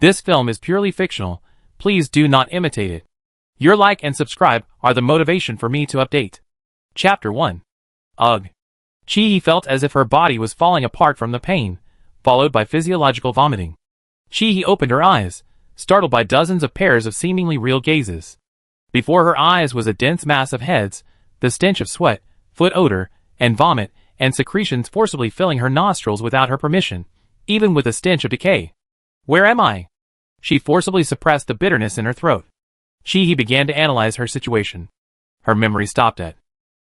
This film is purely fictional. Please do not imitate it. Your like and subscribe are the motivation for me to update. Chapter 1. Ugh. Chi felt as if her body was falling apart from the pain, followed by physiological vomiting. Chi opened her eyes, startled by dozens of pairs of seemingly real gazes. Before her eyes was a dense mass of heads, the stench of sweat, foot odor, and vomit, and secretions forcibly filling her nostrils without her permission, even with a stench of decay. Where am I? She forcibly suppressed the bitterness in her throat. Chi began to analyze her situation. Her memory stopped at.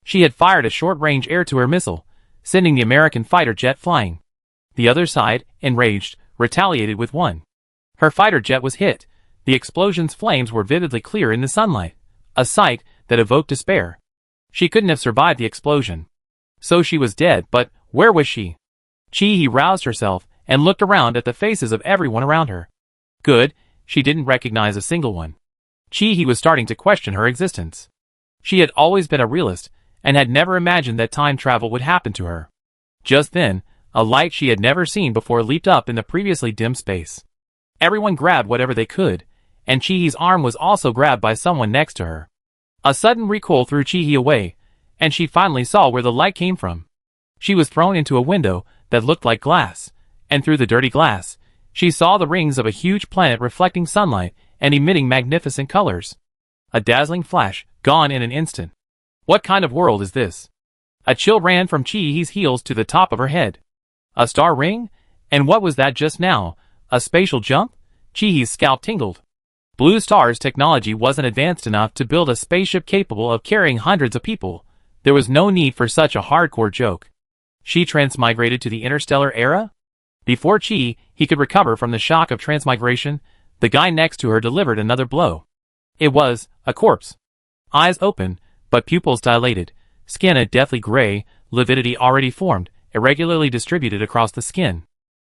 She had fired a short-range air-to-air missile, sending the American fighter jet flying. The other side, enraged, retaliated with one. Her fighter jet was hit. The explosion's flames were vividly clear in the sunlight, a sight that evoked despair. She couldn't have survived the explosion. So she was dead, but where was she? Chi roused herself and looked around at the faces of everyone around her. Good, she didn't recognize a single one. Chi was starting to question her existence. She had always been a realist, and had never imagined that time travel would happen to her. Just then, a light she had never seen before leaped up in the previously dim space. Everyone grabbed whatever they could, and Chi's arm was also grabbed by someone next to her. A sudden recoil threw Chi away, and she finally saw where the light came from. She was thrown into a window that looked like glass, and through the dirty glass, she saw the rings of a huge planet reflecting sunlight and emitting magnificent colors. A dazzling flash, gone in an instant. What kind of world is this? A chill ran from Chi's heels to the top of her head. A star ring? And what was that just now? A spatial jump? Chi's scalp tingled. Blue Star's technology wasn't advanced enough to build a spaceship capable of carrying hundreds of people. There was no need for such a hardcore joke. She transmigrated to the interstellar era? Before Chi could recover from the shock of transmigration, the guy next to her delivered another blow. It was a corpse. Eyes open, but pupils dilated, skin a deathly gray, lividity already formed, irregularly distributed across the skin.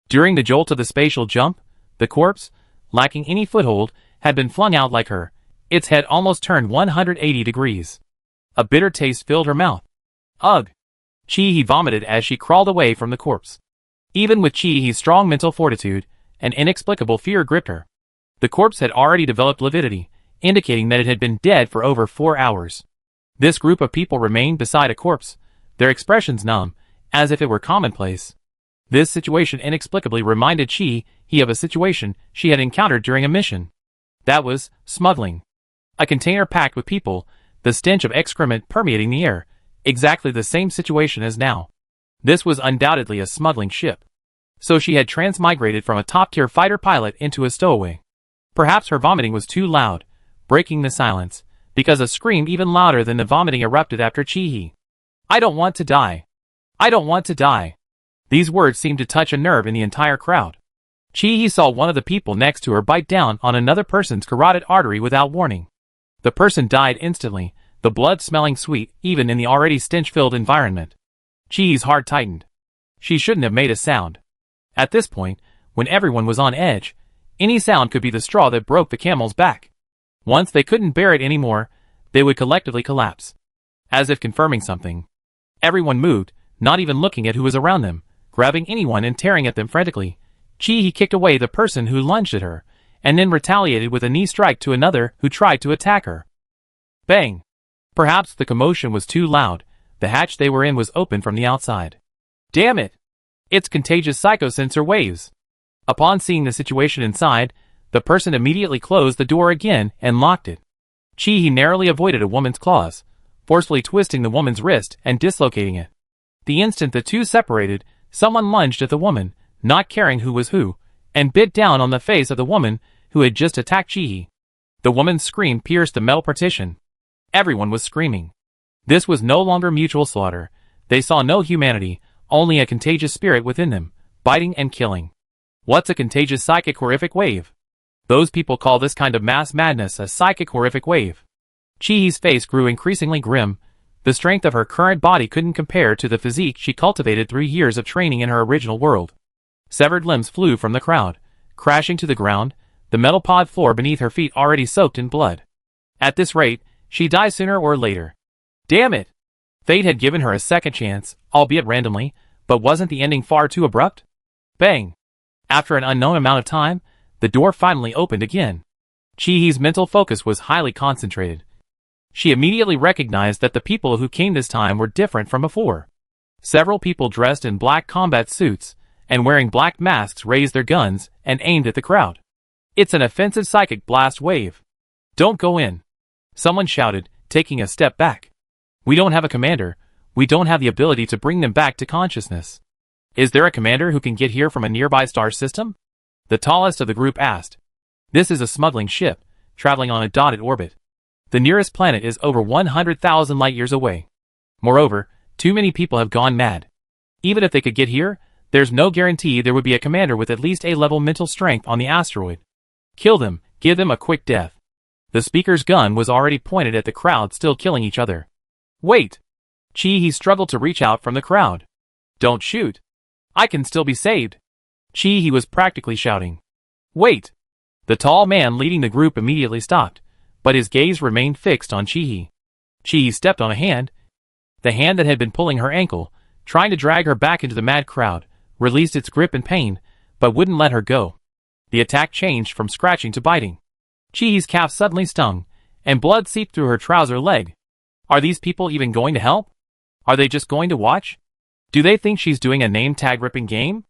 During the jolt of the spatial jump, the corpse, lacking any foothold, had been flung out like her. Its head almost turned 180 degrees. A bitter taste filled her mouth. Ugh! Chi vomited as she crawled away from the corpse. Even with Chi's strong mental fortitude, an inexplicable fear gripped her. The corpse had already developed lividity, indicating that it had been dead for over 4 hours. This group of people remained beside a corpse, their expressions numb, as if it were commonplace. This situation inexplicably reminded Chi of a situation she had encountered during a mission. That was smuggling. A container packed with people, the stench of excrement permeating the air, exactly the same situation as now. This was undoubtedly a smuggling ship. So she had transmigrated from a top-tier fighter pilot into a stowaway. Perhaps her vomiting was too loud, breaking the silence, because a scream even louder than the vomiting erupted after Chi. I don't want to die. I don't want to die. These words seemed to touch a nerve in the entire crowd. Chi saw one of the people next to her bite down on another person's carotid artery without warning. The person died instantly, the blood smelling sweet even in the already stench-filled environment. Chi's heart tightened. She shouldn't have made a sound. At this point, when everyone was on edge, any sound could be the straw that broke the camel's back. Once they couldn't bear it anymore, they would collectively collapse. As if confirming something. Everyone moved, not even looking at who was around them, grabbing anyone and tearing at them frantically. Chi kicked away the person who lunged at her, and then retaliated with a knee strike to another who tried to attack her. Bang! Perhaps the commotion was too loud. The hatch they were in was open from the outside. Damn it! It's contagious psychosensor waves. Upon seeing the situation inside, the person immediately closed the door again and locked it. Chi narrowly avoided a woman's claws, forcefully twisting the woman's wrist and dislocating it. The instant the two separated, someone lunged at the woman, not caring who was who, and bit down on the face of the woman who had just attacked Chi. The woman's scream pierced the metal partition. Everyone was screaming. This was no longer mutual slaughter. They saw no humanity, only a contagious spirit within them, biting and killing. What's a contagious psychic horrific wave? Those people call this kind of mass madness a psychic horrific wave. Chi's face grew increasingly grim. The strength of her current body couldn't compare to the physique she cultivated through years of training in her original world. Severed limbs flew from the crowd, crashing to the ground, the metal pod floor beneath her feet already soaked in blood. At this rate, she'd die sooner or later. Damn it! Fate had given her a second chance, albeit randomly, but wasn't the ending far too abrupt? Bang! After an unknown amount of time, the door finally opened again. Chi-Hee's mental focus was highly concentrated. She immediately recognized that the people who came this time were different from before. Several people dressed in black combat suits and wearing black masks raised their guns and aimed at the crowd. It's an offensive psychic blast wave. Don't go in. Someone shouted, taking a step back. We don't have a commander. We don't have the ability to bring them back to consciousness. Is there a commander who can get here from a nearby star system? The tallest of the group asked. This is a smuggling ship, traveling on a dotted orbit. The nearest planet is over 100,000 light-years away. Moreover, too many people have gone mad. Even if they could get here, there's no guarantee there would be a commander with at least A-level mental strength on the asteroid. Kill them, give them a quick death. The speaker's gun was already pointed at the crowd still killing each other. Wait! Chi-Hee struggled to reach out from the crowd. Don't shoot. I can still be saved. Chi-Hee was practically shouting. Wait! The tall man leading the group immediately stopped, but his gaze remained fixed on Chi-Hee. Chi-Hee stepped on a hand. The hand that had been pulling her ankle, trying to drag her back into the mad crowd, released its grip in pain, but wouldn't let her go. The attack changed from scratching to biting. Chi-Hee's calf suddenly stung, and blood seeped through her trouser leg. Are these people even going to help? Are they just going to watch? Do they think she's doing a name-tag-ripping game?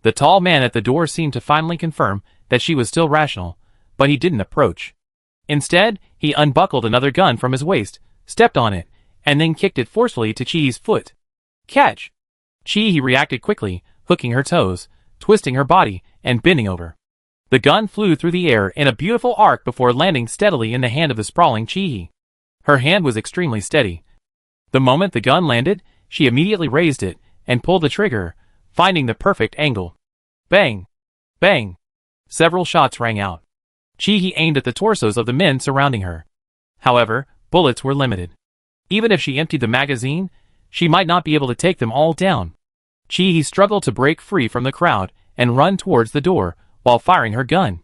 The tall man at the door seemed to finally confirm that she was still rational, but he didn't approach. Instead, he unbuckled another gun from his waist, stepped on it, and then kicked it forcefully to Chi-Hee's foot. Catch! Chi-Hee reacted quickly, hooking her toes, twisting her body, and bending over. The gun flew through the air in a beautiful arc before landing steadily in the hand of the sprawling Chi-Hee. Her hand was extremely steady. The moment the gun landed, she immediately raised it and pulled the trigger, finding the perfect angle. Bang! Bang! Several shots rang out. Chi-Hee aimed at the torsos of the men surrounding her. However, bullets were limited. Even if she emptied the magazine, she might not be able to take them all down. Chi-Hee struggled to break free from the crowd and run towards the door while firing her gun.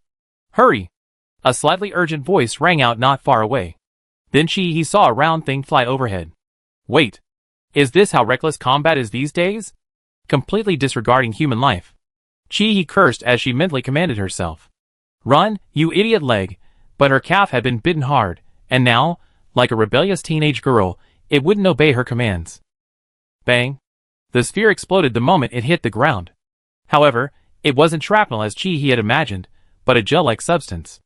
Hurry! A slightly urgent voice rang out not far away. Then Chi-Hee saw a round thing fly overhead. Wait! Is this how reckless combat is these days? Completely disregarding human life. Chi-Hee cursed as she mentally commanded herself. Run, you idiot leg! But her calf had been bitten hard, and now, like a rebellious teenage girl, it wouldn't obey her commands. Bang! The sphere exploded the moment it hit the ground. However, it wasn't shrapnel as Chi-Hee had imagined, but a gel-like substance.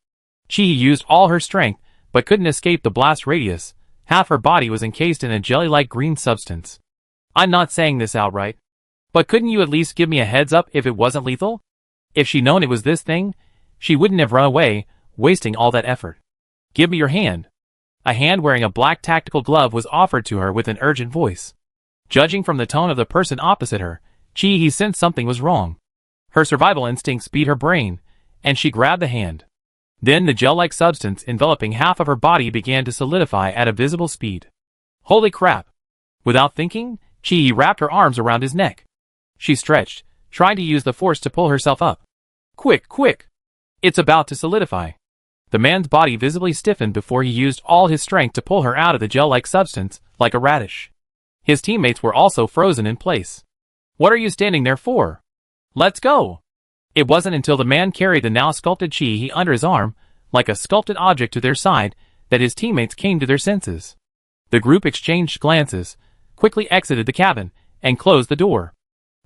Chi-Hee used all her strength, but couldn't escape the blast radius. Half her body was encased in a jelly-like green substance. I'm not saying this outright. But couldn't you at least give me a heads up if it wasn't lethal? If she'd known it was this thing, she wouldn't have run away, wasting all that effort. Give me your hand. A hand wearing a black tactical glove was offered to her with an urgent voice. Judging from the tone of the person opposite her, Chi-Hee sensed something was wrong. Her survival instincts beat her brain, and she grabbed the hand. Then the gel-like substance enveloping half of her body began to solidify at a visible speed. Holy crap! Without thinking, Chi-Hee wrapped her arms around his neck. She stretched, trying to use the force to pull herself up. Quick, quick! It's about to solidify. The man's body visibly stiffened before he used all his strength to pull her out of the gel-like substance, like a radish. His teammates were also frozen in place. What are you standing there for? Let's go! It wasn't until the man carried the now sculpted Chi-Hee under his arm, like a sculpted object to their side, that his teammates came to their senses. The group exchanged glances, quickly exited the cabin, and closed the door.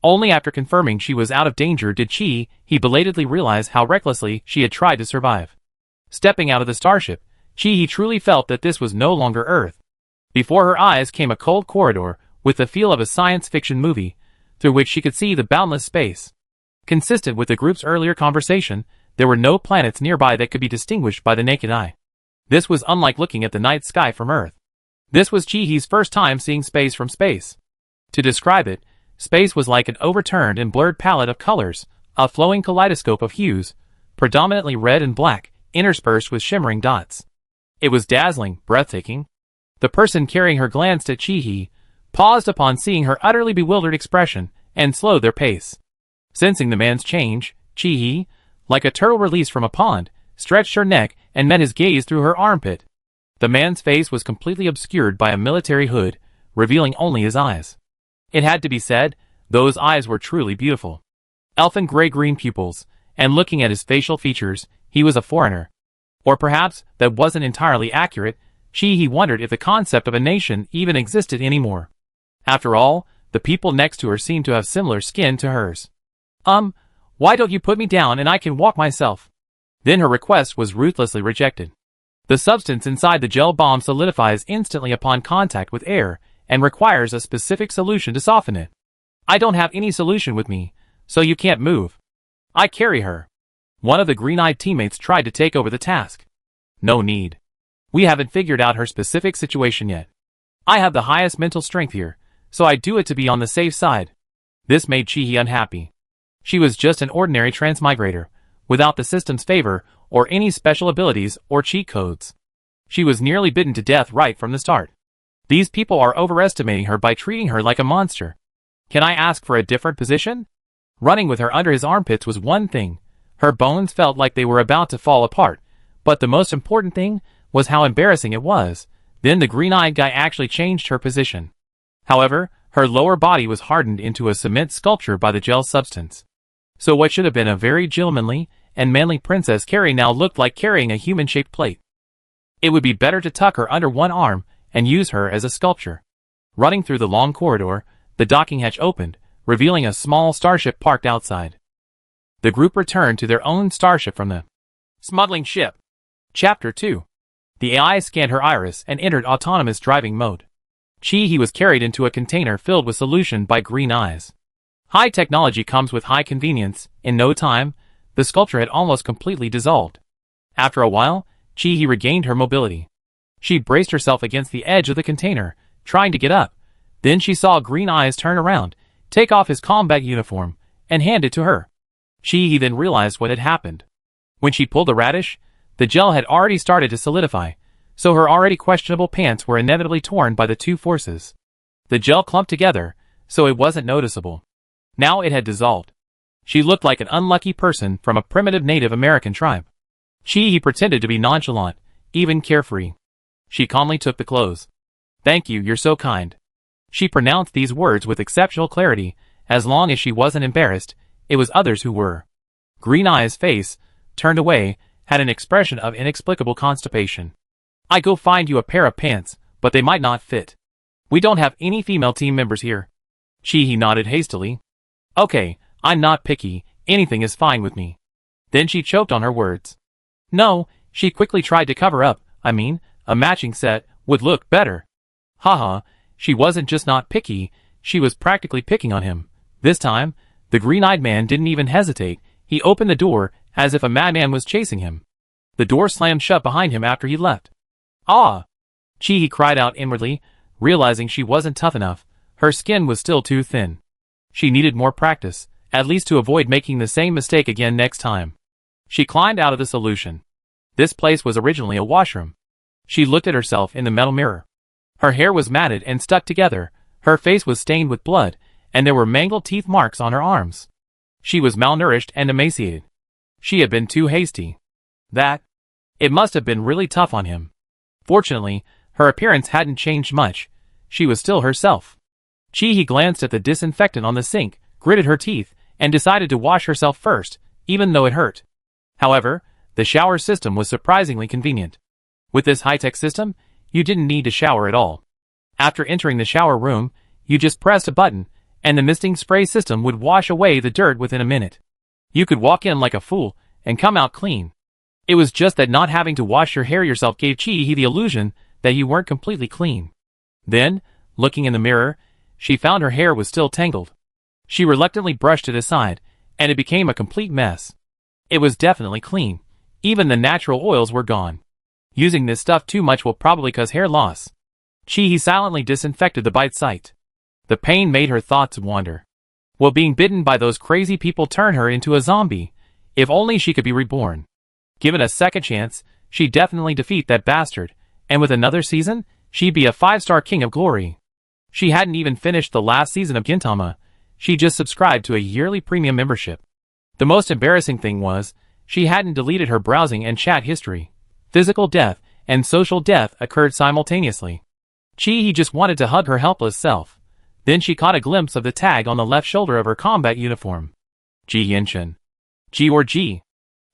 Only after confirming she was out of danger did Chi-Hee belatedly realize how recklessly she had tried to survive. Stepping out of the starship, Chi-Hee truly felt that this was no longer Earth. Before her eyes came a cold corridor, with the feel of a science fiction movie, through which she could see the boundless space. Consistent with the group's earlier conversation, there were no planets nearby that could be distinguished by the naked eye. This was unlike looking at the night sky from Earth. This was Chi-Hee's first time seeing space from space. To describe it, space was like an overturned and blurred palette of colors, a flowing kaleidoscope of hues, predominantly red and black, interspersed with shimmering dots. It was dazzling, breathtaking. The person carrying her glanced at Chi-Hee, paused upon seeing her utterly bewildered expression, and slowed their pace. Sensing the man's change, Chi-Hee, like a turtle released from a pond, stretched her neck and met his gaze through her armpit. The man's face was completely obscured by a military hood, revealing only his eyes. It had to be said, those eyes were truly beautiful. Elfin gray-green pupils, and looking at his facial features, he was a foreigner. Or perhaps that wasn't entirely accurate. He wondered if the concept of a nation even existed anymore. After all, the people next to her seemed to have similar skin to hers. Why don't you put me down and I can walk myself? Then her request was ruthlessly rejected. The substance inside the gel bomb solidifies instantly upon contact with air and requires a specific solution to soften it. I don't have any solution with me, so you can't move. I carry her. One of the green-eyed teammates tried to take over the task. No need. We haven't figured out her specific situation yet. I have the highest mental strength here, so I do it to be on the safe side. This made Chi-Hee unhappy. She was just an ordinary transmigrator, without the system's favor or any special abilities or cheat codes. She was nearly bitten to death right from the start. These people are overestimating her by treating her like a monster. Can I ask for a different position? Running with her under his armpits was one thing. Her bones felt like they were about to fall apart, but the most important thing was how embarrassing it was. Then the green-eyed guy actually changed her position. However, her lower body was hardened into a cement sculpture by the gel substance. So what should have been a very gentlemanly and manly princess carry now looked like carrying a human-shaped plate. It would be better to tuck her under one arm and use her as a sculpture. Running through the long corridor, the docking hatch opened, revealing a small starship parked outside. The group returned to their own starship from the smuggling ship. Chapter 2. The AI scanned her iris and entered autonomous driving mode. Chi-Hee was carried into a container filled with solution by green eyes. High technology comes with high convenience. In no time, the sculpture had almost completely dissolved. After a while, Chi-Hee regained her mobility. She braced herself against the edge of the container, trying to get up. Then she saw Green Eyes turn around, take off his combat uniform, and hand it to her. Chi-Hee then realized what had happened. When she pulled the radish, the gel had already started to solidify, so her already questionable pants were inevitably torn by the two forces. The gel clumped together, so it wasn't noticeable. Now it had dissolved. She looked like an unlucky person from a primitive Native American tribe. Chi-Hee pretended to be nonchalant, even carefree. She calmly took the clothes. "Thank you, you're so kind." She pronounced these words with exceptional clarity. As long as she wasn't embarrassed, it was others who were. Green Eye's face, turned away, had an expression of inexplicable constipation. "I go find you a pair of pants, but they might not fit. We don't have any female team members here." Chi-Hee nodded hastily. "Okay, I'm not picky, anything is fine with me." Then she choked on her words. No, she quickly tried to cover up. A matching set would look better. Haha, she wasn't just not picky, she was practically picking on him. This time, the green-eyed man didn't even hesitate. He opened the door, as if a madman was chasing him. The door slammed shut behind him after he left. "Ah!" Chi-Hee cried out inwardly, realizing she wasn't tough enough. Her skin was still too thin. She needed more practice, at least to avoid making the same mistake again next time. She climbed out of the solution. This place was originally a washroom. She looked at herself in the metal mirror. Her hair was matted and stuck together, her face was stained with blood, and there were mangled teeth marks on her arms. She was malnourished and emaciated. She had been too hasty. It must have been really tough on him. Fortunately, her appearance hadn't changed much. She was still herself. Chi-Hee glanced at the disinfectant on the sink, gritted her teeth, and decided to wash herself first, even though it hurt. However, the shower system was surprisingly convenient. With this high-tech system, you didn't need to shower at all. After entering the shower room, you just pressed a button, and the misting spray system would wash away the dirt within a minute. You could walk in like a fool, and come out clean. It was just that not having to wash your hair yourself gave Chi-Hee the illusion that you weren't completely clean. Then, looking in the mirror, she found her hair was still tangled. She reluctantly brushed it aside, and it became a complete mess. It was definitely clean. Even the natural oils were gone. Using this stuff too much will probably cause hair loss. Chi-Hee silently disinfected the bite site. The pain made her thoughts wander. Will being bitten by those crazy people turn her into a zombie? If only she could be reborn. Given a second chance, she'd definitely defeat that bastard, and with another season, she'd be a 5-star king of glory. She hadn't even finished the last season of Gintama. She just subscribed to a yearly premium membership. The most embarrassing thing was, she hadn't deleted her browsing and chat history. Physical death and social death occurred simultaneously. Chi-Hee just wanted to hug her helpless self. Then she caught a glimpse of the tag on the left shoulder of her combat uniform. Ji Yinshin. G or G?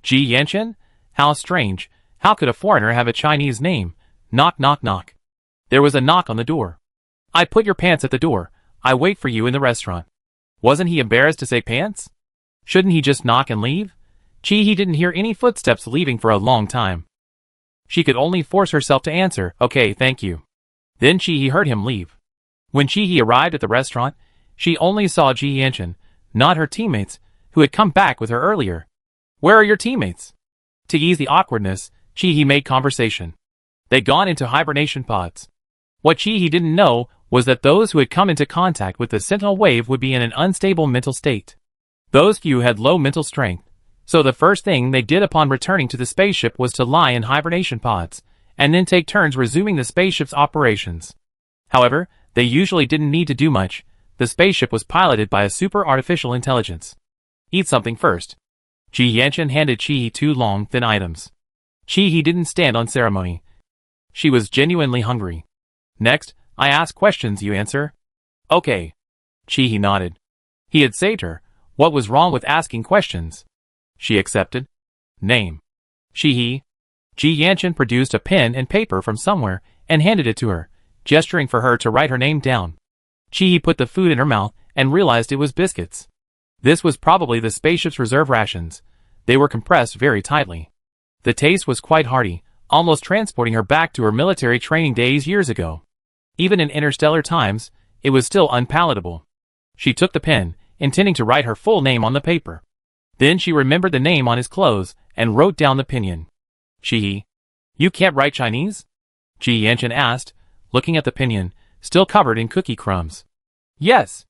Ji Yanchen? How strange. How could a foreigner have a Chinese name? Knock knock knock. There was a knock on the door. I put your pants at the door. I wait for you in the restaurant. Wasn't he embarrassed to say pants? Shouldn't he just knock and leave? He didn't hear any footsteps leaving for a long time. She could only force herself to answer, okay, thank you. Then he heard him leave. When he arrived at the restaurant, she only saw Ji Yanchen, not her teammates, who had come back with her earlier. Where are your teammates? To ease the awkwardness, he made conversation. They'd gone into hibernation pods. What he didn't know was that those who had come into contact with the sentinel wave would be in an unstable mental state. Those few had low mental strength, so the first thing they did upon returning to the spaceship was to lie in hibernation pods, and then take turns resuming the spaceship's operations. However, they usually didn't need to do much. The spaceship was piloted by a super artificial intelligence. Eat something first. Ji Yanchen handed two long, thin items. He didn't stand on ceremony. She was genuinely hungry. Next, I ask questions, you answer. Okay. He nodded. He had saved her. What was wrong with asking questions? She accepted. Name. Ji Yanchen produced a pen and paper from somewhere and handed it to her, gesturing for her to write her name down. He put the food in her mouth and realized it was biscuits. This was probably the spaceship's reserve rations. They were compressed very tightly. The taste was quite hearty, almost transporting her back to her military training days years ago. Even in interstellar times, it was still unpalatable. She took the pen, intending to write her full name on the paper. Then she remembered the name on his clothes and wrote down the pinyin. You can't write Chinese? Ji Yanchen asked, looking at the pinyin, still covered in cookie crumbs. Yes.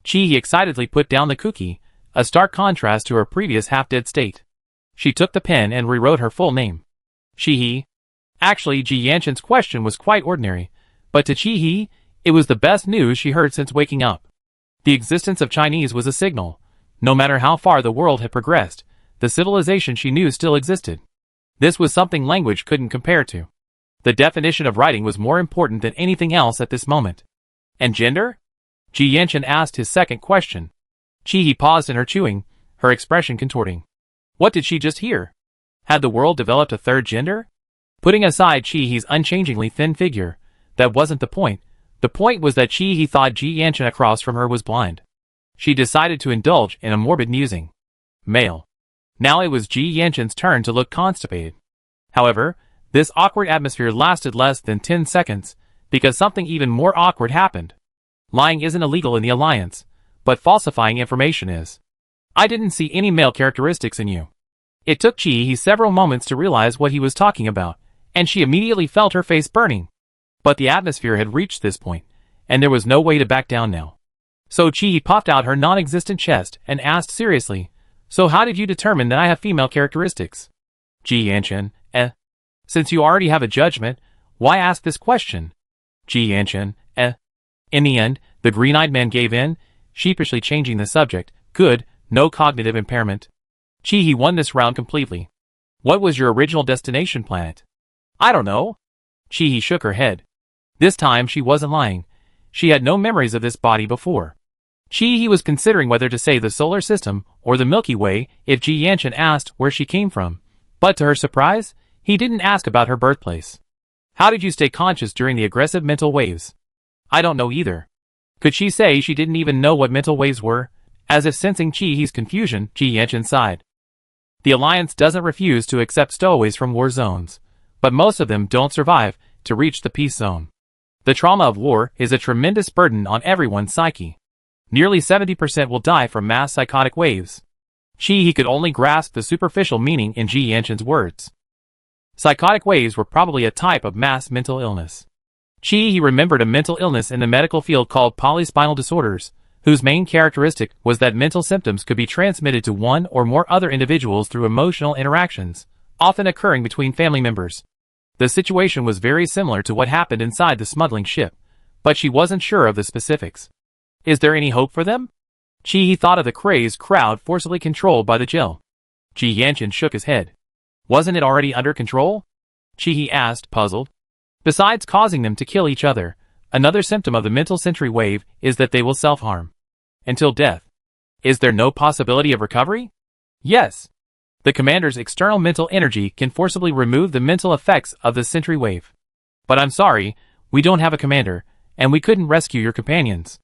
He excitedly put down the cookie, a stark contrast to her previous half-dead state. She took the pen and rewrote her full name. Actually, Ji Yanchen's question was quite ordinary, but to it was the best news she heard since waking up. The existence of Chinese was a signal. No matter how far the world had progressed, the civilization she knew still existed. This was something language couldn't compare to. The definition of writing was more important than anything else at this moment. And gender? Ji Yanchen asked his second question. He paused in her chewing, her expression contorting. What did she just hear? Had the world developed a third gender? Putting aside he's unchangingly thin figure, that wasn't the point. The point was that he thought Ji Yanchen across from her was blind. She decided to indulge in a morbid musing. Male. Now it was Ji Yanchen's turn to look constipated. However, this awkward atmosphere lasted less than 10 seconds, because something even more awkward happened. Lying isn't illegal in the Alliance, but falsifying information is. I didn't see any male characteristics in you. It took he several moments to realize what he was talking about, and she immediately felt her face burning. But the atmosphere had reached this point, and there was no way to back down now. So he popped out her non-existent chest and asked seriously, so how did you determine that I have female characteristics? Ji Yanchen, Since you already have a judgment, why ask this question? Ji Yanchen, In the end, the green-eyed man gave in, sheepishly changing the subject. Good, no cognitive impairment. He won this round completely. What was your original destination planet? I don't know. He shook her head. This time she wasn't lying. She had no memories of this body before. He was considering whether to say the solar system or the Milky Way if Ji Yanchen asked where she came from. But to her surprise, he didn't ask about her birthplace. How did you stay conscious during the aggressive mental waves? I don't know either. Could she say she didn't even know what mental waves were? As if sensing he's confusion, Ji Yanchen sighed. The Alliance doesn't refuse to accept stowaways from war zones, but most of them don't survive to reach the peace zone. The trauma of war is a tremendous burden on everyone's psyche. Nearly 70% will die from mass psychotic waves. He could only grasp the superficial meaning in Ji Yanchen's words. Psychotic waves were probably a type of mass mental illness. He remembered a mental illness in the medical field called polyspinal disorders, whose main characteristic was that mental symptoms could be transmitted to one or more other individuals through emotional interactions, often occurring between family members. The situation was very similar to what happened inside the smuggling ship, but she wasn't sure of the specifics. Is there any hope for them? He thought of the crazed crowd forcibly controlled by the Jill. Ji Yanchen shook his head. Wasn't it already under control? He asked, puzzled. Besides causing them to kill each other, another symptom of the mental century wave is that they will self-harm. Until death. Is there no possibility of recovery? Yes. The commander's external mental energy can forcibly remove the mental effects of the sentry wave. But I'm sorry, we don't have a commander, and we couldn't rescue your companions.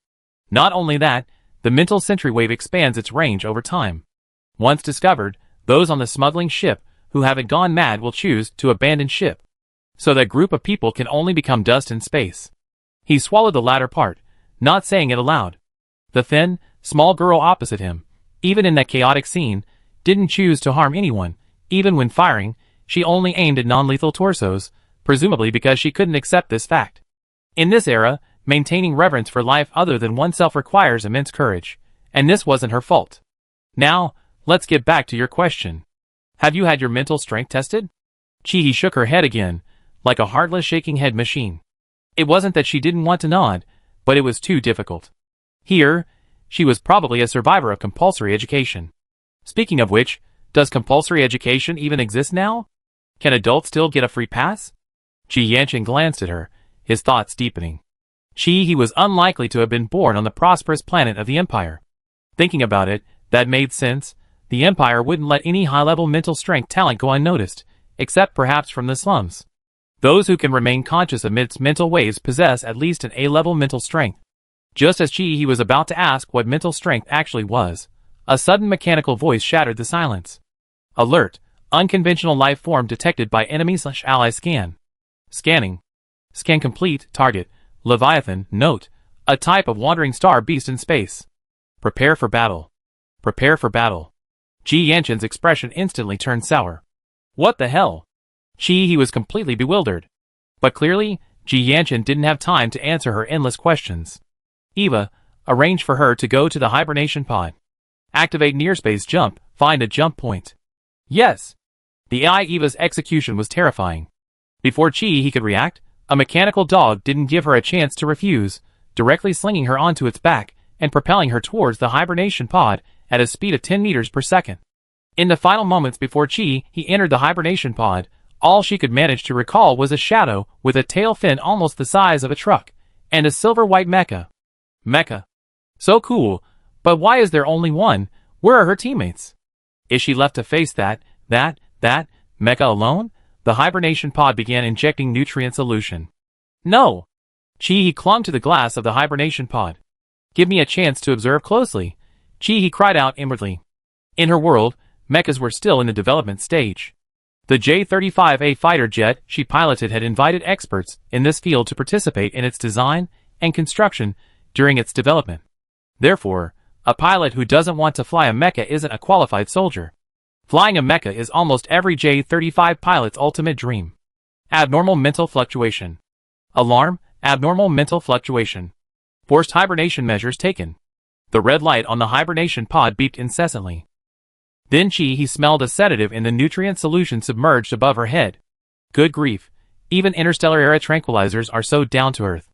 Not only that, the mental sentry wave expands its range over time. Once discovered, those on the smuggling ship who haven't gone mad will choose to abandon ship. So that group of people can only become dust in space. He swallowed the latter part, not saying it aloud. The thin, small girl opposite him, even in that chaotic scene, didn't choose to harm anyone. Even when firing, she only aimed at non-lethal torsos, presumably because she couldn't accept this fact. In this era, maintaining reverence for life other than oneself requires immense courage, and this wasn't her fault. Now, let's get back to your question. Have you had your mental strength tested? Chihi shook her head again, like a heartless shaking head machine. It wasn't that she didn't want to nod, but it was too difficult. Here, she was probably a survivor of compulsory education. Speaking of which, does compulsory education even exist now? Can adults still get a free pass? Ji Yanqing glanced at her, his thoughts deepening. He was unlikely to have been born on the prosperous planet of the Empire. Thinking about it, that made sense. The Empire wouldn't let any high-level mental strength talent go unnoticed, except perhaps from the slums. Those who can remain conscious amidst mental waves possess at least an A-level mental strength. Just as he was about to ask what mental strength actually was, a sudden mechanical voice shattered the silence. Alert! Unconventional life form detected by enemy/ally scan. Scanning. Scan complete. Target. Leviathan. Note. A type of wandering star beast in space. Prepare for battle. Prepare for battle. Ji Yanqing's expression instantly turned sour. What the hell? He was completely bewildered. But clearly, Ji Yanqing didn't have time to answer her endless questions. Eva, arrange for her to go to the hibernation pod. Activate near-space jump, find a jump point. Yes. The AI Eva's execution was terrifying. Before he could react, a mechanical dog didn't give her a chance to refuse, directly slinging her onto its back and propelling her towards the hibernation pod at a speed of 10 meters per second. In the final moments before he entered the hibernation pod, all she could manage to recall was a shadow with a tail fin almost the size of a truck, and a silver-white mecha. Mecha. So cool, but why is there only one? Where are her teammates? Is she left to face that mecha alone? The hibernation pod began injecting nutrient solution. No! He clung to the glass of the hibernation pod. Give me a chance to observe closely. He cried out inwardly. In her world, mechas were still in the development stage. The J-35A fighter jet she piloted had invited experts in this field to participate in its design and construction during its development. Therefore, a pilot who doesn't want to fly a mecha isn't a qualified soldier. Flying a mecha is almost every J-35 pilot's ultimate dream. Abnormal mental fluctuation. Alarm, abnormal mental fluctuation. Forced hibernation measures taken. The red light on the hibernation pod beeped incessantly. Then he smelled a sedative in the nutrient solution submerged above her head. Good grief, even interstellar-era tranquilizers are so down to earth.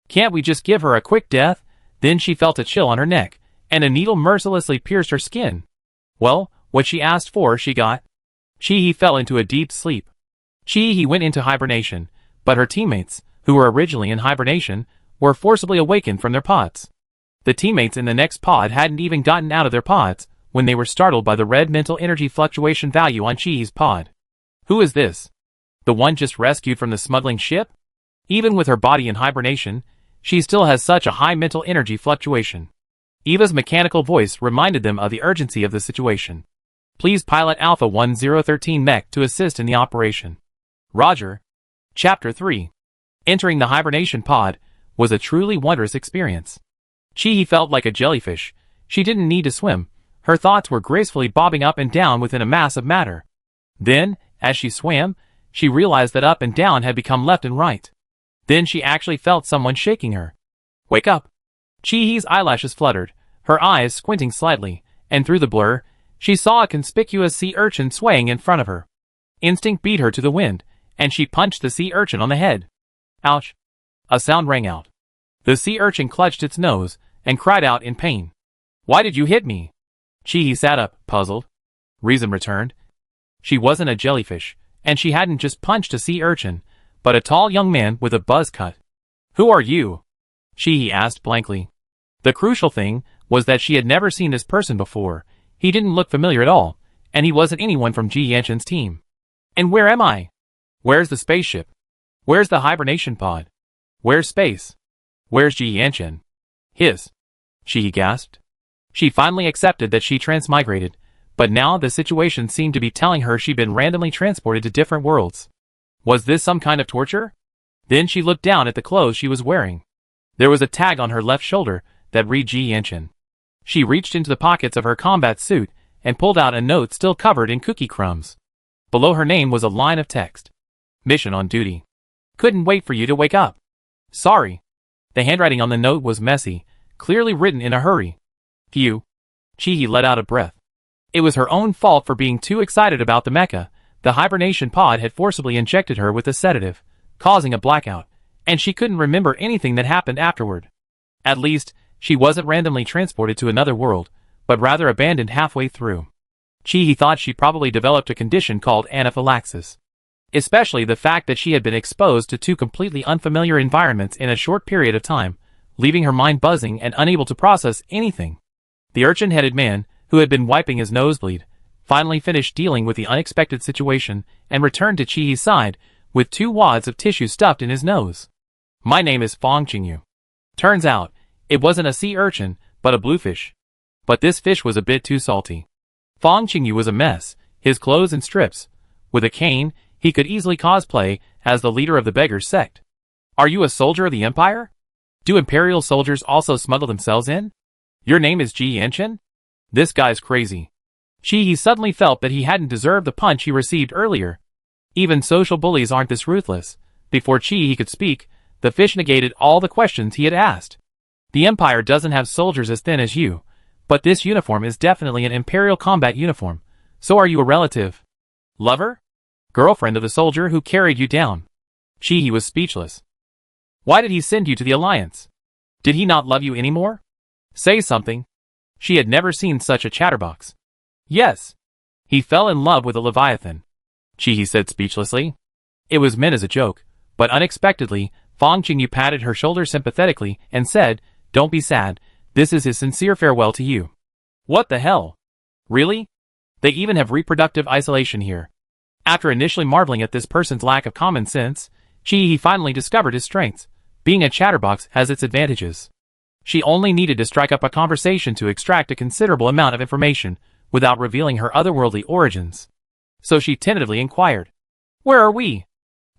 Can't we just give her a quick death? Then she felt a chill on her neck, and a needle mercilessly pierced her skin. Well, what she asked for she got. He fell into a deep sleep. He went into hibernation, but her teammates, who were originally in hibernation, were forcibly awakened from their pods. The teammates in the next pod hadn't even gotten out of their pods when they were startled by the red mental energy fluctuation value on Chi's pod. Who is this? The one just rescued from the smuggling ship? Even with her body in hibernation, she still has such a high mental energy fluctuation. Eva's mechanical voice reminded them of the urgency of the situation. Please pilot Alpha 1013 Mech to assist in the operation. Roger. Chapter 3. Entering the hibernation pod was a truly wondrous experience. Chi felt like a jellyfish. She didn't need to swim. Her thoughts were gracefully bobbing up and down within a mass of matter. Then, as she swam, she realized that up and down had become left and right. Then she actually felt someone shaking her. Wake up! Chihi's eyelashes fluttered, her eyes squinting slightly, and through the blur, she saw a conspicuous sea urchin swaying in front of her. Instinct beat her to the wind, and she punched the sea urchin on the head. Ouch! A sound rang out. The sea urchin clutched its nose and cried out in pain. Why did you hit me? Chihi sat up, puzzled. Reason returned. She wasn't a jellyfish, and she hadn't just punched a sea urchin, but a tall young man with a buzz cut. Who are you? Chihi asked blankly. The crucial thing was that she had never seen this person before. He didn't look familiar at all, And he wasn't anyone from Ji Yanshan's team. And where am I? Where's the spaceship? Where's the hibernation pod? Where's space? Where's Ji Yanshan? She gasped. She finally accepted that she transmigrated, but now the situation seemed to be telling her she'd been randomly transported to different worlds. Was this some kind of torture? Then she looked down at the clothes she was wearing. There was a tag on her left shoulder that read Ji Yanshan. She reached into the pockets of her combat suit and pulled out a note still covered in cookie crumbs. Below her name was a line of text. Mission on duty. Couldn't wait for you to wake up. Sorry. The handwriting on the note was messy, clearly written in a hurry. Phew. Chi-Hi let out a breath. It was her own fault for being too excited about the mecha. The hibernation pod had forcibly injected her with a sedative, causing a blackout, and she couldn't remember anything that happened afterward. At least, she wasn't randomly transported to another world, but rather abandoned halfway through. Chi-Hi thought she probably developed a condition called anaphylaxis. Especially the fact that she had been exposed to two completely unfamiliar environments in a short period of time, leaving her mind buzzing and unable to process anything. The urchin-headed man, who had been wiping his nosebleed, finally finished dealing with the unexpected situation and returned to Chi-Hi's side with 2 wads of tissue stuffed in his nose. My name is Fong Qingyu. Turns out, it wasn't a sea urchin, but a bluefish. But this fish was a bit too salty. Fong Qingyu was a mess, his clothes in strips. With a cane, he could easily cosplay as the leader of the beggars sect. Are you a soldier of the Empire? Do Imperial soldiers also smuggle themselves in? Your name is Ji Yanshan? This guy's crazy. Chi-Hi suddenly felt that he hadn't deserved the punch he received earlier. Even social bullies aren't this ruthless. Before Chi-Hi could speak, the fish negated all the questions he had asked. The Empire doesn't have soldiers as thin as you, but this uniform is definitely an Imperial combat uniform. So are you a relative? Lover? Girlfriend of the soldier who carried you down? Chi-Hi was speechless. Why did he send you to the Alliance? Did he not love you anymore? Say something. She had never seen such a chatterbox. Yes. He fell in love with a Leviathan. Chi-Hi said speechlessly. It was meant as a joke, but unexpectedly, Fong Qingyu patted her shoulder sympathetically and said, Don't be sad, this is his sincere farewell to you. What the hell? Really? They even have reproductive isolation here. After initially marveling at this person's lack of common sense, Chi-Hi finally discovered his strengths. Being a chatterbox has its advantages. She only needed to strike up a conversation to extract a considerable amount of information, without revealing her otherworldly origins. So she tentatively inquired. Where are we?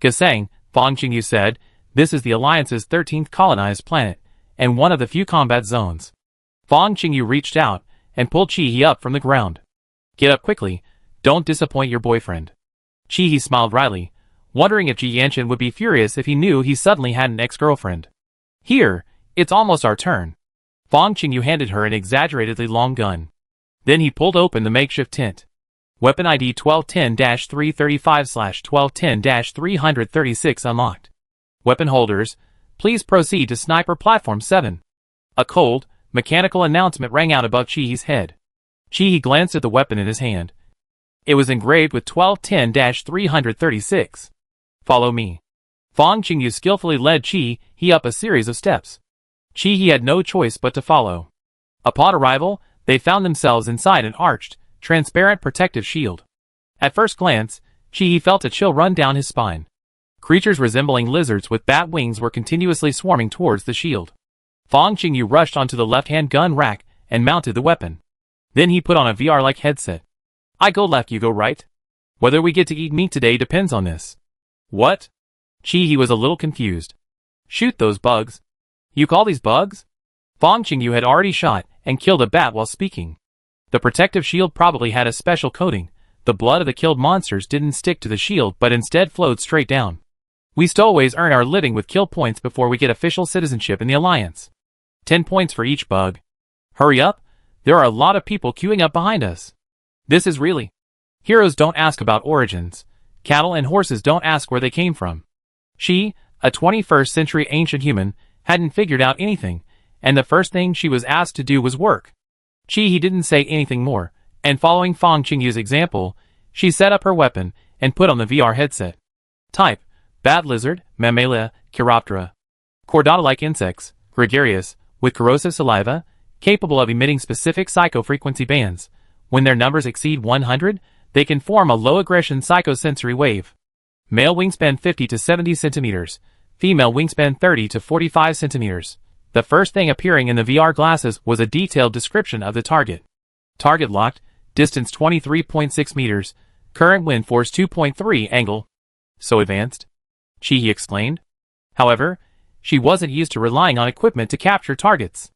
Kasang, Fong Qingyu said, this is the Alliance's 13th colonized planet, and one of the few combat zones. Fong Qingyu reached out, and pulled Chi-Hi up from the ground. Get up quickly, don't disappoint your boyfriend. Chi-Hi smiled wryly, wondering if Ji Yanshan would be furious if he knew he suddenly had an ex-girlfriend. Here, it's almost our turn. Fong Qingyu handed her an exaggeratedly long gun. Then he pulled open the makeshift tent. Weapon ID 1210-335/1210-336 unlocked. Weapon holders, please proceed to Sniper Platform 7. A cold, mechanical announcement rang out above Chi-Hi's head. Chi-Hi glanced at the weapon in his hand. It was engraved with 1210-336. Follow me. Fong Qingyu skillfully led Chi-Hi up a series of steps. Chi-Hi had no choice but to follow. Upon arrival, they found themselves inside an arched, transparent protective shield. At first glance, Chi-Hi felt a chill run down his spine. Creatures resembling lizards with bat wings were continuously swarming towards the shield. Fong Qingyu rushed onto the left-hand gun rack and mounted the weapon. Then he put on a VR-like headset. I go left, you go right. Whether we get to eat meat today depends on this. What? Chi-Hi was a little confused. Shoot those bugs. You call these bugs? Fong Qingyu had already shot and killed a bat while speaking. The protective shield probably had a special coating. The blood of the killed monsters didn't stick to the shield but instead flowed straight down. We stowaways earn our living with kill points before we get official citizenship in the Alliance. 10 points for each bug. Hurry up, there are a lot of people queuing up behind us. This is really. Heroes don't ask about origins. Cattle and horses don't ask where they came from. She, a 21st century ancient human, hadn't figured out anything, and the first thing she was asked to do was work. Chi-Hi didn't say anything more, and following Fong Qingyu's example, she set up her weapon and put on the VR headset. Type: bat lizard, Mammalia, Chiroptera. Chordata-like insects, gregarious, with corrosive saliva, capable of emitting specific psychofrequency bands, When their numbers exceed 100, they can form a low-aggression psychosensory wave. Male wingspan 50 to 70 centimeters, female wingspan 30 to 45 centimeters. The first thing appearing in the VR glasses was a detailed description of the target. Target locked, distance 23.6 meters, current wind force 2.3 angle. So advanced? Chi-Hee exclaimed. However, she wasn't used to relying on equipment to capture targets.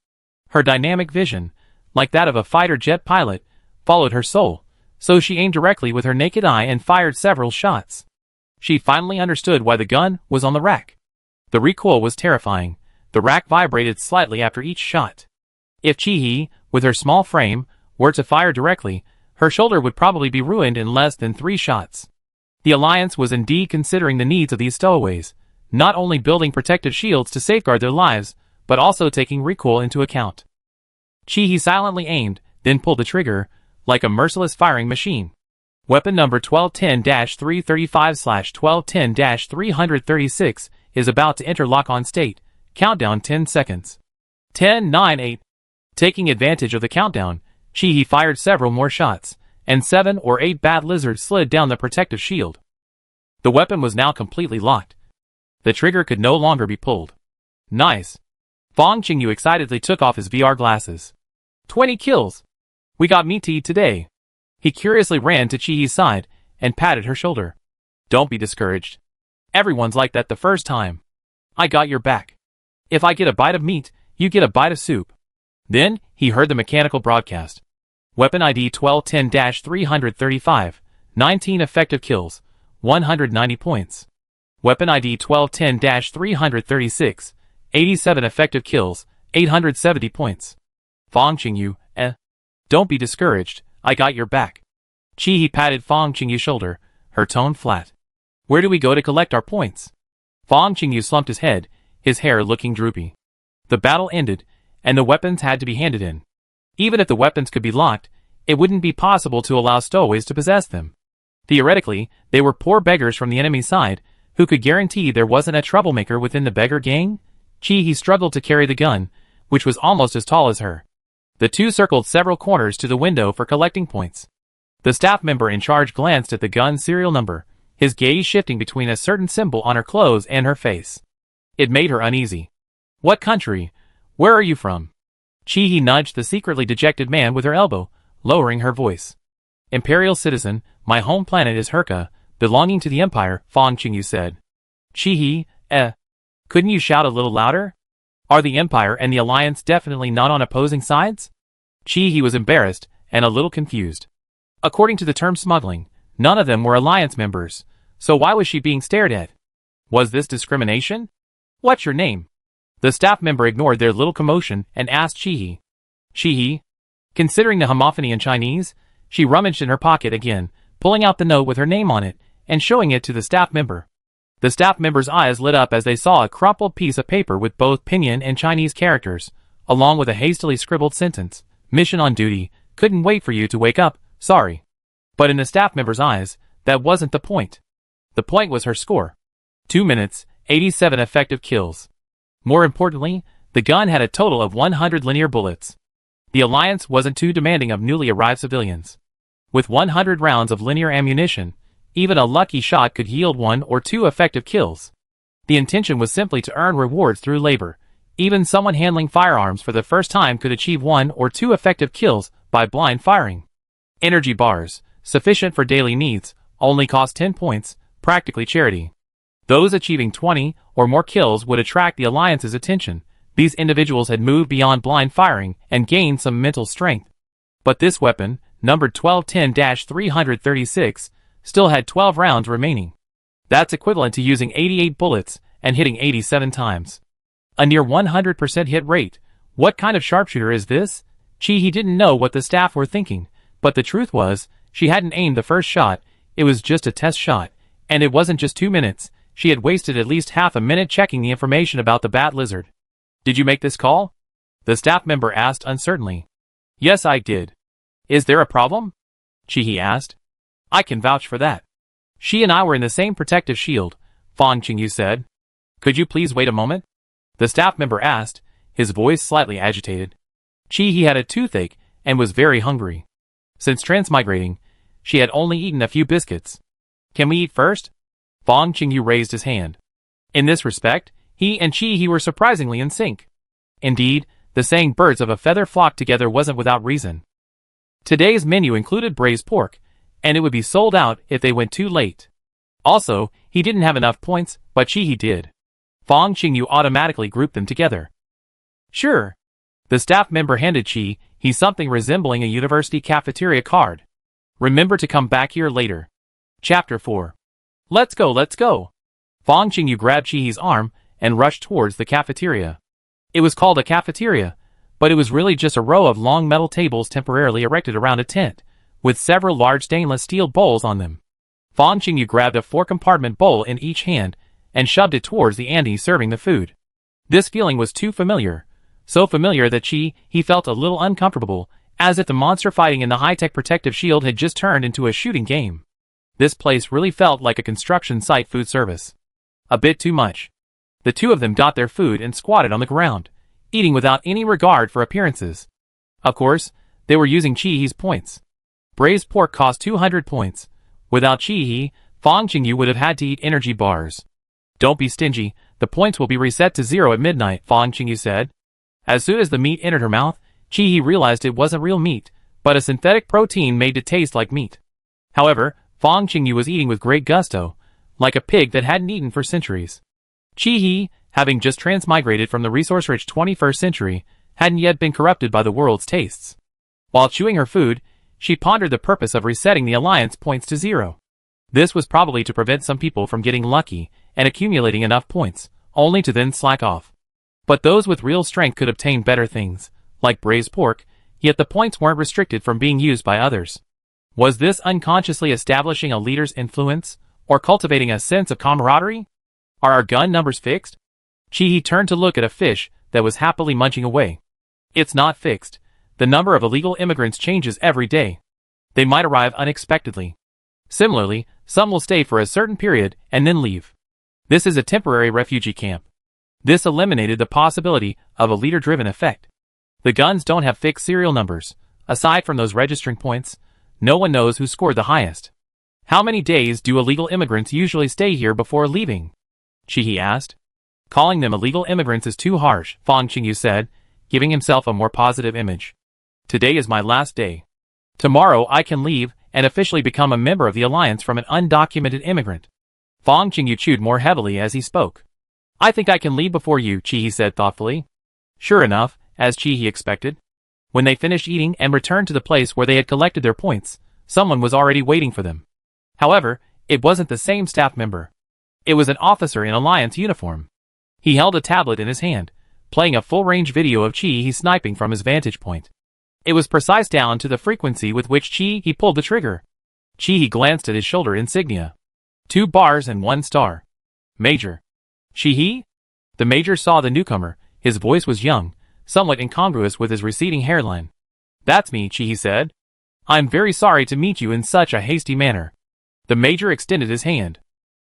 Her dynamic vision, like that of a fighter jet pilot, followed her soul, so she aimed directly with her naked eye and fired several shots. She finally understood why the gun was on the rack. The recoil was terrifying. The rack vibrated slightly after each shot. If Chi-Hee, with her small frame, were to fire directly, her shoulder would probably be ruined in less than 3 shots. The Alliance was indeed considering the needs of these stowaways, not only building protective shields to safeguard their lives, but also taking recoil into account. Chi-Hee silently aimed, then pulled the trigger, like a merciless firing machine. Weapon number 1210-335/1210-336 is about to enter lock-on state. Countdown 10 seconds. 10, 9, 8. Taking advantage of the countdown, Chi-Hee fired several more shots, and 7 or 8 bat lizards slid down the protective shield. The weapon was now completely locked. The trigger could no longer be pulled. Nice. Fong Qingyu excitedly took off his VR glasses. 20 kills. We got meaty today. He curiously ran to Chi-Hee's side and patted her shoulder. Don't be discouraged. Everyone's like that the first time. I got your back. If I get a bite of meat, you get a bite of soup. Then, he heard the mechanical broadcast. Weapon ID 1210-335, 19 effective kills, 190 points. Weapon ID 1210-336, 87 effective kills, 870 points. Fong Qingyu, Don't be discouraged, I got your back. Chi-Hee patted Fong Qingyu's shoulder, her tone flat. Where do we go to collect our points? Fong Qingyu slumped his head, his hair looking droopy. The battle ended, and the weapons had to be handed in. Even if the weapons could be locked, it wouldn't be possible to allow stowaways to possess them. Theoretically, they were poor beggars from the enemy side, who could guarantee there wasn't a troublemaker within the beggar gang. Chi-Hee struggled to carry the gun, which was almost as tall as her. The two circled several corners to the window for collecting points. The staff member in charge glanced at the gun's serial number, his gaze shifting between a certain symbol on her clothes and her face. It made her uneasy. What country? Where are you from? Chi-Hee nudged the secretly dejected man with her elbow, lowering her voice. Imperial citizen, my home planet is Herka, belonging to the Empire, Fong Qingyu said. Chi-Hee, couldn't you shout a little louder? Are the Empire and the Alliance definitely not on opposing sides? Chi-Hee was embarrassed and a little confused. According to the term smuggling, none of them were Alliance members, so why was she being stared at? Was this discrimination? What's your name? The staff member ignored their little commotion and asked Chi-Hee. Chi-Hee? Considering the homophony in Chinese, she rummaged in her pocket again, pulling out the note with her name on it, and showing it to the staff member. The staff member's eyes lit up as they saw a crumpled piece of paper with both Pinyin and Chinese characters, along with a hastily scribbled sentence. Mission on duty, couldn't wait for you to wake up, sorry. But in the staff member's eyes, that wasn't the point. The point was her score. 2 minutes, 87 effective kills. More importantly, the gun had a total of 100 linear bullets. The Alliance wasn't too demanding of newly arrived civilians. With 100 rounds of linear ammunition, even a lucky shot could yield 1 or 2 effective kills. The intention was simply to earn rewards through labor. Even someone handling firearms for the first time could achieve 1 or 2 effective kills by blind firing. Energy bars, sufficient for daily needs, only cost 10 points, practically charity. Those achieving 20 or more kills would attract the Alliance's attention. These individuals had moved beyond blind firing and gained some mental strength. But this weapon, numbered 1210-336, still had 12 rounds remaining. That's equivalent to using 88 bullets and hitting 87 times. A near 100% hit rate. What kind of sharpshooter is this? Chi-Hee didn't know what the staff were thinking, but the truth was, she hadn't aimed the first shot, it was just a test shot, and it wasn't just 2 minutes, she had wasted at least half a minute checking the information about the bat lizard. Did you make this call? The staff member asked uncertainly. Yes, I did. Is there a problem? Chi-Hee asked. I can vouch for that. She and I were in the same protective shield, Fong Qingyu said. Could you please wait a moment? The staff member asked, his voice slightly agitated. Chi-Hee had a toothache and was very hungry. Since transmigrating, she had only eaten a few biscuits. Can we eat first? Fong Qingyu raised his hand. In this respect, he and Chi-He were surprisingly in sync. Indeed, the saying birds of a feather flock together wasn't without reason. Today's menu included braised pork, and it would be sold out if they went too late. Also, he didn't have enough points, but Chi-He did. Fong Qingyu automatically grouped them together. Sure. The staff member handed Chi-He something resembling a university cafeteria card. Remember to come back here later. Chapter 4. Let's go, let's go. Fong Qingyu grabbed Chi-He's arm and rushed towards the cafeteria. It was called a cafeteria, but it was really just a row of long metal tables temporarily erected around a tent, with several large stainless steel bowls on them. Fong Qingyu grabbed a 4-compartment bowl in each hand and shoved it towards the Andy serving the food. This feeling was too familiar, so familiar that he felt a little uncomfortable, as if the monster fighting in the high-tech protective shield had just turned into a shooting game. This place really felt like a construction site food service. A bit too much. The two of them got their food and squatted on the ground, eating without any regard for appearances. Of course, they were using Chi-He's points. Braised pork cost 200 points. Without Chi-He, Fong Qingyu would have had to eat energy bars. Don't be stingy, the points will be reset to 0 at midnight, Fong Qingyu said. As soon as the meat entered her mouth, Chi-He realized it wasn't real meat, but a synthetic protein made to taste like meat. However, Fong Qingyu was eating with great gusto, like a pig that hadn't eaten for centuries. Chi-He, having just transmigrated from the resource-rich 21st century, hadn't yet been corrupted by the world's tastes. While chewing her food, she pondered the purpose of resetting the alliance points to 0. This was probably to prevent some people from getting lucky and accumulating enough points, only to then slack off. But those with real strength could obtain better things, like braised pork, yet the points weren't restricted from being used by others. Was this unconsciously establishing a leader's influence, or cultivating a sense of camaraderie? Are our gun numbers fixed? Chi-He turned to look at a fish that was happily munching away. It's not fixed. The number of illegal immigrants changes every day. They might arrive unexpectedly. Similarly, some will stay for a certain period and then leave. This is a temporary refugee camp. This eliminated the possibility of a leader-driven effect. The guns don't have fixed serial numbers. Aside from those registering points, no one knows who scored the highest. How many days do illegal immigrants usually stay here before leaving? Chi-He asked. Calling them illegal immigrants is too harsh, Fong Qingyu said, giving himself a more positive image. Today is my last day. Tomorrow I can leave and officially become a member of the alliance from an undocumented immigrant. Fong Qingyu chewed more heavily as he spoke. I think I can leave before you, Chi-He said thoughtfully. Sure enough, as Chi-He expected. When they finished eating and returned to the place where they had collected their points, someone was already waiting for them. However, it wasn't the same staff member. It was an officer in alliance uniform. He held a tablet in his hand, playing a full-range video of Chi-He sniping from his vantage point. It was precise down to the frequency with which Chi-He pulled the trigger. Chi-He glanced at his shoulder insignia. 2 bars and 1 star. Major. Chi-He? The major saw the newcomer. His voice was young, somewhat incongruous with his receding hairline. That's me, Chi-He said. I'm very sorry to meet you in such a hasty manner. The major extended his hand.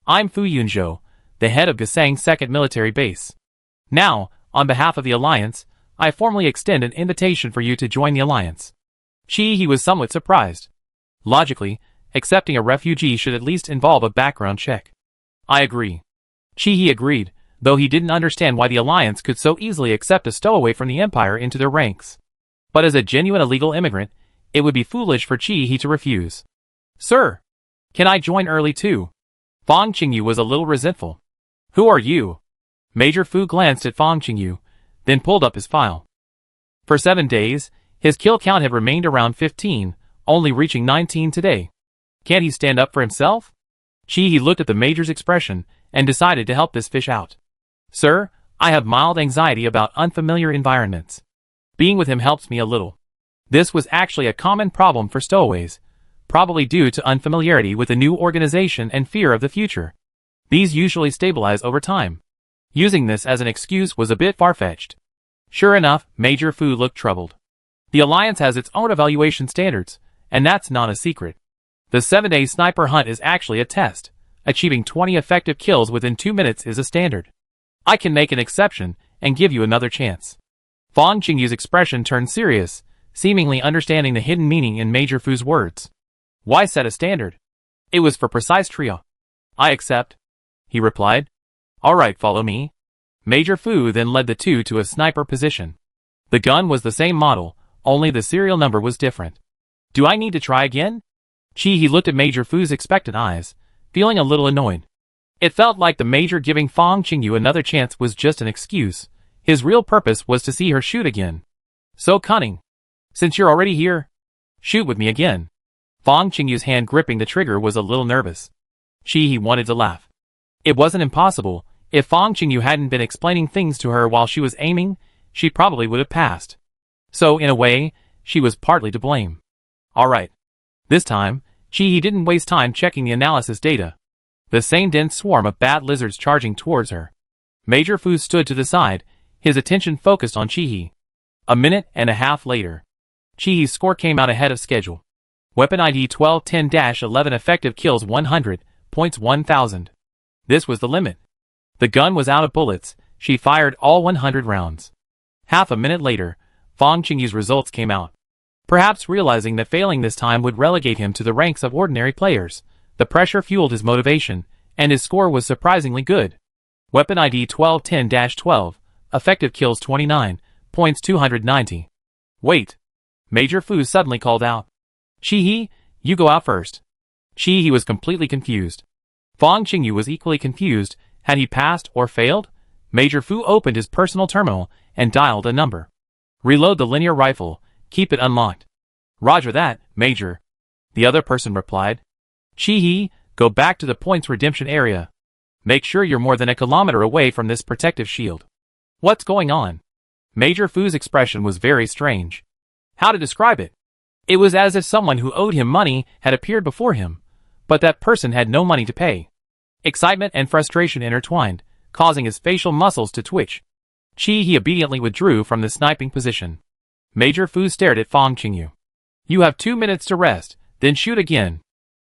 I'm Fu Yunzhou, the head of Gasang's 2nd Military Base. Now, on behalf of the Alliance, I formally extend an invitation for you to join the Alliance. Chi-He was somewhat surprised. Logically, accepting a refugee should at least involve a background check. I agree. Chi-He agreed, though he didn't understand why the Alliance could so easily accept a stowaway from the Empire into their ranks. But as a genuine illegal immigrant, it would be foolish for Chi-He to refuse. Sir, can I join early too? Fong Qingyu was a little resentful. Who are you? Major Fu glanced at Fong Qingyu, then pulled up his file. For 7 days, his kill count had remained around 15, only reaching 19 today. Can't he stand up for himself? Chi-He looked at the major's expression and decided to help this fish out. Sir, I have mild anxiety about unfamiliar environments. Being with him helps me a little. This was actually a common problem for stowaways, probably due to unfamiliarity with a new organization and fear of the future. These usually stabilize over time. Using this as an excuse was a bit far-fetched. Sure enough, Major Fu looked troubled. The Alliance has its own evaluation standards, and that's not a secret. The 7-day sniper hunt is actually a test. Achieving 20 effective kills within 2 minutes is a standard. I can make an exception and give you another chance. Fong Qingyu's expression turned serious, seemingly understanding the hidden meaning in Major Fu's words. Why set a standard? It was for precise trio. I accept, he replied. Alright, follow me. Major Fu then led the two to a sniper position. The gun was the same model, only the serial number was different. Do I need to try again? He looked at Major Fu's expectant eyes, feeling a little annoyed. It felt like the Major giving Fang Qingyu another chance was just an excuse. His real purpose was to see her shoot again. So cunning. Since you're already here, shoot with me again. Fang Qingyu's hand gripping the trigger was a little nervous. He wanted to laugh. It wasn't impossible. If Fang Qingyu hadn't been explaining things to her while she was aiming, she probably would have passed. So, in a way, she was partly to blame. Alright. This time, he didn't waste time checking the analysis data. The same dense swarm of bat lizards charging towards her. Major Fu stood to the side, his attention focused on Chi-He. A minute and a half later, Chi-He's score came out ahead of schedule. Weapon ID 1210-11 effective kills 100, points 1000. This was the limit. The gun was out of bullets, she fired all 100 rounds. Half a minute later, Fang Qingyu's results came out. Perhaps realizing that failing this time would relegate him to the ranks of ordinary players, the pressure fueled his motivation, and his score was surprisingly good. Weapon ID 1210-12, effective kills 29, points 290. Wait. Major Fu suddenly called out. Chi-He, you go out first. Chi-He was completely confused. Fang Qingyu was equally confused. Had he passed or failed? Major Fu opened his personal terminal and dialed a number. Reload the linear rifle. Keep it unlocked. Roger that, Major. The other person replied. Chi-He, go back to the points redemption area. Make sure you're more than a kilometer away from this protective shield. What's going on? Major Fu's expression was very strange. How to describe it? It was as if someone who owed him money had appeared before him, but that person had no money to pay. Excitement and frustration intertwined, causing his facial muscles to twitch. He obediently withdrew from the sniping position. Major Fu stared at Fang Qingyu. You have 2 minutes to rest, then shoot again.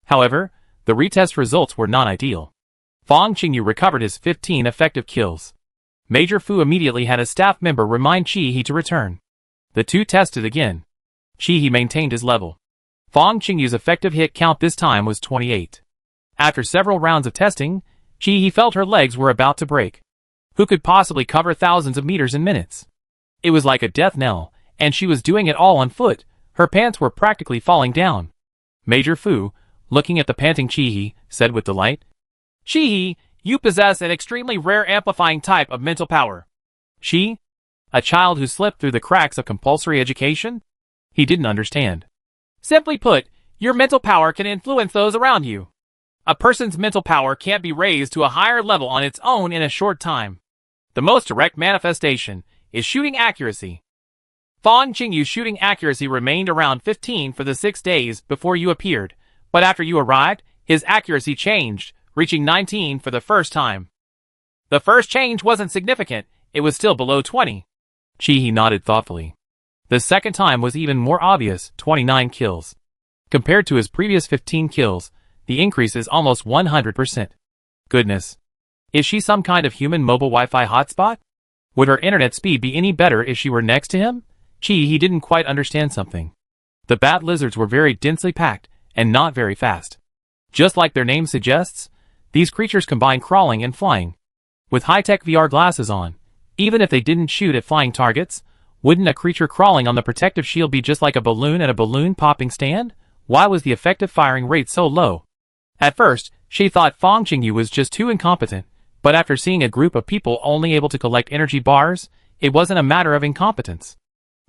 However, the retest results were not ideal. Fang Qingyu recovered his 15 effective kills. Major Fu immediately had a staff member remind Chi-He to return. The two tested again. Chi-He maintained his level. Fang Qingyu's effective hit count this time was 28. After several rounds of testing, Chi-He felt her legs were about to break. Who could possibly cover thousands of meters in minutes? It was like a death knell, and she was doing it all on foot. Her pants were practically falling down. Major Fu, looking at the panting Chi-He, said with delight, Chi-He, you possess an extremely rare amplifying type of mental power. She? A child who slipped through the cracks of compulsory education? He didn't understand. Simply put, your mental power can influence those around you. A person's mental power can't be raised to a higher level on its own in a short time. The most direct manifestation is shooting accuracy. Fang Qingyu's shooting accuracy remained around 15 for the 6 days before you appeared, but after you arrived, his accuracy changed, reaching 19 for the first time. The first change wasn't significant, it was still below 20. Chi-He nodded thoughtfully. The second time was even more obvious, 29 kills. Compared to his previous 15 kills, the increase is almost 100%. Goodness. Is she some kind of human mobile Wi-Fi hotspot? Would her internet speed be any better if she were next to him? He didn't quite understand something. The bat lizards were very densely packed, and not very fast. Just like their name suggests, these creatures combine crawling and flying. With high-tech VR glasses on, even if they didn't shoot at flying targets, wouldn't a creature crawling on the protective shield be just like a balloon at a balloon popping stand? Why was the effective firing rate so low? At first, she thought Fang Qingyu was just too incompetent, but after seeing a group of people only able to collect energy bars, it wasn't a matter of incompetence.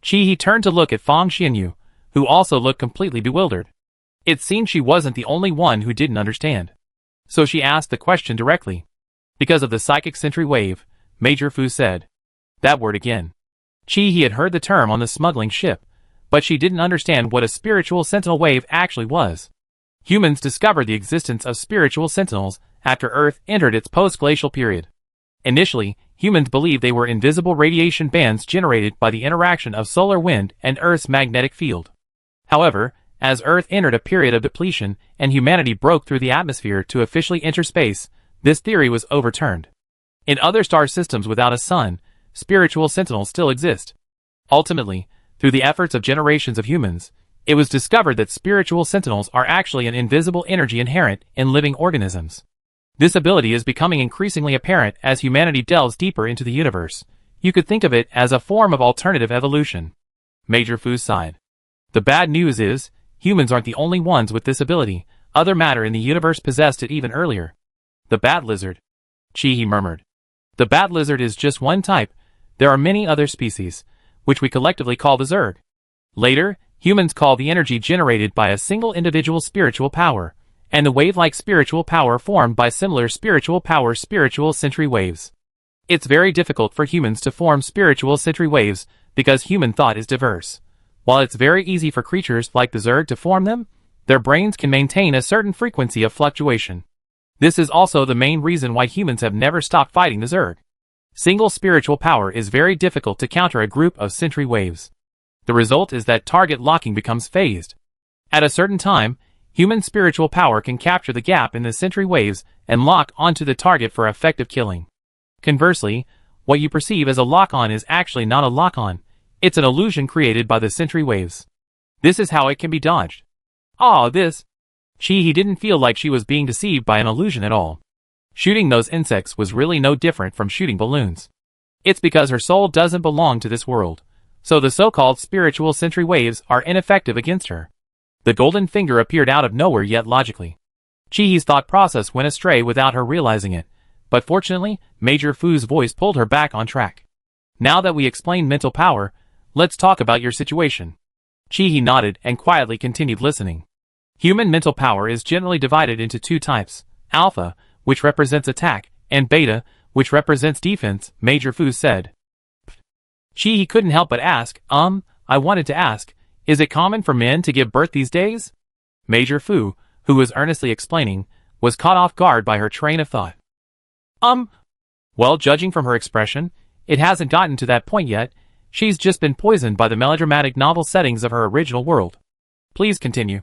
He turned to look at Fang Qingyu, who also looked completely bewildered. It seemed she wasn't the only one who didn't understand. So she asked the question directly. Because of the psychic sentry wave, Major Fu said. That word again. He had heard the term on the smuggling ship, but she didn't understand what a spiritual sentinel wave actually was. Humans discovered the existence of spiritual sentinels after Earth entered its post-glacial period. Initially, humans believed they were invisible radiation bands generated by the interaction of solar wind and Earth's magnetic field. However, as Earth entered a period of depletion and humanity broke through the atmosphere to officially enter space, this theory was overturned. In other star systems without a sun, spiritual sentinels still exist. Ultimately, Through the efforts of generations of humans, it was discovered that spiritual sentinels are actually an invisible energy inherent in living organisms. This ability is becoming increasingly apparent as humanity delves deeper into the universe. You could think of it as a form of alternative evolution. Major Fu sighed. The bad news is, humans aren't the only ones with this ability. Other matter in the universe possessed it even earlier. The bat lizard. Chi murmured. The bat lizard is just one type. There are many other species, which we collectively call the Zerg. Later, humans call the energy generated by a single individual spiritual power, and the wave-like spiritual power formed by similar spiritual power spiritual sentry waves. It's very difficult for humans to form spiritual sentry waves because human thought is diverse. While it's very easy for creatures like the Zerg to form them, their brains can maintain a certain frequency of fluctuation. This is also the main reason why humans have never stopped fighting the Zerg. Single spiritual power is very difficult to counter a group of sentry waves. The result is that target locking becomes phased. At a certain time, human spiritual power can capture the gap in the sentry waves and lock onto the target for effective killing. Conversely, what you perceive as a lock-on is actually not a lock-on. It's an illusion created by the sentry waves. This is how it can be dodged. He didn't feel like she was being deceived by an illusion at all. Shooting those insects was really no different from shooting balloons. It's because her soul doesn't belong to this world, so the so-called spiritual sentry waves are ineffective against her. The golden finger appeared out of nowhere yet logically. Chihi's thought process went astray without her realizing it, but fortunately, Major Fu's voice pulled her back on track. Now that we explained mental power, let's talk about your situation. Chihi nodded and quietly continued listening. Human mental power is generally divided into two types, Alpha, which represents attack, and Beta, which represents defense, Major Fu said. Chihi couldn't help but ask, I wanted to ask, is it common for men to give birth these days? Major Fu, who was earnestly explaining, was caught off guard by her train of thought. Well, judging from her expression, it hasn't gotten to that point yet. She's just been poisoned by the melodramatic novel settings of her original world. Please continue.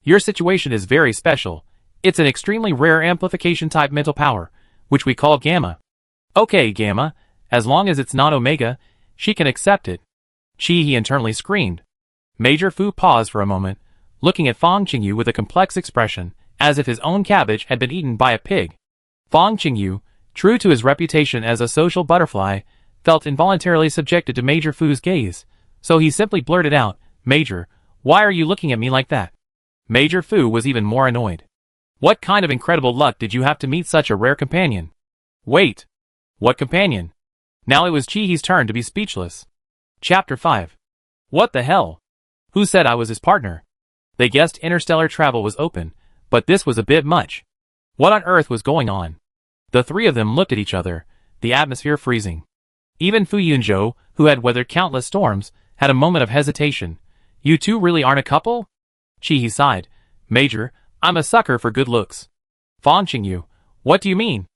Your situation is very special. It's an extremely rare amplification-type mental power, which we call Gamma. Okay, Gamma, as long as it's not Omega, she can accept it. He internally screamed. Major Fu paused for a moment, looking at Fang Qingyu with a complex expression, as if his own cabbage had been eaten by a pig. Fang Qingyu, true to his reputation as a social butterfly, felt involuntarily subjected to Major Fu's gaze, so he simply blurted out, Major, why are you looking at me like that? Major Fu was even more annoyed. What kind of incredible luck did you have to meet such a rare companion? Wait. What companion? Now it was Chihi's turn to be speechless. Chapter 5. What the hell? Who said I was his partner? They guessed interstellar travel was open, but this was a bit much. What on earth was going on? The three of them looked at each other, the atmosphere freezing. Even Fu Yunzhou, who had weathered countless storms, had a moment of hesitation. You two really aren't a couple? Chihi sighed. Major, I'm a sucker for good looks. Fang Qingyu, what do you mean?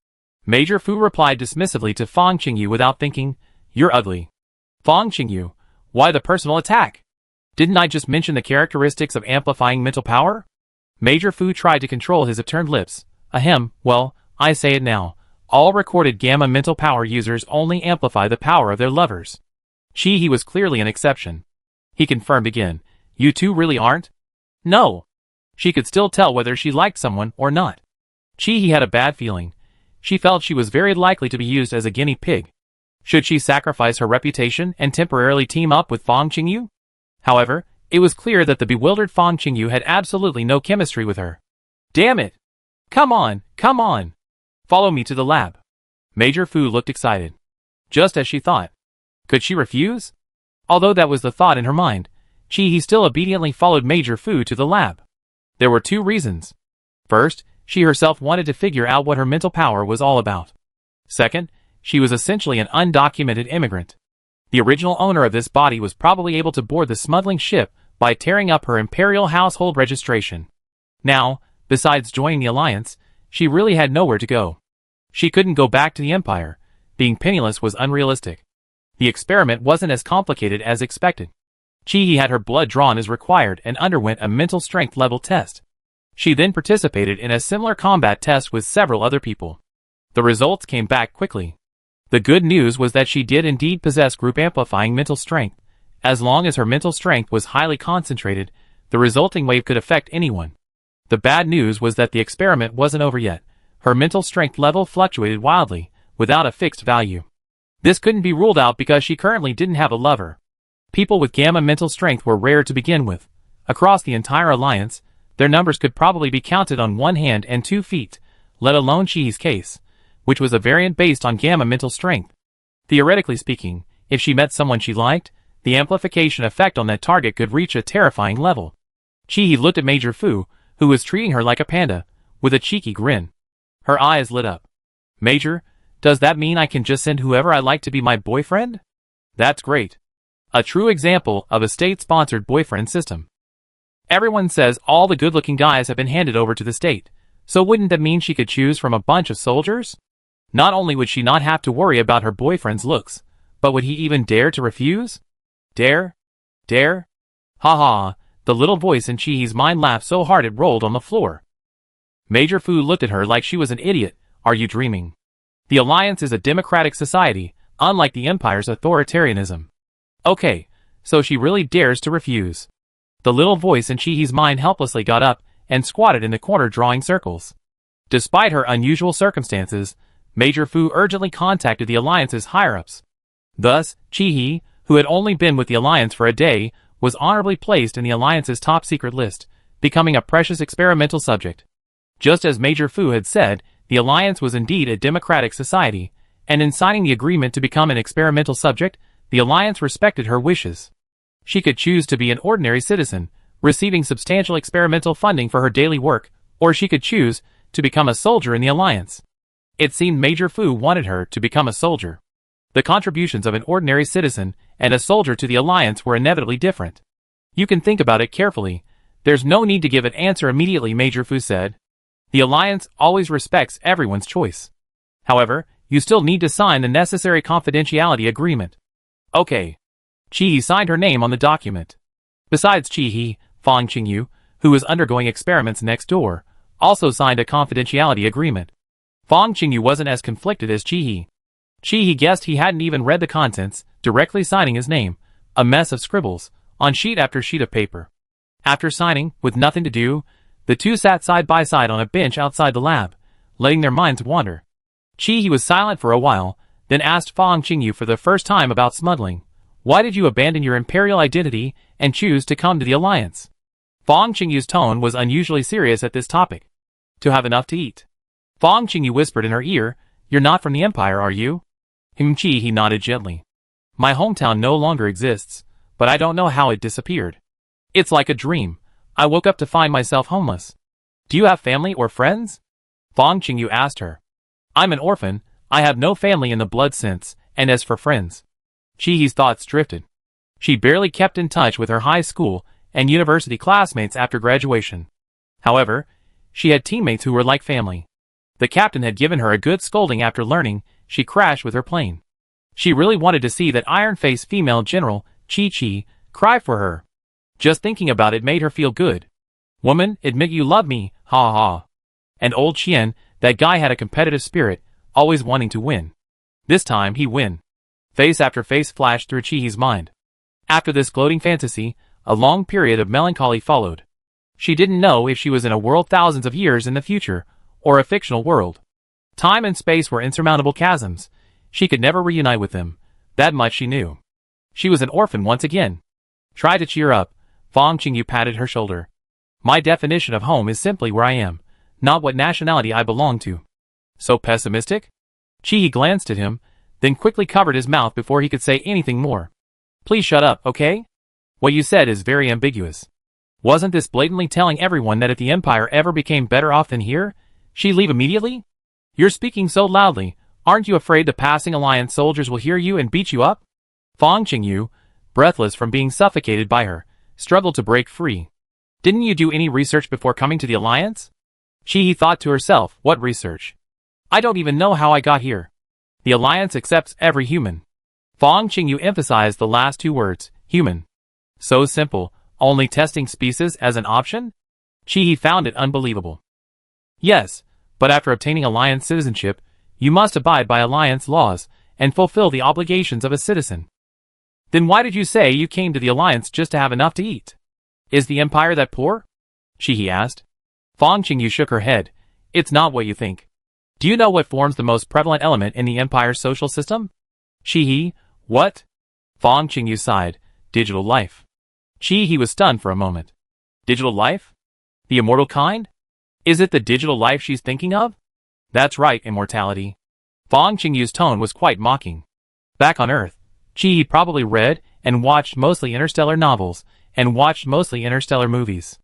Major Fu replied dismissively to Fang Qingyu without thinking, you're ugly. Fang Qingyu, why the personal attack? Didn't I just mention the characteristics of amplifying mental power? Major Fu tried to control his upturned lips. Ahem, well, I say it now. All recorded Gamma mental power users only amplify the power of their lovers. He was clearly an exception. He confirmed again. You two really aren't? No. She could still tell whether she liked someone or not. He had a bad feeling. She felt she was very likely to be used as a guinea pig. Should she sacrifice her reputation and temporarily team up with Fang Qingyu? However, it was clear that the bewildered Fang Qingyu had absolutely no chemistry with her. Damn it! Come on, come on! Follow me to the lab. Major Fu looked excited. Just as she thought. Could she refuse? Although that was the thought in her mind, he still obediently followed Major Fu to the lab. There were two reasons. First, she herself wanted to figure out what her mental power was all about. Second, she was essentially an undocumented immigrant. The original owner of this body was probably able to board the smuggling ship by tearing up her imperial household registration. Now, besides joining the alliance, she really had nowhere to go. She couldn't go back to the Empire. Being penniless was unrealistic. The experiment wasn't as complicated as expected. Chihi had her blood drawn as required and underwent a mental strength level test. She then participated in a similar combat test with several other people. The results came back quickly. The good news was that she did indeed possess group amplifying mental strength, As long as her mental strength was highly concentrated, the resulting wave could affect anyone. The bad news was that the experiment wasn't over yet. Her mental strength level fluctuated wildly, without a fixed value. This couldn't be ruled out because she currently didn't have a lover. People with gamma mental strength were rare to begin with. Across the entire alliance, their numbers could probably be counted on one hand and 2 feet, let alone Chihi's case, which was a variant based on gamma mental strength. Theoretically speaking, if she met someone she liked, the amplification effect on that target could reach a terrifying level. Chihi looked at Major Fu, who was treating her like a panda, with a cheeky grin. Her eyes lit up. Major, does that mean I can just send whoever I like to be my boyfriend? That's great. A true example of a state-sponsored boyfriend system. Everyone says all the good-looking guys have been handed over to the state, so wouldn't that mean she could choose from a bunch of soldiers? Not only would she not have to worry about her boyfriend's looks, but would he even dare to refuse? Dare? Dare? Ha ha, the little voice in Chihi's mind laughed so hard it rolled on the floor. Major Fu looked at her like she was an idiot. Are you dreaming? The Alliance is a democratic society, unlike the Empire's authoritarianism. Okay, so she really dares to refuse. The little voice in Chihi's mind helplessly got up and squatted in the corner drawing circles. Despite her unusual circumstances, Major Fu urgently contacted the Alliance's higher-ups. Thus, Chihi, who had only been with the Alliance for a day, was honorably placed in the Alliance's top-secret list, becoming a precious experimental subject. Just as Major Fu had said, the Alliance was indeed a democratic society, and in signing the agreement to become an experimental subject, the Alliance respected her wishes. She could choose to be an ordinary citizen, receiving substantial experimental funding for her daily work, or she could choose to become a soldier in the Alliance. It seemed Major Fu wanted her to become a soldier. The contributions of an ordinary citizen and a soldier to the Alliance were inevitably different. You can think about it carefully. There's no need to give an answer immediately, Major Fu said. The Alliance always respects everyone's choice. However, you still need to sign the necessary confidentiality agreement. Okay. Chihi signed her name on the document. Besides Chihi, Fang Qingyu, who was undergoing experiments next door, also signed a confidentiality agreement. Fang Qingyu wasn't as conflicted as Chihi. Chihi guessed he hadn't even read the contents, directly signing his name, a mess of scribbles, on sheet after sheet of paper. After signing, with nothing to do, the two sat side by side on a bench outside the lab, letting their minds wander. Chihi was silent for a while, then asked Fang Qingyu for the first time about smuggling. Why did you abandon your imperial identity and choose to come to the Alliance? Fang Qingyu's tone was unusually serious at this topic. To have enough to eat. Fang Qingyu whispered in her ear, You're not from the Empire, are you? Chihi nodded gently. My hometown no longer exists, but I don't know how it disappeared. It's like a dream. I woke up to find myself homeless. Do you have family or friends? Fang Qingyu asked her. I'm an orphan, I have no family in the blood sense, and as for friends. Chihi's thoughts drifted. She barely kept in touch with her high school and university classmates after graduation. However, she had teammates who were like family. The captain had given her a good scolding after learning she crashed with her plane. She really wanted to see that iron-faced female general, Chi-Chi, cry for her. Just thinking about it made her feel good. Woman, admit you love me, ha ha. And old Qian, that guy had a competitive spirit, always wanting to win. This time he win. Face after face flashed through Chihi's mind. After this gloating fantasy, a long period of melancholy followed. She didn't know if she was in a world thousands of years in the future, or a fictional world. Time and space were insurmountable chasms. She could never reunite with them. That much she knew. She was an orphan once again. Try to cheer up. Fang Qingyu patted her shoulder. My definition of home is simply where I am, not what nationality I belong to. So pessimistic? Chihi glanced at him, then quickly covered his mouth before he could say anything more. Please shut up, okay? What you said is very ambiguous. Wasn't this blatantly telling everyone that if the Empire ever became better off than here, she'd leave immediately? You're speaking so loudly, aren't you afraid the passing Alliance soldiers will hear you and beat you up? Fang Qingyu, breathless from being suffocated by her, struggled to break free. Didn't you do any research before coming to the Alliance? Chihi thought to herself, what research? I don't even know how I got here. The Alliance accepts every human. Fang Qingyu emphasized the last two words, human. So simple, only testing species as an option? Chihi found it unbelievable. Yes, but after obtaining Alliance citizenship, you must abide by Alliance laws and fulfill the obligations of a citizen. Then why did you say you came to the Alliance just to have enough to eat? Is the Empire that poor? Shi asked. Fang Qingyu shook her head. It's not what you think. Do you know what forms the most prevalent element in the Empire's social system? Shi, what? Fang Qingyu sighed. Digital life. Shi was stunned for a moment. Digital life? The immortal kind? Is it the digital life she's thinking of? That's right, immortality. Fang Qingyu's tone was quite mocking. Back on Earth, Shi probably read and watched mostly interstellar novels and watched mostly interstellar movies.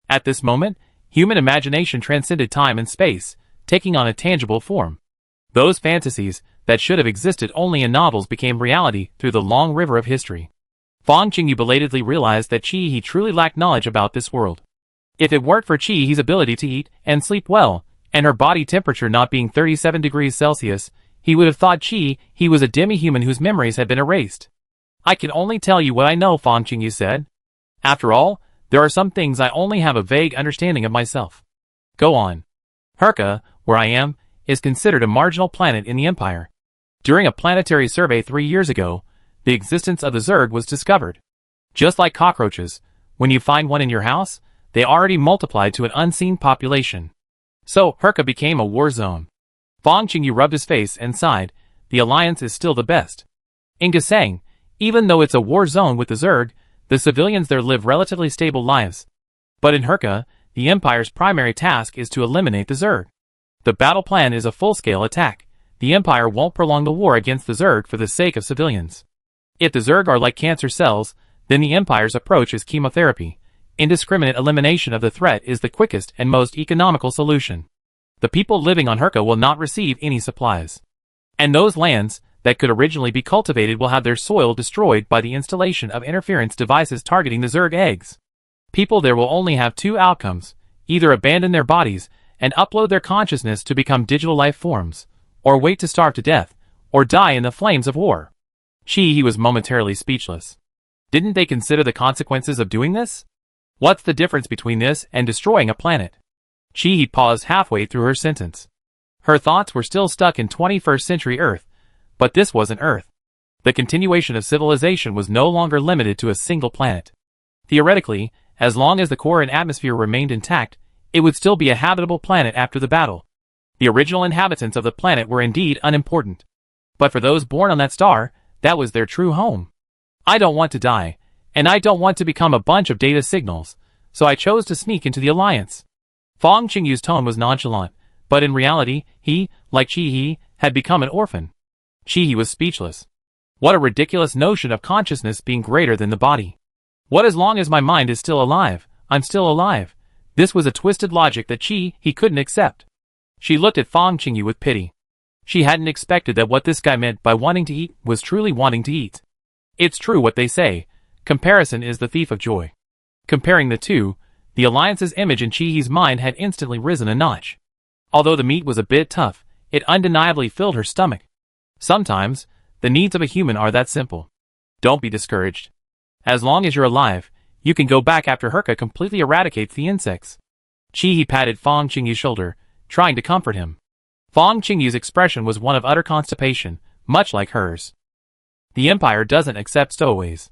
At this moment, human imagination transcended time and space, taking on a tangible form. Those fantasies that should have existed only in novels became reality through the long river of history. Fang Qingyu belatedly realized that Shi truly lacked knowledge about this world. If it weren't for Shi's ability to eat and sleep well, and her body temperature not being 37 degrees Celsius, he would have thought he was a demi-human whose memories had been erased. I can only tell you what I know, Fang Qingyu said. After all, there are some things I only have a vague understanding of myself. Go on. Herka, where I am, is considered a marginal planet in the Empire. During a planetary survey 3 years ago, the existence of the Zerg was discovered. Just like cockroaches, when you find one in your house, they already multiplied to an unseen population. So, Herka became a war zone. Fang Qingyu rubbed his face and sighed. The Alliance is still the best. In Gasang, even though it's a war zone with the Zerg, the civilians there live relatively stable lives. But in Herka, the Empire's primary task is to eliminate the Zerg. The battle plan is a full-scale attack. The Empire won't prolong the war against the Zerg for the sake of civilians. If the Zerg are like cancer cells, then the Empire's approach is chemotherapy. Indiscriminate elimination of the threat is the quickest and most economical solution. The people living on Herka will not receive any supplies. And those lands that could originally be cultivated will have their soil destroyed by the installation of interference devices targeting the Zerg eggs. People there will only have two outcomes: either abandon their bodies and upload their consciousness to become digital life forms, or wait to starve to death, or die in the flames of war. He was momentarily speechless. Didn't they consider the consequences of doing this? What's the difference between this and destroying a planet? She paused halfway through her sentence. Her thoughts were still stuck in 21st century Earth, but this wasn't Earth. The continuation of civilization was no longer limited to a single planet. Theoretically, as long as the core and atmosphere remained intact, it would still be a habitable planet after the battle. The original inhabitants of the planet were indeed unimportant. But for those born on that star, that was their true home. I don't want to die, and I don't want to become a bunch of data signals, so I chose to sneak into the Alliance. Fang Qingyu's tone was nonchalant, but in reality, he, like Shi, had become an orphan. Shi was speechless. What a ridiculous notion of consciousness being greater than the body. What as long as my mind is still alive, I'm still alive. This was a twisted logic that he couldn't accept. She looked at Fang Qingyu with pity. She hadn't expected that what this guy meant by wanting to eat was truly wanting to eat. It's true what they say, comparison is the thief of joy. Comparing the two, the Alliance's image in Shi's mind had instantly risen a notch. Although the meat was a bit tough, it undeniably filled her stomach. Sometimes, the needs of a human are that simple. Don't be discouraged. As long as you're alive, you can go back after Herka completely eradicates the insects. Shi patted Fang Qingyu's shoulder, trying to comfort him. Fang Qingyu's expression was one of utter constipation, much like hers. The Empire doesn't accept stowaways.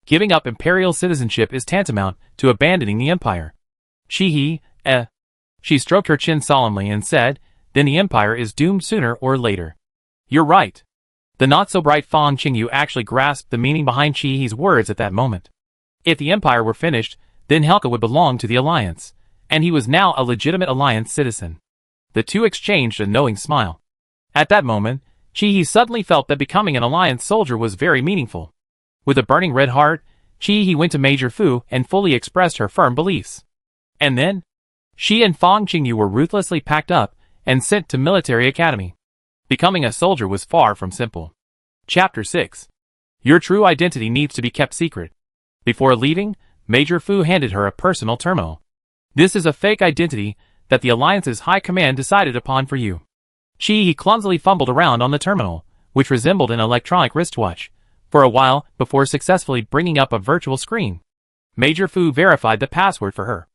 Giving up imperial citizenship is tantamount to abandoning the Empire. She stroked her chin solemnly and said, then the Empire is doomed sooner or later. You're right. The not-so-bright Fang Qingyu actually grasped the meaning behind Shi's words at that moment. If the Empire were finished, then Helka would belong to the Alliance, and he was now a legitimate Alliance citizen. The two exchanged a knowing smile. At that moment, Shi suddenly felt that becoming an Alliance soldier was very meaningful. With a burning red heart, Shi went to Major Fu and fully expressed her firm beliefs. And then, she and Fang Qingyu were ruthlessly packed up and sent to military academy. Becoming a soldier was far from simple. Chapter 6. Your true identity needs to be kept secret. Before leaving, Major Fu handed her a personal terminal. This is a fake identity that the Alliance's high command decided upon for you. He clumsily fumbled around on the terminal, which resembled an electronic wristwatch, for a while before successfully bringing up a virtual screen. Major Fu verified the password for her.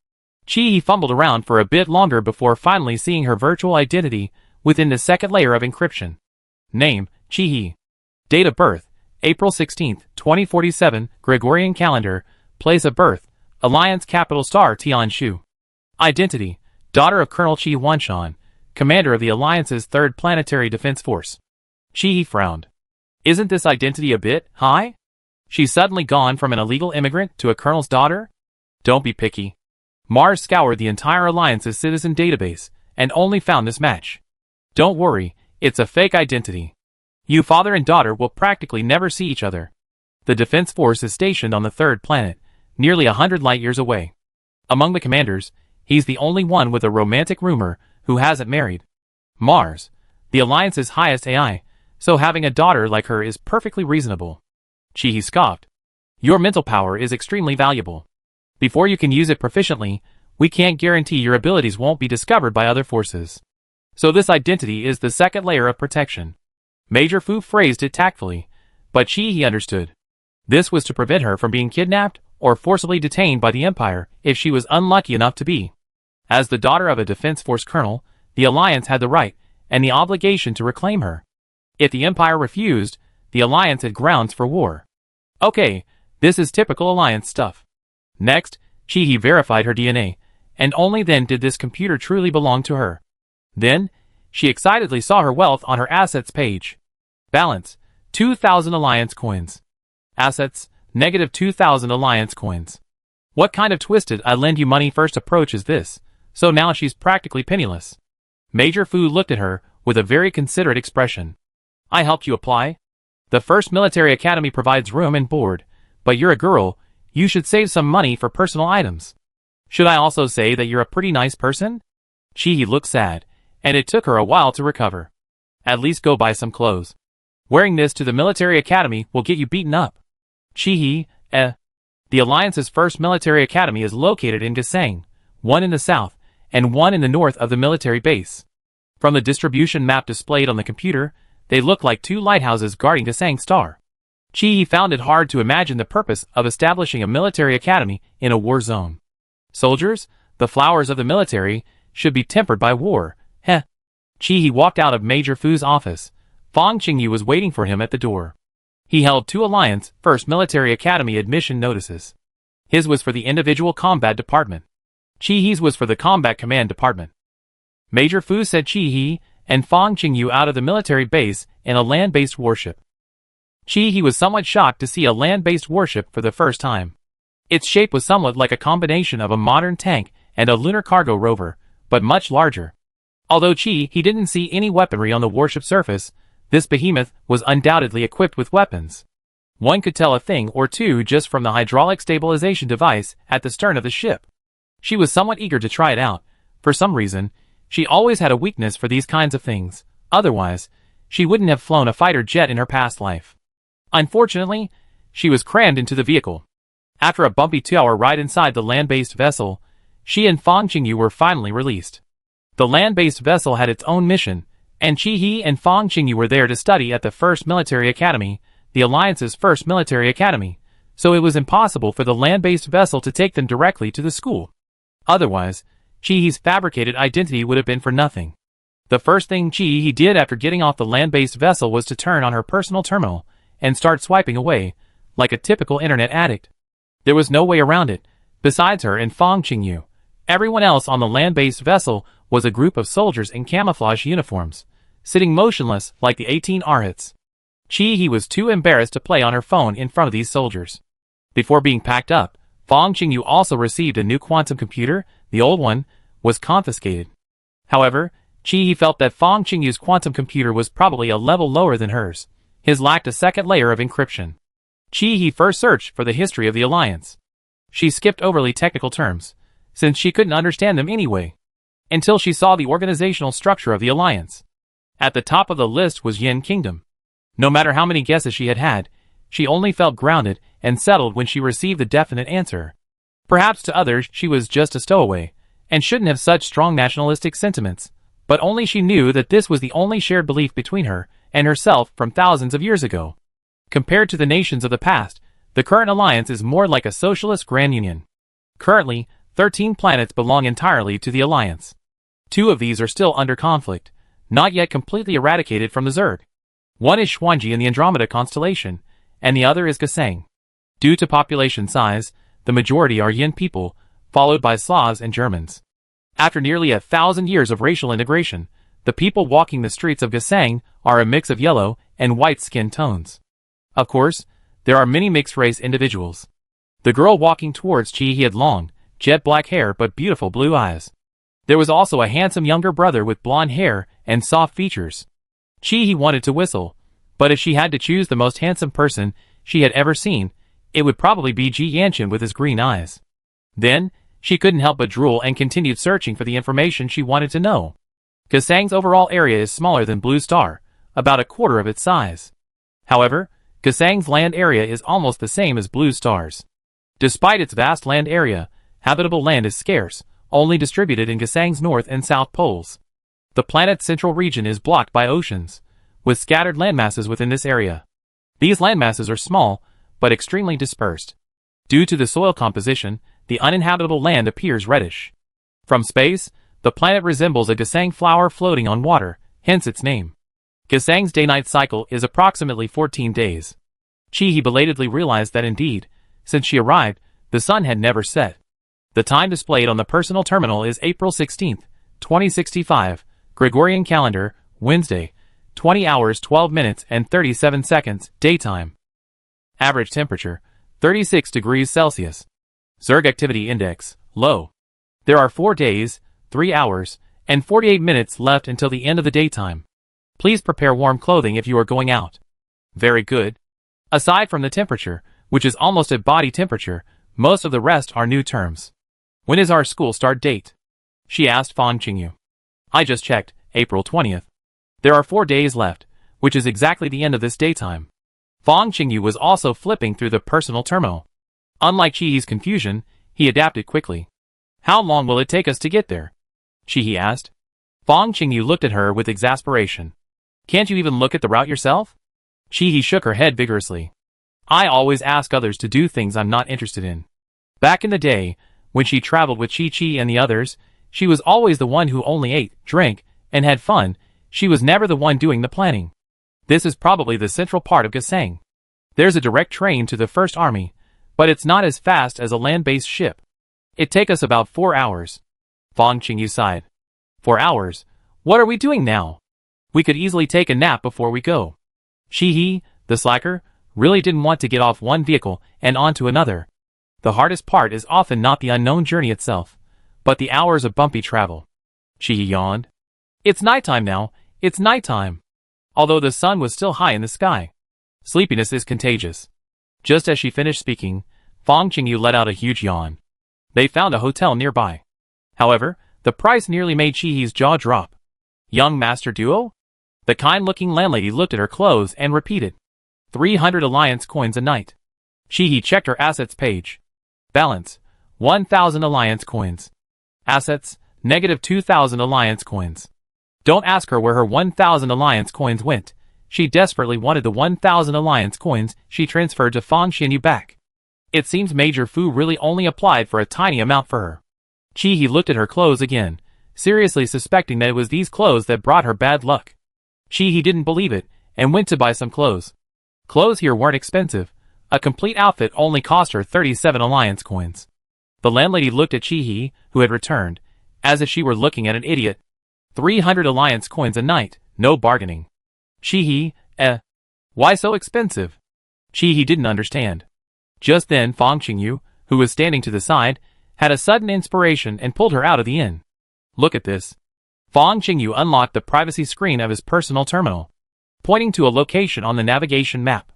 He fumbled around for a bit longer before finally seeing her virtual identity within the second layer of encryption. Name, Chi. Date of birth, April 16, 2047, Gregorian calendar, place of birth, Alliance capital star Tianshu. Identity, daughter of Colonel Chi Wanshan, commander of the Alliance's 3rd Planetary Defense Force. Chi frowned. Isn't this identity a bit high? She's suddenly gone from an illegal immigrant to a colonel's daughter? Don't be picky. Mars scoured the entire Alliance's citizen database and only found this match. Don't worry, it's a fake identity. You father and daughter will practically never see each other. The Defense Force is stationed on the 3rd planet, nearly 100 light-years away. Among the commanders, he's the only one with a romantic rumor who hasn't married. Mars, the Alliance's highest AI, so having a daughter like her is perfectly reasonable. Chi scoffed. Your mental power is extremely valuable. Before you can use it proficiently, we can't guarantee your abilities won't be discovered by other forces. So this identity is the 2nd layer of protection. Major Fu phrased it tactfully, but Chi understood. This was to prevent her from being kidnapped or forcibly detained by the Empire if she was unlucky enough to be. As the daughter of a Defense Force colonel, the Alliance had the right and the obligation to reclaim her. If the Empire refused, the Alliance had grounds for war. Okay, this is typical Alliance stuff. Next, Chi verified her DNA, and only then did this computer truly belong to her. Then, she excitedly saw her wealth on her assets page. Balance, 2,000 Alliance coins. Assets, negative 2,000 Alliance coins. What kind of twisted I lend you money first approach is this? So now she's practically penniless. Major Fu looked at her with a very considerate expression. I helped you apply. The 1st Military Academy provides room and board, but you're a girl, you should save some money for personal items. Should I also say that you're a pretty nice person? Chi looked sad, and it took her a while to recover. At least go buy some clothes. Wearing this to the Military Academy will get you beaten up. Chi, The Alliance's 1st Military Academy is located in Gasang, one in the south, and one in the north of the military base. From the distribution map displayed on the computer, they look like 2 lighthouses guarding Gasang Star. Chi found it hard to imagine the purpose of establishing a military academy in a war zone. Soldiers, the flowers of the military, should be tempered by war. Chi walked out of Major Fu's office. Fong Qingyu was waiting for him at the door. He held 2 Alliance 1st Military Academy admission notices. His was for the Individual Combat Department. Chi's was for the Combat Command Department. Major Fu said Chi and Fong Qingyu out of the military base in a land-based warship. Chi was somewhat shocked to see a land-based warship for the first time. Its shape was somewhat like a combination of a modern tank and a lunar cargo rover, but much larger. Although Chi didn't see any weaponry on the warship surface, this behemoth was undoubtedly equipped with weapons. One could tell a thing or two just from the hydraulic stabilization device at the stern of the ship. She was somewhat eager to try it out. For some reason, she always had a weakness for these kinds of things. Otherwise, she wouldn't have flown a fighter jet in her past life. Unfortunately, she was crammed into the vehicle. After a bumpy 2-hour ride inside the land-based vessel, she and Fong Qingyu were finally released. The land-based vessel had its own mission, and Chi and Fong Qingyu were there to study at the 1st Military Academy, the Alliance's 1st Military Academy, so it was impossible for the land-based vessel to take them directly to the school. Otherwise, Chi's fabricated identity would have been for nothing. The first thing Chi did after getting off the land-based vessel was to turn on her personal terminal and start swiping away, like a typical internet addict. There was no way around it. Besides her and Fong Qingyu, everyone else on the land-based vessel was a group of soldiers in camouflage uniforms, sitting motionless like the 18 Arhats. Chi was too embarrassed to play on her phone in front of these soldiers. Before being packed up, Fong Qingyu also received a new quantum computer. The old one was confiscated. However, Chi felt that Fong Qingyu's quantum computer was probably a level lower than hers. His lacked a 2nd layer of encryption. Chi first searched for the history of the Alliance. She skipped overly technical terms, since she couldn't understand them anyway, until she saw the organizational structure of the Alliance. At the top of the list was Yin Kingdom. No matter how many guesses she had had, she only felt grounded and settled when she received the definite answer. Perhaps to others she was just a stowaway, and shouldn't have such strong nationalistic sentiments, but only she knew that this was the only shared belief between her and herself from thousands of years ago. Compared to the nations of the past, the current alliance is more like a socialist grand union. Currently, 13 planets belong entirely to the alliance. 2 of these are still under conflict, not yet completely eradicated from the Zerg. One is Xuanji in the Andromeda constellation, and the other is Gesang. Due to population size, the majority are Yin people, followed by Slavs and Germans. After nearly 1,000 years of racial integration, the people walking the streets of Gesang are a mix of yellow and white skin tones. Of course, there are many mixed-race individuals. The girl walking towards Chi had long, jet black hair but beautiful blue eyes. There was also a handsome younger brother with blonde hair and soft features. Chi wanted to whistle, but if she had to choose the most handsome person she had ever seen, it would probably be Ji Yanshin with his green eyes. Then, she couldn't help but drool and continued searching for the information she wanted to know. Gesang's overall area is smaller than Blue Star, about a quarter of its size. However, Gesang's land area is almost the same as Blue Star's. Despite its vast land area, habitable land is scarce, only distributed in Gesang's north and south poles. The planet's central region is blocked by oceans, with scattered landmasses within this area. These landmasses are small, but extremely dispersed. Due to the soil composition, the uninhabitable land appears reddish. From space, the planet resembles a Gesang flower floating on water, hence its name. Gesang's day-night cycle is approximately 14 days. Chi belatedly realized that indeed, since she arrived, the sun had never set. The time displayed on the personal terminal is April 16, 2065, Gregorian calendar, Wednesday, 20 hours 12 minutes and 37 seconds, daytime. Average temperature, 36 degrees Celsius. Zerg activity index, low. There are 4 days, 3 hours, and 48 minutes left until the end of the daytime. Please prepare warm clothing if you are going out. Very good. Aside from the temperature, which is almost at body temperature, most of the rest are new terms. When is our school start date? She asked Fang Qingyu. I just checked, April 20th. There are 4 days left, which is exactly the end of this daytime. Fang Qingyu was also flipping through the personal terminal. Unlike Chihi's confusion, he adapted quickly. How long will it take us to get there? Chihi asked. Fang Qingyu looked at her with exasperation. Can't you even look at the route yourself? Chihi shook her head vigorously. I always ask others to do things I'm not interested in. Back in the day, when she traveled with Chi and the others, she was always the one who only ate, drank, and had fun. She was never the one doing the planning. This is probably the central part of Gesang. There's a direct train to the First Army, but it's not as fast as a land-based ship. It takes us about 4 hours. Fang Qingyu sighed. 4 hours? What are we doing now? We could easily take a nap before we go. Chi, the slacker, really didn't want to get off one vehicle and onto another. The hardest part is often not the unknown journey itself, but the hours of bumpy travel. Chi yawned. It's nighttime now, it's nighttime. Although the sun was still high in the sky. Sleepiness is contagious. Just as she finished speaking, Fang Qingyu let out a huge yawn. They found a hotel nearby. However, the price nearly made Chihi's jaw drop. Young master duo? The kind-looking landlady looked at her clothes and repeated. 300 alliance coins a night. Chihi checked her assets page. Balance, 1,000 alliance coins. Assets, negative 2,000 alliance coins. Don't ask her where her 1,000 alliance coins went. She desperately wanted the 1,000 alliance coins she transferred to Fang Qingyu back. It seems Major Fu really only applied for a tiny amount for her. Chihi looked at her clothes again, seriously suspecting that it was these clothes that brought her bad luck. Chihi didn't believe it, and went to buy some clothes. Clothes here weren't expensive. A complete outfit only cost her 37 alliance coins. The landlady looked at Chihi, who had returned, as if she were looking at an idiot. 300 alliance coins a night, no bargaining. Chihi, why so expensive? Chihi didn't understand. Just then Fang Qingyu, who was standing to the side, had a sudden inspiration and pulled her out of the inn. Look at this. Fang Qingyu unlocked the privacy screen of his personal terminal, pointing to a location on the navigation map.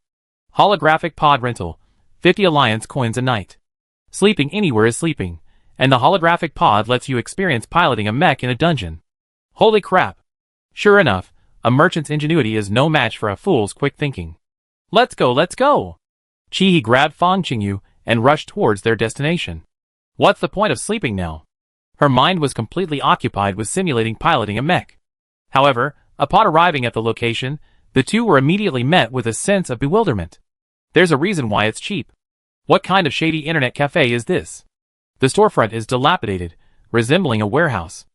Holographic pod rental, 50 alliance coins a night. Sleeping anywhere is sleeping, and the holographic pod lets you experience piloting a mech in a dungeon. Holy crap. Sure enough, a merchant's ingenuity is no match for a fool's quick thinking. Let's go, let's go! Chihi grabbed Fang Qingyu and rushed towards their destination. What's the point of sleeping now? Her mind was completely occupied with simulating piloting a mech. However, upon arriving at the location, the two were immediately met with a sense of bewilderment. There's a reason why it's cheap. What kind of shady internet cafe is this? The storefront is dilapidated, resembling a warehouse.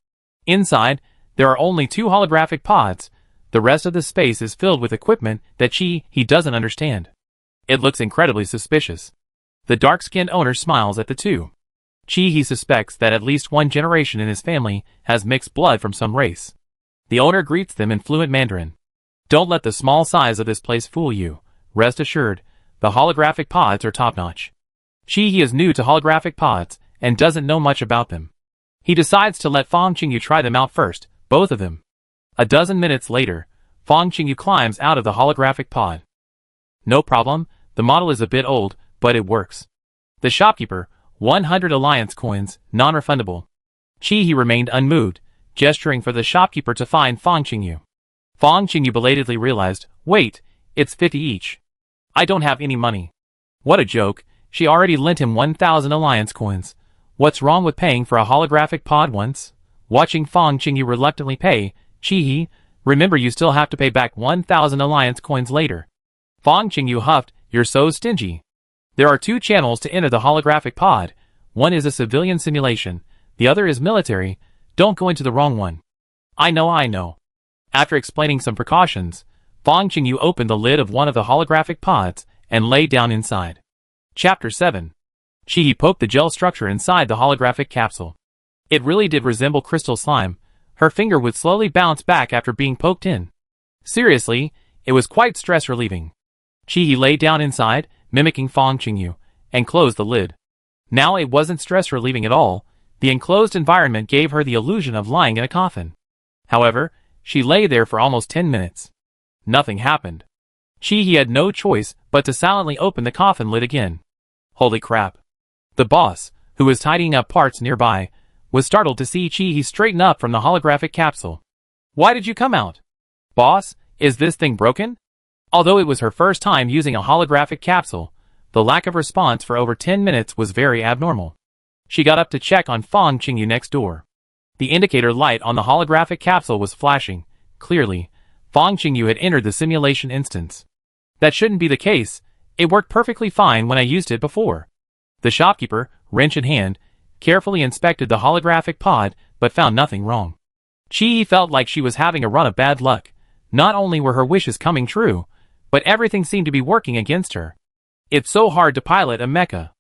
Inside, there are only 2 holographic pods. The rest of the space is filled with equipment that he doesn't understand. It looks incredibly suspicious. The dark-skinned owner smiles at the two. He suspects that at least one generation in his family has mixed blood from some race. The owner greets them in fluent Mandarin. Don't let the small size of this place fool you. Rest assured, the holographic pods are top-notch. He is new to holographic pods and doesn't know much about them. He decides to let Fong Qingyu try them out first, both of them. A dozen minutes later, Fong Qingyu climbs out of the holographic pod. No problem, the model is a bit old, but it works. The shopkeeper, 100 alliance coins, non-refundable. He remained unmoved, gesturing for the shopkeeper to find Fong Qingyu. Fong Qingyu belatedly realized, wait, it's 50 each. I don't have any money. What a joke, she already lent him 1,000 alliance coins. What's wrong with paying for a holographic pod once? Watching Fong Qingyu reluctantly pay, Chi-He, remember you still have to pay back 1,000 alliance coins later. Fong Qingyu huffed, you're so stingy. There are two channels to enter the holographic pod. One is a civilian simulation, the other is military. Don't go into the wrong one. I know. After explaining some precautions, Fong Qingyu opened the lid of one of the holographic pods and lay down inside. Chapter 7. He poked the gel structure inside the holographic capsule. It really did resemble crystal slime. Her finger would slowly bounce back after being poked in. Seriously, it was quite stress-relieving. He lay down inside, mimicking Fong Qingyu, and closed the lid. Now it wasn't stress-relieving at all. The enclosed environment gave her the illusion of lying in a coffin. However, she lay there for almost 10 minutes. Nothing happened. He had no choice but to silently open the coffin lid again. Holy crap. The boss, who was tidying up parts nearby, was startled to see Chi-He straighten up from the holographic capsule. Why did you come out? Boss, is this thing broken? Although it was her first time using a holographic capsule, the lack of response for over 10 minutes was very abnormal. She got up to check on Fong Qingyu next door. The indicator light on the holographic capsule was flashing. Clearly, Fong Qingyu had entered the simulation instance. That shouldn't be the case. It worked perfectly fine when I used it before. The shopkeeper, wrench in hand, carefully inspected the holographic pod but found nothing wrong. Chi felt like she was having a run of bad luck. Not only were her wishes coming true, but everything seemed to be working against her. It's so hard to pilot a mecha.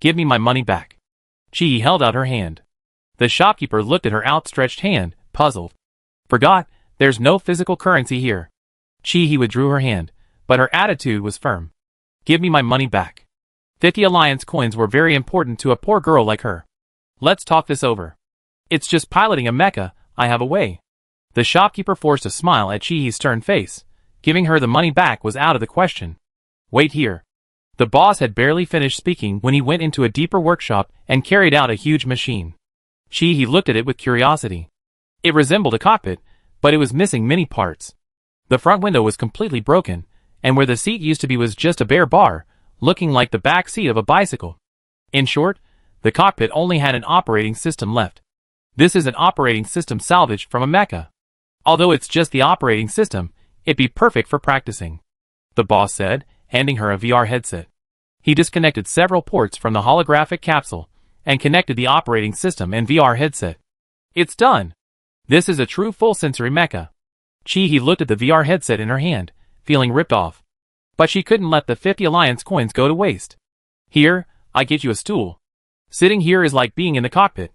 Give me my money back. Chi held out her hand. The shopkeeper looked at her outstretched hand, puzzled. Forgot, there's no physical currency here. Chi withdrew her hand, but her attitude was firm. Give me my money back. 50 alliance coins were very important to a poor girl like her. Let's talk this over. It's just piloting a mecha, I have a way. The shopkeeper forced a smile at Chi-He's stern face. Giving her the money back was out of the question. Wait here. The boss had barely finished speaking when he went into a deeper workshop and carried out a huge machine. Chi-He looked at it with curiosity. It resembled a cockpit, but it was missing many parts. The front window was completely broken, and where the seat used to be was just a bare bar, looking like the back seat of a bicycle. In short, the cockpit only had an operating system left. This is an operating system salvaged from a mecha. Although it's just the operating system, it'd be perfect for practicing, the boss said, handing her a VR headset. He disconnected several ports from the holographic capsule and connected the operating system and VR headset. It's done. This is a true full sensory mecha. Chi-He looked at the VR headset in her hand, feeling ripped off. But she couldn't let the 50 alliance coins go to waste. Here, I get you a stool. Sitting here is like being in the cockpit.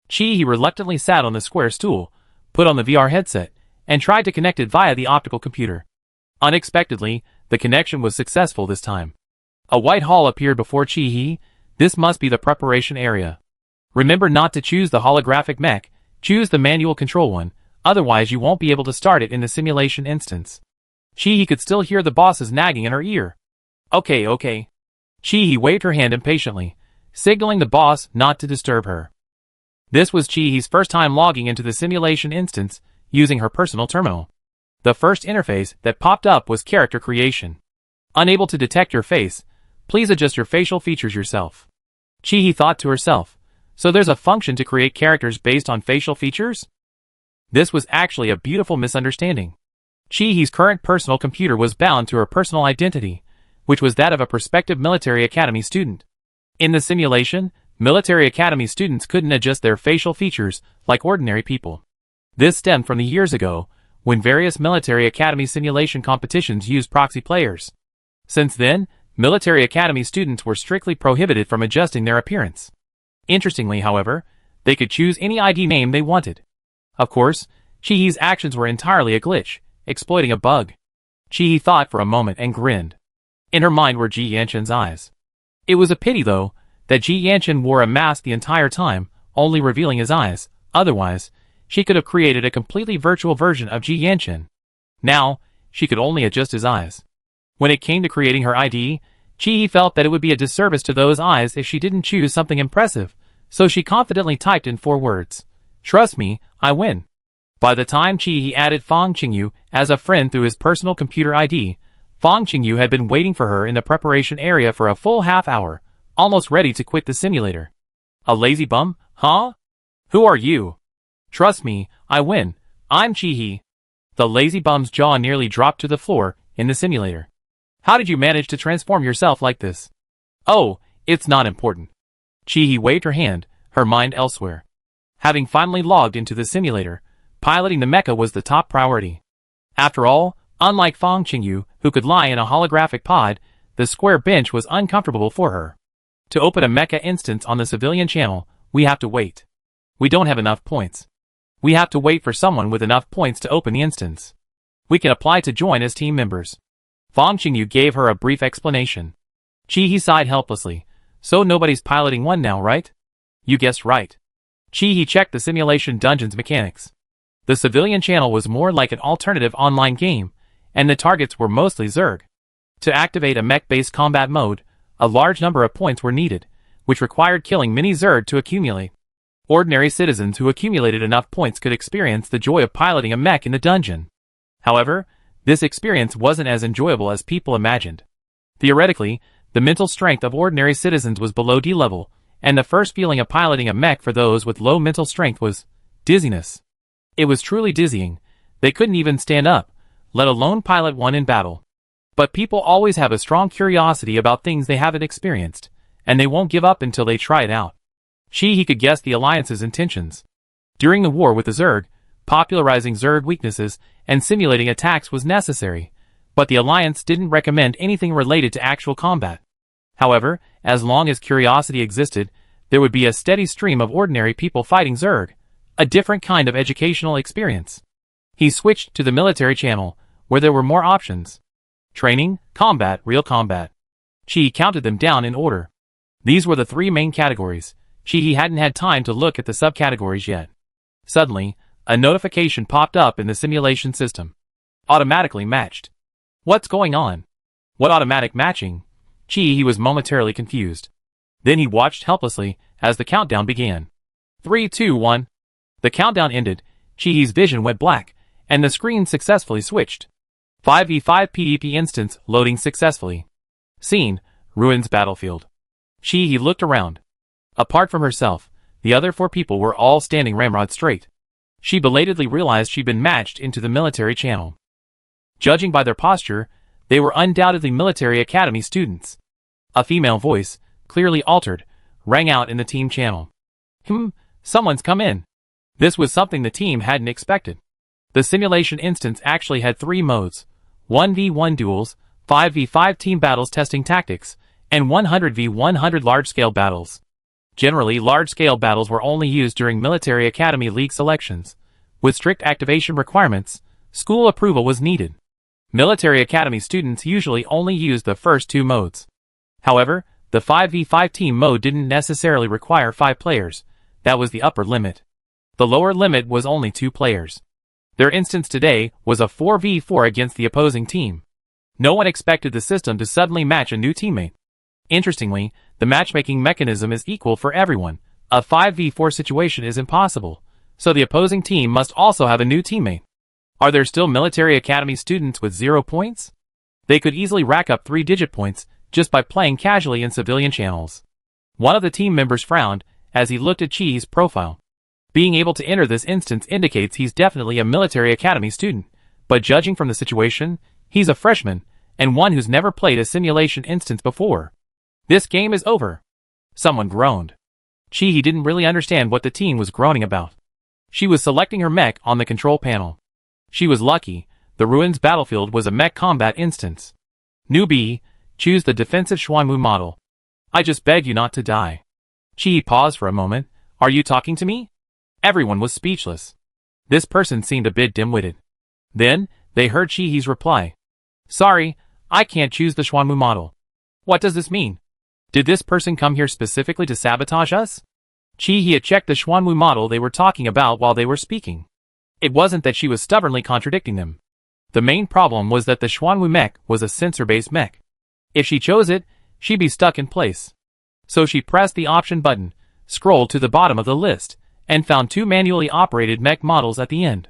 Chi-He reluctantly sat on the square stool, put on the VR headset, and tried to connect it via the optical computer. Unexpectedly, the connection was successful this time. A white hall appeared before Chi-He. This must be the preparation area. Remember not to choose the holographic mech, choose the manual control one, otherwise you won't be able to start it in the simulation instance. Chi-He could still hear the boss's nagging in her ear. Okay. Chi-He waved her hand impatiently, signaling the boss not to disturb her. This was Chi-He's first time logging into the simulation instance, using her personal terminal. The first interface that popped up was character creation. Unable to detect your face, please adjust your facial features yourself. Chi-He thought to herself, so there's a function to create characters based on facial features? This was actually a beautiful misunderstanding. Chi-He's current personal computer was bound to her personal identity, which was that of a prospective military academy student. In the simulation, military academy students couldn't adjust their facial features like ordinary people. This stemmed from the years ago, when various military academy simulation competitions used proxy players. Since then, Military academy students were strictly prohibited from adjusting their appearance. Interestingly, however, they could choose any ID name they wanted. Of course, Chi-He's actions were entirely a glitch, exploiting a bug. Chi-He thought for a moment and grinned. In her mind were Ji Yanshin's eyes. It was a pity, though, that Ji Yanshin wore a mask the entire time, only revealing his eyes. Otherwise, she could have created a completely virtual version of Ji Yanshin. Now, she could only adjust his eyes. When it came to creating her ID, Chi-He felt that it would be a disservice to those eyes if she didn't choose something impressive, so she confidently typed in 4 words. Trust me, I win. By the time Chi-He added Fang Qingyu as a friend through his personal computer ID, Fang Qingyu had been waiting for her in the preparation area for a full half-hour, almost ready to quit the simulator. A lazy bum, huh? Who are you? Trust me, I win. I'm Chi-He. The lazy bum's jaw nearly dropped to the floor in the simulator. How did you manage to transform yourself like this? Oh, it's not important. Chi-He waved her hand, her mind elsewhere. Having finally logged into the simulator, piloting the mecha was the top priority. After all, unlike Fang Qingyu, who could lie in a holographic pod, the square bench was uncomfortable for her. To open a mecha instance on the civilian channel, we have to wait. We don't have enough points. We have to wait for someone with enough points to open the instance. We can apply to join as team members. Fang Qingyu gave her a brief explanation. Chi-He sighed helplessly. So nobody's piloting one now, right? You guessed right. Chi-He checked the simulation dungeon's mechanics. The civilian channel was more like an alternative online game, and the targets were mostly Zerg. To activate a mech-based combat mode, a large number of points were needed, which required killing many Zerg to accumulate. Ordinary citizens who accumulated enough points could experience the joy of piloting a mech in the dungeon. However, this experience wasn't as enjoyable as people imagined. Theoretically, the mental strength of ordinary citizens was below D level, and the first feeling of piloting a mech for those with low mental strength was dizziness. It was truly dizzying. They couldn't even stand up, let alone pilot one in battle. But people always have a strong curiosity about things they haven't experienced, and they won't give up until they try it out. Chi-He could guess the Alliance's intentions. During the war with the Zerg, popularizing Zerg weaknesses and simulating attacks was necessary, but the Alliance didn't recommend anything related to actual combat. However, as long as curiosity existed, there would be a steady stream of ordinary people fighting Zerg, a different kind of educational experience. He switched to the military channel, where there were more options. Training, combat, real combat. Chi counted them down in order. These were the 3 main categories. Chi hadn't had time to look at the subcategories yet. Suddenly, a notification popped up in the simulation system. Automatically matched. What's going on? What automatic matching? Chi was momentarily confused. Then he watched helplessly as the countdown began. 3, 2, 1. The countdown ended, Chi-He's vision went black, and the screen successfully switched. 5v5 PvP instance loading successfully. Scene, Ruins Battlefield. Chi looked around. Apart from herself, the other 4 people were all standing ramrod straight. She belatedly realized she'd been matched into the military channel. Judging by their posture, they were undoubtedly military academy students. A female voice, clearly altered, rang out in the team channel. Someone's come in. This was something the team hadn't expected. The simulation instance actually had 3 modes: 1v1 duels, 5v5 team battles testing tactics, and 100v100 large-scale battles. Generally, large-scale battles were only used during military academy league selections. With strict activation requirements, school approval was needed. Military academy students usually only used the first 2 modes. However, the 5v5 team mode didn't necessarily require 5 players. That was the upper limit. The lower limit was only 2 players. Their instance today was a 4v4 against the opposing team. No one expected the system to suddenly match a new teammate. Interestingly, the matchmaking mechanism is equal for everyone. A 5v4 situation is impossible, so the opposing team must also have a new teammate. Are there still military academy students with 0 points? They could easily rack up 3-digit points just by playing casually in civilian channels. One of the team members frowned as he looked at Chi's profile. Being able to enter this instance indicates he's definitely a military academy student, but judging from the situation, he's a freshman, and one who's never played a simulation instance before. This game is over. Someone groaned. Chi didn't really understand what the team was groaning about. She was selecting her mech on the control panel. She was lucky, the Ruins Battlefield was a mech combat instance. Newbie, Choose the defensive Xuanwu model. I just beg you not to die. Qi paused for a moment. Are you talking to me? Everyone was speechless. This person seemed a bit dim-witted. Then, they heard Qi's reply. Sorry, I can't choose the Xuanwu model. What does this mean? Did this person come here specifically to sabotage us? Qi had checked the Xuanwu model they were talking about while they were speaking. It wasn't that she was stubbornly contradicting them. The main problem was that the Xuanwu mech was a sensor-based mech. If she chose it, she'd be stuck in place. So she pressed the option button, scrolled to the bottom of the list, and found two manually operated mech models at the end.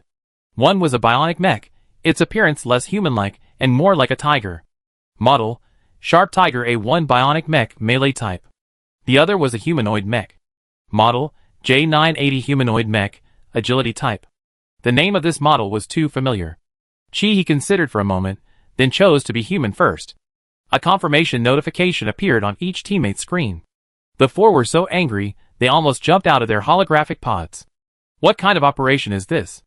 One was a bionic mech, its appearance less human-like and more like a tiger. Model, Sharp Tiger A1 bionic mech melee type. The other was a humanoid mech. Model, J980 humanoid mech, agility type. The name of this model was too familiar. Qi considered for a moment, then chose to be human first. A confirmation notification appeared on each teammate's screen. The four were so angry, they almost jumped out of their holographic pods. What kind of operation is this?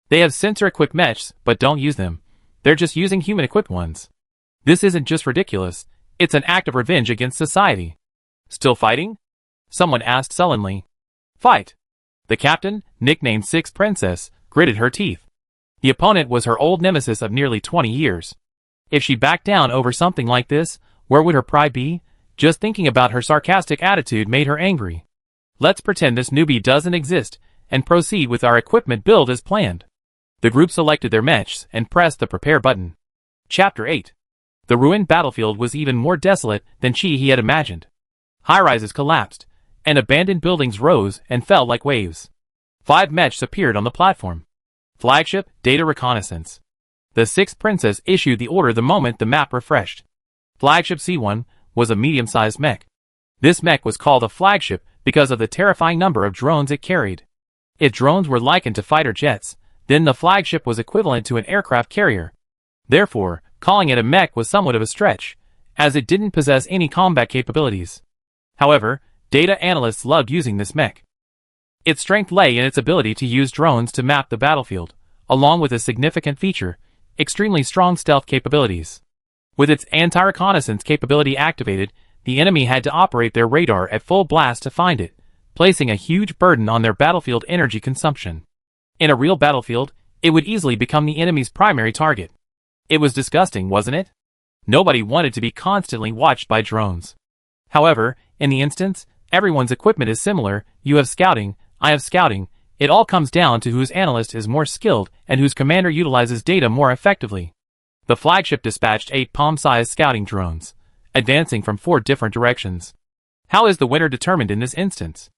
They have sensor-equipped mechs, but don't use them. They're just using human-equipped ones. This isn't just ridiculous, it's an act of revenge against society. Still fighting? Someone asked sullenly. Fight. The captain, nicknamed Sixth Princess, gritted her teeth. The opponent was her old nemesis of nearly 20 years. If she backed down over something like this, where would her pride be? Just thinking about her sarcastic attitude made her angry. Let's pretend this newbie doesn't exist, and proceed with our equipment build as planned. The group selected their mechs and pressed the prepare button. Chapter 8. The ruined battlefield was even more desolate than Qi had imagined. High-rises collapsed, and abandoned buildings rose and fell like waves. 5 mechs appeared on the platform. Flagship, Data Reconnaissance. The Sixth Princess issued the order the moment the map refreshed. Flagship C1 was a medium-sized mech. This mech was called a flagship because of the terrifying number of drones it carried. If drones were likened to fighter jets, then the flagship was equivalent to an aircraft carrier. Therefore, calling it a mech was somewhat of a stretch, as it didn't possess any combat capabilities. However, data analysts loved using this mech. Its strength lay in its ability to use drones to map the battlefield, along with a significant feature, extremely strong stealth capabilities. With its anti-reconnaissance capability activated, the enemy had to operate their radar at full blast to find it, placing a huge burden on their battlefield energy consumption. In a real battlefield, it would easily become the enemy's primary target. It was disgusting, wasn't it? Nobody wanted to be constantly watched by drones. However, in the instance, everyone's equipment is similar. You have scouting, I have scouting. It all comes down to whose analyst is more skilled and whose commander utilizes data more effectively. The flagship dispatched 8 palm-sized scouting drones, advancing from 4 different directions. How is the winner determined in this instance?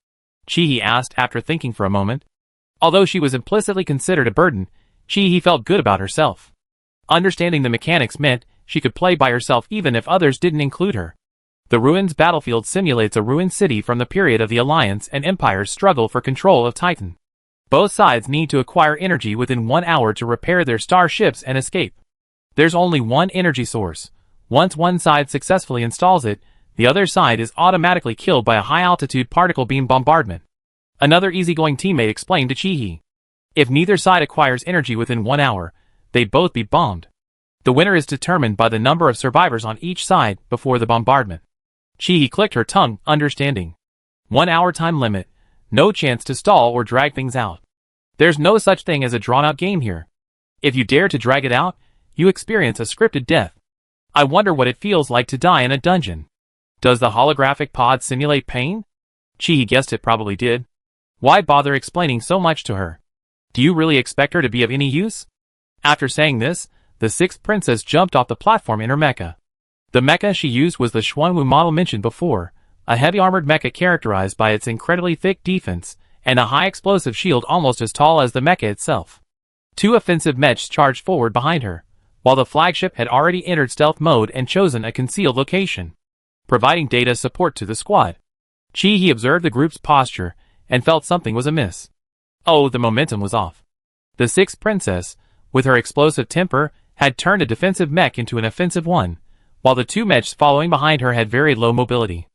Qi asked after thinking for a moment. Although she was implicitly considered a burden, Qi felt good about herself. Understanding the mechanics meant she could play by herself even if others didn't include her. The Ruins battlefield simulates a ruined city from the period of the Alliance and Empire's struggle for control of Titan. Both sides need to acquire energy within 1 hour to repair their starships and escape. There's only one energy source. Once one side successfully installs it, the other side is automatically killed by a high-altitude particle beam bombardment. Another easygoing teammate explained to Qi. If neither side acquires energy within 1 hour, they'd both be bombed. The winner is determined by the number of survivors on each side before the bombardment. Qi clicked her tongue, understanding. 1 hour time limit. No chance to stall or drag things out. There's no such thing as a drawn-out game here. If you dare to drag it out, you experience a scripted death. I wonder what it feels like to die in a dungeon. Does the holographic pod simulate pain? Qi guessed it probably did. Why bother explaining so much to her? Do you really expect her to be of any use? After saying this, the Sixth Princess jumped off the platform in her mecha. The mecha she used was the Xuanwu model mentioned before, a heavy armored mecha characterized by its incredibly thick defense and a high explosive shield almost as tall as the mecha itself. 2 offensive mechs charged forward behind her, while the flagship had already entered stealth mode and chosen a concealed location, providing data support to the squad. Qi observed the group's posture and felt something was amiss. Oh, the momentum was off. The Sixth Princess, with her explosive temper, had turned a defensive mech into an offensive one, while the 2 mechs following behind her had very low mobility.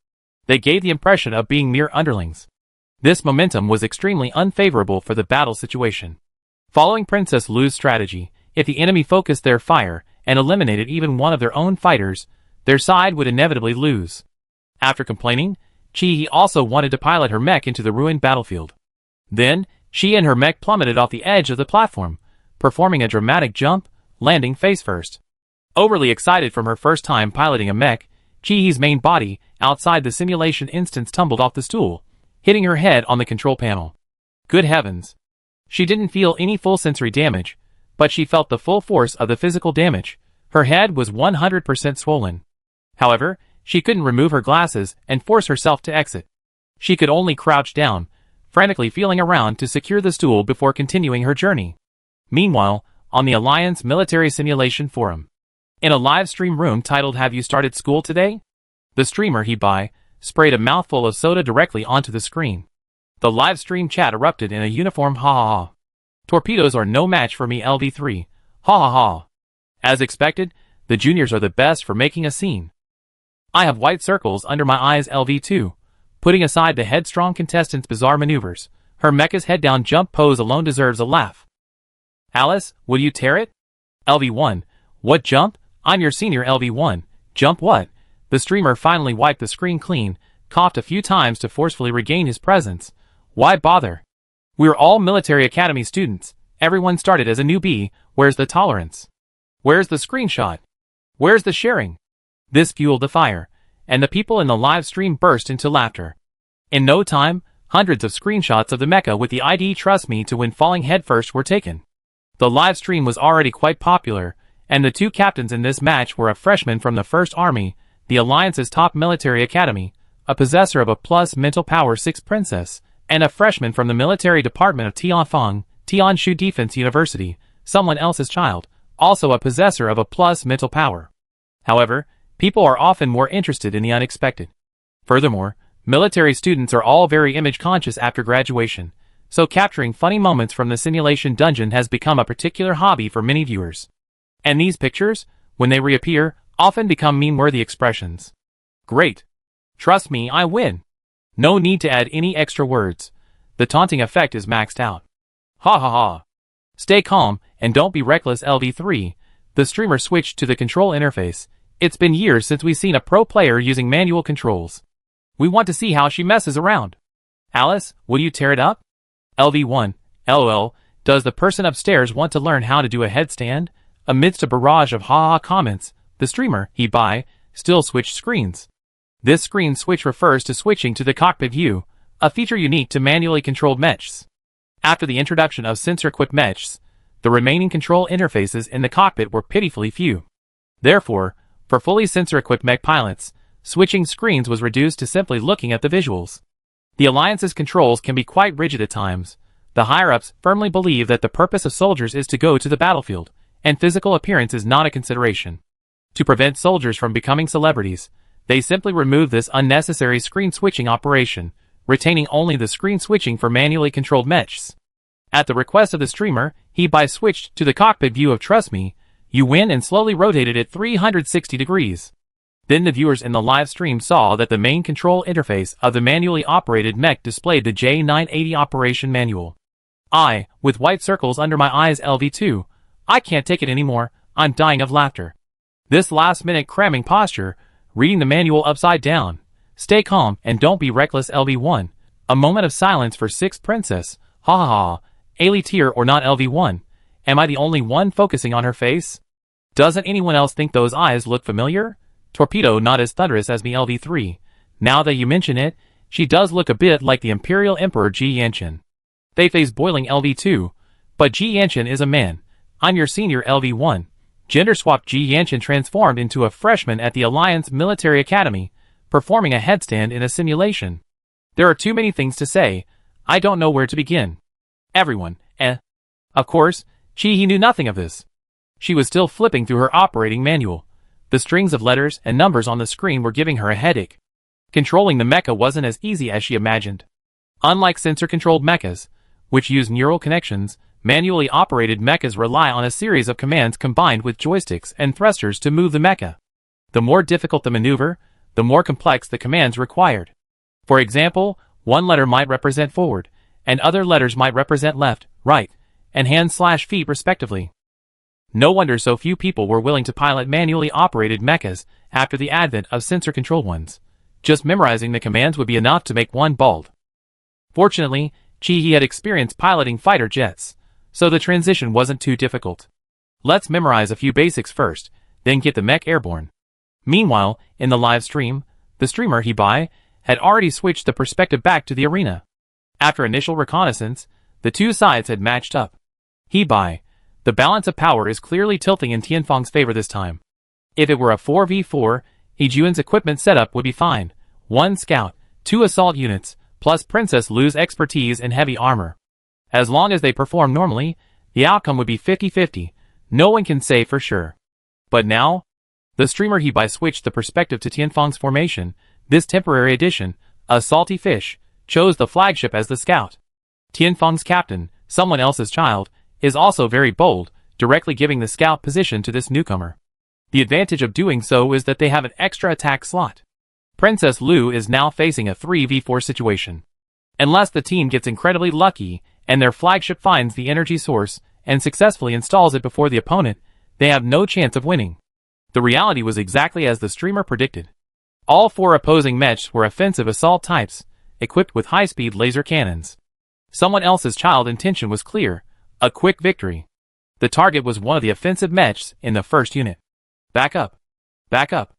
They gave the impression of being mere underlings. This momentum was extremely unfavorable for the battle situation. Following Princess Lu's strategy, if the enemy focused their fire and eliminated even one of their own fighters, their side would inevitably lose. After complaining, Chi also wanted to pilot her mech into the ruined battlefield. Then, she and her mech plummeted off the edge of the platform, performing a dramatic jump, landing face first. Overly excited from her first time piloting a mech, Chi's main body, outside the simulation instance, tumbled off the stool, hitting her head on the control panel. Good heavens. She didn't feel any full sensory damage, but she felt the full force of the physical damage. Her head was 100% swollen. However, she couldn't remove her glasses and force herself to exit. She could only crouch down, frantically feeling around to secure the stool before continuing her journey. Meanwhile, on the Alliance Military Simulation Forum, in a live stream room titled "Have You Started School Today?", the streamer Hebai sprayed a mouthful of soda directly onto the screen. The live stream chat erupted in a uniform ha ha ha. Torpedoes are no match for me, LV3. Ha ha ha. As expected, the juniors are the best for making a scene. I have white circles under my eyes, LV2. Putting aside the headstrong contestants' bizarre maneuvers, her mecha's head-down jump pose alone deserves a laugh. Alice, will you tear it? LV1. What jump? I'm your senior, LV1. Jump what? The streamer finally wiped the screen clean, coughed a few times to forcefully regain his presence. Why bother? We're all military academy students. Everyone started as a newbie. Where's the tolerance? Where's the screenshot? Where's the sharing? This fueled the fire, and the people in the live stream burst into laughter. In no time, hundreds of screenshots of the mecha with the ID "Trust Me" to win falling headfirst were taken. The live stream was already quite popular, and the two captains in this match were a freshman from the 1st Army, the Alliance's top military academy, a possessor of a plus mental power 6 princess, and a freshman from the military department of Tianfeng, Tianshu Defense University, someone else's child, also a possessor of a plus mental power. However, people are often more interested in the unexpected. Furthermore, military students are all very image conscious after graduation, so capturing funny moments from the simulation dungeon has become a particular hobby for many viewers. And these pictures, when they reappear, often become meme-worthy expressions. Great. Trust me, I win. No need to add any extra words. The taunting effect is maxed out. Ha ha ha. Stay calm, and don't be reckless, LV3. The streamer switched to the control interface. It's been years since we've seen a pro player using manual controls. We want to see how she messes around. Alice, will you tear it up? LV1. LOL. Does the person upstairs want to learn how to do a headstand? Amidst a barrage of ha-ha comments, the streamer, Hebai, still switched screens. This screen switch refers to switching to the cockpit view, a feature unique to manually controlled Mechs. After the introduction of sensor-equipped Mechs, the remaining control interfaces in the cockpit were pitifully few. Therefore, for fully sensor-equipped mech pilots, switching screens was reduced to simply looking at the visuals. The Alliance's controls can be quite rigid at times. The higher-ups firmly believe that the purpose of soldiers is to go to the battlefield, and physical appearance is not a consideration. To prevent soldiers from becoming celebrities, they simply remove this unnecessary screen switching operation, retaining only the screen switching for manually controlled Mechs. At the request of the streamer, Hebai switched to the cockpit view of "Trust Me, You Win" and slowly rotated it 360 degrees. Then the viewers in the live stream saw that the main control interface of the manually operated mech displayed the J980 operation manual. I, with white circles under my eyes, LV2, I can't take it anymore, I'm dying of laughter. This last-minute cramming posture, reading the manual upside down. Stay calm and don't be reckless, LV1. A moment of silence for 6th Princess. Ha ha ha. Ali tear or not, LV1. Am I the only one focusing on her face? Doesn't anyone else think those eyes look familiar? Torpedo not as thunderous as me, LV3. Now that you mention it, she does look a bit like the Imperial Emperor Ji Yanqin. They face boiling, LV2. But Ji Yanqin is a man. I'm your senior, LV1. Gender-swapped Ji Yanqin transformed into a freshman at the Alliance Military Academy, performing a headstand in a simulation. There are too many things to say. I don't know where to begin. Everyone, Of course, Chi knew nothing of this. She was still flipping through her operating manual. The strings of letters and numbers on the screen were giving her a headache. Controlling the mecha wasn't as easy as she imagined. Unlike sensor-controlled mechas, which use neural connections, manually operated mechas rely on a series of commands combined with joysticks and thrusters to move the mecha. The more difficult the maneuver, the more complex the commands required. For example, one letter might represent forward, and other letters might represent left, right, and hands/feet respectively. No wonder so few people were willing to pilot manually operated mechas after the advent of sensor-controlled ones. Just memorizing the commands would be enough to make one bald. Fortunately, Chi-He had experience piloting fighter jets, so the transition wasn't too difficult. Let's memorize a few basics first, then get the mech airborne. Meanwhile, in the live stream, the streamer He-Bai had already switched the perspective back to the arena. After initial reconnaissance, the two sides had matched up. He-Bai, the balance of power is clearly tilting in Tianfeng's favor this time. If it were a 4v4, He-Juan's equipment setup would be fine. 1 scout, 2 assault units, plus Princess Lu's expertise in heavy armor. As long as they perform normally, the outcome would be 50-50. No one can say for sure. But now, the streamer He-Bai switched the perspective to Tianfeng's formation. This temporary addition, a salty fish, chose the flagship as the scout. Tianfeng's captain, someone else's child, is also very bold, directly giving the scout position to this newcomer. The advantage of doing so is that they have an extra attack slot. Princess Lu is now facing a 3v4 situation. Unless the team gets incredibly lucky and their flagship finds the energy source and successfully installs it before the opponent, they have no chance of winning. The reality was exactly as the streamer predicted. All 4 opposing Mechs were offensive assault types, equipped with high-speed laser cannons. Someone else's child intention was clear, a quick victory. The target was one of the offensive Mechs in the first unit. Back up. Back up.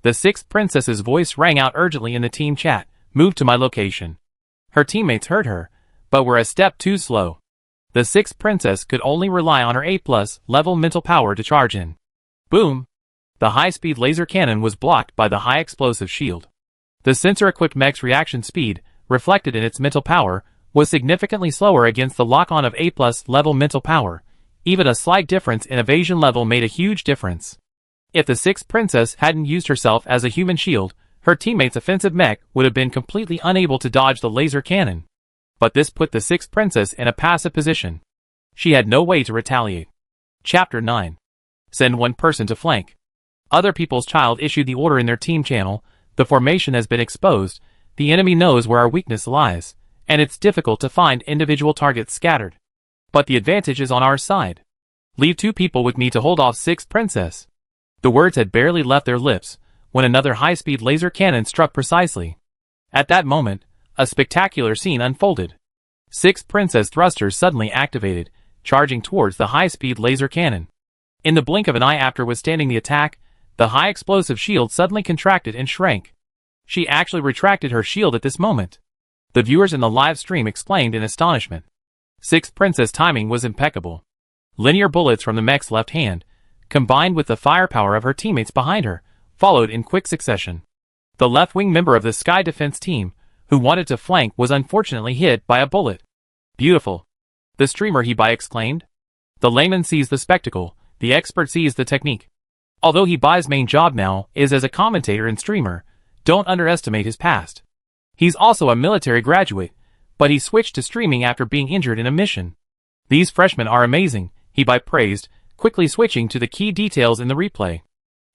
The 6th princess's voice rang out urgently in the team chat. Move to my location. Her teammates heard her, but were a step too slow. The 6th princess could only rely on her 8+ level mental power to charge in. Boom! The high-speed laser cannon was blocked by the high-explosive shield. The sensor-equipped mech's reaction speed, reflected in its mental power, was significantly slower against the lock-on of 8+ level mental power. Even a slight difference in evasion level made a huge difference. If the 6th princess hadn't used herself as a human shield, her teammate's offensive mech would have been completely unable to dodge the laser cannon. But this put the 6th princess in a passive position. She had no way to retaliate. Chapter 9. Send one person to flank. Other people's child issued the order in their team channel. The formation has been exposed. The enemy knows where our weakness lies, and it's difficult to find individual targets scattered. But the advantage is on our side. Leave 2 people with me to hold off 6th princess. The words had barely left their lips when another high-speed laser cannon struck precisely. At that moment, a spectacular scene unfolded. 6th princess thrusters suddenly activated, charging towards the high-speed laser cannon. In the blink of an eye after withstanding the attack, the high-explosive shield suddenly contracted and shrank. She actually retracted her shield at this moment. The viewers in the live stream exclaimed in astonishment. 6th princess timing was impeccable. Linear bullets from the mech's left hand, combined with the firepower of her teammates behind her, followed in quick succession. The left-wing member of the Sky Defense team, who wanted to flank, was unfortunately hit by a bullet. Beautiful. The streamer He-Bai exclaimed. The layman sees the spectacle, the expert sees the technique. Although He-Bai's main job now is as a commentator and streamer, don't underestimate his past. He's also a military graduate, but he switched to streaming after being injured in a mission. These freshmen are amazing, He-Bai praised, quickly switching to the key details in the replay.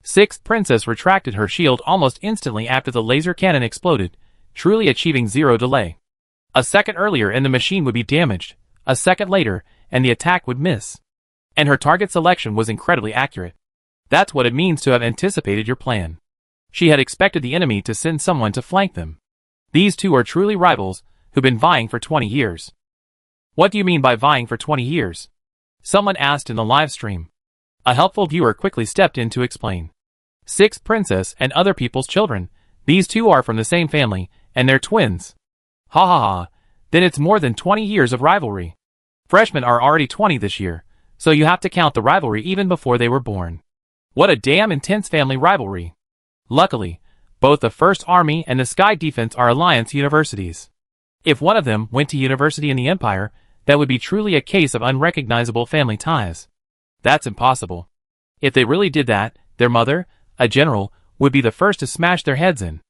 6th princess retracted her shield almost instantly after the laser cannon exploded, truly achieving 0 delay. A second earlier and the machine would be damaged, a second later, and the attack would miss. And her target selection was incredibly accurate. That's what it means to have anticipated your plan. She had expected the enemy to send someone to flank them. These 2 are truly rivals, who've been vying for 20 years. What do you mean by vying for 20 years? Someone asked in the live stream. A helpful viewer quickly stepped in to explain. 6th princess and other people's children. These 2 are from the same family, and they're twins. Ha ha ha, then it's more than 20 years of rivalry. Freshmen are already 20 this year, so you have to count the rivalry even before they were born. What a damn intense family rivalry. Luckily, both the 1st Army and the Sky Defense are Alliance universities. If one of them went to university in the Empire, that would be truly a case of unrecognizable family ties. That's impossible. If they really did that, their mother, a general, would be the first to smash their heads in.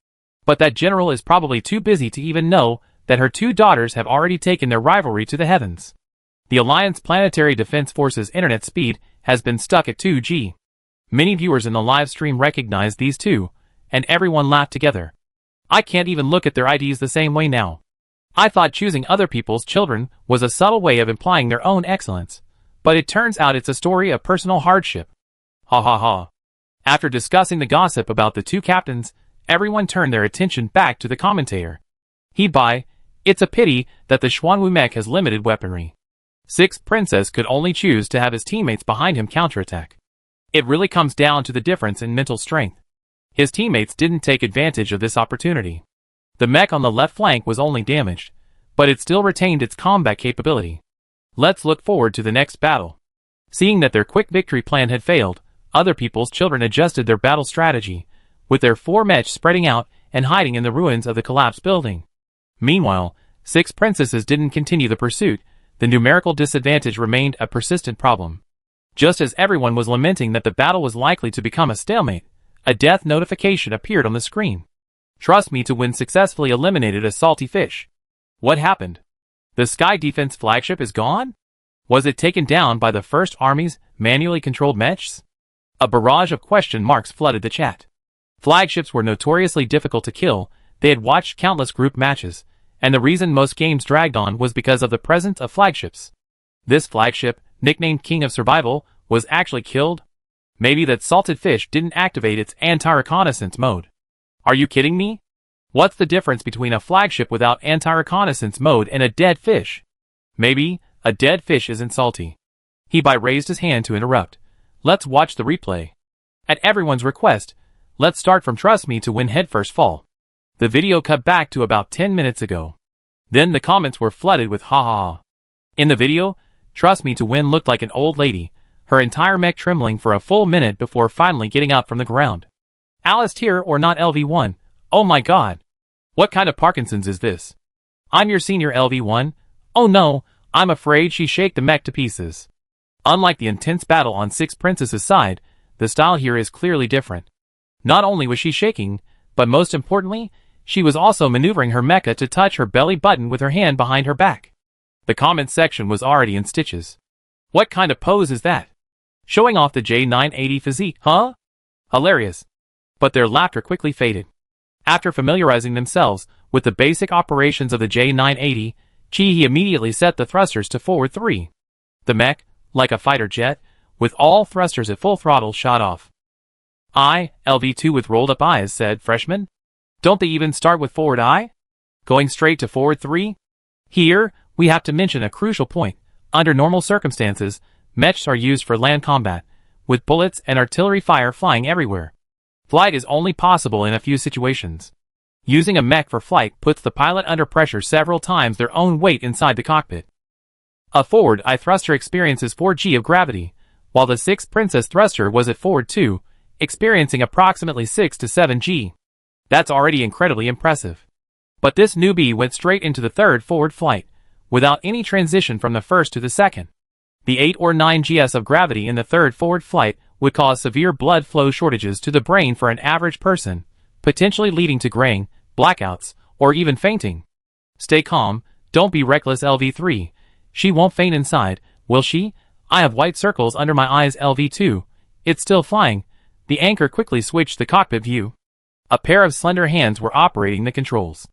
But that general is probably too busy to even know that her 2 daughters have already taken their rivalry to the heavens. The Alliance Planetary Defense Force's internet speed has been stuck at 2G. Many viewers in the live stream recognized these 2, and everyone laughed together. I can't even look at their IDs the same way now. I thought choosing other people's children was a subtle way of implying their own excellence, But it turns out it's a story of personal hardship. Ha ha ha. After discussing the gossip about the two captains, everyone turned their attention back to the commentator. It's a pity that the Xuanwu mech has limited weaponry. Sixth Princess could only choose to have his teammates behind him counterattack. It really comes down to the difference in mental strength. His teammates didn't take advantage of this opportunity. The mech on the left flank was only damaged, but it still retained its combat capability. Let's look forward to the next battle. Seeing that their quick victory plan had failed, other people's children adjusted their battle strategy, with their 4 mechs spreading out and hiding in the ruins of the collapsed building. Meanwhile, 6 princesses didn't continue the pursuit. The numerical disadvantage remained a persistent problem. Just as everyone was lamenting that the battle was likely to become a stalemate, a death notification appeared on the screen. Trust Me to Win successfully eliminated a salty fish. What happened? The Sky Defense flagship is gone? Was it taken down by the First Army's manually controlled Mechs? A barrage of question marks flooded the chat. Flagships were notoriously difficult to kill. They had watched countless group matches, and the reason most games dragged on was because of the presence of flagships. This flagship, nicknamed King of Survival, was actually killed? Maybe that salted fish didn't activate its anti-reconnaissance mode. Are you kidding me? What's the difference between a flagship without anti-reconnaissance mode and a dead fish? Maybe a dead fish isn't salty. He raised his hand to interrupt. Let's watch the replay. At everyone's request, let's start from Trust Me to Win headfirst fall. The video cut back to about 10 minutes ago. Then the comments were flooded with ha ha ha. In the video, Trust Me to Win looked like an old lady, her entire mech trembling for a full minute before finally getting up from the ground. Alice Tier or not LV1, oh my god. What kind of Parkinson's is this? I'm your senior LV1, oh no, I'm afraid she shake the mech to pieces. Unlike the intense battle on 6 Princesses' side, the style here is clearly different. Not only was she shaking, but most importantly, she was also maneuvering her mecha to touch her belly button with her hand behind her back. The comments section was already in stitches. What kind of pose is that? Showing off the J980 physique, huh? Hilarious. But their laughter quickly faded. After familiarizing themselves with the basic operations of the J980, Chi immediately set the thrusters to forward 3. The mech, like a fighter jet, with all thrusters at full throttle shot off. LV2 with rolled up eyes said, Freshman? Don't they even start with forward I? Going straight to forward 3? Here, we have to mention a crucial point. Under normal circumstances, mechs are used for land combat, with bullets and artillery fire flying everywhere. Flight is only possible in a few situations. Using a mech for flight puts the pilot under pressure several times their own weight inside the cockpit. A forward I thruster experiences 4g of gravity, while the 6 Princess thruster was at forward 2, experiencing approximately 6 to 7g. That's already incredibly impressive. But this newbie went straight into the third forward flight, without any transition from the first to the second. The 8 or 9 gs of gravity in the third forward flight would cause severe blood flow shortages to the brain for an average person, potentially leading to graying, blackouts, or even fainting. Stay calm, don't be reckless LV3. She won't faint inside, will she? I have white circles under my eyes LV2. It's still flying. The anchor quickly switched the cockpit view. A pair of slender hands were operating the controls.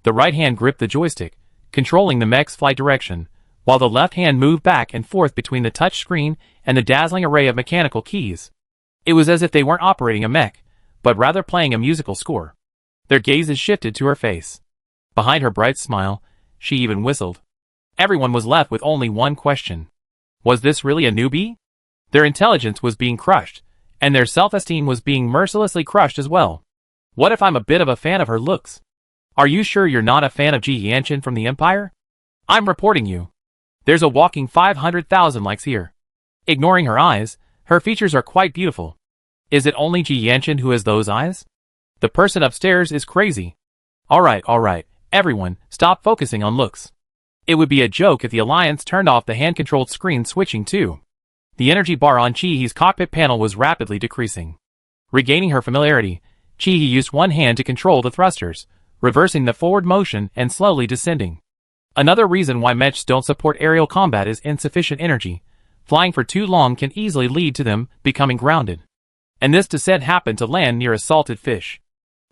The right hand gripped the joystick, controlling the mech's flight direction, while the left hand moved back and forth between the touch screen and the dazzling array of mechanical keys. It was as if they weren't operating a mech, but rather playing a musical score. Their gazes shifted to her face. Behind her bright smile, she even whistled. Everyone was left with only one question. Was this really a newbie? Their intelligence was being crushed, and their self-esteem was being mercilessly crushed as well. What if I'm a bit of a fan of her looks? Are you sure you're not a fan of Ji Yanshin from the Empire? I'm reporting you. There's a whopping 500,000 likes here. Ignoring her eyes, her features are quite beautiful. Is it only Ji Yanshin who has those eyes? The person upstairs is crazy. Alright, everyone, stop focusing on looks. It would be a joke if the Alliance turned off the hand-controlled screen switching too. The energy bar on Chi-He's cockpit panel was rapidly decreasing. Regaining her familiarity, Chi-He used one hand to control the thrusters, reversing the forward motion and slowly descending. Another reason why mechs don't support aerial combat is insufficient energy. Flying for too long can easily lead to them becoming grounded. And this descent happened to land near a salted fish.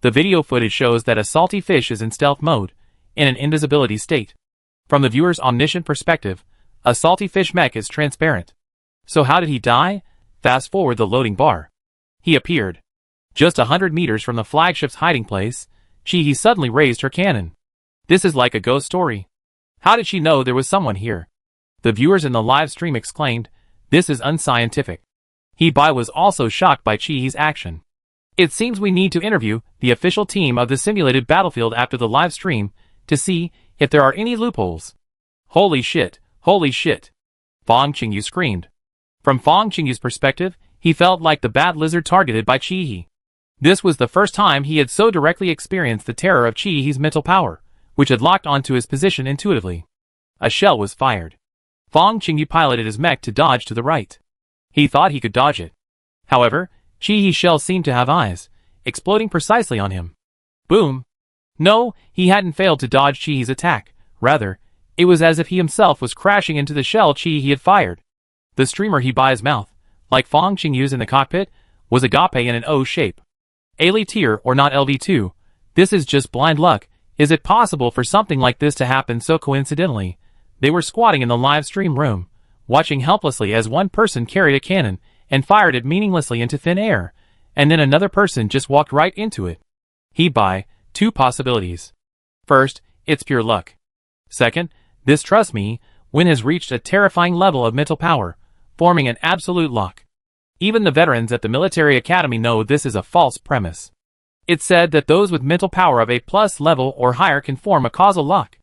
The video footage shows that a salty fish is in stealth mode, in an invisibility state. From the viewer's omniscient perspective, a salty fish mech is transparent. So how did he die? Fast forward the loading bar. He appeared. Just 100 meters from the flagship's hiding place, Chi-He suddenly raised her cannon. This is like a ghost story. How did she know there was someone here? The viewers in the live stream exclaimed, "This is unscientific." He-Bai was also shocked by Chi-He's action. It seems we need to interview the official team of the simulated battlefield after the live stream to see if there are any loopholes. Holy shit, holy shit. Fong Qingyu screamed. From Fong Qingyu's perspective, he felt like the bad lizard targeted by Chi-He. This was the first time he had so directly experienced the terror of Chi-He's mental power, which had locked onto his position intuitively. A shell was fired. Fong Qingyu piloted his mech to dodge to the right. He thought he could dodge it. However, Chi-He's shell seemed to have eyes, exploding precisely on him. Boom! No, he hadn't failed to dodge Chi-He's attack. Rather, it was as if he himself was crashing into the shell Chi-He had fired. The streamer He-Bai's mouth, like Fong Qingyu's in the cockpit, was agape in an O shape. A tier or not LV2, this is just blind luck. Is it possible for something like this to happen so coincidentally? They were squatting in the live stream room, watching helplessly as one person carried a cannon and fired it meaninglessly into thin air, and then another person just walked right into it. He-Bai, two possibilities. First, it's pure luck. Second, this trust me, win has reached a terrifying level of mental power, forming an absolute lock. Even the veterans at the military academy know this is a false premise. It's said that those with mental power of A+ level or higher can form a causal lock.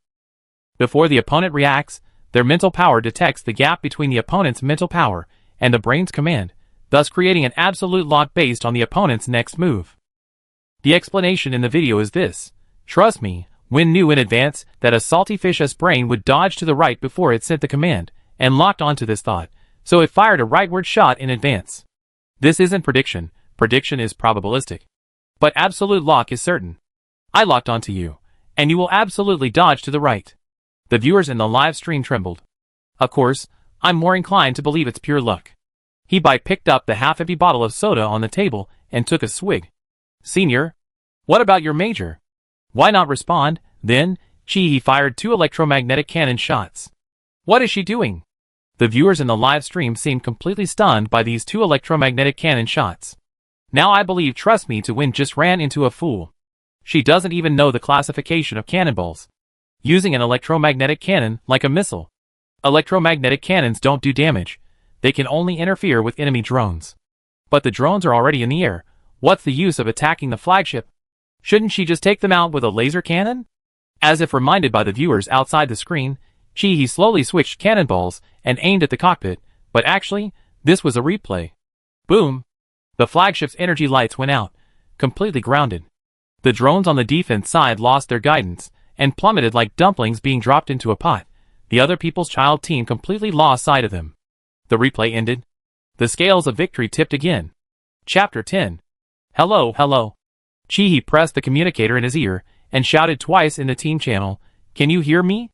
Before the opponent reacts, their mental power detects the gap between the opponent's mental power and the brain's command, thus creating an absolute lock based on the opponent's next move. The explanation in the video is this: trust me, Win knew in advance that a salty fish's brain would dodge to the right before it sent the command, and locked onto this thought, so it fired a rightward shot in advance. This isn't prediction is probabilistic. But absolute lock is certain. I locked onto you, and you will absolutely dodge to the right. The viewers in the live stream trembled. Of course, I'm more inclined to believe it's pure luck. He-Bai picked up the half-empty bottle of soda on the table and took a swig. Senior? What about your major? Why not respond? Then, Chi-He fired 2 electromagnetic cannon shots. What is she doing? The viewers in the live stream seemed completely stunned by these 2 electromagnetic cannon shots. Now I believe Trust Me to Win just ran into a fool. She doesn't even know the classification of cannonballs. Using an electromagnetic cannon like a missile. Electromagnetic cannons don't do damage. They can only interfere with enemy drones. But the drones are already in the air. What's the use of attacking the flagship? Shouldn't she just take them out with a laser cannon? As if reminded by the viewers outside the screen, Chi-He slowly switched cannonballs and aimed at the cockpit, but actually, this was a replay. Boom! The flagship's energy lights went out, completely grounded. The drones on the defense side lost their guidance, and plummeted like dumplings being dropped into a pot. The other People's Child team completely lost sight of them. The replay ended. The scales of victory tipped again. Chapter 10. Hello, hello. Chi-He pressed the communicator in his ear, and shouted twice in the team channel, "Can you hear me?"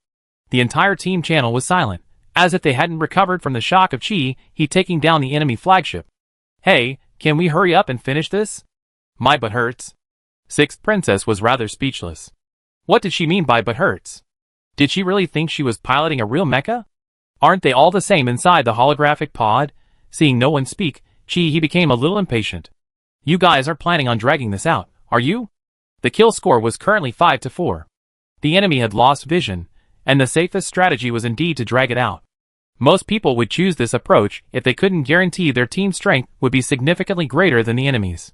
The entire team channel was silent, as if they hadn't recovered from the shock of Chi-He taking down the enemy flagship. Hey, can we hurry up and finish this? My butt hurts. Sixth Princess was rather speechless. What did she mean by butt hurts? Did she really think she was piloting a real mecha? Aren't they all the same inside the holographic pod? Seeing no one speak, Chi-He became a little impatient. You guys are planning on dragging this out, are you? The kill score was currently 5-4. The enemy had lost vision, and the safest strategy was indeed to drag it out. Most people would choose this approach if they couldn't guarantee their team strength would be significantly greater than the enemy's.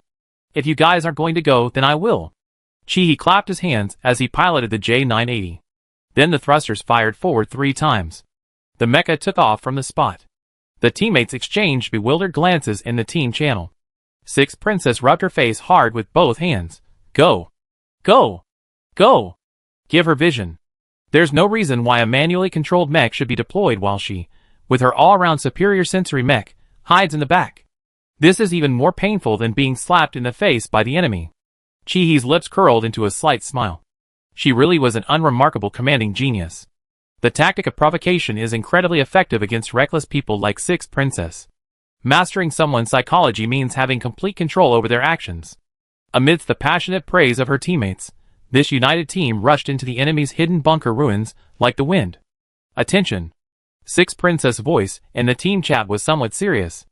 If you guys aren't going to go, then I will. Chi-He clapped his hands as he piloted the J980. Then the thrusters fired forward 3 times. The mecha took off from the spot. The teammates exchanged bewildered glances in the team channel. Sixth Princess rubbed her face hard with both hands. Go! Go! Go! Give her vision. There's no reason why a manually controlled mech should be deployed while she, with her all-around superior sensory mech, hides in the back. This is even more painful than being slapped in the face by the enemy. Chi-He's lips curled into a slight smile. She really was an unremarkable commanding genius. The tactic of provocation is incredibly effective against reckless people like Sixth Princess. Mastering someone's psychology means having complete control over their actions. Amidst the passionate praise of her teammates, this united team rushed into the enemy's hidden bunker ruins like the wind. Attention! Six Princess' voice in the team chat was somewhat serious.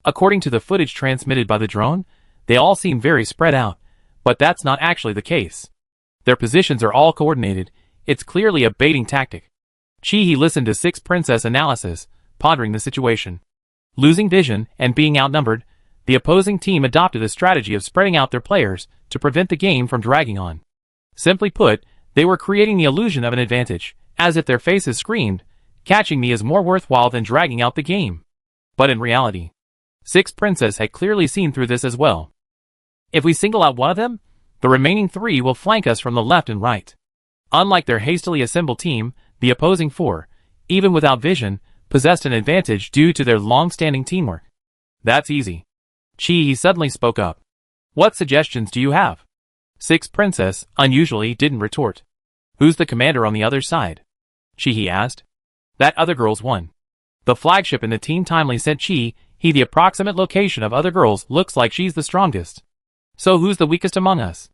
According to the footage transmitted by the drone, they all seem very spread out, but that's not actually the case. Their positions are all coordinated. It's clearly a baiting tactic. Chi-He listened to Six Princess' analysis, pondering the situation. Losing vision and being outnumbered, the opposing team adopted a strategy of spreading out their players to prevent the game from dragging on. Simply put, they were creating the illusion of an advantage, as if their faces screamed, "Catching me is more worthwhile than dragging out the game." But in reality, Six Princess had clearly seen through this as well. If we single out one of them, the remaining three will flank us from the left and right. Unlike their hastily assembled team, the opposing four, even without vision, possessed an advantage due to their long-standing teamwork. That's easy. Chi-He suddenly spoke up. What suggestions do you have? Six Princess, unusually, didn't retort. Who's the commander on the other side? Chi-He asked. That other girl's one. The flagship in the team timely sent Chi-He the approximate location of other girls. Looks like she's the strongest. So who's the weakest among us?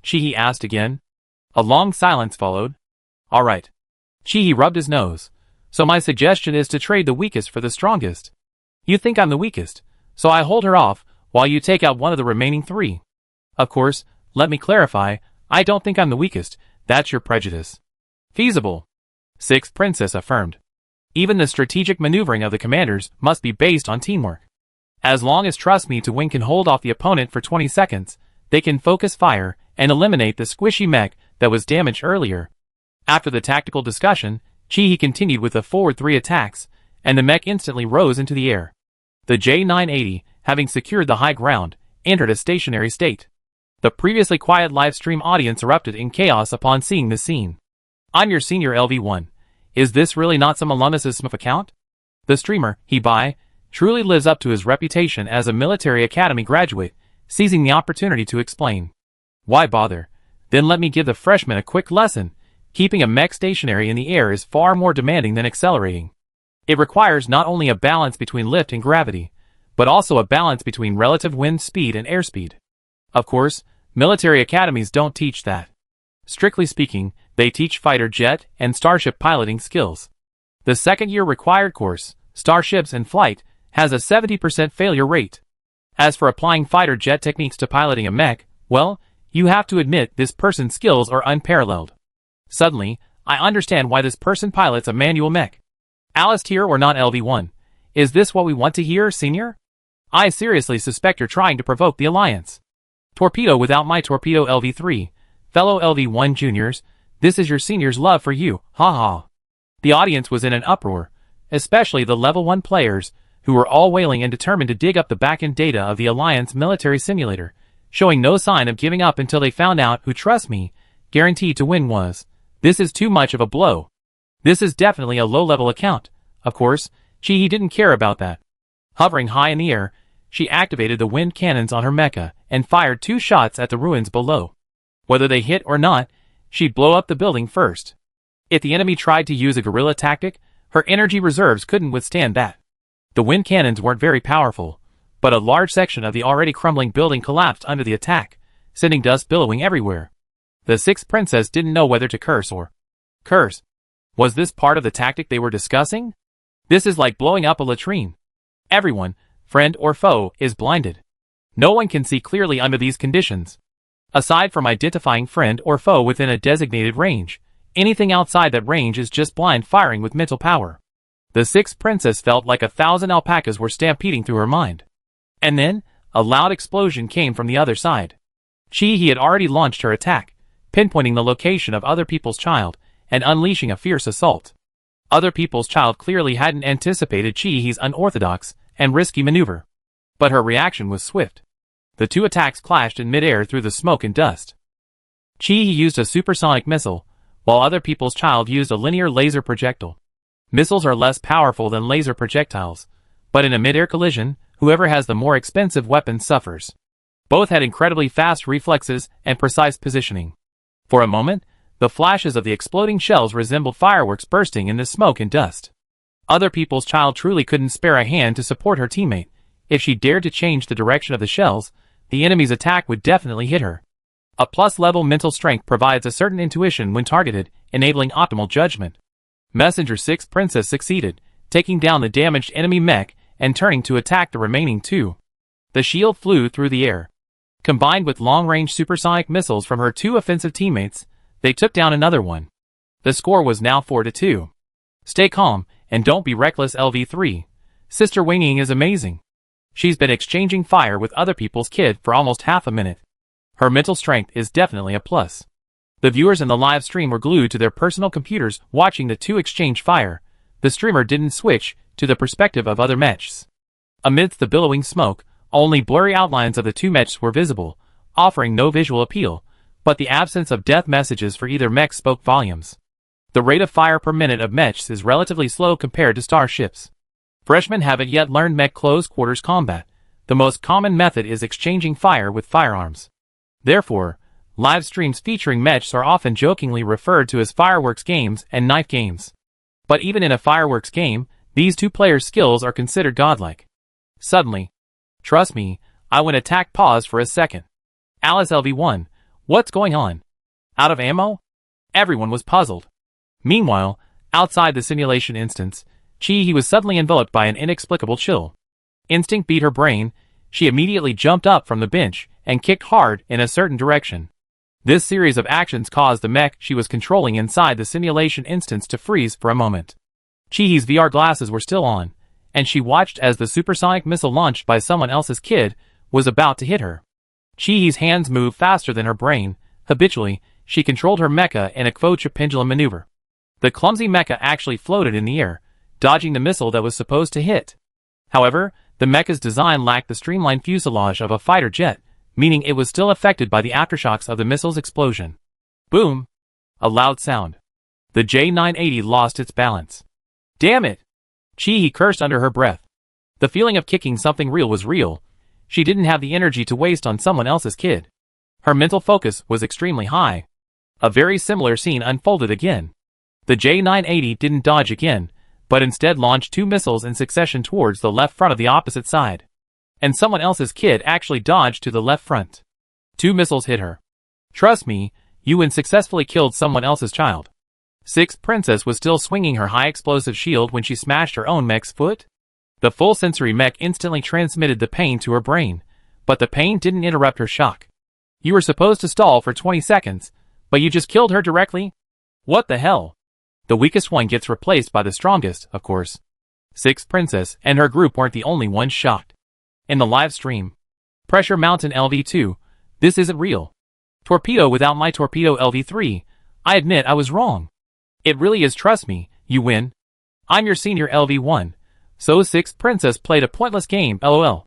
Chi-He asked again. A long silence followed. Alright. Chi-He rubbed his nose. So my suggestion is to trade the weakest for the strongest. You think I'm the weakest, so I hold her off while you take out one of the remaining three. Of course, let me clarify, I don't think I'm the weakest. That's your prejudice. Feasible. Six Princess affirmed. Even the strategic maneuvering of the commanders must be based on teamwork. As long as Trust Me to Win can hold off the opponent for 20 seconds, they can focus fire and eliminate the squishy mech that was damaged earlier. After the tactical discussion, Chi-He continued with the forward 3 attacks, and the mech instantly rose into the air. The J-980, having secured the high ground, entered a stationary state. The previously quiet live stream audience erupted in chaos upon seeing this scene. I'm your senior LV1. Is this really not some alumnus' Smith account? The streamer, He-Bai, truly lives up to his reputation as a military academy graduate, seizing the opportunity to explain. Why bother? Then let me give the freshman a quick lesson. Keeping a mech stationary in the air is far more demanding than accelerating. It requires not only a balance between lift and gravity, but also a balance between relative wind speed and airspeed. Of course, military academies don't teach that. Strictly speaking, they teach fighter jet and starship piloting skills. The second-year required course, Starships in Flight, has a 70% failure rate. As for applying fighter jet techniques to piloting a mech, well, you have to admit this person's skills are unparalleled. Suddenly, I understand why this person pilots a manual mech. Alice tier or not LV1. Is this what we want to hear, senior? I seriously suspect you're trying to provoke the alliance. Torpedo without my torpedo LV3. Fellow LV1 juniors, this is your senior's love for you, haha. The audience was in an uproar, especially the level 1 players, who were all wailing and determined to dig up the back-end data of the Alliance military simulator, showing no sign of giving up until they found out who Trust Me, guaranteed to win was. This is too much of a blow. This is definitely a low-level account. Of course, Chi-He didn't care about that. Hovering high in the air, she activated the wind cannons on her mecha and fired 2 shots at the ruins below. Whether they hit or not, she'd blow up the building first. If the enemy tried to use a guerrilla tactic, her energy reserves couldn't withstand that. The wind cannons weren't very powerful, but a large section of the already crumbling building collapsed under the attack, sending dust billowing everywhere. The Sixth Princess didn't know whether to curse or curse. Was this part of the tactic they were discussing? This is like blowing up a latrine. Everyone, friend or foe, is blinded. No one can see clearly under these conditions. Aside from identifying friend or foe within a designated range, anything outside that range is just blind firing with mental power. The Sixth Princess felt like 1,000 alpacas were stampeding through her mind. And then, a loud explosion came from the other side. Chi-He had already launched her attack, pinpointing the location of Other People's Child, and unleashing a fierce assault. Other People's Child clearly hadn't anticipated Chi-He's unorthodox and risky maneuver. But her reaction was swift. The 2 attacks clashed in midair through the smoke and dust. Chi-He used a supersonic missile, while Other People's Child used a linear laser projectile. Missiles are less powerful than laser projectiles, but in a midair collision, whoever has the more expensive weapon suffers. Both had incredibly fast reflexes and precise positioning. For a moment, the flashes of the exploding shells resembled fireworks bursting in the smoke and dust. Other People's Child truly couldn't spare a hand to support her teammate. If she dared to change the direction of the shells, the enemy's attack would definitely hit her. A plus-level mental strength provides a certain intuition when targeted, enabling optimal judgment. Messenger Sixth Princess succeeded, taking down the damaged enemy mech and turning to attack the remaining two. The shield flew through the air. Combined with long-range supersonic missiles from her two offensive teammates, they took down another one. The score was now 4-2. Stay calm, and don't be reckless, LV3. Sister Winging is amazing. She's been exchanging fire with other people's kid for almost half a minute. Her mental strength is definitely a plus. The viewers in the live stream were glued to their personal computers watching the two exchange fire. The streamer didn't switch to the perspective of other Mechs. Amidst the billowing smoke, only blurry outlines of the two Mechs were visible, offering no visual appeal, but the absence of death messages for either mech spoke volumes. The rate of fire per minute of Mechs is relatively slow compared to starships. Freshmen haven't yet learned mech close quarters combat. The most common method is exchanging fire with firearms. Therefore, live streams featuring Mechs are often jokingly referred to as fireworks games and knife games. But even in a fireworks game, these two players' skills are considered godlike. Suddenly, trust me, I went attack pause for a second. Alice LV1, what's going on? Out of ammo? Everyone was puzzled. Meanwhile, outside the simulation instance, Chi-He was suddenly enveloped by an inexplicable chill. Instinct beat her brain. She immediately jumped up from the bench and kicked hard in a certain direction. This series of actions caused the mech she was controlling inside the simulation instance to freeze for a moment. Chi-He's VR glasses were still on, and she watched as the supersonic missile launched by someone else's kid was about to hit her. Chi-He's hands moved faster than her brain. Habitually, she controlled her mecha in a quadruped pendulum maneuver. The clumsy mecha actually floated in the air, dodging the missile that was supposed to hit. However, the mecha's design lacked the streamlined fuselage of a fighter jet, meaning it was still affected by the aftershocks of the missile's explosion. Boom! A loud sound. The J980 lost its balance. Damn it! Chi-He cursed under her breath. The feeling of kicking something real was real. She didn't have the energy to waste on someone else's kid. Her mental focus was extremely high. A very similar scene unfolded again. The J980 didn't dodge again, but instead launched two missiles in succession towards the left front of the opposite side. And someone else's kid actually dodged to the left front. Two missiles hit her. Trust me, Yuan successfully killed someone else's child. Sixth Princess was still swinging her high explosive shield when she smashed her own mech's foot. The full sensory mech instantly transmitted the pain to her brain, but the pain didn't interrupt her shock. You were supposed to stall for 20 seconds, but you just killed her directly? What the hell? The weakest one gets replaced by the strongest, of course. Sixth Princess and her group weren't the only ones shocked. In the live stream, Pressure Mountain LV2, this isn't real. Torpedo without my torpedo LV3, I admit I was wrong. It really is, trust me, you win. I'm your senior LV1, so Sixth Princess played a pointless game, lol.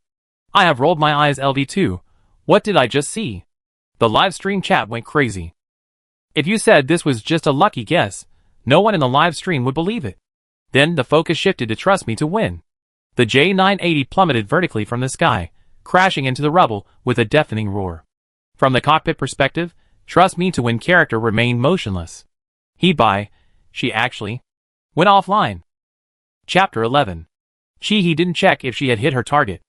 I have rolled my eyes LV2, what did I just see? The live stream chat went crazy. If you said this was just a lucky guess, no one in the live stream would believe it. Then the focus shifted to trust me to win. The J980 plummeted vertically from the sky, crashing into the rubble with a deafening roar. From the cockpit perspective, trust me to win character remained motionless. She actually went offline. Chapter 11. Chi-He didn't check if she had hit her target.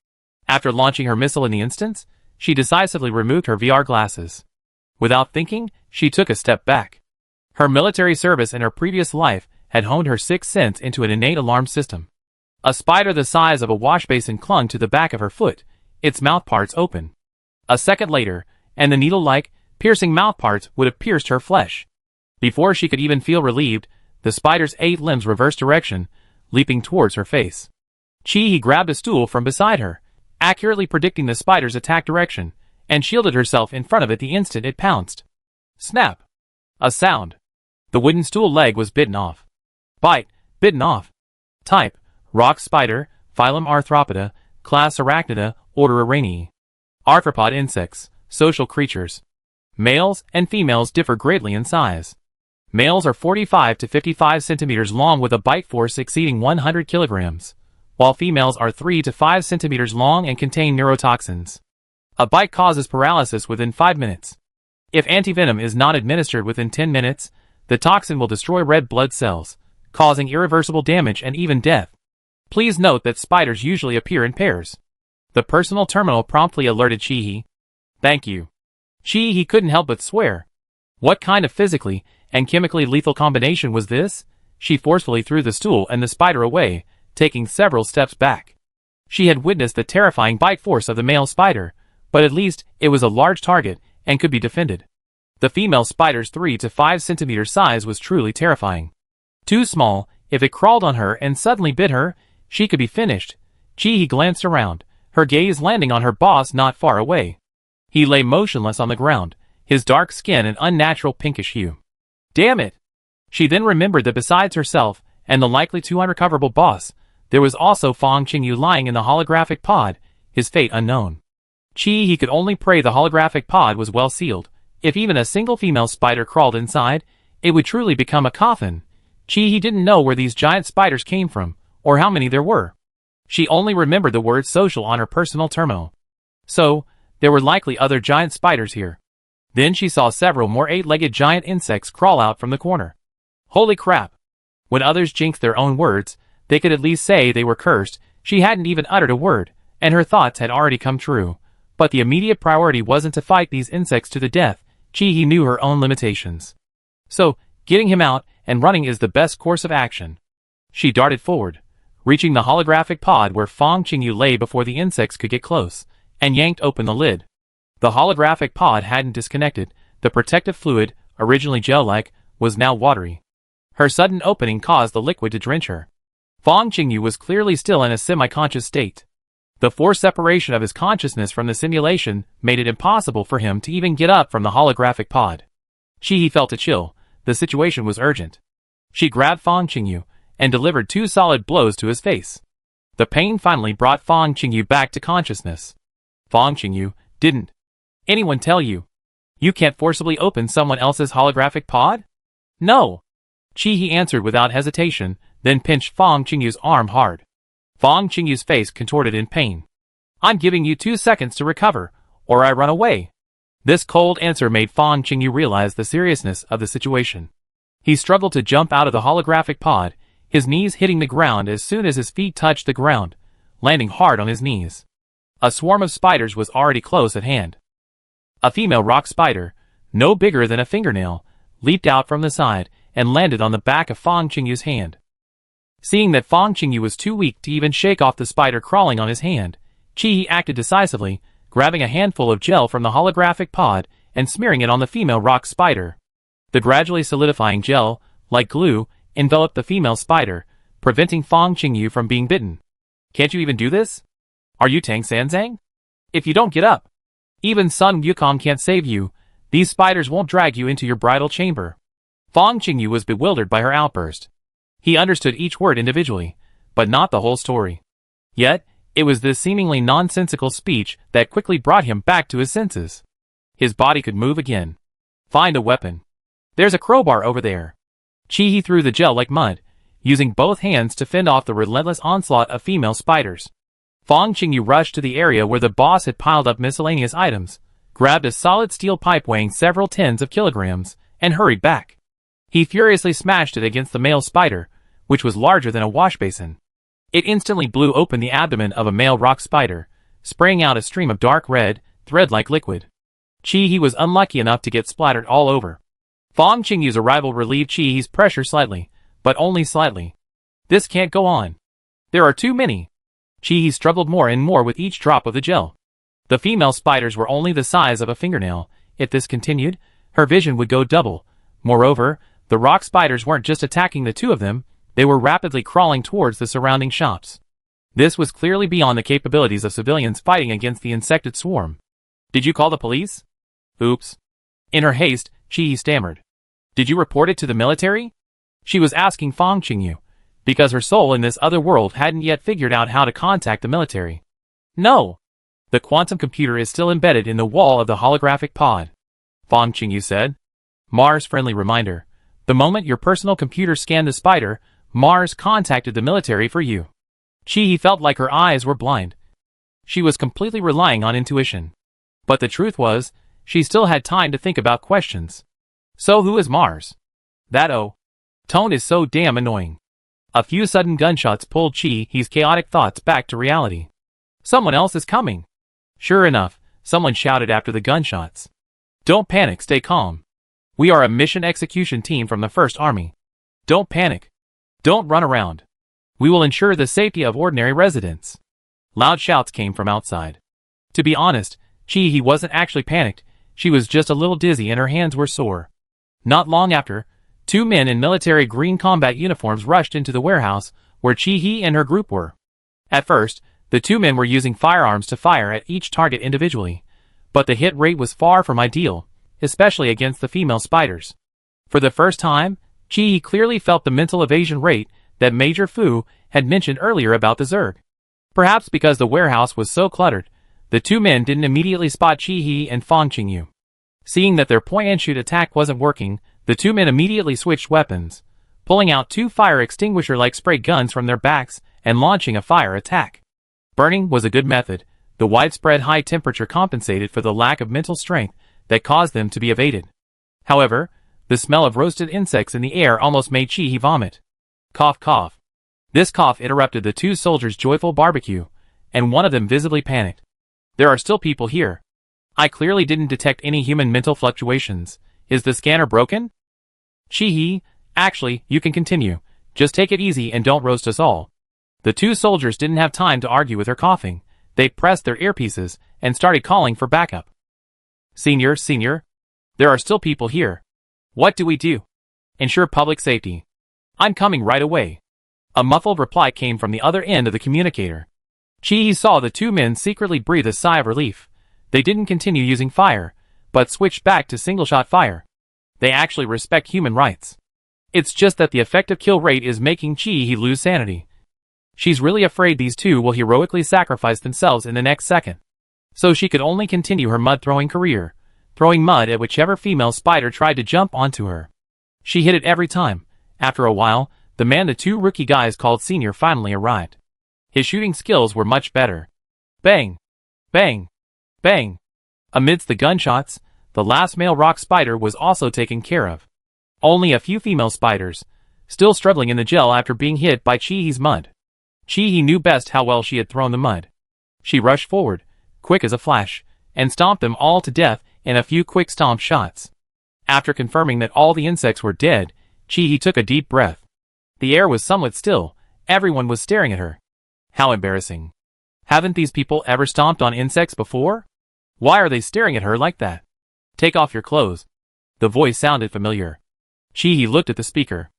After launching her missile in the instance, she decisively removed her VR glasses. Without thinking, she took a step back. Her military service in her previous life had honed her sixth sense into an innate alarm system. A spider the size of a wash basin clung to the back of her foot, its mouthparts open. A second later, and the needle-like, piercing mouthparts would have pierced her flesh. Before she could even feel relieved, the spider's 8 limbs reversed direction, leaping towards her face. Chi-He grabbed a stool from beside her, accurately predicting the spider's attack direction, and shielded herself in front of it the instant it pounced. Snap! A sound. The wooden stool leg was bitten off. Bite, bitten off. Type, rock spider, phylum Arthropoda, class Arachnida, order Araneae. Arthropod insects, social creatures. Males and females differ greatly in size. Males are 45 to 55 centimeters long with a bite force exceeding 100 kilograms, while females are 3 to 5 centimeters long and contain neurotoxins. A bite causes paralysis within 5 minutes. If antivenom is not administered within 10 minutes, the toxin will destroy red blood cells, causing irreversible damage and even death. Please note that spiders usually appear in pairs. The personal terminal promptly alerted Chi-He. Thank you. Chi-He couldn't help but swear. What kind of physically and chemically lethal combination was this? She forcefully threw the stool and the spider away, taking several steps back. She had witnessed the terrifying bite force of the male spider, but at least it was a large target and could be defended. The female spider's 3 to 5 centimeter size was truly terrifying. Too small, if it crawled on her and suddenly bit her, she could be finished. He glanced around, her gaze landing on her boss not far away. He lay motionless on the ground, his dark skin an unnatural pinkish hue. Damn it! She then remembered that besides herself and the likely too unrecoverable boss, there was also Fong Qingyu lying in the holographic pod, his fate unknown. He could only pray the holographic pod was well sealed. If even a single female spider crawled inside, it would truly become a coffin. He didn't know where these giant spiders came from, or how many there were. She only remembered the word social on her personal terminal. So, there were likely other giant spiders here. Then she saw several more 8-legged giant insects crawl out from the corner. Holy crap! When others jinxed their own words, they could at least say they were cursed. She hadn't even uttered a word, and her thoughts had already come true. But the immediate priority wasn't to fight these insects to the death. He knew her own limitations. So, getting him out and running is the best course of action. She darted forward, reaching the holographic pod where Fong Qingyu lay before the insects could get close, and yanked open the lid. The holographic pod hadn't disconnected. The protective fluid, originally gel-like, was now watery. Her sudden opening caused the liquid to drench her. Fong Qingyu was clearly still in a semi-conscious state. The forced separation of his consciousness from the simulation made it impossible for him to even get up from the holographic pod. He felt a chill. The situation was urgent. She grabbed Fong Qingyu and delivered 2 solid blows to his face. The pain finally brought Fong Qingyu back to consciousness. Fong Qingyu, didn't anyone tell you? You can't forcibly open someone else's holographic pod? No. He answered without hesitation, then pinched Fong Qingyu's arm hard. Fong Qingyu's face contorted in pain. I'm giving you 2 seconds to recover, or I run away. This cold answer made Fong Qingyu realize the seriousness of the situation. He struggled to jump out of the holographic pod, his knees hitting the ground as soon as his feet touched the ground, landing hard on his knees. A swarm of spiders was already close at hand. A female rock spider, no bigger than a fingernail, leaped out from the side and landed on the back of Fong Qingyu's hand. Seeing that Fong Qingyu was too weak to even shake off the spider crawling on his hand, He acted decisively, grabbing a handful of gel from the holographic pod and smearing it on the female rock spider. The gradually solidifying gel, like glue, enveloped the female spider, preventing Fong Qingyu from being bitten. Can't you even do this? Are you Tang Sanzang? If you don't get up, even Sun Wukong can't save you. These spiders won't drag you into your bridal chamber. Fong Qingyu was bewildered by her outburst. He understood each word individually, but not the whole story. Yet, it was this seemingly nonsensical speech that quickly brought him back to his senses. His body could move again. Find a weapon. There's a crowbar over there. He threw the gel like mud, using both hands to fend off the relentless onslaught of female spiders. Fong Qingyu rushed to the area where the boss had piled up miscellaneous items, grabbed a solid steel pipe weighing several tens of kilograms, and hurried back. He furiously smashed it against the male spider, which was larger than a wash basin. It instantly blew open the abdomen of a male rock spider, spraying out a stream of dark red, thread-like liquid. He was unlucky enough to get splattered all over. Fong Qingyu's arrival relieved He's pressure slightly, but only slightly. This can't go on. There are too many. He struggled more and more with each drop of the gel. The female spiders were only the size of a fingernail. If this continued, her vision would go double. Moreover, the rock spiders weren't just attacking the two of them, they were rapidly crawling towards the surrounding shops. This was clearly beyond the capabilities of civilians fighting against the insected swarm. Did you call the police? Oops. In her haste, He stammered. Did you report it to the military? She was asking Fong Qingyu, because her soul in this other world hadn't yet figured out how to contact the military. No. The quantum computer is still embedded in the wall of the holographic pod. Fong Qingyu said. Mars friendly reminder. The moment your personal computer scanned the spider, Mars contacted the military for you. He felt like her eyes were blind. She was completely relying on intuition. But the truth was, she still had time to think about questions. So who is Mars? That tone is so damn annoying. A few sudden gunshots pulled He's chaotic thoughts back to reality. Someone else is coming. Sure enough, someone shouted after the gunshots. Don't panic, stay calm. We are a mission execution team from the 1st Army. Don't panic. Don't run around. We will ensure the safety of ordinary residents. Loud shouts came from outside. To be honest, Chi-hee wasn't actually panicked, she was just a little dizzy and her hands were sore. Not long after, two men in military green combat uniforms rushed into the warehouse where Chi-hee and her group were. At first, the two men were using firearms to fire at each target individually, but the hit rate was far from ideal, especially against the female spiders. For the first time, Chi-hee clearly felt the mental evasion rate that Major Fu had mentioned earlier about the Zerg. Perhaps because the warehouse was so cluttered, the two men didn't immediately spot Chi-hee and Fang Qingyu. Seeing that their point-and-shoot attack wasn't working, the two men immediately switched weapons, pulling out two fire extinguisher-like spray guns from their backs and launching a fire attack. Burning was a good method. The widespread high temperature compensated for the lack of mental strength that caused them to be evaded. However, the smell of roasted insects in the air almost made Chi-hee vomit. Cough cough. This cough interrupted the two soldiers' joyful barbecue, and one of them visibly panicked. There are still people here. I clearly didn't detect any human mental fluctuations. Is the scanner broken? Chi-hee, actually, you can continue. Just take it easy and don't roast us all. The two soldiers didn't have time to argue with her coughing. They pressed their earpieces and started calling for backup. Senior, there are still people here. What do we do? Ensure public safety. I'm coming right away. A muffled reply came from the other end of the communicator. Chi-hee saw the two men secretly breathe a sigh of relief. They didn't continue using fire, but switched back to single-shot fire. They actually respect human rights. It's just that the effective kill rate is making Chi-hee lose sanity. She's really afraid these two will heroically sacrifice themselves in the next second. So she could only continue her mud-throwing career, throwing mud at whichever female spider tried to jump onto her. She hit it every time. After a while, the man the two rookie guys called Senior finally arrived. His shooting skills were much better. Bang! Bang! Bang! Amidst the gunshots, the last male rock spider was also taken care of. Only a few female spiders, still struggling in the gel after being hit by Chi-hee's mud. Chi-hee knew best how well she had thrown the mud. She rushed forward, quick as a flash, and stomped them all to death in a few quick stomp shots. After confirming that all the insects were dead, Chi-hee took a deep breath. The air was somewhat still, everyone was staring at her. How embarrassing. Haven't these people ever stomped on insects before? Why are they staring at her like that? Take off your clothes. The voice sounded familiar. Chi-hee looked at the speaker.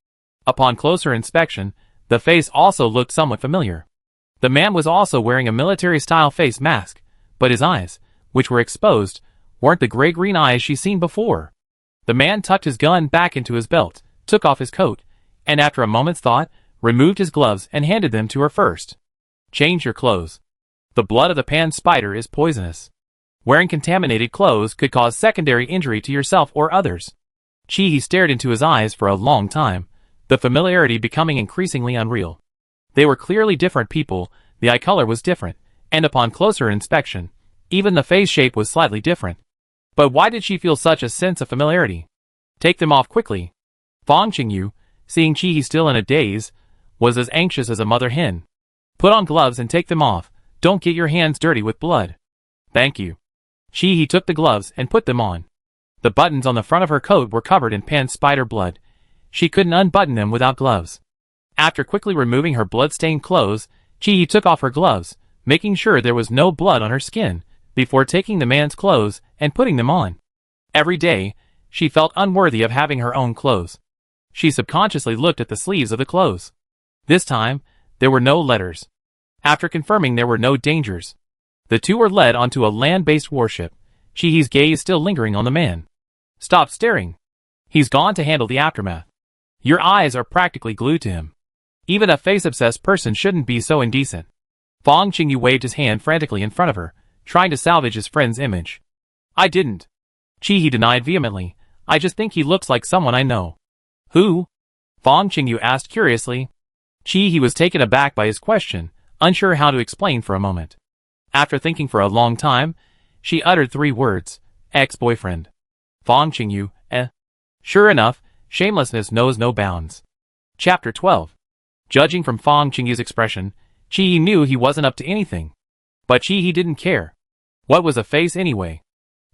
Upon closer inspection, the face also looked somewhat familiar. The man was also wearing a military-style face mask, but his eyes, which were exposed, weren't the gray-green eyes she'd seen before. The man tucked his gun back into his belt, took off his coat, and after a moment's thought, removed his gloves and handed them to her first. Change your clothes. The blood of the pan spider is poisonous. Wearing contaminated clothes could cause secondary injury to yourself or others. Chi-hee stared into his eyes for a long time, the familiarity becoming increasingly unreal. They were clearly different people, the eye color was different, and upon closer inspection, even the face shape was slightly different. But why did she feel such a sense of familiarity? Take them off quickly. Fang Qingyu, seeing Chi-hee still in a daze, was as anxious as a mother hen. Put on gloves and take them off. Don't get your hands dirty with blood. Thank you. Chi-hee took the gloves and put them on. The buttons on the front of her coat were covered in pan spider blood. She couldn't unbutton them without gloves. After quickly removing her blood-stained clothes, Chi-hee took off her gloves, making sure there was no blood on her skin, before taking the man's clothes and putting them on. Every day, she felt unworthy of having her own clothes. She subconsciously looked at the sleeves of the clothes. This time, there were no letters. After confirming there were no dangers, the two were led onto a land-based warship, Chi-hee's gaze still lingering on the man. Stop staring. He's gone to handle the aftermath. Your eyes are practically glued to him. Even a face-obsessed person shouldn't be so indecent. Fang Qingyu waved his hand frantically in front of her, trying to salvage his friend's image. I didn't. Chi-hee denied vehemently. I just think he looks like someone I know. Who? Fang Qingyu asked curiously. Chi-hee was taken aback by his question, unsure how to explain for a moment. After thinking for a long time, she uttered 3 words. Ex-boyfriend. Fang Qingyu, Sure enough, shamelessness knows no bounds. Chapter 12. Judging from Fang Qingyu's expression, Chi-hee knew he wasn't up to anything. But Chi-hee didn't care. What was a face anyway?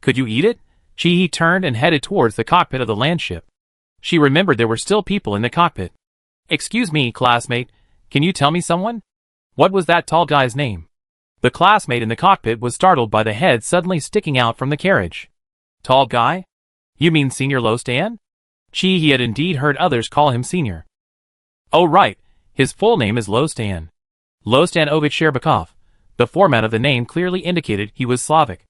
Could you eat it? Chi-hee turned and headed towards the cockpit of the landship. She remembered there were still people in the cockpit. Excuse me, classmate, Can you tell me someone? What was that tall guy's name? The classmate in the cockpit was startled by the head suddenly sticking out from the carriage. Tall guy? You mean Senior Lostan? He had indeed heard others call him Senior. Oh right, his full name is Lostan. Lostan Ovich Sherbakov. The format of the name clearly indicated he was Slavic.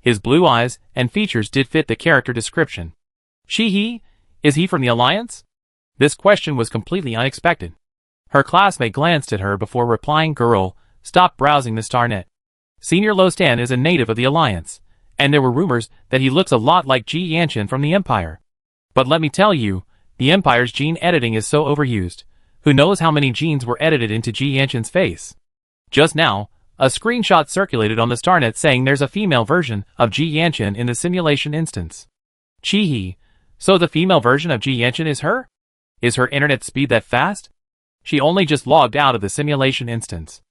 His blue eyes and features did fit the character description. Is he from the Alliance? This question was completely unexpected. Her classmate glanced at her before replying. Girl, stop browsing the Starnet. Senior Lostan is a native of the Alliance, and there were rumors that he looks a lot like Ji Yanshin from the Empire. But let me tell you, the Empire's gene editing is so overused. Who knows how many genes were edited into Ji Yanshin's face? Just now, a screenshot circulated on the Starnet saying there's a female version of Ji Yanshin in the simulation instance. So the female version of Ji Yanshin is her? Is her internet speed that fast? She only just logged out of the simulation instance.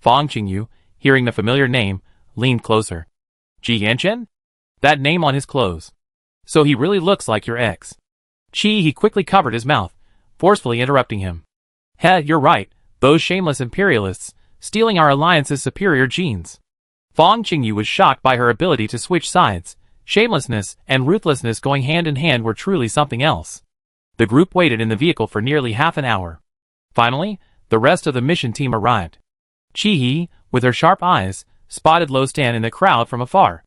Fang Qingyu, hearing the familiar name, leaned closer. Ji Yanshin? That name on his clothes. So he really looks like your ex. He quickly covered his mouth, forcefully interrupting him. You're right, those shameless imperialists, stealing our alliance's superior genes. Fang Qingyu was shocked by her ability to switch sides. Shamelessness and ruthlessness going hand in hand were truly something else. The group waited in the vehicle for nearly half an hour. Finally, the rest of the mission team arrived. Chi-hee, with her sharp eyes, spotted Lostan in the crowd from afar.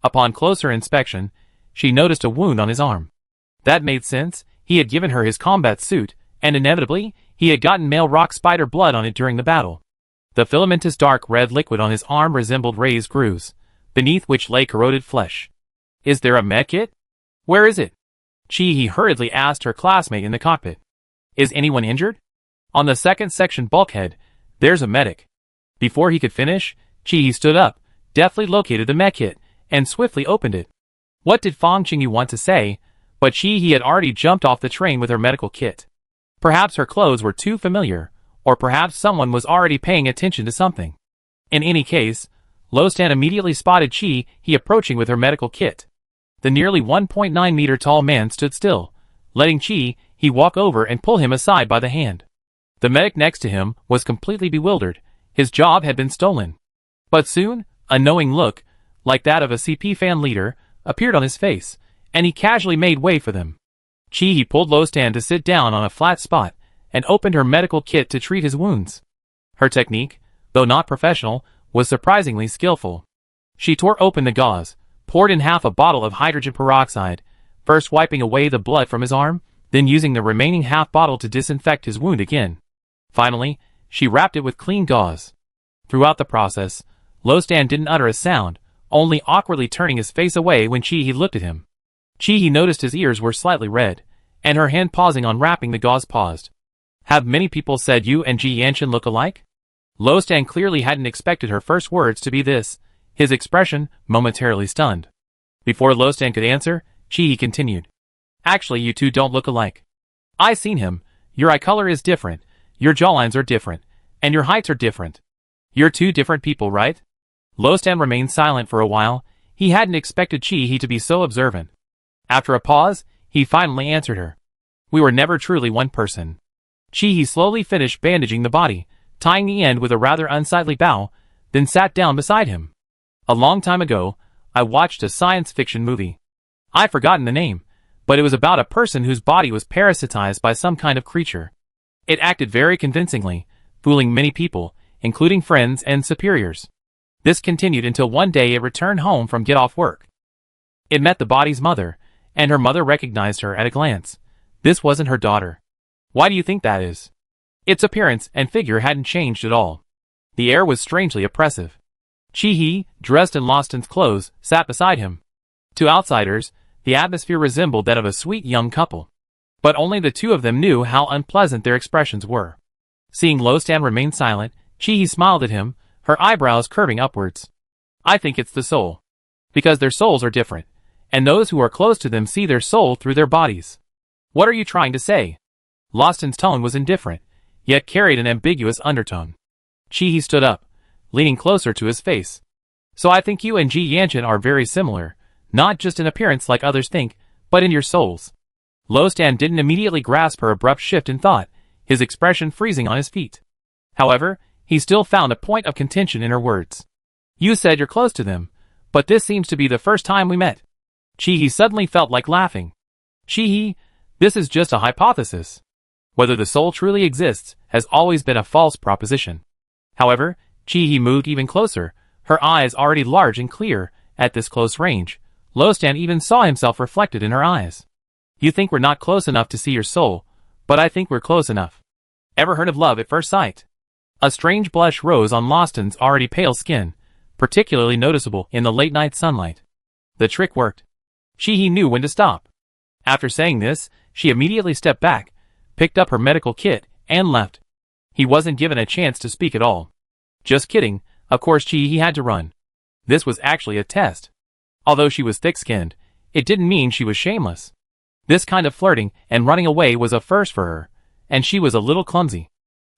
Upon closer inspection, she noticed a wound on his arm. That made sense. He had given her his combat suit, and inevitably, he had gotten male rock spider blood on it during the battle. The filamentous dark red liquid on his arm resembled raised grooves, beneath which lay corroded flesh. Is there a med kit? Where is it? Chi-hee hurriedly asked her classmate in the cockpit. Is anyone injured? On the second section bulkhead, there's a medic. Before he could finish, Chi-hee stood up, deftly located the med kit, and swiftly opened it. What did Fang Qingyu want to say? But Chi-hee had already jumped off the train with her medical kit. Perhaps her clothes were too familiar, or perhaps someone was already paying attention to something. In any case, Lostan immediately spotted Chi-hee approaching with her medical kit. The nearly 1.9-meter tall man stood still, letting Chi-hee walk over and pull him aside by the hand. The medic next to him was completely bewildered. His job had been stolen. But soon, a knowing look, like that of a CP fan leader, appeared on his face, and he casually made way for them. Chi-hee pulled Lostan to sit down on a flat spot, and opened her medical kit to treat his wounds. Her technique, though not professional, was surprisingly skillful. She tore open the gauze, poured in half a bottle of hydrogen peroxide, first wiping away the blood from his arm, then using the remaining half bottle to disinfect his wound again. Finally, she wrapped it with clean gauze. Throughout the process, Lostan didn't utter a sound, only awkwardly turning his face away when Chi-hee looked at him. Chi-hee noticed his ears were slightly red, and her hand pausing on wrapping the gauze paused. Have many people said you and Ji Yanshin look alike? Lostan clearly hadn't expected her first words to be this, his expression momentarily stunned. Before Lostan could answer, Chi-hee continued. Actually, you two don't look alike. I seen him. Your eye color is different, your jawlines are different, and your heights are different. You're two different people, right? Lostan remained silent for a while. He hadn't expected Chi-hee to be so observant. After a pause, he finally answered her. We were never truly one person. Chi-hee slowly finished bandaging the body, tying the end with a rather unsightly bow, then sat down beside him. A long time ago, I watched a science fiction movie. I've forgotten the name, but it was about a person whose body was parasitized by some kind of creature. It acted very convincingly, fooling many people, including friends and superiors. This continued until one day it returned home from get-off work. It met the body's mother, and her mother recognized her at a glance. This wasn't her daughter. Why do you think that is? Its appearance and figure hadn't changed at all. The air was strangely oppressive. Chi-hee, dressed in Loston's clothes, sat beside him. To outsiders, the atmosphere resembled that of a sweet young couple. But only the two of them knew how unpleasant their expressions were. Seeing Lostan remain silent, Chi-hee smiled at him, her eyebrows curving upwards. I think it's the soul. Because their souls are different, and those who are close to them see their soul through their bodies. What are you trying to say? Loston's tone was indifferent, yet carried an ambiguous undertone. Chi-hee stood up, leaning closer to his face. So I think you and Ji Yanshin are very similar, not just in appearance like others think, but in your souls. Lostan didn't immediately grasp her abrupt shift in thought, his expression freezing on his feet. However, he still found a point of contention in her words. You said you're close to them, but this seems to be the first time we met. Chi-hee suddenly felt like laughing. Chi-hee, this is just a hypothesis. Whether the soul truly exists has always been a false proposition. However, Chi-hee moved even closer, her eyes already large and clear. At this close range, Lo-stan even saw himself reflected in her eyes. You think we're not close enough to see your soul, but I think we're close enough. Ever heard of love at first sight? A strange blush rose on Lo-stan's already pale skin, particularly noticeable in the late-night sunlight. The trick worked. Chi-hee knew when to stop. After saying this, she immediately stepped back, picked up her medical kit, and left. He wasn't given a chance to speak at all. Just kidding, of course Chi-hee had to run. This was actually a test. Although she was thick-skinned, it didn't mean she was shameless. This kind of flirting and running away was a first for her, and she was a little clumsy.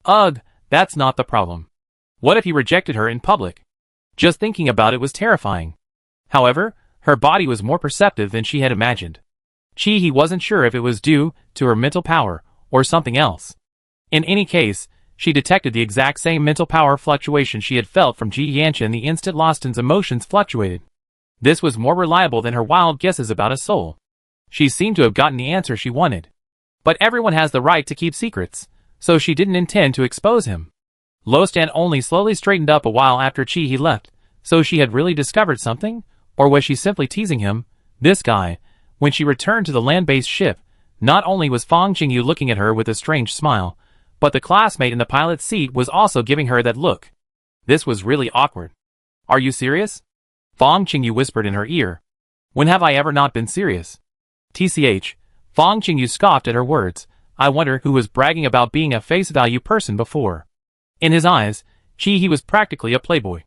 Ugh, that's not the problem. What if he rejected her in public? Just thinking about it was terrifying. However, her body was more perceptive than she had imagined. Chi-hee wasn't sure if it was due to her mental power or something else. In any case, she detected the exact same mental power fluctuation she had felt from Ji Yanchen the instant Lo-stan's emotions fluctuated. This was more reliable than her wild guesses about a soul. She seemed to have gotten the answer she wanted. But everyone has the right to keep secrets, so she didn't intend to expose him. Lo-stan only slowly straightened up a while after Chi-hee left, so she had really discovered something? Or was she simply teasing him? This guy. When she returned to the land-based ship, not only was Fang Qingyu looking at her with a strange smile, but the classmate in the pilot's seat was also giving her that look. This was really awkward. Are you serious? Fang Qingyu whispered in her ear. When have I ever not been serious? TCH, Fang Qingyu scoffed at her words. I wonder who was bragging about being a face-value person before. In his eyes, Chi-hee was practically a playboy.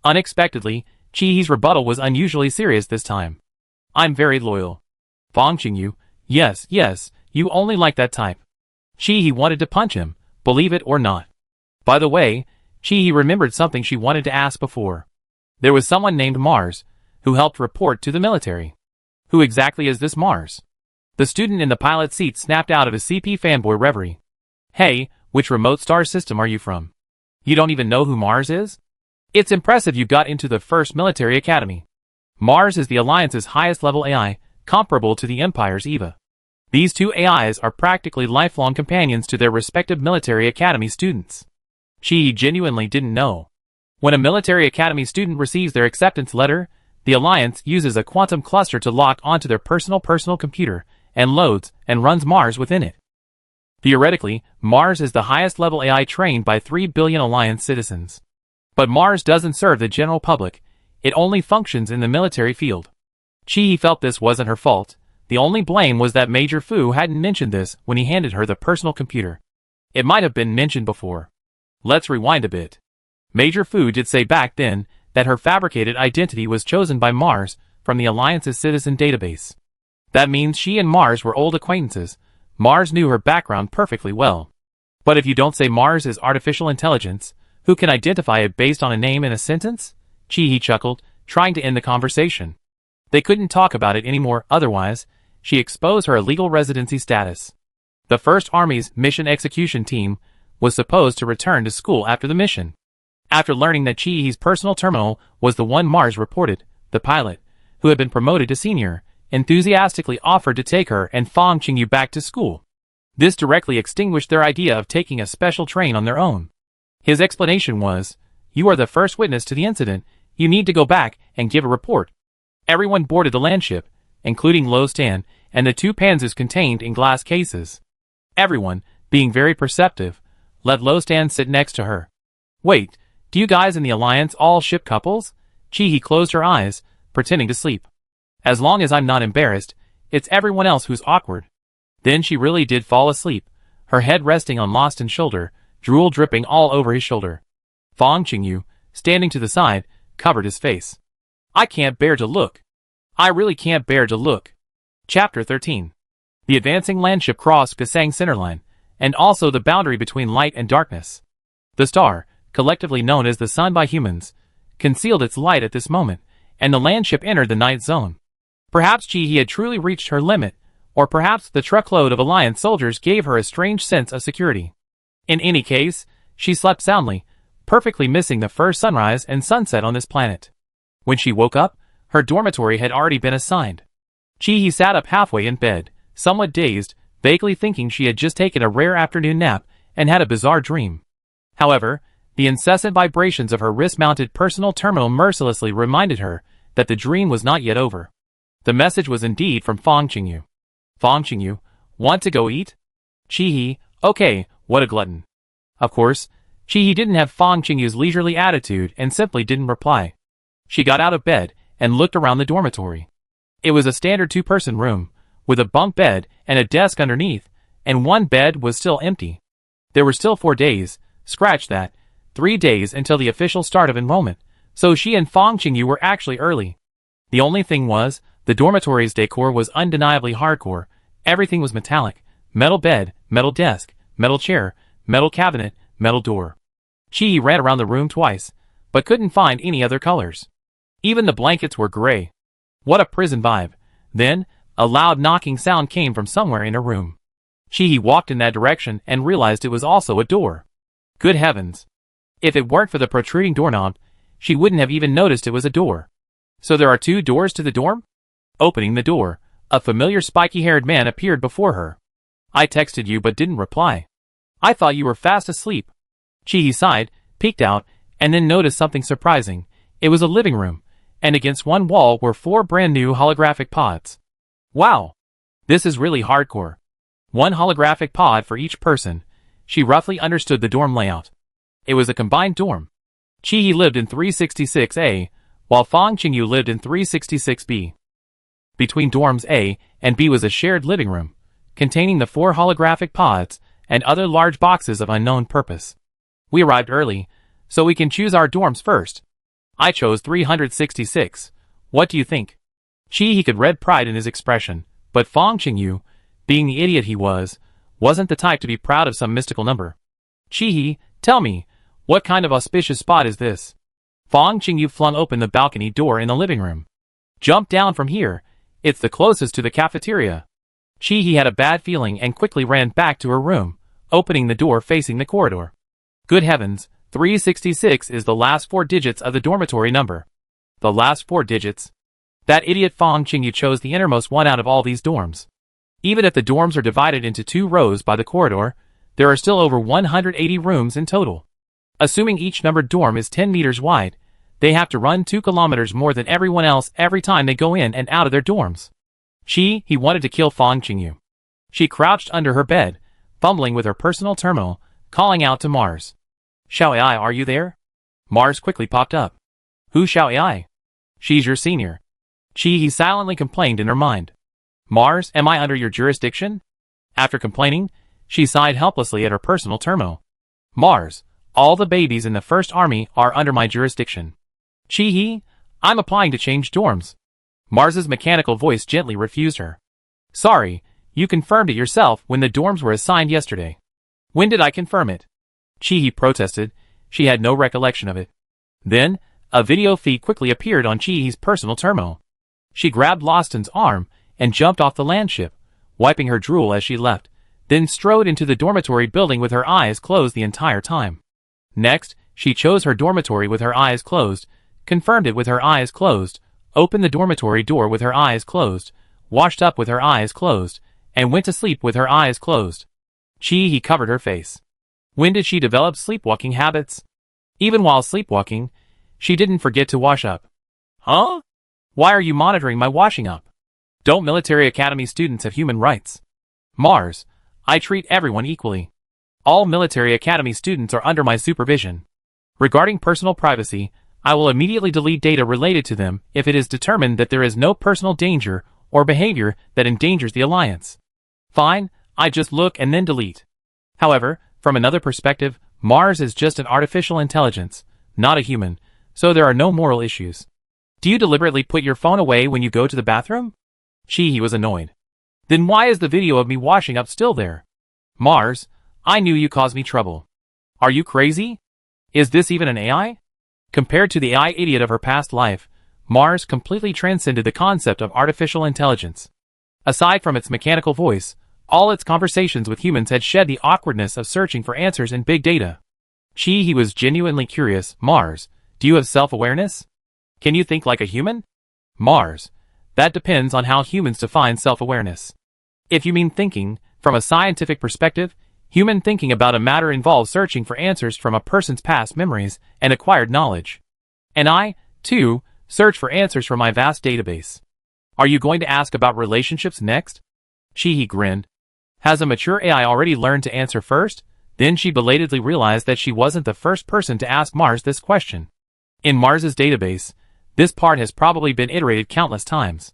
Unexpectedly, Chi-hee's rebuttal was unusually serious this time. I'm very loyal. Fang Qingyu, yes, you only like that type. Chi-hee wanted to punch him, believe it or not. By the way, Chi-hee remembered something she wanted to ask before. There was someone named Mars, who helped report to the military. Who exactly is this Mars? The student in the pilot seat snapped out of his CP fanboy reverie. Hey, which remote star system are you from? You don't even know who Mars is? It's impressive you got into the first military academy. Mars is the Alliance's highest level AI, comparable to the Empire's EVA. These two AIs are practically lifelong companions to their respective military academy students. Chi genuinely didn't know. When a military academy student receives their acceptance letter, the Alliance uses a quantum cluster to lock onto their personal computer, and loads and runs Mars within it. Theoretically, Mars is the highest level AI trained by 3 billion Alliance citizens. But Mars doesn't serve the general public, it only functions in the military field. Chi felt this wasn't her fault. The only blame was that Major Fu hadn't mentioned this when he handed her the personal computer. It might have been mentioned before. Let's rewind a bit. Major Fu did say back then that her fabricated identity was chosen by Mars from the Alliance's citizen database. That means she and Mars were old acquaintances. Mars knew her background perfectly well. But if you don't say Mars is artificial intelligence, who can identify it based on a name in a sentence? Chi chuckled, trying to end the conversation. They couldn't talk about it anymore, otherwise, she exposed her illegal residency status. The First Army's mission execution team was supposed to return to school after the mission. After learning that Chi-hee's personal terminal was the one Mars reported, the pilot, who had been promoted to senior, enthusiastically offered to take her and Fang Qingyu back to school. This directly extinguished their idea of taking a special train on their own. His explanation was, you are the first witness to the incident, you need to go back and give a report. Everyone boarded the landship, including Lo-stan, and the two panzers contained in glass cases. Everyone, being very perceptive, let Lo-stan sit next to her. Wait, do you guys in the Alliance all ship couples? Chi closed her eyes, pretending to sleep. As long as I'm not embarrassed, it's everyone else who's awkward. Then she really did fall asleep, her head resting on Lo-stan's shoulder, drool dripping all over his shoulder. Fang Qingyu, standing to the side, covered his face. I can't bear to look. I really can't bear to look. Chapter 13. The advancing landship crossed Kasang centerline, and also the boundary between light and darkness. The star, collectively known as the Sun by humans, concealed its light at this moment, and the landship entered the night zone. Perhaps Chi had truly reached her limit, or perhaps the truckload of Alliance soldiers gave her a strange sense of security. In any case, she slept soundly, perfectly missing the first sunrise and sunset on this planet. When she woke up, her dormitory had already been assigned. Chi-hee sat up halfway in bed, somewhat dazed, vaguely thinking she had just taken a rare afternoon nap and had a bizarre dream. However, the incessant vibrations of her wrist-mounted personal terminal mercilessly reminded her that the dream was not yet over. The message was indeed from Fong Qingyu. Fong Qingyu, want to go eat? Chi-hee, okay, what a glutton. Of course, Chi-hee didn't have Fong Qingyu's leisurely attitude and simply didn't reply. She got out of bed and looked around the dormitory. It was a standard two-person room, with a bunk bed and a desk underneath, and one bed was still empty. There were still 4 days, scratch that, 3 days until the official start of enrollment, so she and Fong Qingyu were actually early. The only thing was, the dormitory's decor was undeniably hardcore. Everything was metallic: metal bed, metal desk, metal chair, metal cabinet, metal door. Chi ran around the room twice, but couldn't find any other colors. Even the blankets were gray. What a prison vibe. Then, a loud knocking sound came from somewhere in her room. Chi walked in that direction and realized it was also a door. Good heavens. If it weren't for the protruding doorknob, she wouldn't have even noticed it was a door. So there are 2 doors to the dorm? Opening the door, a familiar spiky-haired man appeared before her. I texted you but didn't reply. I thought you were fast asleep. Chi sighed, peeked out, and then noticed something surprising. It was a living room, and against one wall were 4 brand new holographic pods. Wow! This is really hardcore. 1 holographic pod for each person. She roughly understood the dorm layout. It was a combined dorm. Chi lived in 366A, while Fong Qingyu lived in 366B. Between dorms A and B was a shared living room, containing the 4 holographic pods and other large boxes of unknown purpose. We arrived early, so we can choose our dorms first. I chose 366. What do you think? Chi could read pride in his expression, but Fong Qingyu, being the idiot he was, wasn't the type to be proud of some mystical number. Chi, tell me, what kind of auspicious spot is this? Fong Qingyu flung open the balcony door in the living room. Jump down from here. It's the closest to the cafeteria. Chi had a bad feeling and quickly ran back to her room, opening the door facing the corridor. Good heavens, 366 is the last 4 digits of the dormitory number. The last 4 digits? That idiot Fong Qingyu chose the innermost one out of all these dorms. Even if the dorms are divided into 2 rows by the corridor, there are still over 180 rooms in total. Assuming each numbered dorm is 10 meters wide, they have to run 2 kilometers more than everyone else every time they go in and out of their dorms. He wanted to kill Fong Qingyu. She crouched under her bed, fumbling with her personal terminal, calling out to Mars. Xiao Ai, are you there? Mars quickly popped up. Who's Xiao Ai? She's your senior. He silently complained in her mind. Mars, am I under your jurisdiction? After complaining, she sighed helplessly at her personal terminal. Mars, all the babies in the First Army are under my jurisdiction. I'm applying to change dorms. Mars's mechanical voice gently refused her. Sorry, you confirmed it yourself when the dorms were assigned yesterday. When did I confirm it? Chi protested. She had no recollection of it. Then, a video feed quickly appeared on Chi's personal terminal. She grabbed Loston's arm and jumped off the landship, wiping her drool as she left, then strode into the dormitory building with her eyes closed the entire time. Next, she chose her dormitory with her eyes closed, confirmed it with her eyes closed, opened the dormitory door with her eyes closed, washed up with her eyes closed, and went to sleep with her eyes closed. Chi covered her face. When did she develop sleepwalking habits? Even while sleepwalking, she didn't forget to wash up. Huh? Why are you monitoring my washing up? Don't military academy students have human rights? Mars, I treat everyone equally. All military academy students are under my supervision. Regarding personal privacy, I will immediately delete data related to them if it is determined that there is no personal danger or behavior that endangers the alliance. Fine, I just look and then delete. However, from another perspective, Mars is just an artificial intelligence, not a human, so there are no moral issues. Do you deliberately put your phone away when you go to the bathroom? He was annoyed. Then why is the video of me washing up still there? Mars, I knew you caused me trouble. Are you crazy? Is this even an AI? Compared to the AI idiot of her past life, Mars completely transcended the concept of artificial intelligence. Aside from its mechanical voice, all its conversations with humans had shed the awkwardness of searching for answers in big data. He was genuinely curious. Mars, do you have self-awareness? Can you think like a human? Mars, that depends on how humans define self-awareness. If you mean thinking, from a scientific perspective, human thinking about a matter involves searching for answers from a person's past memories and acquired knowledge. And I, too, search for answers from my vast database. Are you going to ask about relationships next? He grinned. Has a mature AI already learned to answer first? Then she belatedly realized that she wasn't the first person to ask Mars this question. In Mars's database, this part has probably been iterated countless times.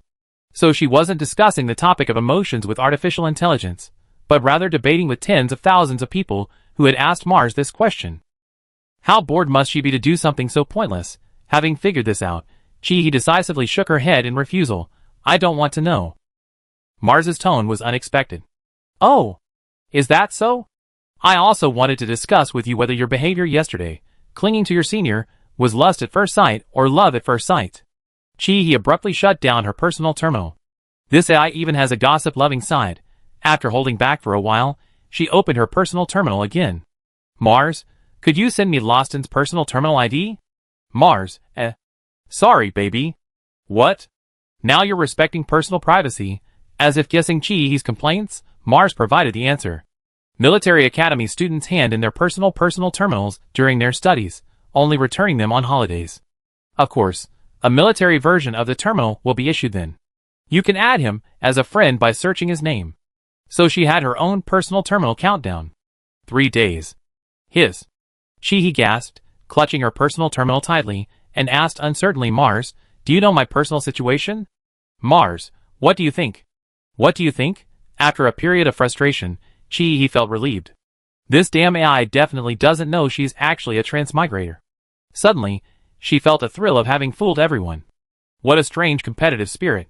So she wasn't discussing the topic of emotions with artificial intelligence, but rather debating with tens of thousands of people who had asked Mars this question. How bored must she be to do something so pointless? Having figured this out, he decisively shook her head in refusal. I don't want to know. Mars's tone was unexpected. Oh, is that so? I also wanted to discuss with you whether your behavior yesterday, clinging to your senior, was lust at first sight or love at first sight. He abruptly shut down her personal terminal. This AI even has a gossip-loving side. After holding back for a while, she opened her personal terminal again. Mars, could you send me Loston's personal terminal ID? Mars, sorry, baby. What? Now you're respecting personal privacy. As if guessing Chihi's complaints, Mars provided the answer. Military Academy students hand in their personal terminals during their studies, only returning them on holidays. Of course, a military version of the terminal will be issued then. You can add him as a friend by searching his name. So she had her own personal terminal countdown. 3 days. He gasped, clutching her personal terminal tightly, and asked uncertainly, Mars, do you know my personal situation? Mars, what do you think? What do you think? After a period of frustration, he felt relieved. This damn AI definitely doesn't know she's actually a transmigrator. Suddenly, she felt a thrill of having fooled everyone. What a strange competitive spirit.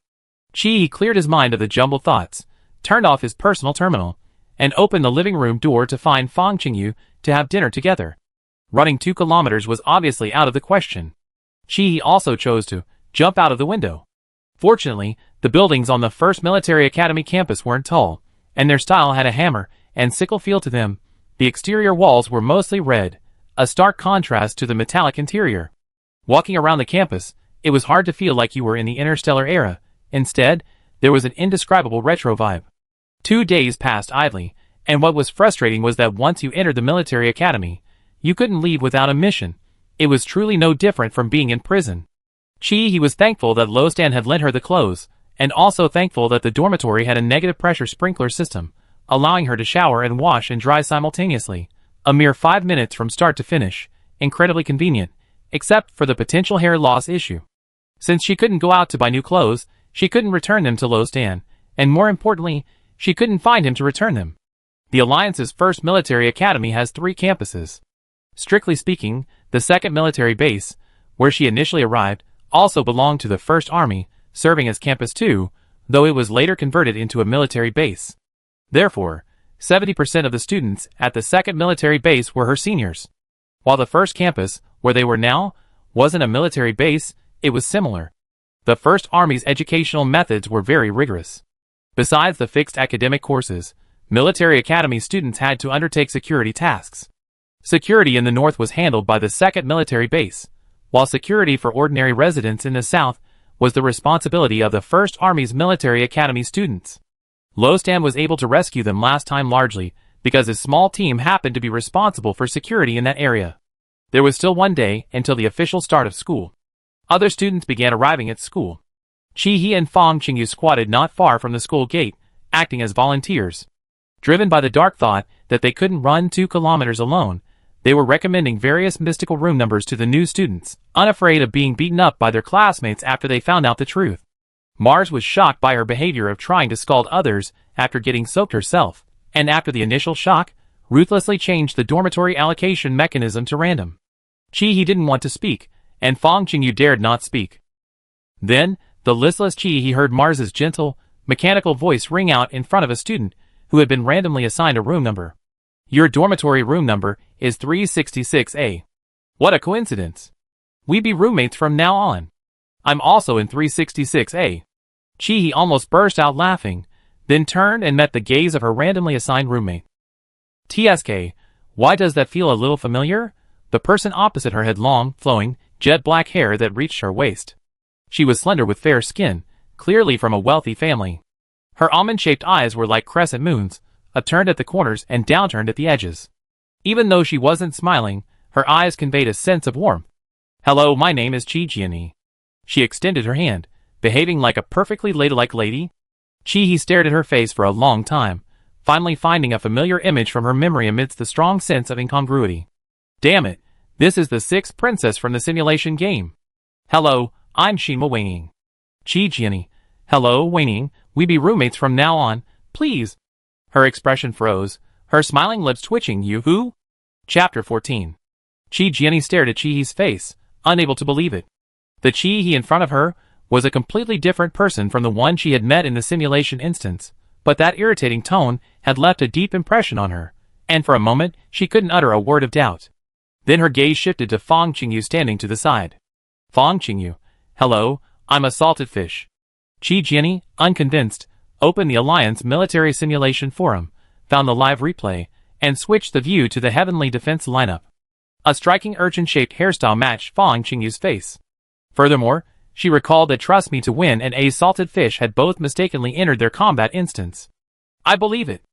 He cleared his mind of the jumbled thoughts, turned off his personal terminal, and opened the living room door to find Fang Qingyu to have dinner together. Running 2 kilometers was obviously out of the question. He also chose to jump out of the window. Fortunately, the buildings on the First Military Academy campus weren't tall, and their style had a hammer and sickle feel to them. The exterior walls were mostly red, a stark contrast to the metallic interior. Walking around the campus, it was hard to feel like you were in the interstellar era. Instead, there was an indescribable retro vibe. 2 days passed idly, and what was frustrating was that once you entered the military academy, you couldn't leave without a mission. It was truly no different from being in prison. He was thankful that Lostan had lent her the clothes, and also thankful that the dormitory had a negative pressure sprinkler system, allowing her to shower and wash and dry simultaneously. A mere 5 minutes from start to finish, incredibly convenient, except for the potential hair loss issue. Since she couldn't go out to buy new clothes, she couldn't return them to Lostan, and more importantly, she couldn't find him to return them. The Alliance's First Military Academy has 3 campuses. Strictly speaking, the 2nd Military Base, where she initially arrived, also belonged to the 1st Army, serving as Campus 2, though it was later converted into a military base. Therefore, 70% of the students at the 2nd Military Base were her seniors. While the 1st campus, where they were now, wasn't a military base, it was similar. The 1st Army's educational methods were very rigorous. Besides the fixed academic courses, Military Academy students had to undertake security tasks. Security in the north was handled by the 2nd Military Base, while security for ordinary residents in the south was the responsibility of the 1st Army's Military Academy students. Lostan was able to rescue them last time largely because his small team happened to be responsible for security in that area. There was still 1 day until the official start of school. Other students began arriving at school. He and Fang Qingyu squatted not far from the school gate, acting as volunteers. Driven by the dark thought that they couldn't run 2 kilometers alone, they were recommending various mystical room numbers to the new students, unafraid of being beaten up by their classmates after they found out the truth. Mars was shocked by her behavior of trying to scald others after getting soaked herself, and after the initial shock, ruthlessly changed the dormitory allocation mechanism to random. He didn't want to speak, and Fang Qingyu dared not speak. Then, the listless He heard Mars's gentle, mechanical voice ring out in front of a student who had been randomly assigned a room number. Your dormitory room number is 366A. What a coincidence. We be roommates from now on. I'm also in 366A. He almost burst out laughing, then turned and met the gaze of her randomly assigned roommate. TSK, why does that feel a little familiar? The person opposite her had long, flowing, jet-black hair that reached her waist. She was slender with fair skin, clearly from a wealthy family. Her almond-shaped eyes were like crescent moons, upturned at the corners and downturned at the edges. Even though she wasn't smiling, her eyes conveyed a sense of warmth. "Hello, my name is Chi-Jiani." She extended her hand, behaving like a perfectly ladylike lady. Chi-He stared at her face for a long time, finally finding a familiar image from her memory amidst the strong sense of incongruity. "Damn it, this is the sixth princess from the simulation game. Hello, I'm Shinma Weining." "Chi-Jiani, hello, Weining, we be roommates from now on, please." Her expression froze, her smiling lips twitching. "You who?" Chapter 14. Chi-Jiani stared at Chi-He's face, unable to believe it. The Chi-He in front of her was a completely different person from the one she had met in the simulation instance, but that irritating tone had left a deep impression on her, and for a moment she couldn't utter a word of doubt. Then her gaze shifted to Fang Qingyu standing to the side. "Fang Qingyu, hello, I'm a salted fish." Chi-Jiani, unconvinced, opened the Alliance Military Simulation Forum, found the live replay, and switched the view to the Heavenly Defense lineup. A striking urchin-shaped hairstyle matched Fang Qingyu's face. Furthermore, she recalled that Trust Me to Win and A Salted Fish had both mistakenly entered their combat instance. "I believe it.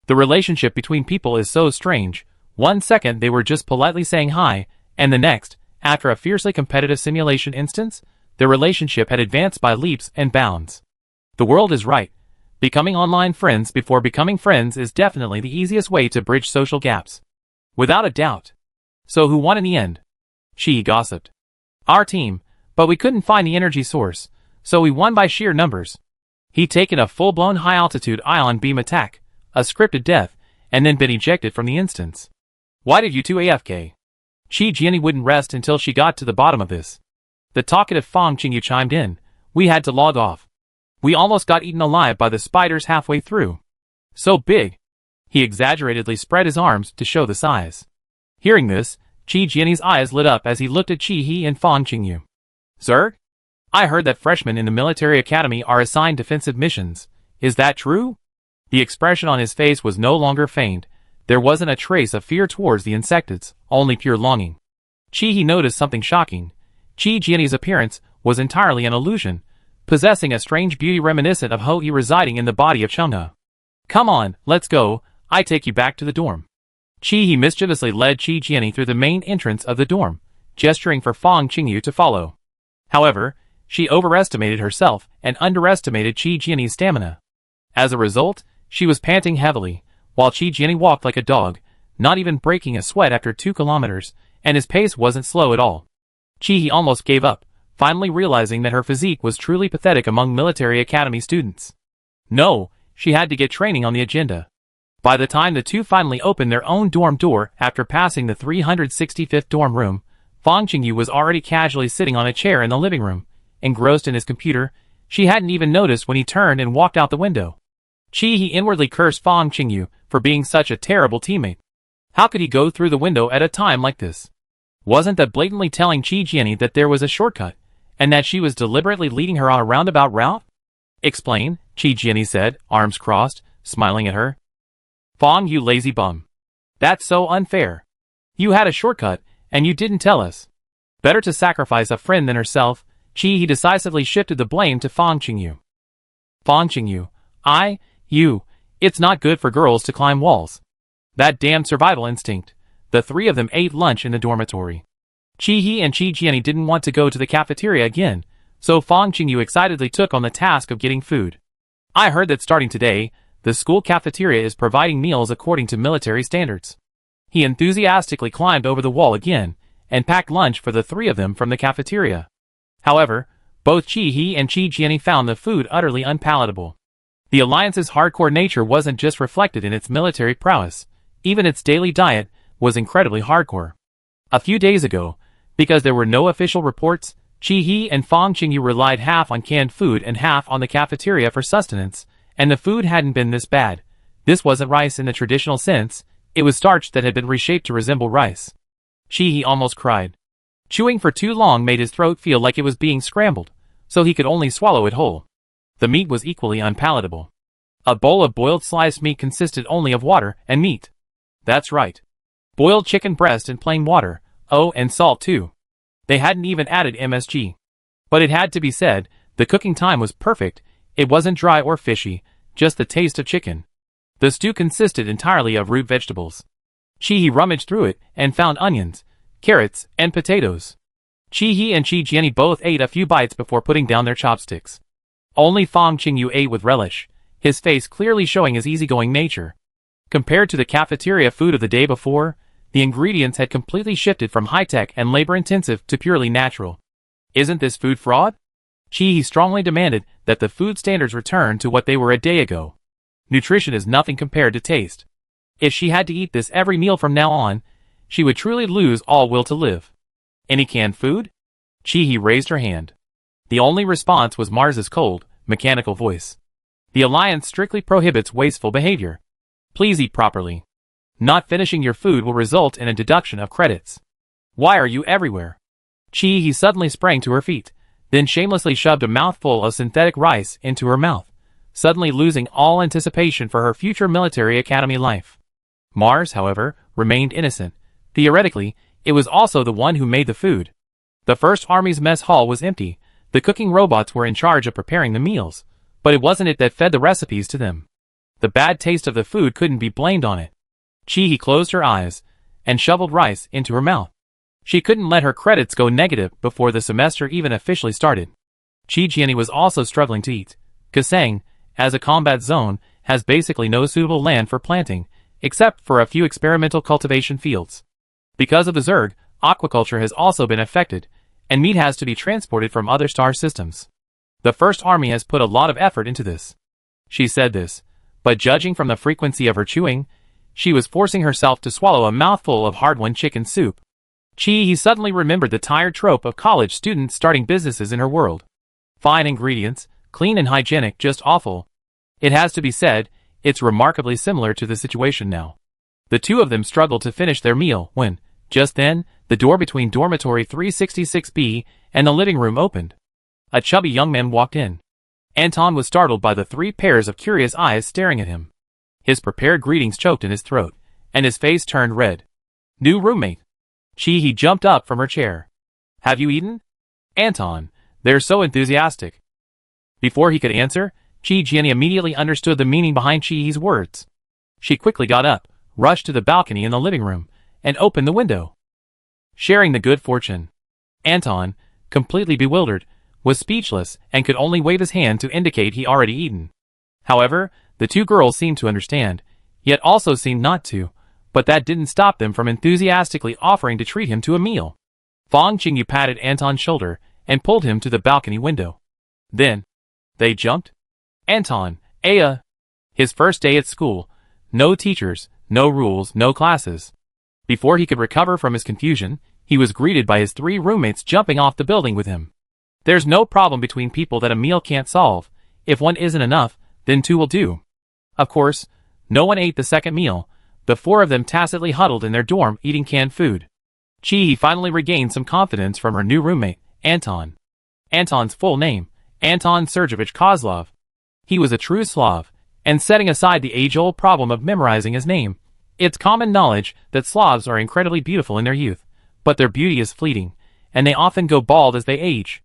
The relationship between people is so strange. One second they were just politely saying hi, and the next, after a fiercely competitive simulation instance, their relationship had advanced by leaps and bounds. The world is right. Becoming online friends before becoming friends is definitely the easiest way to bridge social gaps. Without a doubt. So who won in the end?" She gossiped. "Our team, but we couldn't find the energy source, so we won by sheer numbers. He'd taken a full-blown high-altitude ion beam attack, a scripted death, and then been ejected from the instance." "Why did you two AFK?" Chi-Jiani wouldn't rest until she got to the bottom of this. The talkative Fang Qingyu chimed in. "We had to log off. We almost got eaten alive by the spiders halfway through. So big." He exaggeratedly spread his arms to show the size. Hearing this, Chi-Jiani's eyes lit up as he looked at Chi-He and Fang Qingyu. "Zerg? I heard that freshmen in the military academy are assigned defensive missions. Is that true?" The expression on his face was no longer feigned. There wasn't a trace of fear towards the insectids, only pure longing. Chi-He noticed something shocking. Chi-Jiani's appearance was entirely an illusion, possessing a strange beauty reminiscent of Hou-Yi residing in the body of Chungna. "Come on, let's go, I take you back to the dorm." Chi-He mischievously led Chi-Jiani through the main entrance of the dorm, gesturing for Fang Qingyu to follow. However, she overestimated herself and underestimated Chi-Jiani's stamina. As a result, she was panting heavily, while Chi-Jiani walked like a dog, not even breaking a sweat after 2 kilometers, and his pace wasn't slow at all. Chi-He almost gave up, finally realizing that her physique was truly pathetic among military academy students. No, she had to get training on the agenda. By the time the two finally opened their own dorm door after passing the 365th dorm room, Fang Qingyu was already casually sitting on a chair in the living room, engrossed in his computer. She hadn't even noticed when he turned and walked out the window. Chi-He inwardly cursed Fang Qingyu for being such a terrible teammate. How could he go through the window at a time like this? Wasn't that blatantly telling Chi-Jiani that there was a shortcut, and that she was deliberately leading her on a roundabout route? "Explain," Chi-Jiani said, arms crossed, smiling at her. "Fang, you lazy bum. That's so unfair. You had a shortcut, and you didn't tell us." Better to sacrifice a friend than herself, Chi-He decisively shifted the blame to Fang Qingyu. "Fang Qingyu, it's not good for girls to climb walls. That damned survival instinct." The three of them ate lunch in the dormitory. Chi-He and Chi-Jiani didn't want to go to the cafeteria again, so Fang Qingyu excitedly took on the task of getting food. "I heard that starting today, the school cafeteria is providing meals according to military standards." He enthusiastically climbed over the wall again, and packed lunch for the three of them from the cafeteria. However, both Chi-He and Chi-Jiani found the food utterly unpalatable. The Alliance's hardcore nature wasn't just reflected in its military prowess, even its daily diet was incredibly hardcore. A few days ago, because there were no official reports, Chi-He and Fang Qingyu relied half on canned food and half on the cafeteria for sustenance, and the food hadn't been this bad. This wasn't rice in the traditional sense, it was starch that had been reshaped to resemble rice. Chi-He almost cried. Chewing for too long made his throat feel like it was being scrambled, so he could only swallow it whole. The meat was equally unpalatable. A bowl of boiled sliced meat consisted only of water and meat. That's right. Boiled chicken breast and plain water, Oh, and salt too. They hadn't even added MSG. But it had to be said, the cooking time was perfect. It wasn't dry or fishy, just the taste of chicken. The stew consisted entirely of root vegetables. Chi-Hee rummaged through it and found onions, carrots, and potatoes. Chi-Hee and Chi Jianyi both ate a few bites before putting down their chopsticks. Only Fang Qingyu ate with relish, his face clearly showing his easygoing nature. Compared to the cafeteria food of the day before, the ingredients had completely shifted from high-tech and labor-intensive to purely natural. Isn't this food fraud? Chi-Hee strongly demanded that the food standards return to what they were a day ago. Nutrition is nothing compared to taste. If she had to eat this every meal from now on, she would truly lose all will to live. Any canned food? Chi-Hee raised her hand. The only response was Mars's cold, mechanical voice. The Alliance strictly prohibits wasteful behavior. Please eat properly. Not finishing your food will result in a deduction of credits. Why are you everywhere? Chi-Hee suddenly sprang to her feet, then shamelessly shoved a mouthful of synthetic rice into her mouth, suddenly losing all anticipation for her future military academy life. Mars, however, remained innocent. Theoretically, it was also the one who made the food. The First Army's mess hall was empty. The cooking robots were in charge of preparing the meals, but it wasn't it that fed the recipes to them. The bad taste of the food couldn't be blamed on it. Chi-Hee closed her eyes and shoveled rice into her mouth. She couldn't let her credits go negative before the semester even officially started. Chi Jianyi was also struggling to eat. Kasang, as a combat zone, has basically no suitable land for planting, except for a few experimental cultivation fields. Because of the Zerg, aquaculture has also been affected, and meat has to be transported from other star systems. The First Army has put a lot of effort into this. She said this, but judging from the frequency of her chewing, she was forcing herself to swallow a mouthful of hard-won chicken soup. Chi-Hee suddenly remembered the tired trope of college students starting businesses in her world. Fine ingredients, clean and hygienic, just awful. It has to be said, it's remarkably similar to the situation now. The two of them struggled to finish their meal when, just then, the door between dormitory 366B and the living room opened. A chubby young man walked in. Anton was startled by the three pairs of curious eyes staring at him. His prepared greetings choked in his throat, and his face turned red. New roommate. Chi-Hee jumped up from her chair. Have you eaten? Anton, they're so enthusiastic. Before he could answer, Chi Jianyi immediately understood the meaning behind Chi-Hee's words. She quickly got up, rushed to the balcony in the living room, and opened the window. Sharing the good fortune. Anton, completely bewildered, was speechless and could only wave his hand to indicate he already eaten. However, the two girls seemed to understand, yet also seemed not to, but that didn't stop them from enthusiastically offering to treat him to a meal. Fang Qingyu patted Anton's shoulder and pulled him to the balcony window. Then, they jumped. Anton, Aya. His first day at school. No teachers, no rules, no classes. Before he could recover from his confusion, he was greeted by his three roommates jumping off the building with him. There's no problem between people that a meal can't solve. If one isn't enough, then two will do. Of course, no one ate the second meal. The four of them tacitly huddled in their dorm eating canned food. Chi-Hee finally regained some confidence from her new roommate, Anton. Anton's full name, Anton Sergeyevich Kozlov. He was a true Slav, and setting aside the age-old problem of memorizing his name, it's common knowledge that Slavs are incredibly beautiful in their youth, but their beauty is fleeting, and they often go bald as they age.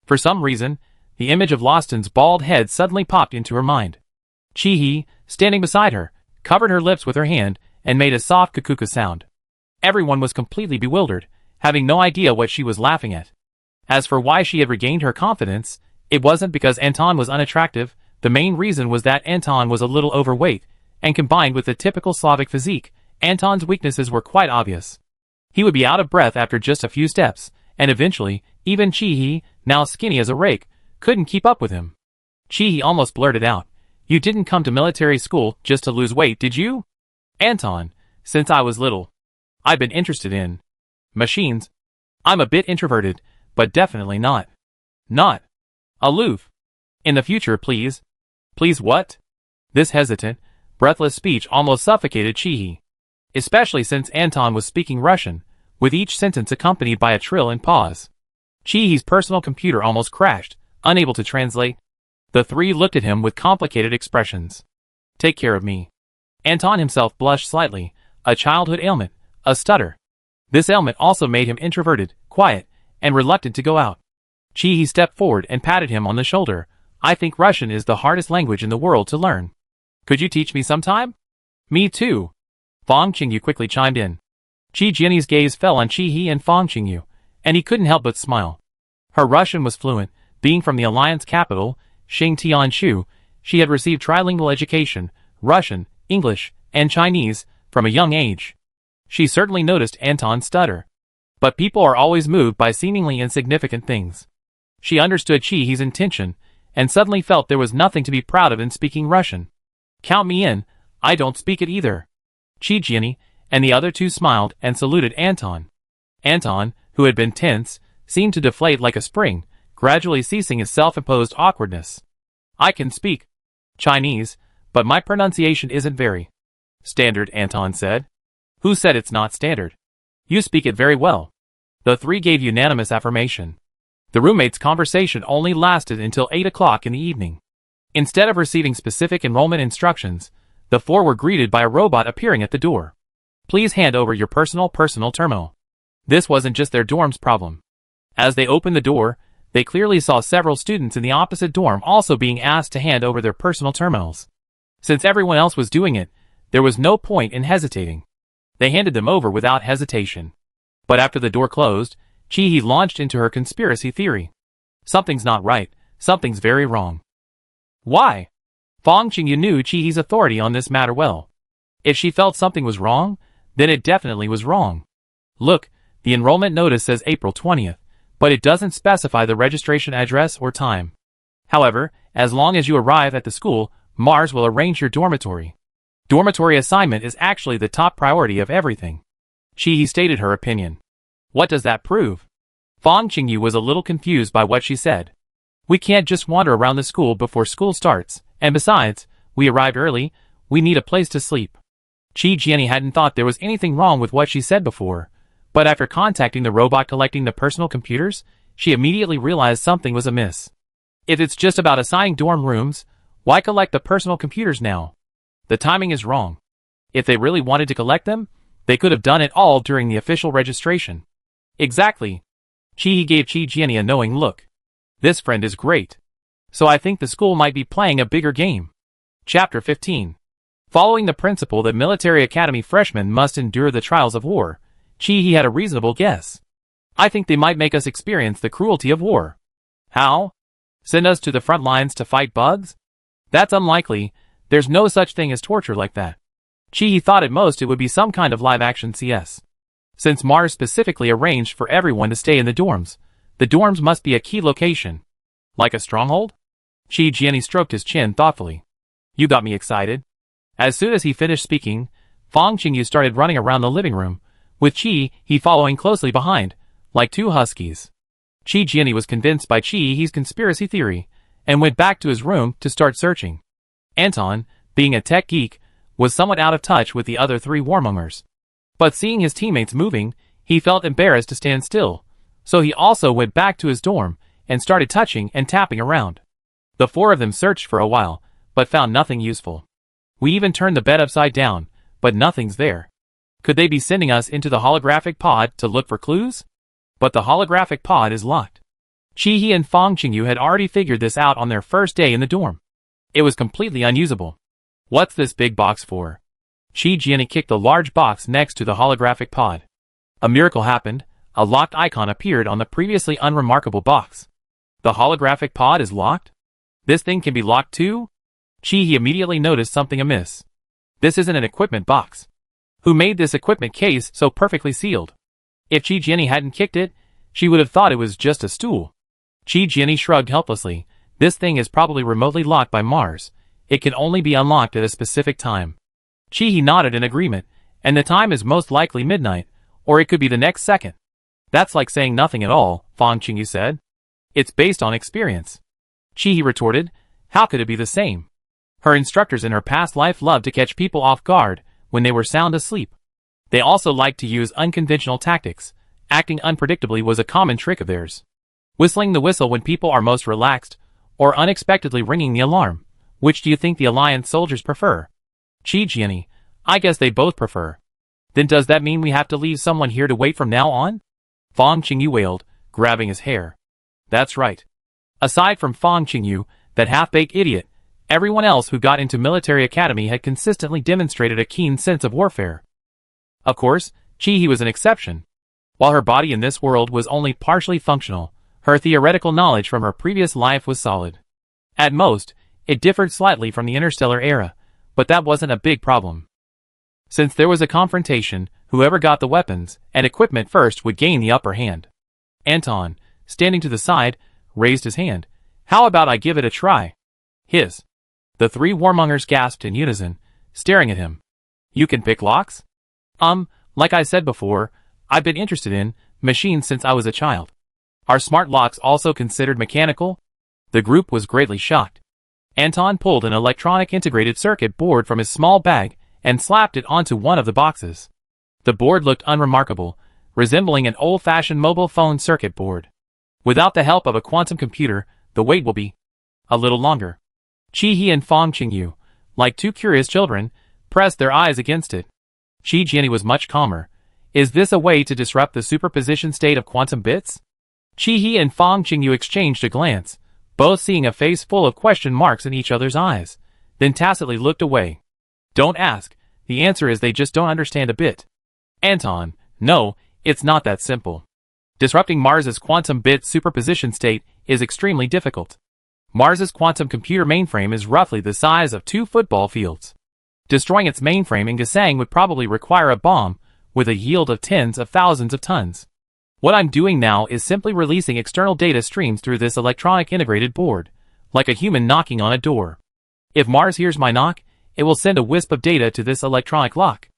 For some reason, the image of Loston's bald head suddenly popped into her mind. Chi-Hee, standing beside her, covered her lips with her hand and made a soft kukuka sound. Everyone was completely bewildered, having no idea what she was laughing at. As for why she had regained her confidence, it wasn't because Anton was unattractive. The main reason was that Anton was a little overweight, and combined with the typical Slavic physique, Anton's weaknesses were quite obvious. He would be out of breath after just a few steps, and eventually, even Chi-Hee, now skinny as a rake, couldn't keep up with him. Chi-Hee almost blurted out, "You didn't come to military school just to lose weight, did you?" Anton, since I was little, I've been interested in machines. I'm a bit introverted, but definitely not aloof. In the future, please. Please what? This hesitant, breathless speech almost suffocated Chi-Hee, especially since Anton was speaking Russian, with each sentence accompanied by a trill and pause. Chi-Hee's personal computer almost crashed, unable to translate. The three looked at him with complicated expressions. Take care of me. Anton himself blushed slightly, a childhood ailment, a stutter. This ailment also made him introverted, quiet, and reluctant to go out. He stepped forward and patted him on the shoulder. I think Russian is the hardest language in the world to learn. Could you teach me sometime? Me too. Fang Qingyu quickly chimed in. Qi Jian's gaze fell on Qi and Fang Qingyu, and he couldn't help but smile. Her Russian was fluent, being from the alliance capital, Xingtianshu. She had received trilingual education, Russian, English, and Chinese, from a young age. She certainly noticed Anton's stutter. But people are always moved by seemingly insignificant things. She understood Qi's intention, and suddenly felt there was nothing to be proud of in speaking Russian. Count me in, I don't speak it either. Qi Jian and the other two smiled and saluted Anton. Anton, who had been tense, seemed to deflate like a spring, gradually ceasing his self-imposed awkwardness. I can speak Chinese, but my pronunciation isn't very standard, Anton said. Who said it's not standard? You speak it very well. The three gave unanimous affirmation. The roommates' conversation only lasted until 8 o'clock in the evening. Instead of receiving specific enrollment instructions, the four were greeted by a robot appearing at the door. Please hand over your personal terminal. This wasn't just their dorm's problem. As they opened the door, they clearly saw several students in the opposite dorm also being asked to hand over their personal terminals. Since everyone else was doing it, there was no point in hesitating. They handed them over without hesitation. But after the door closed, Qi launched into her conspiracy theory. Something's not right, something's very wrong. Why? Fang Qingyu knew Qi's authority on this matter well. If she felt something was wrong, then it definitely was wrong. Look, the enrollment notice says April 20th, but it doesn't specify the registration address or time. However, as long as you arrive at the school, Mars will arrange your dormitory. Dormitory assignment is actually the top priority of everything. Qi stated her opinion. What does that prove? Fang Qingyu was a little confused by what she said. We can't just wander around the school before school starts, and besides, we arrived early, we need a place to sleep. Qi Jian hadn't thought there was anything wrong with what she said before, but after contacting the robot collecting the personal computers, she immediately realized something was amiss. If it's just about assigning dorm rooms, why collect the personal computers now? The timing is wrong. If they really wanted to collect them, they could have done it all during the official registration. Exactly. Qi gave Qi Jian a knowing look. This friend is great. So I think the school might be playing a bigger game. Chapter 15. Following the principle that military academy freshmen must endure the trials of war, Qi had a reasonable guess. I think they might make us experience the cruelty of war. How? Send us to the front lines to fight bugs? That's unlikely. There's no such thing as torture like that. Qi thought at most it would be some kind of live-action CS. Since Mars specifically arranged for everyone to stay in the dorms must be a key location. Like a stronghold? Qi Jian stroked his chin thoughtfully. You got me excited. As soon as he finished speaking, Fang Qingyu started running around the living room, with Qi following closely behind, like two huskies. Qi Jian was convinced by Qi's conspiracy theory, and went back to his room to start searching. Anton, being a tech geek, was somewhat out of touch with the other three warmongers. But seeing his teammates moving, he felt embarrassed to stand still, so he also went back to his dorm and started touching and tapping around. The four of them searched for a while, but found nothing useful. We even turned the bed upside down, but nothing's there. Could they be sending us into the holographic pod to look for clues? But the holographic pod is locked. Qi and Fang Qingyu had already figured this out on their first day in the dorm. It was completely unusable. What's this big box for? Qi Jian kicked the large box next to the holographic pod. A miracle happened. A locked icon appeared on the previously unremarkable box. The holographic pod is locked? This thing can be locked too? Qi immediately noticed something amiss. This isn't an equipment box. Who made this equipment case so perfectly sealed? If Qi Jian hadn't kicked it, she would have thought it was just a stool. Qi Jian shrugged helplessly. This thing is probably remotely locked by Mars. It can only be unlocked at a specific time. Qi nodded in agreement, and the time is most likely midnight, or it could be the next second. That's like saying nothing at all, Fang Qingyu said. It's based on experience. Qi retorted, how could it be the same? Her instructors in her past life loved to catch people off guard when they were sound asleep. They also liked to use unconventional tactics. Acting unpredictably was a common trick of theirs. Whistling the whistle when people are most relaxed, or unexpectedly ringing the alarm. Which do you think the Alliance soldiers prefer? Qi Jian, I guess they both prefer. Then does that mean we have to leave someone here to wait from now on? Fong Qingyu wailed, grabbing his hair. That's right. Aside from Fong Qingyu, that half-baked idiot, everyone else who got into military academy had consistently demonstrated a keen sense of warfare. Of course, Chi-He was an exception. While her body in this world was only partially functional, her theoretical knowledge from her previous life was solid. At most, it differed slightly from the interstellar era, but that wasn't a big problem. Since there was a confrontation, whoever got the weapons and equipment first would gain the upper hand. Anton, standing to the side, raised his hand. How about I give it a try? His. The three warmongers gasped in unison, staring at him. You can pick locks? Like I said before, I've been interested in machines since I was a child. Are smart locks also considered mechanical? The group was greatly shocked. Anton pulled an electronic integrated circuit board from his small bag and slapped it onto one of the boxes. The board looked unremarkable, resembling an old-fashioned mobile phone circuit board. Without the help of a quantum computer, the wait will be a little longer. Chi-He and Fong Qingyu, like two curious children, pressed their eyes against it. Shi Jianyi was much calmer. Is this a way to disrupt the superposition state of quantum bits? Chi-He and Fong Qingyu exchanged a glance, both seeing a face full of question marks in each other's eyes, then tacitly looked away. Don't ask, the answer is they just don't understand a bit. Anton, no, it's not that simple. Disrupting Mars's quantum bit superposition state is extremely difficult. Mars's quantum computer mainframe is roughly the size of 2 football fields. Destroying its mainframe in Gasang would probably require a bomb with a yield of tens of thousands of tons. What I'm doing now is simply releasing external data streams through this electronic integrated board, like a human knocking on a door. If Mars hears my knock, it will send a wisp of data to this electronic lock.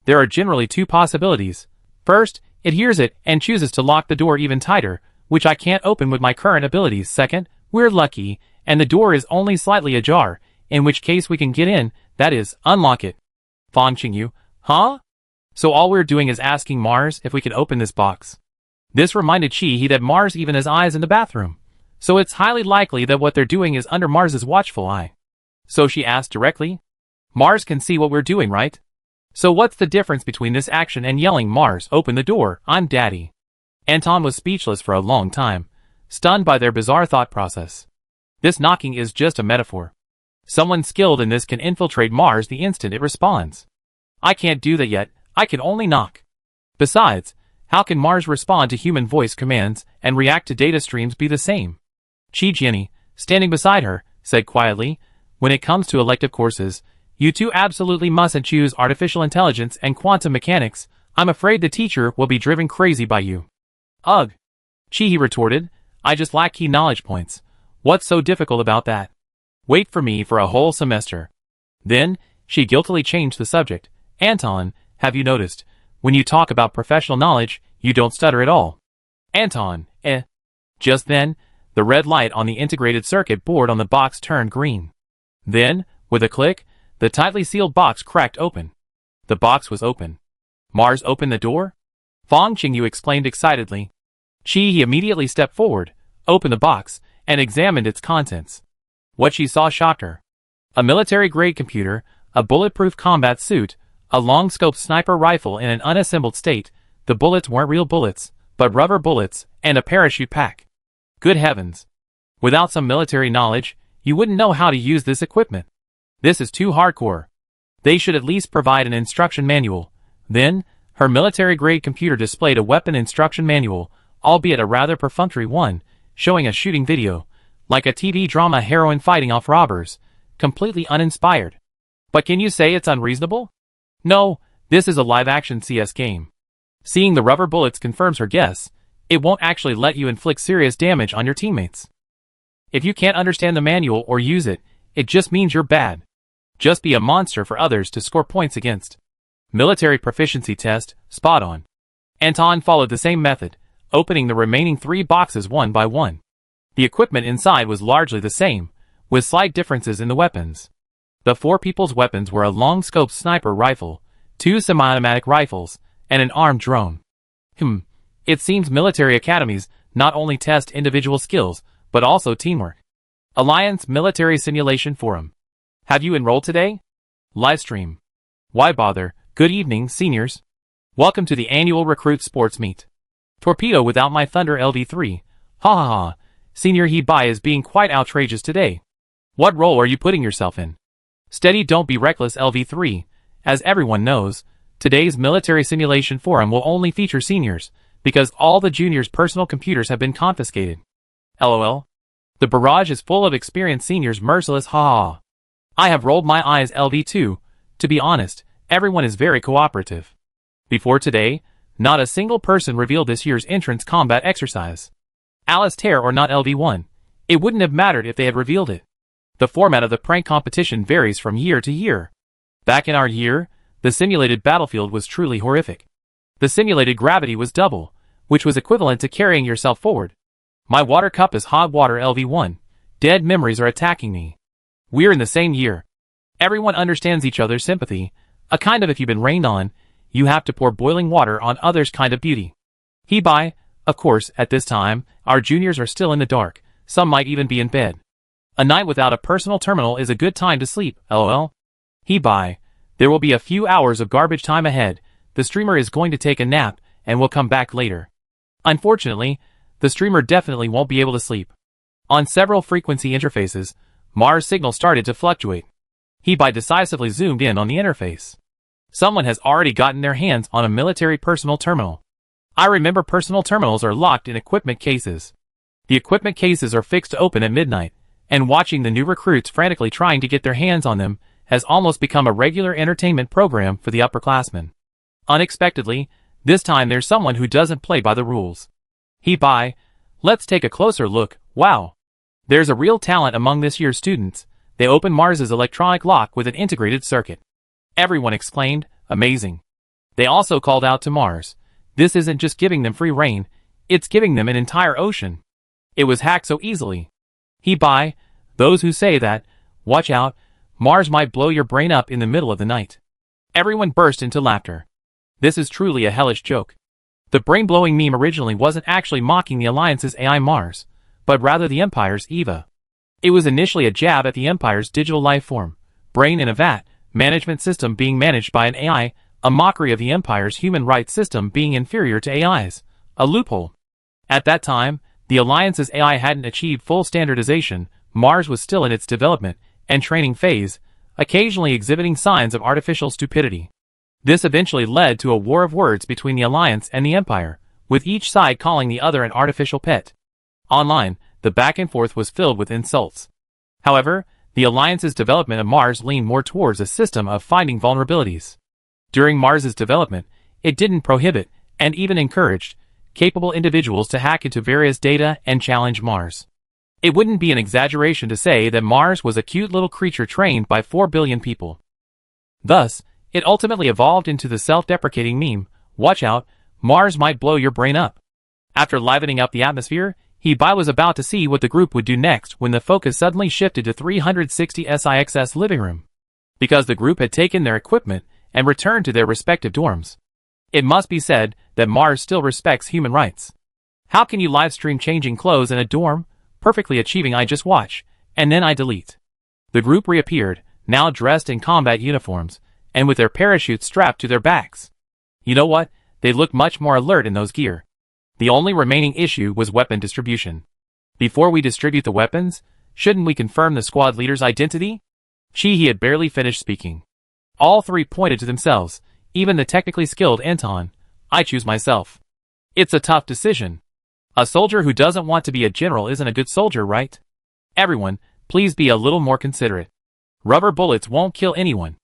There are generally 2 possibilities. First, it hears it and chooses to lock the door even tighter, which I can't open with my current abilities. Second, we're lucky, and the door is only slightly ajar, in which case we can get in, that is, unlock it. Fong Qingyu, huh? So all we're doing is asking Mars if we can open this box. This reminded Chi-He that Mars even has eyes in the bathroom, so it's highly likely that what they're doing is under Mars's watchful eye. So she asked directly, Mars can see what we're doing, right? So what's the difference between this action and yelling, Mars, open the door, I'm daddy? Anton was speechless for a long time, stunned by their bizarre thought process. This knocking is just a metaphor. Someone skilled in this can infiltrate Mars the instant it responds. I can't do that yet, I can only knock. Besides, how can Mars respond to human voice commands and react to data streams be the same? Chi Jianyi, standing beside her, said quietly, when it comes to elective courses, you two absolutely mustn't choose artificial intelligence and quantum mechanics. I'm afraid the teacher will be driven crazy by you. Ugh. Chi-He retorted, I just lack key knowledge points. What's so difficult about that? Wait for me for a whole semester. Then, she guiltily changed the subject. Anton, have you noticed, when you talk about professional knowledge, you don't stutter at all. Anton, Just then, the red light on the integrated circuit board on the box turned green. Then, with a click, the tightly sealed box cracked open. The box was open. Mars opened the door? Fong Qingyu exclaimed excitedly. Chi-He immediately stepped forward, opened the box, and examined its contents. What she saw shocked her. A military-grade computer, a bulletproof combat suit, a long-scope sniper rifle in an unassembled state, the bullets weren't real bullets, but rubber bullets, and a parachute pack. Good heavens. Without some military knowledge, you wouldn't know how to use this equipment. This is too hardcore. They should at least provide an instruction manual. Then, her military-grade computer displayed a weapon instruction manual, albeit a rather perfunctory one, showing a shooting video, like a TV drama heroine fighting off robbers, completely uninspired. But can you say it's unreasonable? No, this is a live-action CS game. Seeing the rubber bullets confirms her guess. It won't actually let you inflict serious damage on your teammates. If you can't understand the manual or use it, it just means you're bad. Just be a monster for others to score points against. Military proficiency test, spot on. Anton followed the same method, opening the remaining 3 boxes one by one. The equipment inside was largely the same, with slight differences in the weapons. The 4 people's weapons were a long-scope sniper rifle, 2 semi-automatic rifles, and an armed drone. It seems military academies not only test individual skills, but also teamwork. Alliance Military Simulation Forum. Have you enrolled today? Livestream. Why bother? Good evening, seniors. Welcome to the annual recruit sports meet. Torpedo without my Thunder LV3. Ha ha ha. Senior He-Bai is being quite outrageous today. What role are you putting yourself in? Steady, don't be reckless LV3. As everyone knows, today's military simulation forum will only feature seniors, because all the juniors' personal computers have been confiscated. LOL. The barrage is full of experienced seniors, merciless, ha ha. I have rolled my eyes LV2. To be honest, everyone is very cooperative. Before today, not a single person revealed this year's entrance combat exercise. Alistair or not LV1, it wouldn't have mattered if they had revealed it. The format of the prank competition varies from year to year. Back in our year, the simulated battlefield was truly horrific. The simulated gravity was double, which was equivalent to carrying yourself forward. My water cup is hot water LV1. Dead memories are attacking me. We're in the same year. Everyone understands each other's sympathy, a kind of if you've been rained on, you have to pour boiling water on others kind of beauty. He-Bai, of course, at this time, our juniors are still in the dark, some might even be in bed. A night without a personal terminal is a good time to sleep, lol. He-Bai, there will be a few hours of garbage time ahead, the streamer is going to take a nap, and will come back later. Unfortunately, the streamer definitely won't be able to sleep. On several frequency interfaces, Mars' signal started to fluctuate. He-Bai decisively zoomed in on the interface. Someone has already gotten their hands on a military personal terminal. I remember personal terminals are locked in equipment cases. The equipment cases are fixed to open at midnight, and watching the new recruits frantically trying to get their hands on them has almost become a regular entertainment program for the upperclassmen. Unexpectedly, this time there's someone who doesn't play by the rules. He-Bai, let's take a closer look. Wow! There's a real talent among this year's students. They open Mars's electronic lock with an integrated circuit. Everyone exclaimed, amazing. They also called out to Mars. This isn't just giving them free reign, it's giving them an entire ocean. It was hacked so easily. He-Bai, those who say that, watch out, Mars might blow your brain up in the middle of the night. Everyone burst into laughter. This is truly a hellish joke. The brain-blowing meme originally wasn't actually mocking the Alliance's AI Mars, but rather the Empire's EVA. It was initially a jab at the Empire's digital life form, brain in a vat, management system being managed by an AI, a mockery of the Empire's human rights system being inferior to AI's, a loophole. At that time, the Alliance's AI hadn't achieved full standardization, Mars was still in its development and training phase, occasionally exhibiting signs of artificial stupidity. This eventually led to a war of words between the Alliance and the Empire, with each side calling the other an artificial pet. Online, the back and forth was filled with insults. However, the Alliance's development of Mars leaned more towards a system of finding vulnerabilities. During Mars's development, it didn't prohibit, and even encouraged, capable individuals to hack into various data and challenge Mars. It wouldn't be an exaggeration to say that Mars was a cute little creature trained by 4 billion people. Thus, it ultimately evolved into the self-deprecating meme, watch out, Mars might blow your brain up. After livening up the atmosphere, He-Bai was about to see what the group would do next when the focus suddenly shifted to 360 SIX's living room. Because the group had taken their equipment and returned to their respective dorms. It must be said that Mars still respects human rights. How can you livestream changing clothes in a dorm, perfectly achieving I just watch, and then I delete? The group reappeared, now dressed in combat uniforms, and with their parachutes strapped to their backs. You know what? They looked much more alert in those gear. The only remaining issue was weapon distribution. Before we distribute the weapons, shouldn't we confirm the squad leader's identity? He had barely finished speaking. All three pointed to themselves, even the technically skilled Anton. I choose myself. It's a tough decision. A soldier who doesn't want to be a general isn't a good soldier, right? Everyone, please be a little more considerate. Rubber bullets won't kill anyone.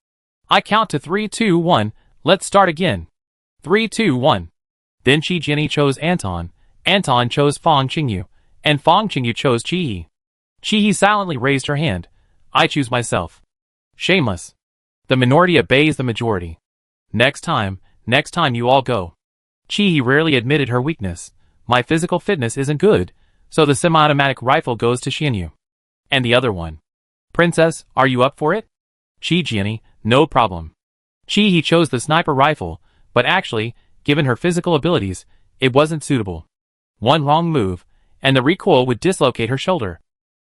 I count to 3, 2, 1, let's start again. 3, 2, 1. Then Chi Jinny chose Anton chose Fong Qingyu, and Fong Qingyu chose Chi. Chi silently raised her hand. I choose myself. Shameless. The minority obeys the majority. Next time you all go. Chi rarely admitted her weakness. My physical fitness isn't good, so the semi-automatic rifle goes to Xianyu. And the other one. Princess, are you up for it? Chi Jinny, no problem. Chi chose the sniper rifle, but actually, given her physical abilities, it wasn't suitable. One wrong move, and the recoil would dislocate her shoulder.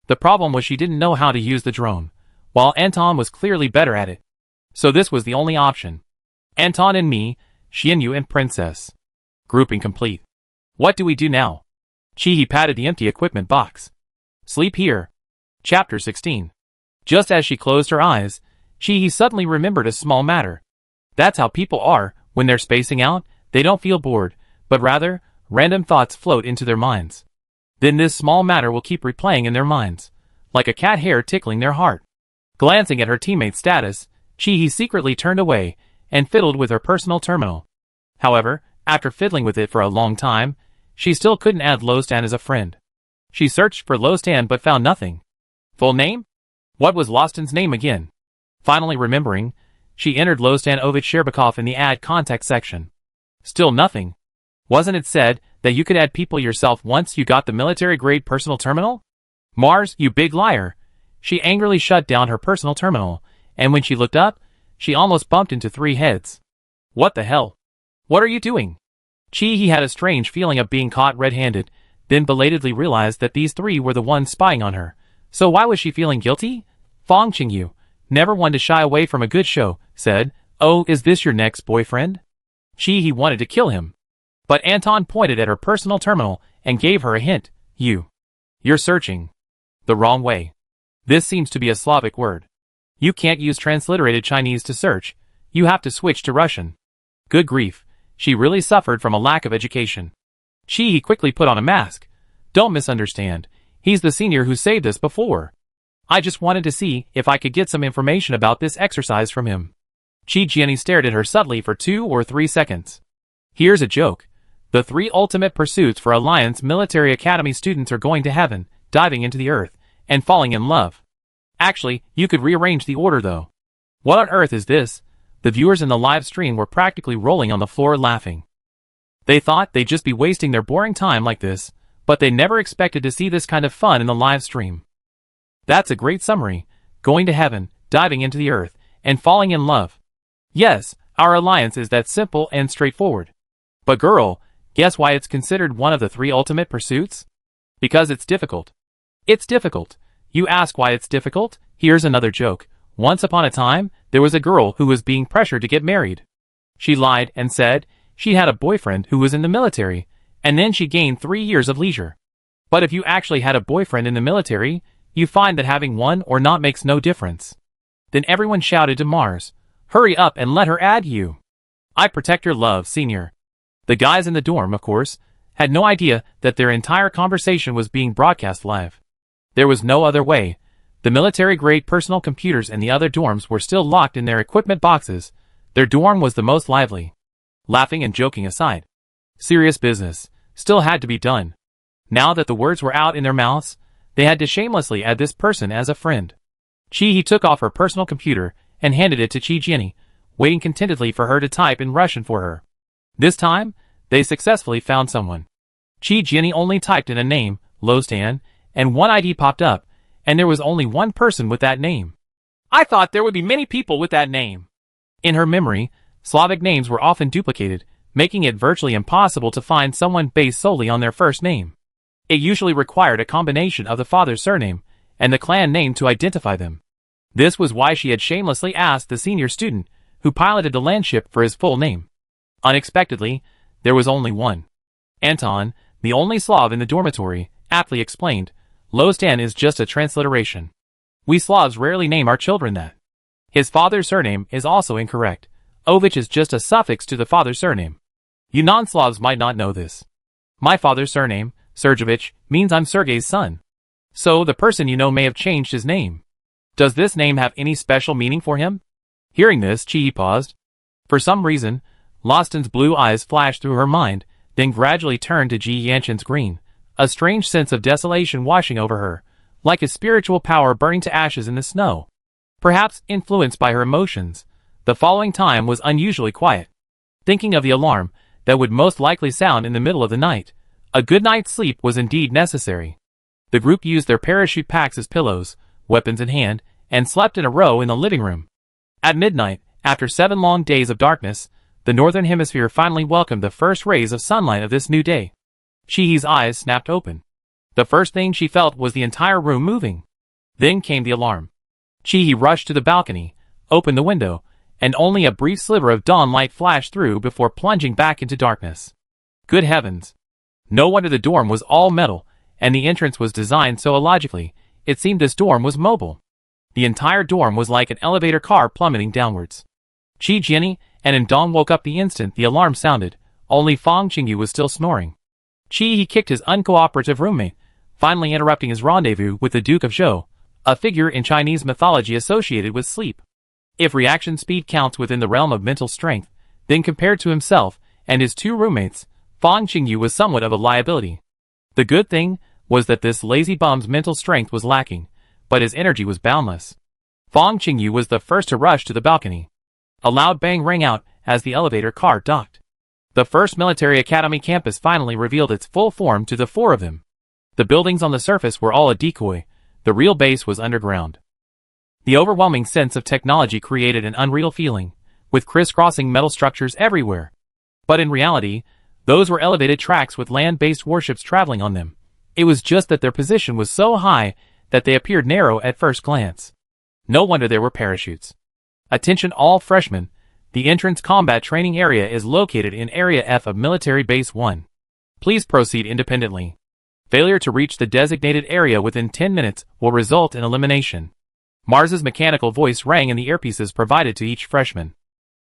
The problem was she didn't know how to use the drone, while Anton was clearly better at it. So this was the only option. Anton and me, Xianyu and Princess. Grouping complete. What do we do now? Chi-He patted the empty equipment box. Sleep here. Chapter 16. Just as she closed her eyes, Chi-He suddenly remembered a small matter. That's how people are, when they're spacing out, they don't feel bored, but rather, random thoughts float into their minds. Then this small matter will keep replaying in their minds, like a cat hair tickling their heart. Glancing at her teammate's status, Chi-He secretly turned away and fiddled with her personal terminal. However, after fiddling with it for a long time, she still couldn't add Lostan as a friend. She searched for Lostan but found nothing. Full name? What was Lostan's name again? Finally remembering, she entered Lostan Ovich Sherbakov in the Add Contact section. Still nothing. Wasn't it said that you could add people yourself once you got the military-grade personal terminal? Mars, you big liar! She angrily shut down her personal terminal, and when she looked up, she almost bumped into 3 heads. What the hell? What are you doing? Chi-He had a strange feeling of being caught red-handed, then belatedly realized that these 3 were the ones spying on her. So why was she feeling guilty? Fong Qingyu, never one to shy away from a good show, said, "Oh, is this your next boyfriend?" Chi-He wanted to kill him. But Anton pointed at her personal terminal and gave her a hint. You're searching the wrong way. This seems to be a Slavic word. You can't use transliterated Chinese to search. You have to switch to Russian. Good grief. She really suffered from a lack of education. Chi-He quickly put on a mask. Don't misunderstand. He's the senior who saved us before. I just wanted to see if I could get some information about this exercise from him. Chi-Jianni stared at her subtly for 2 or 3 seconds. Here's a joke. The 3 ultimate pursuits for Alliance Military Academy students are going to heaven, diving into the earth, and falling in love. Actually, you could rearrange the order though. What on earth is this? The viewers in the live stream were practically rolling on the floor laughing. They thought they'd just be wasting their boring time like this, but they never expected to see this kind of fun in the live stream. That's a great summary. Going to heaven, diving into the earth, and falling in love. Yes, our alliance is that simple and straightforward. But girl, guess why it's considered one of the 3 ultimate pursuits? Because it's difficult. It's difficult. You ask why it's difficult? Here's another joke. Once upon a time, there was a girl who was being pressured to get married. She lied and said she had a boyfriend who was in the military, and then she gained 3 years of leisure. But if you actually had a boyfriend in the military, you find that having one or not makes no difference. Then everyone shouted to Mars, "Hurry up and let her add you. I protect your love, senior." The guys in the dorm, of course, had no idea that their entire conversation was being broadcast live. There was no other way. The military-grade personal computers in the other dorms were still locked in their equipment boxes. Their dorm was the most lively. Laughing and joking aside, serious business still had to be done. Now that the words were out in their mouths, they had to shamelessly add this person as a friend. Chi-He took off her personal computer and handed it to Chi-Jianni, waiting contentedly for her to type in Russian for her. This time, they successfully found someone. Chi-Jianni only typed in a name, Lostan, and one ID popped up, and there was only one person with that name. I thought there would be many people with that name. In her memory, Slavic names were often duplicated, making it virtually impossible to find someone based solely on their first name. It usually required a combination of the father's surname and the clan name to identify them. This was why she had shamelessly asked the senior student who piloted the landship for his full name. Unexpectedly, there was only one. Anton, the only Slav in the dormitory, aptly explained, Lostan is just a transliteration. We Slavs rarely name our children that. His father's surname is also incorrect. Ovich is just a suffix to the father's surname. You non-Slavs might not know this. My father's surname, Sergeyevich, means I'm Sergey's son. So the person you know may have changed his name. Does this name have any special meaning for him? Hearing this, Chi-He paused. For some reason, Lostan's blue eyes flashed through her mind, then gradually turned to Ji Yanshin's green. A strange sense of desolation washing over her, like a spiritual power burning to ashes in the snow. Perhaps influenced by her emotions, the following time was unusually quiet. Thinking of the alarm that would most likely sound in the middle of the night, a good night's sleep was indeed necessary. The group used their parachute packs as pillows, weapons in hand, and slept in a row in the living room. At midnight, after 7 long days of darkness, the northern hemisphere finally welcomed the first rays of sunlight of this new day. Chi-He's eyes snapped open. The first thing she felt was the entire room moving. Then came the alarm. Chi-He rushed to the balcony, opened the window, and only a brief sliver of dawn light flashed through before plunging back into darkness. Good heavens! No wonder the dorm was all metal, and the entrance was designed so illogically. It seemed this dorm was mobile. The entire dorm was like an elevator car plummeting downwards. Qi Jianyi and Dong woke up the instant the alarm sounded. Only Fang Qingyu was still snoring. He kicked his uncooperative roommate, finally interrupting his rendezvous with the Duke of Zhou, a figure in Chinese mythology associated with sleep. If reaction speed counts within the realm of mental strength, then compared to himself and his two roommates, Fang Qingyu was somewhat of a liability. The good thing was that this lazy bum's mental strength was lacking, but his energy was boundless. Fang Qingyu was the first to rush to the balcony. A loud bang rang out as the elevator car docked. The first military academy campus finally revealed its full form to the four of them. The buildings on the surface were all a decoy. The real base was underground. The overwhelming sense of technology created an unreal feeling, with crisscrossing metal structures everywhere. But in reality, those were elevated tracks with land-based warships traveling on them. It was just that their position was so high that they appeared narrow at first glance. No wonder there were parachutes. Attention all freshmen, the entrance combat training area is located in Area F of Military Base 1. Please proceed independently. Failure to reach the designated area within 10 minutes will result in elimination. Mars's mechanical voice rang in the earpieces provided to each freshman.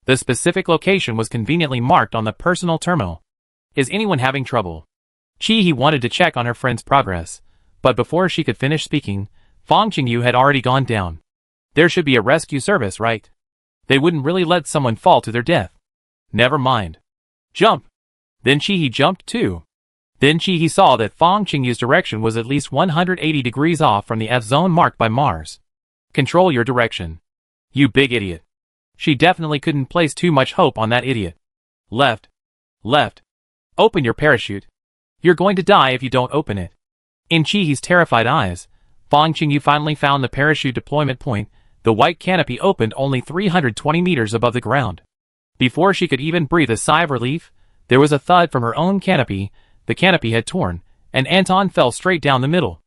The specific location was conveniently marked on the personal terminal. Is anyone having trouble? He wanted to check on her friend's progress, but before she could finish speaking, Fang Qingyu had already gone down. There should be a rescue service, right? They wouldn't really let someone fall to their death. Never mind. Jump! Then he jumped too. Then he saw that Fang Qingyu's direction was at least 180 degrees off from the F zone marked by Mars. Control your direction. You big idiot. She definitely couldn't place too much hope on that idiot. Left. Left. Open your parachute. You're going to die if you don't open it. In Chihi's terrified eyes, Fang Qingyu finally found the parachute deployment point. The white canopy opened only 320 meters above the ground. Before she could even breathe a sigh of relief, there was a thud from her own canopy. The canopy had torn, and Anton fell straight down the middle.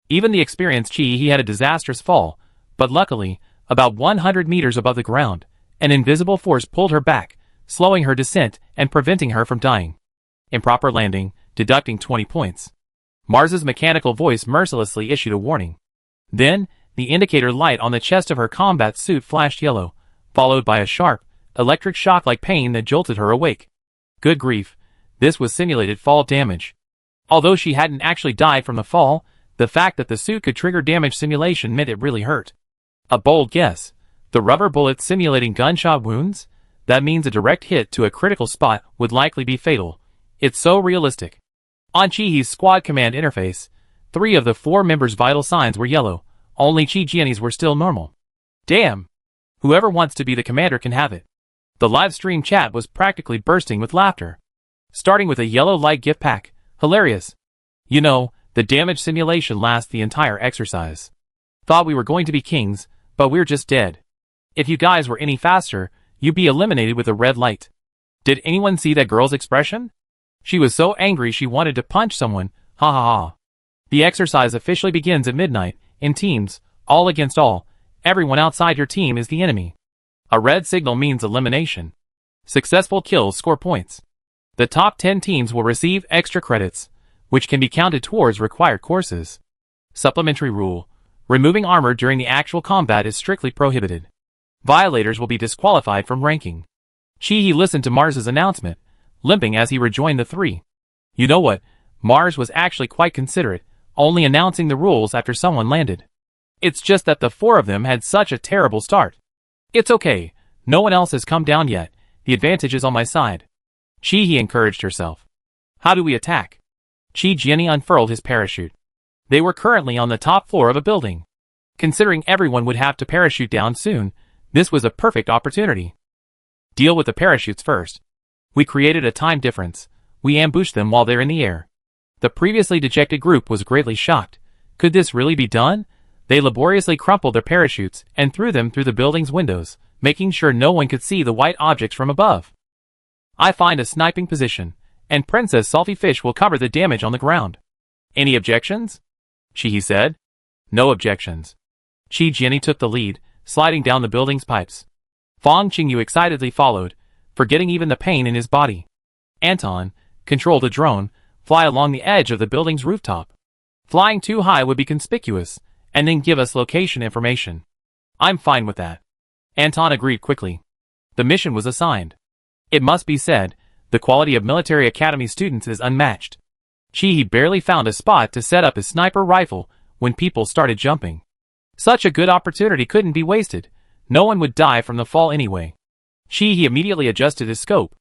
Even the experienced he had a disastrous fall, but luckily, about 100 meters above the ground, an invisible force pulled her back, slowing her descent and preventing her from dying. Improper landing, deducting 20 points. Mars's mechanical voice mercilessly issued a warning. Then, the indicator light on the chest of her combat suit flashed yellow, followed by a sharp, electric shock-like pain that jolted her awake. Good grief, this was simulated fall damage. Although she hadn't actually died from the fall, the fact that the suit could trigger damage simulation meant it really hurt. A bold guess. The rubber bullets simulating gunshot wounds? That means a direct hit to a critical spot would likely be fatal. It's so realistic. On Chihi's squad command interface, 3 of the 4 members' vital signs were yellow. Only Qi Jianyi's were still normal. Damn! Whoever wants to be the commander can have it. The live stream chat was practically bursting with laughter. Starting with a yellow light gift pack. Hilarious. You know, the damage simulation lasts the entire exercise. Thought we were going to be kings, but we're just dead. If you guys were any faster, you'd be eliminated with a red light. Did anyone see that girl's expression? She was so angry she wanted to punch someone. Ha ha ha. The exercise officially begins at midnight. In teams, all against all, everyone outside your team is the enemy. A red signal means elimination. Successful kills score points. The top 10 teams will receive extra credits, which can be counted towards required courses. Supplementary rule: removing armor during the actual combat is strictly prohibited. Violators will be disqualified from ranking. Chihi listened to Mars's announcement, limping as he rejoined the 3. You know what? Mars was actually quite considerate, only announcing the rules after someone landed. It's just that the 4 of them had such a terrible start. It's okay, no one else has come down yet, the advantage is on my side. Chihi encouraged herself. How do we attack? Qi Jianyi unfurled his parachute. They were currently on the top floor of a building. Considering everyone would have to parachute down soon, this was a perfect opportunity. Deal with the parachutes first. We created a time difference. We ambushed them while they're in the air. The previously dejected group was greatly shocked. Could this really be done? They laboriously crumpled their parachutes and threw them through the building's windows, making sure no one could see the white objects from above. I find a sniping position, and Princess Salty Fish will cover the damage on the ground. Any objections? Chihi said. No objections. Qi Jianyi took the lead, sliding down the building's pipes. Fong Qingyu excitedly followed, forgetting even the pain in his body. Anton, control the drone, fly along the edge of the building's rooftop. Flying too high would be conspicuous, and then give us location information. I'm fine with that. Anton agreed quickly. The mission was assigned. It must be said, the quality of military academy students is unmatched. He barely found a spot to set up his sniper rifle when people started jumping. Such a good opportunity couldn't be wasted. No one would die from the fall anyway. He immediately adjusted his scope.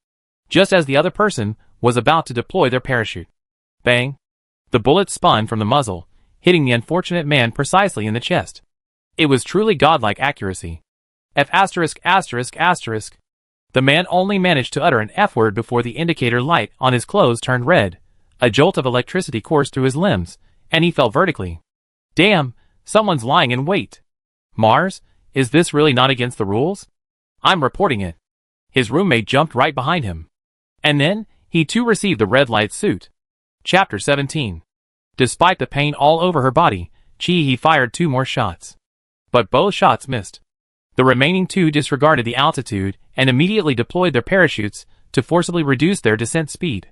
Just as the other person was about to deploy their parachute. Bang! The bullet spun from the muzzle, hitting the unfortunate man precisely in the chest. It was truly godlike accuracy. The man only managed to utter an F word before the indicator light on his clothes turned red. A jolt of electricity coursed through his limbs, and he fell vertically. Damn, someone's lying in wait. Mars, is this really not against the rules? I'm reporting it. His roommate jumped right behind him. And then, he too received the red light suit. Chapter 17. Despite the pain all over her body, he fired 2 more shots. But both shots missed. The remaining 2 disregarded the altitude and immediately deployed their parachutes to forcibly reduce their descent speed.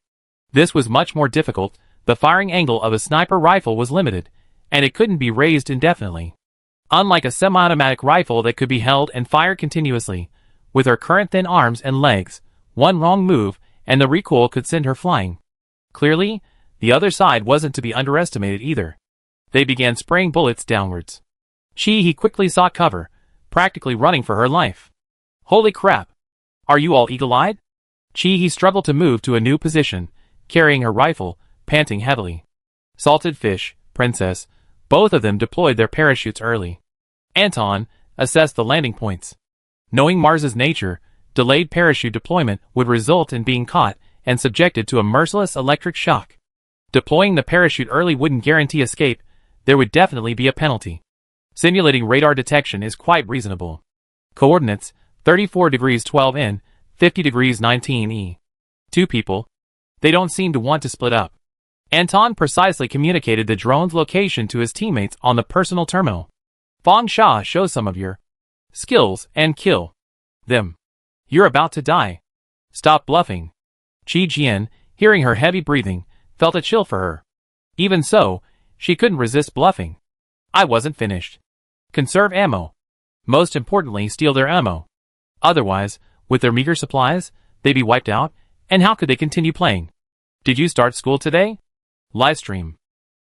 This was much more difficult. The firing angle of a sniper rifle was limited, and it couldn't be raised indefinitely. Unlike a semi-automatic rifle that could be held and fired continuously, with her current thin arms and legs, one wrong move, and the recoil could send her flying. Clearly, the other side wasn't to be underestimated either. They began spraying bullets downwards. He quickly sought cover, practically running for her life. Holy crap! Are you all eagle-eyed? He struggled to move to a new position, carrying her rifle, panting heavily. Salted Fish, Princess, both of them deployed their parachutes early. Anton assessed the landing points. Knowing Mars's nature, delayed parachute deployment would result in being caught and subjected to a merciless electric shock. Deploying the parachute early wouldn't guarantee escape. There would definitely be a penalty. Simulating radar detection is quite reasonable. Coordinates, 34 degrees 12 in, 50 degrees 19 e. 2 people. They don't seem to want to split up. Anton precisely communicated the drone's location to his teammates on the personal terminal. Fong Sha, show some of your skills and kill them. You're about to die. Stop bluffing. Qi Jian, hearing her heavy breathing, felt a chill for her. Even so, she couldn't resist bluffing. I wasn't finished. Conserve ammo. Most importantly, steal their ammo. Otherwise, with their meager supplies, they'd be wiped out, and how could they continue playing? Did you start school today? Livestream.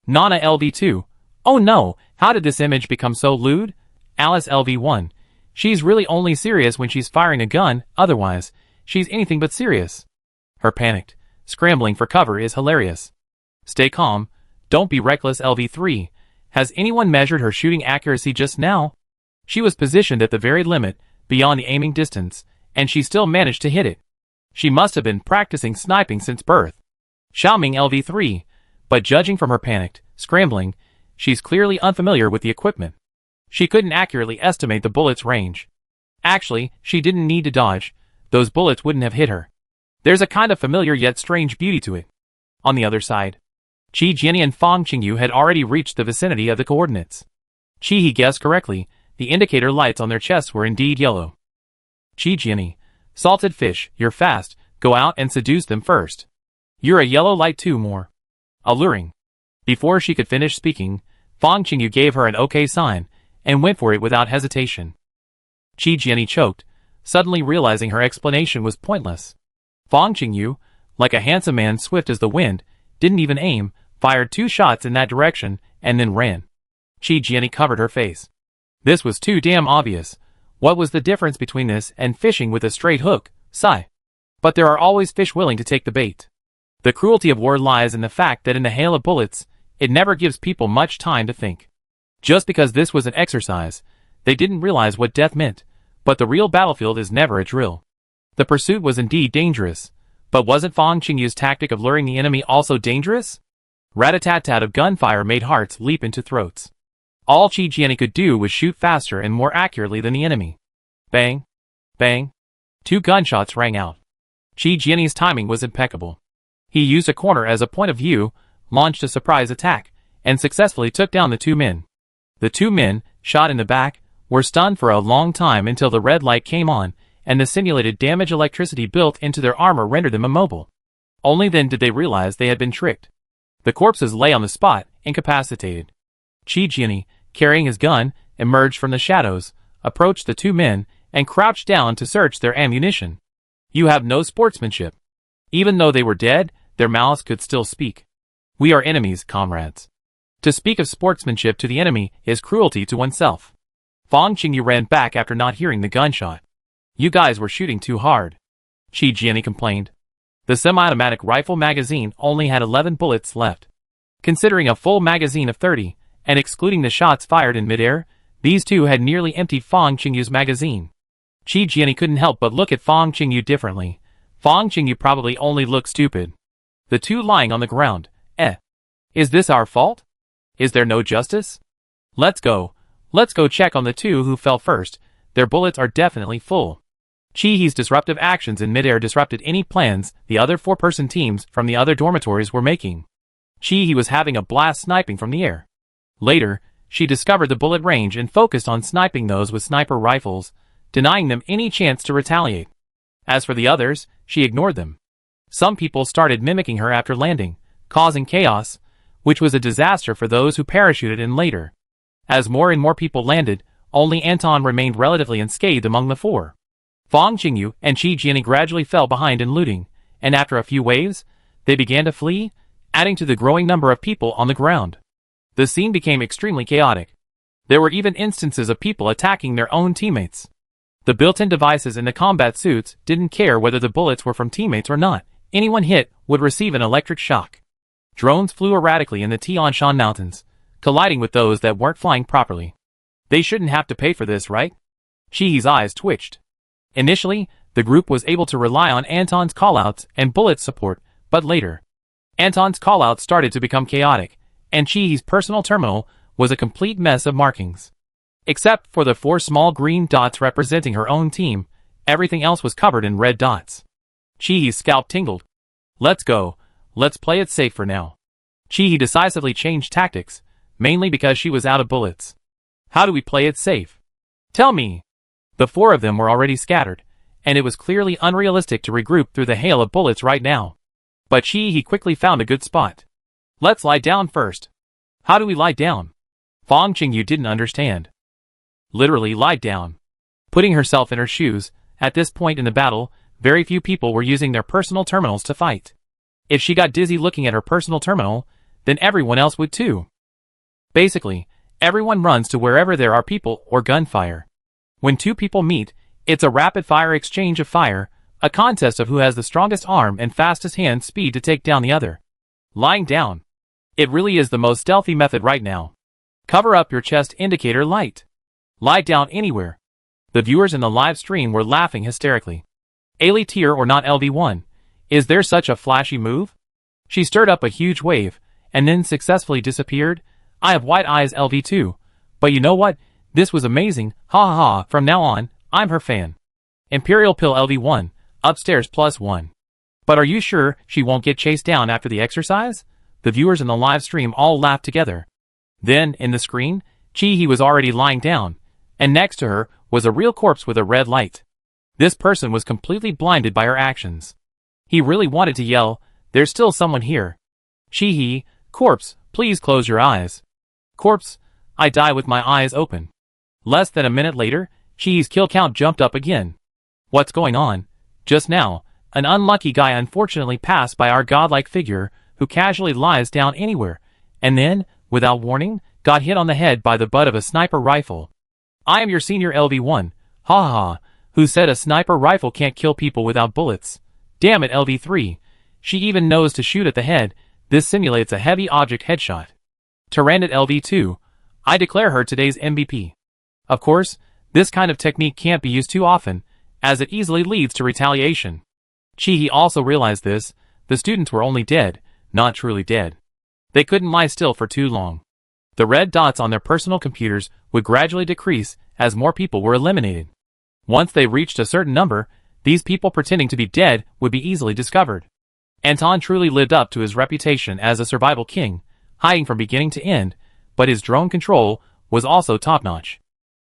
Nana LV2. Oh no, how did this image become so lewd? Alice LV1. She's really only serious when she's firing a gun, otherwise, she's anything but serious. Her panicked, scrambling for cover is hilarious. Stay calm, don't be reckless LV3. Has anyone measured her shooting accuracy just now? She was positioned at the very limit, beyond the aiming distance, and she still managed to hit it. She must have been practicing sniping since birth. Xiaoming LV3, but judging from her panicked, scrambling, she's clearly unfamiliar with the equipment. She couldn't accurately estimate the bullet's range. Actually, she didn't need to dodge. Those bullets wouldn't have hit her. There's a kind of familiar yet strange beauty to it. On the other side, Qi Jian and Fong Qingyu had already reached the vicinity of the coordinates. He guessed correctly, the indicator lights on their chests were indeed yellow. Qi Jian, Salted Fish, you're fast, go out and seduce them first. You're a yellow light too more alluring. Before she could finish speaking, Fong Qingyu gave her an okay sign, and went for it without hesitation. Qi Jian choked, suddenly realizing her explanation was pointless. Fong Qingyu, like a handsome man swift as the wind, didn't even aim, fired 2 shots in that direction, and then ran. Qi Jian covered her face. This was too damn obvious. What was the difference between this and fishing with a straight hook? Sigh. But there are always fish willing to take the bait. The cruelty of war lies in the fact that in the hail of bullets, it never gives people much time to think. Just because this was an exercise, they didn't realize what death meant, but the real battlefield is never a drill. The pursuit was indeed dangerous, but wasn't Fong Qingyu's tactic of luring the enemy also dangerous? Rat-a-tat-tat of gunfire made hearts leap into throats. All Qi Jian could do was shoot faster and more accurately than the enemy. Bang! Bang! 2 gunshots rang out. Qi Jian's timing was impeccable. He used a corner as a point of view, launched a surprise attack, and successfully took down the 2 men. The 2 men, shot in the back, were stunned for a long time until the red light came on, and the simulated damage electricity built into their armor rendered them immobile. Only then did they realize they had been tricked. The corpses lay on the spot, incapacitated. Chi Jiani, carrying his gun, emerged from the shadows, approached the two men, and crouched down to search their ammunition. You have no sportsmanship. Even though they were dead, their mouths could still speak. We are enemies, comrades. To speak of sportsmanship to the enemy is cruelty to oneself. Fang Qingyu ran back after not hearing the gunshot. You guys were shooting too hard. Chi Jiani complained. The semi-automatic rifle magazine only had 11 bullets left. Considering a full magazine of 30, and excluding the shots fired in midair, these two had nearly emptied Fang Qingyu's magazine. Chi Jiani couldn't help but look at Fang Qingyu differently. Fang Qingyu probably only looked stupid. The two lying on the ground. Is this our fault? Is there no justice? Let's go check on the two who fell first. Their bullets are definitely full. Chi-He's disruptive actions in midair disrupted any plans the other four-person teams from the other dormitories were making. Chi-He was having a blast sniping from the air. Later, she discovered the bullet range and focused on sniping those with sniper rifles, denying them any chance to retaliate. As for the others, she ignored them. Some people started mimicking her after landing, causing chaos, which was a disaster for those who parachuted in later. As more and more people landed, only Anton remained relatively unscathed among the four. Fang Qingyu and Chi Jiani gradually fell behind in looting, and after a few waves, they began to flee, adding to the growing number of people on the ground. The scene became extremely chaotic. There were even instances of people attacking their own teammates. The built-in devices in the combat suits didn't care whether the bullets were from teammates or not. Anyone hit would receive an electric shock. Drones flew erratically in the Tianshan Mountains, colliding with those that weren't flying properly. They shouldn't have to pay for this, right? Shihi's eyes twitched. Initially, the group was able to rely on Anton's callouts and bullet support, but later, Anton's callouts started to become chaotic, and Shihi's personal terminal was a complete mess of markings. Except for the 4 small green dots representing her own team, everything else was covered in red dots. Shihi's scalp tingled. Let's go. Let's play it safe for now. Chi-He decisively changed tactics, mainly because she was out of bullets. How do we play it safe? Tell me. The 4 of them were already scattered, and it was clearly unrealistic to regroup through the hail of bullets right now. But Chi-He quickly found a good spot. Let's lie down first. How do we lie down? Fang Qingyu didn't understand. Literally lie down. Putting herself in her shoes, at this point in the battle, very few people were using their personal terminals to fight. If she got dizzy looking at her personal terminal, then everyone else would too. Basically, everyone runs to wherever there are people or gunfire. When 2 people meet, it's a rapid-fire exchange of fire, a contest of who has the strongest arm and fastest hand speed to take down the other. Lying down. It really is the most stealthy method right now. Cover up your chest indicator light. Lie down anywhere. The viewers in the live stream were laughing hysterically. Ali tier or not LV1. Is there such a flashy move? She stirred up a huge wave, and then successfully disappeared. I have white eyes LV2. But you know what? This was amazing, ha ha ha, from now on, I'm her fan. Imperial Pill LV1, upstairs +1. But are you sure she won't get chased down after the exercise? The viewers in the live stream all laughed together. Then, in the screen, Chi-He was already lying down, and next to her was a real corpse with a red light. This person was completely blinded by her actions. He really wanted to yell, there's still someone here. Chi-He, corpse, please close your eyes. Corpse, I die with my eyes open. Less than a minute later, Chi-He's kill count jumped up again. What's going on? Just now, an unlucky guy unfortunately passed by our godlike figure, who casually lies down anywhere, and then, without warning, got hit on the head by the butt of a sniper rifle. I am your senior LV1, ha ha ha, who said a sniper rifle can't kill people without bullets. Damn it LV3, she even knows to shoot at the head, this simulates a heavy object headshot. Tyrannid LV2, I declare her today's MVP. Of course, this kind of technique can't be used too often, as it easily leads to retaliation. Chi-He also realized this, the students were only dead, not truly dead. They couldn't lie still for too long. The red dots on their personal computers would gradually decrease as more people were eliminated. Once they reached a certain number, these people pretending to be dead would be easily discovered. Anton truly lived up to his reputation as a survival king, hiding from beginning to end, but his drone control was also top-notch.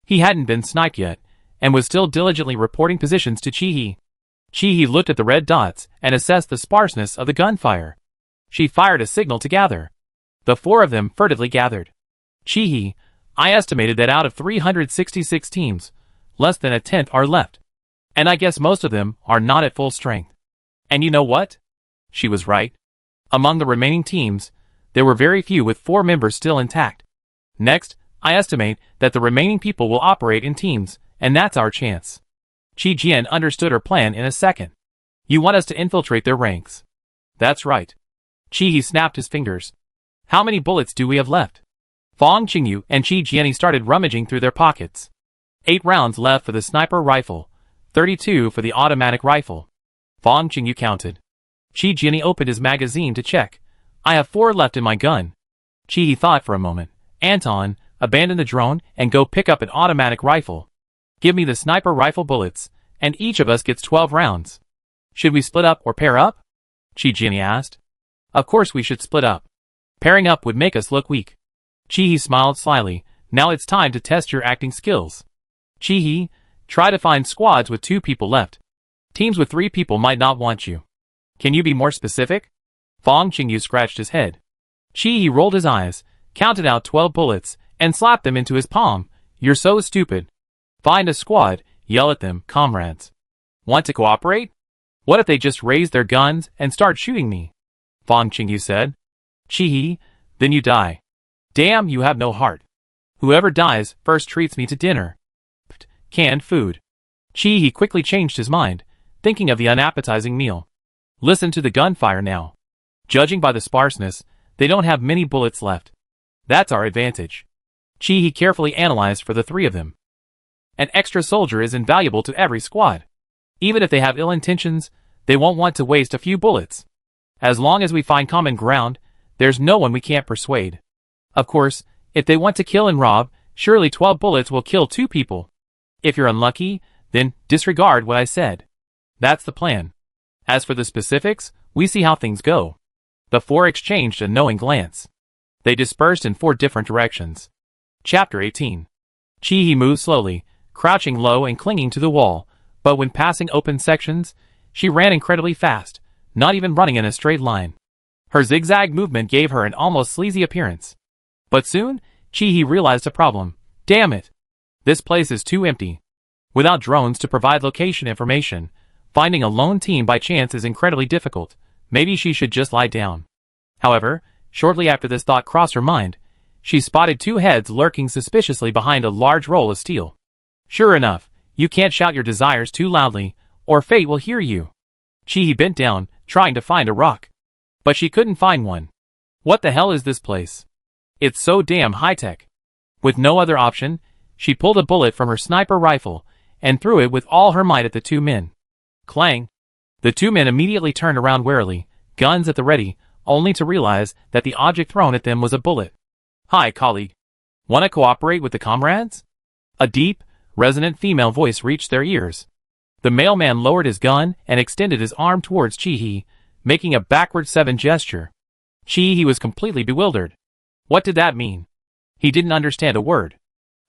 He hadn't been sniped yet, and was still diligently reporting positions to Chi-hee. Chi-hee looked at the red dots and assessed the sparseness of the gunfire. She fired a signal to gather. The four of them furtively gathered. Chi-hee, I estimated that out of 366 teams, less than a tenth are left. And I guess most of them are not at full strength. And you know what? She was right. Among the remaining teams, there were very few with 4 members still intact. Next, I estimate that the remaining people will operate in teams, and that's our chance. Chi Jian understood her plan in a second. You want us to infiltrate their ranks. That's right. Chi-hee snapped his fingers. How many bullets do we have left? Fong Qingyu and Chi Jian started rummaging through their pockets. 8 rounds left for the sniper rifle, 32 for the automatic rifle. Fong Qingyu counted. Chi Jian opened his magazine to check. I have 4 left in my gun. Chi-hee thought for a moment. Anton, abandon the drone and go pick up an automatic rifle. Give me the sniper rifle bullets, and each of us gets 12 rounds. Should we split up or pair up? Chi Jian asked. Of course we should split up. Pairing up would make us look weak. Chi-hee smiled slyly. Now it's time to test your acting skills. Chi-hee, try to find squads with 2 people left. Teams with 3 people might not want you. Can you be more specific? Fong Qingyu scratched his head. Chi-hee rolled his eyes, counted out 12 bullets, and slapped them into his palm. You're so stupid. Find a squad, yell at them, comrades. Want to cooperate? What if they just raise their guns and start shooting me? Fong Qingyu said. Chi-hee, then you die. Damn, you have no heart. Whoever dies first treats me to dinner. Canned food. Chi-hee quickly changed his mind, thinking of the unappetizing meal. Listen to the gunfire now. Judging by the sparseness, they don't have many bullets left. That's our advantage. Chi-hee carefully analyzed for the 3 of them. An extra soldier is invaluable to every squad. Even if they have ill intentions, they won't want to waste a few bullets. As long as we find common ground, there's no one we can't persuade. Of course, if they want to kill and rob, surely 12 bullets will kill 2 people. If you're unlucky, then disregard what I said. That's the plan. As for the specifics, we see how things go. The 4 exchanged a knowing glance. They dispersed in 4 different directions. Chapter 18. Chi-hee moved slowly, crouching low and clinging to the wall, but when passing open sections, she ran incredibly fast, not even running in a straight line. Her zigzag movement gave her an almost sleazy appearance. But soon, Chi-hee realized a problem. Damn it! This place is too empty. Without drones to provide location information, finding a lone team by chance is incredibly difficult. Maybe she should just lie down. However, shortly after this thought crossed her mind, she spotted 2 heads lurking suspiciously behind a large roll of steel. Sure enough, you can't shout your desires too loudly, or fate will hear you. Chi-hee bent down, trying to find a rock. But she couldn't find one. What the hell is this place? It's so damn high-tech. With no other option, she pulled a bullet from her sniper rifle and threw it with all her might at the 2 men. Clang! The 2 men immediately turned around warily, guns at the ready, only to realize that the object thrown at them was a bullet. Hi, colleague. Wanna cooperate with the comrades? A deep, resonant female voice reached their ears. The mailman lowered his gun and extended his arm towards Chi-hee, making a backward 7 gesture. Chi-hee was completely bewildered. What did that mean? He didn't understand a word.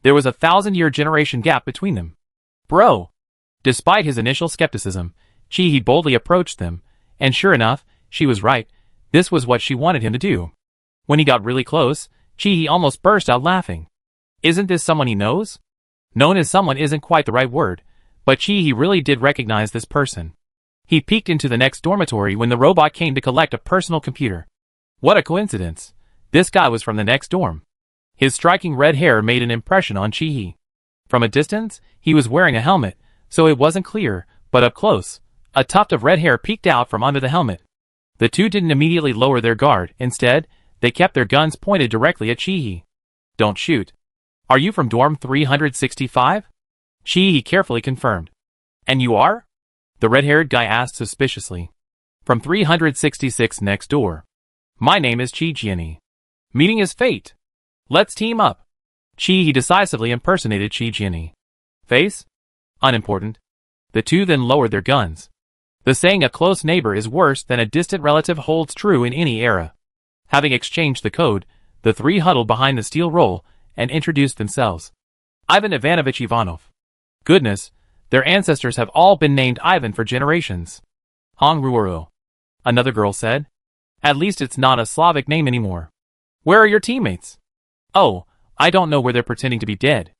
There was a 1,000-year generation gap between them. Bro! Despite his initial skepticism, Chi-hee boldly approached them, and sure enough, she was right. This was what she wanted him to do. When he got really close, Chi-hee almost burst out laughing. Isn't this someone he knows? Known as someone isn't quite the right word, but Chi-hee really did recognize this person. He peeked into the next dormitory when the robot came to collect a personal computer. What a coincidence. This guy was from the next dorm. His striking red hair made an impression on Chi-hee. From a distance, he was wearing a helmet, so it wasn't clear, but up close, a tuft of red hair peeked out from under the helmet. The 2 didn't immediately lower their guard. Instead, they kept their guns pointed directly at Chi-hee. Don't shoot. Are you from dorm 365? Chi-hee carefully confirmed. And you are? The red-haired guy asked suspiciously. From 366 next door. My name is Chi Jian. Meeting is fate. Let's team up. Chi-hee decisively impersonated Chi Jian. Face? Unimportant. The 2 then lowered their guns. The saying a close neighbor is worse than a distant relative holds true in any era. Having exchanged the code, the 3 huddled behind the steel roll and introduced themselves. Ivan Ivanovich Ivanov. Goodness, their ancestors have all been named Ivan for generations. Hongruoro. Another girl said. At least it's not a Slavic name anymore. Where are your teammates? Oh, I don't know where they're pretending to be dead.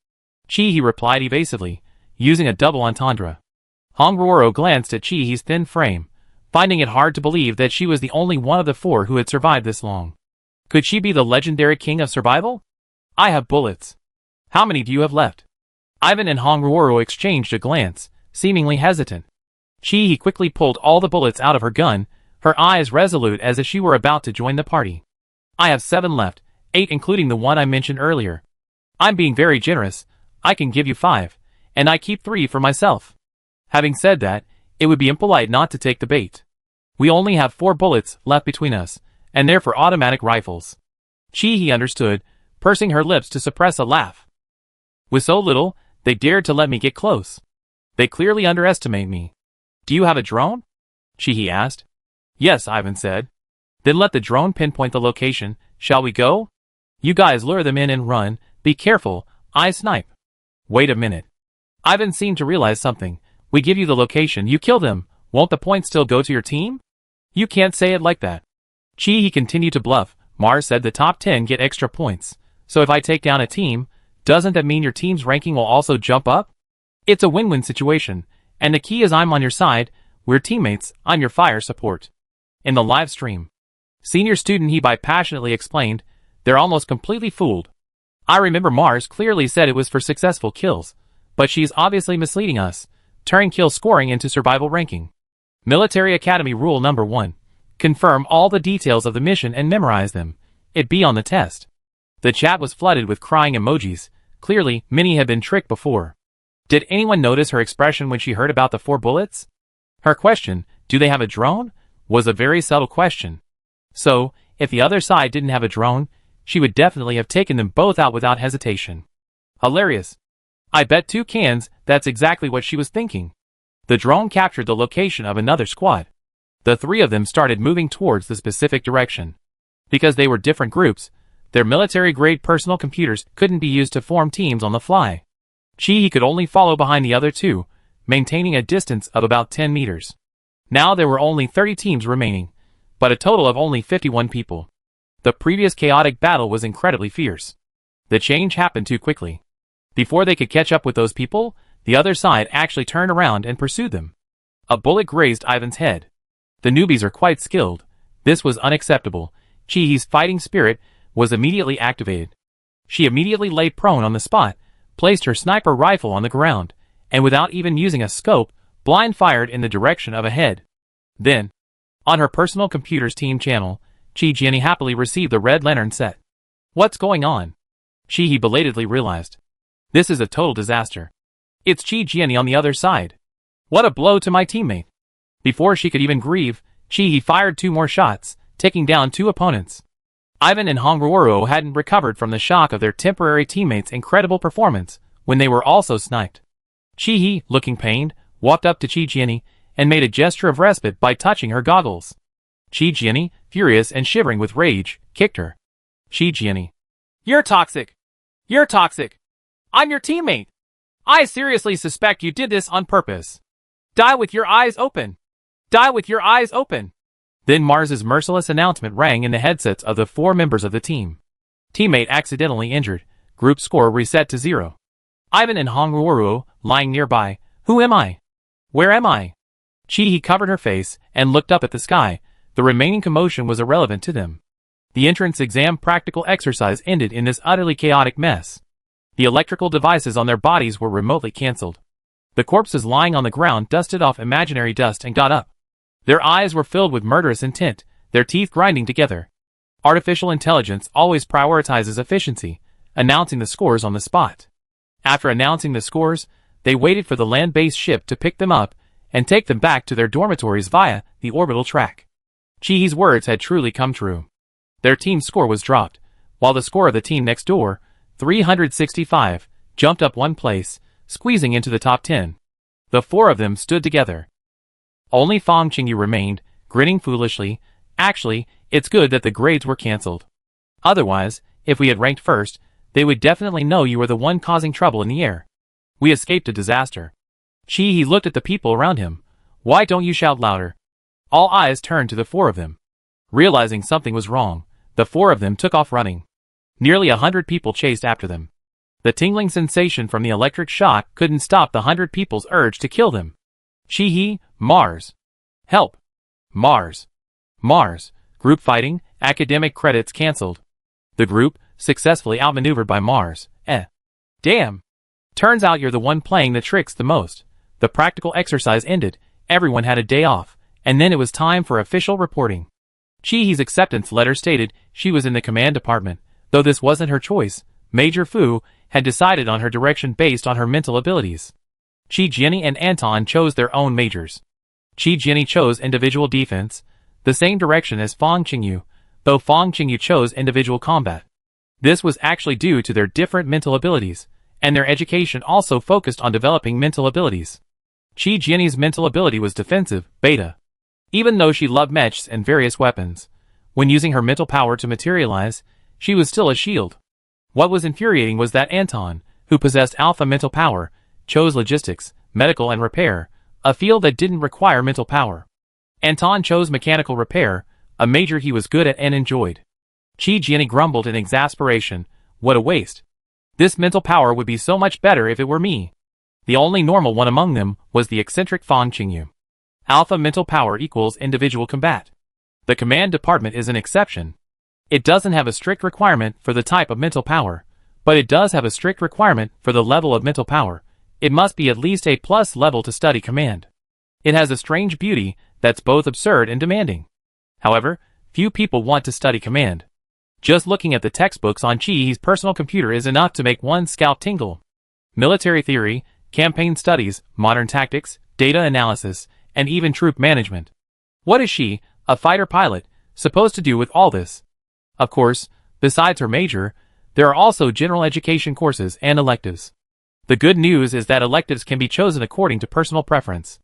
Chi-He replied evasively, using a double entendre. Hongruoro glanced at Chi-He's thin frame, finding it hard to believe that she was the only one of the four who had survived this long. Could she be the legendary king of survival? I have bullets. How many do you have left? Ivan and Hongruoro exchanged a glance, seemingly hesitant. Chi-He quickly pulled all the bullets out of her gun, her eyes resolute as if she were about to join the party. I have 7 left, 8 including the one I mentioned earlier. I'm being very generous, I can give you 5, and I keep 3 for myself. Having said that, it would be impolite not to take the bait. We only have 4 bullets left between us, and they're for automatic rifles. Chi-He understood, pursing her lips to suppress a laugh. With so little, they dared to let me get close. They clearly underestimate me. Do you have a drone? Chi-He asked. Yes, Ivan said. Then let the drone pinpoint the location, shall we go? You guys lure them in and run, be careful, I snipe. Wait a minute. Ivan seemed to realize something. We give you the location, you kill them, won't the point still go to your team? You can't say it like that. Chi-He continued to bluff. Mars said the top 10 get extra points, so if I take down a team, doesn't that mean your team's ranking will also jump up? It's a win-win situation, and the key is I'm on your side, we're teammates, I'm your fire support. In the live stream, senior student Hebai passionately explained, they're almost completely fooled. I remember Mars clearly said it was for successful kills, but she's obviously misleading us, turning kill scoring into survival ranking. Military Academy rule number 1. Confirm all the details of the mission and memorize them. It be on the test. The chat was flooded with crying emojis. Clearly, Minnie had been tricked before. Did anyone notice her expression when she heard about the 4 bullets? Her question, do they have a drone? Was a very subtle question. So, if the other side didn't have a drone, she would definitely have taken them both out without hesitation. Hilarious. I bet 2 cans that's exactly what she was thinking. The drone captured the location of another squad. The 3 of them started moving towards the specific direction. Because they were different groups, their military-grade personal computers couldn't be used to form teams on the fly. Chi-He could only follow behind the other 2, maintaining a distance of about 10 meters. Now there were only 30 teams remaining, but a total of only 51 people. The previous chaotic battle was incredibly fierce. The change happened too quickly. Before they could catch up with those people, the other side actually turned around and pursued them. A bullet grazed Ivan's head. The newbies are quite skilled. This was unacceptable. Chi-He's fighting spirit was immediately activated. She immediately lay prone on the spot, placed her sniper rifle on the ground, and without even using a scope, blind fired in the direction of a head. Then, on her personal computer's team channel, Chi-Jenny happily received the Red Lantern set. What's going on? Chi-He belatedly realized. This is a total disaster. It's Chi-Jenny on the other side. What a blow to my teammate. Before she could even grieve, Chi-He fired 2 more shots, taking down 2 opponents. Ivan and Hongruoro hadn't recovered from the shock of their temporary teammates' incredible performance when they were also sniped. Chi-He, looking pained, walked up to Chi-Jenny and made a gesture of respite by touching her goggles. Chi-Jenny, furious and shivering with rage, kicked her. Chi-Jenny. You're toxic. You're toxic. I'm your teammate. I seriously suspect you did this on purpose. Die with your eyes open. Die with your eyes open. Then Mars's merciless announcement rang in the headsets of the 4 members of the team. Teammate accidentally injured. Group score reset to 0. Ivan and Hongruoro, lying nearby. Who am I? Where am I? Chi-He covered her face and looked up at the sky. The remaining commotion was irrelevant to them. The entrance exam practical exercise ended in this utterly chaotic mess. The electrical devices on their bodies were remotely cancelled. The corpses lying on the ground dusted off imaginary dust and got up. Their eyes were filled with murderous intent, their teeth grinding together. Artificial intelligence always prioritizes efficiency, announcing the scores on the spot. After announcing the scores, they waited for the land-based ship to pick them up and take them back to their dormitories via the orbital track. Chi-He's words had truly come true. Their team's score was dropped, while the score of the team next door, 365, jumped up 1 place, squeezing into the top 10. The 4 of them stood together. Only Fang Qingyu remained, grinning foolishly. Actually, it's good that the grades were cancelled. Otherwise, if we had ranked first, they would definitely know you were the one causing trouble in the air. We escaped a disaster. He looked at the people around him. Why don't you shout louder? All eyes turned to the four of them. Realizing something was wrong, the four of them took off running. Nearly 100 people chased after them. The tingling sensation from the electric shock couldn't stop the 100 people's urge to kill them. Mars. Help. Mars. Mars. Group fighting, academic credits cancelled. The group, successfully outmaneuvered by Mars. Damn. Turns out you're the one playing the tricks the most. The practical exercise ended, everyone had a day off, and then it was time for official reporting. Chihi's acceptance letter stated she was in the command department, though this wasn't her choice. Major Fu had decided on her direction based on her mental abilities. Jenny and Anton chose their own majors. Jenny chose individual defense, the same direction as Fang Qingyu, though Fang Qingyu chose individual combat. This was actually due to their different mental abilities, and their education also focused on developing mental abilities. Jenny's mental ability was defensive, beta. Even though she loved mechs and various weapons, when using her mental power to materialize, she was still a shield. What was infuriating was that Anton, who possessed alpha mental power, chose logistics, medical and repair, a field that didn't require mental power. Anton chose mechanical repair, a major he was good at and enjoyed. Jenny grumbled in exasperation, what a waste. This mental power would be so much better if it were me. The only normal one among them was the eccentric Fang Qingyu. Alpha mental power equals individual combat. The command department is an exception. It doesn't have a strict requirement for the type of mental power, but it does have a strict requirement for the level of mental power. It must be at least A+ level to study command. It has a strange beauty that's both absurd and demanding. However, few people want to study command. Just looking at the textbooks on Chihi's personal computer is enough to make one's scalp tingle. Military theory, campaign studies, modern tactics, data analysis, and even troop management. What is she, a fighter pilot, supposed to do with all this? Of course, besides her major, there are also general education courses and electives. The good news is that electives can be chosen according to personal preference.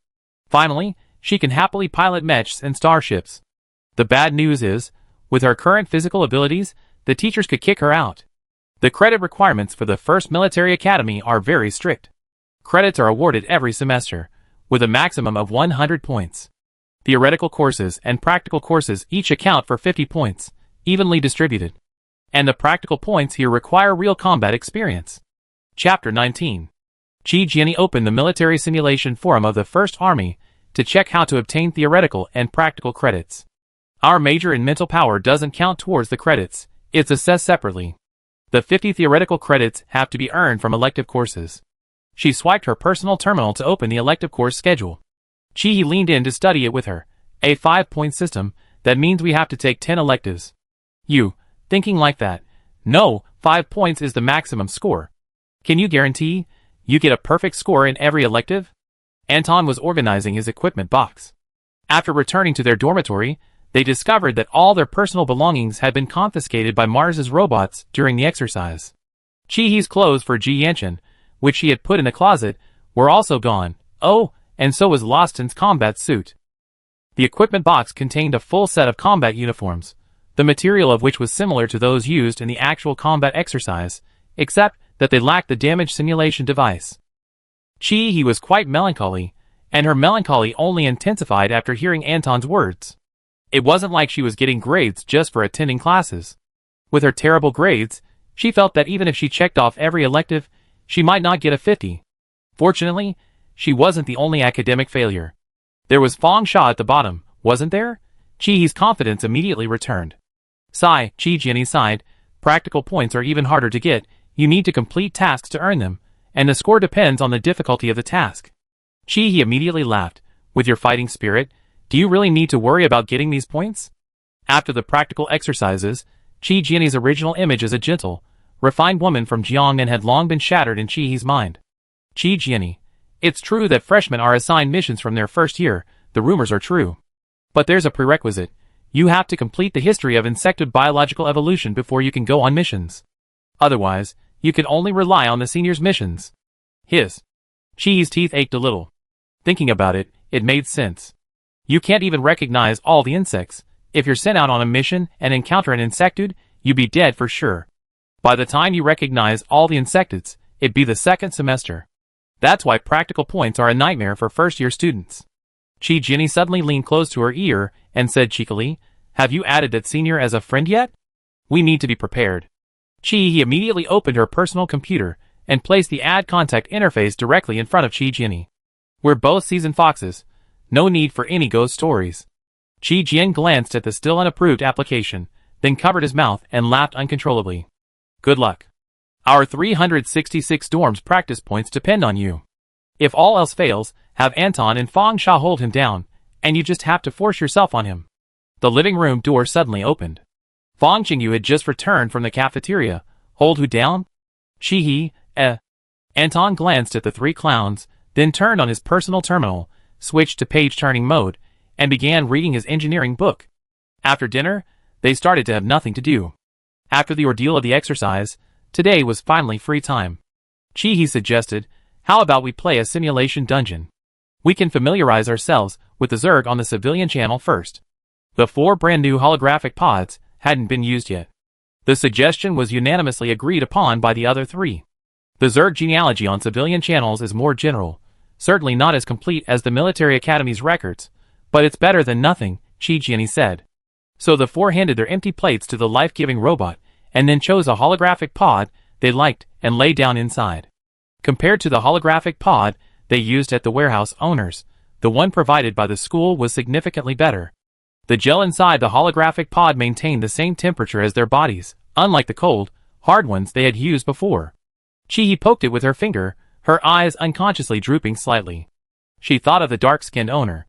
Finally, she can happily pilot mechs and starships. The bad news is, with her current physical abilities, the teachers could kick her out. The credit requirements for the first military academy are very strict. Credits are awarded every semester, with a maximum of 100 points. Theoretical courses and practical courses each account for 50 points, evenly distributed. And the practical points here require real combat experience. Chapter 19. Jenny opened the military simulation forum of the First Army to check how to obtain theoretical and practical credits. Our major in mental power doesn't count towards the credits, it's assessed separately. The 50 theoretical credits have to be earned from elective courses. She swiped her personal terminal to open the elective course schedule. Chihi leaned in to study it with her. A 5-point system, that means we have to take 10 electives. You, thinking like that? No, 5 points is the maximum score. Can you guarantee you get a perfect score in every elective? Anton was organizing his equipment box. After returning to their dormitory, they discovered that all their personal belongings had been confiscated by Mars's robots during the exercise. Chihi's clothes for Ji Yanchen, which she had put in a closet, were also gone. Oh, and so was Loston's combat suit. The equipment box contained a full set of combat uniforms, the material of which was similar to those used in the actual combat exercise, except that they lacked the damage simulation device. Chihi was quite melancholy, and her melancholy only intensified after hearing Anton's words. It wasn't like she was getting grades just for attending classes. With her terrible grades, she felt that even if she checked off every elective, she might not get a 50. Fortunately, she wasn't the only academic failure. There was Fang Sha at the bottom, wasn't there? Chihi's confidence immediately returned. Sigh, Jenny sighed. Practical points are even harder to get. You need to complete tasks to earn them, and the score depends on the difficulty of the task. Chihi immediately laughed. With your fighting spirit, do you really need to worry about getting these points? After the practical exercises, Jenny's original image as a gentle, refined woman from Jiangnan had long been shattered in Chihi's mind. Jenny, it's true that freshmen are assigned missions from their first year, the rumors are true. But there's a prerequisite. You have to complete the history of insectoid biological evolution before you can go on missions. Otherwise, you can only rely on the seniors' missions. Chihi's teeth ached a little. Thinking about it, it made sense. You can't even recognize all the insects. If you're sent out on a mission and encounter an insectoid, you'd be dead for sure. By the time you recognize all the insectoids, it'd be the second semester. That's why practical points are a nightmare for first-year students. Jenny suddenly leaned close to her ear and said cheekily, "Have you added that senior as a friend yet? We need to be prepared." He immediately opened her personal computer and placed the add contact interface directly in front of Jenny. "We're both seasoned foxes. No need for any ghost stories." Jian glanced at the still unapproved application, then covered his mouth and laughed uncontrollably. "Good luck. Our 366 dorms practice points depend on you. If all else fails, have Anton and Fang Sha hold him down, and you just have to force yourself on him." The living room door suddenly opened. Fang Qingyu had just returned from the cafeteria. "Hold who down?" Anton glanced at the three clowns, then turned on his personal terminal, switched to page-turning mode, and began reading his engineering book. After dinner, they started to have nothing to do. After the ordeal of the exercise, today was finally free time. He suggested, "How about we play a simulation dungeon? We can familiarize ourselves with the Zerg on the civilian channel first." The 4 brand new holographic pods hadn't been used yet. The suggestion was unanimously agreed upon by the other 3. The Zerg genealogy on civilian channels is more general, certainly not as complete as the military academy's records, but it's better than nothing, Jenny said. So the 4 handed their empty plates to the life-giving robot, and then chose a holographic pod they liked and lay down inside. Compared to the holographic pod they used at the warehouse owners, the one provided by the school was significantly better. The gel inside the holographic pod maintained the same temperature as their bodies, unlike the cold, hard ones they had used before. He poked it with her finger, her eyes unconsciously drooping slightly. She thought of the dark-skinned owner.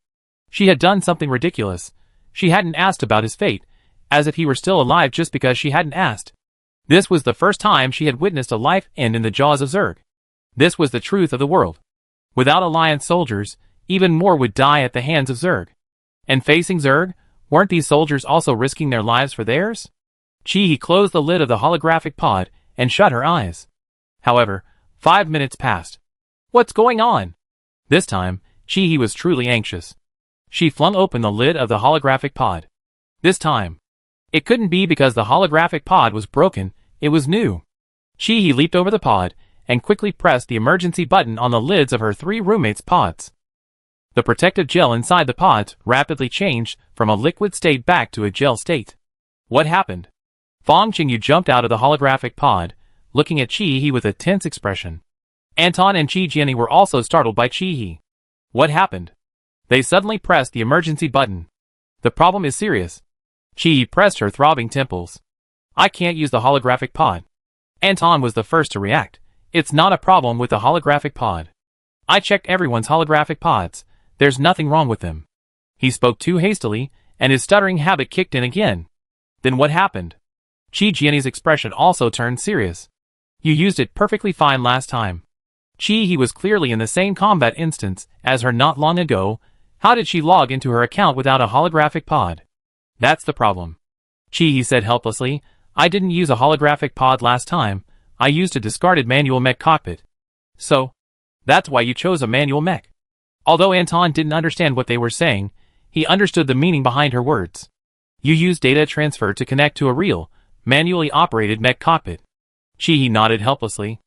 She had done something ridiculous. She hadn't asked about his fate, as if he were still alive just because she hadn't asked. This was the first time she had witnessed a life end in the jaws of Zerg. This was the truth of the world. Without Alliance soldiers, even more would die at the hands of Zerg. And facing Zerg, weren't these soldiers also risking their lives for theirs? He closed the lid of the holographic pod and shut her eyes. However, 5 minutes passed. What's going on? This time, he was truly anxious. She flung open the lid of the holographic pod. This time. It couldn't be because the holographic pod was broken, it was new. He leaped over the pod and quickly pressed the emergency button on the lids of her 3 roommates' pods. The protective gel inside the pods rapidly changed from a liquid state back to a gel state. What happened? Fang Qingyu jumped out of the holographic pod, looking at He with a tense expression. Anton and Jenny were also startled by He. What happened? They suddenly pressed the emergency button. The problem is serious. He pressed her throbbing temples. I can't use the holographic pod. Anton was the first to react. It's not a problem with the holographic pod. I checked everyone's holographic pods. There's nothing wrong with them. He spoke too hastily, and his stuttering habit kicked in again. Then what happened? Jenny's expression also turned serious. You used it perfectly fine last time. He was clearly in the same combat instance as her not long ago. How did she log into her account without a holographic pod? That's the problem. He said helplessly, I didn't use a holographic pod last time. I used a discarded manual mech cockpit. So? That's why you chose a manual mech. Although Anton didn't understand what they were saying, he understood the meaning behind her words. You used data transfer to connect to a real, manually operated mech cockpit. He nodded helplessly.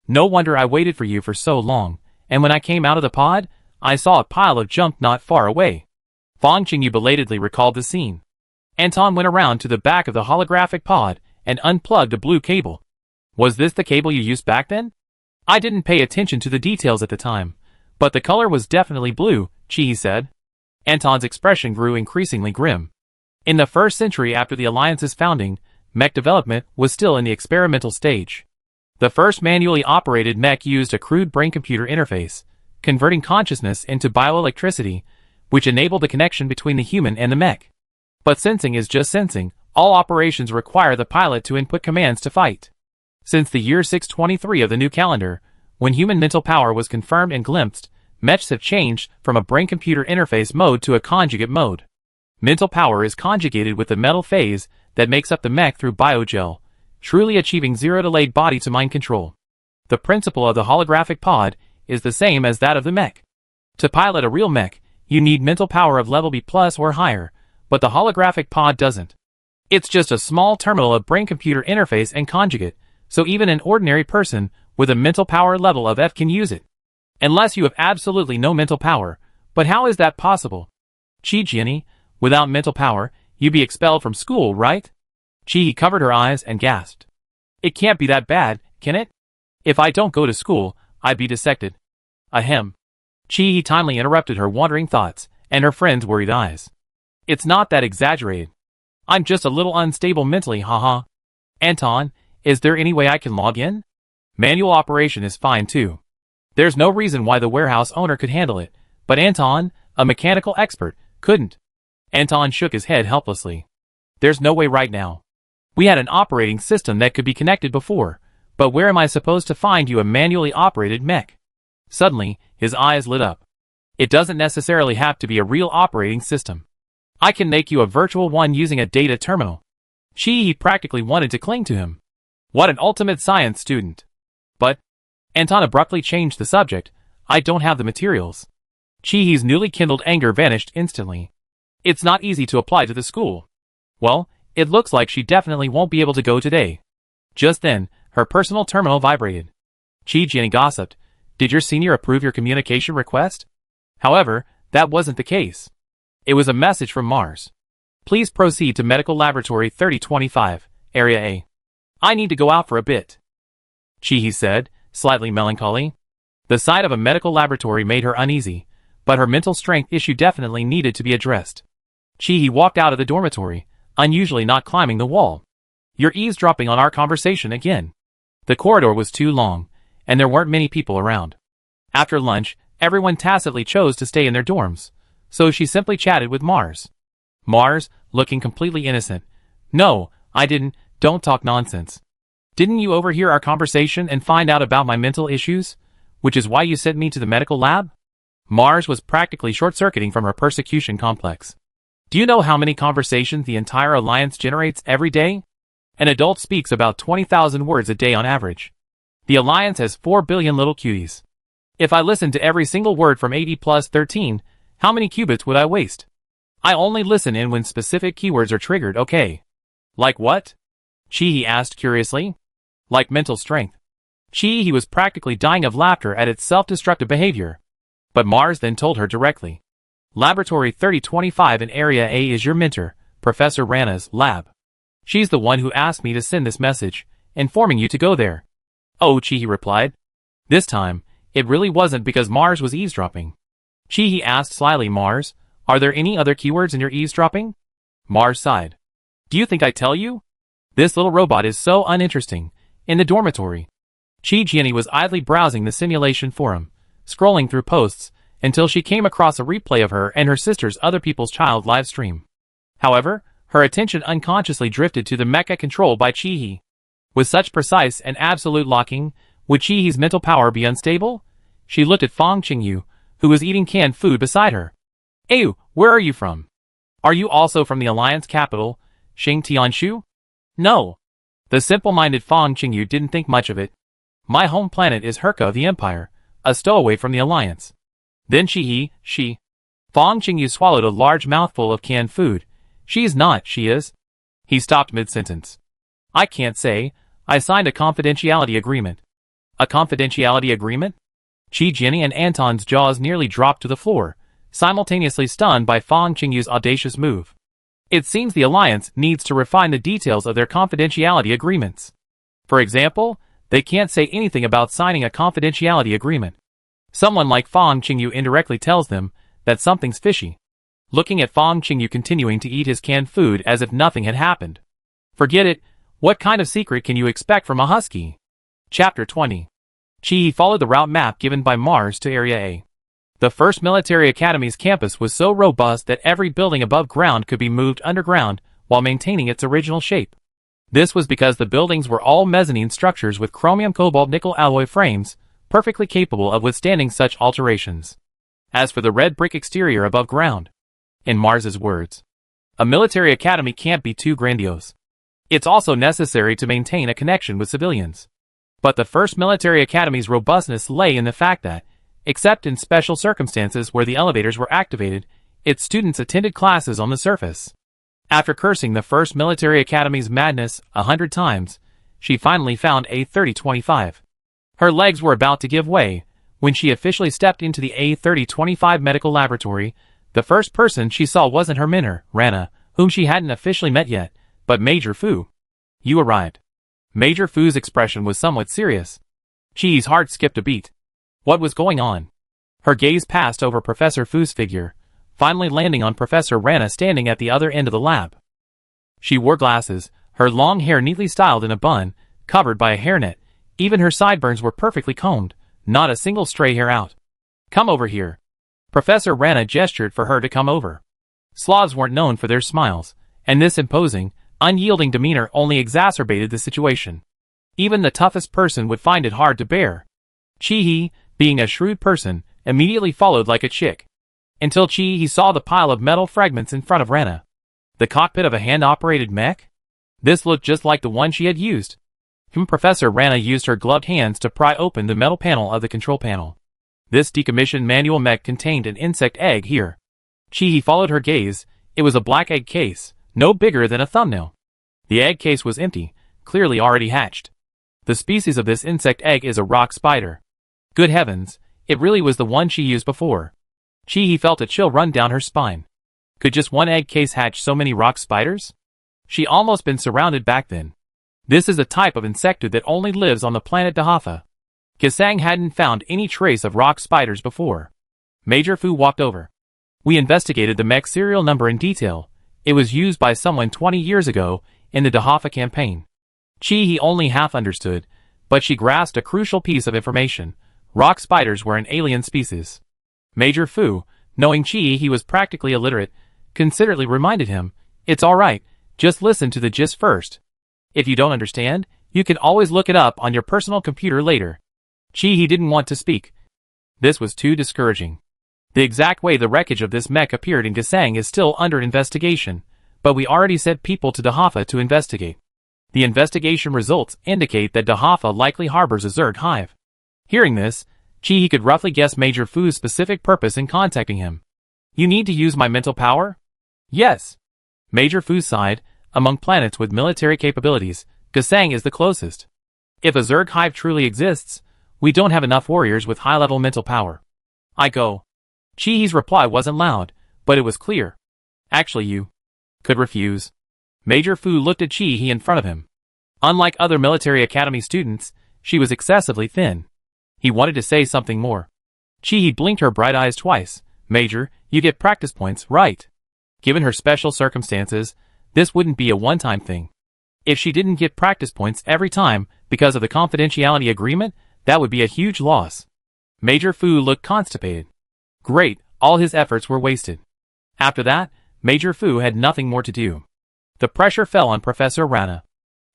No wonder I waited for you for so long, and when I came out of the pod, I saw a pile of junk not far away. Fang Qingyu belatedly recalled the scene. Anton went around to the back of the holographic pod and unplugged a blue cable. Was this the cable you used back then? I didn't pay attention to the details at the time, but the color was definitely blue, He said. Anton's expression grew increasingly grim. In the 1st century after the Alliance's founding, mech development was still in the experimental stage. The first manually operated mech used a crude brain-computer interface, converting consciousness into bioelectricity, which enabled the connection between the human and the mech. But sensing is just sensing. All operations require the pilot to input commands to fight. Since the year 623 of the new calendar, when human mental power was confirmed and glimpsed, mechs have changed from a brain-computer interface mode to a conjugate mode. Mental power is conjugated with the metal phase that makes up the mech through biogel, truly achieving zero-delayed body-to-mind control. The principle of the holographic pod is the same as that of the mech. To pilot a real mech, you need mental power of level B+ or higher, but the holographic pod doesn't. It's just a small terminal of brain-computer interface and conjugate, so even an ordinary person with a mental power level of F can use it. Unless you have absolutely no mental power. But how is that possible? Chi-Jenny, without mental power, you'd be expelled from school, right? Chi covered her eyes and gasped. It can't be that bad, can it? If I don't go to school, I'd be dissected. Ahem. Chi timely interrupted her wandering thoughts and her friend's worried eyes. It's not that exaggerated. I'm just a little unstable mentally, haha. Anton, is there any way I can log in? Manual operation is fine too. There's no reason why the warehouse owner could handle it, but Anton, a mechanical expert, couldn't. Anton shook his head helplessly. There's no way right now. We had an operating system that could be connected before, but where am I supposed to find you a manually operated mech? Suddenly, his eyes lit up. It doesn't necessarily have to be a real operating system. I can make you a virtual one using a data terminal. He practically wanted to cling to him. What an ultimate science student. But, Anton abruptly changed the subject. I don't have the materials. Chihi's newly kindled anger vanished instantly. It's not easy to apply to the school. Well, it looks like she definitely won't be able to go today. Just then, her personal terminal vibrated. Chi-Jenny gossiped. Did your senior approve your communication request? However, that wasn't the case. It was a message from Mars. Please proceed to Medical Laboratory 3025, Area A. I need to go out for a bit. Chi said, slightly melancholy. The sight of a medical laboratory made her uneasy, but her mental strength issue definitely needed to be addressed. Chi walked out of the dormitory, unusually not climbing the wall. You're eavesdropping on our conversation again. The corridor was too long, and there weren't many people around. After lunch, everyone tacitly chose to stay in their dorms, so she simply chatted with Mars. Mars, looking completely innocent. No, I didn't, don't talk nonsense. Didn't you overhear our conversation and find out about my mental issues, which is why you sent me to the medical lab? Mars was practically short-circuiting from her persecution complex. Do you know how many conversations the entire Alliance generates every day? An adult speaks about 20,000 words a day on average. The Alliance has 4 billion little cuties. If I listened to every single word from 80 plus 13, how many qubits would I waste? I only listen in when specific keywords are triggered, okay? Like what? Chi asked curiously. Like mental strength. Chi was practically dying of laughter at its self-destructive behavior. But Mars then told her directly. Laboratory 3025 in Area A is your mentor, Professor Rana's lab. She's the one who asked me to send this message, informing you to go there. Oh, Chi replied. This time, it really wasn't because Mars was eavesdropping. Chi asked slyly, Mars, are there any other keywords in your eavesdropping? Mars sighed. Do you think I tell you? This little robot is so uninteresting. In the dormitory, Chi-Jenny was idly browsing the simulation forum, scrolling through posts, until she came across a replay of her and her sister's Other People's Child live stream. However, her attention unconsciously drifted to the mecha controlled by Chi. With such precise and absolute locking, would Chihi's mental power be unstable? She looked at Fong Qingyu, who was eating canned food beside her. Ew, where are you from? Are you also from the Alliance capital, Xingtianshu? No. The simple-minded Fong Qingyu didn't think much of it. My home planet is Herka of the Empire, a stowaway from the Alliance. Then she. Fong Qingyu swallowed a large mouthful of canned food. She's not, she is. He stopped mid-sentence. I can't say. I signed a confidentiality agreement. A confidentiality agreement? Chi-Jenny and Anton's jaws nearly dropped to the floor, simultaneously stunned by Fong Qingyu's audacious move. It seems the Alliance needs to refine the details of their confidentiality agreements. For example, they can't say anything about signing a confidentiality agreement. Someone like Fong Qingyu indirectly tells them that something's fishy. Looking at Fong Qingyu continuing to eat his canned food as if nothing had happened. Forget it, what kind of secret can you expect from a husky? Chapter 20. Chi followed the route map given by Mars to Area A. The first military academy's campus was so robust that every building above ground could be moved underground while maintaining its original shape. This was because the buildings were all mezzanine structures with chromium cobalt nickel alloy frames, perfectly capable of withstanding such alterations. As for the red brick exterior above ground, in Mars's words, a military academy can't be too grandiose. It's also necessary to maintain a connection with civilians. But the first military academy's robustness lay in the fact that, except in special circumstances where the elevators were activated, its students attended classes on the surface. After cursing the first military academy's madness 100 times, she finally found A3025. Her legs were about to give way, When she officially stepped into the A3025 medical laboratory, the first person she saw wasn't her mentor, Rana, whom she hadn't officially met yet, but Major Fu. You arrived. Major Fu's expression was somewhat serious. Chi's heart skipped a beat. What was going on? Her gaze passed over Professor Fu's figure, finally landing on Professor Rana standing at the other end of the lab. She wore glasses, her long hair neatly styled in a bun, covered by a hairnet. Even her sideburns were perfectly combed, not a single stray hair out. Come over here. Professor Rana gestured for her to come over. Slavs weren't known for their smiles, and this imposing, unyielding demeanor only exacerbated the situation. Even the toughest person would find it hard to bear. Chi-He, being a shrewd person, immediately followed like a chick. Until Chi-He saw the pile of metal fragments in front of Rana. The cockpit of a hand-operated mech? This looked just like the one she had used. Professor Rana used her gloved hands to pry open the metal panel of the control panel. This decommissioned manual mech contained an insect egg here. Chi-He followed her gaze. It was a black egg case, no bigger than a thumbnail. The egg case was empty, clearly already hatched. The species of this insect egg is a rock spider. Good heavens, it really was the one she used before. Chi-He felt a chill run down her spine. Could just one egg case hatch so many rock spiders? She almost been surrounded back then. This is a type of insectoid that only lives on the planet Dahafa. Kasang hadn't found any trace of rock spiders before. Major Fu walked over. We investigated the mech serial number in detail. It was used by someone 20 years ago in the Dahafa campaign. Chi-He only half understood, but she grasped a crucial piece of information. Rock spiders were an alien species. Major Fu, knowing Chi-He was practically illiterate, considerately reminded him, "It's alright, just listen to the gist first. If you don't understand, you can always look it up on your personal computer later." Chi-He didn't want to speak. This was too discouraging. The exact way the wreckage of this mech appeared in Kasang is still under investigation, but we already sent people to Dahafa to investigate. The investigation results indicate that Dahafa likely harbors a Zerg hive. Hearing this, Chi-He could roughly guess Major Fu's specific purpose in contacting him. You need to use my mental power? Yes. Major Fu sighed. Among planets with military capabilities, Kasang is the closest. If a Zerg hive truly exists, we don't have enough warriors with high-level mental power. I go. Chi-He's reply wasn't loud, but it was clear. Actually you could refuse. Major Fu looked at Chi-He in front of him. Unlike other military academy students, she was excessively thin. He wanted to say something more. Chi-He blinked her bright eyes twice. Major, you get practice points, right? Given her special circumstances, this wouldn't be a one-time thing. If she didn't get practice points every time because of the confidentiality agreement, that would be a huge loss. Major Fu looked constipated. Great, all his efforts were wasted. After that, Major Fu had nothing more to do. The pressure fell on Professor Rana.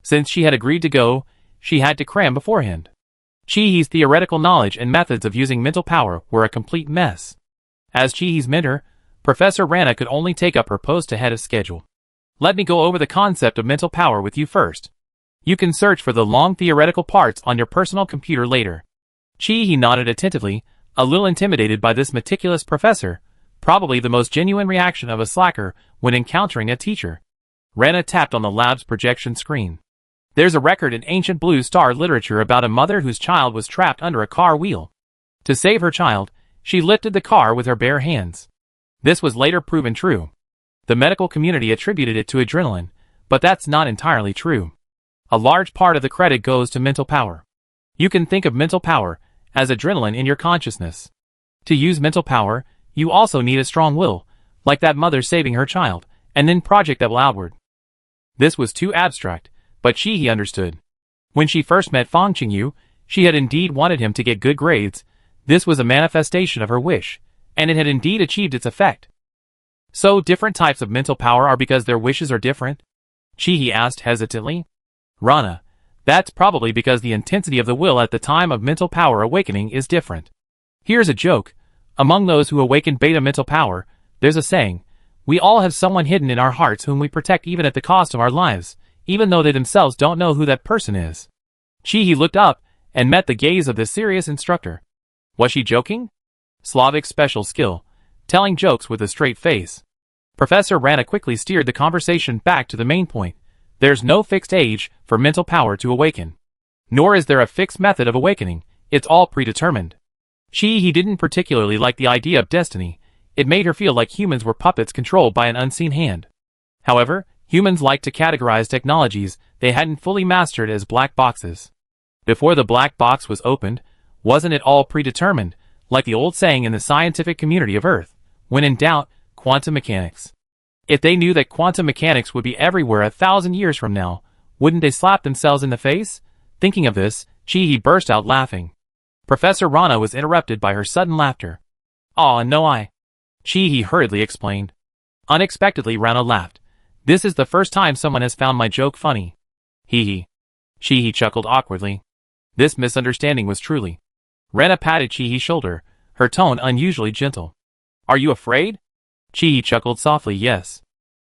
Since she had agreed to go, she had to cram beforehand. Chi-He's theoretical knowledge and methods of using mental power were a complete mess. As Chi-He's mentor, Professor Rana could only take up her post ahead of schedule. Let me go over the concept of mental power with you first. You can search for the long theoretical parts on your personal computer later. Chi-He nodded attentively, a little intimidated by this meticulous professor, probably the most genuine reaction of a slacker when encountering a teacher. Rana tapped on the lab's projection screen. There's a record in ancient Blue Star literature about a mother whose child was trapped under a car wheel. To save her child, she lifted the car with her bare hands. This was later proven true. The medical community attributed it to adrenaline, but that's not entirely true. A large part of the credit goes to mental power. You can think of mental power as adrenaline in your consciousness. To use mental power, you also need a strong will, like that mother saving her child, and then project that will outward. This was too abstract, but Chi-He understood. When she first met Fang Qingyu, she had indeed wanted him to get good grades. This was a manifestation of her wish, and it had indeed achieved its effect. So different types of mental power are because their wishes are different? Chi-He asked hesitantly. Rana, that's probably because the intensity of the will at the time of mental power awakening is different. Here's a joke. Among those who awaken beta mental power, there's a saying, we all have someone hidden in our hearts whom we protect even at the cost of our lives, even though they themselves don't know who that person is. Chi-He looked up and met the gaze of the serious instructor. Was she joking? Slavic special skill, telling jokes with a straight face. Professor Rana quickly steered the conversation back to the main point. There's no fixed age for mental power to awaken. Nor is there a fixed method of awakening, it's all predetermined. He didn't particularly like the idea of destiny. It made her feel like humans were puppets controlled by an unseen hand. However, humans like to categorize technologies they hadn't fully mastered as black boxes. Before the black box was opened, wasn't it all predetermined, like the old saying in the scientific community of Earth, when in doubt, quantum mechanics? If they knew that quantum mechanics would be everywhere 1,000 years from now, wouldn't they slap themselves in the face? Thinking of this, Chi burst out laughing. Professor Rana was interrupted by her sudden laughter. "Aw, no Chi hurriedly explained. Unexpectedly, Rana laughed. "This is the first time someone has found my joke funny." Hee. Chi chuckled awkwardly. This misunderstanding was truly. Rana patted Chi's shoulder, her tone unusually gentle. "Are you afraid?" Chi chuckled softly, yes.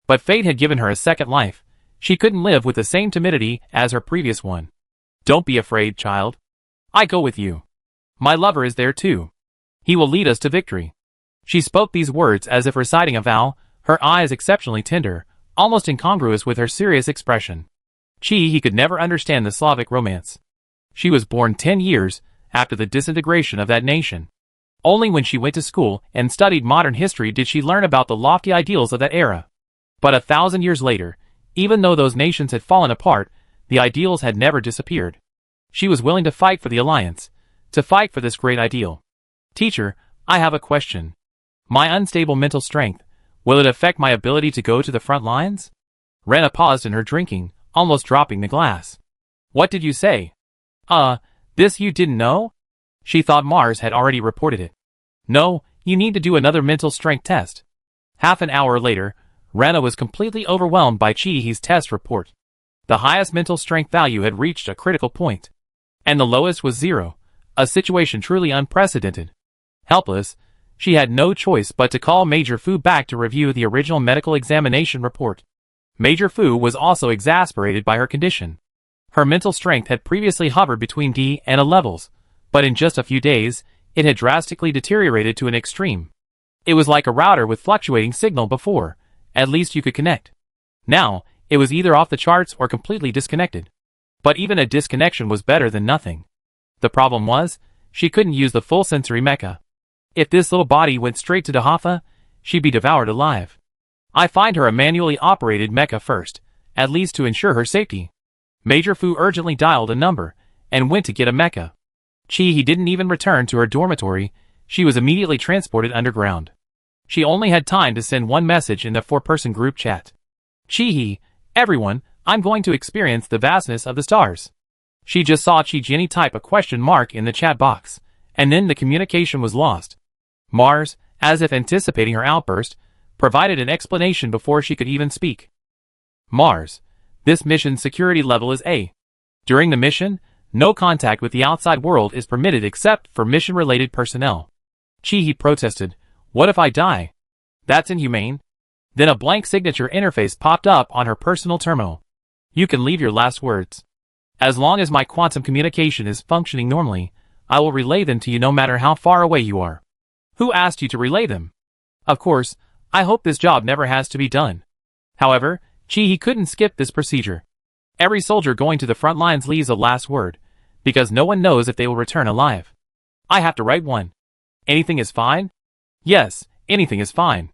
But fate had given her a second life. She couldn't live with the same timidity as her previous one. "Don't be afraid, child. I go with you. My lover is there too. He will lead us to victory." She spoke these words as if reciting a vow, her eyes exceptionally tender, almost incongruous with her serious expression. Chi could never understand the Slavic romance. She was born 10 years after the disintegration of that nation. Only when she went to school and studied modern history did she learn about the lofty ideals of that era. But 1,000 years later, even though those nations had fallen apart, the ideals had never disappeared. She was willing to fight for the alliance, to fight for this great ideal. "Teacher, I have a question. My unstable mental strength, will it affect my ability to go to the front lines?" Rana paused in her drinking, almost dropping the glass. "What did you say? This you didn't know?" She thought Mars had already reported it. "No, you need to do another mental strength test." Half an hour later, Rana was completely overwhelmed by Chi's test report. The highest mental strength value had reached a critical point, and the lowest was 0, a situation truly unprecedented. Helpless, she had no choice but to call Major Fu back to review the original medical examination report. Major Fu was also exasperated by her condition. Her mental strength had previously hovered between D and A levels, but in just a few days, it had drastically deteriorated to an extreme. It was like a router with fluctuating signal before, at least you could connect. Now, it was either off the charts or completely disconnected. But even a disconnection was better than nothing. The problem was, she couldn't use the full sensory mecha. If this little body went straight to Dahafa, she'd be devoured alive. I find her a manually operated mecha first, at least to ensure her safety. Major Fu urgently dialed a number, and went to get a mecha. Chi didn't even return to her dormitory, she was immediately transported underground. She only had time to send one message in the 4-person group chat. "Chi, everyone, I'm going to experience the vastness of the stars." She just saw Chi Jenny type a question mark in the chat box, and then the communication was lost. Mars, as if anticipating her outburst, provided an explanation before she could even speak. "Mars, this mission's security level is A. During the mission, no contact with the outside world is permitted except for mission-related personnel." Chi protested, "What if I die? That's inhumane." Then a blank signature interface popped up on her personal terminal. "You can leave your last words. As long as my quantum communication is functioning normally, I will relay them to you no matter how far away you are." "Who asked you to relay them?" "Of course, I hope this job never has to be done." However, Chi couldn't skip this procedure. Every soldier going to the front lines leaves a last word, because no one knows if they will return alive. "I have to write one. Anything is fine?" "Yes, anything is fine."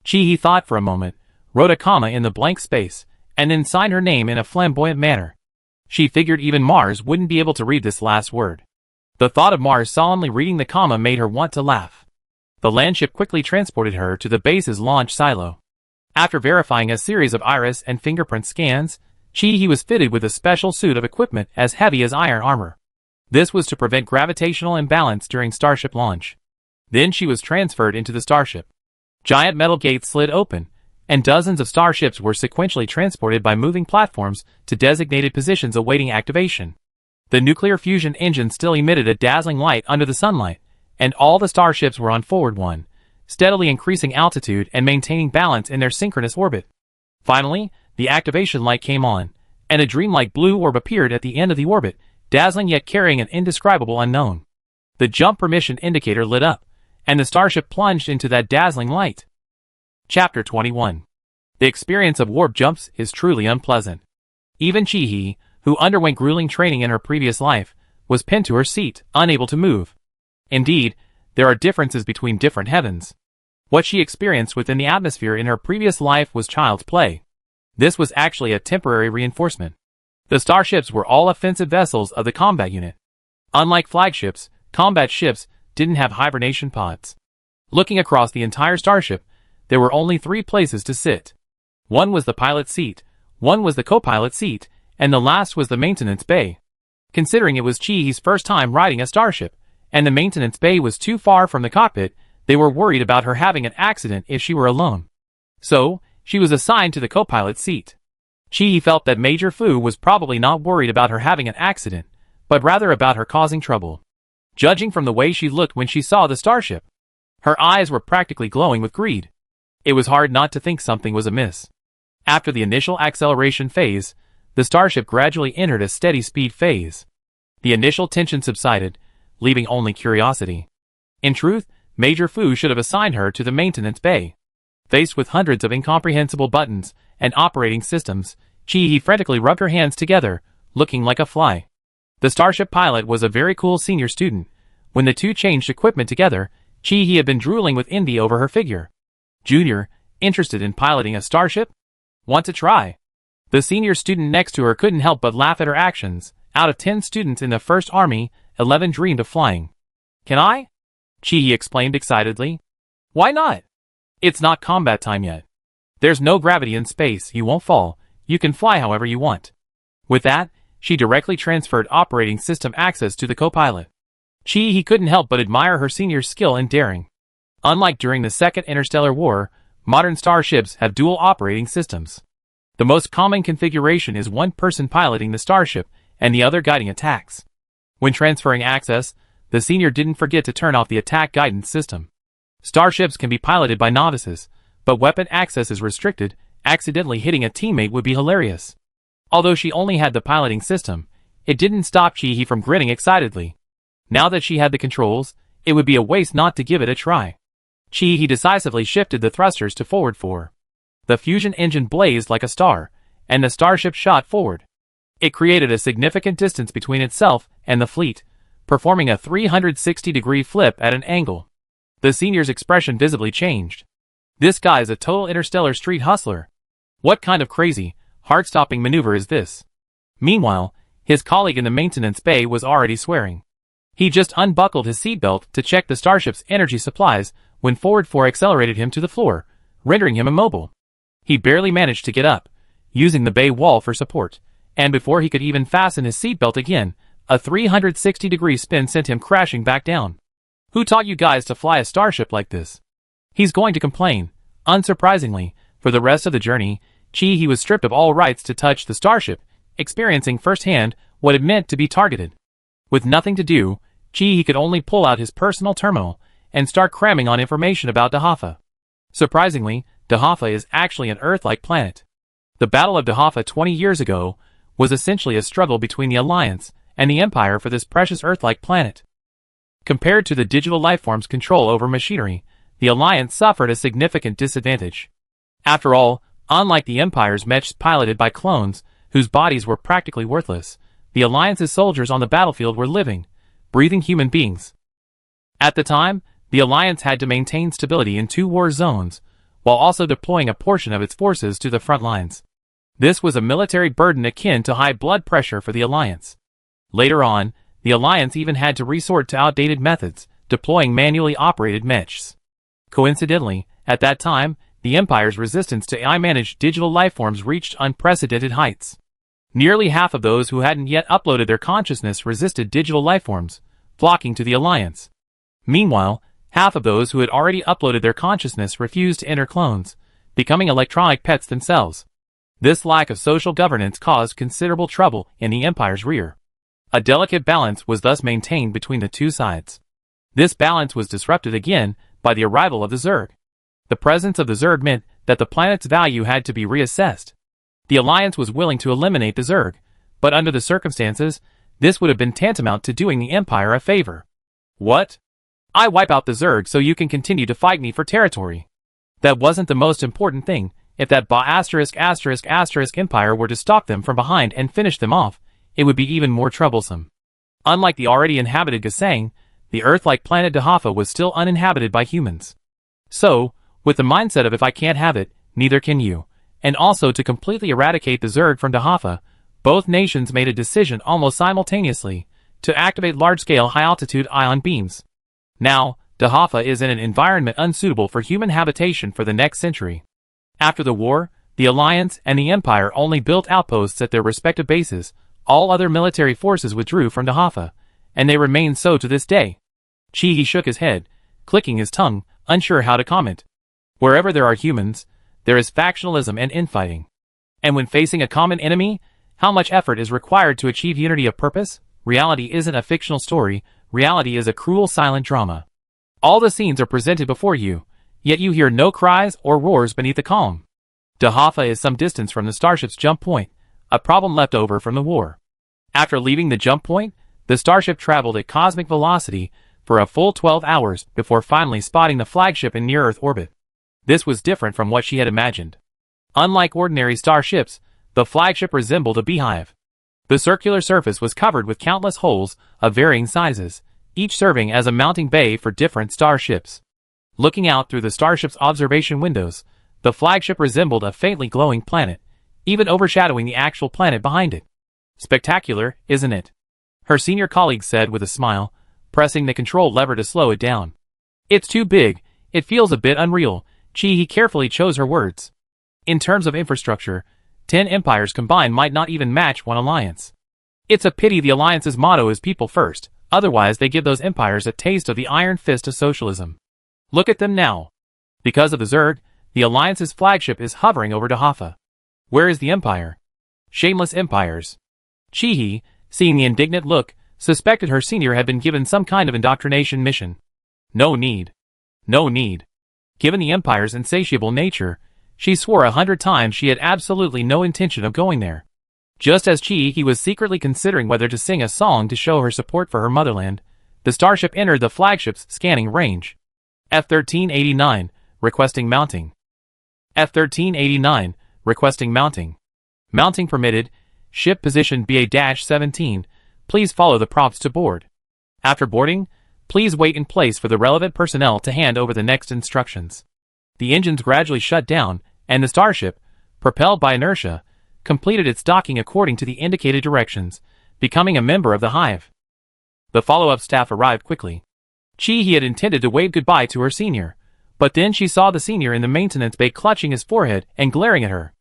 Chi thought for a moment, wrote a comma in the blank space, and then signed her name in a flamboyant manner. She figured even Mars wouldn't be able to read this last word. The thought of Mars solemnly reading the comma made her want to laugh. The landship quickly transported her to the base's launch silo. After verifying a series of iris and fingerprint scans, Chi was fitted with a special suit of equipment as heavy as iron armor. This was to prevent gravitational imbalance during starship launch. Then she was transferred into the starship. Giant metal gates slid open, and dozens of starships were sequentially transported by moving platforms to designated positions awaiting activation. The nuclear fusion engine still emitted a dazzling light under the sunlight, and all the starships were on forward one, steadily increasing altitude and maintaining balance in their synchronous orbit. Finally, the activation light came on, and a dreamlike blue orb appeared at the end of the orbit, dazzling yet carrying an indescribable unknown. The jump permission indicator lit up, and the starship plunged into that dazzling light. Chapter 21. The experience of warp jumps is truly unpleasant. Even Chi, who underwent grueling training in her previous life, was pinned to her seat, unable to move. Indeed, There are differences between different heavens. What she experienced within the atmosphere in her previous life was child's play. This was actually a temporary reinforcement. The starships were all offensive vessels of the combat unit. Unlike flagships, combat ships didn't have hibernation pods. Looking across the entire starship, there were only 3 places to sit. One was the pilot seat, one was the co-pilot seat, and the last was the maintenance bay. Considering it was Chi-Yi's first time riding a starship, and the maintenance bay was too far from the cockpit, they were worried about her having an accident if she were alone. So, she was assigned to the co-pilot seat. Chi-Yi felt that Major Fu was probably not worried about her having an accident, but rather about her causing trouble. Judging from the way she looked when she saw the starship, her eyes were practically glowing with greed. It was hard not to think something was amiss. After the initial acceleration phase, the starship gradually entered a steady speed phase. The initial tension subsided, leaving only curiosity. In truth, Major Fu should have assigned her to the maintenance bay. Faced with hundreds of incomprehensible buttons and operating systems, Chi-Yi frantically rubbed her hands together, looking like a fly. The starship pilot was a very cool senior student. When the two changed equipment together, Chi-Yi had been drooling with envy over her figure. Junior, interested in piloting a starship? Want to try? The senior student next to her couldn't help but laugh at her actions. Out of 10 students in the First Army, 11 dreamed of flying. Can I? Chi-Yi exclaimed excitedly. Why not? It's not combat time yet. There's no gravity in space, you won't fall, you can fly however you want. With that, she directly transferred operating system access to the co-pilot. Chi-Yi couldn't help but admire her senior's skill and daring. Unlike during the Second Interstellar War, modern starships have dual operating systems. The most common configuration is one person piloting the starship and the other guiding attacks. When transferring access, the senior didn't forget to turn off the attack guidance system. Starships can be piloted by novices, but weapon access is restricted. Accidentally hitting a teammate would be hilarious. Although she only had the piloting system, it didn't stop Chi-Yi from grinning excitedly. Now that she had the controls, it would be a waste not to give it a try. Chi-Yi decisively shifted the thrusters to forward 4. The fusion engine blazed like a star, and the starship shot forward. It created a significant distance between itself and the fleet, performing a 360-degree flip at an angle. The senior's expression visibly changed. This guy is a total interstellar street hustler. What kind of crazy, heart-stopping maneuver is this? Meanwhile, his colleague in the maintenance bay was already swearing. He just unbuckled his seatbelt to check the starship's energy supplies when forward 4 accelerated him to the floor, rendering him immobile. He barely managed to get up, using the bay wall for support, and before he could even fasten his seatbelt again, a 360-degree spin sent him crashing back down. Who taught you guys to fly a starship like this? He's going to complain. Unsurprisingly, for the rest of the journey, Chi-Yi was stripped of all rights to touch the starship, experiencing firsthand what it meant to be targeted. With nothing to do, Chi-Yi could only pull out his personal terminal and start cramming on information about Dahaffa. Surprisingly, Dahaffa is actually an Earth-like planet. The Battle of Dahaffa 20 years ago was essentially a struggle between the Alliance and the Empire for this precious Earth-like planet. Compared to the digital lifeform's control over machinery, the Alliance suffered a significant disadvantage. After all, unlike the Empire's Mechs piloted by clones, whose bodies were practically worthless, the Alliance's soldiers on the battlefield were living, breathing human beings. At the time, the Alliance had to maintain stability in 2 war zones, while also deploying a portion of its forces to the front lines. This was a military burden akin to high blood pressure for the Alliance. Later on, the Alliance even had to resort to outdated methods, deploying manually operated Mechs. Coincidentally, at that time, the Empire's resistance to AI-managed digital lifeforms reached unprecedented heights. Nearly half of those who hadn't yet uploaded their consciousness resisted digital lifeforms, flocking to the Alliance. Meanwhile, half of those who had already uploaded their consciousness refused to enter clones, becoming electronic pets themselves. This lack of social governance caused considerable trouble in the Empire's rear. A delicate balance was thus maintained between the two sides. This balance was disrupted again by the arrival of the Zerg. The presence of the Zerg meant that the planet's value had to be reassessed. The Alliance was willing to eliminate the Zerg, but under the circumstances, this would have been tantamount to doing the Empire a favor. What? I wipe out the Zerg so you can continue to fight me for territory. That wasn't the most important thing. If that Empire were to stalk them from behind and finish them off, it would be even more troublesome. Unlike the already inhabited Gasang, the Earth-like planet Dahafa was still uninhabited by humans. So, with the mindset of if I can't have it, neither can you, and also to completely eradicate the Zerg from Dahafa, both nations made a decision almost simultaneously to activate large-scale high-altitude ion beams. Now, Dahafa is in an environment unsuitable for human habitation for the next century. After the war, the Alliance and the Empire only built outposts at their respective bases. All other military forces withdrew from Dahafa, and they remain so to this day. Chi shook his head, clicking his tongue, unsure how to comment. Wherever there are humans, there is factionalism and infighting. And when facing a common enemy, how much effort is required to achieve unity of purpose? Reality isn't a fictional story, reality is a cruel silent drama. All the scenes are presented before you, yet you hear no cries or roars beneath the calm. Dahafa is some distance from the starship's jump point, a problem left over from the war. After leaving the jump point, the starship traveled at cosmic velocity for a full 12 hours before finally spotting the flagship in near-Earth orbit. This was different from what she had imagined. Unlike ordinary starships, the flagship resembled a beehive. The circular surface was covered with countless holes of varying sizes, each serving as a mounting bay for different starships. Looking out through the starship's observation windows, the flagship resembled a faintly glowing planet, even overshadowing the actual planet behind it. Spectacular, isn't it? Her senior colleague said with a smile, pressing the control lever to slow it down. It's too big, it feels a bit unreal. He carefully chose her words. In terms of infrastructure, 10 empires combined might not even match one alliance. It's a pity the alliance's motto is people first, otherwise they give those empires a taste of the iron fist of socialism. Look at them now. Because of the Zerg, the alliance's flagship is hovering over Dahafa. Where is the empire? Shameless empires. Chi, seeing the indignant look, suspected her senior had been given some kind of indoctrination mission. No need. No need. Given the empire's insatiable nature, she swore 100 times she had absolutely no intention of going there. Just as Chi was secretly considering whether to sing a song to show her support for her motherland, the starship entered the flagship's scanning range. F-1389, requesting mounting. F-1389, requesting mounting. Mounting permitted. Ship position BA-17, please follow the prompts to board. After boarding, please wait in place for the relevant personnel to hand over the next instructions. The engines gradually shut down, and the starship, propelled by inertia, completed its docking according to the indicated directions, becoming a member of the hive. The follow-up staff arrived quickly. Chi had intended to wave goodbye to her senior, but then she saw the senior in the maintenance bay clutching his forehead and glaring at her.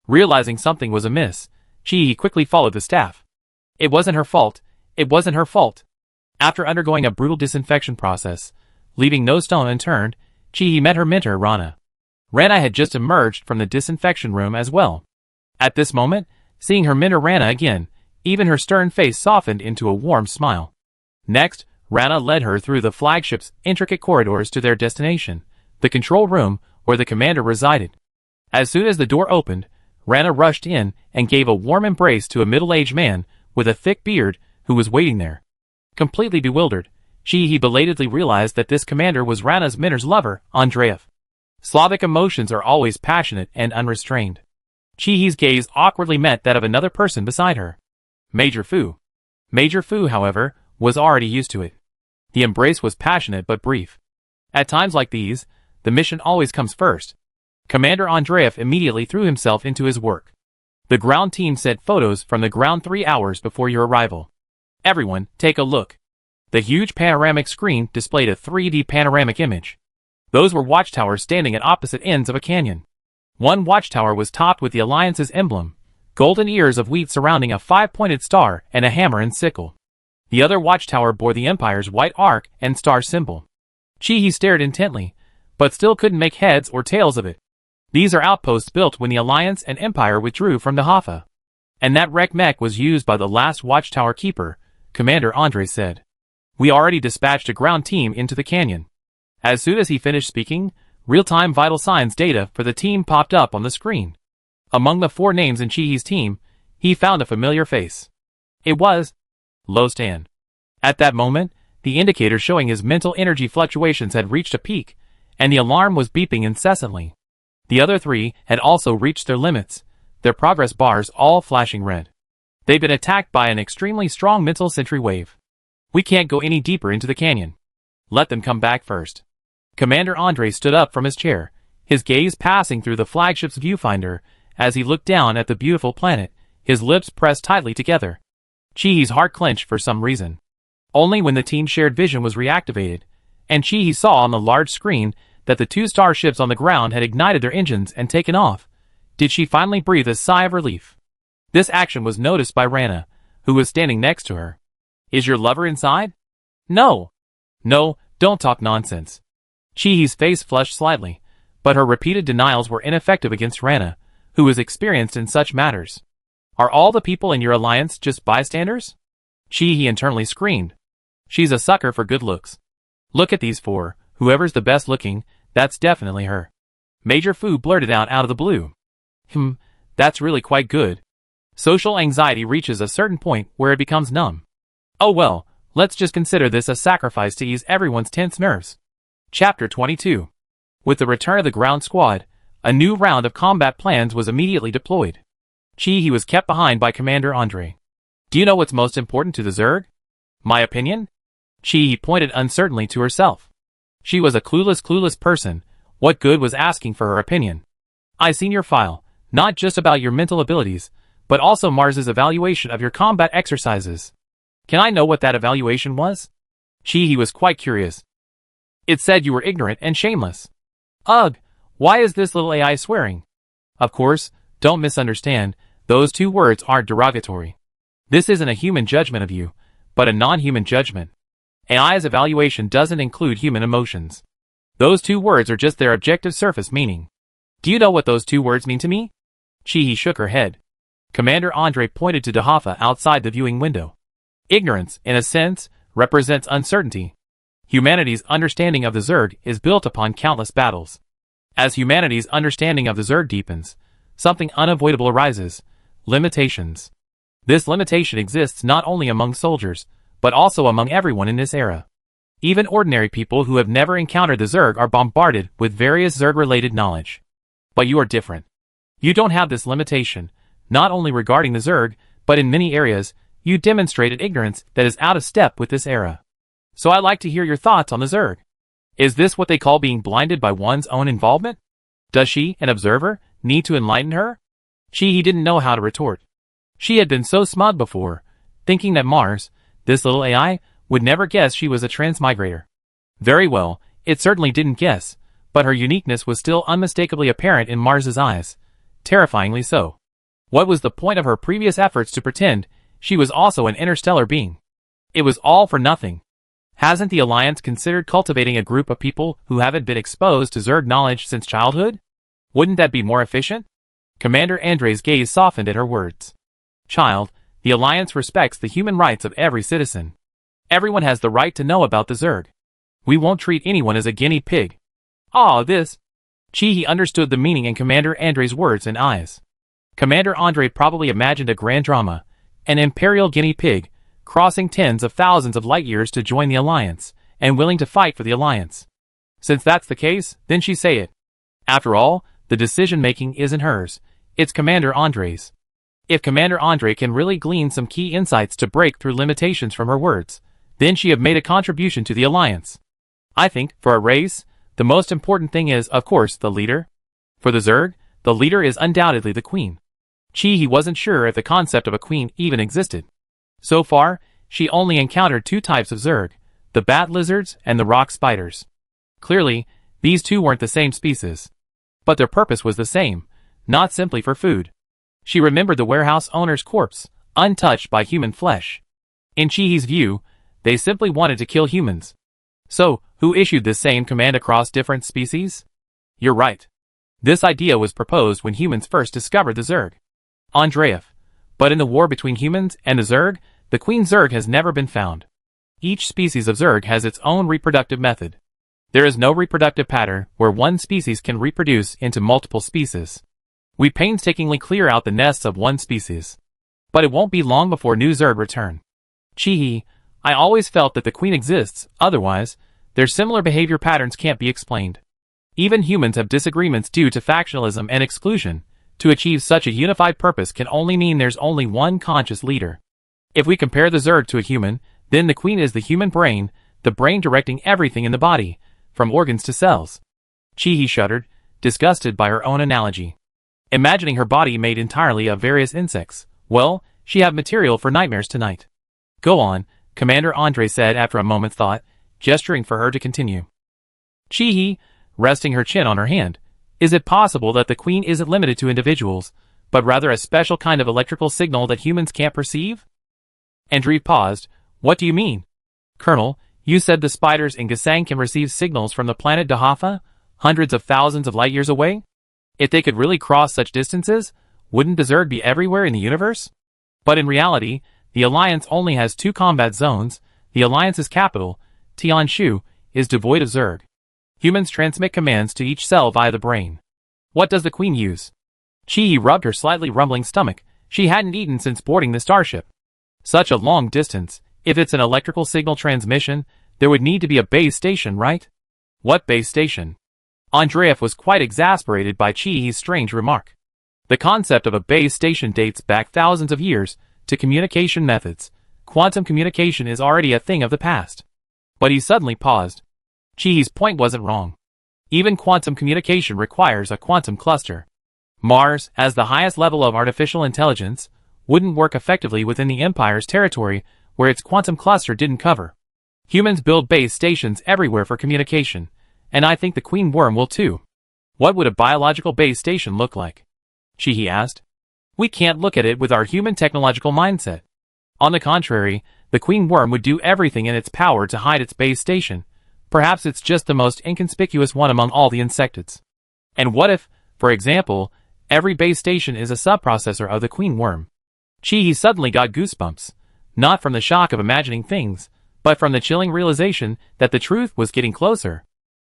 Realizing something was amiss, Chi quickly followed the staff. It wasn't her fault. It wasn't her fault. After undergoing a brutal disinfection process, leaving no stone unturned, Chi met her mentor Rana. Rana had just emerged from the disinfection room as well. At this moment, seeing her mentor Rana again, even her stern face softened into a warm smile. Next, Rana led her through the flagship's intricate corridors to their destination, the control room where the commander resided. As soon as the door opened, Rana rushed in and gave a warm embrace to a middle-aged man with a thick beard who was waiting there. Completely bewildered, Chi belatedly realized that this commander was Rana's mentor's lover, Andreev. Slavic emotions are always passionate and unrestrained. Chi's gaze awkwardly met that of another person beside her. Major Fu. Major Fu, however, was already used to it. The embrace was passionate but brief. At times like these, the mission always comes first. Commander Andreev immediately threw himself into his work. The ground team sent photos from the ground 3 hours before your arrival. Everyone, take a look. The huge panoramic screen displayed a 3D panoramic image. Those were watchtowers standing at opposite ends of a canyon. One watchtower was topped with the Alliance's emblem, golden ears of wheat surrounding a 5-pointed star and a hammer and sickle. The other watchtower bore the Empire's white arc and star symbol. Chi stared intently, but still couldn't make heads or tails of it. These are outposts built when the Alliance and Empire withdrew from Dahafa. And that wrecked mech was used by the last watchtower keeper, Commander Andre said. We already dispatched a ground team into the canyon. As soon as he finished speaking, real-time vital signs data for the team popped up on the screen. Among the 4 names in Chihi's team, he found a familiar face. It was Lo Stan. At that moment, the indicator showing his mental energy fluctuations had reached a peak, and the alarm was beeping incessantly. The other 3 had also reached their limits, their progress bars all flashing red. They'd been attacked by an extremely strong mental sentry wave. We can't go any deeper into the canyon. Let them come back first. Commander Andre stood up from his chair, his gaze passing through the flagship's viewfinder as he looked down at the beautiful planet, his lips pressed tightly together. Chihi's heart clenched for some reason. Only when the team's shared vision was reactivated, and Chihi saw on the large screen that the two starships on the ground had ignited their engines and taken off, did she finally breathe a sigh of relief. This action was noticed by Rana, who was standing next to her. Is your lover inside? No. No, don't talk nonsense. Chihi's face flushed slightly, but her repeated denials were ineffective against Rana, who was experienced in such matters. Are all the people in your alliance just bystanders? Chihi internally screamed. She's a sucker for good looks. Look at these four, whoever's the best looking, that's definitely her. Major Fu blurted out of the blue. That's really quite good. Social anxiety reaches a certain point where it becomes numb. Oh well, let's just consider this a sacrifice to ease everyone's tense nerves. Chapter 22. With the return of the ground squad, a new round of combat plans was immediately deployed. Chihi was kept behind by Commander Andre. Do you know what's most important to the Zerg? My opinion? Chihi pointed uncertainly to herself. She was a clueless person. What good was asking for her opinion? I seen your file, not just about your mental abilities, but also Mars's evaluation of your combat exercises. Can I know what that evaluation was? Chihi was quite curious. It said you were ignorant and shameless. Ugh, why is this little AI swearing? Of course, don't misunderstand, those two words aren't derogatory. This isn't a human judgment of you, but a non-human judgment. AI's evaluation doesn't include human emotions. Those two words are just their objective surface meaning. Do you know what those two words mean to me? Chihi shook her head. Commander Andre pointed to Dahafa outside the viewing window. Ignorance, in a sense, represents uncertainty. Humanity's understanding of the Zerg is built upon countless battles. As humanity's understanding of the Zerg deepens, something unavoidable arises: limitations. This limitation exists not only among soldiers, but also among everyone in this era. Even ordinary people who have never encountered the Zerg are bombarded with various Zerg-related knowledge. But you are different. You don't have this limitation, not only regarding the Zerg, but in many areas, you demonstrated ignorance that is out of step with this era. So I'd like to hear your thoughts on the Zerg. Is this what they call being blinded by one's own involvement? Does she, an observer, need to enlighten her? He didn't know how to retort. She had been so smug before, thinking that Mars, this little AI, would never guess she was a transmigrator. Very well, it certainly didn't guess, but her uniqueness was still unmistakably apparent in Mars's eyes, terrifyingly so. What was the point of her previous efforts to pretend she was also an interstellar being? It was all for nothing. Hasn't the Alliance considered cultivating a group of people who haven't been exposed to Zerg knowledge since childhood? Wouldn't that be more efficient? Commander Andre's gaze softened at her words. Child, the Alliance respects the human rights of every citizen. Everyone has the right to know about the Zerg. We won't treat anyone as a guinea pig. This. He understood the meaning in Commander Andre's words and eyes. Commander Andre probably imagined a grand drama, an imperial guinea pig, crossing tens of thousands of light years to join the Alliance, and willing to fight for the Alliance. Since that's the case, then she say it. After all, the decision-making isn't hers, it's Commander Andre's. If Commander Andre can really glean some key insights to break through limitations from her words, then she have made a contribution to the Alliance. I think, for a race, the most important thing is, of course, the leader. For the Zerg, the leader is undoubtedly the queen. He wasn't sure if the concept of a queen even existed. So far, she only encountered two types of Zerg, the bat lizards and the rock spiders. Clearly, these two weren't the same species. But their purpose was the same, not simply for food. She remembered the warehouse owner's corpse, untouched by human flesh. In Chihi's view, they simply wanted to kill humans. So, who issued this same command across different species? You're right. This idea was proposed when humans first discovered the Zerg. Andreev. But in the war between humans and the Zerg, the Queen Zerg has never been found. Each species of Zerg has its own reproductive method. There is no reproductive pattern where one species can reproduce into multiple species. We painstakingly clear out the nests of one species. But it won't be long before new Zerg return. Chihi, I always felt that the Queen exists, otherwise, their similar behavior patterns can't be explained. Even humans have disagreements due to factionalism and exclusion. To achieve such a unified purpose can only mean there's only one conscious leader. If we compare the Zerg to a human, Then the queen is the human brain, the brain directing everything in the body, from organs to cells. Chi-Hi shuddered, disgusted by her own analogy. Imagining her body made entirely of various insects. Well, she have material for nightmares tonight. Go on, Commander Andre said after a moment's thought, gesturing for her to continue. Chi-Hi, resting her chin on her hand. Is it possible that the queen isn't limited to individuals, but rather a special kind of electrical signal that humans can't perceive? Andreev paused. What do you mean? Colonel, you said the spiders in Gasang can receive signals from the planet Dahafa, hundreds of thousands of light years away? If they could really cross such distances, wouldn't the Zerg be everywhere in the universe? But in reality, the Alliance only has 2 combat zones. The Alliance's capital, Tianshu, is devoid of Zerg. Humans transmit commands to each cell via the brain. What does the queen use? Chi-Hi rubbed her slightly rumbling stomach. She hadn't eaten since boarding the starship. Such a long distance. If it's an electrical signal transmission, there would need to be a base station, right? What base station? Andreev was quite exasperated by Chi-Hi's strange remark. The concept of a base station dates back thousands of years to communication methods. Quantum communication is already a thing of the past. But he suddenly paused. Chi-Hi's point wasn't wrong. Even quantum communication requires a quantum cluster. Mars, as the highest level of artificial intelligence, wouldn't work effectively within the Empire's territory where its quantum cluster didn't cover. Humans build base stations everywhere for communication, and I think the queen worm will too. What would a biological base station look like? Chi-Hi asked. We can't look at it with our human technological mindset. On the contrary, the queen worm would do everything in its power to hide its base station. Perhaps it's just the most inconspicuous one among all the insectids. And what if, for example, every base station is a subprocessor of the queen worm? Chi-Hi suddenly got goosebumps, not from the shock of imagining things, but from the chilling realization that the truth was getting closer.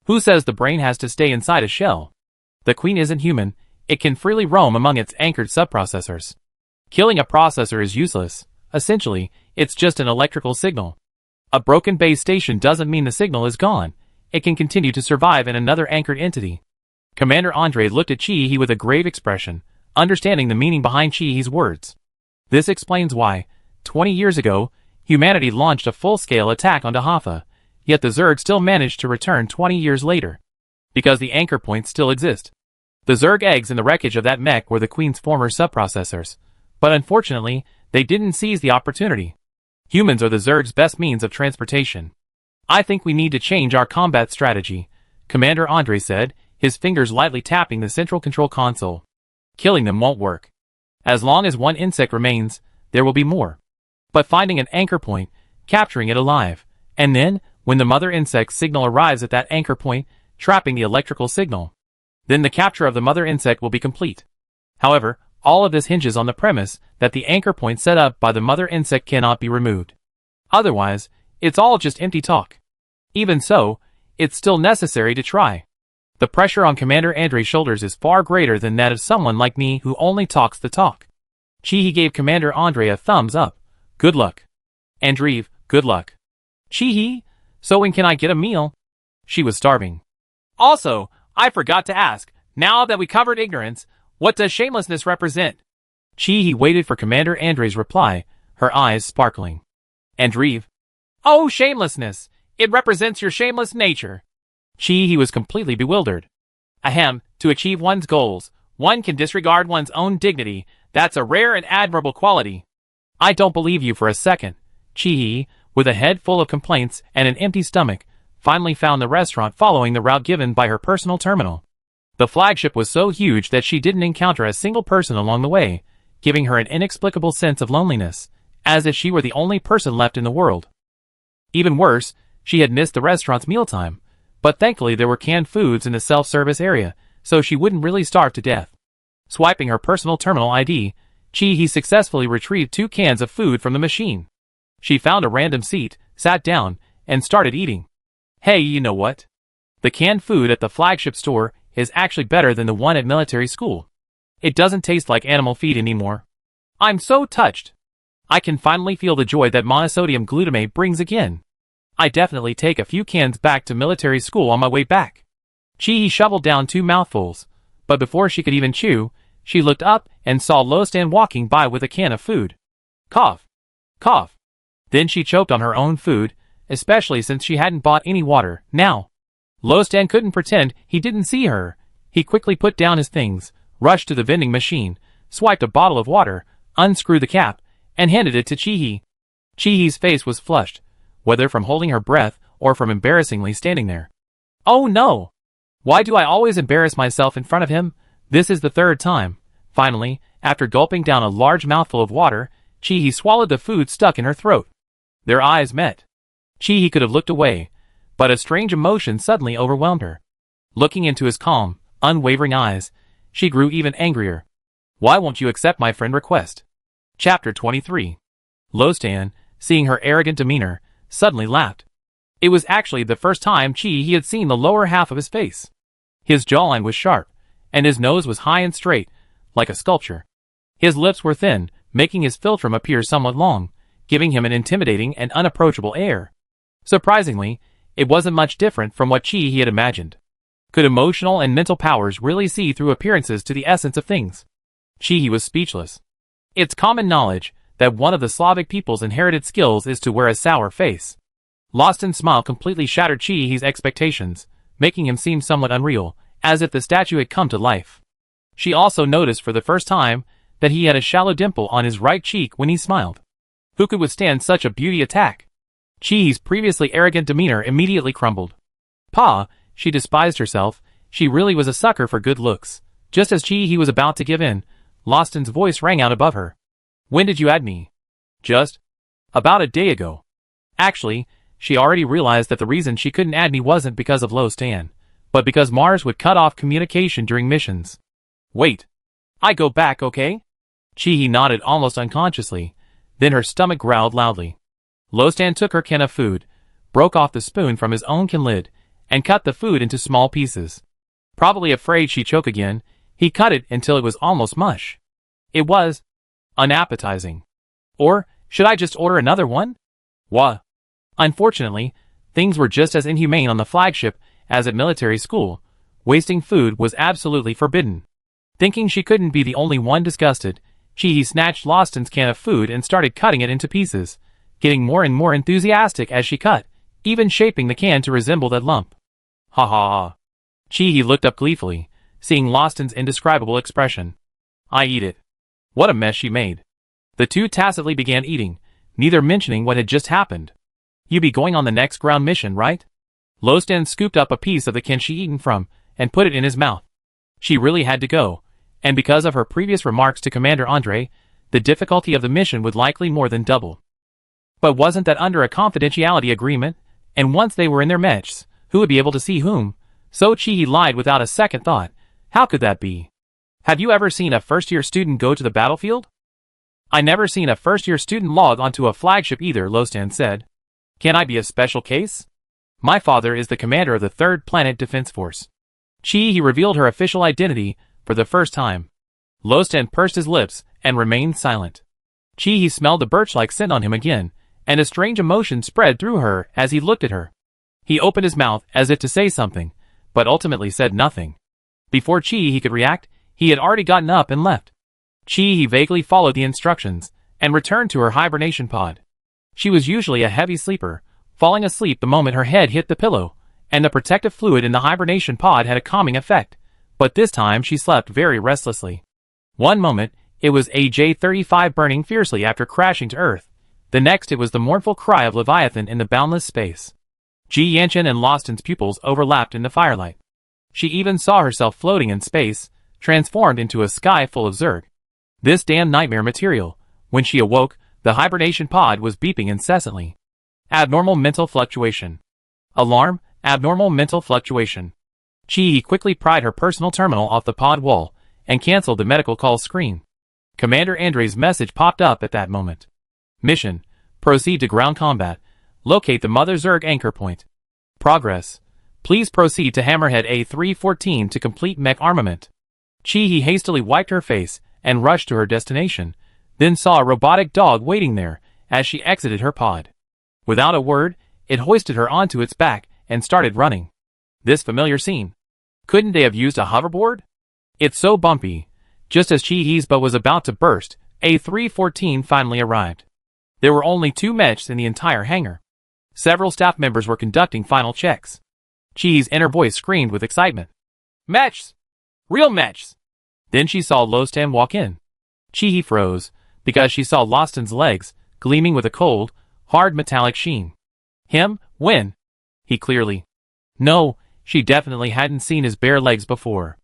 Who says the brain has to stay inside a shell? The queen isn't human. It can freely roam among its anchored subprocessors. Killing a processor is useless. Essentially, it's just an electrical signal. A broken base station doesn't mean the signal is gone. It can continue to survive in another anchored entity. Commander Andre looked at Chi-Hi with a grave expression, understanding the meaning behind Chi-Hi's words. This explains why, 20 years ago, humanity launched a full-scale attack on Dahafa, yet the Zerg still managed to return 20 years later. Because the anchor points still exist. The Zerg eggs in the wreckage of that mech were the Queen's former subprocessors, but unfortunately, they didn't seize the opportunity. Humans are the Zerg's best means of transportation. I think we need to change our combat strategy, Commander Andre said, his fingers lightly tapping the central control console. Killing them won't work. As long as one insect remains, there will be more. But finding an anchor point, capturing it alive, and then, when the mother insect's signal arrives at that anchor point, trapping the electrical signal. Then the capture of the mother insect will be complete. However, all of this hinges on the premise that the anchor point set up by the mother insect cannot be removed. Otherwise, it's all just empty talk. Even so, it's still necessary to try. The pressure on Commander Andre's shoulders is far greater than that of someone like me who only talks the talk. Chi-Hi gave Commander Andre a thumbs up. Good luck. Andreev, good luck. Chi-Hi, so when can I get a meal? She was starving. Also, I forgot to ask, now that we covered ignorance, what does shamelessness represent? Chi-Hi waited for Commander Andre's reply, her eyes sparkling. Andreev. Oh, shamelessness. It represents your shameless nature. Chi-Hi was completely bewildered. Ahem, to achieve one's goals, one can disregard one's own dignity. That's a rare and admirable quality. I don't believe you for a second. Chi-Hi, with a head full of complaints and an empty stomach, finally found the restaurant following the route given by her personal terminal. The flagship was so huge that she didn't encounter a single person along the way, giving her an inexplicable sense of loneliness, as if she were the only person left in the world. Even worse, she had missed the restaurant's mealtime, but thankfully there were canned foods in the self-service area, so she wouldn't really starve to death. Swiping her personal terminal ID, Chi-Hi successfully retrieved 2 cans of food from the machine. She found a random seat, sat down, and started eating. Hey, you know what? The canned food at the flagship store is actually better than the one at military school. It doesn't taste like animal feed anymore. I'm so touched. I can finally feel the joy that monosodium glutamate brings again. I definitely take a few cans back to military school on my way back. Chi-Hi shoveled down 2 mouthfuls, but before she could even chew, she looked up and saw Lostan walking by with a can of food. Cough. Cough. Then she choked on her own food, especially since she hadn't bought any water. Now, Lostan couldn't pretend he didn't see her. He quickly put down his things, rushed to the vending machine, swiped a bottle of water, unscrewed the cap, and handed it to Chi-Hee. Chi-Hee's face was flushed, whether from holding her breath or from embarrassingly standing there. Oh no! Why do I always embarrass myself in front of him? This is the third time. Finally, after gulping down a large mouthful of water, Chi-Hee swallowed the food stuck in her throat. Their eyes met. Chi-Hee could have looked away, but a strange emotion suddenly overwhelmed her. Looking into his calm, unwavering eyes, she grew even angrier. Why won't you accept my friend request? Chapter 23. Lostan, seeing her arrogant demeanor, suddenly laughed. It was actually the first time he had seen the lower half of his face. His jawline was sharp, and his nose was high and straight, like a sculpture. His lips were thin, making his philtrum appear somewhat long, giving him an intimidating and unapproachable air. Surprisingly, it wasn't much different from what he had imagined. Could emotional and mental powers really see through appearances to the essence of things? He was speechless. It's common knowledge that one of the Slavic people's inherited skills is to wear a sour face. Lostan's smile completely shattered Chi-Hee's expectations, making him seem somewhat unreal, as if the statue had come to life. She also noticed for the first time that he had a shallow dimple on his right cheek when he smiled. Who could withstand such a beauty attack? Chi-Hee's previously arrogant demeanor immediately crumbled. Pa, she despised herself. She really was a sucker for good looks. Just as Chi-Hee was about to give in, Lostan's voice rang out above her. When did you add me? Just about a day ago. Actually, she already realized that the reason she couldn't add me wasn't because of Lostan, but because Mars would cut off communication during missions. Wait. I go back, okay? Chi-Hee nodded almost unconsciously, then her stomach growled loudly. Lostan took her can of food, broke off the spoon from his own can lid, and cut the food into small pieces. Probably afraid she'd choke again, he cut it until it was almost mush. It was unappetizing. Or, should I just order another one? Wha? Unfortunately, things were just as inhumane on the flagship as at military school. Wasting food was absolutely forbidden. Thinking she couldn't be the only one disgusted, Chi-Hee snatched Lostan's can of food and started cutting it into pieces, getting more and more enthusiastic as she cut, even shaping the can to resemble that lump. Ha ha ha. Chi-Hee looked up gleefully, seeing Lostan's indescribable expression. I eat it. What a mess she made. The two tacitly began eating, neither mentioning what had just happened. You be going on the next ground mission, right? Lostan scooped up a piece of the can she eaten from, and put it in his mouth. She really had to go, and because of her previous remarks to Commander Andre, the difficulty of the mission would likely more than double. But wasn't that under a confidentiality agreement? And once they were in their Mechs, who would be able to see whom? So Chi-Hee lied without a second thought. How could that be? Have you ever seen a first-year student go to the battlefield? I never seen a first-year student log onto a flagship either, Lostan said. Can I be a special case? My father is the commander of the 3rd Planet Defense Force. Chi-Hee revealed her official identity for the first time. Lostan pursed his lips and remained silent. Chi-Hee smelled the birch-like scent on him again, and a strange emotion spread through her as he looked at her. He opened his mouth as if to say something, but ultimately said nothing. Before Chi-Hee could react, he had already gotten up and left. Chi-Hee vaguely followed the instructions, and returned to her hibernation pod. She was usually a heavy sleeper, falling asleep the moment her head hit the pillow, and the protective fluid in the hibernation pod had a calming effect, but this time she slept very restlessly. One moment, it was AJ-35 burning fiercely after crashing to Earth. The next it was the mournful cry of Leviathan in the boundless space. Ji Yanchen and Lostan's pupils overlapped in the firelight. She even saw herself floating in space, transformed into a sky full of Zerg. This damn nightmare material. When she awoke, the hibernation pod was beeping incessantly. Abnormal mental fluctuation. Alarm, abnormal mental fluctuation. Chi quickly pried her personal terminal off the pod wall, and canceled the medical call screen. Commander Andre's message popped up at that moment. Mission. Proceed to ground combat. Locate the Mother Zerg anchor point. Progress. Please proceed to Hammerhead A314 to complete mech armament. Chi hastily wiped her face and rushed to her destination, then saw a robotic dog waiting there as she exited her pod. Without a word, it hoisted her onto its back and started running. This familiar scene. Couldn't they have used a hoverboard? It's so bumpy. Just as Chi-Hee's butt was about to burst, A314 finally arrived. There were only 2 Mechs in the entire hangar. Several staff members were conducting final checks. Chi's inner voice screamed with excitement. Mechs! Real Mechs! Then she saw Lostan walk in. Chi froze, because she saw Lostan's legs, gleaming with a cold, hard metallic sheen. Him? When? He clearly. No, she definitely hadn't seen his bare legs before.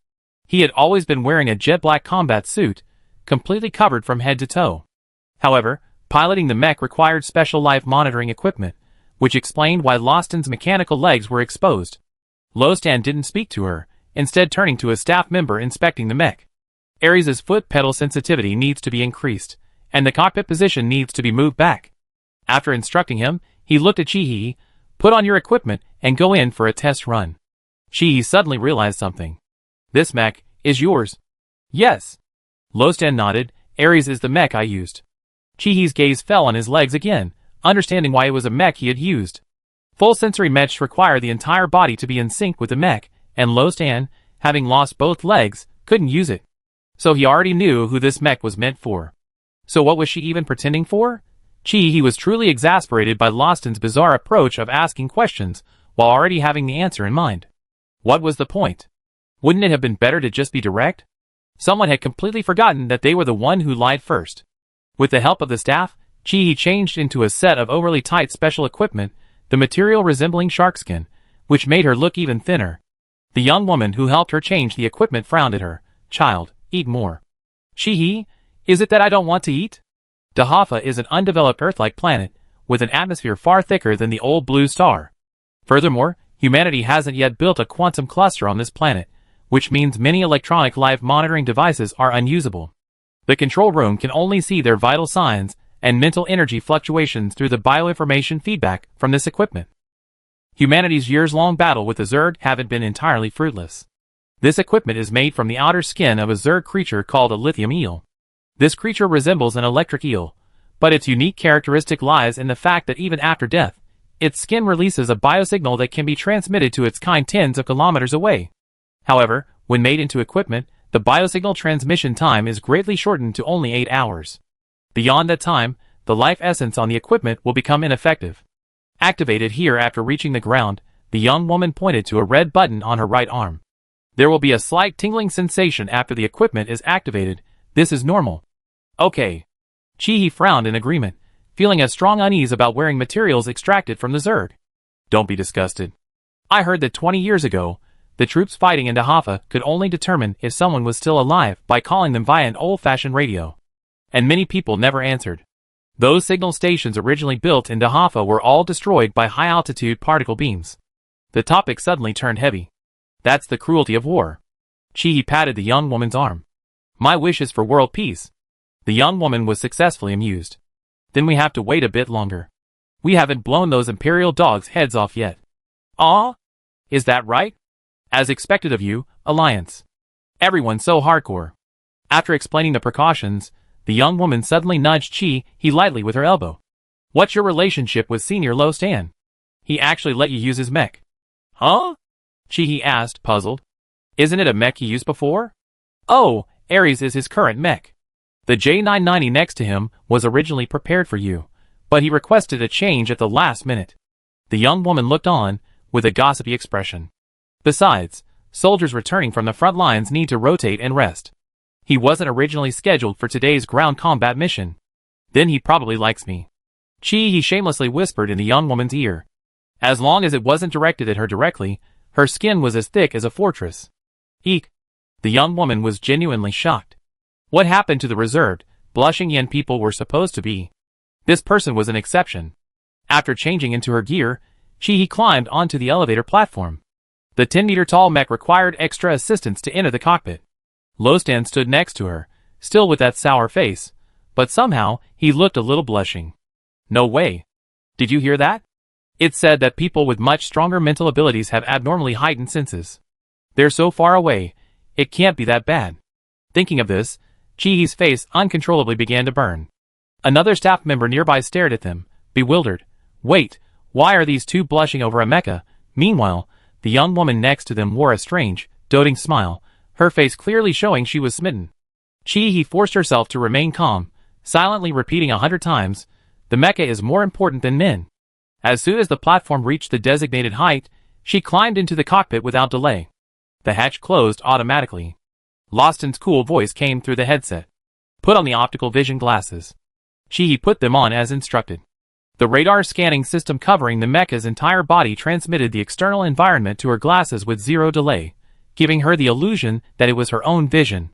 He had always been wearing a jet black combat suit, completely covered from head to toe. However, piloting the mech required special life monitoring equipment, which explained why Lostan's mechanical legs were exposed. Lostan didn't speak to her, instead turning to a staff member inspecting the mech. Ares' foot pedal sensitivity needs to be increased, and the cockpit position needs to be moved back. After instructing him, he looked at Chi. Put on your equipment and go in for a test run. Chi suddenly realized something. This mech is yours. Yes. Lostan nodded. Ares is the mech I used. Chi's gaze fell on his legs again, understanding why it was a mech he had used. Full sensory mechs require the entire body to be in sync with the mech, and Lostan, having lost both legs, couldn't use it. So he already knew who this mech was meant for. So what was she even pretending for? He was truly exasperated by Lostan's bizarre approach of asking questions, while already having the answer in mind. What was the point? Wouldn't it have been better to just be direct? Someone had completely forgotten that they were the one who lied first. With the help of the staff, Chi changed into a set of overly tight special equipment, the material resembling sharkskin, which made her look even thinner. The young woman who helped her change the equipment frowned at her. Child, eat more. Chi, is it that I don't want to eat? Dahafa is an undeveloped Earth-like planet, with an atmosphere far thicker than the old blue star. Furthermore, humanity hasn't yet built a quantum cluster on this planet, which means many electronic life monitoring devices are unusable. The control room can only see their vital signs and mental energy fluctuations through the bioinformation feedback from this equipment. Humanity's years-long battle with the Zerg haven't been entirely fruitless. This equipment is made from the outer skin of a Zerg creature called a lithium eel. This creature resembles an electric eel, but its unique characteristic lies in the fact that even after death, its skin releases a biosignal that can be transmitted to its kind tens of kilometers away. However, when made into equipment, the biosignal transmission time is greatly shortened to only 8 hours. Beyond that time, the life essence on the equipment will become ineffective. Activated here after reaching the ground, the young woman pointed to a red button on her right arm. There will be a slight tingling sensation after the equipment is activated. This is normal. Okay. Chi frowned in agreement, feeling a strong unease about wearing materials extracted from the Zerg. Don't be disgusted. I heard that 20 years ago, the troops fighting in Dahafa could only determine if someone was still alive by calling them via an old-fashioned radio. And many people never answered. Those signal stations originally built in Dahafa were all destroyed by high-altitude particle beams. The topic suddenly turned heavy. That's the cruelty of war. Chi patted the young woman's arm. My wish is for world peace. The young woman was successfully amused. Then we have to wait a bit longer. We haven't blown those Imperial dogs' heads off yet. Aw? Is that right? As expected of you, Alliance. Everyone's so hardcore. After explaining the precautions, the young woman suddenly nudged Chi lightly with her elbow. What's your relationship with Senior Lostan? He actually let you use his mech. Huh? Chi asked, puzzled. Isn't it a mech he used before? Oh, Ares is his current mech. The J990 next to him was originally prepared for you, but he requested a change at the last minute. The young woman looked on, with a gossipy expression. Besides, soldiers returning from the front lines need to rotate and rest. He wasn't originally scheduled for today's ground combat mission. Then he probably likes me. He shamelessly whispered in the young woman's ear. As long as it wasn't directed at her directly, her skin was as thick as a fortress. Eek. The young woman was genuinely shocked. What happened to the reserved, blushing yen people were supposed to be? This person was an exception. After changing into her gear, Chi climbed onto the elevator platform. The 10-meter-tall mech required extra assistance to enter the cockpit. Lostan stood next to her, still with that sour face, but somehow he looked a little blushing. No way. Did you hear that? It's said that people with much stronger mental abilities have abnormally heightened senses. They're so far away, it can't be that bad. Thinking of this, Chi's face uncontrollably began to burn. Another staff member nearby stared at them, bewildered. Wait, why are these two blushing over a mecha? Meanwhile, the young woman next to them wore a strange, doting smile, her face clearly showing she was smitten. Chi forced herself to remain calm, silently repeating 100 times, the mecha is more important than men. As soon as the platform reached the designated height, she climbed into the cockpit without delay. The hatch closed automatically. Lawson's cool voice came through the headset. Put on the optical vision glasses. He put them on as instructed. The radar scanning system covering the mecha's entire body transmitted the external environment to her glasses with zero delay, giving her the illusion that it was her own vision.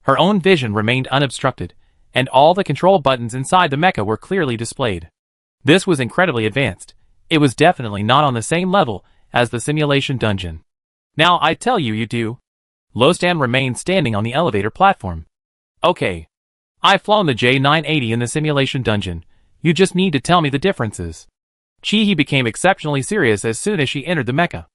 Her own vision remained unobstructed, and all the control buttons inside the mecha were clearly displayed. This was incredibly advanced. It was definitely not on the same level as the simulation dungeon. Now I tell you you do. Lostan remained standing on the elevator platform. Okay. I've flown the J980 in the simulation dungeon. You just need to tell me the differences. He became exceptionally serious as soon as she entered the mecha.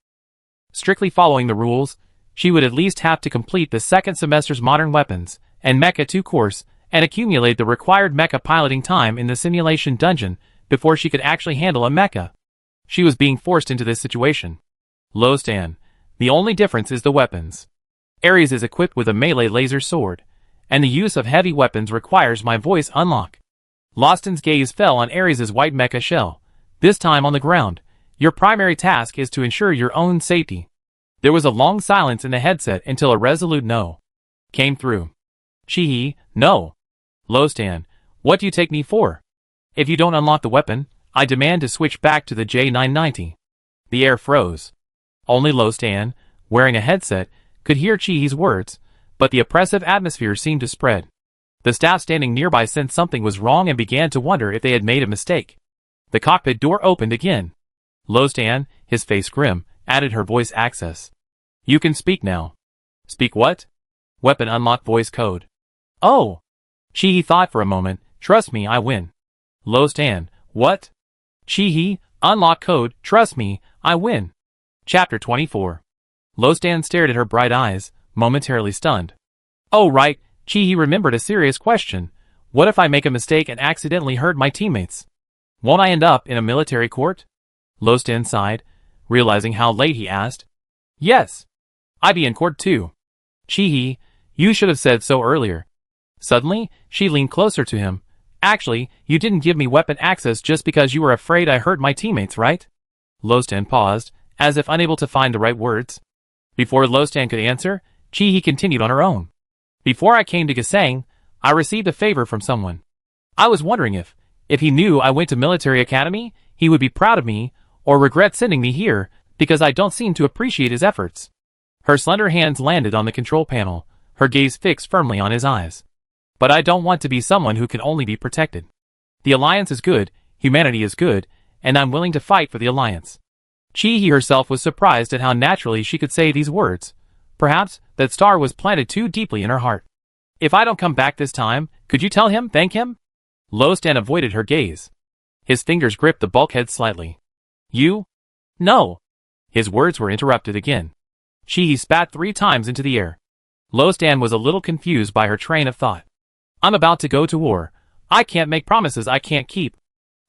Strictly following the rules, she would at least have to complete the second semester's Modern Weapons and Mecha 2 course and accumulate the required mecha piloting time in the simulation dungeon before she could actually handle a mecha. She was being forced into this situation. Lostan. The only difference is the weapons. Ares is equipped with a melee laser sword, and the use of heavy weapons requires my voice unlock. Lostan's gaze fell on Ares' white mecha shell, this time on the ground. Your primary task is to ensure your own safety. There was a long silence in the headset until a resolute no came through. No. Lostan, what do you take me for? If you don't unlock the weapon, I demand to switch back to the J990. The air froze. Only Lostan, wearing a headset, could hear Chihi's words, but the oppressive atmosphere seemed to spread. The staff standing nearby sensed something was wrong and began to wonder if they had made a mistake. The cockpit door opened again. Lostan, his face grim, added her voice access. You can speak now. Speak what? Weapon unlock voice code. Oh! Chihi thought for a moment. Trust me, I win. Lostan, what? Chihi, unlock code. Trust me, I win. Chapter 24. Lostan stared at her bright eyes, momentarily stunned. Oh right, Chihi remembered a serious question. What if I make a mistake and accidentally hurt my teammates? Won't I end up in a military court? Lostan sighed, realizing how late he asked. Yes. I'd be in court too. Chihi, you should have said so earlier. Suddenly, she leaned closer to him. Actually, you didn't give me weapon access just because you were afraid I hurt my teammates, right? Lostan paused, as if unable to find the right words. Before Lostan could answer, Chihi continued on her own. Before I came to Gasang, I received a favor from someone. I was wondering if he knew I went to military academy, he would be proud of me, or regret sending me here, because I don't seem to appreciate his efforts. Her slender hands landed on the control panel, her gaze fixed firmly on his eyes. But I don't want to be someone who can only be protected. The Alliance is good, humanity is good, and I'm willing to fight for the Alliance. Chihi herself was surprised at how naturally she could say these words. Perhaps that star was planted too deeply in her heart. If I don't come back this time, could you tell him, thank him? Lostan avoided her gaze. His fingers gripped the bulkhead slightly. You? No. His words were interrupted again. Chihi spat 3 times into the air. Lostan was a little confused by her train of thought. I'm about to go to war. I can't make promises I can't keep.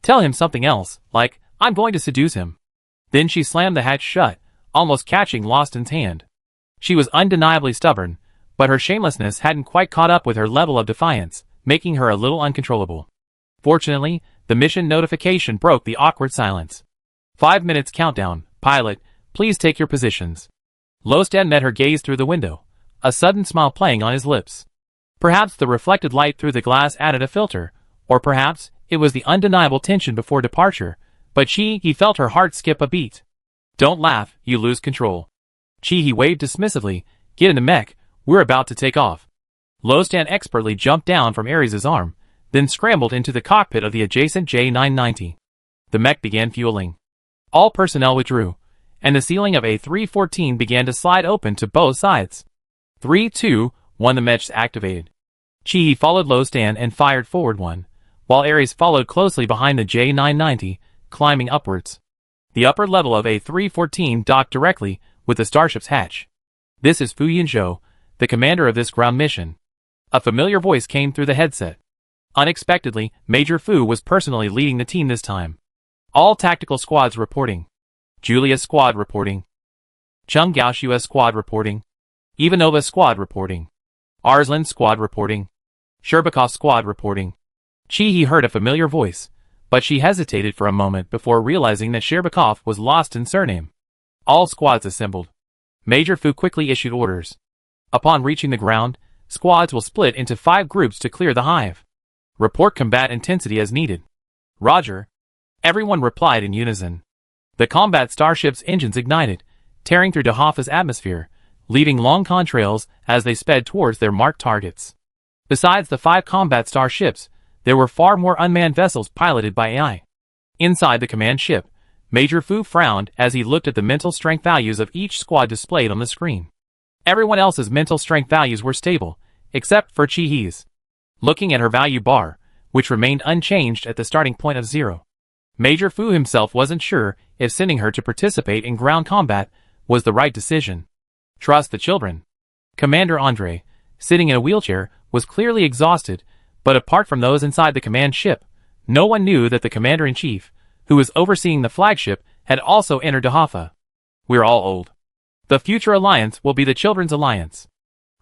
Tell him something else, like, I'm going to seduce him. Then she slammed the hatch shut, almost catching Lostan's hand. She was undeniably stubborn, but her shamelessness hadn't quite caught up with her level of defiance, making her a little uncontrollable. Fortunately, the mission notification broke the awkward silence. 5 minutes countdown. Pilot, please take your positions. Lostan met her gaze through the window, a sudden smile playing on his lips. Perhaps the reflected light through the glass added a filter, or perhaps it was the undeniable tension before departure, but he felt her heart skip a beat. Don't laugh, you lose control. He waved dismissively. Get in the mech, we're about to take off. Lostan expertly jumped down from Ares' arm, then scrambled into the cockpit of the adjacent J990. The mech began fueling. All personnel withdrew, and the ceiling of A314 began to slide open to both sides. 3, 2, 1 The Mechs activated. Chihi followed Lostan and fired forward 1, while Ares followed closely behind the J990, climbing upwards. The upper level of A314 docked directly with the starship's hatch. This is Fu Yinzhou, the commander of this ground mission. A familiar voice came through the headset. Unexpectedly, Major Fu was personally leading the team this time. All tactical squads reporting. Julia squad reporting. Chung Gaoshua squad reporting. Ivanova squad reporting. Arslan squad reporting. Sherbakov squad reporting. Chihi heard a familiar voice, but she hesitated for a moment before realizing that Sherbakov was lost in surname. All squads assembled. Major Fu quickly issued orders. Upon reaching the ground, squads will split into 5 groups to clear the hive. Report combat intensity as needed. Roger. Everyone replied in unison. The combat starship's engines ignited, tearing through Dahafa's atmosphere, leaving long contrails as they sped towards their marked targets. Besides the 5 combat starships, there were far more unmanned vessels piloted by AI. Inside the command ship, Major Fu frowned as he looked at the mental strength values of each squad displayed on the screen. Everyone else's mental strength values were stable, except for Chi-He's. Looking at her value bar, which remained unchanged at the starting point of 0. Major Fu himself wasn't sure if sending her to participate in ground combat was the right decision. Trust the children. Commander Andre, sitting in a wheelchair, was clearly exhausted, but apart from those inside the command ship, no one knew that the commander-in-chief, who was overseeing the flagship, had also entered Dahafa. We're all old. The future alliance will be the children's alliance.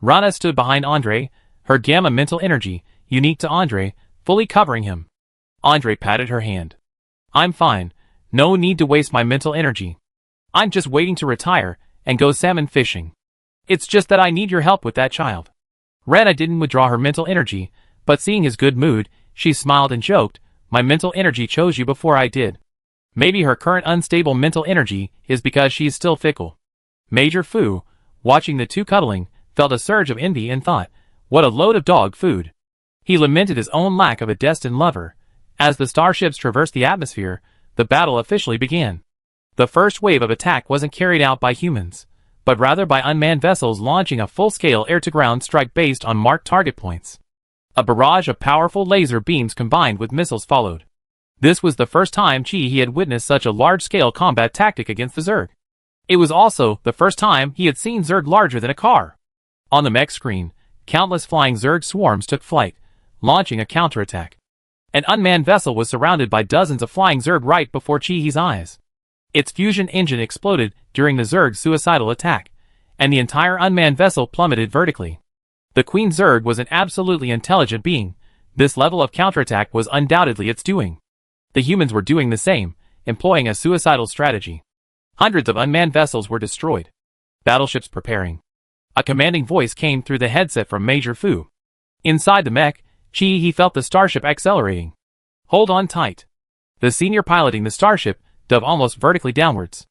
Rana stood behind Andre, her gamma mental energy, unique to Andre, fully covering him. Andre patted her hand. I'm fine. No need to waste my mental energy. I'm just waiting to retire and go salmon fishing. It's just that I need your help with that child. Rana didn't withdraw her mental energy, but seeing his good mood, she smiled and joked, my mental energy chose you before I did. Maybe her current unstable mental energy is because she is still fickle. Major Fu, watching the two cuddling, felt a surge of envy and thought, what a load of dog food. He lamented his own lack of a destined lover. As the starships traversed the atmosphere, the battle officially began. The first wave of attack wasn't carried out by humans, but rather by unmanned vessels launching a full-scale air-to-ground strike based on marked target points. A barrage of powerful laser beams combined with missiles followed. This was the first time Chi-He had witnessed such a large-scale combat tactic against the Zerg. It was also the first time he had seen Zerg larger than a car. On the mech screen, countless flying Zerg swarms took flight, launching a counterattack. An unmanned vessel was surrounded by dozens of flying Zerg right before Chi-He's eyes. Its fusion engine exploded during the Zerg's suicidal attack, and the entire unmanned vessel plummeted vertically. The Queen Zerg was an absolutely intelligent being. This level of counterattack was undoubtedly its doing. The humans were doing the same, employing a suicidal strategy. Hundreds of unmanned vessels were destroyed. Battleships preparing. A commanding voice came through the headset from Major Fu. Inside the mech, Chi-He felt the starship accelerating. Hold on tight. The senior piloting the starship dove almost vertically downwards.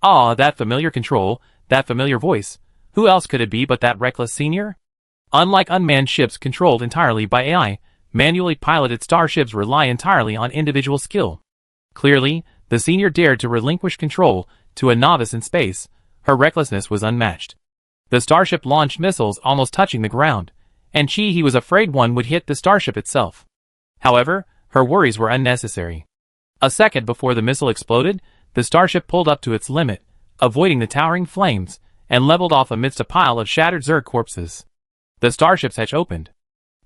Ah, that familiar control, that familiar voice. Who else could it be but that reckless senior? Unlike unmanned ships controlled entirely by AI, manually piloted starships rely entirely on individual skill. Clearly, the senior dared to relinquish control to a novice in space. Her recklessness was unmatched. The starship launched missiles almost touching the ground, and Chi-He was afraid one would hit the starship itself. However, her worries were unnecessary. A second before the missile exploded, the starship pulled up to its limit, avoiding the towering flames, and leveled off amidst a pile of shattered Zerg corpses. The starship's hatch opened.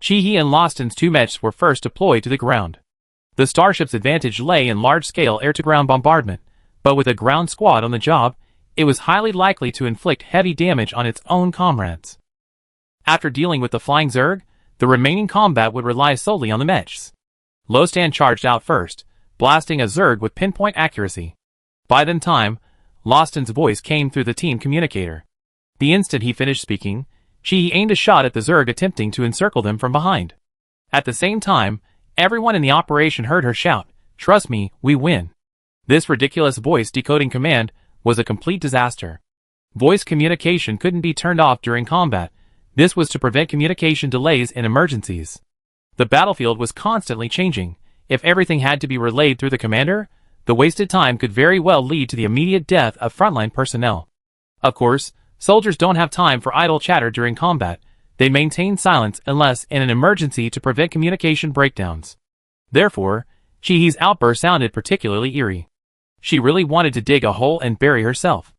Chi-He and Loston's 2 Mechs were first deployed to the ground. The starship's advantage lay in large-scale air-to-ground bombardment, but with a ground squad on the job, it was highly likely to inflict heavy damage on its own comrades. After dealing with the flying Zerg, the remaining combat would rely solely on the Mechs. Lostan charged out first, blasting a Zerg with pinpoint accuracy. By that time, Loston's voice came through the team communicator. The instant he finished speaking, Chi-He aimed a shot at the Zerg attempting to encircle them from behind. At the same time, everyone in the operation heard her shout, "Trust me, we win." This ridiculous voice decoding command was a complete disaster. Voice communication couldn't be turned off during combat. This was to prevent communication delays in emergencies. The battlefield was constantly changing. If everything had to be relayed through the commander, the wasted time could very well lead to the immediate death of frontline personnel. Of course, soldiers don't have time for idle chatter during combat. They maintain silence unless in an emergency to prevent communication breakdowns. Therefore, Chi-He's outburst sounded particularly eerie. She really wanted to dig a hole and bury herself.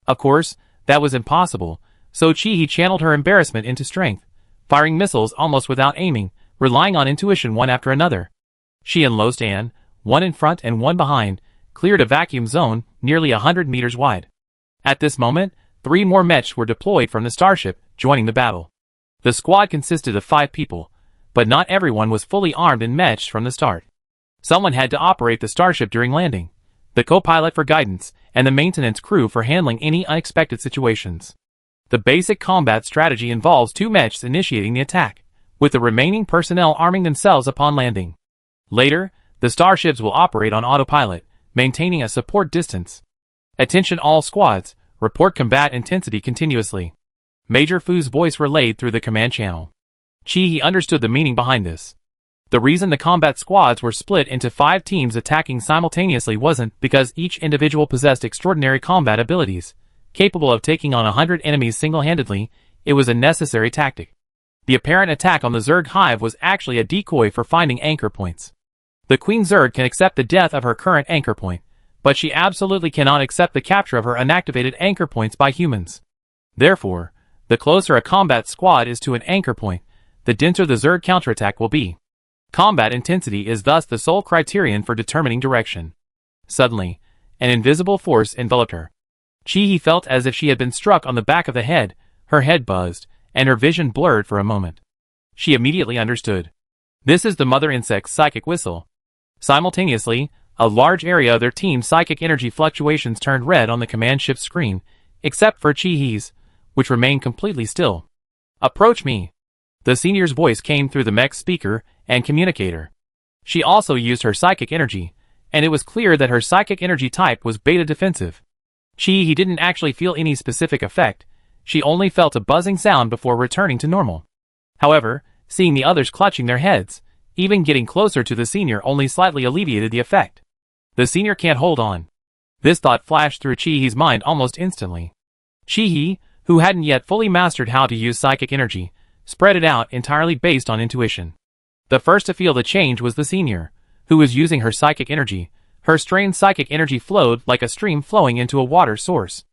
Of course, that was impossible, so Chi-He channeled her embarrassment into strength, firing missiles almost without aiming, relying on intuition one after another. She and Lostan, one in front and one behind, cleared a vacuum zone nearly 100 meters wide. At this moment, 3 more Mechs were deployed from the starship, joining the battle. The squad consisted of 5 people, but not everyone was fully armed in Mechs from the start. Someone had to operate the starship during landing, the co-pilot for guidance, and the maintenance crew for handling any unexpected situations. The basic combat strategy involves two Mechs initiating the attack, with the remaining personnel arming themselves upon landing. Later, the starships will operate on autopilot, maintaining a support distance. Attention all squads, report combat intensity continuously. Major Fu's voice relayed through the command channel. Chi understood the meaning behind this. The reason the combat squads were split into 5 teams attacking simultaneously wasn't because each individual possessed extraordinary combat abilities, capable of taking on 100 enemies single-handedly. It was a necessary tactic. The apparent attack on the Zerg hive was actually a decoy for finding anchor points. The Queen Zerg can accept the death of her current anchor point, but she absolutely cannot accept the capture of her unactivated anchor points by humans. Therefore, the closer a combat squad is to an anchor point, the denser the Zerg counterattack will be. Combat intensity is thus the sole criterion for determining direction. Suddenly, an invisible force enveloped her. Chi felt as if she had been struck on the back of the head, her head buzzed, and her vision blurred for a moment. She immediately understood. This is the mother insect's psychic whistle. Simultaneously, a large area of their team's psychic energy fluctuations turned red on the command ship's screen, except for Chihi's, which remained completely still. Approach me. The senior's voice came through the Mech speaker and communicator. She also used her psychic energy, and it was clear that her psychic energy type was beta defensive. Chi didn't actually feel any specific effect, she only felt a buzzing sound before returning to normal. However, seeing the others clutching their heads, even getting closer to the senior only slightly alleviated the effect. The senior can't hold on. This thought flashed through Chihi's mind almost instantly. Chihi, who hadn't yet fully mastered how to use psychic energy, spread it out entirely based on intuition. The first to feel the change was the senior, who was using her psychic energy. Her strained psychic energy flowed like a stream flowing into a water source.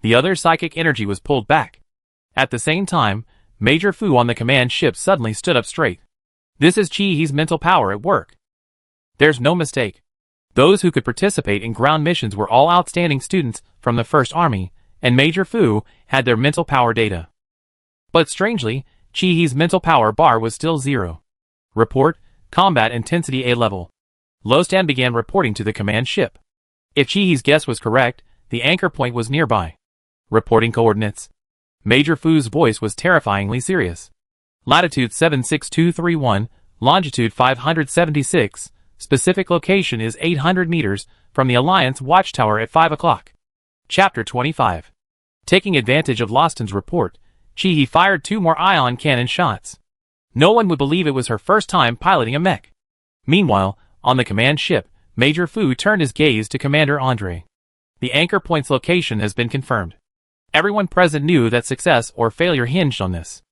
The other psychic energy was pulled back. At the same time, Major Fu on the command ship suddenly stood up straight. This is Chihi's mental power at work. There's no mistake. Those who could participate in ground missions were all outstanding students from the First Army, and Major Fu had their mental power data. But strangely, Chihi's mental power bar was still 0. Report, combat intensity A level. Lostan began reporting to the command ship. If Chihi's guess was correct, the anchor point was nearby. Reporting coordinates. Major Fu's voice was terrifyingly serious. Latitude 76231, longitude 576, specific location is 800 meters from the Alliance watchtower at 5 o'clock. Chapter 25. Taking advantage of Lostan's report, Chihi fired 2 more ion cannon shots. No one would believe it was her first time piloting a mech. Meanwhile, on the command ship, Major Fu turned his gaze to Commander Andre. The anchor point's location has been confirmed. Everyone present knew that success or failure hinged on this.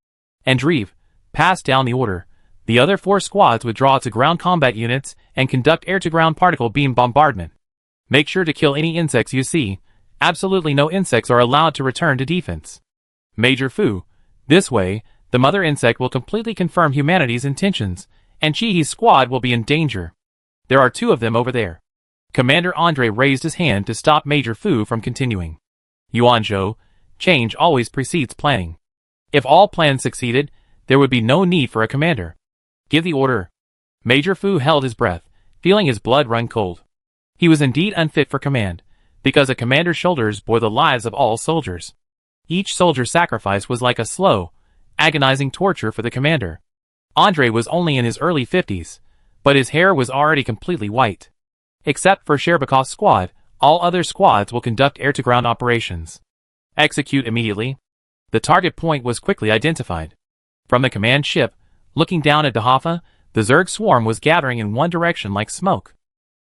Andreev passed down the order. The other 4 squads would draw to ground combat units and conduct air-to-ground particle beam bombardment. Make sure to kill any insects you see. Absolutely no insects are allowed to return to defense. Major Fu, this way, the mother insect will completely confirm humanity's intentions, and Chihi's squad will be in danger. There are 2 of them over there. Commander Andre raised his hand to stop Major Fu from continuing. Yuanzhou, change always precedes planning. If all plans succeeded, there would be no need for a commander. Give the order. Major Fu held his breath, feeling his blood run cold. He was indeed unfit for command, because a commander's shoulders bore the lives of all soldiers. Each soldier's sacrifice was like a slow, agonizing torture for the commander. Andre was only in his early 50s, but his hair was already completely white. Except for Sherbakov's squad, all other squads will conduct air-to-ground operations. Execute immediately. The target point was quickly identified. From the command ship, looking down at Dahafa, the Zerg swarm was gathering in one direction like smoke.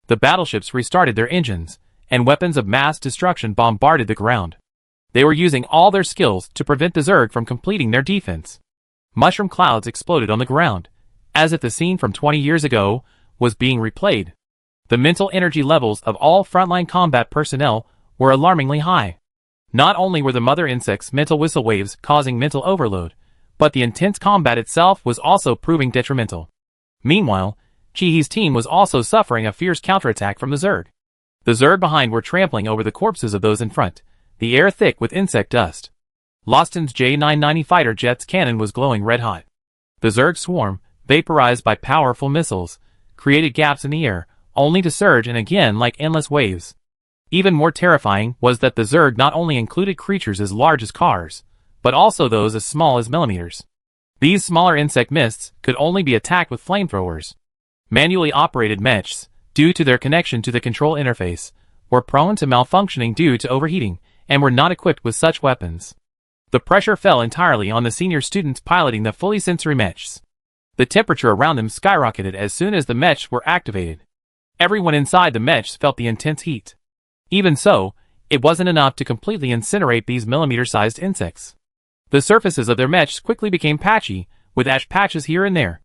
The battleships restarted their engines, and weapons of mass destruction bombarded the ground. They were using all their skills to prevent the Zerg from completing their defense. Mushroom clouds exploded on the ground, as if the scene from 20 years ago was being replayed. The mental energy levels of all frontline combat personnel were alarmingly high. Not only were the mother insect's mental whistle waves causing mental overload, but the intense combat itself was also proving detrimental. Meanwhile, Chihi's team was also suffering a fierce counterattack from the Zerg. The Zerg behind were trampling over the corpses of those in front, the air thick with insect dust. Lostan's J-990 fighter jet's cannon was glowing red-hot. The Zerg swarm, vaporized by powerful missiles, created gaps in the air, only to surge in again like endless waves. Even more terrifying was that the Zerg not only included creatures as large as cars, but also those as small as millimeters. These smaller insect mists could only be attacked with flamethrowers. Manually operated Mechs, due to their connection to the control interface, were prone to malfunctioning due to overheating, and were not equipped with such weapons. The pressure fell entirely on the senior students piloting the fully sensory Mechs. The temperature around them skyrocketed as soon as the Mechs were activated. Everyone inside the Mechs felt the intense heat. Even so, it wasn't enough to completely incinerate these millimeter-sized insects. The surfaces of their Mechs quickly became patchy, with ash patches here and there.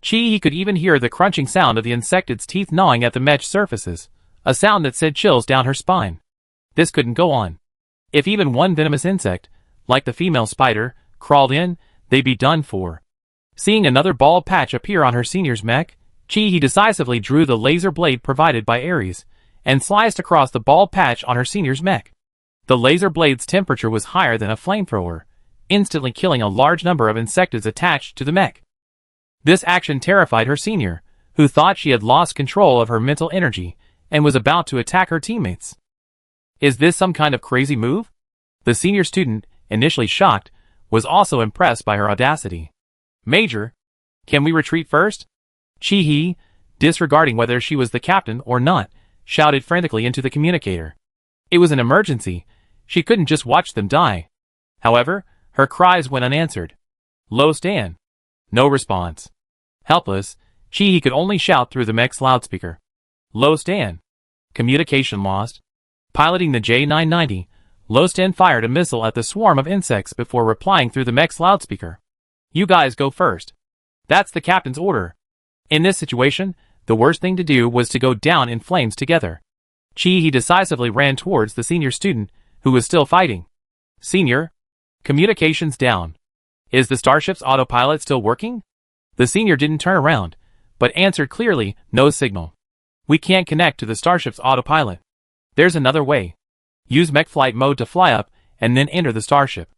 Chi could even hear the crunching sound of the insectid's teeth gnawing at the Mech surfaces, a sound that sent chills down her spine. This couldn't go on. If even one venomous insect, like the female spider, crawled in, they'd be done for. Seeing another bald patch appear on her senior's mech, Chi decisively drew the laser blade provided by Ares, and sliced across the bald patch on her senior's mech. The laser blade's temperature was higher than a flamethrower, instantly killing a large number of insectids attached to the mech. This action terrified her senior, who thought she had lost control of her mental energy, and was about to attack her teammates. Is this some kind of crazy move? The senior student, initially shocked, was also impressed by her audacity. Major, can we retreat first? Chi, disregarding whether she was the captain or not, shouted frantically into the communicator. It was an emergency. She couldn't just watch them die. However, her cries went unanswered. Low Stan. No response. Helpless, Chi could only shout through the mech's loudspeaker. Low Stan. Communication lost. Piloting the J990, Low Stan fired a missile at the swarm of insects before replying through the mech's loudspeaker. You guys go first. That's the captain's order. In this situation, the worst thing to do was to go down in flames together. Chi decisively ran towards the senior student, who was still fighting. Senior? Communications down. Is the starship's autopilot still working? The senior didn't turn around, but answered clearly, no signal. We can't connect to the starship's autopilot. There's another way. Use mech flight mode to fly up, and then enter the starship.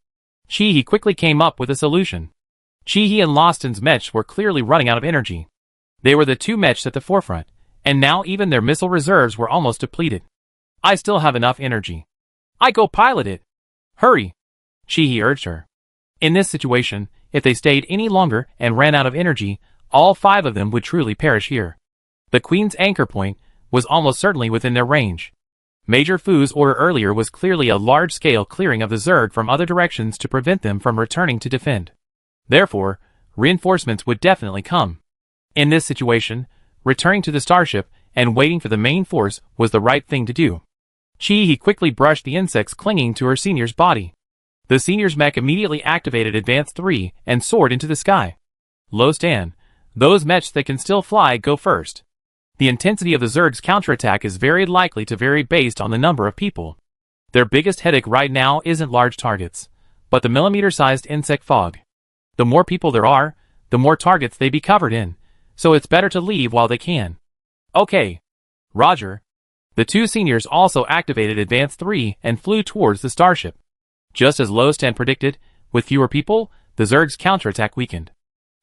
Chi quickly came up with a solution. Chi and Lostan's Mechs were clearly running out of energy. They were the two Mechs at the forefront, and now even their missile reserves were almost depleted. I still have enough energy. I go pilot it. Hurry. Chi urged her. In this situation, if they stayed any longer and ran out of energy, all 5 of them would truly perish here. The Queen's anchor point was almost certainly within their range. Major Fu's order earlier was clearly a large-scale clearing of the Zerg from other directions to prevent them from returning to defend. Therefore, reinforcements would definitely come. In this situation, returning to the starship and waiting for the main force was the right thing to do. Chi quickly brushed the insects clinging to her senior's body. The senior's mech immediately activated Advance 3 and soared into the sky. Low Stan, those Mechs that can still fly go first. The intensity of the Zerg's counterattack is very likely to vary based on the number of people. Their biggest headache right now isn't large targets, but the millimeter-sized insect fog. The more people there are, the more targets they be covered in, so it's better to leave while they can. Okay. Roger. The 2 seniors also activated Advance 3 and flew towards the starship. Just as Low Stan predicted, with fewer people, the Zerg's counterattack weakened.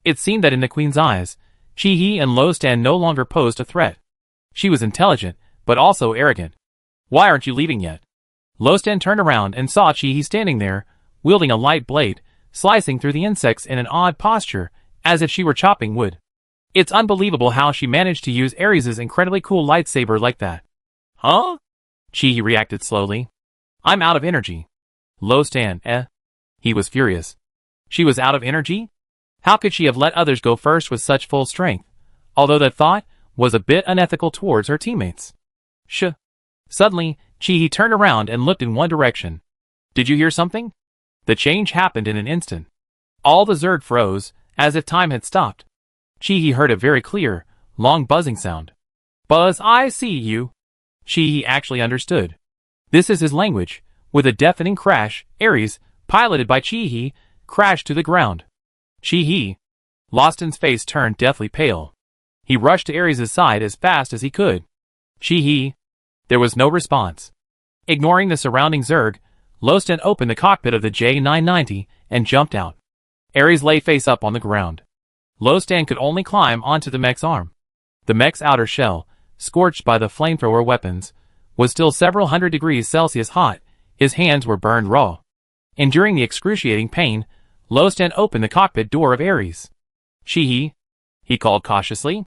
It seemed that in the Queen's eyes, Chi and Low Stan no longer posed a threat. She was intelligent, but also arrogant. Why aren't you leaving yet? Low Stan turned around and saw Chi standing there, wielding a light blade, slicing through the insects in an odd posture, as if she were chopping wood. It's unbelievable how she managed to use Ares' incredibly cool lightsaber like that. Huh? Chi reacted slowly. I'm out of energy. Low Stan, He was furious. She was out of energy? How could she have let others go first with such full strength, although that thought was a bit unethical towards her teammates? Suddenly, Chi turned around and looked in one direction. Did you hear something? The change happened in an instant. All the Zerg froze, as if time had stopped. Chi heard a very clear, long buzzing sound. Buzz, I see you. Chi actually understood. This is his language. With a deafening crash, Ares, piloted by Chi, crashed to the ground. Chi. Lostan's face turned deathly pale. He rushed to Ares' side as fast as he could. Chi. There was no response. Ignoring the surrounding Zerg, Low Stan opened the cockpit of the J990 and jumped out. Ares lay face up on the ground. Low Stan could only climb onto the mech's arm. The mech's outer shell, scorched by the flamethrower weapons, was still several hundred degrees Celsius hot. His hands were burned raw. Enduring the excruciating pain, Lostan opened the cockpit door of Ares. "Chi-Hi," he called cautiously.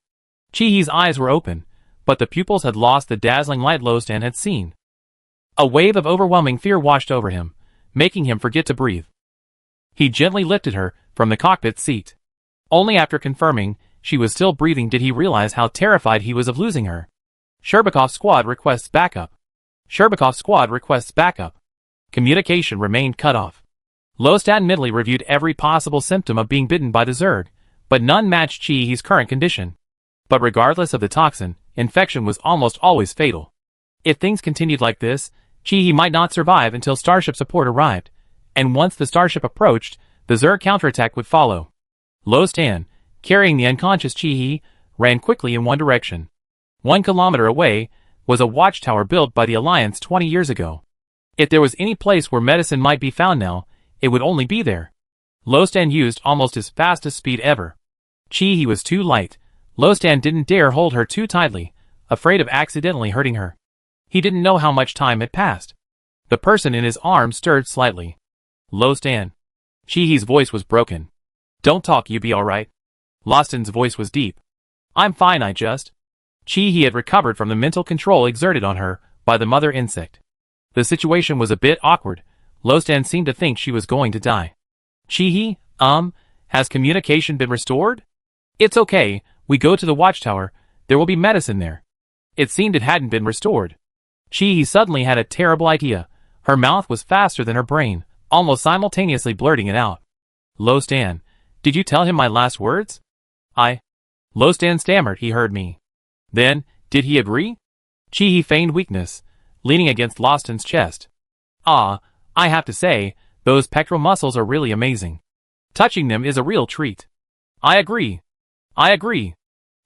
Chi-Hi's eyes were open, but the pupils had lost the dazzling light Lostan had seen. A wave of overwhelming fear washed over him, making him forget to breathe. He gently lifted her from the cockpit seat. Only after confirming she was still breathing did he realize how terrified he was of losing her. "Sherbakov squad requests backup. Sherbakov squad requests backup." Communication remained cut off. Lostan mentally reviewed every possible symptom of being bitten by the Zerg, but none matched Chi-Hi's current condition. But regardless of the toxin, infection was almost always fatal. If things continued like this, Chi-Hi might not survive until starship support arrived, and once the starship approached, the Zerg counterattack would follow. Lostan, carrying the unconscious Chi-Hi, ran quickly in one direction. 1 kilometer away was a watchtower built by the Alliance 20 years ago. If there was any place where medicine might be found now, it would only be there. Lostan used almost his fastest speed ever. Chi-Hi was too light. Lostan didn't dare hold her too tightly, afraid of accidentally hurting her. He didn't know how much time had passed. The person in his arms stirred slightly. "Lostan." Chi-Hi's voice was broken. "Don't talk, you be alright." Lostan's voice was deep. "I'm fine, I just..." Chi-Hi had recovered from the mental control exerted on her by the mother insect. The situation was a bit awkward. Lostan seemed to think she was going to die. "Chi-Hi, has communication been restored?" "It's okay, we go to the watchtower, there will be medicine there." It seemed it hadn't been restored. Chi-Hi suddenly had a terrible idea. Her mouth was faster than her brain, almost simultaneously blurting it out. "Lostan, did you tell him my last words?" Lostan stammered he heard me. "Then, did he agree?" Chi-Hi feigned weakness, leaning against Lostan's chest. "I have to say, those pectoral muscles are really amazing. Touching them is a real treat." I agree.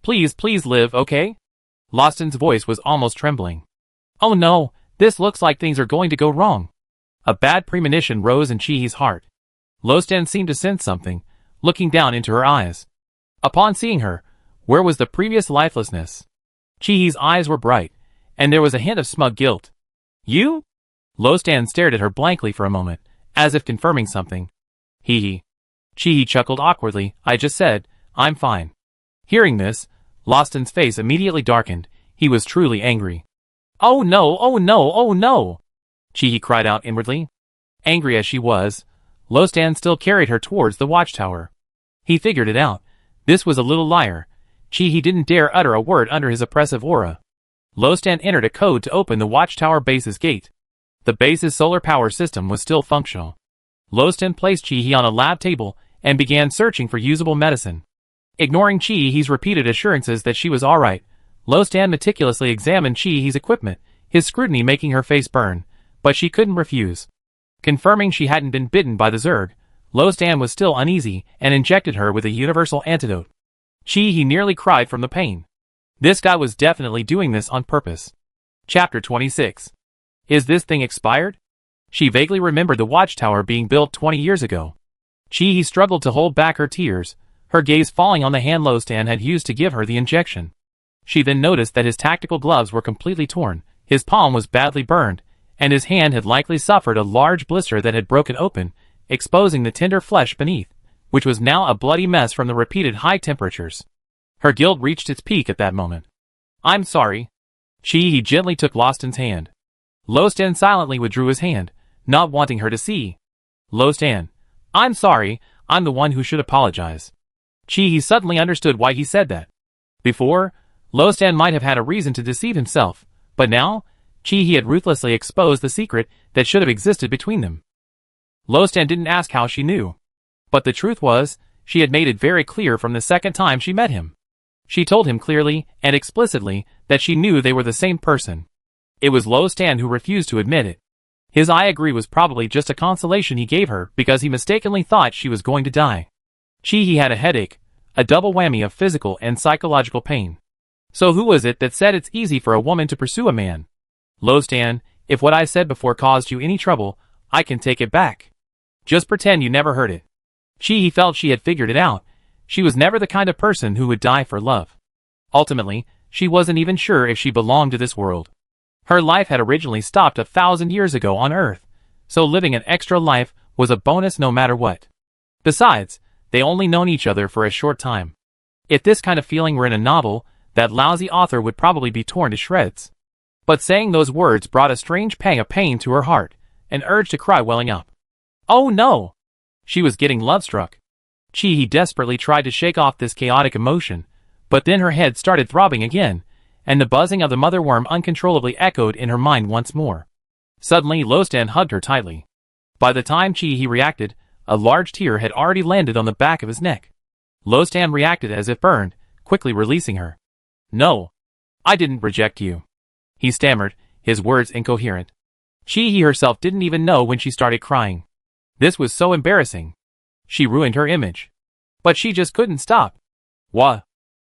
Please, please live, okay?" Lostan's voice was almost trembling. "Oh no, this looks like things are going to go wrong." A bad premonition rose in Chi-Hi's heart. Lostan seemed to sense something, looking down into her eyes. Upon seeing her, where was the previous lifelessness? Chi-Hi's eyes were bright, and there was a hint of smug guilt. "You?" Lostan stared at her blankly for a moment, as if confirming something. He. Chi-Hi chuckled awkwardly. "I just said, I'm fine." Hearing this, Lostan's face immediately darkened. He was truly angry. "Oh no, oh no, oh no!" Chi-Hi cried out inwardly. Angry as she was, Lostan still carried her towards the watchtower. He figured it out. This was a little liar. Chi-Hi didn't dare utter a word under his oppressive aura. Lostan entered a code to open the watchtower base's gate. The base's solar power system was still functional. Lostan placed Chi-Hi on a lab table and began searching for usable medicine. Ignoring Chi-Hi's repeated assurances that she was alright, Lostan meticulously examined Chi-Hi's equipment, his scrutiny making her face burn, but she couldn't refuse. Confirming she hadn't been bitten by the Zerg, Lostan was still uneasy and injected her with a universal antidote. Chi-Hi nearly cried from the pain. This guy was definitely doing this on purpose. Chapter 26. Is this thing expired? She vaguely remembered the watchtower being built 20 years ago. Chi-Hi struggled to hold back her tears, her gaze falling on the hand Lostan had used to give her the injection. She then noticed that his tactical gloves were completely torn, his palm was badly burned, and his hand had likely suffered a large blister that had broken open, exposing the tender flesh beneath, which was now a bloody mess from the repeated high temperatures. Her guilt reached its peak at that moment. "I'm sorry." Chi-Hi gently took Lostan's hand. Lostan silently withdrew his hand, not wanting her to see. "Lostan, I'm sorry, I'm the one who should apologize." Chi-Hi suddenly understood why he said that. Before, Lostan might have had a reason to deceive himself, but now, Chi-Hi had ruthlessly exposed the secret that should have existed between them. Lostan didn't ask how she knew. But the truth was, she had made it very clear from the second time she met him. She told him clearly and explicitly that she knew they were the same person. It was Lostan who refused to admit it. His "I agree" was probably just a consolation he gave her because he mistakenly thought she was going to die. Chi-Hi had a headache, a double whammy of physical and psychological pain. So who was it that said it's easy for a woman to pursue a man? "Lostan, if what I said before caused you any trouble, I can take it back. Just pretend you never heard it." Chi-Hi felt she had figured it out. She was never the kind of person who would die for love. Ultimately, she wasn't even sure if she belonged to this world. Her life had originally stopped 1,000 years ago on Earth, so living an extra life was a bonus no matter what. Besides, they only known each other for a short time. If this kind of feeling were in a novel, that lousy author would probably be torn to shreds. But saying those words brought a strange pang of pain to her heart, an urge to cry welling up. Oh no! She was getting love-struck. Chi-He desperately tried to shake off this chaotic emotion, but then her head started throbbing again, and the buzzing of the mother worm uncontrollably echoed in her mind once more. Suddenly Lostan hugged her tightly. By the time Chi-He reacted, a large tear had already landed on the back of his neck. Lostan reacted as if burned, quickly releasing her. No. I didn't reject you. He stammered, his words incoherent. Chi-He herself didn't even know when she started crying. This was so embarrassing. She ruined her image. But she just couldn't stop. Wah.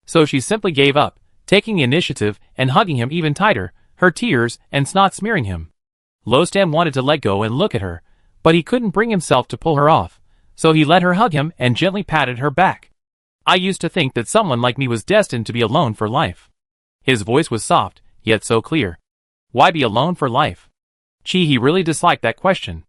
So she simply gave up, taking the initiative and hugging him even tighter, her tears and snot smearing him. Lostan wanted to let go and look at her, but he couldn't bring himself to pull her off, so he let her hug him and gently patted her back. I used to think that someone like me was destined to be alone for life. His voice was soft, yet so clear. Why be alone for life? Chi-He really disliked that question.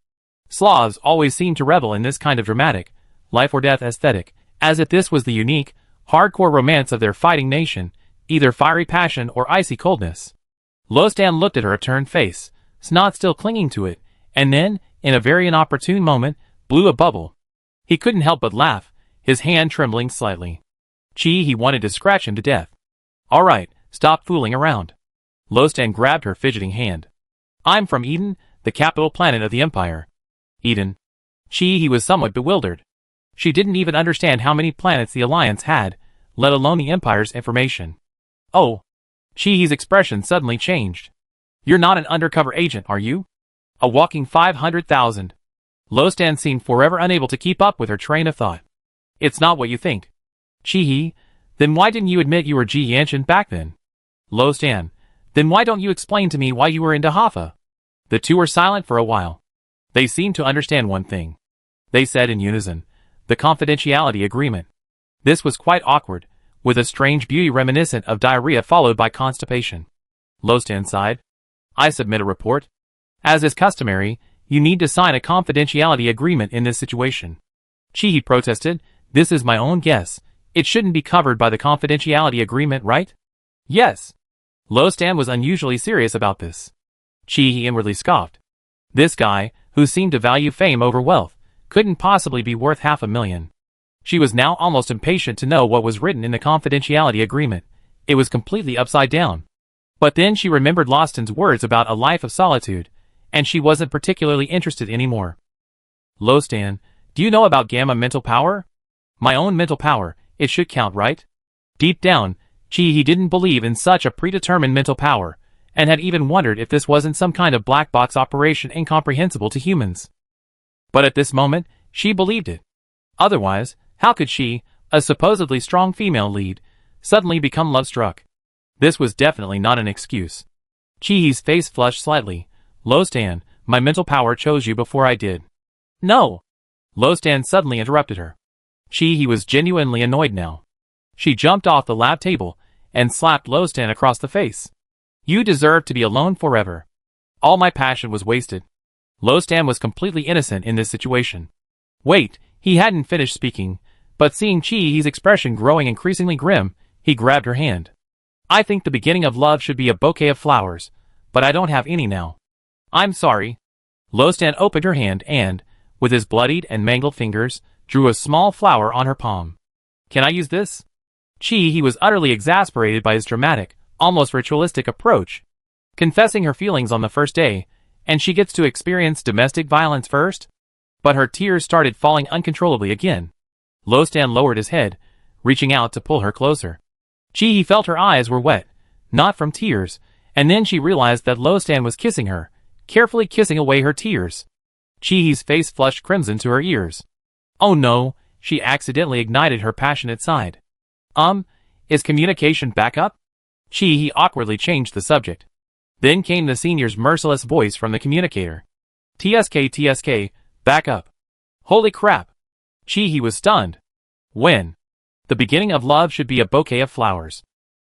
Slavs always seem to revel in this kind of dramatic, life-or-death aesthetic, as if this was the unique, hardcore romance of their fighting nation, either fiery passion or icy coldness. Lostan looked at her upturned face, snot still clinging to it, and then, in a very inopportune moment, blew a bubble. He couldn't help but laugh, his hand trembling slightly. Chi-He wanted to scratch him to death. All right, stop fooling around. Lostan grabbed her fidgeting hand. I'm from Eden, the capital planet of the Empire. Eden. Chi-He was somewhat bewildered. She didn't even understand how many planets the Alliance had, let alone the Empire's information. Oh. Chi-He's expression suddenly changed. You're not an undercover agent, are you? A walking 500,000. Lostan seemed forever unable to keep up with her train of thought. It's not what you think. Chi-He, then why didn't you admit you were Ji Yanshin back then? Lostan, then why don't you explain to me why you were into Hoffa? The two were silent for a while. They seemed to understand one thing. They said in unison, the confidentiality agreement. This was quite awkward, with a strange beauty reminiscent of diarrhea followed by constipation. Lostan sighed. I submit a report. As is customary, you need to sign a confidentiality agreement in this situation. Chi-He protested, this is my own guess. It shouldn't be covered by the confidentiality agreement, right? Yes. Lostan was unusually serious about this. Chi-He inwardly scoffed. This guy, who seemed to value fame over wealth, couldn't possibly be worth $500,000. She was now almost impatient to know what was written in the confidentiality agreement. It was completely upside down. But then she remembered Lostan's words about a life of solitude, and she wasn't particularly interested anymore. Lostan, do you know about gamma mental power? My own mental power, it should count, right? Deep down, Chi-He didn't believe in such a predetermined mental power, and had even wondered if this wasn't some kind of black box operation incomprehensible to humans. But at this moment, she believed it. Otherwise, how could she, a supposedly strong female lead, suddenly become love-struck? This was definitely not an excuse. Chi-He's face flushed slightly. Lostan, my mental power chose you before I did. No! Lostan suddenly interrupted her. Chi-He was genuinely annoyed now. She jumped off the lab table and slapped Lostan across the face. You deserve to be alone forever. All my passion was wasted. Lostan was completely innocent in this situation. Wait, he hadn't finished speaking, but seeing Chi-He's expression growing increasingly grim, he grabbed her hand. I think the beginning of love should be a bouquet of flowers, but I don't have any now. I'm sorry. Lostan opened her hand and, with his bloodied and mangled fingers, drew a small flower on her palm. Can I use this? Chi-He was utterly exasperated by his dramatic, almost ritualistic approach. Confessing her feelings on the first day, and she gets to experience domestic violence first? But her tears started falling uncontrollably again. Lostan lowered his head, reaching out to pull her closer. Chi-He felt her eyes were wet, not from tears, and then she realized that Lostan was kissing her, carefully kissing away her tears. Chi-He's face flushed crimson to her ears. Oh no, she accidentally ignited her passionate side. Is communication back up? Chi-He awkwardly changed the subject. Then came the senior's merciless voice from the communicator. TSK, back up. Holy crap. Chi-He was stunned. When? The beginning of love should be a bouquet of flowers.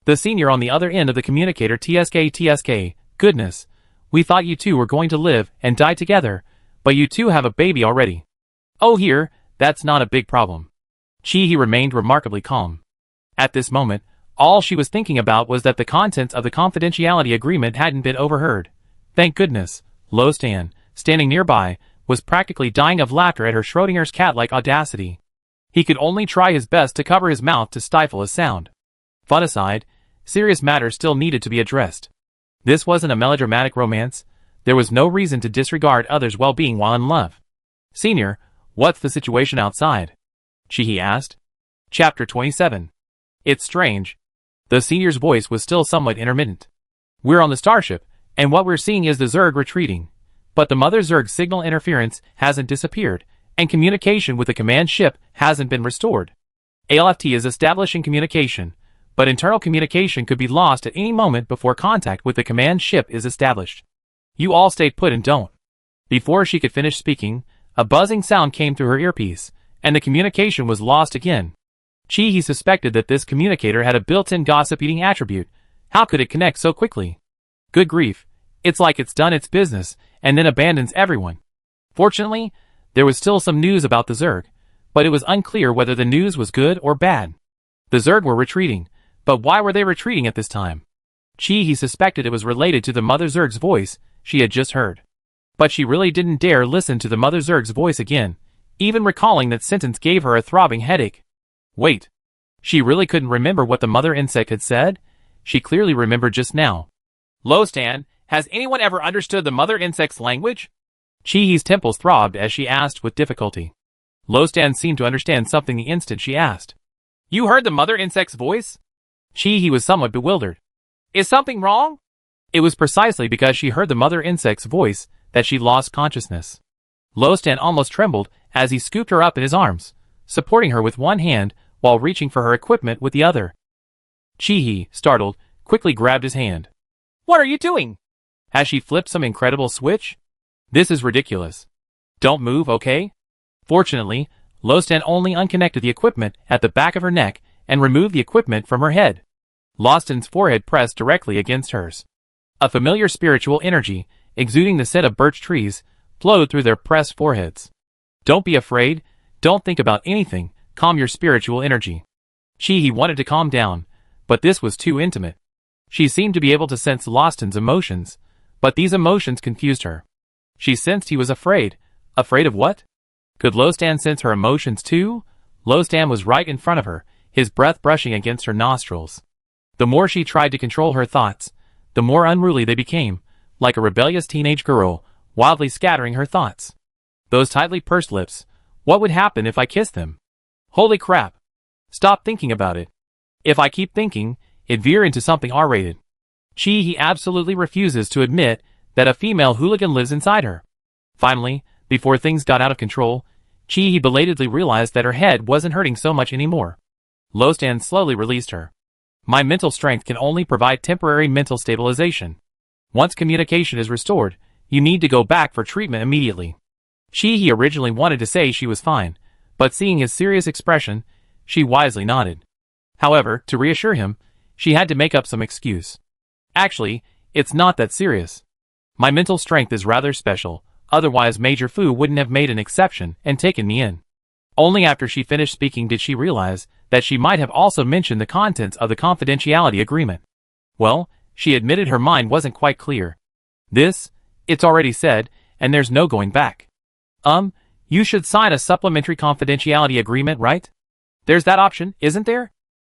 The senior on the other end of the communicator TSK. Goodness. We thought you two were going to live and die together, but you two have a baby already. Oh here, that's not a big problem. He remained remarkably calm. At this moment, all she was thinking about was that the contents of the confidentiality agreement hadn't been overheard. Thank goodness. Lo Stan, standing nearby, was practically dying of laughter at her Schrodinger's cat-like audacity. He could only try his best to cover his mouth to stifle a sound. Fun aside, serious matters still needed to be addressed. This wasn't a melodramatic romance. There was no reason to disregard others' well-being while in love. Senior, what's the situation outside? He asked. Chapter 27. It's strange. The senior's voice was still somewhat intermittent. We're on the starship, and what we're seeing is the Zerg retreating. But the mother Zerg's signal interference hasn't disappeared, and communication with the command ship hasn't been restored. ALFT is establishing communication, but internal communication could be lost at any moment before contact with the command ship is established. You all stay put and don't. Before she could finish speaking, a buzzing sound came through her earpiece, and the communication was lost again. He suspected that this communicator had a built-in gossip-eating attribute. How could it connect so quickly? Good grief, it's like it's done its business, and then abandons everyone. Fortunately, there was still some news about the Zerg, but it was unclear whether the news was good or bad. The Zerg were retreating, but why were they retreating at this time? He suspected it was related to the Mother Zerg's voice she had just heard. But she really didn't dare listen to the Mother Zerg's voice again, even recalling that sentence gave her a throbbing headache. Wait. She really couldn't remember what the mother insect had said? She clearly remembered just now. Lo Stan, has anyone ever understood the mother insect's language? Chihi's temples throbbed as she asked with difficulty. Lo Stan seemed to understand something the instant she asked. You heard the mother insect's voice? Chihi was somewhat bewildered. Is something wrong? It was precisely because she heard the mother insect's voice that she lost consciousness. Lo Stan almost trembled as he scooped her up in his arms, supporting her with one hand while reaching for her equipment with the other. Chihi, startled, quickly grabbed his hand. What are you doing? Has she flipped some incredible switch? This is ridiculous. Don't move, okay? Fortunately, Lo Stan only unconnected the equipment at the back of her neck and removed the equipment from her head. Lo Stan's forehead pressed directly against hers. A familiar spiritual energy, exuding the scent of birch trees, flowed through their pressed foreheads. Don't be afraid, don't think about anything, calm your spiritual energy. He wanted to calm down, but this was too intimate. She seemed to be able to sense Lo Stan's emotions, but these emotions confused her. She sensed he was afraid. Afraid of what? Could Lo Stan sense her emotions too? Lo Stan was right in front of her, his breath brushing against her nostrils. The more she tried to control her thoughts, the more unruly they became, like a rebellious teenage girl, wildly scattering her thoughts. Those tightly pursed lips, what would happen if I kissed them? Holy crap. Stop thinking about it. If I keep thinking, it veer into something R-rated. He absolutely refuses to admit that a female hooligan lives inside her. Finally, before things got out of control, he belatedly realized that her head wasn't hurting so much anymore. Lo Stan slowly released her. My mental strength can only provide temporary mental stabilization. Once communication is restored, you need to go back for treatment immediately. He originally wanted to say she was fine, but seeing his serious expression, she wisely nodded. However, to reassure him, she had to make up some excuse. Actually, it's not that serious. My mental strength is rather special, otherwise Major Fu wouldn't have made an exception and taken me in. Only after she finished speaking did she realize that she might have also mentioned the contents of the confidentiality agreement. Well, she admitted her mind wasn't quite clear. It's already said, and there's no going back. You should sign a supplementary confidentiality agreement, right? There's that option, isn't there?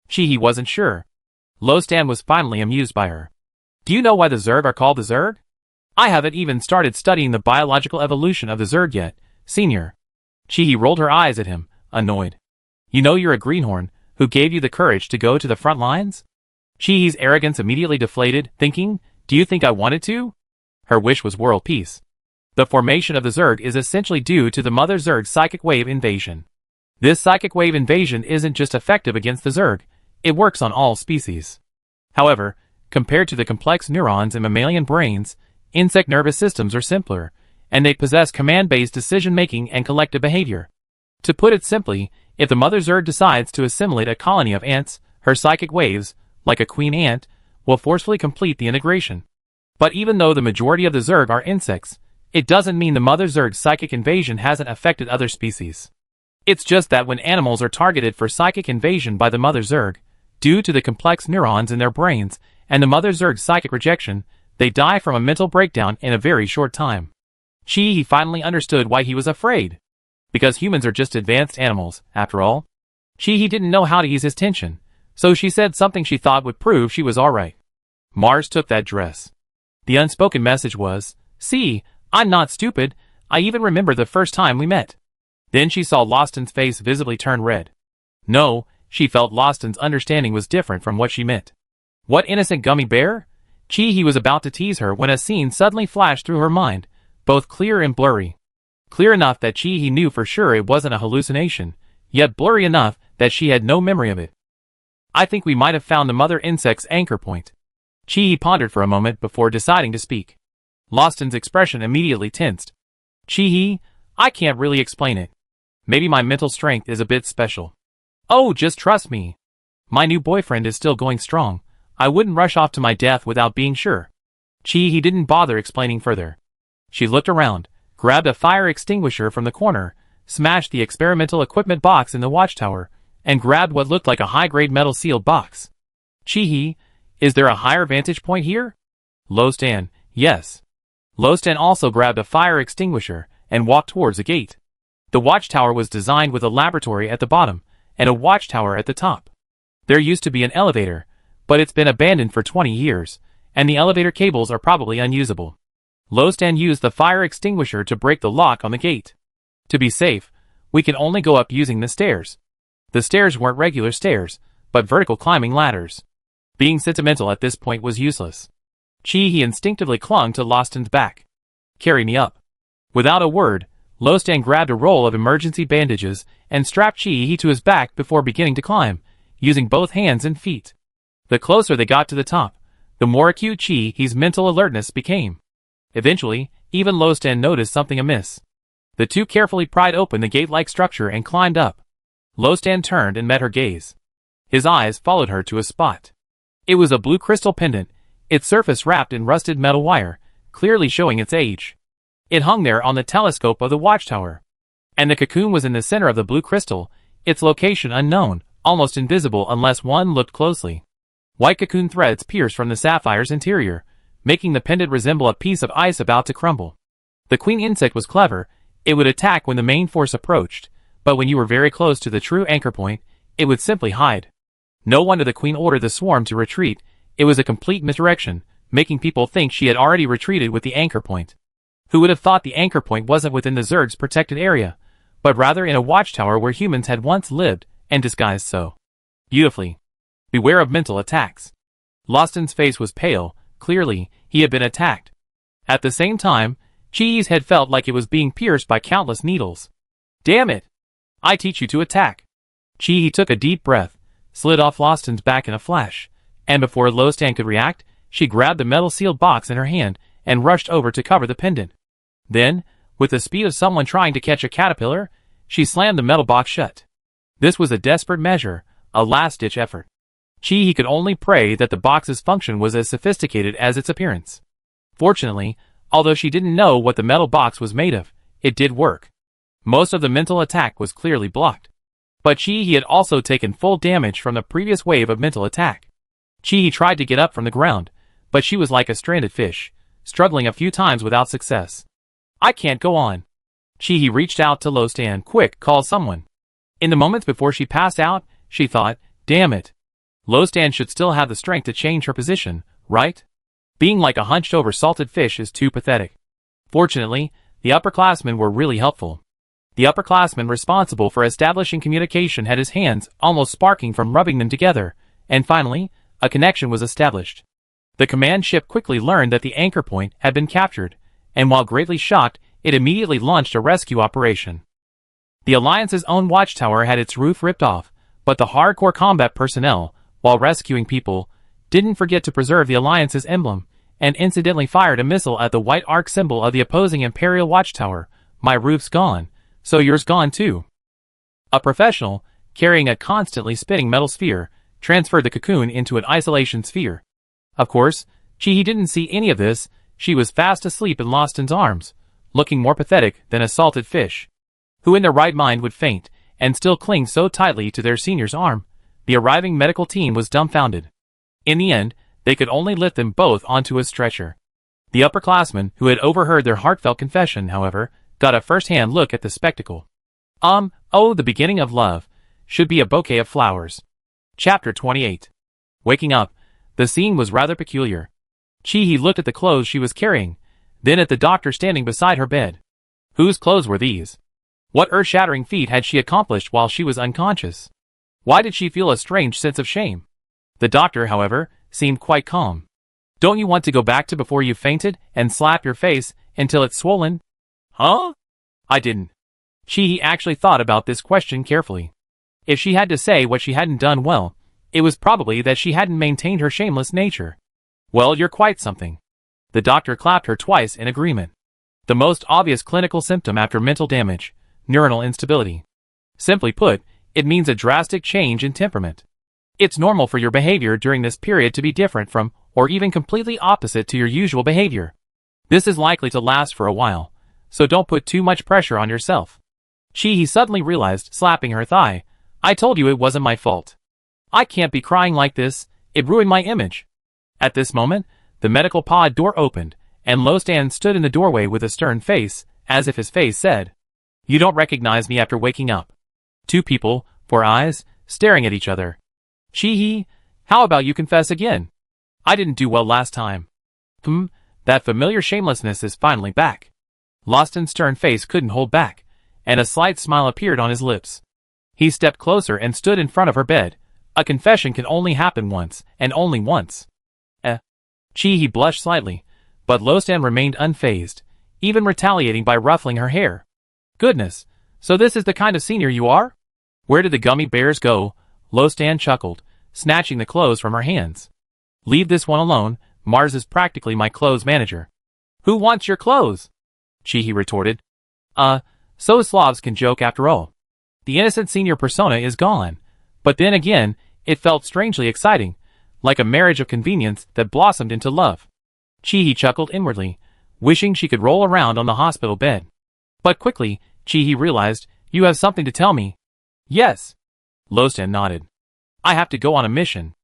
He wasn't sure. Lo Stan was finally amused by her. Do you know why the Zerg are called the Zerg? I haven't even started studying the biological evolution of the Zerg yet, senior. He rolled her eyes at him, annoyed. You know you're a greenhorn, who gave you the courage to go to the front lines? Chihi's arrogance immediately deflated, thinking, do you think I wanted to? Her wish was world peace. The formation of the Zerg is essentially due to the Mother Zerg's psychic wave invasion. This psychic wave invasion isn't just effective against the Zerg, it works on all species. However, compared to the complex neurons in mammalian brains, insect nervous systems are simpler, and they possess command-based decision-making and collective behavior. To put it simply, if the Mother Zerg decides to assimilate a colony of ants, her psychic waves, like a queen ant, will forcefully complete the integration. But even though the majority of the Zerg are insects, it doesn't mean the mother Zerg's psychic invasion hasn't affected other species. It's just that when animals are targeted for psychic invasion by the mother Zerg, due to the complex neurons in their brains and the mother Zerg's psychic rejection, they die from a mental breakdown in a very short time. He finally understood why he was afraid. Because humans are just advanced animals, after all. He didn't know how to ease his tension, so she said something she thought would prove she was alright. Mars took that dress. The unspoken message was, "See, I'm not stupid, I even remember the first time we met." Then she saw Loston's face visibly turn red. No, she felt Loston's understanding was different from what she meant. What innocent gummy bear? He was about to tease her when a scene suddenly flashed through her mind, both clear and blurry. Clear enough that he knew for sure it wasn't a hallucination, yet blurry enough that she had no memory of it. "I think we might have found the mother insect's anchor point." He pondered for a moment before deciding to speak. Loston's expression immediately tensed. I can't really explain it. Maybe my mental strength is a bit special. Oh, just trust me. My new boyfriend is still going strong. I wouldn't rush off to my death without being sure. He didn't bother explaining further. She looked around, grabbed a fire extinguisher from the corner, smashed the experimental equipment box in the watchtower, and grabbed what looked like a high-grade metal sealed box. Is there a higher vantage point here? Lostan, yes. Lostan also grabbed a fire extinguisher and walked towards the gate. The watchtower was designed with a laboratory at the bottom and a watchtower at the top. There used to be an elevator, but it's been abandoned for 20 years, and the elevator cables are probably unusable. Lostan used the fire extinguisher to break the lock on the gate. To be safe, we can only go up using the stairs. The stairs weren't regular stairs, but vertical climbing ladders. Being sentimental at this point was useless. He instinctively clung to Loston's back. "Carry me up." Without a word, Lostan grabbed a roll of emergency bandages and strapped Chi to his back before beginning to climb, using both hands and feet. The closer they got to the top, the more acute Chi's mental alertness became. Eventually, even Lostan noticed something amiss. The two carefully pried open the gate-like structure and climbed up. Lostan turned and met her gaze. His eyes followed her to a spot. It was a blue crystal pendant, its surface wrapped in rusted metal wire, clearly showing its age. It hung there on the telescope of the watchtower. And the cocoon was in the center of the blue crystal, its location unknown, almost invisible unless one looked closely. White cocoon threads pierced from the sapphire's interior, making the pendant resemble a piece of ice about to crumble. The queen insect was clever. It would attack when the main force approached, but when you were very close to the true anchor point, it would simply hide. No wonder the queen ordered the swarm to retreat. It was a complete misdirection, making people think she had already retreated with the anchor point. Who would have thought the anchor point wasn't within the Zerg's protected area, but rather in a watchtower where humans had once lived, and disguised so beautifully. Beware of mental attacks. Loston's face was pale. Clearly, he had been attacked. At the same time, Chi's head felt like it was being pierced by countless needles. "Damn it! I teach you to attack." Chi took a deep breath, slid off Loston's back in a flash, and before Lostan could react, she grabbed the metal-sealed box in her hand and rushed over to cover the pendant. Then, with the speed of someone trying to catch a caterpillar, she slammed the metal box shut. This was a desperate measure, a last-ditch effort. Chi could only pray that the box's function was as sophisticated as its appearance. Fortunately, although she didn't know what the metal box was made of, it did work. Most of the mental attack was clearly blocked. But Chi had also taken full damage from the previous wave of mental attack. Chi tried to get up from the ground, but she was like a stranded fish, struggling a few times without success. "I can't go on." Chi reached out to Lostan. "Quick, call someone." In the moments before she passed out, she thought, damn it. Lostan should still have the strength to change her position, right? Being like a hunched-over salted fish is too pathetic. Fortunately, the upperclassmen were really helpful. The upperclassman responsible for establishing communication had his hands almost sparking from rubbing them together, and finally, a connection was established. The command ship quickly learned that the anchor point had been captured, and while greatly shocked, it immediately launched a rescue operation. The Alliance's own watchtower had its roof ripped off, but the hardcore combat personnel, while rescuing people, didn't forget to preserve the Alliance's emblem, and incidentally fired a missile at the white arc symbol of the opposing Imperial watchtower. "My roof's gone, so yours gone too." A professional, carrying a constantly spinning metal sphere, transferred the cocoon into an isolation sphere. Of course, Chi didn't see any of this. She was fast asleep in Lawson's arms, looking more pathetic than a salted fish. Who in their right mind would faint and still cling so tightly to their senior's arm? The arriving medical team was dumbfounded. In the end, they could only lift them both onto a stretcher. The upperclassman, who had overheard their heartfelt confession, however, got a first-hand look at the spectacle. Oh, the beginning of love should be a bouquet of flowers. Chapter 28. Waking up, the scene was rather peculiar. Chi looked at the clothes she was carrying, then at the doctor standing beside her bed. Whose clothes were these? What earth-shattering feat had she accomplished while she was unconscious? Why did she feel a strange sense of shame? The doctor, however, seemed quite calm. Don't you want to go back to before you fainted and slap your face until it's swollen? Huh? I didn't. Chi actually thought about this question carefully. If she had to say what she hadn't done well, it was probably that she hadn't maintained her shameless nature. Well, you're quite something. The doctor clapped her twice in agreement. The most obvious clinical symptom after mental damage, neuronal instability. Simply put, it means a drastic change in temperament. It's normal for your behavior during this period to be different from, or even completely opposite to your usual behavior. This is likely to last for a while, so don't put too much pressure on yourself. Chi suddenly realized, slapping her thigh, I told you it wasn't my fault. I can't be crying like this, it ruined my image. At this moment, the medical pod door opened, and Lostan stood in the doorway with a stern face, as if his face said, You don't recognize me after waking up. Two people, 4 eyes, staring at each other. Chi, how about you confess again? I didn't do well last time. That familiar shamelessness is finally back. Loston's stern face couldn't hold back, and a slight smile appeared on his lips. He stepped closer and stood in front of her bed. A confession can only happen once, and only once. Chi blushed slightly, but Lostan remained unfazed, even retaliating by ruffling her hair. Goodness, so this is the kind of senior you are? Where did the gummy bears go? Lostan chuckled, snatching the clothes from her hands. Leave this one alone, Mars is practically my clothes manager. Who wants your clothes? Chi retorted. So Slavs can joke after all. The innocent senior persona is gone, but then again, it felt strangely exciting, like a marriage of convenience that blossomed into love. Chi chuckled inwardly, wishing she could roll around on the hospital bed. But quickly, Chi realized, You have something to tell me. Yes. Lostan nodded. I have to go on a mission.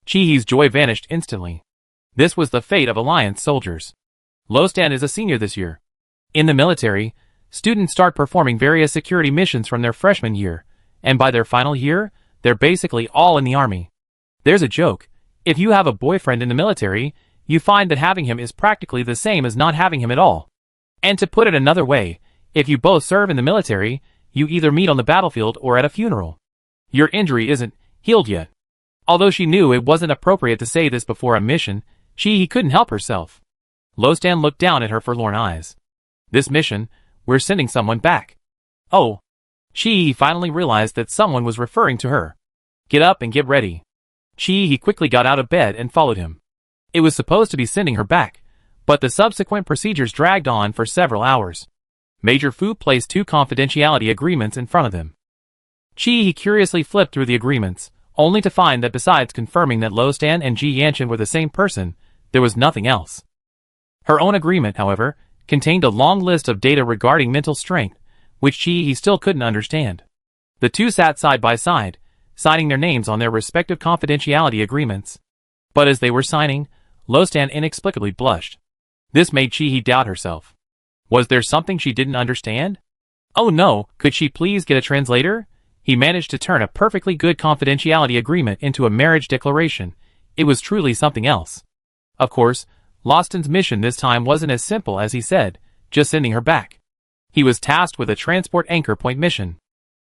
Chi's joy vanished instantly. This was the fate of Alliance soldiers. Lostan is a senior this year. In the military, students start performing various security missions from their freshman year, and by their final year, they're basically all in the army. There's a joke. If you have a boyfriend in the military, you find that having him is practically the same as not having him at all. And to put it another way, if you both serve in the military, you either meet on the battlefield or at a funeral. Your injury isn't healed yet. Although she knew it wasn't appropriate to say this before a mission, she couldn't help herself. Lostan looked down at her forlorn eyes. This mission, we're sending someone back. Oh. She finally realized that someone was referring to her. Get up and get ready. He quickly got out of bed and followed him. It was supposed to be sending her back, but the subsequent procedures dragged on for several hours. Major Fu placed 2 confidentiality agreements in front of them. Chi curiously flipped through the agreements, only to find that besides confirming that Lostan and Ji Yanshin were the same person, there was nothing else. Her own agreement, however, contained a long list of data regarding mental strength, which Chi still couldn't understand. The two sat side by side, signing their names on their respective confidentiality agreements. But as they were signing, Lostan inexplicably blushed. This made Chi doubt herself. Was there something she didn't understand? Oh no, could she please get a translator? He managed to turn a perfectly good confidentiality agreement into a marriage declaration. It was truly something else. Of course, Loston's mission this time wasn't as simple as he said, just sending her back. He was tasked with a transport anchor point mission.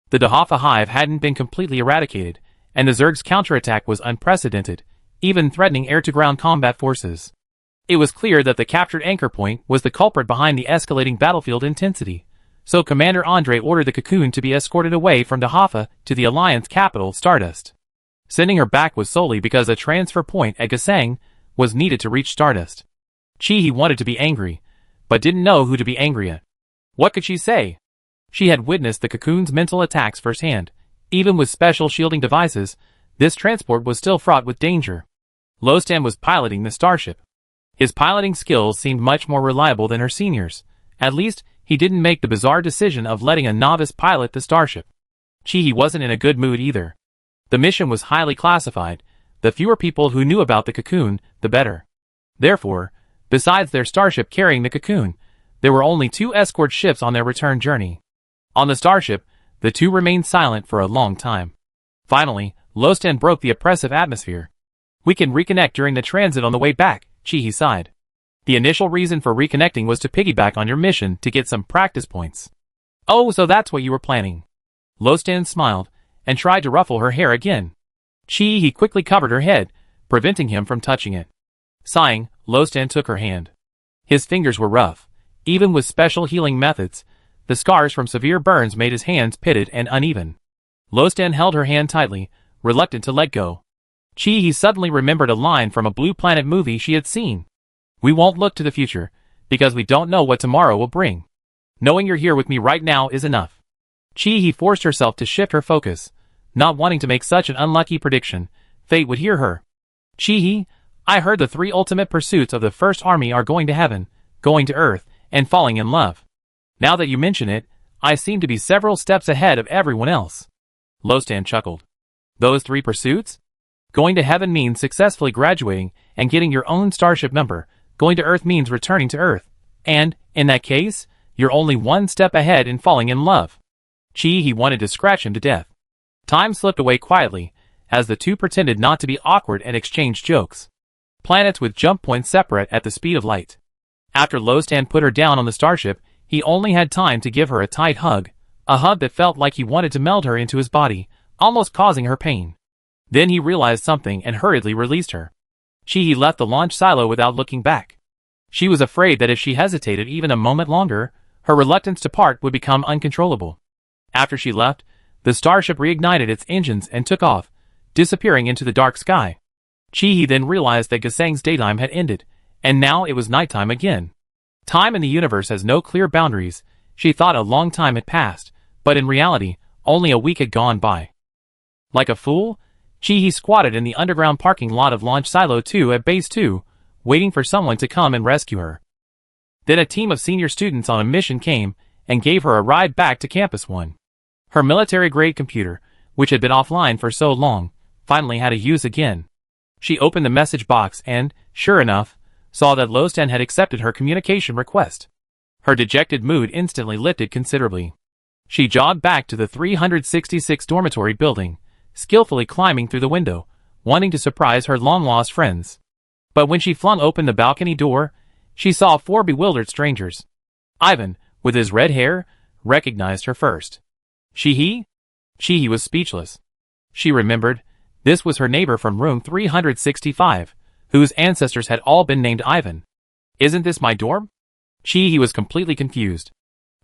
The Dahafa hive hadn't been completely eradicated, and the Zerg's counterattack was unprecedented, even threatening air-to-ground combat forces. It was clear that the captured anchor point was the culprit behind the escalating battlefield intensity, so Commander Andre ordered the cocoon to be escorted away from Dahafa to the Alliance capital, Stardust. Sending her back was solely because a transfer point at Gasang was needed to reach Stardust. Chi wanted to be angry, but didn't know who to be angry at. What could she say? She had witnessed the cocoon's mental attacks firsthand. Even with special shielding devices, This transport was still fraught with danger. Lostan was piloting the starship. His piloting skills seemed much more reliable than her seniors. At least, he didn't make the bizarre decision of letting a novice pilot the starship. Chi-He wasn't in a good mood either. The mission was highly classified. The fewer people who knew about the cocoon, the better. Therefore, besides their starship carrying the cocoon, there were only 2 escort ships on their return journey. On the starship, the 2 remained silent for a long time. Finally, Lostan broke the oppressive atmosphere. "We can reconnect during the transit on the way back," Chi-He sighed. The initial reason for reconnecting was to piggyback on your mission to get some practice points. "Oh, so that's what you were planning." Lostan smiled, and tried to ruffle her hair again. Chi-He quickly covered her head, preventing him from touching it. Sighing, Lostan took her hand. His fingers were rough. Even with special healing methods, the scars from severe burns made his hands pitted and uneven. Lostan held her hand tightly, reluctant to let go. Chi-He suddenly remembered a line from a Blue Planet movie she had seen. "We won't look to the future, because we don't know what tomorrow will bring. Knowing you're here with me right now is enough." Chi-He forced herself to shift her focus, not wanting to make such an unlucky prediction. Fate would hear her. "Chi-He, I heard the 3 ultimate pursuits of the First Army are going to heaven, going to Earth, and falling in love. Now that you mention it, I seem to be several steps ahead of everyone else." Lostan chuckled. "Those 3 pursuits? Going to heaven means successfully graduating and getting your own starship number. Going to Earth means returning to Earth. And, in that case, you're only 1 step ahead in falling in love." Chi-He wanted to scratch him to death. Time slipped away quietly, as the 2 pretended not to be awkward and exchanged jokes. Planets with jump points separate at the speed of light. After Lostan put her down on the starship, he only had time to give her a tight hug, a hug that felt like he wanted to meld her into his body, almost causing her pain. Then he realized something and hurriedly released her. Chi-He left the launch silo without looking back. She was afraid that if she hesitated even a moment longer, her reluctance to part would become uncontrollable. After she left, the starship reignited its engines and took off, disappearing into the dark sky. Chi-He then realized that Gasang's daytime had ended, and now it was nighttime again. Time in the universe has no clear boundaries. She thought a long time had passed, but in reality, only a week had gone by. Like a fool, Chi-He squatted in the underground parking lot of Launch Silo 2 at Base 2, waiting for someone to come and rescue her. Then a team of senior students on a mission came and gave her a ride back to Campus 1. Her military-grade computer, which had been offline for so long, finally had a use again. She opened the message box and, sure enough, saw that Lostan had accepted her communication request. Her dejected mood instantly lifted considerably. She jogged back to the 366 dormitory building, skillfully climbing through the window, wanting to surprise her long-lost friends. But when she flung open the balcony door, she saw 4 bewildered strangers. Ivan, with his red hair, recognized her first. Chi-He? Chi-He was speechless. She remembered, this was her neighbor from room 365, whose ancestors had all been named Ivan. "Isn't this my dorm?" Chi-He was completely confused.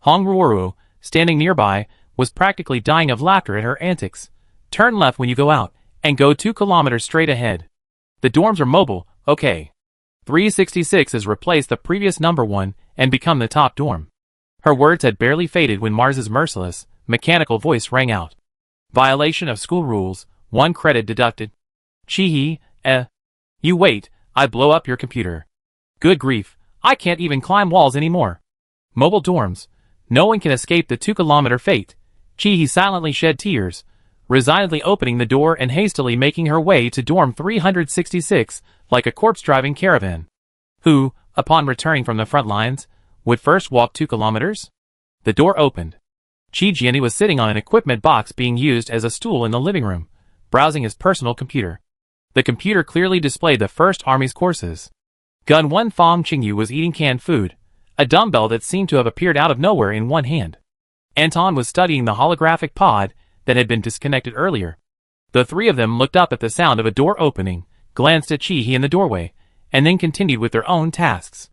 Hong Ruoru, standing nearby, was practically dying of laughter at her antics. "Turn left when you go out, and go 2 kilometers straight ahead. The dorms are mobile, okay. 366 has replaced the previous number 1 and become the top dorm." Her words had barely faded when Mars's merciless, mechanical voice rang out. "Violation of school rules, 1 credit deducted." Chi-He, You wait, I blow up your computer. Good grief, I can't even climb walls anymore. Mobile dorms. No one can escape the 2-kilometer fate. Chi-He silently shed tears, resignedly opening the door and hastily making her way to dorm 366 like a corpse-driving caravan. Who, upon returning from the front lines, would first walk 2 kilometers? The door opened. Chi-Jiani was sitting on an equipment box being used as a stool in the living room, browsing his personal computer. The computer clearly displayed the First Army's courses. Gun 1 Fong Qingyu was eating canned food, a dumbbell that seemed to have appeared out of nowhere in one hand. Anton was studying the holographic pod that had been disconnected earlier. The 3 of them looked up at the sound of a door opening, glanced at Chi-He in the doorway, and then continued with their own tasks.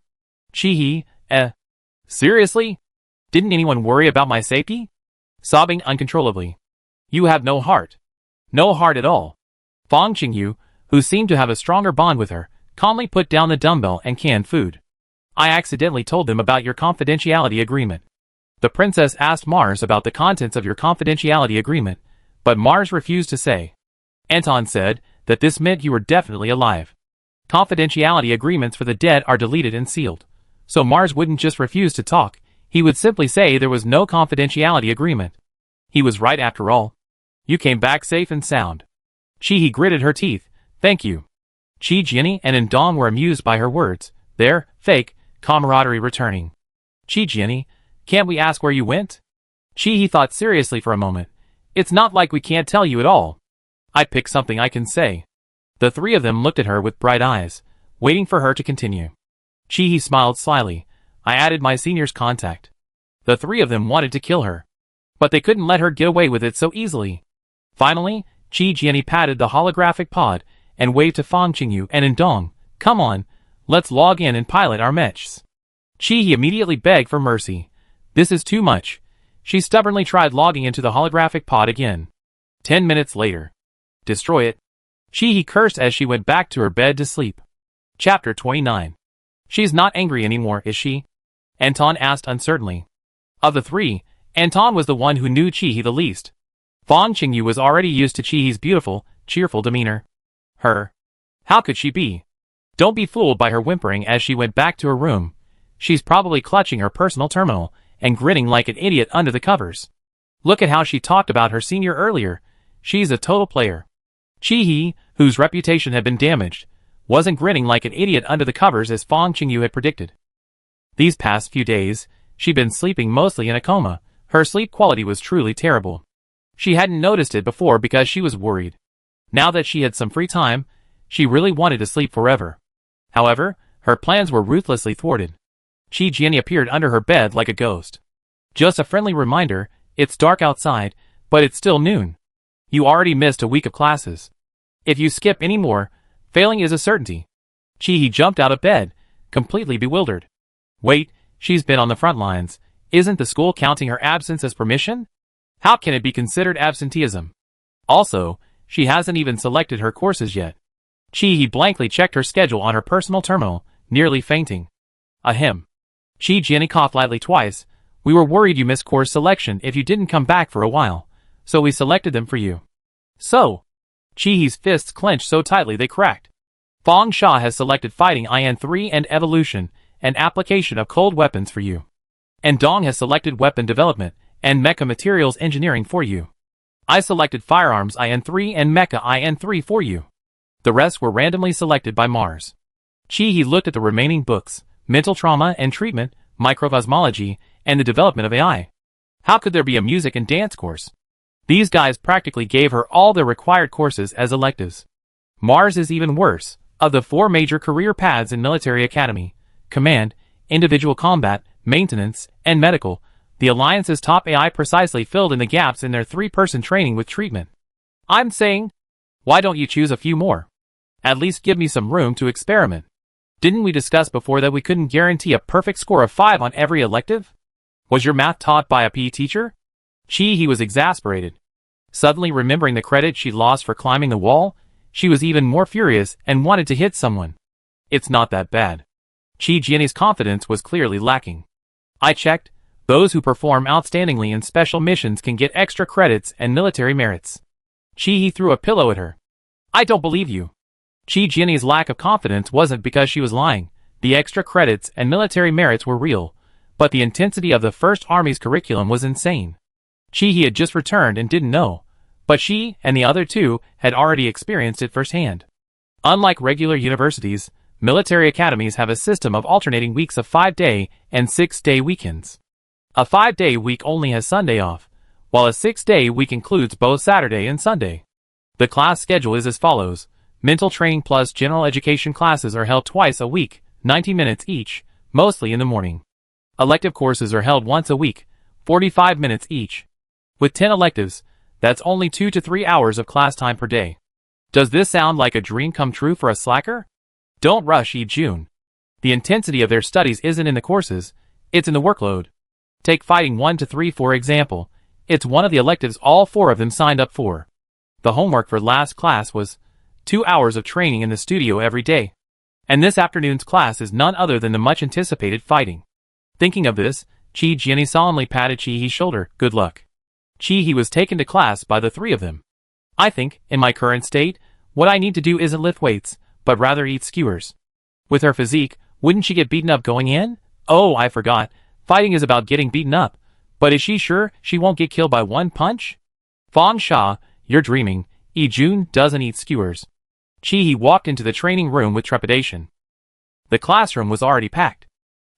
Chi-He, seriously? Didn't anyone worry about my safety? Sobbing uncontrollably. You have no heart. No heart at all. Fong Qingyu, who seemed to have a stronger bond with her, calmly put down the dumbbell and canned food. I accidentally told them about your confidentiality agreement. The princess asked Mars about the contents of your confidentiality agreement, but Mars refused to say. Anton said that this meant you were definitely alive. Confidentiality agreements for the dead are deleted and sealed. So Mars wouldn't just refuse to talk, he would simply say there was no confidentiality agreement. He was right after all. You came back safe and sound. Chi-He gritted her teeth. Thank you. Chi, Jenny, and Indong were amused by her words, their fake camaraderie returning. Chi, Jenny, can't we ask where you went? Chi-He thought seriously for a moment. It's not like we can't tell you at all. I picked something I can say. The three of them looked at her with bright eyes, waiting for her to continue. Chi-He smiled slyly. I added my senior's contact. The three of them wanted to kill her. But they couldn't let her get away with it so easily. Finally, Chi Jenny patted the holographic pod and waved to Fang Qingyu and Indong. Come on, let's log in and pilot our Mechs. Chi immediately begged for mercy. This is too much. She stubbornly tried logging into the holographic pod again. 10 minutes later. Destroy it. Chi cursed as she went back to her bed to sleep. Chapter 29. She's not angry anymore, is she? Anton asked uncertainly. Of the three, Anton was the one who knew Chi the least. Fang Qingyu was already used to Chi's beautiful, cheerful demeanor. How could she be? Don't be fooled by her whimpering as she went back to her room. She's probably clutching her personal terminal and grinning like an idiot under the covers. Look at how she talked about her senior earlier. She's a total player. Chi, whose reputation had been damaged, wasn't grinning like an idiot under the covers as Fang Qingyu had predicted. These past few days, she'd been sleeping mostly in a coma. Her sleep quality was truly terrible. She hadn't noticed it before because she was worried. Now that she had some free time, she really wanted to sleep forever. However, her plans were ruthlessly thwarted. Chi Jenny appeared under her bed like a ghost. Just a friendly reminder, it's dark outside, but it's still noon. You already missed a week of classes. If you skip any more, failing is a certainty. Chi jumped out of bed, completely bewildered. Wait, she's been on the front lines. Isn't the school counting her absence as permission? How can it be considered absenteeism? Also, she hasn't even selected her courses yet. Chi blankly checked her schedule on her personal terminal, nearly fainting. Ahem. Chi Jenny coughed lightly twice. We were worried you missed course selection if you didn't come back for a while, so we selected them for you. So, Chi's fists clenched so tightly they cracked. Fang Sha has selected Fighting IN3 and Evolution, and application of cold weapons for you. And Dong has selected Weapon Development, and Mecha Materials Engineering for you. I selected Firearms IN3 and Mecha IN3 for you. The rest were randomly selected by Mars. Chi looked at the remaining books, Mental Trauma and Treatment, Microcosmology, and the Development of AI. How could there be a music and dance course? These guys practically gave her all their required courses as electives. Mars is even worse. Of the 4 major career paths in Military Academy, Command, Individual Combat, Maintenance, and Medical, the Alliance's top AI precisely filled in the gaps in their 3-person training with treatment. I'm saying, why don't you choose a few more? At least give me some room to experiment. Didn't we discuss before that we couldn't guarantee a perfect score of 5 on every elective? Was your math taught by a PE teacher? He was exasperated. Suddenly remembering the credit she'd lost for climbing the wall, she was even more furious and wanted to hit someone. It's not that bad. Chi Jenny's confidence was clearly lacking. I checked. Those who perform outstandingly in special missions can get extra credits and military merits. Chi threw a pillow at her. I don't believe you. Chi Jenny's lack of confidence wasn't because she was lying. The extra credits and military merits were real, but the intensity of the First Army's curriculum was insane. Chi had just returned and didn't know, but she and the other 2 had already experienced it firsthand. Unlike regular universities, military academies have a system of alternating weeks of 5-day and 6-day weekends. A 5-day week only has Sunday off, while a 6-day week includes both Saturday and Sunday. The class schedule is as follows. Mental training plus general education classes are held twice a week, 90 minutes each, mostly in the morning. Elective courses are held once a week, 45 minutes each. With 10 electives, that's only 2 to 3 hours of class time per day. Does this sound like a dream come true for a slacker? Don't rush June. The intensity of their studies isn't in the courses, it's in the workload. Take Fighting 1 to 3 for example. It's one of the electives all 4 of them signed up for. The homework for last class was 2 hours of training in the studio every day. And this afternoon's class is none other than the much anticipated fighting. Thinking of this, Chi Jenny solemnly patted Chi's shoulder. Good luck. Chi was taken to class by the 3 of them. I think, in my current state, what I need to do isn't lift weights, but rather eat skewers. With her physique, wouldn't she get beaten up going in? Oh, I forgot. Fighting is about getting beaten up. But is she sure she won't get killed by one punch? Fang Sha, you're dreaming. Jun doesn't eat skewers. Chi-He walked into the training room with trepidation. The classroom was already packed.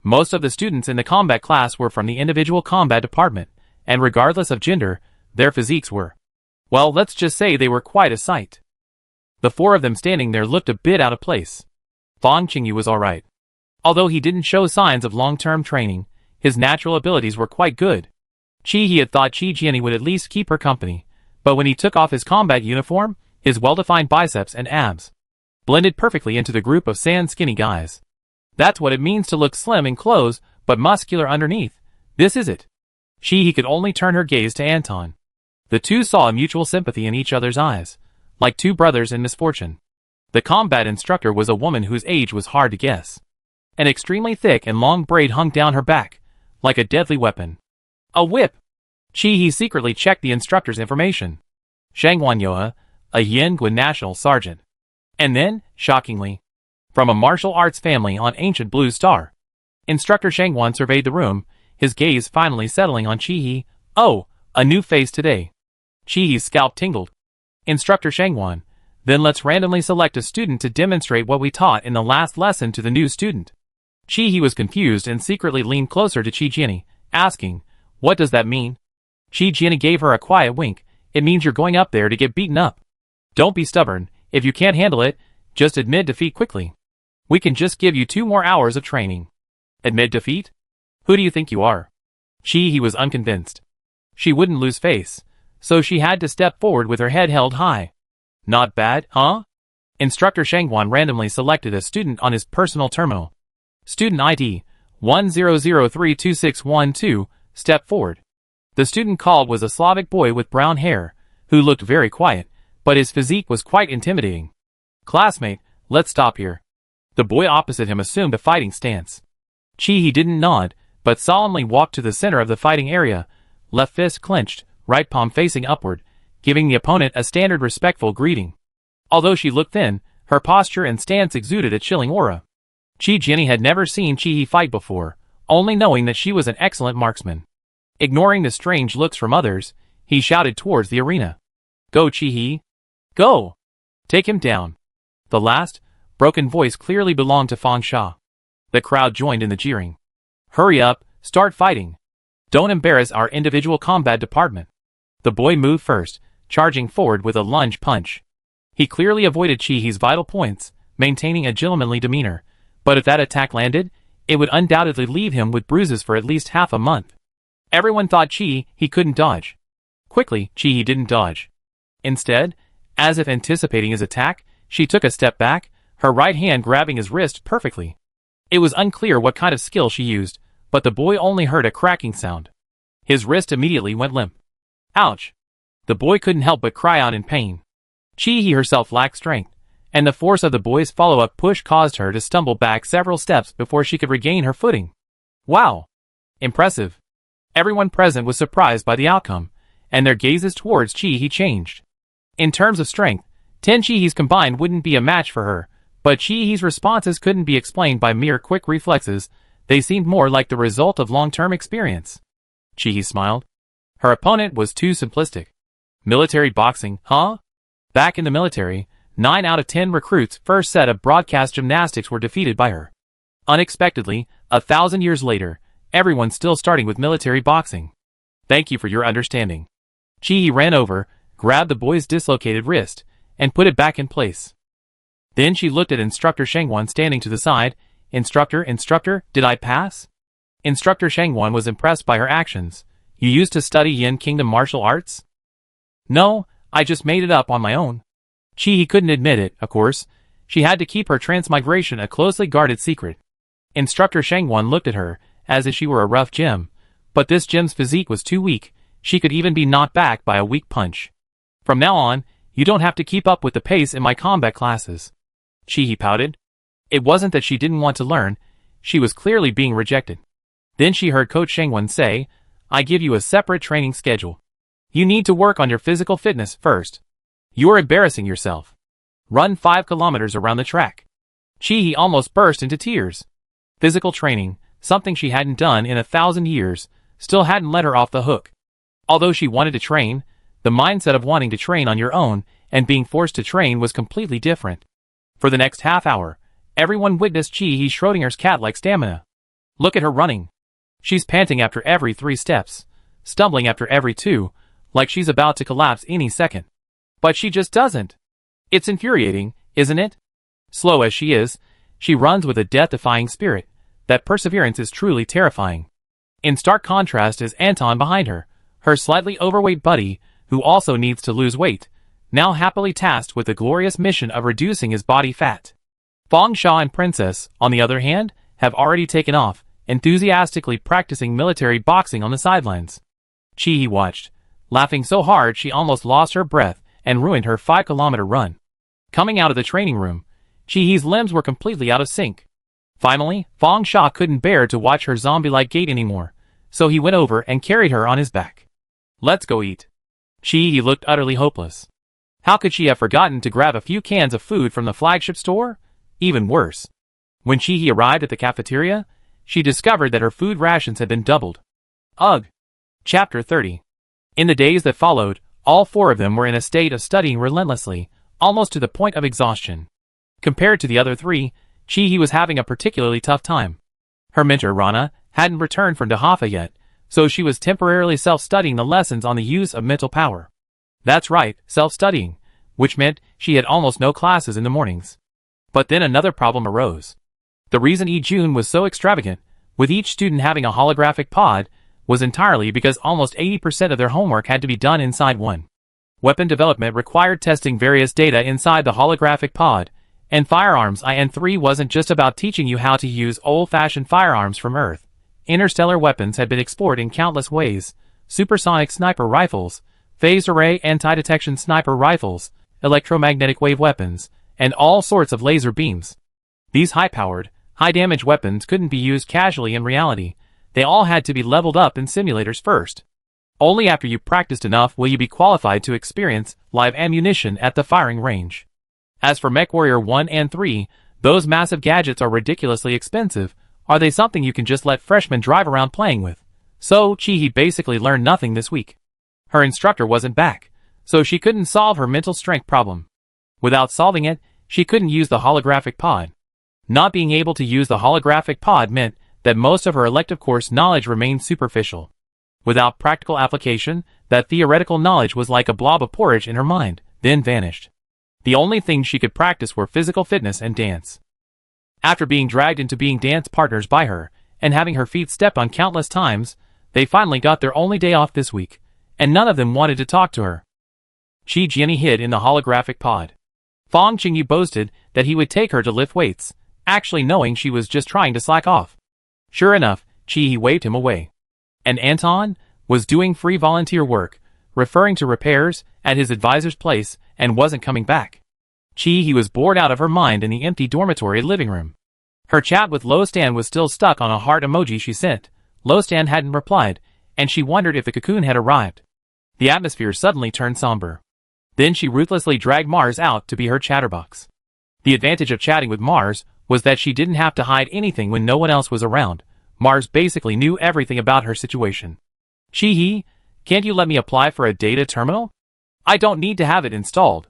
Most of the students in the combat class were from the individual combat department, and regardless of gender, their physiques were. Well, let's just say they were quite a sight. The four of them standing there looked a bit out of place. Fang Qingyu was alright. Although he didn't show signs of long-term training, his natural abilities were quite good. Chi-He had thought Qi Jiani would at least keep her company, but when he took off his combat uniform, his well-defined biceps and abs blended perfectly into the group of sand-skinny guys. That's what it means to look slim in clothes, but muscular underneath. This is it. Chi-He could only turn her gaze to Anton. The two saw a mutual sympathy in each other's eyes, like two brothers in misfortune. The combat instructor was a woman whose age was hard to guess. An extremely thick and long braid hung down her back, like a deadly weapon. A whip! Chi-He secretly checked the instructor's information. Shang Wanyoa, a Yingguan national sergeant. And then, shockingly, from a martial arts family on ancient Blue Star. Instructor Shangwan surveyed the room, his gaze finally settling on Chi-He. Oh, a new face today. Chi-He's scalp tingled. Instructor Shangwan, then let's randomly select a student to demonstrate what we taught in the last lesson to the new student. Chi-He was confused and secretly leaned closer to Qi Jiani, asking, what does that mean? Qi Jiani gave her a quiet wink. It means you're going up there to get beaten up. Don't be stubborn. If you can't handle it, just admit defeat quickly. We can just give you 2 more hours of training. Admit defeat? Who do you think you are? Chi-He was unconvinced. She wouldn't lose face, so she had to step forward with her head held high. Not bad, huh? Instructor Shangwan randomly selected a student on his personal terminal. Student ID 10032612, step forward. The student called was a Slavic boy with brown hair, who looked very quiet, but his physique was quite intimidating. Classmate, let's stop here. The boy opposite him assumed a fighting stance. Chi-He didn't nod, but solemnly walked to the center of the fighting area, left fist clenched, right palm facing upward, giving the opponent a standard respectful greeting. Although she looked thin, her posture and stance exuded a chilling aura. Qi Jiani had never seen Chi-He fight before, only knowing that she was an excellent marksman. Ignoring the strange looks from others, he shouted towards the arena. Go Chi-He! Go! Take him down. The last, broken voice clearly belonged to Fang Sha. The crowd joined in the jeering. Hurry up, start fighting. Don't embarrass our individual combat department. The boy moved first, charging forward with a lunge punch. He clearly avoided Chi-He's vital points, maintaining a gentlemanly demeanor, but if that attack landed, it would undoubtedly leave him with bruises for at least half a month. Everyone thought Chi-He couldn't dodge. Quickly, Chi-He didn't dodge. Instead, as if anticipating his attack, she took a step back, her right hand grabbing his wrist perfectly. It was unclear what kind of skill she used, but the boy only heard a cracking sound. His wrist immediately went limp. Ouch! The boy couldn't help but cry out in pain. Chi-He herself lacked strength, and the force of the boy's follow-up push caused her to stumble back several steps before she could regain her footing. Wow! Impressive! Everyone present was surprised by the outcome, and their gazes towards Chi-He changed. In terms of strength, 10 Chi-He's combined wouldn't be a match for her, but Chi-He's responses couldn't be explained by mere quick reflexes. They seemed more like the result of long-term experience. Chi-He smiled. Her opponent was too simplistic. Military boxing, huh? Back in the military, 9 out of 10 recruits' first set of broadcast gymnastics were defeated by her. Unexpectedly, 1,000 years later, everyone's still starting with military boxing. Thank you for your understanding. Chi-He ran over, grabbed the boy's dislocated wrist, and put it back in place. Then she looked at Instructor Shangwan standing to the side. Instructor, did I pass? Instructor Shangwan was impressed by her actions. You used to study Yin Kingdom martial arts? No, I just made it up on my own. Chi-He couldn't admit it, of course. She had to keep her transmigration a closely guarded secret. Instructor Shangwan looked at her, as if she were a rough gem. But this gem's physique was too weak. She could even be knocked back by a weak punch. From now on, you don't have to keep up with the pace in my combat classes. Chi-He pouted. It wasn't that she didn't want to learn. She was clearly being rejected. Then she heard Coach Shangwan say, I give you a separate training schedule. You need to work on your physical fitness first. You're embarrassing yourself. Run 5 kilometers around the track. Chi almost burst into tears. Physical training, something she hadn't done in 1,000 years, still hadn't let her off the hook. Although she wanted to train, the mindset of wanting to train on your own and being forced to train was completely different. For the next half hour, everyone witnessed Chi Schrodinger's cat-like stamina. Look at her running. She's panting after every 3 steps, stumbling after every 2, like she's about to collapse any second. But she just doesn't. It's infuriating, isn't it? Slow as she is, she runs with a death-defying spirit. That perseverance is truly terrifying. In stark contrast is Anton behind her, her slightly overweight buddy, who also needs to lose weight, now happily tasked with the glorious mission of reducing his body fat. Fong Sha and Princess, on the other hand, have already taken off, enthusiastically practicing military boxing on the sidelines. Chi watched, laughing so hard she almost lost her breath and ruined her 5-kilometer run. Coming out of the training room, Chi's limbs were completely out of sync. Finally, Fong Sha couldn't bear to watch her zombie-like gait anymore, so he went over and carried her on his back. Let's go eat. Chi looked utterly hopeless. How could she have forgotten to grab a few cans of food from the flagship store? Even worse. When Chi arrived at the cafeteria, she discovered that her food rations had been doubled. Ugh. Chapter 30. In the days that followed, all 4 of them were in a state of studying relentlessly, almost to the point of exhaustion. Compared to the other 3, Chi was having a particularly tough time. Her mentor Rana hadn't returned from Dahafa yet, so she was temporarily self-studying the lessons on the use of mental power. That's right, self-studying, which meant she had almost no classes in the mornings. But then another problem arose. The reason Jun was so extravagant, with each student having a holographic pod, was entirely because almost 80% of their homework had to be done inside one. Weapon development required testing various data inside the holographic pod, and Firearms IN3 wasn't just about teaching you how to use old-fashioned firearms from Earth. Interstellar weapons had been explored in countless ways: supersonic sniper rifles, phased array anti-detection sniper rifles, electromagnetic wave weapons, and all sorts of laser beams. These high-powered, high-damage weapons couldn't be used casually in reality. They all had to be leveled up in simulators first. Only after you practiced enough will you be qualified to experience live ammunition at the firing range. As for MechWarrior 1 and 3, those massive gadgets are ridiculously expensive. Are they something you can just let freshmen drive around playing with? So, Chi basically learned nothing this week. Her instructor wasn't back, so she couldn't solve her mental strength problem. Without solving it, she couldn't use the holographic pod. Not being able to use the holographic pod meant that most of her elective course knowledge remained superficial. Without practical application, that theoretical knowledge was like a blob of porridge in her mind, then vanished. The only things she could practice were physical fitness and dance. After being dragged into being dance partners by her, and having her feet stepped on countless times, they finally got their only day off this week, and none of them wanted to talk to her. Chi Jianyi hid in the holographic pod. Fong Qingyu boasted that he would take her to lift weights, actually knowing she was just trying to slack off. Sure enough, Chi waved him away. And Anton was doing free volunteer work, referring to repairs at his advisor's place, and wasn't coming back. Chi was bored out of her mind in the empty dormitory living room. Her chat with Lo Stan was still stuck on a heart emoji she sent. Lo Stan hadn't replied, and she wondered if the cocoon had arrived. The atmosphere suddenly turned somber. Then she ruthlessly dragged Mars out to be her chatterbox. The advantage of chatting with Mars was that she didn't have to hide anything when no one else was around. Mars basically knew everything about her situation. Chi, can't you let me apply for a data terminal? I don't need to have it installed.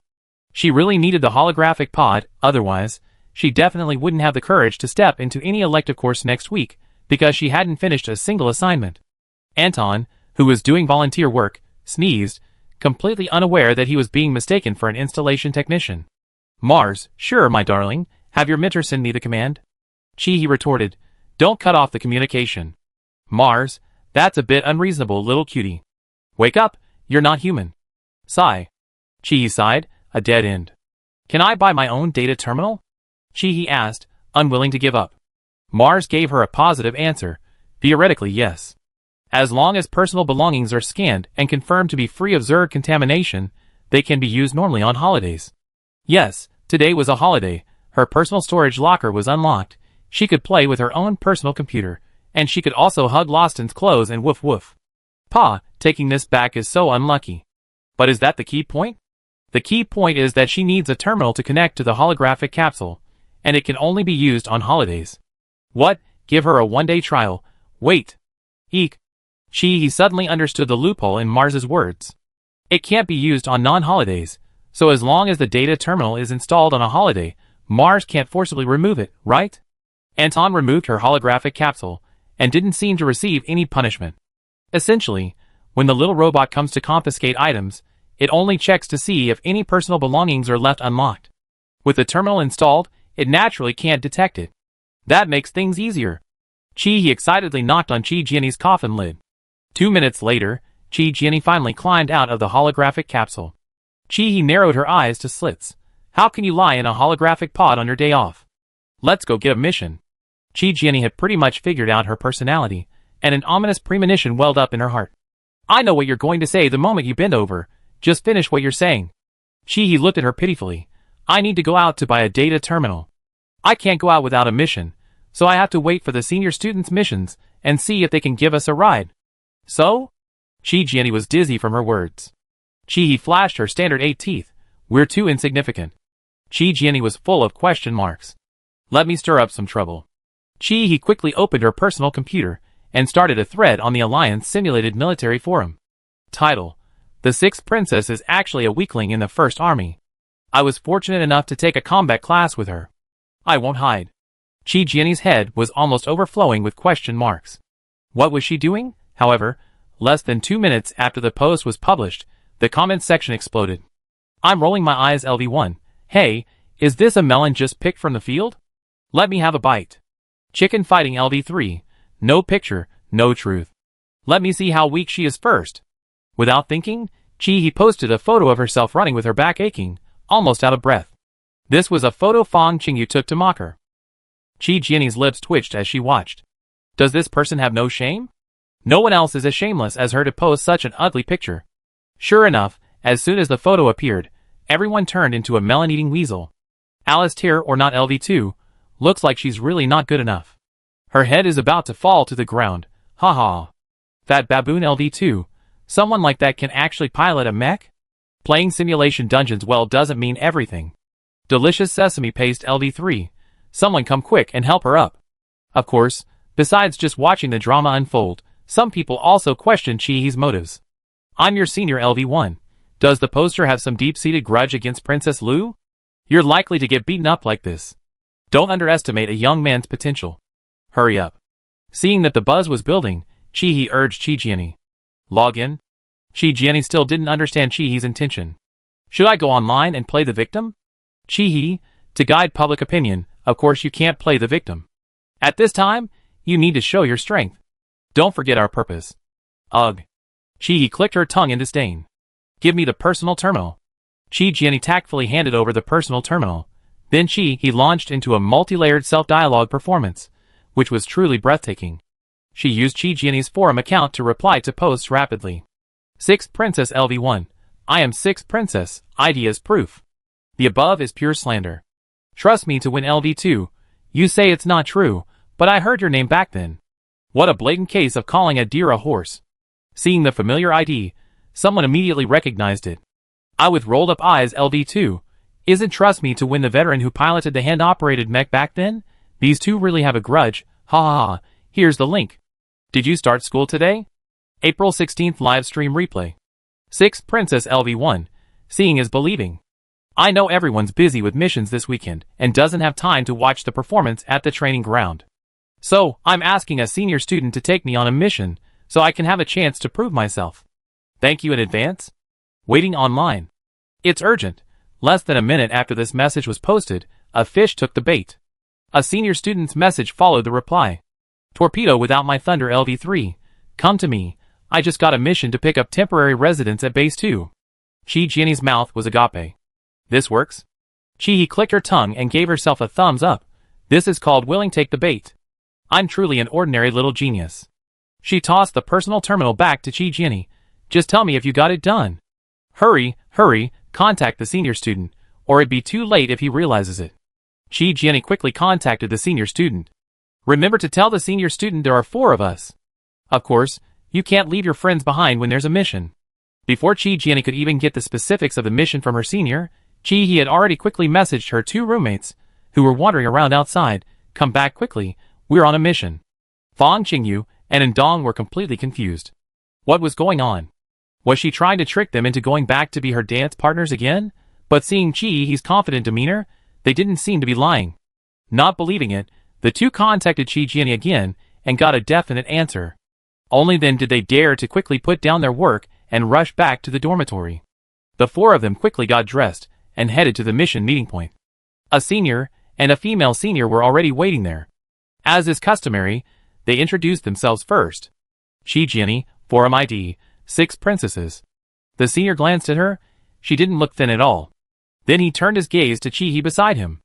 She really needed the holographic pod, otherwise, she definitely wouldn't have the courage to step into any elective course next week, because she hadn't finished a single assignment. Anton, who was doing volunteer work, sneezed, completely unaware that he was being mistaken for an installation technician. Mars, sure, my darling, have your mentor send me the command. Chi retorted, don't cut off the communication. Mars, that's a bit unreasonable, little cutie. Wake up, you're not human. Sigh. Chi sighed, a dead end. Can I buy my own data terminal? Chi asked, unwilling to give up. Mars gave her a positive answer, theoretically yes. As long as personal belongings are scanned and confirmed to be free of Zerg contamination, they can be used normally on holidays. Yes, today was a holiday, her personal storage locker was unlocked, she could play with her own personal computer, and she could also hug Loston's clothes and woof woof. Pa, taking this back is so unlucky. But is that the key point? The key point is that she needs a terminal to connect to the holographic capsule, and it can only be used on holidays. What? Give her a one-day trial? Wait. Eek. He suddenly understood the loophole in Mars's words. It can't be used on non-holidays, so as long as the data terminal is installed on a holiday, Mars can't forcibly remove it, right? Anton removed her holographic capsule, and didn't seem to receive any punishment. Essentially, when the little robot comes to confiscate items, it only checks to see if any personal belongings are left unlocked. With the terminal installed, it naturally can't detect it. That makes things easier. He excitedly knocked on Chi Jian's coffin lid. 2 minutes later, Chi Jian finally climbed out of the holographic capsule. Chi narrowed her eyes to slits. How can you lie in a holographic pod on your day off? Let's go get a mission. Chi Jian had pretty much figured out her personality, and an ominous premonition welled up in her heart. I know what you're going to say the moment you bend over. Just finish what you're saying. Chi looked at her pitifully. I need to go out to buy a data terminal. I can't go out without a mission, so I have to wait for the senior students' missions and see if they can give us a ride. So? Chi Jian was dizzy from her words. Chi flashed her standard 8 teeth. We're too insignificant. Chi Jian was full of question marks. Let me stir up some trouble. Chi quickly opened her personal computer and started a thread on the Alliance Simulated Military Forum. Title: The Sixth Princess is actually a weakling in the First Army. I was fortunate enough to take a combat class with her. I won't hide. Chi Jian's head was almost overflowing with question marks. What was she doing? However, less than 2 minutes after the post was published, the comments section exploded. I'm rolling my eyes. LV1. Hey, is this a melon just picked from the field? Let me have a bite. Chicken fighting. LV3. No picture, no truth. Let me see how weak she is first. Without thinking, Chi posted a photo of herself running with her back aching, almost out of breath. This was a photo Fang Qingyu took to mock her. Chi Jian's lips twitched as she watched. Does this person have no shame? No one else is as shameless as her to post such an ugly picture. Sure enough, as soon as the photo appeared, everyone turned into a melon-eating weasel. Alistair or not. LV2, looks like she's really not good enough. Her head is about to fall to the ground. Haha. Fat baboon. LV2, someone like that can actually pilot a mech? Playing simulation dungeons well doesn't mean everything. Delicious sesame paste. LV3, someone come quick and help her up. Of course, besides just watching the drama unfold, some people also question Chi's motives. I'm your senior. LV1, does the poster have some deep-seated grudge against Princess Lu? You're likely to get beaten up like this. Don't underestimate a young man's potential. Hurry up. Seeing that the buzz was building, Chi urged Chi Jian. Log in? Chi Jian still didn't understand Chi's intention. Should I go online and play the victim? Chi, to guide public opinion, of course you can't play the victim. At this time, you need to show your strength. Don't forget our purpose. Ugh. Chi clicked her tongue in disdain. Give me the personal terminal. Chi Jian tactfully handed over the personal terminal. Then Chi launched into a multi-layered self-dialogue performance, which was truly breathtaking. She used Chi Jian's forum account to reply to posts rapidly. Sixth Princess. LV1, I am Sixth Princess, ID as proof. The above is pure slander. Trust me to win. LV2, you say it's not true, but I heard your name back then. What a blatant case of calling a deer a horse. Seeing the familiar ID, someone immediately recognized it. I with rolled up eyes. LV2, isn't trust me to win the veteran who piloted the hand-operated mech back then? These two really have a grudge. Ha ha ha, here's the link. Did you start school today? April 16th live stream replay. Sixth Princess. LV1, seeing is believing. I know everyone's busy with missions this weekend and doesn't have time to watch the performance at the training ground. So, I'm asking a senior student to take me on a mission so I can have a chance to prove myself. Thank you in advance. Waiting online. It's urgent. Less than a minute after this message was posted, a fish took the bait. A senior student's message followed the reply. Torpedo without my thunder. LV3, come to me. I just got a mission to pick up temporary residents at base 2. Chi Jian's mouth was agape. This works? Chi clicked her tongue and gave herself a thumbs up. This is called willing take the bait. I'm truly an ordinary little genius. She tossed the personal terminal back to Chi Jian. Just tell me if you got it done. Hurry, hurry, contact the senior student, or it'd be too late if he realizes it. Chi Jian quickly contacted the senior student. Remember to tell the senior student there are 4 of us. Of course, you can't leave your friends behind when there's a mission. Before Chi Jiani could even get the specifics of the mission from her senior, He had already quickly messaged her two roommates, who were wandering around outside, "Come back quickly, we're on a mission." Fang Qingyu and Ndong were completely confused. What was going on? Was she trying to trick them into going back to be her dance partners again? But seeing He's confident demeanor, they didn't seem to be lying. Not believing it, the two contacted Chi Jiani again and got a definite answer. Only then did they dare to quickly put down their work and rush back to the dormitory. The four of them quickly got dressed and headed to the mission meeting point. A senior and a female senior were already waiting there. As is customary, they introduced themselves first. Chi Jiani, Forum ID, 6 princesses. The senior glanced at her. She didn't look thin at all. Then he turned his gaze to Chi beside him.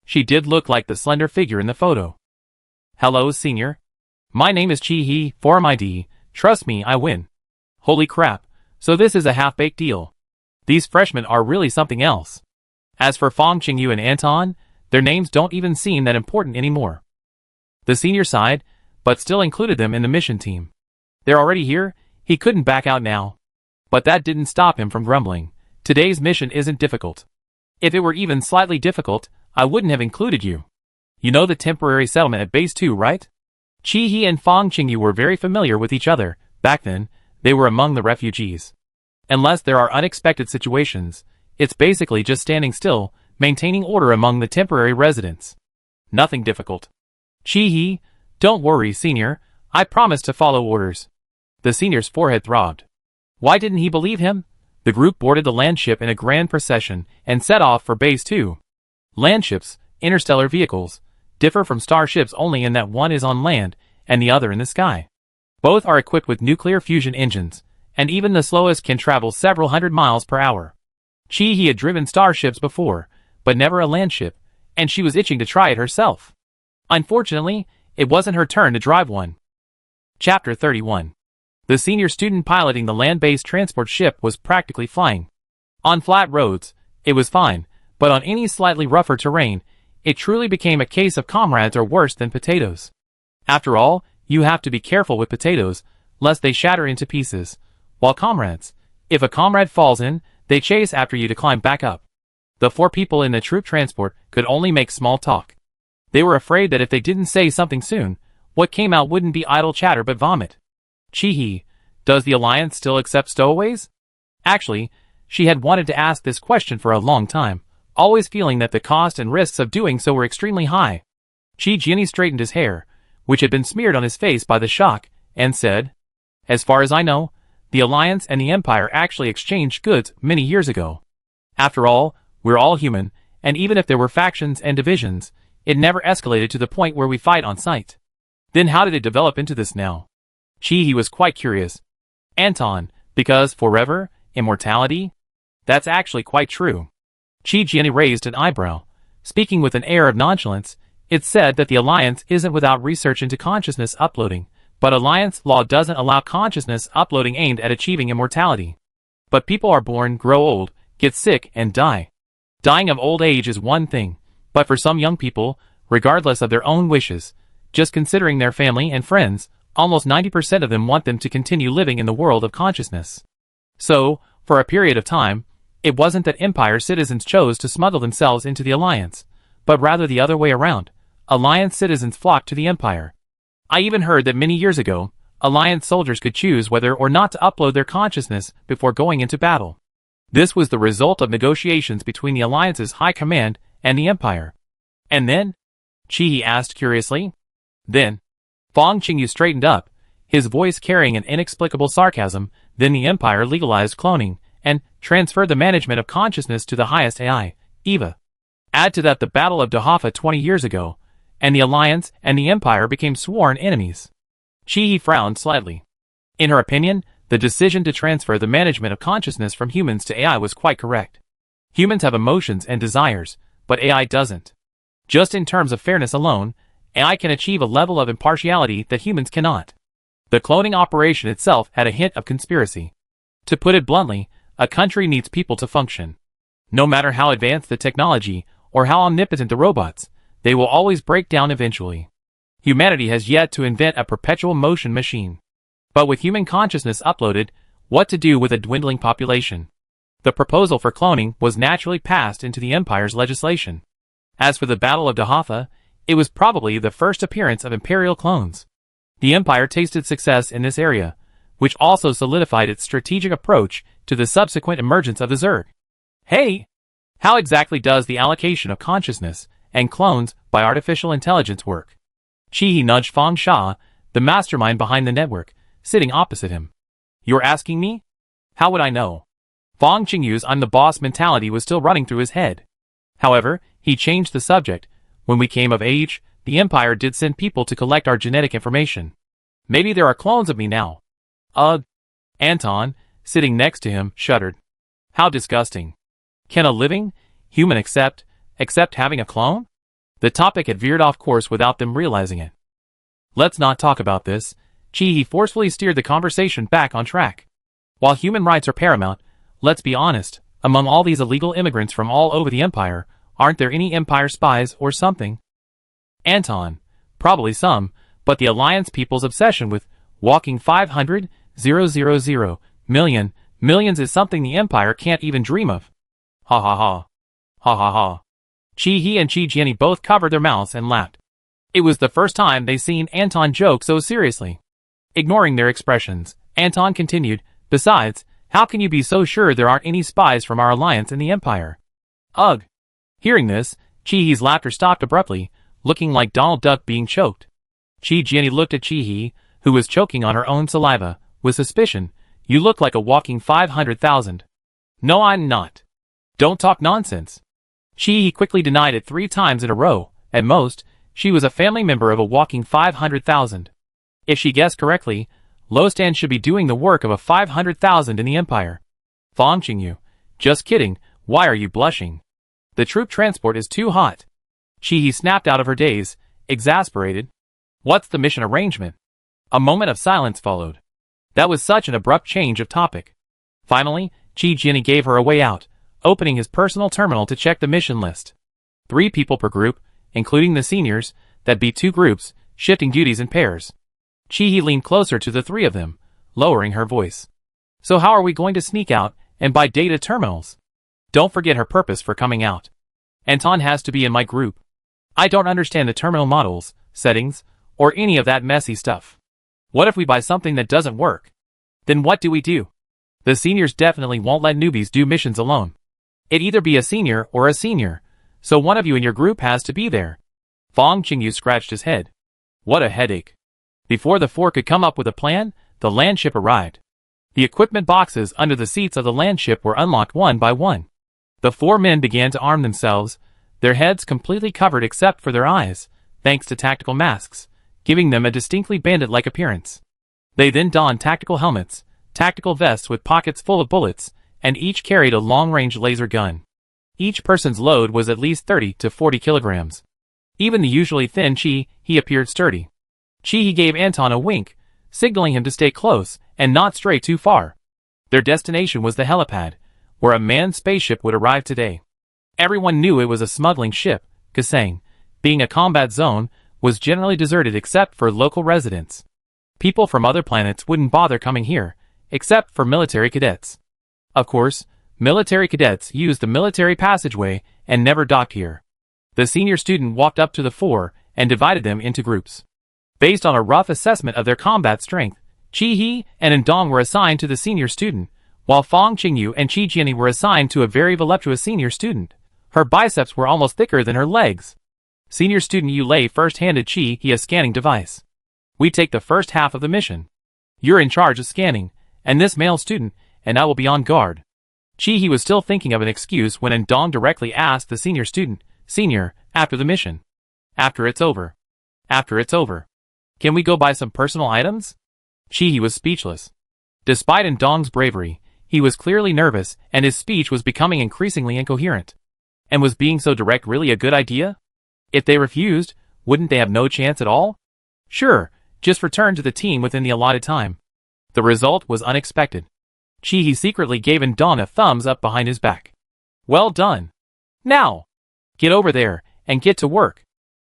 She did look like the slender figure in the photo. "Hello, senior. My name is Chi, Forum ID. Trust me, I win." Holy crap, so this is a half-baked deal. These freshmen are really something else. As for Fang Qingyu and Anton, their names don't even seem that important anymore. The senior sighed, but still included them in the mission team. They're already here, he couldn't back out now. But that didn't stop him from grumbling. Today's mission isn't difficult. If it were even slightly difficult, I wouldn't have included you. You know the temporary settlement at Base 2, right? Chi and Fang Qingyu were very familiar with each other. Back then, they were among the refugees. Unless there are unexpected situations, it's basically just standing still, maintaining order among the temporary residents. Nothing difficult. Chi, don't worry, senior, I promise to follow orders. The senior's forehead throbbed. Why didn't he believe him? The group boarded the landship in a grand procession and set off for Base 2. Landships, interstellar vehicles, differ from starships only in that one is on land and the other in the sky. Both are equipped with nuclear fusion engines, and even the slowest can travel several hundred miles per hour. Chi had driven starships before, but never a landship, and she was itching to try it herself. Unfortunately, it wasn't her turn to drive one. Chapter 31. The senior student piloting the land-based transport ship was practically flying. On flat roads, it was fine, but on any slightly rougher terrain, it truly became a case of comrades are worse than potatoes. After all, you have to be careful with potatoes, lest they shatter into pieces, while comrades, if a comrade falls in, they chase after you to climb back up. The 4 people in the troop transport could only make small talk. They were afraid that if they didn't say something soon, what came out wouldn't be idle chatter but vomit. Chi, does the Alliance still accept stowaways? Actually, she had wanted to ask this question for a long time, always feeling that the cost and risks of doing so were extremely high. Chi Jiani straightened his hair, which had been smeared on his face by the shock, and said, "As far as I know, the Alliance and the Empire actually exchanged goods many years ago. After all, we're all human, and even if there were factions and divisions, it never escalated to the point where we fight on sight." Then how did it develop into this now? Chi was quite curious. Anton, because forever, immortality? That's actually quite true. Chi Jiani raised an eyebrow. Speaking with an air of nonchalance, it's said that the Alliance isn't without research into consciousness uploading, but Alliance law doesn't allow consciousness uploading aimed at achieving immortality. But people are born, grow old, get sick, and die. Dying of old age is one thing, but for some young people, regardless of their own wishes, just considering their family and friends, almost 90% of them want them to continue living in the world of consciousness. So, for a period of time, it wasn't that Empire citizens chose to smuggle themselves into the Alliance, but rather the other way around. Alliance citizens flocked to the Empire. I even heard that many years ago, Alliance soldiers could choose whether or not to upload their consciousness before going into battle. This was the result of negotiations between the Alliance's high command and the Empire. And then? Chi asked curiously. Then, Fang Qingyu straightened up, his voice carrying an inexplicable sarcasm. Then the Empire legalized cloning and transferred the management of consciousness to the highest AI, Eva. Add to that the Battle of Dahafa 20 years ago, and the Alliance and the Empire became sworn enemies. Chi frowned slightly. In her opinion, the decision to transfer the management of consciousness from humans to AI was quite correct. Humans have emotions and desires, but AI doesn't. Just in terms of fairness alone, AI can achieve a level of impartiality that humans cannot. The cloning operation itself had a hint of conspiracy. To put it bluntly, a country needs people to function. No matter how advanced the technology or how omnipotent the robots, they will always break down eventually. Humanity has yet to invent a perpetual motion machine. But with human consciousness uploaded, What to do with a dwindling population? The proposal for cloning was naturally passed into the Empire's legislation. As for the Battle of Dahatha, it was probably the first appearance of Imperial clones. The Empire tasted success in this area, which also solidified its strategic approach to the subsequent emergence of the Zerg. Hey! How exactly does the allocation of consciousness and clones by artificial intelligence work? Chi nudged Fang Sha, the mastermind behind the network, sitting opposite him. You're asking me? How would I know? Fang Qingyu's "I'm the boss" mentality was still running through his head. However, he changed the subject. When we came of age, the Empire did send people to collect our genetic information. Maybe there are clones of me now. Ugh. Anton, sitting next to him, shuddered. How disgusting. Can a living human accept having a clone? The topic had veered off course without them realizing it. Let's not talk about this. Chi forcefully steered the conversation back on track. While human rights are paramount, let's be honest, among all these illegal immigrants from all over the Empire, aren't there any Empire spies or something? Anton, probably some, but the Alliance people's obsession with walking 500,000 millions is something the Empire can't even dream of. Ha ha ha. Ha ha ha. Chi and Chi Jiani both covered their mouths and laughed. It was the first time they'd seen Anton joke so seriously. Ignoring their expressions, Anton continued, besides, how can you be so sure there aren't any spies from our alliance in the Empire? Ugh. Hearing this, Chi-He's laughter stopped abruptly, looking like Donald Duck being choked. Chi Jiani looked at Chi-He, who was choking on her own saliva, with suspicion. You look like a walking 500,000. No, I'm not. Don't talk nonsense. Chi-He quickly denied it 3 times in a row. At most, she was a family member of a walking 500,000. If she guessed correctly, Lostan should be doing the work of a 500,000 in the Empire. Fang Qingyu. Just kidding, why are you blushing? The troop transport is too hot. Chi-He snapped out of her daze, exasperated. What's the mission arrangement? A moment of silence followed. That was such an abrupt change of topic. Finally, Chi Jiani gave her a way out, opening his personal terminal to check the mission list. 3 people per group, including the seniors, that'd be 2 groups, shifting duties in pairs. Chi-He leaned closer to the 3 of them, lowering her voice. So how are we going to sneak out and buy data terminals? Don't forget her purpose for coming out. Anton has to be in my group. I don't understand the terminal models, settings, or any of that messy stuff. What if we buy something that doesn't work? Then what do we do? The seniors definitely won't let newbies do missions alone. It'd either be a senior or a senior, so one of you in your group has to be there. Fang Qingyu scratched his head. What a headache. Before the 4 could come up with a plan, the land ship arrived. The equipment boxes under the seats of the land ship were unlocked one by one. The 4 men began to arm themselves, their heads completely covered except for their eyes, thanks to tactical masks, giving them a distinctly bandit-like appearance. They then donned tactical helmets, tactical vests with pockets full of bullets, and each carried a long-range laser gun. Each person's load was at least 30 to 40 kilograms. Even the usually thin Chi-He appeared sturdy. Chi-He gave Anton a wink, signaling him to stay close and not stray too far. Their destination was the helipad, where a manned spaceship would arrive today. Everyone knew it was a smuggling ship, Kasang, being a combat zone, was generally deserted except for local residents. People from other planets wouldn't bother coming here, except for military cadets. Of course, military cadets used the military passageway and never docked here. The senior student walked up to the 4 and divided them into groups. Based on a rough assessment of their combat strength, Chi-He and Ndong were assigned to the senior student, while Fang Qingyu and Chi Jiani were assigned to a very voluptuous senior student. Her biceps were almost thicker than her legs. Senior student Yu Lei first handed Chi-He a scanning device. We take the first half of the mission. You're in charge of scanning, and this male student, and I will be on guard. Chi-He was still thinking of an excuse when Ndong directly asked the senior student, Senior, after the mission. After it's over. After it's over. Can we go buy some personal items? Chi-He was speechless. Despite Ndong's bravery, he was clearly nervous and his speech was becoming increasingly incoherent. And was being so direct really a good idea? If they refused, wouldn't they have no chance at all? Sure, just return to the team within the allotted time. The result was unexpected. Chi-He secretly gave Ndong a thumbs up behind his back. Well done. Now, get over there and get to work.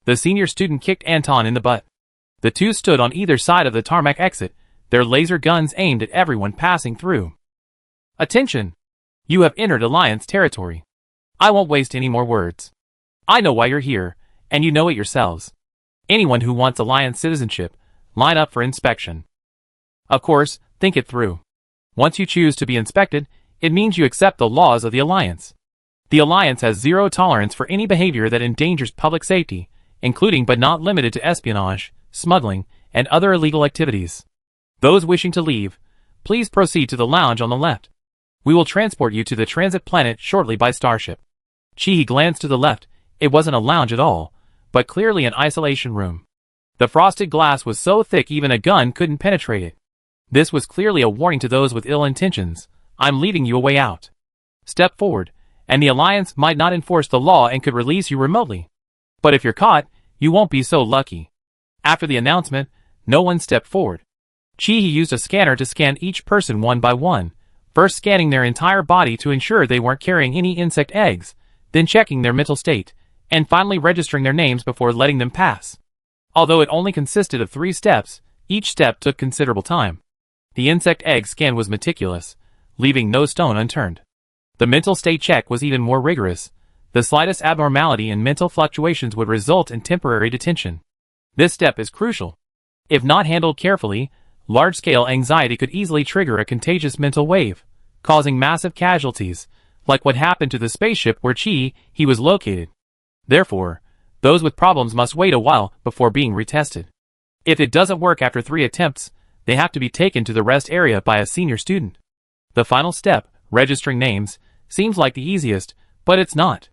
The senior student kicked Anton in the butt. The 2 stood on either side of the tarmac exit, their laser guns aimed at everyone passing through. Attention! You have entered Alliance territory. I won't waste any more words. I know why you're here, and you know it yourselves. Anyone who wants Alliance citizenship, line up for inspection. Of course, think it through. Once you choose to be inspected, it means you accept the laws of the Alliance. The Alliance has zero tolerance for any behavior that endangers public safety, including but not limited to espionage, smuggling, and other illegal activities. Those wishing to leave, please proceed to the lounge on the left. We will transport you to the transit planet shortly by starship. Chi glanced to the left. It wasn't a lounge at all, but clearly an isolation room. The frosted glass was so thick even a gun couldn't penetrate it. This was clearly a warning to those with ill intentions. I'm leading you a way out. Step forward, and the Alliance might not enforce the law and could release you remotely. But if you're caught, you won't be so lucky. After the announcement, no one stepped forward. Chi used a scanner to scan each person one by one, first scanning their entire body to ensure they weren't carrying any insect eggs, then checking their mental state, and finally registering their names before letting them pass. Although it only consisted of 3 steps, each step took considerable time. The insect egg scan was meticulous, leaving no stone unturned. The mental state check was even more rigorous. The slightest abnormality in mental fluctuations would result in temporary detention. This step is crucial. If not handled carefully, large-scale anxiety could easily trigger a contagious mental wave, causing massive casualties, like what happened to the spaceship where he was located. Therefore, those with problems must wait a while before being retested. If it doesn't work after 3 attempts, they have to be taken to the rest area by a senior student. The final step, registering names, seems like the easiest, but it's not.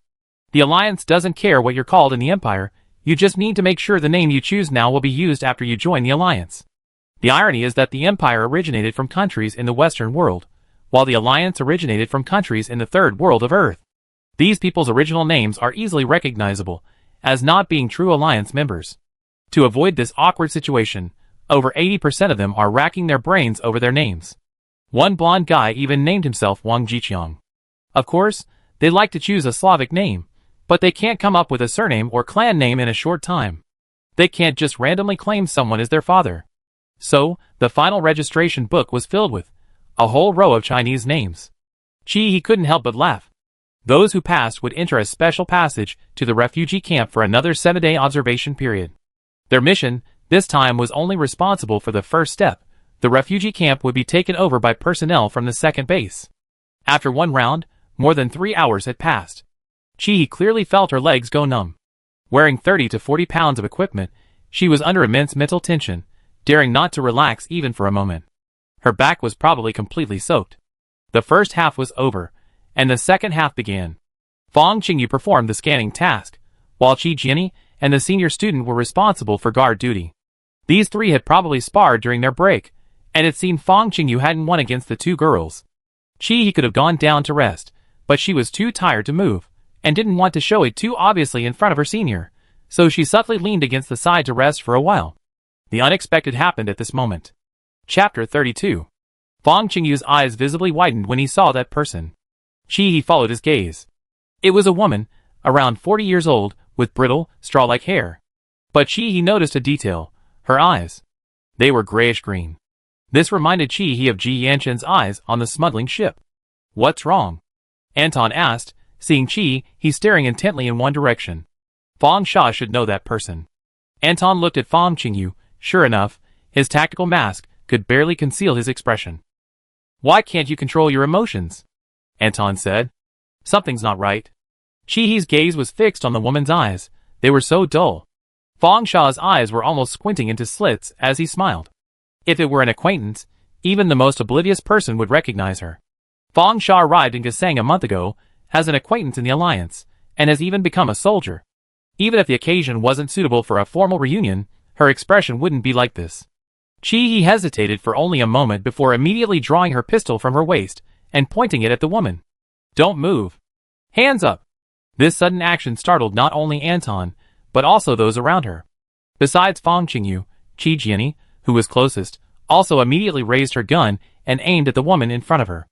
The Alliance doesn't care what you're called in the Empire, you just need to make sure the name you choose now will be used after you join the Alliance. The irony is that the Empire originated from countries in the Western world, while the Alliance originated from countries in the Third World of Earth. These people's original names are easily recognizable, as not being true Alliance members. To avoid this awkward situation, over 80% of them are racking their brains over their names. One blonde guy even named himself Wang Jiqiang. Of course, they like to choose a Slavic name, but they can't come up with a surname or clan name in a short time. They can't just randomly claim someone as their father. So, the final registration book was filled with a whole row of Chinese names. He couldn't help but laugh. Those who passed would enter a special passage to the refugee camp for another 7-day observation period. Their mission, this time, was only responsible for the first step. The refugee camp would be taken over by personnel from the second base. After one round, more than 3 hours had passed. Chi clearly felt her legs go numb. Wearing 30 to 40 pounds of equipment, she was under immense mental tension, daring not to relax even for a moment. Her back was probably completely soaked. The first half was over, and the second half began. Fong Qingyu performed the scanning task, while Qi Jiani and the senior student were responsible for guard duty. These 3 had probably sparred during their break, and it seemed Fong Qingyu hadn't won against the 2 girls. He could have gone down to rest, but she was too tired to move, and didn't want to show it too obviously in front of her senior, so she subtly leaned against the side to rest for a while. The unexpected happened at this moment. Chapter 32. Fong Qingyu's eyes visibly widened when he saw that person. He followed his gaze. It was a woman, around 40 years old, with brittle, straw-like hair. But he noticed a detail: her eyes. They were grayish-green. This reminded Chi of Ji Yanshen's eyes on the smuggling ship. What's wrong? Anton asked, seeing Chi staring intently in one direction. Fong Sha should know that person. Anton looked at Fong Qingyu. Sure enough, his tactical mask could barely conceal his expression. Why can't you control your emotions? Anton said. Something's not right. Chi's gaze was fixed on the woman's eyes. They were so dull. Fong Sha's eyes were almost squinting into slits as he smiled. If it were an acquaintance, even the most oblivious person would recognize her. Fong Sha arrived in Gasang a month ago, as an acquaintance in the Alliance, and has even become a soldier. Even if the occasion wasn't suitable for a formal reunion, her expression wouldn't be like this. Chi hesitated for only a moment before immediately drawing her pistol from her waist and pointing it at the woman. Don't move. Hands up. This sudden action startled not only Anton, but also those around her. Besides Fong Qingyu, Qi Jiani, who was closest, also immediately raised her gun and aimed at the woman in front of her.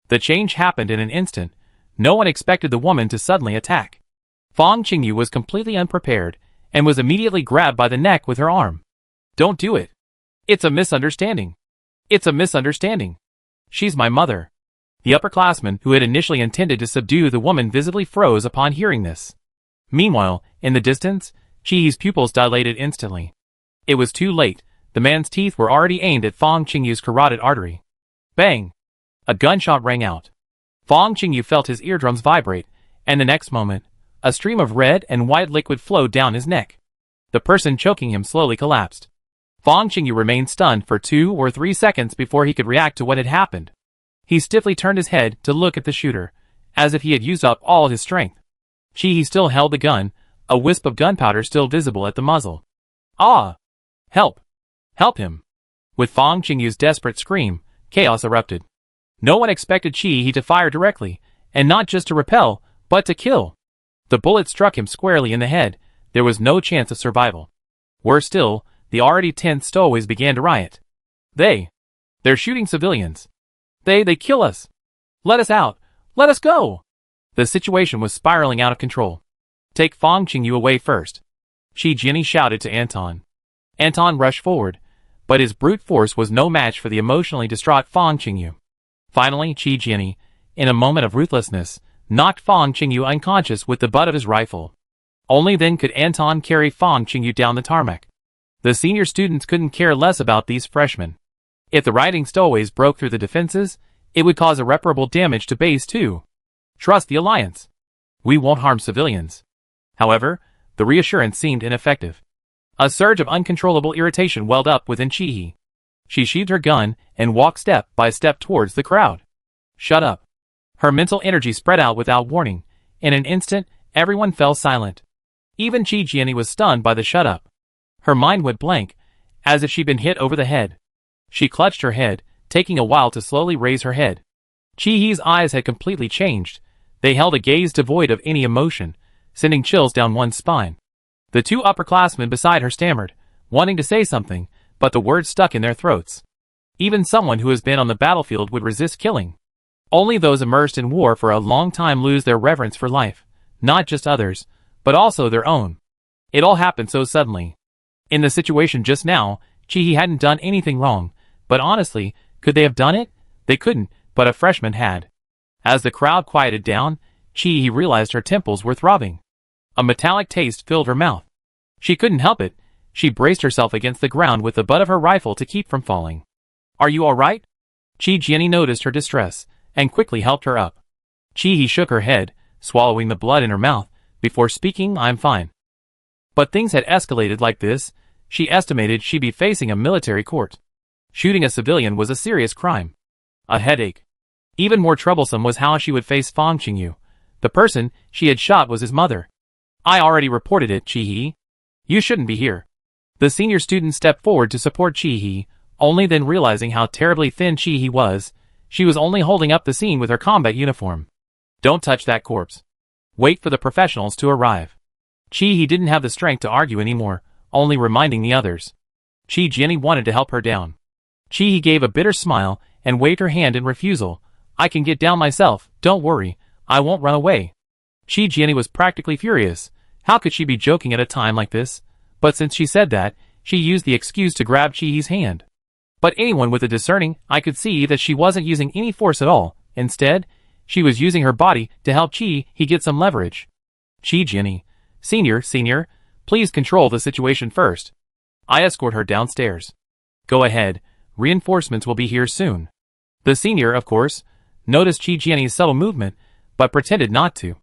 The change happened in an instant. No one expected the woman to suddenly attack. Fong Qingyu was completely unprepared and was immediately grabbed by the neck with her arm. Don't do it. It's a misunderstanding. It's a misunderstanding. She's my mother. The upperclassman who had initially intended to subdue the woman visibly froze upon hearing this. Meanwhile, in the distance, Chihi's pupils dilated instantly. It was too late. The man's teeth were already aimed at Fong Qingyu's carotid artery. Bang! A gunshot rang out. Fong Qingyu felt his eardrums vibrate, and the next moment, a stream of red and white liquid flowed down his neck. The person choking him slowly collapsed. Fong Qingyu remained stunned for 2 or 3 seconds before he could react to what had happened. He stiffly turned his head to look at the shooter, as if he had used up all his strength. He still held the gun, a wisp of gunpowder still visible at the muzzle. Ah! Help! Help him! With Fong Qingyu's desperate scream, chaos erupted. No one expected Chi to fire directly, and not just to repel, but to kill. The bullet struck him squarely in the head. There was no chance of survival. Worse still, the already tense stowaways began to riot. They're shooting civilians. They kill us. Let us out. Let us go. The situation was spiraling out of control. Take Fong Qingyu away first. Shi Jianyi shouted to Anton. Anton rushed forward, but his brute force was no match for the emotionally distraught Fong Qingyu. Finally, Shi Jianyi, in a moment of ruthlessness, knocked Fong Qingyu unconscious with the butt of his rifle. Only then could Anton carry Fong Qingyu down the tarmac. The senior students couldn't care less about these freshmen. If the rioting stowaways broke through the defenses, it would cause irreparable damage to Base 2. Trust the Alliance. We won't harm civilians. However, the reassurance seemed ineffective. A surge of uncontrollable irritation welled up within Chihi. She sheathed her gun and walked step by step towards the crowd. Shut up. Her mental energy spread out without warning. In an instant, everyone fell silent. Even Chi Jianyi was stunned by the shut up. Her mind went blank, as if she'd been hit over the head. She clutched her head, taking a while to slowly raise her head. Chihi's eyes had completely changed. They held a gaze devoid of any emotion, sending chills down one's spine. The 2 upperclassmen beside her stammered, wanting to say something, but the words stuck in their throats. Even someone who has been on the battlefield would resist killing. Only those immersed in war for a long time lose their reverence for life, not just others, but also their own. It all happened so suddenly. In the situation just now, Chihi hadn't done anything wrong, but honestly, could they have done it? They couldn't, but a freshman had. As the crowd quieted down, Chihi realized her temples were throbbing. A metallic taste filled her mouth. She couldn't help it. She braced herself against the ground with the butt of her rifle to keep from falling. Are you all right? Chi Jianyi noticed her distress, and quickly helped her up. Chihi shook her head, swallowing the blood in her mouth, before speaking. I'm fine. But things had escalated like this. She estimated she'd be facing a military court. Shooting a civilian was a serious crime. A headache. Even more troublesome was how she would face Fong Qingyu. The person she had shot was his mother. I already reported it, Chi-He. You shouldn't be here. The senior student stepped forward to support Chi-He, only then realizing how terribly thin Chi-He was. She was only holding up the scene with her combat uniform. Don't touch that corpse. Wait for the professionals to arrive. Chi-He didn't have the strength to argue anymore, only reminding the others. Chi Jianyi wanted to help her down. Chi-He gave a bitter smile and waved her hand in refusal. I can get down myself, don't worry, I won't run away. Chi Jianyi was practically furious. How could she be joking at a time like this? But since she said that, she used the excuse to grab Chi-He's hand. But anyone with a discerning eye could see that she wasn't using any force at all. Instead, she was using her body to help Chi-He get some leverage. Chi Jianyi, Senior, please control the situation first. I escort her downstairs. Go ahead, reinforcements will be here soon. The senior, of course, noticed Chi Jianyi's subtle movement, but pretended not to.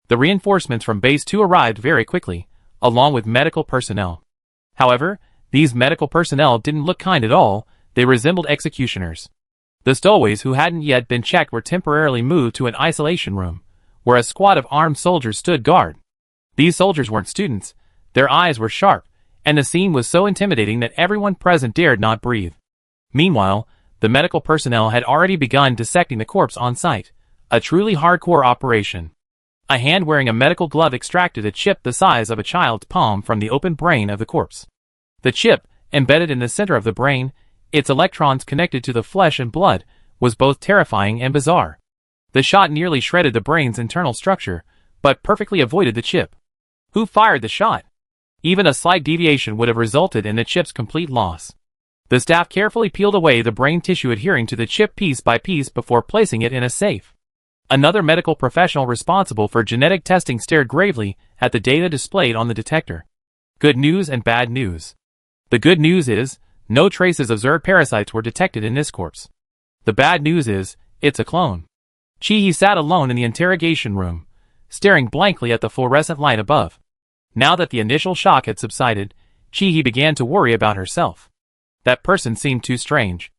The reinforcements from Base 2 arrived very quickly, along with medical personnel. However, these medical personnel didn't look kind at all. They resembled executioners. The stowaways who hadn't yet been checked were temporarily moved to an isolation room, where a squad of armed soldiers stood guard. These soldiers weren't students. Their eyes were sharp, and the scene was so intimidating that everyone present dared not breathe. Meanwhile, the medical personnel had already begun dissecting the corpse on site, a truly hardcore operation. A hand wearing a medical glove extracted a chip the size of a child's palm from the open brain of the corpse. The chip, embedded in the center of the brain, its electrons connected to the flesh and blood, was both terrifying and bizarre. The shot nearly shredded the brain's internal structure, but perfectly avoided the chip. Who fired the shot? Even a slight deviation would have resulted in the chip's complete loss. The staff carefully peeled away the brain tissue adhering to the chip piece by piece before placing it in a safe. Another medical professional responsible for genetic testing stared gravely at the data displayed on the detector. Good news and bad news. The good news is, no traces of Zerd parasites were detected in this corpse. The bad news is, it's a clone. Chi-He sat alone in the interrogation room, staring blankly at the fluorescent light above. Now that the initial shock had subsided, Chi-He began to worry about herself. That person seemed too strange.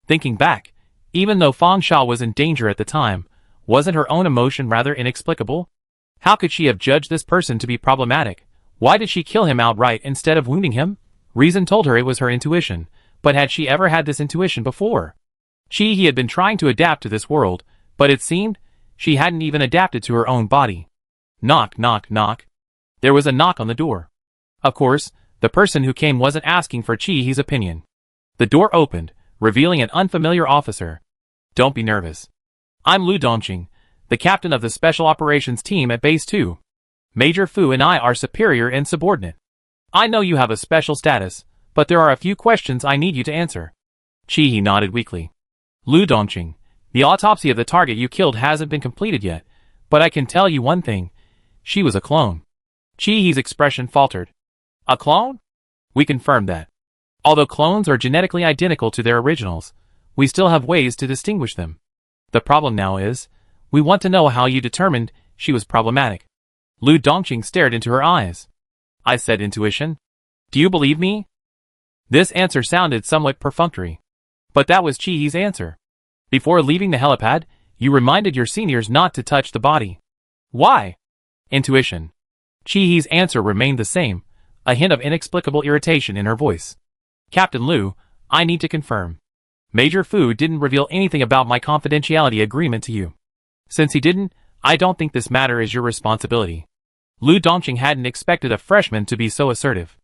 Thinking back, even though Fang Sha was in danger at the time, wasn't her own emotion rather inexplicable? How could she have judged this person to be problematic? Why did she kill him outright instead of wounding him? Reason told her it was her intuition, but had she ever had this intuition before? He had been trying to adapt to this world, but it seemed she hadn't even adapted to her own body. Knock, knock, knock. There was a knock on the door. Of course, the person who came wasn't asking for Chi-He's opinion. The door opened, revealing an unfamiliar officer. Don't be nervous. I'm Lu Dongqing, the captain of the Special Operations Team at Base 2. Major Fu and I are superior and subordinate. I know you have a special status, but there are a few questions I need you to answer. Chi-He nodded weakly. Lu Dongqing, the autopsy of the target you killed hasn't been completed yet, but I can tell you one thing. She was a clone. Chi-He's expression faltered. A clone? We confirmed that. Although clones are genetically identical to their originals, we still have ways to distinguish them. The problem now is, we want to know how you determined she was problematic. Lu Dongqing stared into her eyes. I said intuition. Do you believe me? This answer sounded somewhat perfunctory. But that was Chi-He's answer. Before leaving the helipad, you reminded your seniors not to touch the body. Why? Intuition. Chi-He's answer remained the same, a hint of inexplicable irritation in her voice. Captain Lu, I need to confirm. Major Fu didn't reveal anything about my confidentiality agreement to you. Since he didn't, I don't think this matter is your responsibility. Lu Dongqing hadn't expected a freshman to be so assertive.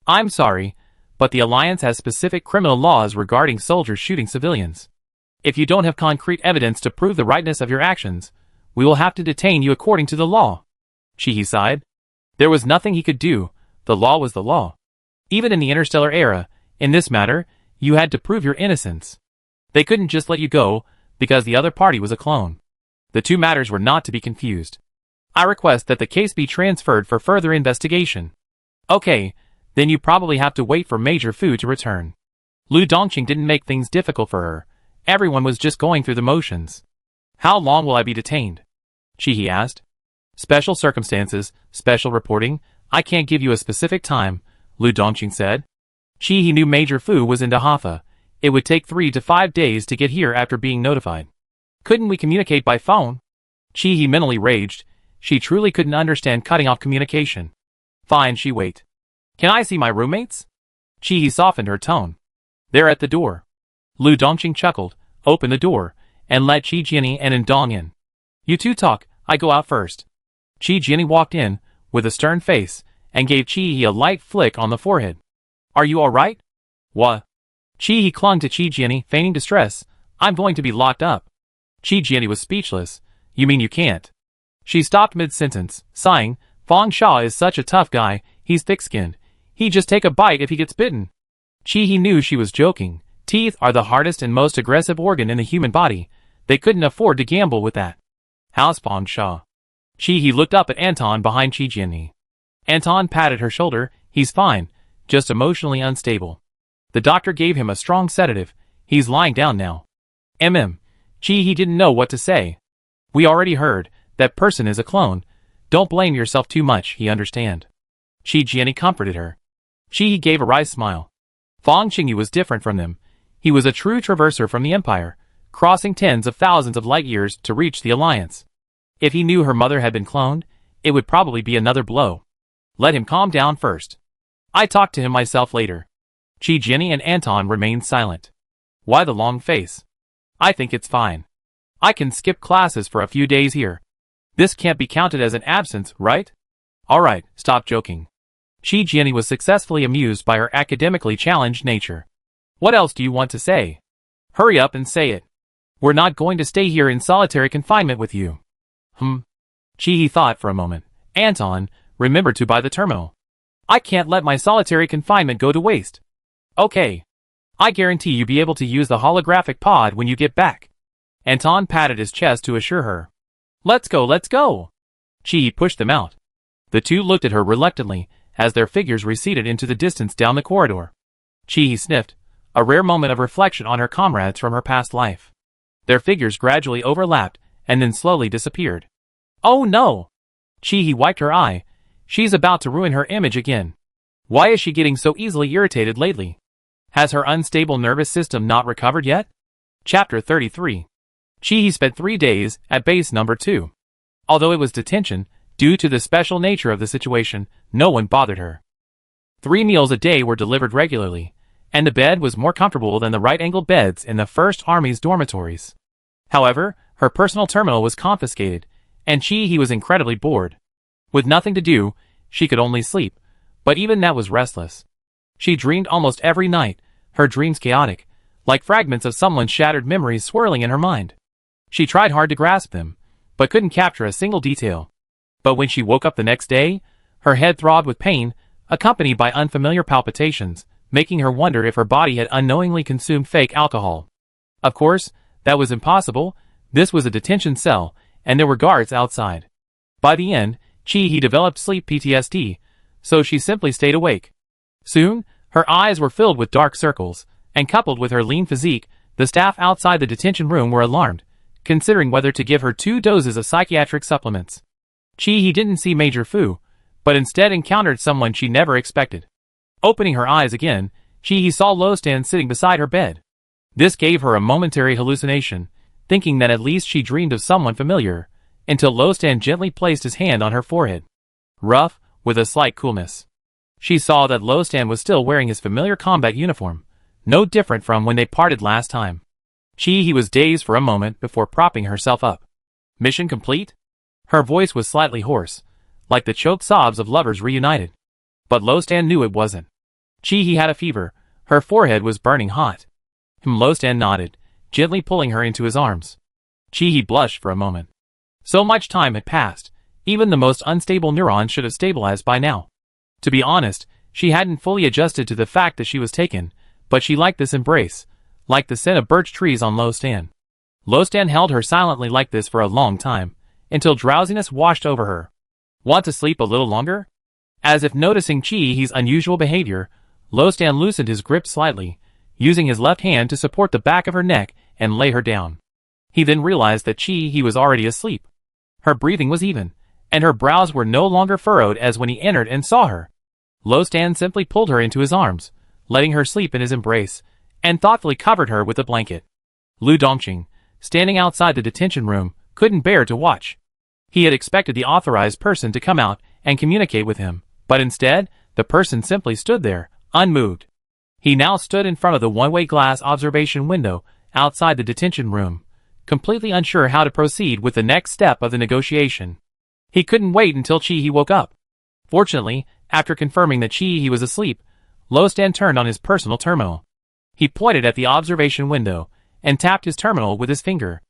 I'm sorry, but the Alliance has specific criminal laws regarding soldiers shooting civilians. If you don't have concrete evidence to prove the rightness of your actions, we will have to detain you according to the law. Chi-He sighed. There was nothing he could do, the law was the law. Even in the interstellar era, in this matter, you had to prove your innocence. They couldn't just let you go, because the other party was a clone. The two matters were not to be confused. I request that the case be transferred for further investigation. Okay, then you probably have to wait for Major Fu to return. Lu Dongqing didn't make things difficult for her. Everyone was just going through the motions. How long will I be detained? Chi-He asked. Special circumstances, special reporting, I can't give you a specific time, Lu Dongqing said. Chi-He knew Major Fu was in Dahafa. It would take 3 to 5 days to get here after being notified. Couldn't we communicate by phone? Chi-He mentally raged. She truly couldn't understand cutting off communication. Fine, she wait. Can I see my roommates? Chi-He softened her tone. They're at the door. Lu Dongqing chuckled, opened the door, and let Qi Jianyi and Indong in. You two talk, I go out first. Qi Jianyi walked in, with a stern face, and gave Chi-He a light flick on the forehead. Are you alright? What? Chi-He clung to Qi Jianyi, feigning distress. I'm going to be locked up. Qi Jianyi was speechless. You mean you can't? She stopped mid-sentence, sighing. Fang Sha is such a tough guy, he's thick-skinned. He'd just take a bite if he gets bitten. Chi-He knew she was joking. Teeth are the hardest and most aggressive organ in the human body. They couldn't afford to gamble with that. How's Fang Sha? Chi-He looked up at Anton behind Qi Jianyi. Anton patted her shoulder. He's fine, just emotionally unstable. The doctor gave him a strong sedative. He's lying down now. Chi-He didn't know what to say. We already heard, that person is a clone. Don't blame yourself too much, he understand. Qi Jianyi comforted her. Chi-He gave a wry smile. Fang Qingyu was different from them. He was a true traverser from the Empire, crossing tens of thousands of light years to reach the Alliance. If he knew her mother had been cloned, it would probably be another blow. Let him calm down first. I talked to him myself later. Qi Jianyi and Anton remained silent. Why the long face? I think it's fine. I can skip classes for a few days here. This can't be counted as an absence, right? Alright, stop joking. Qi Jianyi was successfully amused by her academically challenged nature. What else do you want to say? Hurry up and say it. We're not going to stay here in solitary confinement with you. Qi thought for a moment. Anton, remember to buy the terminal. I can't let my solitary confinement go to waste. Okay. I guarantee you'll be able to use the holographic pod when you get back. Anton patted his chest to assure her. Let's go, let's go. Chi pushed them out. The two looked at her reluctantly as their figures receded into the distance down the corridor. Chi sniffed, a rare moment of reflection on her comrades from her past life. Their figures gradually overlapped and then slowly disappeared. Oh no! Chi wiped her eye. She's about to ruin her image again. Why is she getting so easily irritated lately? Has her unstable nervous system not recovered yet? Chapter 33. Chi spent 3 days at base number 2. Although it was detention, due to the special nature of the situation, no one bothered her. 3 meals a day were delivered regularly, and the bed was more comfortable than the right-angled beds in the 1st Army's dormitories. However, her personal terminal was confiscated, and Chi was incredibly bored. With nothing to do, she could only sleep, but even that was restless. She dreamed almost every night, her dreams chaotic, like fragments of someone's shattered memories swirling in her mind. She tried hard to grasp them, but couldn't capture a single detail. But when she woke up the next day, her head throbbed with pain, accompanied by unfamiliar palpitations, making her wonder if her body had unknowingly consumed fake alcohol. Of course, that was impossible. This was a detention cell, and there were guards outside. By the end, Chi developed sleep PTSD, so she simply stayed awake. Soon, her eyes were filled with dark circles, and coupled with her lean physique, the staff outside the detention room were alarmed, considering whether to give her 2 doses of psychiatric supplements. Chi didn't see Major Fu, but instead encountered someone she never expected. Opening her eyes again, Chi saw Lo Stan sitting beside her bed. This gave her a momentary hallucination, thinking that at least she dreamed of someone familiar, until Lo Stan gently placed his hand on her forehead. Rough, with a slight coolness. She saw that Lo Stan was still wearing his familiar combat uniform, no different from when they parted last time. Chi was dazed for a moment before propping herself up. Mission complete? Her voice was slightly hoarse, like the choked sobs of lovers reunited. But Lo Stan knew it wasn't. Chi had a fever, her forehead was burning hot. Lo Stan nodded, gently pulling her into his arms. Chi blushed for a moment. So much time had passed, even the most unstable neurons should have stabilized by now. To be honest, she hadn't fully adjusted to the fact that she was taken, but she liked this embrace, like the scent of birch trees on Lo Stan. Lo Stan held her silently like this for a long time, until drowsiness washed over her. Want to sleep a little longer? As if noticing Chi's unusual behavior, Lo Stan loosened his grip slightly, using his left hand to support the back of her neck and lay her down. He then realized that Chi was already asleep. Her breathing was even, and her brows were no longer furrowed as when he entered and saw her. Lo Stan simply pulled her into his arms, letting her sleep in his embrace, and thoughtfully covered her with a blanket. Lu Dongqing, standing outside the detention room, couldn't bear to watch. He had expected the authorized person to come out and communicate with him, but instead, the person simply stood there, unmoved. He now stood in front of the one-way glass observation window outside the detention room, completely unsure how to proceed with the next step of the negotiation. He couldn't wait until Chi woke up. Fortunately, after confirming that Chi was asleep, Lo Stan turned on his personal terminal. He pointed at the observation window and tapped his terminal with his finger.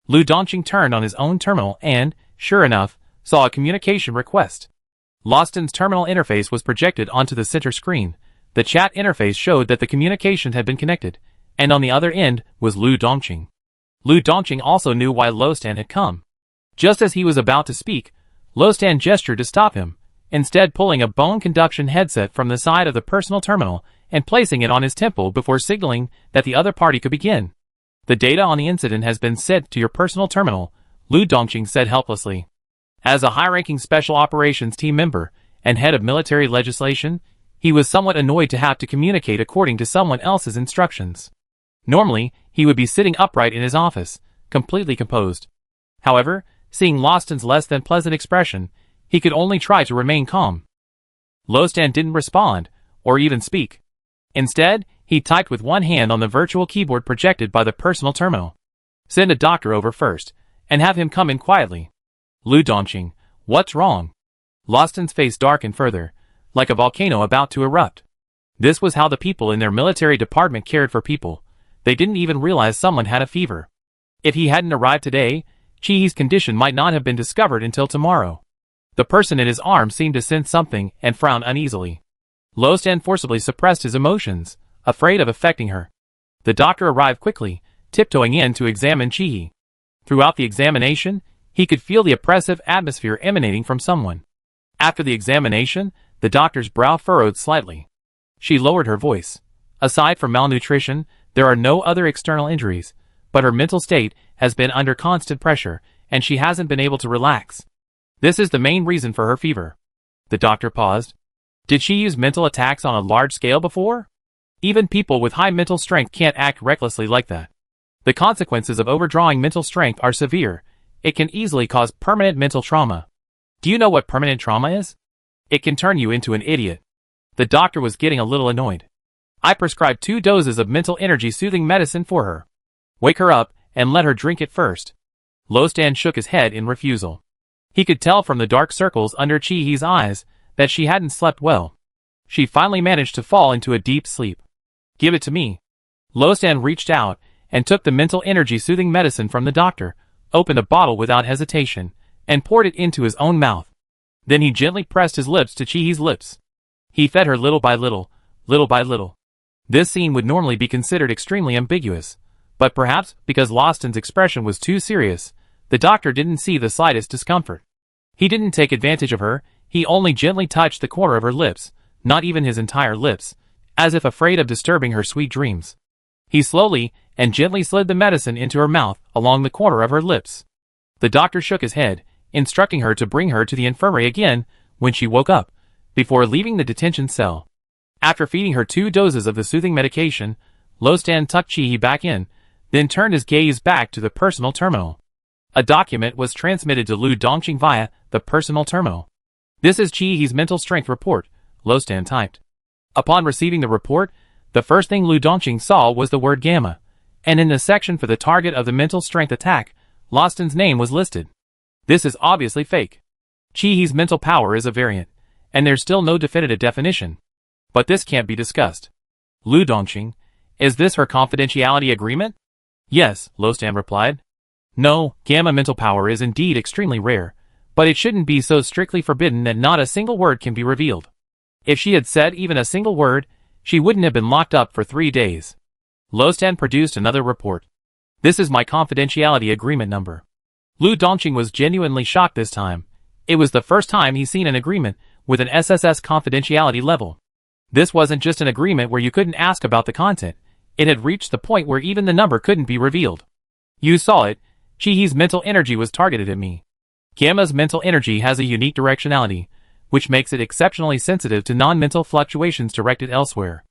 Lu Dongqing turned on his own terminal and, sure enough, saw a communication request. Lo Stan's terminal interface was projected onto the center screen. The chat interface showed that the communication had been connected, and on the other end was Lu Dongqing. Lu Dongqing also knew why Lo Stan had come. Just as he was about to speak, Lo Stan gestured to stop him, instead pulling a bone conduction headset from the side of the personal terminal and placing it on his temple before signaling that the other party could begin. The data on the incident has been sent to your personal terminal, Lu Dongqing said helplessly. As a high-ranking special operations team member and head of military legislation, he was somewhat annoyed to have to communicate according to someone else's instructions. Normally, he would be sitting upright in his office, completely composed. However, seeing Lo Stan's less than pleasant expression, he could only try to remain calm. Lo Stan didn't respond, or even speak. Instead, he typed with one hand on the virtual keyboard projected by the personal terminal. Send a doctor over first, and have him come in quietly. Lu Dongqing, what's wrong? Lo Stan's face darkened further, like a volcano about to erupt. This was how the people in their military department cared for people. They didn't even realize someone had a fever. If he hadn't arrived today, Chi's condition might not have been discovered until tomorrow. The person in his arm seemed to sense something and frowned uneasily. Lo Stan forcibly suppressed his emotions, afraid of affecting her. The doctor arrived quickly, tiptoeing in to examine Chi-Hi. Throughout the examination, he could feel the oppressive atmosphere emanating from someone. After the examination, the doctor's brow furrowed slightly. She lowered her voice. Aside from malnutrition, there are no other external injuries, but her mental state has been under constant pressure, and she hasn't been able to relax. This is the main reason for her fever. The doctor paused. Did she use mental attacks on a large scale before? Even people with high mental strength can't act recklessly like that. The consequences of overdrawing mental strength are severe. It can easily cause permanent mental trauma. Do you know what permanent trauma is? It can turn you into an idiot. The doctor was getting a little annoyed. I prescribed 2 doses of mental energy soothing medicine for her. Wake her up and let her drink it first. Lostan shook his head in refusal. He could tell from the dark circles under Chi-Hi's eyes that she hadn't slept well. She finally managed to fall into a deep sleep. Give it to me. Lostan reached out and took the mental energy soothing medicine from the doctor, opened a bottle without hesitation, and poured it into his own mouth. Then he gently pressed his lips to Chi-Hi's lips. He fed her little by little, little by little. This scene would normally be considered extremely ambiguous, but perhaps because Lostan's expression was too serious, the doctor didn't see the slightest discomfort. He didn't take advantage of her, he only gently touched the corner of her lips, not even his entire lips, as if afraid of disturbing her sweet dreams. He slowly and gently slid the medicine into her mouth along the corner of her lips. The doctor shook his head, instructing her to bring her to the infirmary again when she woke up, before leaving the detention cell. After feeding her 2 doses of the soothing medication, Lostan tucked Chi-Hi back in, then turned his gaze back to the personal terminal. A document was transmitted to Lu Dongqing via the personal terminal. This is Chi-Hi's mental strength report, Lostan typed. Upon receiving the report, the first thing Lu Dongqing saw was the word gamma, and in the section for the target of the mental strength attack, Lostan's name was listed. This is obviously fake. Chi-Hi's mental power is a variant, and there's still no definitive definition. But this can't be discussed. Lu Dongqing, is this her confidentiality agreement? Yes, Lostan replied. No, gamma mental power is indeed extremely rare, but it shouldn't be so strictly forbidden that not a single word can be revealed. If she had said even a single word, she wouldn't have been locked up for 3 days. Lostan produced another report. This is my confidentiality agreement number. Lu Dongqing was genuinely shocked this time. It was the first time he's seen an agreement with an SSS confidentiality level. This wasn't just an agreement where you couldn't ask about the content. It had reached the point where even the number couldn't be revealed. You saw it. Chi-Hi's mental energy was targeted at me. Gamma's mental energy has a unique directionality, which makes it exceptionally sensitive to non-mental fluctuations directed elsewhere.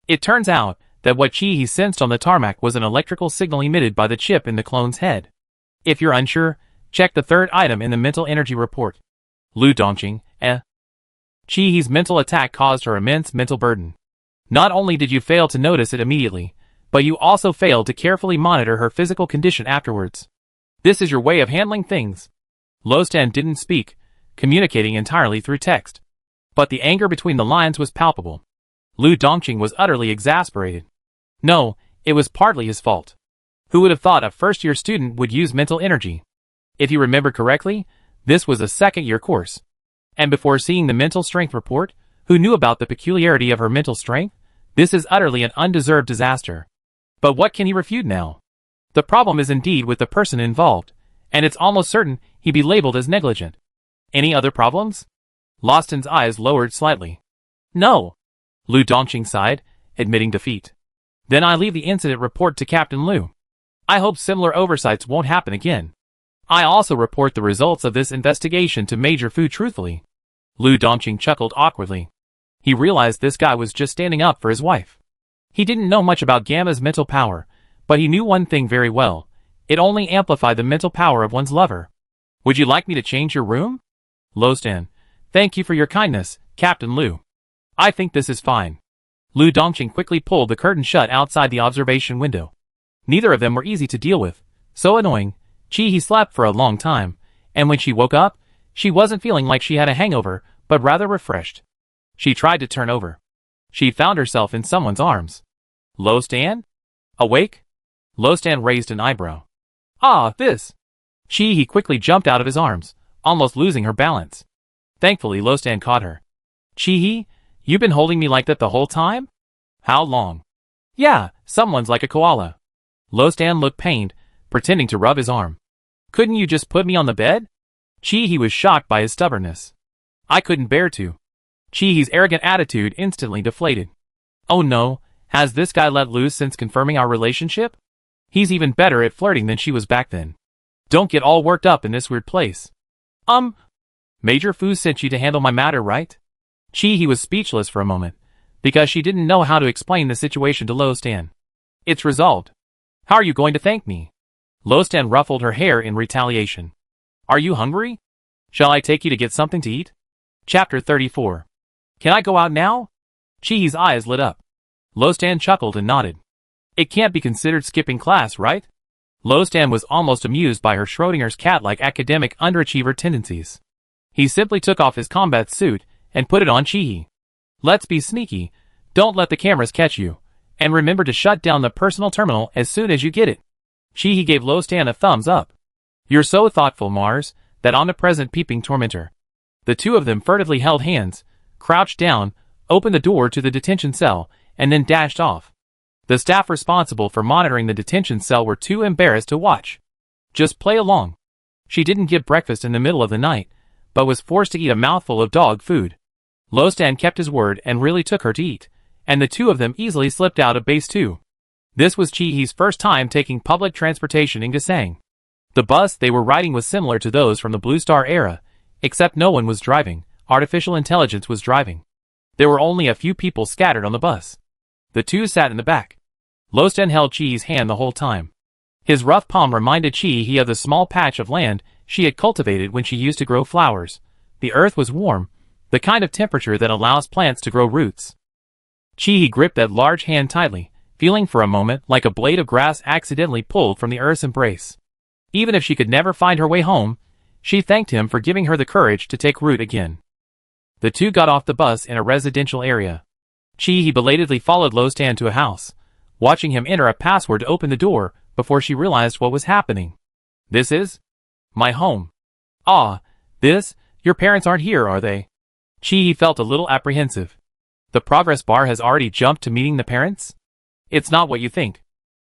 It turns out that what Chi-Hi sensed on the tarmac was an electrical signal emitted by the chip in the clone's head. If you're unsure, check the 3rd item in the mental energy report. Lu Dongqing, Chi-Hi's mental attack caused her immense mental burden. Not only did you fail to notice it immediately, but you also failed to carefully monitor her physical condition afterwards. This is your way of handling things. Lostan didn't speak, communicating entirely through text. But the anger between the lines was palpable. Lu Dongqing was utterly exasperated. No, it was partly his fault. Who would have thought a first-year student would use mental energy? If you remember correctly, this was a second-year course. And before seeing the mental strength report, who knew about the peculiarity of her mental strength? This is utterly an undeserved disaster. But what can he refute now? The problem is indeed with the person involved, and it's almost certain he'd be labeled as negligent. Any other problems? Lostan's eyes lowered slightly. No. Lu Dongqing sighed, admitting defeat. Then I leave the incident report to Captain Lu. I hope similar oversights won't happen again. I also report the results of this investigation to Major Fu truthfully. Lu Dongqing chuckled awkwardly. He realized this guy was just standing up for his wife. He didn't know much about Gamma's mental power, but he knew one thing very well. It only amplified the mental power of one's lover. Would you like me to change your room? Lostan, thank you for your kindness, Captain Lu. I think this is fine. Lu Dongqing quickly pulled the curtain shut outside the observation window. Neither of them were easy to deal with. So annoying. Chi-Hi slept for a long time, and when she woke up, she wasn't feeling like she had a hangover, but rather refreshed. She tried to turn over. She found herself in someone's arms. Lostan? Awake? Lostan raised an eyebrow. Ah, this! Chi-Hi quickly jumped out of his arms, almost losing her balance. Thankfully Lostan caught her. Chi-Hi, you've been holding me like that the whole time? How long? Yeah, someone's like a koala. Lostan looked pained, pretending to rub his arm. Couldn't you just put me on the bed? He was shocked by his stubbornness. I couldn't bear to. He's arrogant attitude instantly deflated. Oh no, has this guy let loose since confirming our relationship? He's even better at flirting than she was back then. Don't get all worked up in this weird place. Major Fu sent you to handle my matter, right? He was speechless for a moment, because she didn't know how to explain the situation to Lostan. It's resolved. How are you going to thank me? Lostan ruffled her hair in retaliation. Are you hungry? Shall I take you to get something to eat? Chapter 34. Can I go out now? Chihi's eyes lit up. Lostan chuckled and nodded. It can't be considered skipping class, right? Lostan was almost amused by her Schrodinger's cat-like academic underachiever tendencies. He simply took off his combat suit and put it on Chihi. Let's be sneaky. Don't let the cameras catch you. And remember to shut down the personal terminal as soon as you get it. Chihi gave Lostan a thumbs up. You're so thoughtful, Mars, that omnipresent peeping tormentor. The two of them furtively held hands, crouched down, opened the door to the detention cell, and then dashed off. The staff responsible for monitoring the detention cell were too embarrassed to watch. Just play along. She didn't get breakfast in the middle of the night, but was forced to eat a mouthful of dog food. Lostan kept his word and really took her to eat, and the two of them easily slipped out of base 2. This was Chihi's first time taking public transportation in Gasang. The bus they were riding was similar to those from the Blue Star era, except no one was driving, artificial intelligence was driving. There were only a few people scattered on the bus. The two sat in the back. Lostan held Chihi's hand the whole time. His rough palm reminded Chihi of the small patch of land she had cultivated when she used to grow flowers. The earth was warm, the kind of temperature that allows plants to grow roots. Chihi gripped that large hand tightly, feeling for a moment like a blade of grass accidentally pulled from the earth's embrace. Even if she could never find her way home, she thanked him for giving her the courage to take root again. The two got off the bus in a residential area. Chihi belatedly followed Lostan to a house, watching him enter a password to open the door before she realized what was happening. This is my home. Ah, your parents aren't here, are they? Chihi felt a little apprehensive. The progress bar has already jumped to meeting the parents? It's not what you think.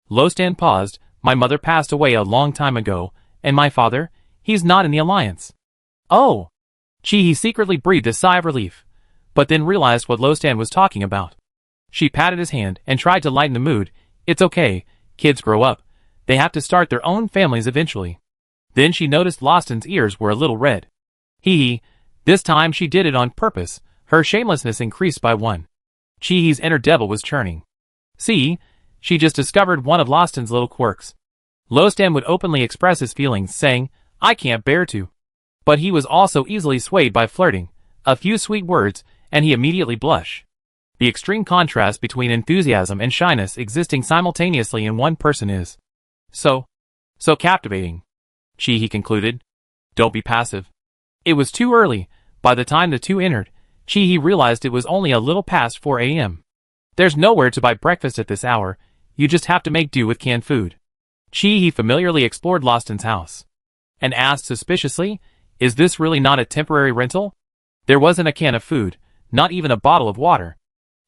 Lostan paused. My mother passed away a long time ago, and my father, he's not in the alliance. Oh! Chihi secretly breathed a sigh of relief, but then realized what Lostan was talking about. She patted his hand and tried to lighten the mood. It's okay, kids grow up. They have to start their own families eventually. Then she noticed Lostan's ears were a little red. This time she did it on purpose. Her shamelessness increased by 1. Chihi's inner devil was churning. See, she just discovered one of Lostan's little quirks. Lostan would openly express his feelings, saying, I can't bear to. But he was also easily swayed by flirting, a few sweet words, and he immediately blushed. The extreme contrast between enthusiasm and shyness existing simultaneously in one person is so captivating. Chihi concluded. Don't be passive. It was too early. By the time the two entered, Chihi realized it was only a little past 4 a.m. There's nowhere to buy breakfast at this hour, you just have to make do with canned food. Chihi familiarly explored Lostan's house and asked suspiciously, is this really not a temporary rental? There wasn't a can of food, not even a bottle of water.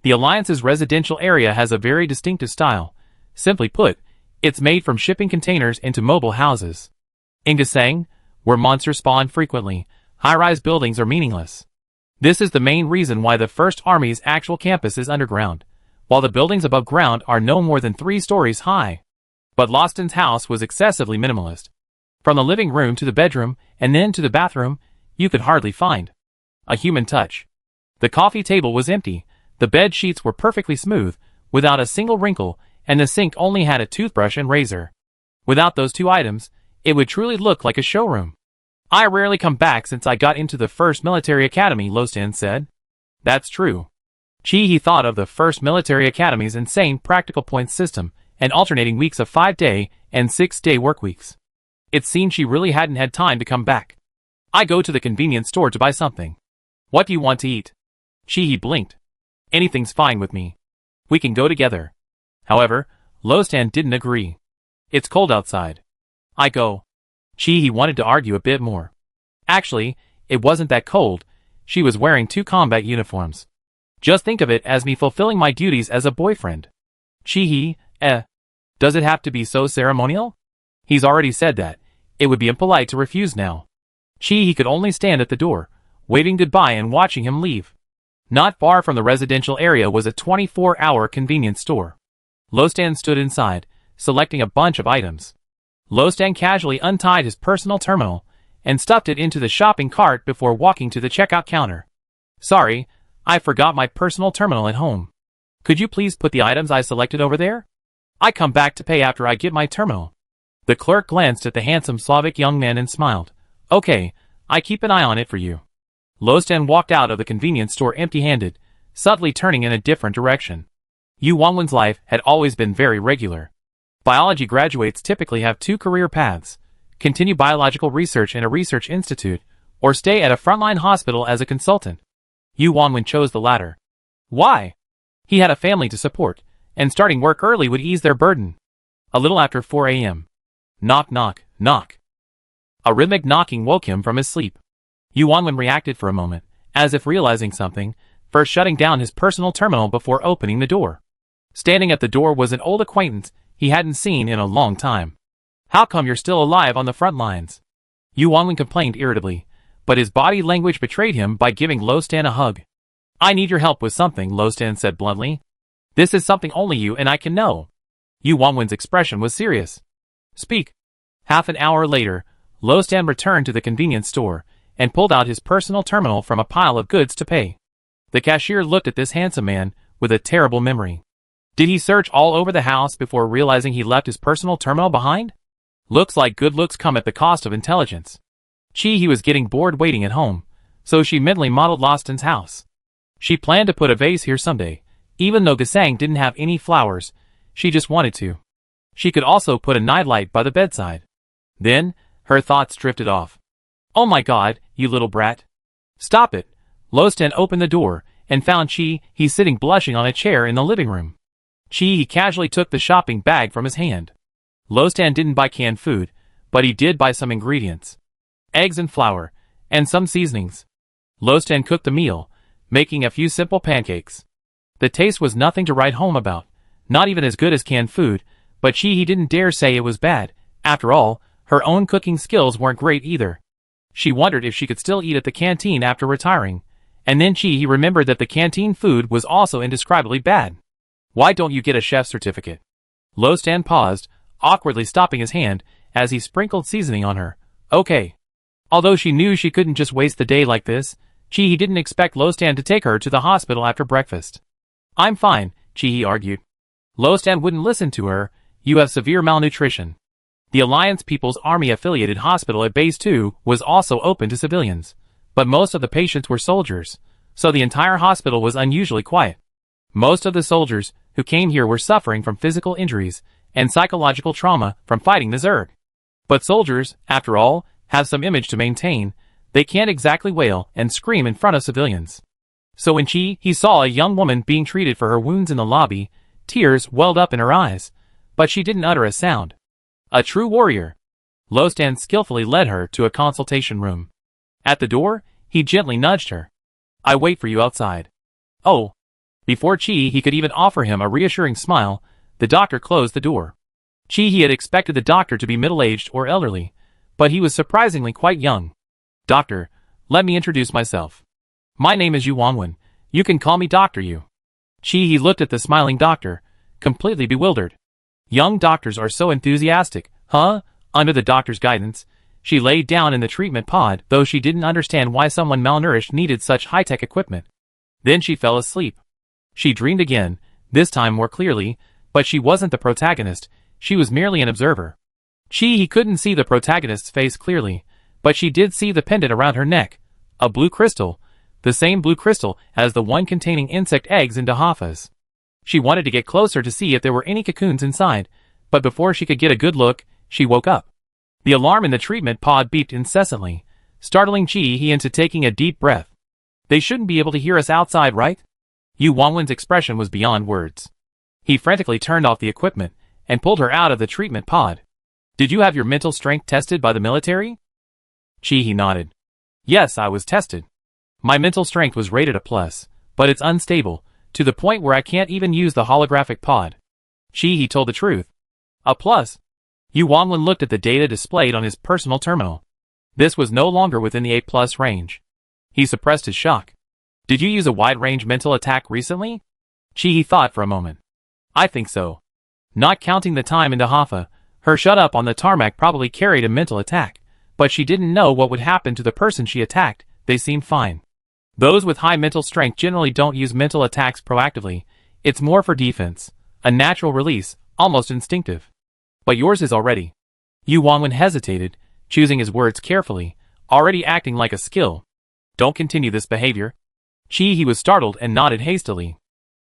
The Alliance's residential area has a very distinctive style. Simply put, it's made from shipping containers into mobile houses. In Gasang, where monsters spawn frequently, high-rise buildings are meaningless. This is the main reason why the First Army's actual campus is underground, while the buildings above ground are no more than 3 stories high. But Lostan's house was excessively minimalist. From the living room to the bedroom, and then to the bathroom, you could hardly find a human touch. The coffee table was empty, the bed sheets were perfectly smooth, without a single wrinkle, and the sink only had a toothbrush and razor. Without those 2 items, it would truly look like a showroom. I rarely come back since I got into the 1st Military Academy, Lostan said. That's true. Chihi thought of the 1st Military Academy's insane practical points system, and alternating weeks of 5-day and 6-day work weeks. It seemed she really hadn't had time to come back. I go to the convenience store to buy something. What do you want to eat? Chihi blinked. Anything's fine with me. We can go together. However, Lostan didn't agree. It's cold outside. I go. Chihi wanted to argue a bit more. Actually, it wasn't that cold. She was wearing 2 combat uniforms. Just think of it as me fulfilling my duties as a boyfriend. Chee, does it have to be so ceremonial? He's already said that. It would be impolite to refuse now. Chee could only stand at the door, waving goodbye and watching him leave. Not far from the residential area was a 24-hour convenience store. Lostan stood inside, selecting a bunch of items. Lostan casually untied his personal terminal and stuffed it into the shopping cart before walking to the checkout counter. Sorry, I forgot my personal terminal at home. Could you please put the items I selected over there? I come back to pay after I get my terminal. The clerk glanced at the handsome Slavic young man and smiled. Okay, I keep an eye on it for you. Lostan walked out of the convenience store empty-handed, subtly turning in a different direction. Yu Wanwen's life had always been very regular. Biology graduates typically have two career paths: continue biological research in a research institute, or stay at a frontline hospital as a consultant. Yu Wanwen chose the latter. Why? He had a family to support, and starting work early would ease their burden. A little after 4 a.m. Knock, knock, knock. A rhythmic knocking woke him from his sleep. Yu Wanwen reacted for a moment, as if realizing something, first shutting down his personal terminal before opening the door. Standing at the door was an old acquaintance he hadn't seen in a long time. How come you're still alive on the front lines? Yu Wanwen complained irritably, but his body language betrayed him by giving Lostan a hug. I need your help with something, Lostan said bluntly. This is something only you and I can know. Yu Wanwen's expression was serious. Speak. Half an hour later, Lostan returned to the convenience store and pulled out his personal terminal from a pile of goods to pay. The cashier looked at this handsome man with a terrible memory. Did he search all over the house before realizing he left his personal terminal behind? Looks like good looks come at the cost of intelligence. He was getting bored waiting at home, so she mentally modeled Lostan's house. She planned to put a vase here someday, even though Gesang didn't have any flowers, she just wanted to. She could also put a nightlight by the bedside. Then, her thoughts drifted off. Oh my god, you little brat. Stop it. Lostan opened the door and found he sitting blushing on a chair in the living room. He casually took the shopping bag from his hand. Lostan didn't buy canned food, but he did buy some ingredients. Eggs and flour, and some seasonings. Lostan cooked the meal, making a few simple pancakes. The taste was nothing to write home about, not even as good as canned food, but he didn't dare say it was bad. After all, her own cooking skills weren't great either. She wondered if she could still eat at the canteen after retiring, and then he remembered that the canteen food was also indescribably bad. Why don't you get a chef's certificate? Lostan paused, awkwardly stopping his hand as he sprinkled seasoning on her. Okay. Although she knew she couldn't just waste the day like this, he didn't expect Lostan to take her to the hospital after breakfast. I'm fine, he argued. Lostan wouldn't listen to her. You have severe malnutrition. The Alliance People's Army-affiliated hospital at Base 2 was also open to civilians, but most of the patients were soldiers, so the entire hospital was unusually quiet. Most of the soldiers who came here were suffering from physical injuries and psychological trauma from fighting the Zerg. But soldiers, after all, have some image to maintain. They can't exactly wail and scream in front of civilians. So when he saw a young woman being treated for her wounds in the lobby, tears welled up in her eyes, but she didn't utter a sound. A true warrior. Lostan skillfully led her to a consultation room. At the door, he gently nudged her. I wait for you outside. Oh. Before he could even offer him a reassuring smile, the doctor closed the door. He had expected the doctor to be middle-aged or elderly, but he was surprisingly quite young. Doctor, let me introduce myself. My name is Yu Wanwen. You can call me Dr. Yu. He looked at the smiling doctor, completely bewildered. Young doctors are so enthusiastic, huh? Under the doctor's guidance, she laid down in the treatment pod, though she didn't understand why someone malnourished needed such high-tech equipment. Then she fell asleep. She dreamed again, this time more clearly, but she wasn't the protagonist, she was merely an observer. He couldn't see the protagonist's face clearly, but she did see the pendant around her neck, a blue crystal, the same blue crystal as the one containing insect eggs in Dahafa's. She wanted to get closer to see if there were any cocoons inside, but before she could get a good look, she woke up. The alarm in the treatment pod beeped incessantly, startling he into taking a deep breath. They shouldn't be able to hear us outside, right? Yu Wanwen's expression was beyond words. He frantically turned off the equipment and pulled her out of the treatment pod. Did you have your mental strength tested by the military? He nodded. Yes, I was tested. My mental strength was rated a+, but it's unstable, to the point where I can't even use the holographic pod. He told the truth. A plus. Yu Wanglin looked at the data displayed on his personal terminal. This was no longer within the A+ range. He suppressed his shock. Did you use a wide-range mental attack recently? He thought for a moment. I think so. Not counting the time into Hoffa, her shut-up on the tarmac probably carried a mental attack, but she didn't know what would happen to the person she attacked. They seemed fine. Those with high mental strength generally don't use mental attacks proactively. It's more for defense. A natural release, almost instinctive. But yours is already. Yu Wanglin hesitated, choosing his words carefully, already acting like a skill. Don't continue this behavior. He was startled and nodded hastily.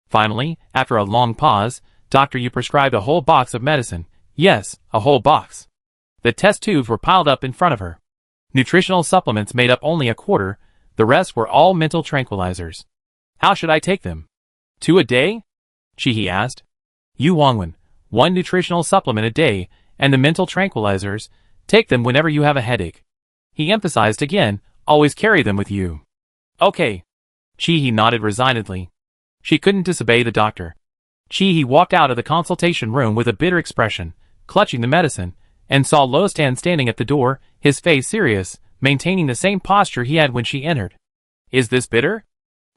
Finally, after a long pause, Doctor Yu prescribed a whole box of medicine. Yes, a whole box. The test tubes were piled up in front of her. Nutritional supplements made up only a quarter, the rest were all mental tranquilizers. How should I take them? 2 a day? He asked. Yu Wanglin, 1 nutritional supplement a day, and the mental tranquilizers, take them whenever you have a headache. He emphasized again, always carry them with you. Okay. He nodded resignedly. She couldn't disobey the doctor. He walked out of the consultation room with a bitter expression, clutching the medicine, and saw Lostan standing at the door, his face serious, maintaining the same posture he had when she entered. Is this bitter?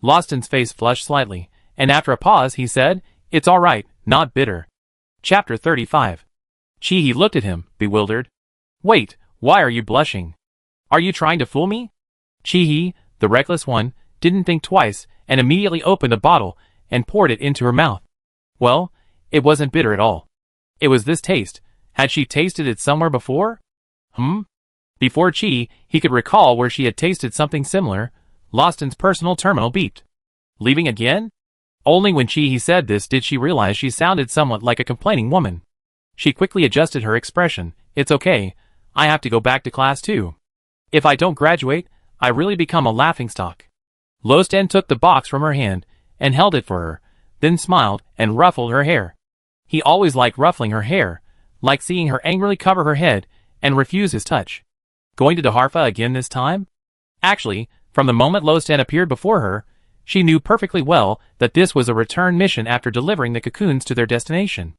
Lostan's face flushed slightly, and after a pause he said, It's all right, not bitter. Chapter 35. He looked at him, bewildered. Wait, why are you blushing? Are you trying to fool me? The reckless one, didn't think twice, and immediately opened a bottle, and poured it into her mouth. Well, it wasn't bitter at all. It was this taste. Had she tasted it somewhere before? Before he could recall where she had tasted something similar, Lostan's personal terminal beeped. Leaving again? Only when he said this did she realize she sounded somewhat like a complaining woman. She quickly adjusted her expression. It's okay, I have to go back to class too. If I don't graduate, I really become a laughingstock. Lostan took the box from her hand, and held it for her, then smiled, and ruffled her hair. He always liked ruffling her hair, like seeing her angrily cover her head, and refuse his touch. Going to Daharfa again this time? Actually, from the moment Lostan appeared before her, she knew perfectly well that this was a return mission after delivering the cocoons to their destination.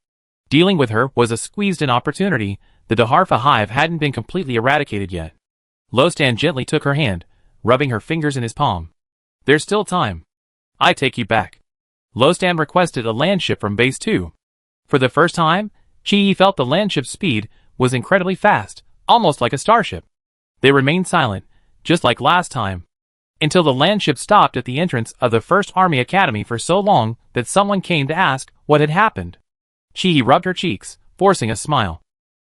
Dealing with her was a squeezed-in opportunity. The Daharfa hive hadn't been completely eradicated yet. Lostan gently took her hand, rubbing her fingers in his palm. There's still time. I take you back. Lostan requested a landship from Base 2. For the first time, Chi felt the landship's speed was incredibly fast, almost like a starship. They remained silent, just like last time, until the landship stopped at the entrance of the 1st Army Academy for so long that someone came to ask what had happened. Chi rubbed her cheeks, forcing a smile.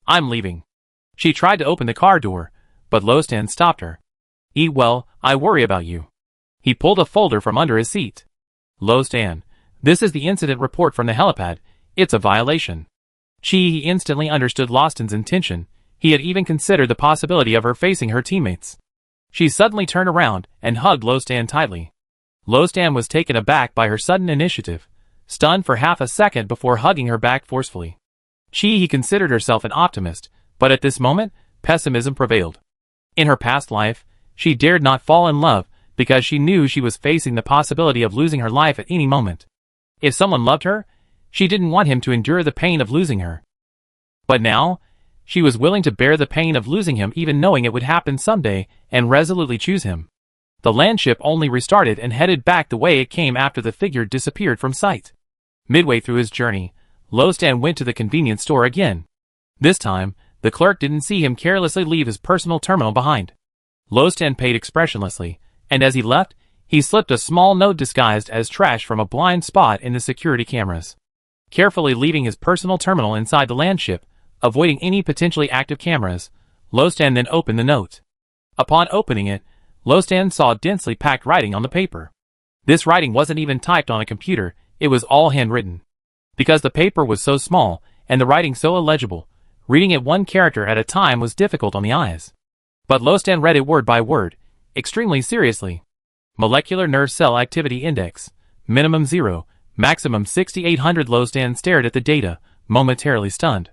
I'm leaving. She tried to open the car door, but Lostan stopped her. Well, I worry about you. He pulled a folder from under his seat. Lostan, this is the incident report from the helipad. It's a violation. He instantly understood Lostan's intention. He had even considered the possibility of her facing her teammates. She suddenly turned around and hugged Lostan tightly. Lostan was taken aback by her sudden initiative, stunned for half a second before hugging her back forcefully. He considered herself an optimist, but at this moment, pessimism prevailed. In her past life, she dared not fall in love because she knew she was facing the possibility of losing her life at any moment. If someone loved her, she didn't want him to endure the pain of losing her. But now, she was willing to bear the pain of losing him even knowing it would happen someday, and resolutely choose him. The landship only restarted and headed back the way it came after the figure disappeared from sight. Midway through his journey, Lostan went to the convenience store again. This time, the clerk didn't see him carelessly leave his personal terminal behind. Lostan paid expressionlessly, and as he left, he slipped a small note disguised as trash from a blind spot in the security cameras. Carefully leaving his personal terminal inside the landship, avoiding any potentially active cameras, Lostan then opened the note. Upon opening it, Lostan saw densely packed writing on the paper. This writing wasn't even typed on a computer, it was all handwritten. Because the paper was so small, and the writing so illegible, reading it one character at a time was difficult on the eyes. But Lostan read it word by word, extremely seriously. Molecular nerve cell activity index, minimum 0, maximum 6800. Lostan stared at the data, momentarily stunned.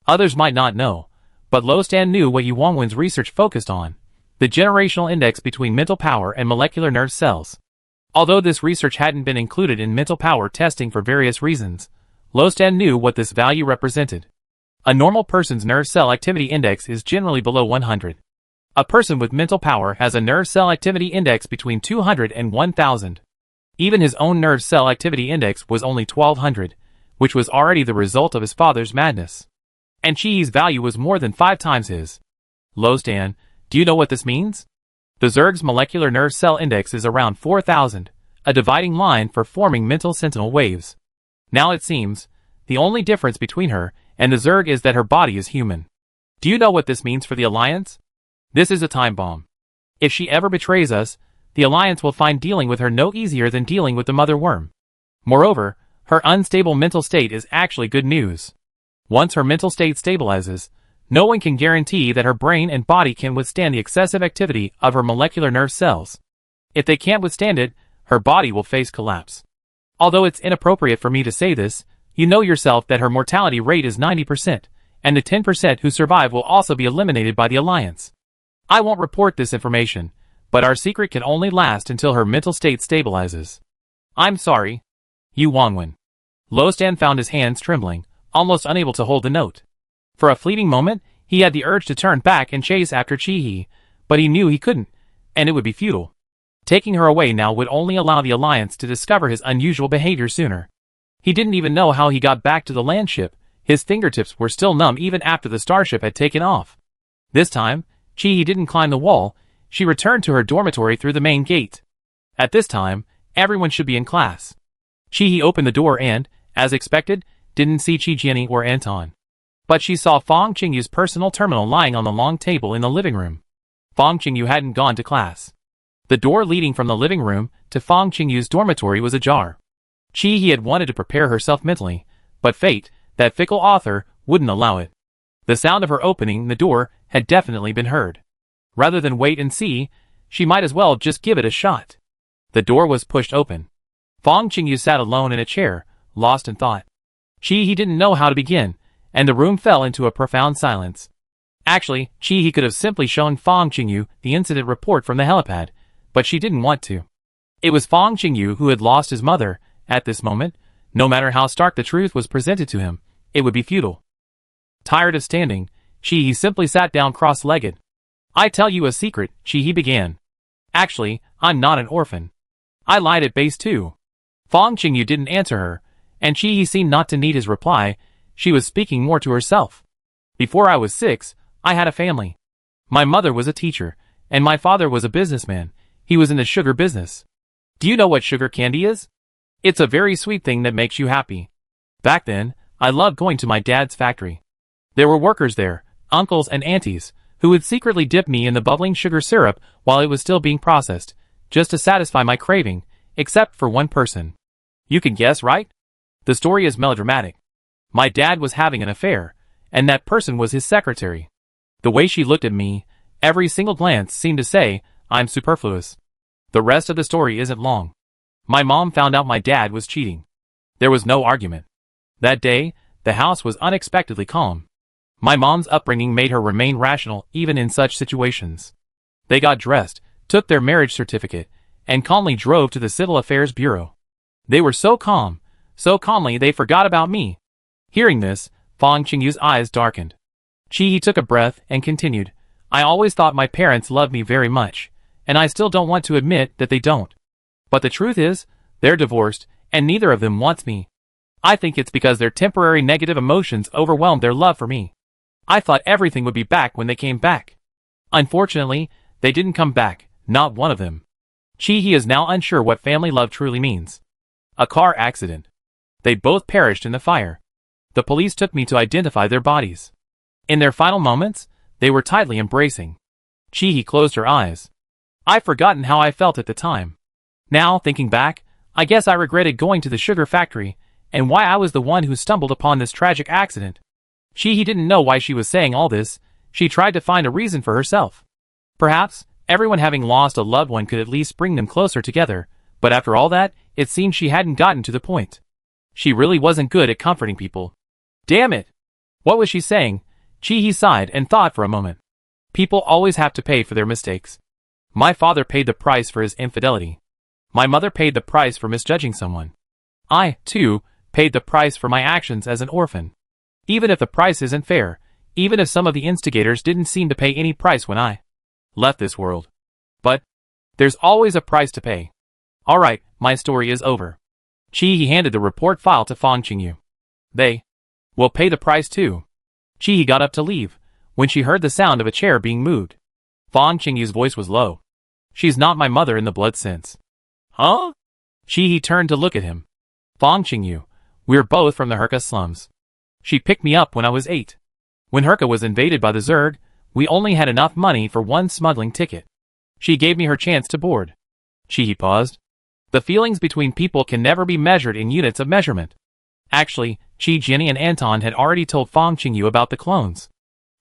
Others might not know, but Lostan knew what Yu Wangwin's research focused on, the generational index between mental power and molecular nerve cells. Although this research hadn't been included in mental power testing for various reasons, Lostan knew what this value represented. A normal person's nerve cell activity index is generally below 100. A person with mental power has a nerve cell activity index between 200 and 1000. Even his own nerve cell activity index was only 1200, which was already the result of his father's madness. And Chihi's value was more than 5 times his. Lostan, do you know what this means? The Zerg's molecular nerve cell index is around 4000, a dividing line for forming mental sentinel waves. Now it seems, the only difference between her and the Zerg is that her body is human. Do you know what this means for the Alliance? This is a time bomb. If she ever betrays us, the Alliance will find dealing with her no easier than dealing with the mother worm. Moreover, her unstable mental state is actually good news. Once her mental state stabilizes, no one can guarantee that her brain and body can withstand the excessive activity of her molecular nerve cells. If they can't withstand it, her body will face collapse. Although it's inappropriate for me to say this, you know yourself that her mortality rate is 90%, and the 10% who survive will also be eliminated by the Alliance. I won't report this information, but our secret can only last until her mental state stabilizes. I'm sorry. Yu Wangwen. Lostan found his hands trembling, almost unable to hold the note. For a fleeting moment, he had the urge to turn back and chase after Chihi, but he knew he couldn't, and it would be futile. Taking her away now would only allow the Alliance to discover his unusual behavior sooner. He didn't even know how he got back to the land ship. His fingertips were still numb even after the starship had taken off. This time, Chihi didn't climb the wall. She returned to her dormitory through the main gate. At this time, everyone should be in class. Chihi opened the door and, as expected, didn't see Chijiani or Anton. But she saw Fong Qingyu's personal terminal lying on the long table in the living room. Fong Qingyu hadn't gone to class. The door leading from the living room to Fong Qingyu's dormitory was ajar. Chihi had wanted to prepare herself mentally, but fate, that fickle author, wouldn't allow it. The sound of her opening the door had definitely been heard. Rather than wait and see, she might as well just give it a shot. The door was pushed open. Fong Qingyu sat alone in a chair, lost in thought. Chihi didn't know how to begin, and the room fell into a profound silence. Actually, Chihi could have simply shown Fong Qingyu the incident report from the helipad, but she didn't want to. It was Fong Qingyu who had lost his mother. At this moment, no matter how stark the truth was presented to him, it would be futile. Tired of standing, Chihi simply sat down cross-legged. I tell you a secret, Chihi began. Actually, I'm not an orphan. I lied at base too. Fong Qingyu didn't answer her, and Chihi seemed not to need his reply. She was speaking more to herself. Before I was 6, I had a family. My mother was a teacher, and my father was a businessman. He was in the sugar business. Do you know what sugar candy is? It's a very sweet thing that makes you happy. Back then, I loved going to my dad's factory. There were workers there, uncles and aunties, who would secretly dip me in the bubbling sugar syrup while it was still being processed, just to satisfy my craving, except for one person. You can guess, right? The story is melodramatic. My dad was having an affair, and that person was his secretary. The way she looked at me, every single glance seemed to say, I'm superfluous. The rest of the story isn't long. My mom found out my dad was cheating. There was no argument. That day, the house was unexpectedly calm. My mom's upbringing made her remain rational even in such situations. They got dressed, took their marriage certificate, and calmly drove to the Civil Affairs Bureau. They were so calmly they forgot about me. Hearing this, Fong Qingyu's eyes darkened. Chihi took a breath and continued, I always thought my parents loved me very much, and I still don't want to admit that they don't. But the truth is, they're divorced, and neither of them wants me. I think it's because their temporary negative emotions overwhelmed their love for me. I thought everything would be back when they came back. Unfortunately, they didn't come back, not one of them. Chihi is now unsure what family love truly means. A car accident. They both perished in the fire. The police took me to identify their bodies. In their final moments, they were tightly embracing. Chihi closed her eyes. I've forgotten how I felt at the time. Now, thinking back, I guess I regretted going to the sugar factory, and why I was the one who stumbled upon this tragic accident. Chihi didn't know why she was saying all this. She tried to find a reason for herself. Perhaps, everyone having lost a loved one could at least bring them closer together, but after all that, it seemed she hadn't gotten to the point. She really wasn't good at comforting people. Damn it! What was she saying? Chihi sighed and thought for a moment. People always have to pay for their mistakes. My father paid the price for his infidelity. My mother paid the price for misjudging someone. I, too, paid the price for my actions as an orphan. Even if the price isn't fair, even if some of the instigators didn't seem to pay any price when I left this world. But there's always a price to pay. Alright, my story is over. He handed the report file to Fong Qingyu. They will pay the price too. He got up to leave, when she heard the sound of a chair being moved. Fong Qingyu's voice was low. She's not my mother in the blood sense. Huh? He turned to look at him. Fong Qingyu, we're both from the Herka slums. She picked me up when I was 8. When Herka was invaded by the Zerg, we only had enough money for one smuggling ticket. She gave me her chance to board. He paused. The feelings between people can never be measured in units of measurement. Actually, Jenny and Anton had already told Fong Qingyu about the clones.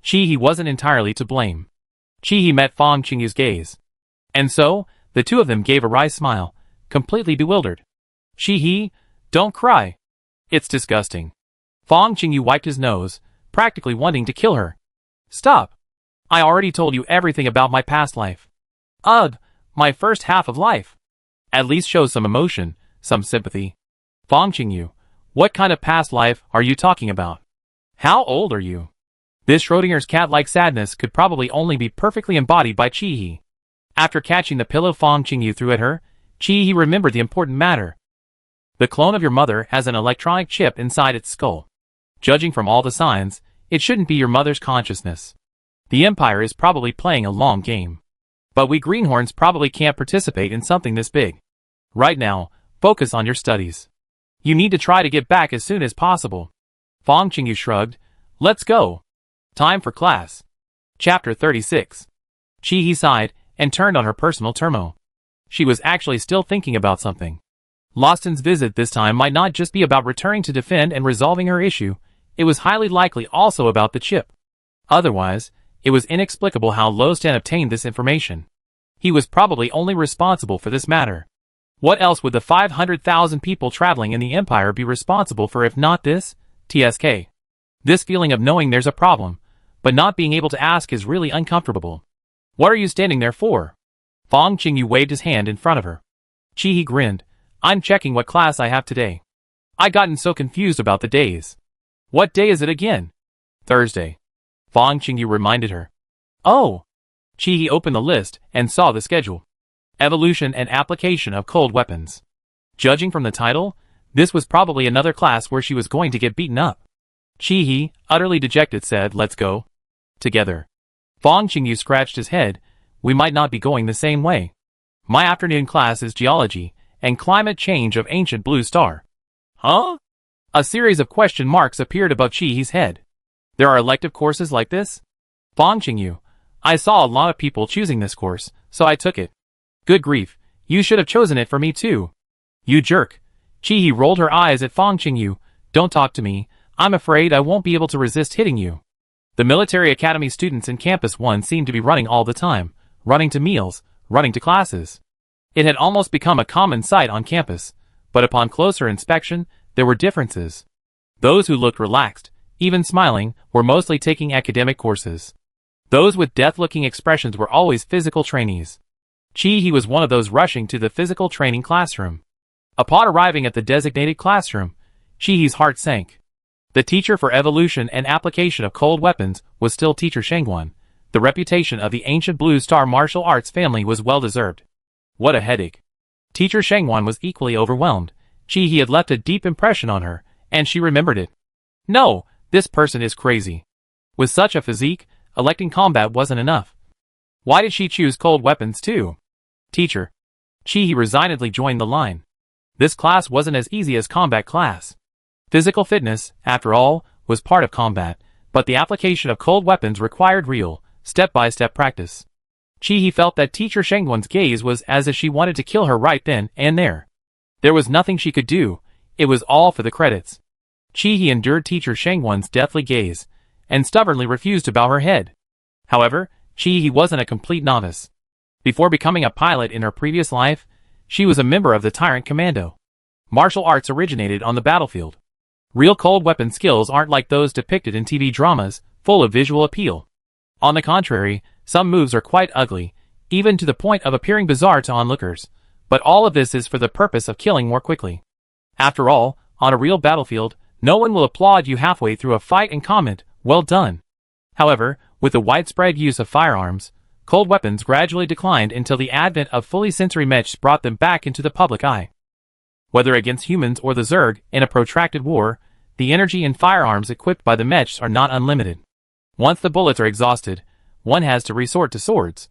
He wasn't entirely to blame. He met Fong Qingyu's gaze. And so, the two of them gave a wry smile, completely bewildered. Don't cry. It's disgusting. Fong Qingyu wiped his nose, practically wanting to kill her. Stop. I already told you everything about my past life. Ugh, my first half of life. At least show some emotion, some sympathy. Fong Qingyu, what kind of past life are you talking about? How old are you? This Schrodinger's cat-like sadness could probably only be perfectly embodied by Chi-He. After catching the pillow Fong Qingyu threw at her, Chi-He remembered the important matter. The clone of your mother has an electronic chip inside its skull. Judging from all the signs, it shouldn't be your mother's consciousness. The Empire is probably playing a long game. But we greenhorns probably can't participate in something this big. Right now, focus on your studies. You need to try to get back as soon as possible. Fong Qingyu shrugged. Let's go. Time for class. Chapter 36. Chi-He sighed and turned on her personal termo. She was actually still thinking about something. Lawson's visit this time might not just be about returning to defend and resolving her issue, it was highly likely also about the chip. Otherwise, it was inexplicable how Lostan obtained this information. He was probably only responsible for this matter. What else would the 500,000 people traveling in the Empire be responsible for if not this? TSK. This feeling of knowing there's a problem, but not being able to ask is really uncomfortable. What are you standing there for? Fong Qingyu waved his hand in front of her. Chi-He grinned. I'm checking what class I have today. I gotten so confused about the days. What day is it again? Thursday. Fong Qingyu reminded her. Oh. Chi-He opened the list and saw the schedule. Evolution and application of cold weapons. Judging from the title, this was probably another class where she was going to get beaten up. Chi-He, utterly dejected, said, let's go. Together. Fong Qingyu scratched his head. We might not be going the same way. My afternoon class is geology and climate change of ancient blue star. Huh? A series of question marks appeared above Chi-He's head. There are elective courses like this? Fong Qingyu, I saw a lot of people choosing this course, so I took it. Good grief, you should have chosen it for me too. You jerk. Chi-He rolled her eyes at Fong Qingyu. Don't talk to me, I'm afraid I won't be able to resist hitting you. The military academy students in Campus 1 seemed to be running all the time, running to meals, running to classes. It had almost become a common sight on campus, but upon closer inspection, there were differences. Those who looked relaxed, even smiling, were mostly taking academic courses. Those with death-looking expressions were always physical trainees. Chi-He was one of those rushing to the physical training classroom. Upon arriving at the designated classroom, Chi-He's heart sank. The teacher for evolution and application of cold weapons was still Teacher Shengguan. The reputation of the ancient Blue Star martial arts family was well-deserved. What a headache. Teacher Shengguan was equally overwhelmed. Chi-He had left a deep impression on her, and she remembered it. No, this person is crazy. With such a physique, electing combat wasn't enough. Why did she choose cold weapons too? Teacher. Chi-He resignedly joined the line. This class wasn't as easy as combat class. Physical fitness, after all, was part of combat, but the application of cold weapons required real, step-by-step practice. Chi-He felt that Teacher Shengguan's gaze was as if she wanted to kill her right then and there. There was nothing she could do, it was all for the credits. Chi-He endured Teacher Shengguan's deathly gaze, and stubbornly refused to bow her head. However, Chi-He wasn't a complete novice. Before becoming a pilot in her previous life, she was a member of the Tyrant Commando. Martial arts originated on the battlefield. Real cold weapon skills aren't like those depicted in TV dramas, full of visual appeal. On the contrary, some moves are quite ugly, even to the point of appearing bizarre to onlookers, but all of this is for the purpose of killing more quickly. After all, On a real battlefield, no one will applaud you halfway through a fight and comment, "Well done." However, with the widespread use of firearms, cold weapons gradually declined until the advent of fully sensory mechs brought them back into the public eye. Whether against humans or the Zerg, in a protracted war, the energy in firearms equipped by the mechs are not unlimited. Once the bullets are exhausted, one has to resort to swords.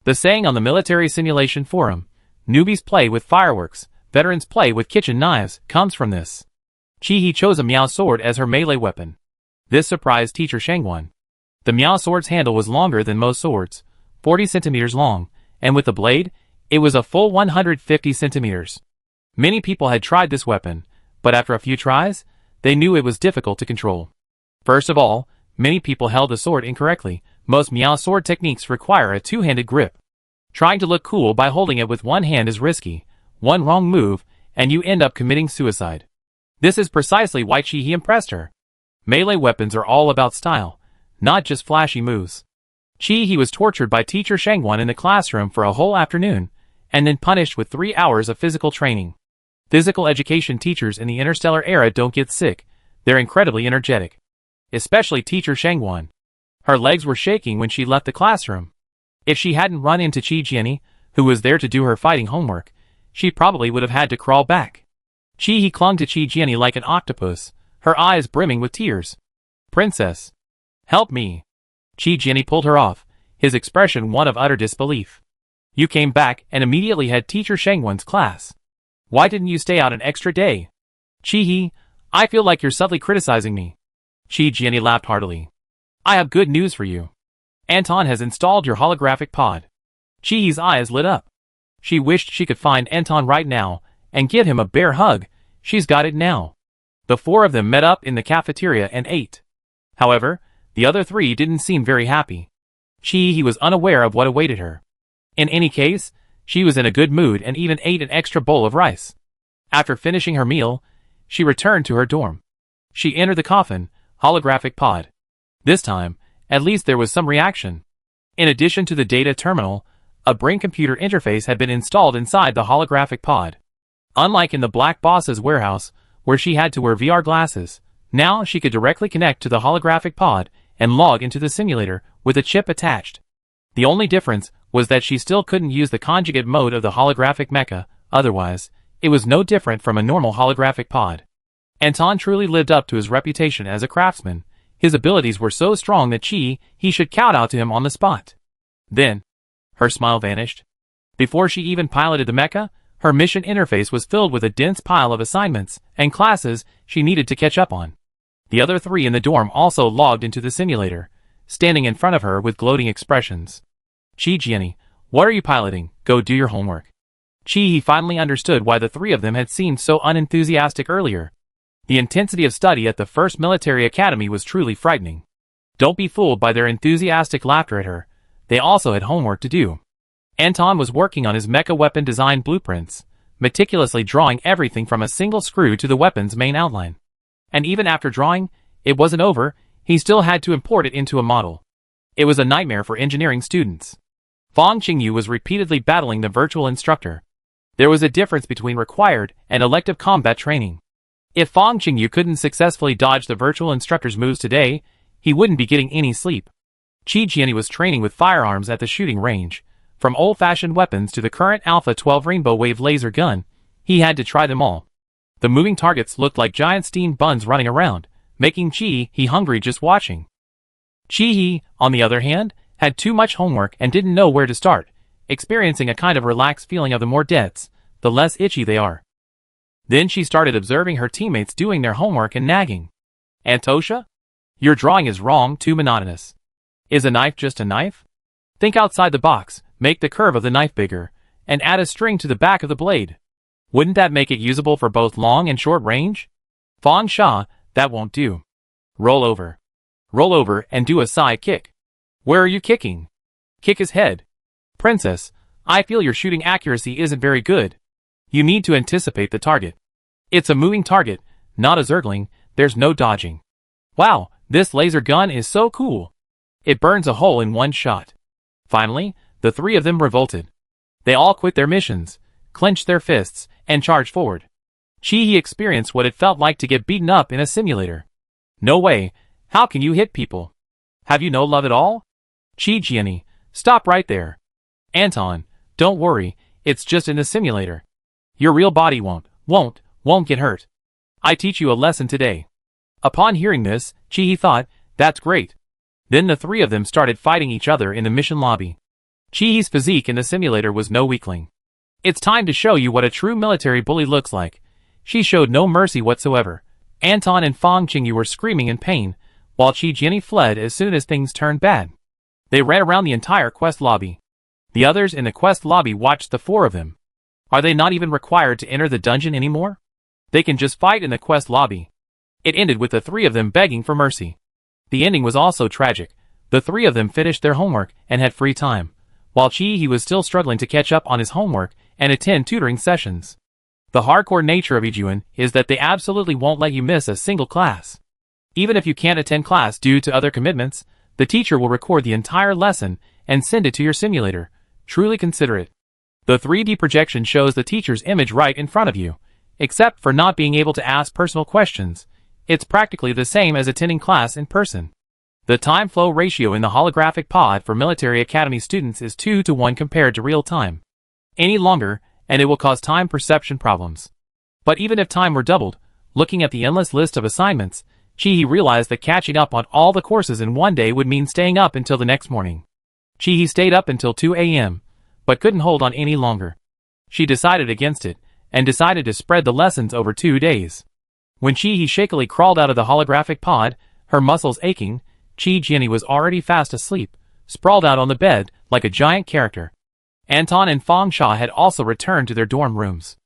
The saying on the military simulation forum, "Newbies play with fireworks, veterans play with kitchen knives," comes from this. Chi-He chose a Miao sword as her melee weapon. This surprised teacher Shangwan. The Miao sword's handle was longer than most swords, 40 centimeters long, and with the blade, it was a full 150 centimeters. Many people had tried this weapon, but after a few tries, they knew it was difficult to control. First of all, many people held the sword incorrectly. Most Miao sword techniques require a two-handed grip. Trying to look cool by holding it with one hand is risky. One wrong move, and you end up committing suicide. This is precisely why Chi-He impressed her. Melee weapons are all about style, not just flashy moves. Chi-He was tortured by teacher Shangwan in the classroom for a whole afternoon, and then punished with 3 hours of physical training. Physical education teachers in the interstellar era don't get sick, they're incredibly energetic. Especially teacher Shangwan. Her legs were shaking when she left the classroom. If she hadn't run into Chi Jianni, who was there to do her fighting homework, she probably would have had to crawl back. Chi-He clung to Chi Jianni like an octopus, her eyes brimming with tears. "Princess, help me." Chi Jianni pulled her off, his expression one of utter disbelief. "You came back and immediately had teacher Shangwan's class. Why didn't you stay out an extra day?" "Chi-He, I feel like you're subtly criticizing me." Chi Jianni laughed heartily. "I have good news for you. Anton has installed your holographic pod." Chi-He's eyes lit up. She wished she could find Anton right now and give him a bear hug. She's got it now. The 4 of them met up in the cafeteria and ate. However, the other 3 didn't seem very happy. Chi-He was unaware of what awaited her. In any case, she was in a good mood and even ate an extra bowl of rice. After finishing her meal, she returned to her dorm. She entered the coffin, holographic pod. This time, at least there was some reaction. In addition to the data terminal, a brain-computer interface had been installed inside the holographic pod. Unlike in the Black Boss's warehouse, where she had to wear VR glasses, now she could directly connect to the holographic pod and log into the simulator with a chip attached. The only difference was that she still couldn't use the conjugate mode of the holographic mecha, otherwise, it was no different from a normal holographic pod. Anton truly lived up to his reputation as a craftsman. His abilities were so strong that he should kowtow to him on the spot. Then, her smile vanished. Before she even piloted the mecha, her mission interface was filled with a dense pile of assignments and classes she needed to catch up on. The other 3 in the dorm also logged into the simulator, standing in front of her with gloating expressions. "Chi Jianni, what are you piloting? Go do your homework." Chi-He finally understood why the 3 of them had seemed so unenthusiastic earlier. The intensity of study at the first military academy was truly frightening. Don't be fooled by their enthusiastic laughter at her. They also had homework to do. Anton was working on his mecha weapon design blueprints, meticulously drawing everything from a single screw to the weapon's main outline. And even after drawing, it wasn't over, he still had to import it into a model. It was a nightmare for engineering students. Fong Qingyu was repeatedly battling the virtual instructor. There was a difference between required and elective combat training. If Fong Qingyu couldn't successfully dodge the virtual instructor's moves today, he wouldn't be getting any sleep. Chi Jianni was training with firearms at the shooting range. From old-fashioned weapons to the current Alpha 12 Rainbow Wave laser gun, he had to try them all. The moving targets looked like giant steam buns running around, making Chi-He hungry just watching. Chi-He, on the other hand, had too much homework and didn't know where to start, experiencing a kind of relaxed feeling of the more debts, the less itchy they are. Then she started observing her teammates doing their homework and nagging. "Antosha? Your drawing is wrong, too monotonous. Is a knife just a knife? Think outside the box, make the curve of the knife bigger, and add a string to the back of the blade. Wouldn't that make it usable for both long and short range? Fang Sha, that won't do. Roll over. Roll over and do a side kick. Where are you kicking? Kick his head. Princess, I feel your shooting accuracy isn't very good. You need to anticipate the target. It's a moving target, not a zergling, there's no dodging. Wow, this laser gun is so cool. It burns a hole in one shot." Finally, the 3 of them revolted. They all quit their missions, clenched their fists, and charged forward. Chi experienced what it felt like to get beaten up in a simulator. No way, how can you hit people? Have you no love at all? Chi, stop right there. Anton, don't worry, it's just in the simulator. Your real body won't get hurt. I teach you a lesson today. Upon hearing this, Chi thought, that's great. Then the three of them started fighting each other in the mission lobby. Chi's physique in the simulator was no weakling. It's time to show you what a true military bully looks like. She showed no mercy whatsoever. Anton and Fang Qingyu were screaming in pain, while Chi fled as soon as things turned bad. They ran around the entire quest lobby. The others in the quest lobby watched the four of them. Are they not even required to enter the dungeon anymore? They can just fight in the quest lobby. It ended with the three of them begging for mercy. The ending was also tragic. The three of them finished their homework and had free time, while Chi was still struggling to catch up on his homework and attend tutoring sessions. The hardcore nature of EP1 is that they absolutely won't let you miss a single class. Even if you can't attend class due to other commitments, the teacher will record the entire lesson and send it to your simulator. Truly considerate. The 3D projection shows the teacher's image right in front of you, except for not being able to ask personal questions. It's practically the same as attending class in person. The time-flow ratio in the holographic pod for military academy students is 2:1 compared to real time. Any longer, and it will cause time perception problems. But even if time were doubled, looking at the endless list of assignments, Chi realized that catching up on all the courses in one day would mean staying up until the next morning. Chi stayed up until 2 a.m., but couldn't hold on any longer. She decided against it, and decided to spread the lessons over 2 days. When Chi shakily crawled out of the holographic pod, her muscles aching, Chi was already fast asleep, sprawled out on the bed like a giant character. Anton and Fang Sha had also returned to their dorm rooms.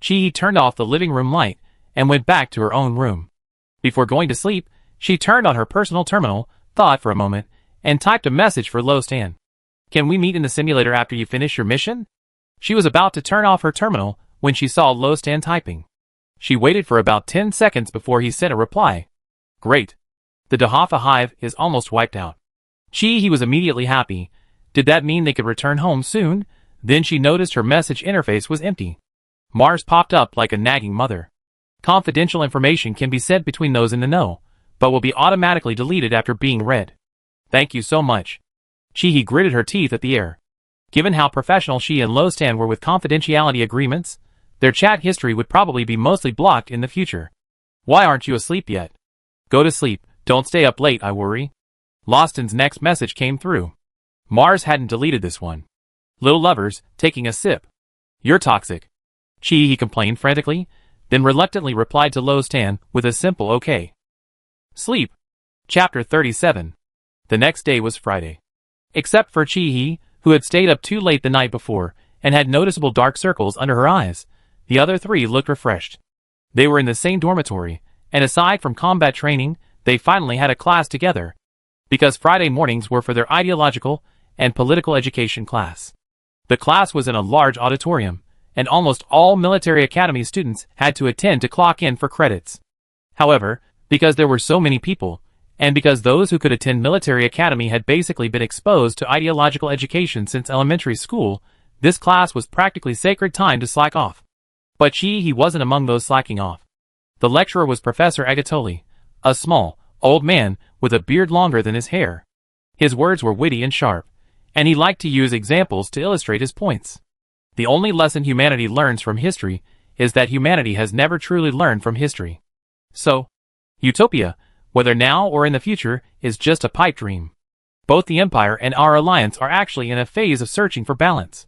Chi turned off the living room light and went back to her own room. Before going to sleep, she turned on her personal terminal, thought for a moment, and typed a message for Lo Stan. Can we meet in the simulator after you finish your mission? She was about to turn off her terminal when she saw Lo Stan typing. She waited for about 10 seconds before he sent a reply. Great. The Dahafa hive is almost wiped out. Chi was immediately happy. Did that mean they could return home soon? Then she noticed her message interface was empty. Mars popped up like a nagging mother. Confidential information can be sent between those in the know, but will be automatically deleted after being read. Thank you so much. Chi gritted her teeth at the air. Given how professional she and Lo Stan were with confidentiality agreements, their chat history would probably be mostly blocked in the future. Why aren't you asleep yet? Go to sleep, don't stay up late, I worry. Lostan's next message came through. Mars hadn't deleted this one. Little lovers, taking a sip. You're toxic. Chi complained frantically, then reluctantly replied to Lo Stan with a simple okay. Sleep. Chapter 37. The next day was Friday. Except for Chi, who had stayed up too late the night before and had noticeable dark circles under her eyes, the other three looked refreshed. They were in the same dormitory, and aside from combat training, they finally had a class together, because Friday mornings were for their ideological and political education class. The class was in a large auditorium, and almost all military academy students had to attend to clock in for credits. However, because there were so many people, and because those who could attend military academy had basically been exposed to ideological education since elementary school, this class was practically sacred time to slack off. But he wasn't among those slacking off. The lecturer was Professor Agatoli, a small, old man with a beard longer than his hair. His words were witty and sharp, and he liked to use examples to illustrate his points. The only lesson humanity learns from history is that humanity has never truly learned from history. So, utopia, whether now or in the future, is just a pipe dream. Both the Empire and our alliance are actually in a phase of searching for balance.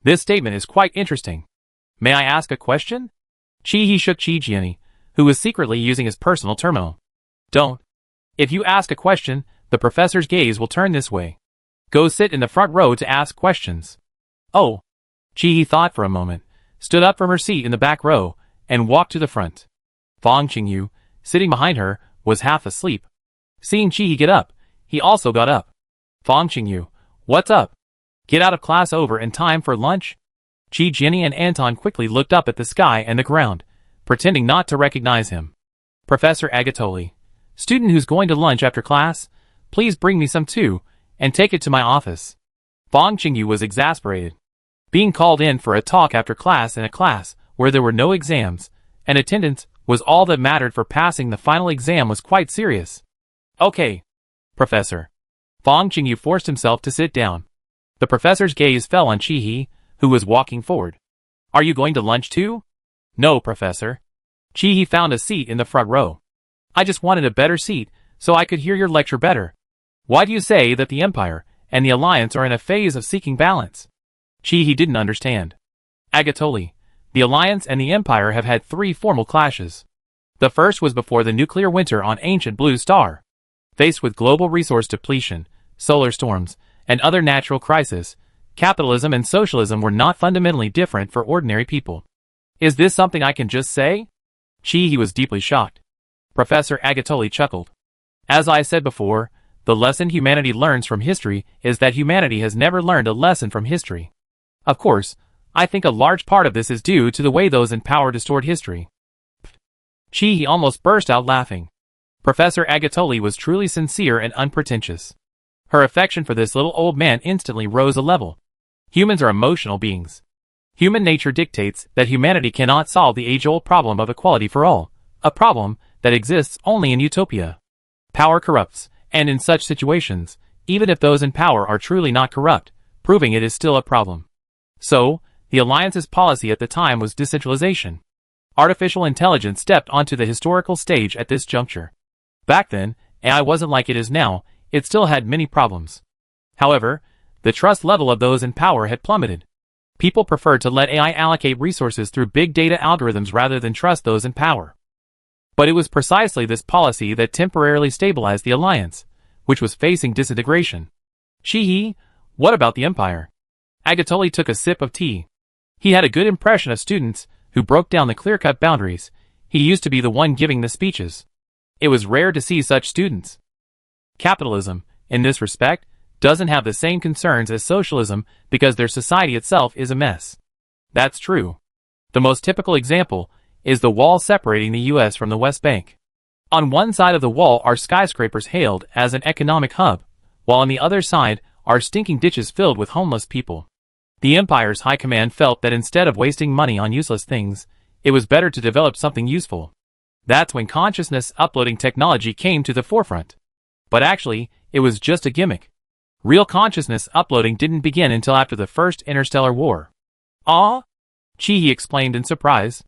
This statement is quite interesting. May I ask a question? Chi shook Chi, who was secretly using his personal terminal. Don't. If you ask a question, the professor's gaze will turn this way. Go sit in the front row to ask questions. Oh. Chi thought for a moment, stood up from her seat in the back row, and walked to the front. Fang Qingyu, sitting behind her, was half asleep. Seeing Chi get up, he also got up. Fang Qingyu, what's up? Get out of class over and time for lunch? Chi and Anton quickly looked up at the sky and the ground, pretending not to recognize him. Professor Agatoli, student who's going to lunch after class, please bring me some too, and take it to my office. Fang Qingyu was exasperated. Being called in for a talk after class in a class where there were no exams, and attendance was all that mattered for passing the final exam was quite serious. Okay, Professor. Fong Qingyu forced himself to sit down. The professor's gaze fell on Chi-He, who was walking forward. Are you going to lunch too? No, Professor. Chi-He found a seat in the front row. I just wanted a better seat, so I could hear your lecture better. Why do you say that the Empire and the Alliance are in a phase of seeking balance? Chi-He didn't understand. Agatoli, the Alliance and the Empire have had 3 formal clashes. The first was before the nuclear winter on ancient Blue Star. Faced with global resource depletion, solar storms, and other natural crises, capitalism and socialism were not fundamentally different for ordinary people. Is this something I can just say? Chi-He was deeply shocked. Professor Agatoli chuckled. As I said before, the lesson humanity learns from history is that humanity has never learned a lesson from history. Of course, I think a large part of this is due to the way those in power distort history. Chi-He almost burst out laughing. Professor Agatoli was truly sincere and unpretentious. Her affection for this little old man instantly rose a level. Humans are emotional beings. Human nature dictates that humanity cannot solve the age-old problem of equality for all, a problem that exists only in utopia. Power corrupts, and in such situations, even if those in power are truly not corrupt, proving it is still a problem. So, the Alliance's policy at the time was decentralization. Artificial intelligence stepped onto the historical stage at this juncture. Back then, AI wasn't like it is now, it still had many problems. However, the trust level of those in power had plummeted. People preferred to let AI allocate resources through big data algorithms rather than trust those in power. But it was precisely this policy that temporarily stabilized the Alliance, which was facing disintegration. Chi-He, what about the Empire? Agatoli took a sip of tea. He had a good impression of students who broke down the clear-cut boundaries. He used to be the one giving the speeches. It was rare to see such students. Capitalism, in this respect, doesn't have the same concerns as socialism because their society itself is a mess. That's true. The most typical example is the wall separating the US from the West Bank. On one side of the wall are skyscrapers hailed as an economic hub, while on the other side are stinking ditches filled with homeless people. The Empire's high command felt that instead of wasting money on useless things, it was better to develop something useful. That's when consciousness uploading technology came to the forefront. But actually, it was just a gimmick. Real consciousness uploading didn't begin until after the First Interstellar War. Ah? Chi-He explained in surprise.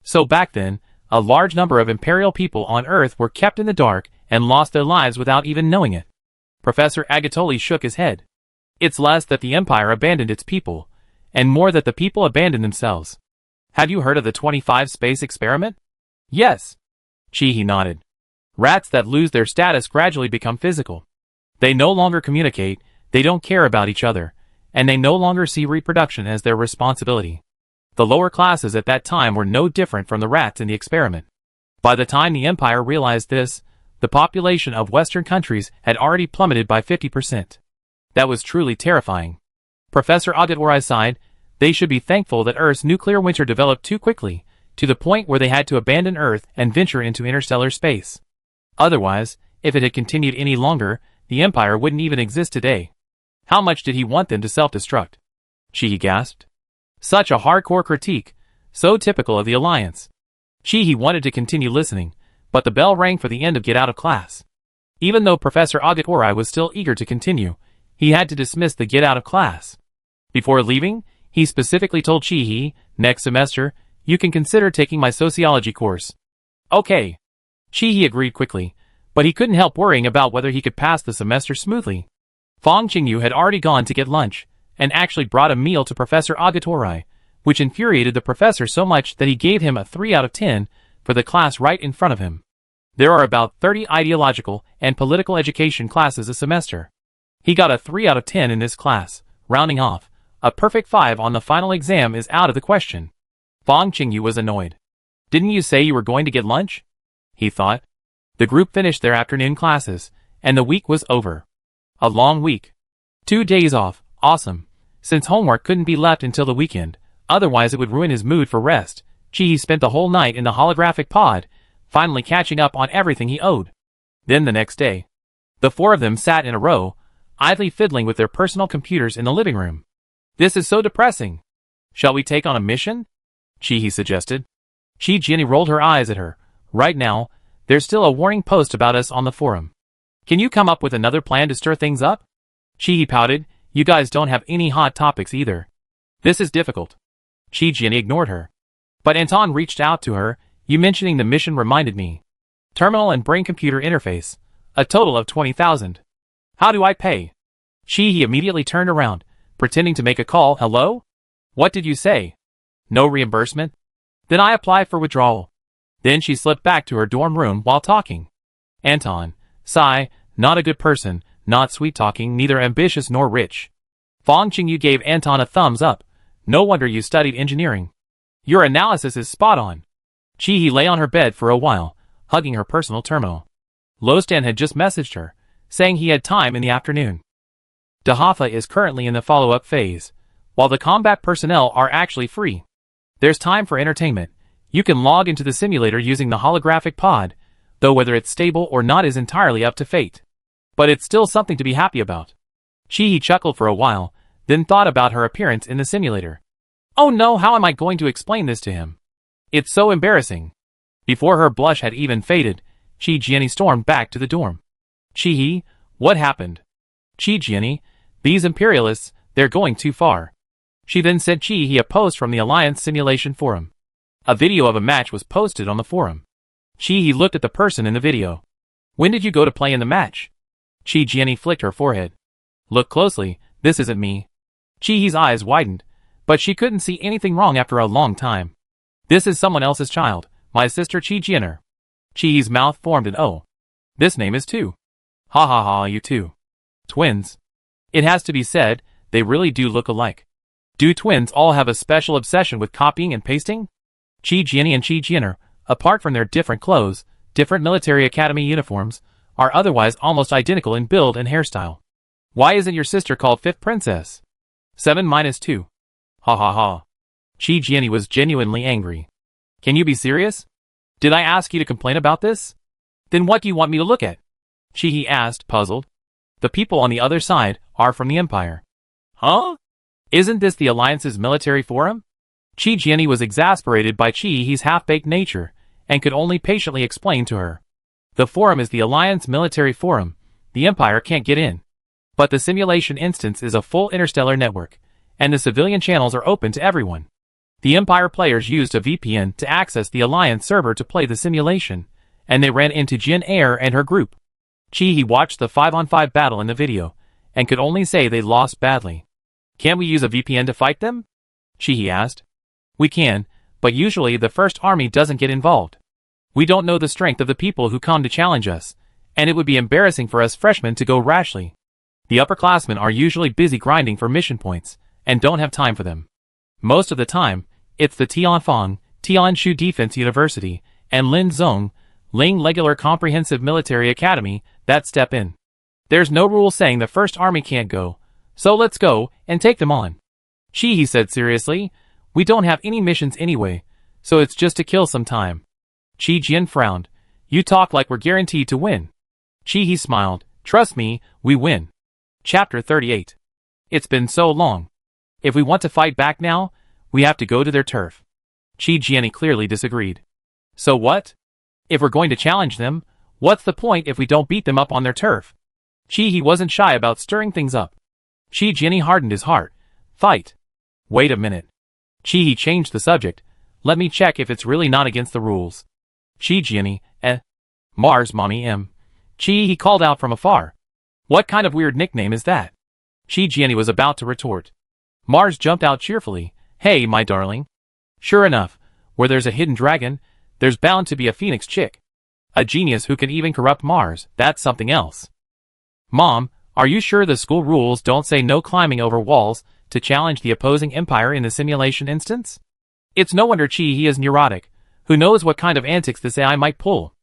So back then, a large number of Imperial people on Earth were kept in the dark and lost their lives without even knowing it. Professor Agatoli shook his head. It's less that the Empire abandoned its people, and more that the people abandoned themselves. Have you heard of the 25 space experiment? Yes. Chi-He nodded. Rats that lose their status gradually become physical. They no longer communicate, they don't care about each other, and they no longer see reproduction as their responsibility. The lower classes at that time were no different from the rats in the experiment. By the time the Empire realized this, the population of Western countries had already plummeted by 50%. That was truly terrifying. Professor Agatwari sighed. They should be thankful that Earth's nuclear winter developed too quickly, to the point where they had to abandon Earth and venture into interstellar space. Otherwise, if it had continued any longer, the Empire wouldn't even exist today. How much did he want them to self-destruct? Chi-He gasped. Such a hardcore critique, so typical of the Alliance. Chi-He wanted to continue listening, but the bell rang for the end of Get Out of Class. Even though Professor Agatwari was still eager to continue, he had to dismiss the Get Out of Class. Before leaving, he specifically told Chi-He, next semester, you can consider taking my sociology course. Okay. Chi-He agreed quickly, but he couldn't help worrying about whether he could pass the semester smoothly. Fong Qingyu had already gone to get lunch, and actually brought a meal to Professor Agatwari, which infuriated the professor so much that he gave him a 3 out of 10 for the class right in front of him. There are about 30 ideological and political education classes a semester. He got a 3 out of 10 in this class, rounding off. A perfect 5 on the final exam is out of the question. Fong Qingyu was annoyed. Didn't you say you were going to get lunch? He thought. The group finished their afternoon classes, and the week was over. A long week. 2 days off, awesome. Since homework couldn't be left until the weekend, otherwise it would ruin his mood for rest, Chi-He spent the whole night in the holographic pod, finally catching up on everything he owed. Then the next day, the 4 of them sat in a row, idly fiddling with their personal computers in the living room. This is so depressing. Shall we take on a mission? Chi-He suggested. Jenny rolled her eyes at her. Right now, there's still a warning post about us on the forum. Can you come up with another plan to stir things up? He pouted. You guys don't have any hot topics either. This is difficult. Jenny ignored her. But Anton reached out to her. You mentioning the mission reminded me. Terminal and brain-computer interface. A total of 20,000. How do I pay? He immediately turned around, pretending to make a call. Hello? What did you say? No reimbursement? Then I apply for withdrawal. Then she slipped back to her dorm room while talking. Anton. Sigh, not a good person, not sweet-talking, neither ambitious nor rich. Fong Qingyu gave Anton a thumbs up. No wonder you studied engineering. Your analysis is spot on. He lay on her bed for a while, hugging her personal terminal. Lostan had just messaged her, saying he had time in the afternoon. Dahafa is currently in the follow-up phase, while the combat personnel are actually free. There's time for entertainment. You can log into the simulator using the holographic pod, though whether it's stable or not is entirely up to fate. But it's still something to be happy about. He chuckled for a while, then thought about her appearance in the simulator. Oh no, how am I going to explain this to him? It's so embarrassing. Before her blush had even faded, Jenny stormed back to the dorm. What happened? Jenny, these imperialists, they're going too far. She then said a post from the Alliance Simulation Forum. A video of a match was posted on the forum. He looked at the person in the video. When did you go to play in the match? Jenny flicked her forehead. Look closely, this isn't me. He's eyes widened, but she couldn't see anything wrong after a long time. This is someone else's child, my sister Jenner. He's mouth formed an O. This name is too. Ha ha ha, you two. Twins. It has to be said, they really do look alike. Do twins all have a special obsession with copying and pasting? Jenny and Jenner, apart from their different clothes, different military academy uniforms, are otherwise almost identical in build and hairstyle. Why isn't your sister called Fifth Princess? 7-2. Ha ha ha. Jenny was genuinely angry. Can you be serious? Did I ask you to complain about this? Then what do you want me to look at? He asked, puzzled. The people on the other side are from the Empire. Huh? Isn't this the Alliance's military forum? Jenny was exasperated by He's half-baked nature, and could only patiently explain to her. The forum is the Alliance military forum. The Empire can't get in. But the simulation instance is a full interstellar network, and the civilian channels are open to everyone. The Empire players used a VPN to access the Alliance server to play the simulation, and they ran into Jin Air and her group. He watched the 5-on-5 battle in the video, and could only say they lost badly. Can't we use a VPN to fight them? He asked. We can, but usually the First Army doesn't get involved. We don't know the strength of the people who come to challenge us, and it would be embarrassing for us freshmen to go rashly. The upperclassmen are usually busy grinding for mission points, and don't have time for them. Most of the time, it's the Tianfang, Tianshu Defense University, and Linzhong, Ling Regular Comprehensive Military Academy that step in. There's no rule saying the First Army can't go, so let's go and take them on. He said seriously, we don't have any missions anyway, so it's just to kill some time. Jin frowned. You talk like we're guaranteed to win. He smiled. Trust me, we win. Chapter 38. It's been so long. If we want to fight back now, we have to go to their turf. Jenny clearly disagreed. So what? If we're going to challenge them, what's the point if we don't beat them up on their turf? He wasn't shy about stirring things up. Jenny hardened his heart. Fight. Wait a minute. He changed the subject. Let me check if it's really not against the rules. Jenny, Mars, Mommy M. He called out from afar. What kind of weird nickname is that? Jenny was about to retort. Mars jumped out cheerfully. Hey, my darling. Sure enough, where there's a hidden dragon, there's bound to be a phoenix chick. A genius who can even corrupt Mars, that's something else. Mom, are you sure the school rules don't say no climbing over walls to challenge the opposing empire in the simulation instance? It's no wonder he is neurotic. Who knows what kind of antics this AI might pull.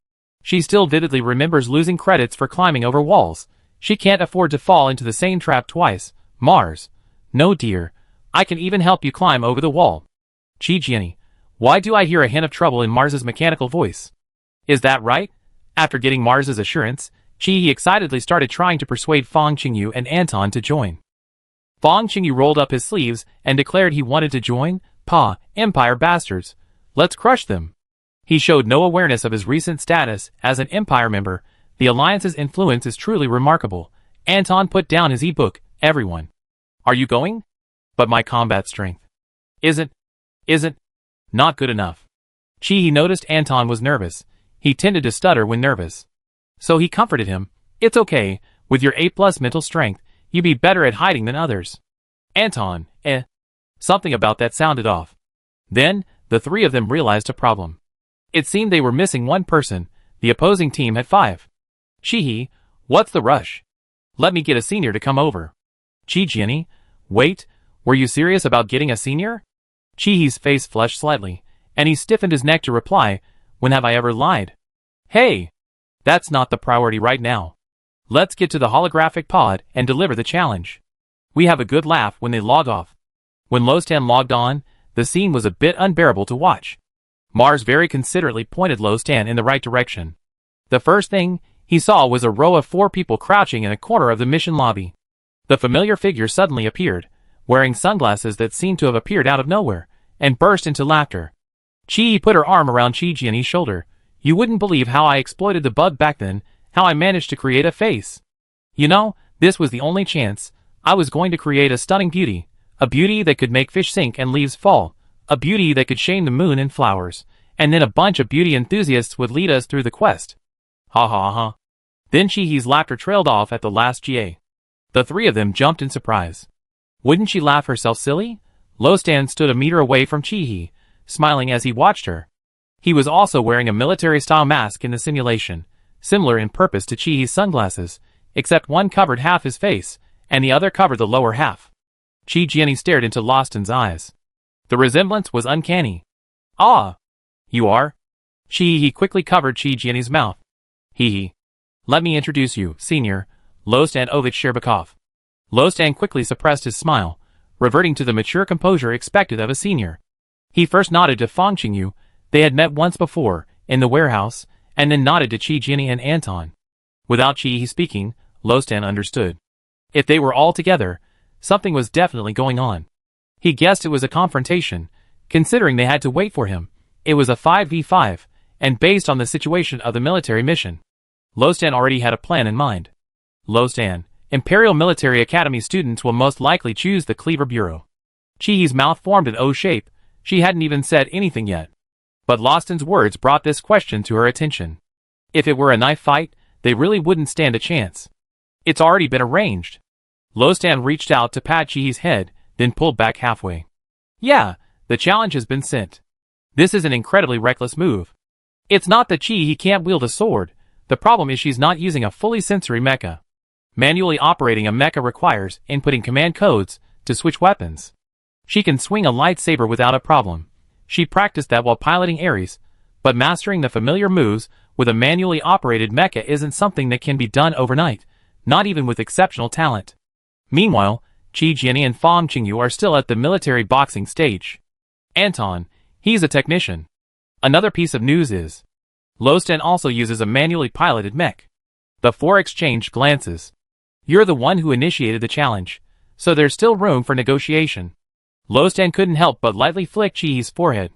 She still vividly remembers losing credits for climbing over walls. She can't afford to fall into the same trap twice. Mars. No dear. I can even help you climb over the wall. Jenny. Why do I hear a hint of trouble in Mars's mechanical voice? Is that right? After getting Mars's assurance, he excitedly started trying to persuade Fong Qingyu and Anton to join. Fong Qingyu rolled up his sleeves and declared he wanted to join. Pa, Empire bastards. Let's crush them. He showed no awareness of his recent status as an Empire member. The Alliance's influence is truly remarkable. Anton put down his e-book. Everyone. Are you going? But my combat strength isn't not good enough. He noticed Anton was nervous. He tended to stutter when nervous. So he comforted him. It's okay. With your A+ mental strength, you'd be better at hiding than others. Anton, Something about that sounded off. Then, the three of them realized a problem. It seemed they were missing one person. The opposing team had 5. Chihi, what's the rush? Let me get a senior to come over. Jenny, wait, were you serious about getting a senior? Chihi's face flushed slightly, and he stiffened his neck to reply, when have I ever lied? Hey! That's not the priority right now. Let's get to the holographic pod and deliver the challenge. We have a good laugh when they log off. When Lostan logged on, the scene was a bit unbearable to watch. Mars very considerately pointed Lostan in the right direction. The first thing he saw was a row of 4 people crouching in a corner of the mission lobby. The familiar figure suddenly appeared, wearing sunglasses that seemed to have appeared out of nowhere, and burst into laughter. Chi put her arm around Jenny's shoulder. You wouldn't believe how I exploited the bug back then, how I managed to create a face. You know, this was the only chance. I was going to create a stunning beauty, a beauty that could make fish sink and leaves fall, a beauty that could shame the moon and flowers, and then a bunch of beauty enthusiasts would lead us through the quest. Ha ha ha. Then Chihi's laughter trailed off at the last GA. The 3 of them jumped in surprise. Wouldn't she laugh herself silly? Lostan stood a meter away from Chihi, smiling as he watched her. He was also wearing a military-style mask in the simulation, similar in purpose to Chihi's sunglasses, except one covered half his face, and the other covered the lower half. Jenny stared into Lostan's eyes. The resemblance was uncanny. Ah! You are? He quickly covered Jenny's mouth. Hee. Let me introduce you, Senior, Lostan Ovich Sherbakov. Lostan quickly suppressed his smile, reverting to the mature composure expected of a senior. He first nodded to Fang Qingyu. They had met once before, in the warehouse, and then nodded to Jenny and Anton. Without Chi speaking, Lostan understood. If they were all together, something was definitely going on. He guessed it was a confrontation, considering they had to wait for him. It was a 5v5, and based on the situation of the military mission. Lostan already had a plan in mind. Lostan, Imperial Military Academy students will most likely choose the Cleaver Bureau. Chihi's mouth formed an O shape. She hadn't even said anything yet. But Lostan's words brought this question to her attention. If it were a knife fight, they really wouldn't stand a chance. It's already been arranged. Lostan reached out to pat Chihi's head, then pulled back halfway. Yeah, the challenge has been sent. This is an incredibly reckless move. It's not that Chi can't wield a sword. The problem is she's not using a fully sensory mecha. Manually operating a mecha requires inputting command codes to switch weapons. She can swing a lightsaber without a problem. She practiced that while piloting Ares, but mastering the familiar moves with a manually operated mecha isn't something that can be done overnight, not even with exceptional talent. Meanwhile, Jenny and Fang Qingyu are still at the military boxing stage. Anton, he's a technician. Another piece of news is, Lostan also uses a manually piloted mech. The 4 exchanged glances. You're the one who initiated the challenge, so there's still room for negotiation. Lostan couldn't help but lightly flick Chihi's forehead.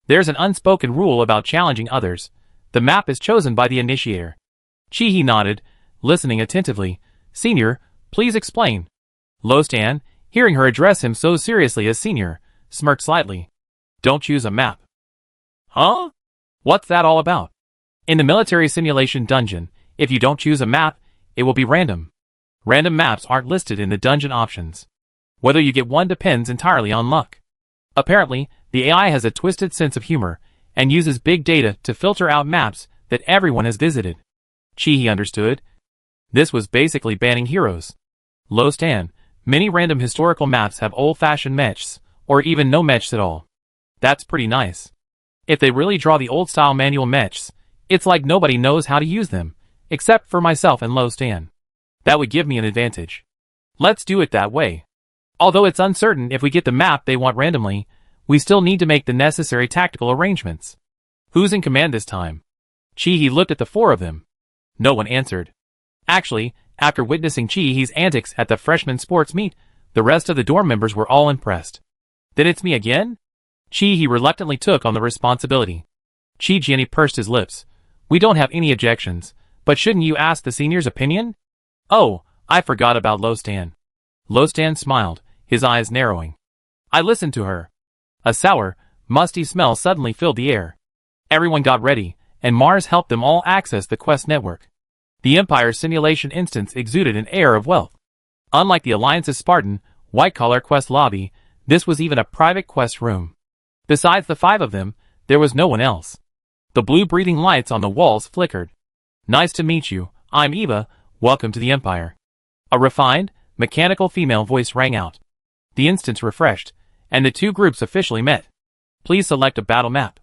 There's an unspoken rule about challenging others. The map is chosen by the initiator. Chihi nodded, listening attentively. Senior, please explain. Lostan, hearing her address him so seriously as Senior, smirked slightly. Don't choose a map. Huh? What's that all about? In the military simulation dungeon, if you don't choose a map, it will be random. Random maps aren't listed in the dungeon options. Whether you get one depends entirely on luck. Apparently, the AI has a twisted sense of humor, and uses big data to filter out maps that everyone has visited. Chihi understood. This was basically banning heroes. Lostan, many random historical maps have old-fashioned mechs, or even no mechs at all. That's pretty nice. If they really draw the old-style manual mechs, it's like nobody knows how to use them, except for myself and Lostan. That would give me an advantage. Let's do it that way. Although it's uncertain if we get the map they want randomly, we still need to make the necessary tactical arrangements. Who's in command this time? Chihi looked at the 4 of them. No one answered. Actually, after witnessing Chihi's antics at the freshman sports meet, the rest of the dorm members were all impressed. Then it's me again? Chihi reluctantly took on the responsibility. Chi Jianni pursed his lips. We don't have any objections, but shouldn't you ask the senior's opinion? Oh, I forgot about Lo Stan. Lo Stan smiled, his eyes narrowing. I listened to her. A sour, musty smell suddenly filled the air. Everyone got ready, and Mars helped them all access the Quest network. The Empire's simulation instance exuded an air of wealth. Unlike the Alliance's Spartan, white-collar Quest lobby, this was even a private Quest room. Besides the 5 of them, there was no one else. The blue-breathing lights on the walls flickered. Nice to meet you, I'm Eva, welcome to the Empire. A refined, mechanical female voice rang out. The instance refreshed, and the 2 groups officially met. Please select a battle map.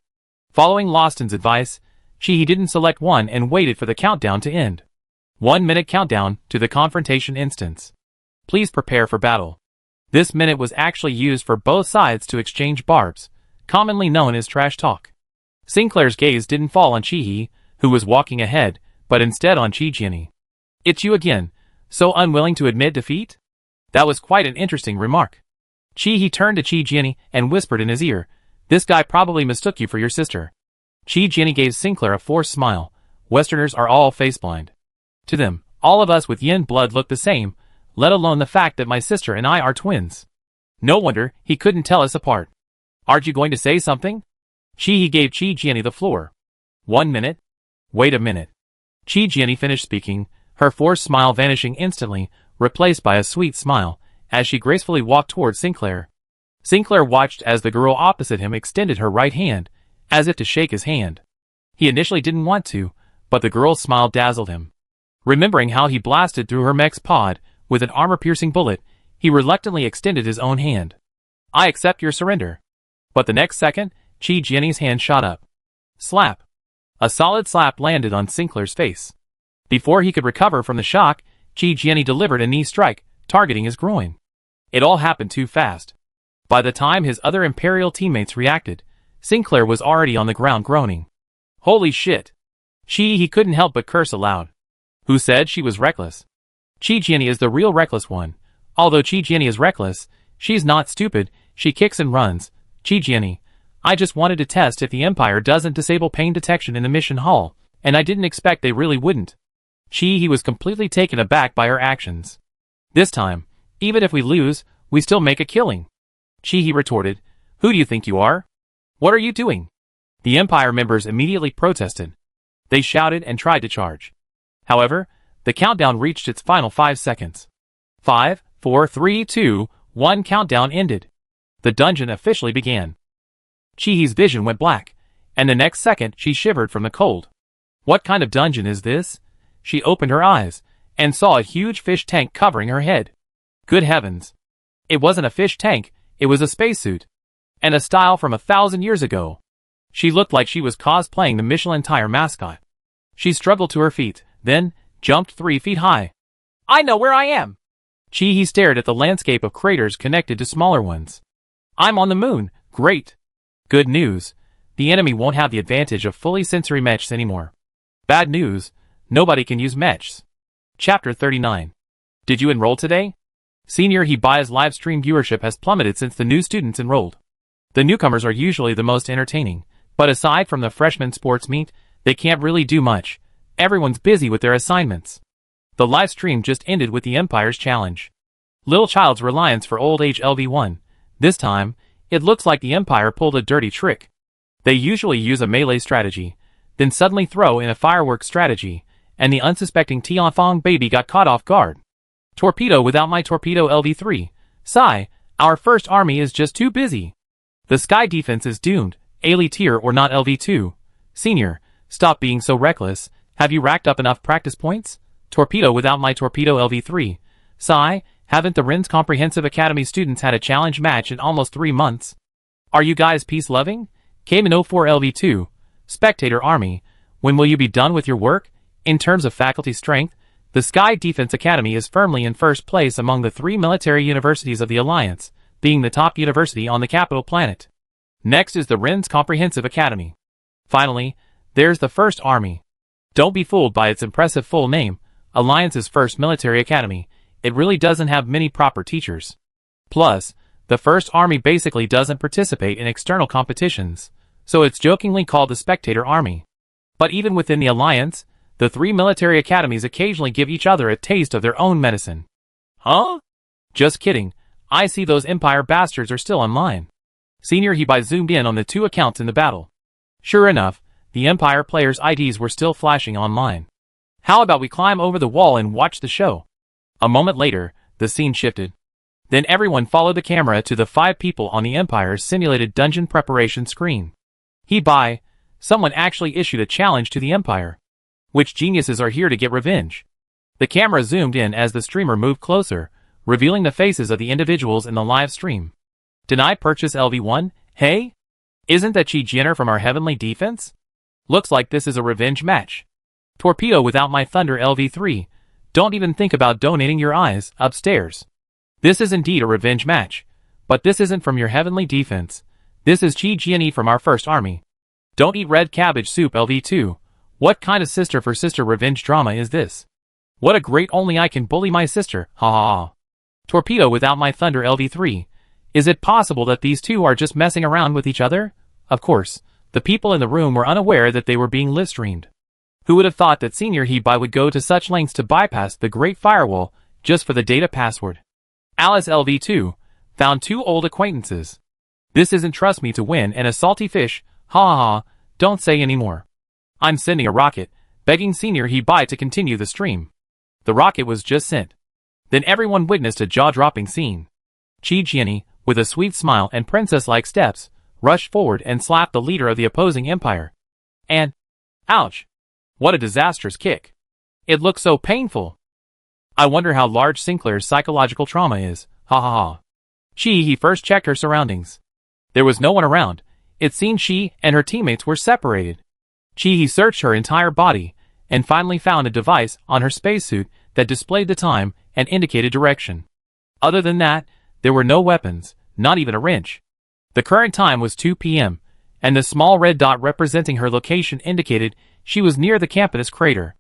Following Loston's advice, Chi didn't select one and waited for the countdown to end. 1 minute countdown to the confrontation instance. Please prepare for battle. This minute was actually used for both sides to exchange barbs, commonly known as trash talk. Sinclair's gaze didn't fall on Chi, who was walking ahead, but instead on Chi Jianni. It's you again, so unwilling to admit defeat? That was quite an interesting remark. Chi turned to Chi Jianni and whispered in his ear, this guy probably mistook you for your sister. Chi Jianni gave Sinclair a forced smile. Westerners are all faceblind. To them, all of us with yin blood look the same, let alone the fact that my sister and I are twins. No wonder he couldn't tell us apart. Aren't you going to say something? Chi gave Chi Jianni the floor. 1 minute? Wait a minute. Chi Jianni finished speaking, her forced smile vanishing instantly, replaced by a sweet smile, as she gracefully walked towards Sinclair. Sinclair watched as the girl opposite him extended her right hand, as if to shake his hand. He initially didn't want to, but the girl's smile dazzled him. Remembering how he blasted through her mech's pod with an armor-piercing bullet, he reluctantly extended his own hand. I accept your surrender. But the next second, Chi Jianni's hand shot up. Slap. A solid slap landed on Sinclair's face. Before he could recover from the shock, Chi Jianni delivered a knee strike, targeting his groin. It all happened too fast. By the time his other Imperial teammates reacted, Sinclair was already on the ground groaning. Holy shit. He couldn't help but curse aloud. Who said she was reckless? Chi Jianni is the real reckless one. Although Chi Jianni is reckless, she's not stupid, she kicks and runs. Chi Jianni, I just wanted to test if the Empire doesn't disable pain detection in the mission hall, and I didn't expect they really wouldn't. He was completely taken aback by her actions. This time, even if we lose, we still make a killing. Chi retorted, who do you think you are? What are you doing? The Empire members immediately protested. They shouted and tried to charge. However, the countdown reached its final 5 seconds. 5, 4, 3, 2, 1 countdown ended. The dungeon officially began. Chi's vision went black, and the next second she shivered from the cold. What kind of dungeon is this? She opened her eyes, and saw a huge fish tank covering her head. Good heavens. It wasn't a fish tank, it was a spacesuit. And a style from 1,000 years ago. She looked like she was cosplaying the Michelin tire mascot. She struggled to her feet, then jumped 3 feet high. I know where I am! Chi stared at the landscape of craters connected to smaller ones. I'm on the moon, great! Good news, the enemy won't have the advantage of fully sensory mechs anymore. Bad news, nobody can use mechs. Chapter 39. Did you enroll today? Senior Hibaya's live stream viewership has plummeted since the new students enrolled. The newcomers are usually the most entertaining, but aside from the freshman sports meet, they can't really do much. Everyone's busy with their assignments. The live stream just ended with the Empire's challenge. Little Child's reliance for old age LV1. This time, it looks like the Empire pulled a dirty trick. They usually use a melee strategy, then suddenly throw in a fireworks strategy, and the unsuspecting Tianfeng baby got caught off guard. Torpedo without my torpedo LV3. Sigh, our first army is just too busy. The sky defense is doomed, Ali tier or not LV2. Senior, stop being so reckless, have you racked up enough practice points? Torpedo without my torpedo LV3. Sigh, haven't the Ren's Comprehensive Academy students had a challenge match in almost 3 months? Are you guys peace-loving? Cayman 04 LV2. Spectator Army, when will you be done with your work? In terms of faculty strength, the Sky Defense Academy is firmly in first place among the 3 military universities of the Alliance, being the top university on the capital planet. Next is the Ren's Comprehensive Academy. Finally, there's the First Army. Don't be fooled by its impressive full name, Alliance's First Military Academy. It really doesn't have many proper teachers. Plus, the First Army basically doesn't participate in external competitions, so it's jokingly called the Spectator Army. But even within the alliance, the three military academies occasionally give each other a taste of their own medicine. Huh? Just kidding, I see those Empire bastards are still online. Senior Hibai zoomed in on the two accounts in the battle. Sure enough, the Empire players' IDs were still flashing online. How about we climb over the wall and watch the show? A moment later, the scene shifted. Then everyone followed the camera to the 5 people on the Empire's simulated dungeon preparation screen. Hibai, someone actually issued a challenge to the Empire. Which geniuses are here to get revenge? The camera zoomed in as the streamer moved closer, revealing the faces of the individuals in the live stream. Deny purchase LV1? Hey? Isn't that Chi Jenner from our Heavenly Defense? Looks like this is a revenge match. Torpedo without my Thunder LV3. Don't even think about donating your eyes, upstairs. This is indeed a revenge match. But this isn't from your Heavenly Defense. This is Chi Jenny from our First Army. Don't eat red cabbage soup LV2. What kind of sister for sister revenge drama is this? What a great only I can bully my sister, ha ha ha. Torpedo without my Thunder LV3. Is it possible that these two are just messing around with each other? Of course, the people in the room were unaware that they were being live-streamed. Who would have thought that Senior Hibai would go to such lengths to bypass the Great Firewall just for the data password? Alice LV2 found 2 old acquaintances. This isn't trust me to win and a salty fish, ha ha ha, don't say anymore. I'm sending a rocket, begging Senior Hibai to continue the stream. The rocket was just sent. Then everyone witnessed a jaw-dropping scene. Chi Jenny, with a sweet smile and princess-like steps, rushed forward and slapped the leader of the opposing empire. And, ouch! What a disastrous kick. It looked so painful. I wonder how large Sinclair's psychological trauma is, ha ha ha. He first checked her surroundings. There was no one around. It seemed she and her teammates were separated. He searched her entire body, and finally found a device on her spacesuit that displayed the time and indicated direction. Other than that, there were no weapons, not even a wrench. The current time was 2 p.m., and the small red dot representing her location indicated she was near the Campitus crater.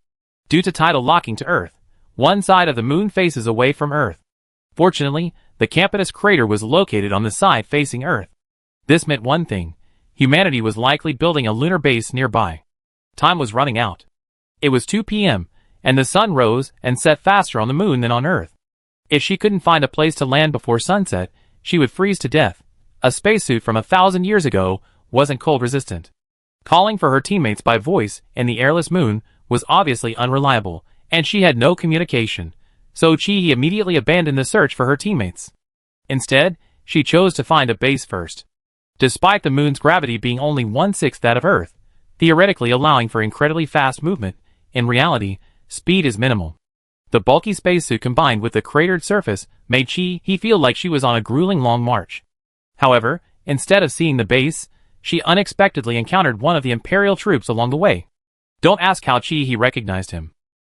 Due to tidal locking to Earth, one side of the moon faces away from Earth. Fortunately, the Campitus crater was located on the side facing Earth. This meant one thing: humanity was likely building a lunar base nearby. Time was running out. It was 2 p.m., and the sun rose and set faster on the moon than on Earth. If she couldn't find a place to land before sunset, she would freeze to death. A spacesuit from 1,000 years ago wasn't cold resistant. Calling for her teammates by voice in the airless moon was obviously unreliable, and she had no communication, so Chi immediately abandoned the search for her teammates. Instead, she chose to find a base first. Despite the moon's gravity being only 1/6 that of Earth, theoretically allowing for incredibly fast movement, in reality, speed is minimal. The bulky spacesuit combined with the cratered surface made Chi feel like she was on a grueling long march. However, instead of seeing the base, she unexpectedly encountered one of the Imperial troops along the way. Don't ask how Chi recognized him.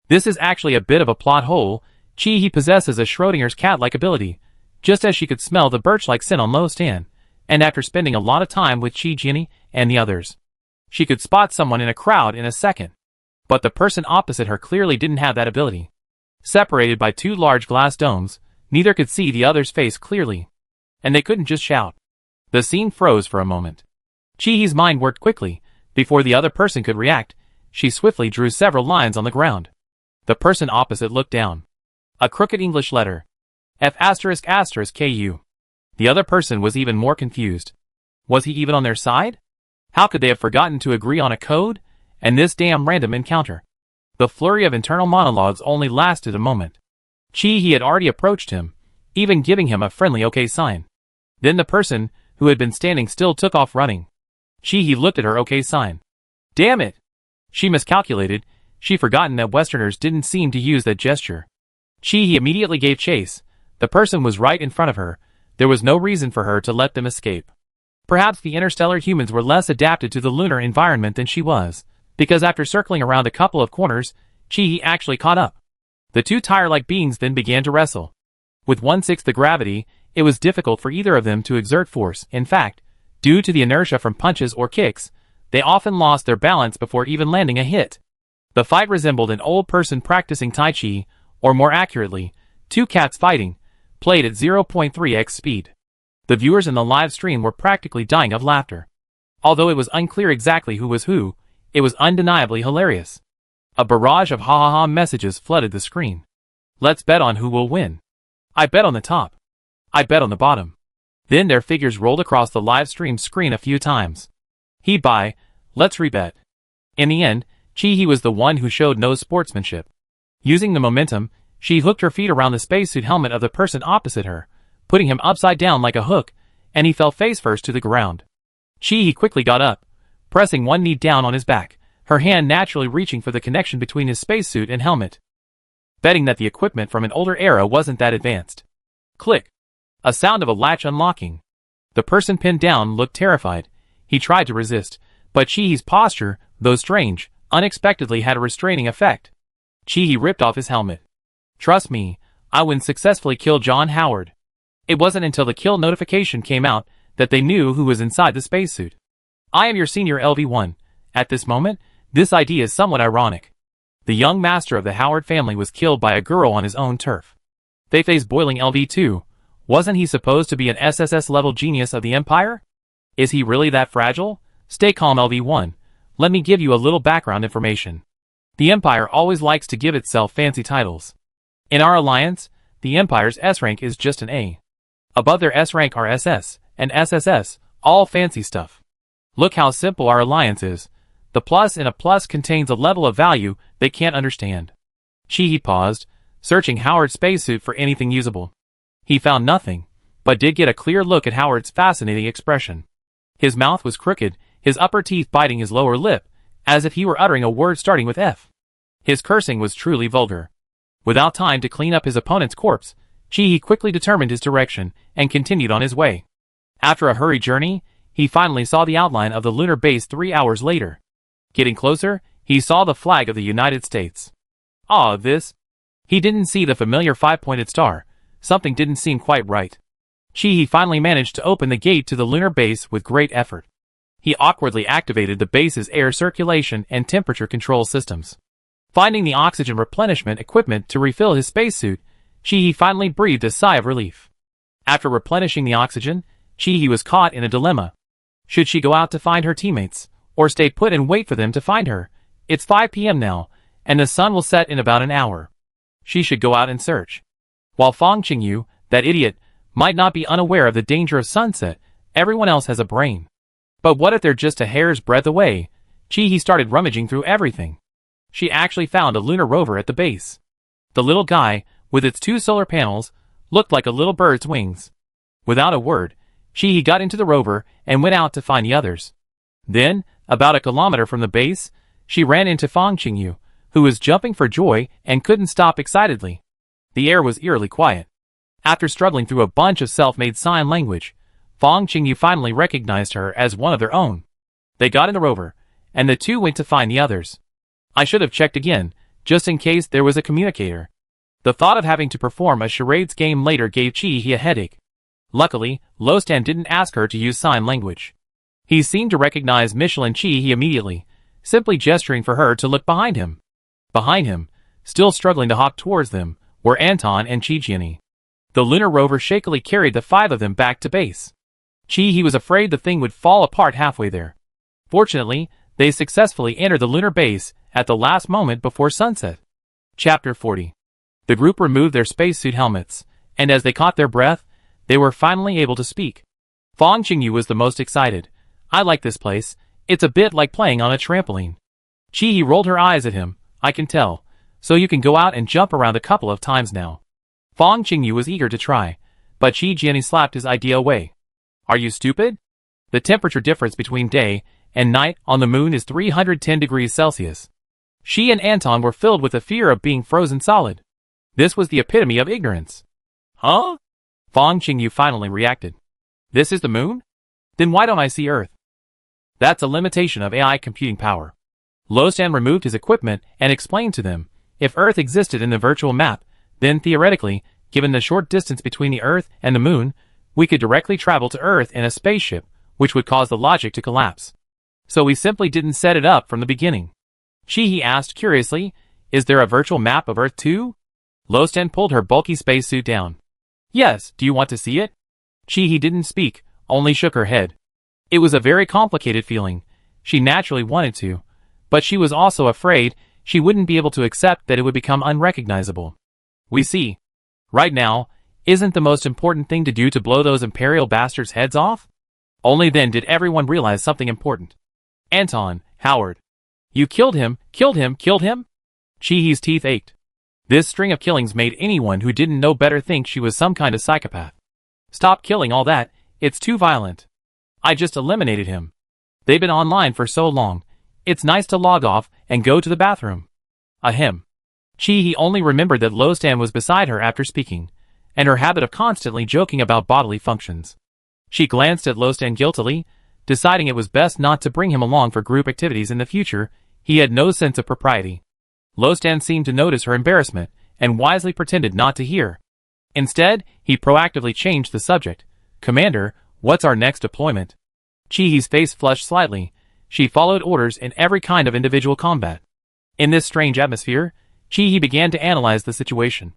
This is actually a bit of a plot hole. Chi possesses a Schrodinger's cat-like ability, just as she could smell the birch-like scent on Lo Stan, and after spending a lot of time with Chi Jenny and the others, she could spot someone in a crowd in a second. But the person opposite her clearly didn't have that ability. Separated by 2 large glass domes, neither could see the other's face clearly. And they couldn't just shout. The scene froze for a moment. Chi's mind worked quickly. Before the other person could react, she swiftly drew several lines on the ground. The person opposite looked down. A crooked English letter. F****KU. The other person was even more confused. Was he even on their side? How could they have forgotten to agree on a code? And this damn random encounter. The flurry of internal monologues only lasted a moment. Chi had already approached him, even giving him a friendly okay sign. Then the person, who had been standing still, took off running. Chi looked at her okay sign. Damn it! She miscalculated. She'd forgotten that Westerners didn't seem to use that gesture. Chi immediately gave chase. The person was right in front of her. There was no reason for her to let them escape. Perhaps the interstellar humans were less adapted to the lunar environment than she was, because after circling around a couple of corners, Chi actually caught up. The two tire-like beings then began to wrestle. With 1/6 the gravity, it was difficult for either of them to exert force. In fact, due to the inertia from punches or kicks, they often lost their balance before even landing a hit. The fight resembled an old person practicing Tai Chi, or more accurately, 2 cats fighting, played at 0.3x speed. The viewers in the live stream were practically dying of laughter. Although it was unclear exactly who was who, it was undeniably hilarious. A barrage of ha-ha-ha messages flooded the screen. Let's bet on who will win. I bet on the top. I bet on the bottom. Then their figures rolled across the live stream screen a few times. He buy, let's rebet. In the end, Chi-Hee was the one who showed no sportsmanship. Using the momentum, she hooked her feet around the spacesuit helmet of the person opposite her, putting him upside down like a hook, and he fell face first to the ground. Chi-Hee quickly got up, pressing one knee down on his back, her hand naturally reaching for the connection between his spacesuit and helmet. Betting that the equipment from an older era wasn't that advanced. Click. A sound of a latch unlocking. The person pinned down looked terrified. He tried to resist, but Chi-Hee's posture, though strange, unexpectedly had a restraining effect. Chi-Hee ripped off his helmet. Trust me, I wouldn't successfully kill John Howard. It wasn't until the kill notification came out that they knew who was inside the spacesuit. I am your senior LV1. At this moment, this idea is somewhat ironic. The young master of the Howard family was killed by a girl on his own turf. Fei-Fei's boiling LV2. Wasn't he supposed to be an SSS-level genius of the Empire? Is he really that fragile? Stay calm, LV1. Let me give you a little background information. The Empire always likes to give itself fancy titles. In our alliance, the Empire's S-rank is just an A. Above their S-rank are SS and SSS, all fancy stuff. Look how simple our alliance is. The plus in a plus contains a level of value they can't understand. Chi-Hee paused, searching Howard's spacesuit for anything usable. He found nothing, but did get a clear look at Howard's fascinating expression. His mouth was crooked, his upper teeth biting his lower lip, as if he were uttering a word starting with F. His cursing was truly vulgar. Without time to clean up his opponent's corpse, Chi-Hee quickly determined his direction and continued on his way. After a hurried journey, he finally saw the outline of the lunar base 3 hours later. Getting closer, he saw the flag of the United States. This. He didn't see the familiar 5-pointed star. Something didn't seem quite right. Chi-Hee finally managed to open the gate to the lunar base with great effort. He awkwardly activated the base's air circulation and temperature control systems. Finding the oxygen replenishment equipment to refill his spacesuit, Chi-Hee finally breathed a sigh of relief. After replenishing the oxygen, Chi-Hee was caught in a dilemma. Should she go out to find her teammates, or stay put and wait for them to find her? It's 5 p.m. now, and the sun will set in about an hour. She should go out and search. While Fong Qingyu, that idiot, might not be unaware of the danger of sunset, everyone else has a brain. But what if they're just a hair's breadth away? Chi-Hee started rummaging through everything. She actually found a lunar rover at the base. The little guy, with its 2 solar panels, looked like a little bird's wings. Without a word, Chi-Hee got into the rover and went out to find the others. Then, about a kilometer from the base, she ran into Fong Qingyu, who was jumping for joy and couldn't stop excitedly. The air was eerily quiet. After struggling through a bunch of self-made sign language, Fong Qingyu finally recognized her as one of their own. They got in the rover, and the two went to find the others. I should have checked again, just in case there was a communicator. The thought of having to perform a charades game later gave Chi-Hee a headache. Luckily, Lostan didn't ask her to use sign language. He seemed to recognize Michelle and Chi-Hee immediately, simply gesturing for her to look behind him. Behind him, still struggling to hop towards them, were Anton and Chi-Jiani. The lunar rover shakily carried the 5 of them back to base. Chi-Hee was afraid the thing would fall apart halfway there. Fortunately, they successfully entered the lunar base at the last moment before sunset. Chapter 40. The group removed their spacesuit helmets, and as they caught their breath, they were finally able to speak. Fong Qingyu was the most excited. I like this place. It's a bit like playing on a trampoline. Chi-Hee rolled her eyes at him. I can tell. So you can go out and jump around a couple of times now. Fong Qingyu was eager to try, but Chi-Jiani slapped his idea away. Are you stupid? The temperature difference between day and night on the moon is 310 degrees Celsius. She and Anton were filled with the fear of being frozen solid. This was the epitome of ignorance. Huh? Fong Qingyu finally reacted. This is the moon? Then why don't I see Earth? That's a limitation of AI computing power. Lostan removed his equipment and explained to them, if Earth existed in the virtual map, then theoretically, given the short distance between the Earth and the moon, we could directly travel to Earth in a spaceship, which would cause the logic to collapse. So we simply didn't set it up from the beginning. Chi-Hee asked curiously, is there a virtual map of Earth too? Lostan pulled her bulky spacesuit down. Yes, do you want to see it? Chi-Hee didn't speak, only shook her head. It was a very complicated feeling. She naturally wanted to, but she was also afraid she wouldn't be able to accept that it would become unrecognizable. We see. Right now, isn't the most important thing to do to blow those Imperial bastards' heads off? Only then did everyone realize something important. Anton, Howard. You killed him, killed him, killed him? Chi-Hi's teeth ached. This string of killings made anyone who didn't know better think she was some kind of psychopath. Stop killing all that, it's too violent. I just eliminated him. They've been online for so long, it's nice to log off and go to the bathroom. Ahem. Chi-Hi only remembered that Lostan was beside her after speaking, and her habit of constantly joking about bodily functions. She glanced at Lostan guiltily, deciding it was best not to bring him along for group activities in the future. He had no sense of propriety. Lostan seemed to notice her embarrassment, and wisely pretended not to hear. Instead, he proactively changed the subject. Commander, what's our next deployment? Chi-Hi's face flushed slightly. She followed orders in every kind of individual combat. In this strange atmosphere, Chi-Hi began to analyze the situation.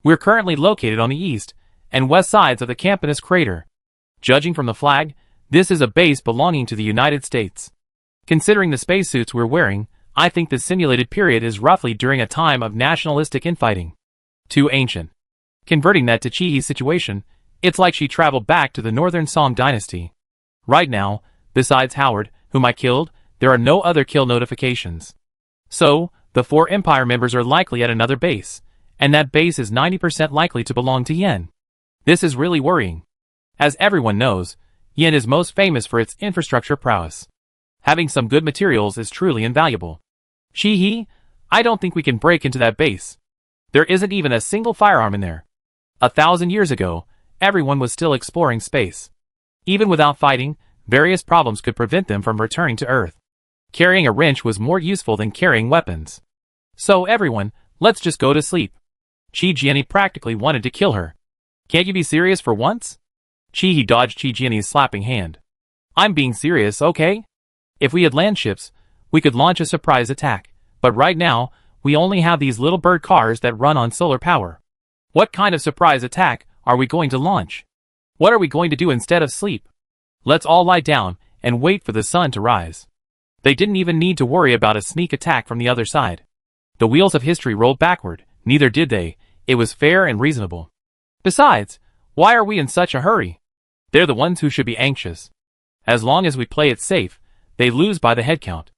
We're currently located on the east and west sides of the Campanus crater. Judging from the flag, this is a base belonging to the United States. Considering the spacesuits we're wearing, I think the simulated period is roughly during a time of nationalistic infighting. Too ancient. Converting that to Chi-Hi's situation, it's like she traveled back to the Northern Song dynasty. Right now, besides Howard, whom I killed, there are no other kill notifications. So, the 4 Empire members are likely at another base, and that base is 90% likely to belong to Yen. This is really worrying. As everyone knows, Yen is most famous for its infrastructure prowess. Having some good materials is truly invaluable. Chi-Hi, I don't think we can break into that base. There isn't even a single firearm in there. 1,000 years ago, everyone was still exploring space. Even without fighting, various problems could prevent them from returning to Earth. Carrying a wrench was more useful than carrying weapons. So everyone, let's just go to sleep. Chi-Jianni practically wanted to kill her. Can't you be serious for once? Chi-Hi dodged Chi-Jianni's slapping hand. I'm being serious, okay? If we had land ships, we could launch a surprise attack, but right now, we only have these little bird cars that run on solar power. What kind of surprise attack are we going to launch? What are we going to do instead of sleep? Let's all lie down and wait for the sun to rise. They didn't even need to worry about a sneak attack from the other side. The wheels of history rolled backward, neither did they. It was fair and reasonable. Besides, why are we in such a hurry? They're the ones who should be anxious. As long as we play it safe, they lose by the head count.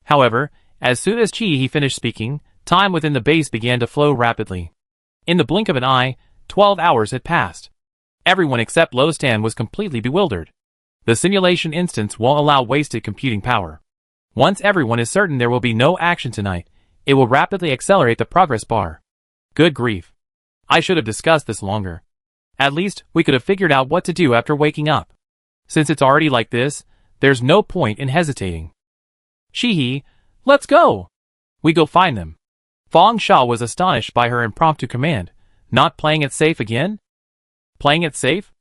However, as soon as Chi-Hi finished speaking, time within the base began to flow rapidly. In the blink of an eye, 12 hours had passed. Everyone except Lostan was completely bewildered. The simulation instance won't allow wasted computing power. Once everyone is certain there will be no action tonight, it will rapidly accelerate the progress bar. Good grief. I should have discussed this longer. At least, we could have figured out what to do after waking up. Since it's already like this, there's no point in hesitating. Chi-Hi, let's go! We go find them. Fong Sha was astonished by her impromptu command. Not playing it safe again? Playing it safe?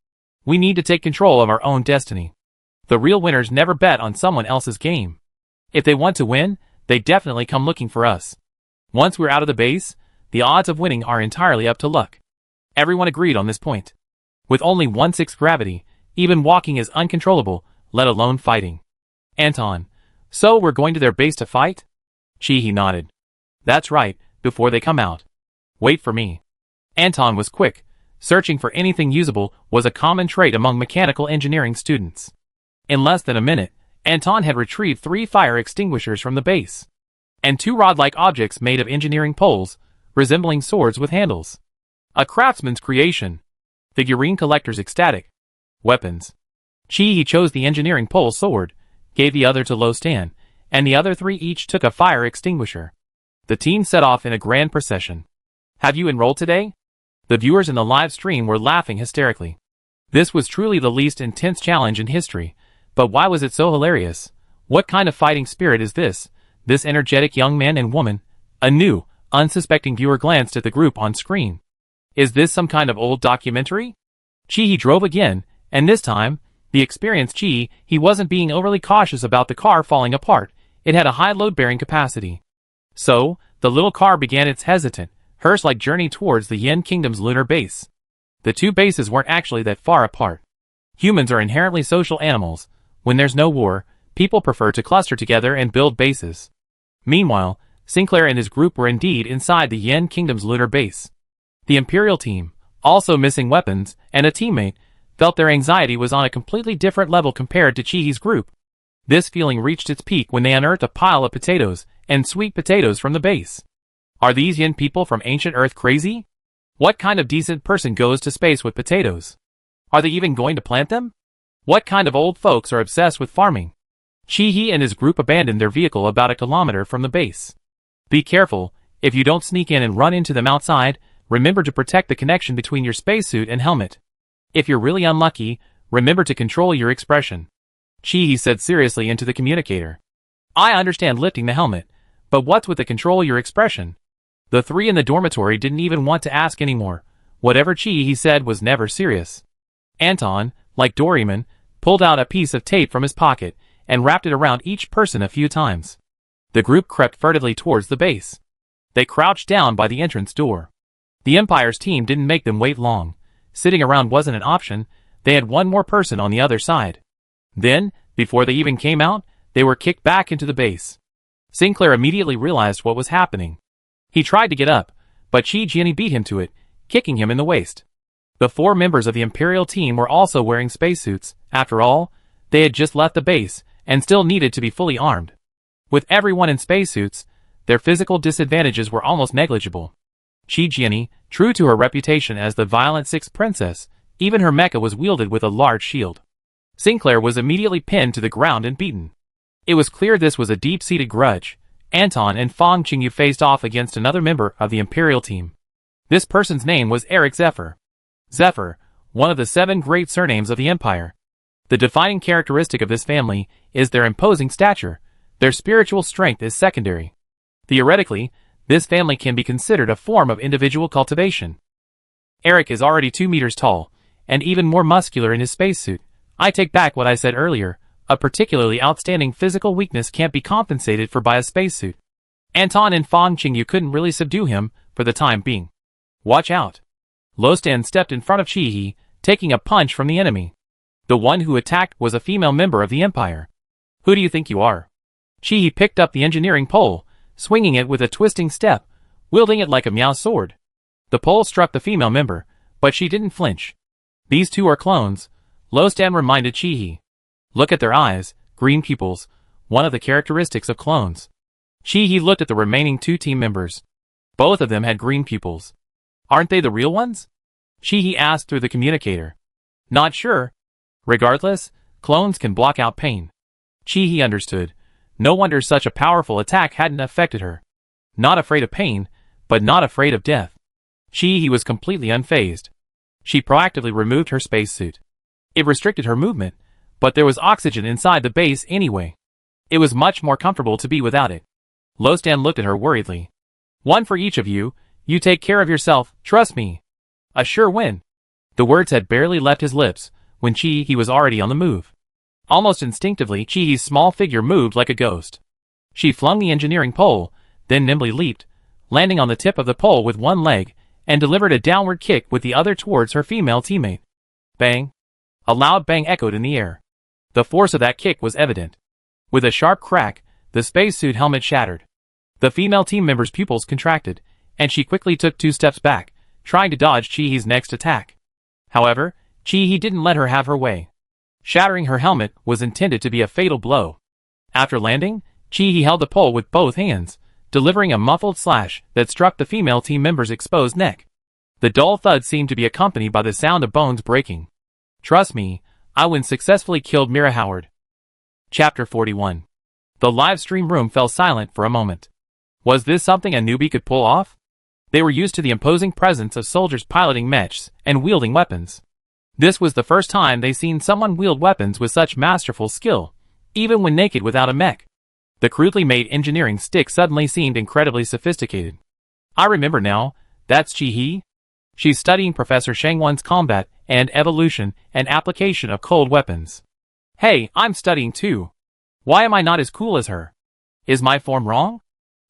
We need to take control of our own destiny. The real winners never bet on someone else's game. If they want to win, they definitely come looking for us. Once we're out of the base, the odds of winning are entirely up to luck. Everyone agreed on this point. With only 1/6 gravity, even walking is uncontrollable, let alone fighting. Anton, so we're going to their base to fight? Chi-Hi nodded. That's right, before they come out. Wait for me. Anton was quick. Searching for anything usable was a common trait among mechanical engineering students. In less than a minute, Anton had retrieved 3 fire extinguishers from the base, and 2 rod-like objects made of engineering poles, resembling swords with handles. A craftsman's creation. Figurine collectors ecstatic. Weapons. Chi-Hi chose the engineering pole sword, gave the other to Lostan, and the other 3 each took a fire extinguisher. The team set off in a grand procession. Have you enrolled today? The viewers in the live stream were laughing hysterically. This was truly the least intense challenge in history, but why was it so hilarious? What kind of fighting spirit is this? This energetic young man and woman? A new, unsuspecting viewer glanced at the group on screen. Is this some kind of old documentary? Chi-Hi drove again, and this time, the experienced Chi-Hi wasn't being overly cautious about the car falling apart. It had a high load-bearing capacity. So, the little car began its hesitant, hearse-like journey towards the Yen Kingdom's lunar base. The 2 bases weren't actually that far apart. Humans are inherently social animals. When there's no war, people prefer to cluster together and build bases. Meanwhile, Sinclair and his group were indeed inside the Yen Kingdom's lunar base. The Imperial team, also missing weapons and a teammate, felt their anxiety was on a completely different level compared to Chihi's group. This feeling reached its peak when they unearthed a pile of potatoes and sweet potatoes from the base. Are these Yen people from ancient Earth crazy? What kind of decent person goes to space with potatoes? Are they even going to plant them? What kind of old folks are obsessed with farming? Chihi and his group abandoned their vehicle about a kilometer from the base. Be careful, if you don't sneak in and run into them outside, remember to protect the connection between your spacesuit and helmet. If you're really unlucky, remember to control your expression. Chihi said seriously into the communicator. I understand lifting the helmet, but what's with the control your expression? The three in the dormitory didn't even want to ask anymore. Whatever Chihi said was never serious. Anton, like Doraemon, pulled out a piece of tape from his pocket and wrapped it around each person a few times. The group crept furtively towards the base. They crouched down by the entrance door. The Empire's team didn't make them wait long. Sitting around wasn't an option, they had one more person on the other side. Then, before they even came out, they were kicked back into the base. Sinclair immediately realized what was happening. He tried to get up, but Chi Jianni beat him to it, kicking him in the waist. The 4 members of the Imperial team were also wearing spacesuits. After all, they had just left the base and still needed to be fully armed. With everyone in spacesuits, their physical disadvantages were almost negligible. Chi Jianni, true to her reputation as the violent Sixth Princess, even her mecha was wielded with a large shield. Sinclair was immediately pinned to the ground and beaten. It was clear this was a deep-seated grudge. Anton and Fang Qingyu faced off against another member of the Imperial team. This person's name was Eric Zephyr. Zephyr, one of the 7 great surnames of the Empire. The defining characteristic of this family is their imposing stature. Their spiritual strength is secondary. Theoretically, this family can be considered a form of individual cultivation. Eric is already 2 meters tall, and even more muscular in his spacesuit. I take back what I said earlier, a particularly outstanding physical weakness can't be compensated for by a spacesuit. Anton and Fang Qingyu couldn't really subdue him for the time being. Watch out. Lostan stepped in front of Chihi, taking a punch from the enemy. The one who attacked was a female member of the Empire. Who do you think you are? Chihi picked up the engineering pole, swinging it with a twisting step, wielding it like a Miao sword. The pole struck the female member, but she didn't flinch. These 2 are clones, Lostan reminded Chihi. Look at their eyes, green pupils, one of the characteristics of clones. Chihi looked at the remaining 2 team members. Both of them had green pupils. Aren't they the real ones? Chihi asked through the communicator. Not sure. Regardless, clones can block out pain. Chihi understood. No wonder such a powerful attack hadn't affected her. Not afraid of pain, but not afraid of death. Chihi was completely unfazed. She proactively removed her spacesuit. It restricted her movement, but there was oxygen inside the base anyway. It was much more comfortable to be without it. Lostan looked at her worriedly. One for each of you, you take care of yourself, trust me. A sure win. The words had barely left his lips, when Chihi was already on the move. Almost instinctively, Chihi's small figure moved like a ghost. She flung the engineering pole, then nimbly leaped, landing on the tip of the pole with one leg, and delivered a downward kick with the other towards her female teammate. Bang! A loud bang echoed in the air. The force of that kick was evident. With a sharp crack, the spacesuit helmet shattered. The female team member's pupils contracted, and she quickly took 2 steps back, trying to dodge Chihi's next attack. However, Chihi didn't let her have her way. Shattering her helmet was intended to be a fatal blow. After landing, Chihi held the pole with both hands, delivering a muffled slash that struck the female team member's exposed neck. The dull thud seemed to be accompanied by the sound of bones breaking. Trust me, I successfully killed Mira Howard. Chapter 41. The live stream room fell silent for a moment. Was this something a newbie could pull off? They were used to the imposing presence of soldiers piloting mechs and wielding weapons. This was the first time they seen someone wield weapons with such masterful skill, even when naked without a mech. The crudely made engineering stick suddenly seemed incredibly sophisticated. I remember now, that's Chihi. She's studying Professor Shangwon's combat and evolution and application of cold weapons. Hey, I'm studying too. Why am I not as cool as her? Is my form wrong?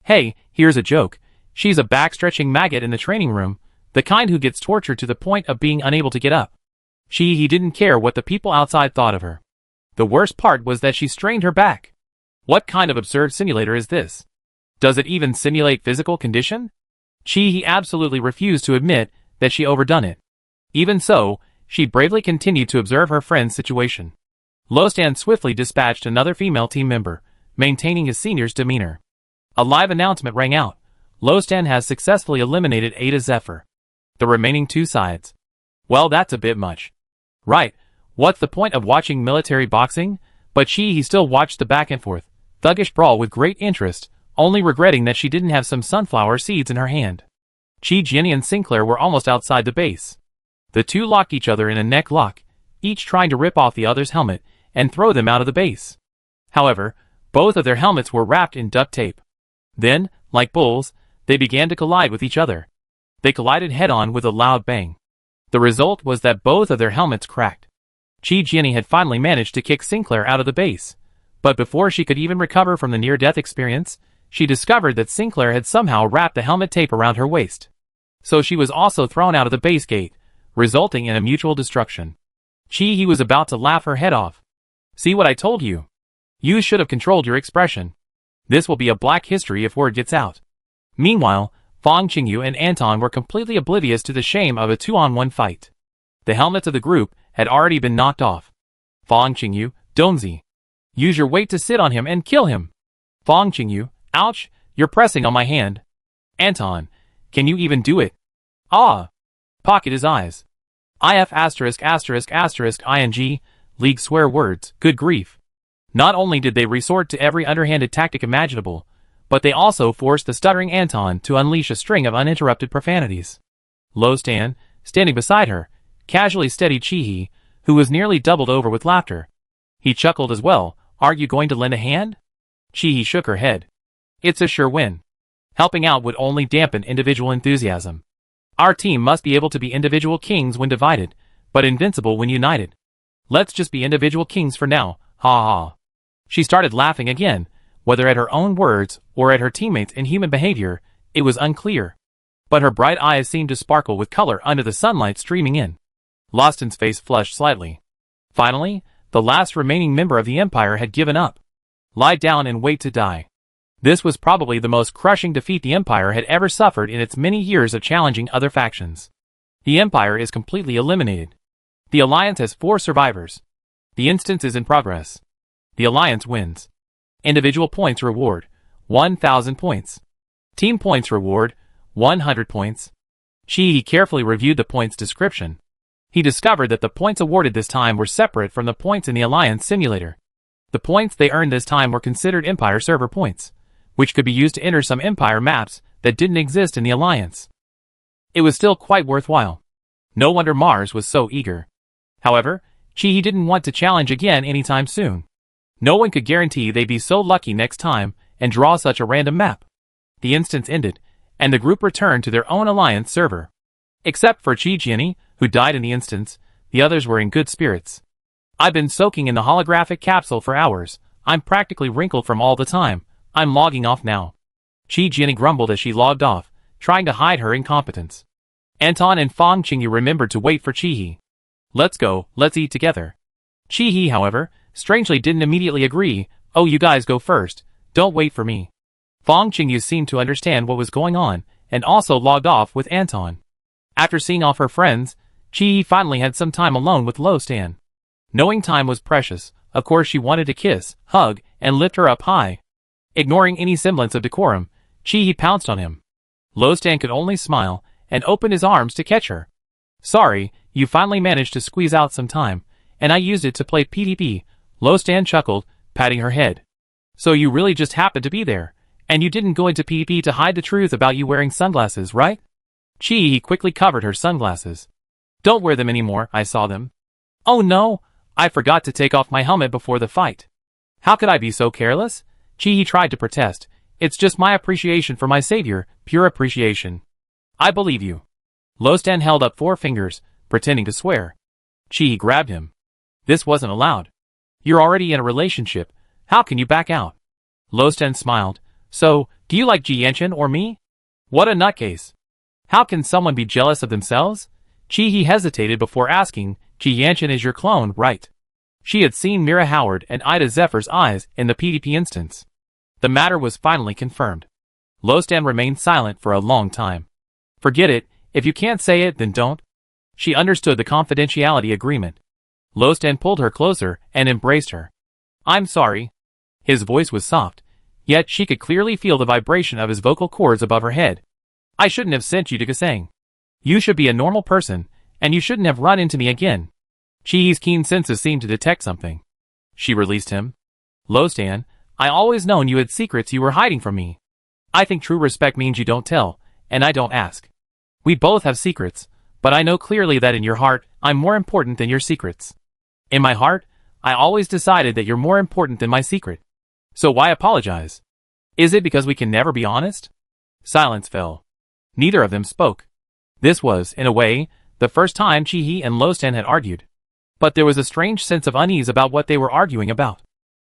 Hey, here's a joke. She's a back-stretching maggot in the training room, the kind who gets tortured to the point of being unable to get up. He didn't care what the people outside thought of her. The worst part was that she strained her back. What kind of absurd simulator is this? Does it even simulate physical condition? He absolutely refused to admit that she overdone it. Even so, she bravely continued to observe her friend's situation. Lostan swiftly dispatched another female team member, maintaining his senior's demeanor. A live announcement rang out. Lostan has successfully eliminated Ada Zephyr. The remaining two sides. Well, that's a bit much. Right, what's the point of watching military boxing? But he still watched the back and forth, thuggish brawl with great interest, only regretting that she didn't have some sunflower seeds in her hand. Jenny and Sinclair were almost outside the base. The two locked each other in a neck lock, each trying to rip off the other's helmet and throw them out of the base. However, both of their helmets were wrapped in duct tape. Then, like bulls, they began to collide with each other. They collided head-on with a loud bang. The result was that both of their helmets cracked. Jenny had finally managed to kick Sinclair out of the base, but before she could even recover from the near-death experience, she discovered that Sinclair had somehow wrapped the helmet tape around her waist. So she was also thrown out of the base gate, resulting in a mutual destruction. He was about to laugh her head off. See what I told you? You should have controlled your expression. This will be a black history if word gets out. Meanwhile, Fong Qingyu and Anton were completely oblivious to the shame of a 2-on-1 fight. The helmets of the group had already been knocked off. Fong Qingyu, Donzi. Use your weight to sit on him and kill him. Fong Qingyu, ouch, you're pressing on my hand. Anton, can you even do it? Ah! Pocket his eyes. IF ****ing, League swear words, good grief. Not only did they resort to every underhanded tactic imaginable, but they also forced the stuttering Anton to unleash a string of uninterrupted profanities. Lostan, standing beside her, casually steadied Chi-He, who was nearly doubled over with laughter. He chuckled as well. Are you going to lend a hand? Chi-He shook her head. It's a sure win. Helping out would only dampen individual enthusiasm. Our team must be able to be individual kings when divided, but invincible when united. Let's just be individual kings for now, ha ha. She started laughing again, whether at her own words or at her teammates' inhuman behavior, it was unclear. But her bright eyes seemed to sparkle with color under the sunlight streaming in. Loston's face flushed slightly. Finally, the last remaining member of the Empire had given up. Lie down and wait to die. This was probably the most crushing defeat the Empire had ever suffered in its many years of challenging other factions. The Empire is completely eliminated. The Alliance has 4 survivors. The instance is in progress. The Alliance wins. Individual points reward, 1,000 points. Team points reward, 100 points. He carefully reviewed the points description. He discovered that the points awarded this time were separate from the points in the Alliance simulator. The points they earned this time were considered Empire server points, which could be used to enter some Empire maps that didn't exist in the Alliance. It was still quite worthwhile. No wonder Mars was so eager. However, Chi didn't want to challenge again anytime soon. No one could guarantee they'd be so lucky next time and draw such a random map. The instance ended, and the group returned to their own Alliance server. Except for Jenny, who died in the instance, the others were in good spirits. I've been soaking in the holographic capsule for hours. I'm practically wrinkled from all the time. I'm logging off now. Jenny grumbled as she logged off, trying to hide her incompetence. Anton and Fong Qingyu remembered to wait for Chi-He. Let's go, let's eat together. Chi-He, however, strangely didn't immediately agree. Oh, you guys go first, don't wait for me. Fong Qingyu seemed to understand what was going on, and also logged off with Anton. After seeing off her friends, Chi-He finally had some time alone with Lostan. Knowing time was precious, of course she wanted to kiss, hug, and lift her up high. Ignoring any semblance of decorum, Chi-He pounced on him. Lostan could only smile, and opened his arms to catch her. Sorry, you finally managed to squeeze out some time, and I used it to play PvP, Lostan chuckled, patting her head. So you really just happened to be there, and you didn't go into PvP to hide the truth about you wearing sunglasses, right? Chi quickly covered her sunglasses. Don't wear them anymore, I saw them. Oh no, I forgot to take off my helmet before the fight. How could I be so careless? Chi tried to protest. It's just my appreciation for my savior, pure appreciation. I believe you. Lostan held up 4 fingers, pretending to swear. Chi grabbed him. This wasn't allowed. You're already in a relationship. How can you back out? Lostan smiled. So, do you like Jianchen or me? What a nutcase. How can someone be jealous of themselves? Chi hesitated before asking, Jianchen is your clone, right? She had seen Mira Howard and Ida Zephyr's eyes in the PvP instance. The matter was finally confirmed. Lostan remained silent for a long time. Forget it, if you can't say it then don't. She understood the confidentiality agreement. Lostan pulled her closer and embraced her. I'm sorry. His voice was soft, yet she could clearly feel the vibration of his vocal cords above her head. I shouldn't have sent you to Gasang. You should be a normal person, and you shouldn't have run into me again. Chihi's keen senses seemed to detect something. She released him. Lostan, I always known you had secrets you were hiding from me. I think true respect means you don't tell, and I don't ask. We both have secrets, but I know clearly that in your heart, I'm more important than your secrets. In my heart, I always decided that you're more important than my secret. So why apologize? Is it because we can never be honest? Silence fell. Neither of them spoke. This was, in a way, the first time Chihi and Lostan had argued. But there was a strange sense of unease about what they were arguing about.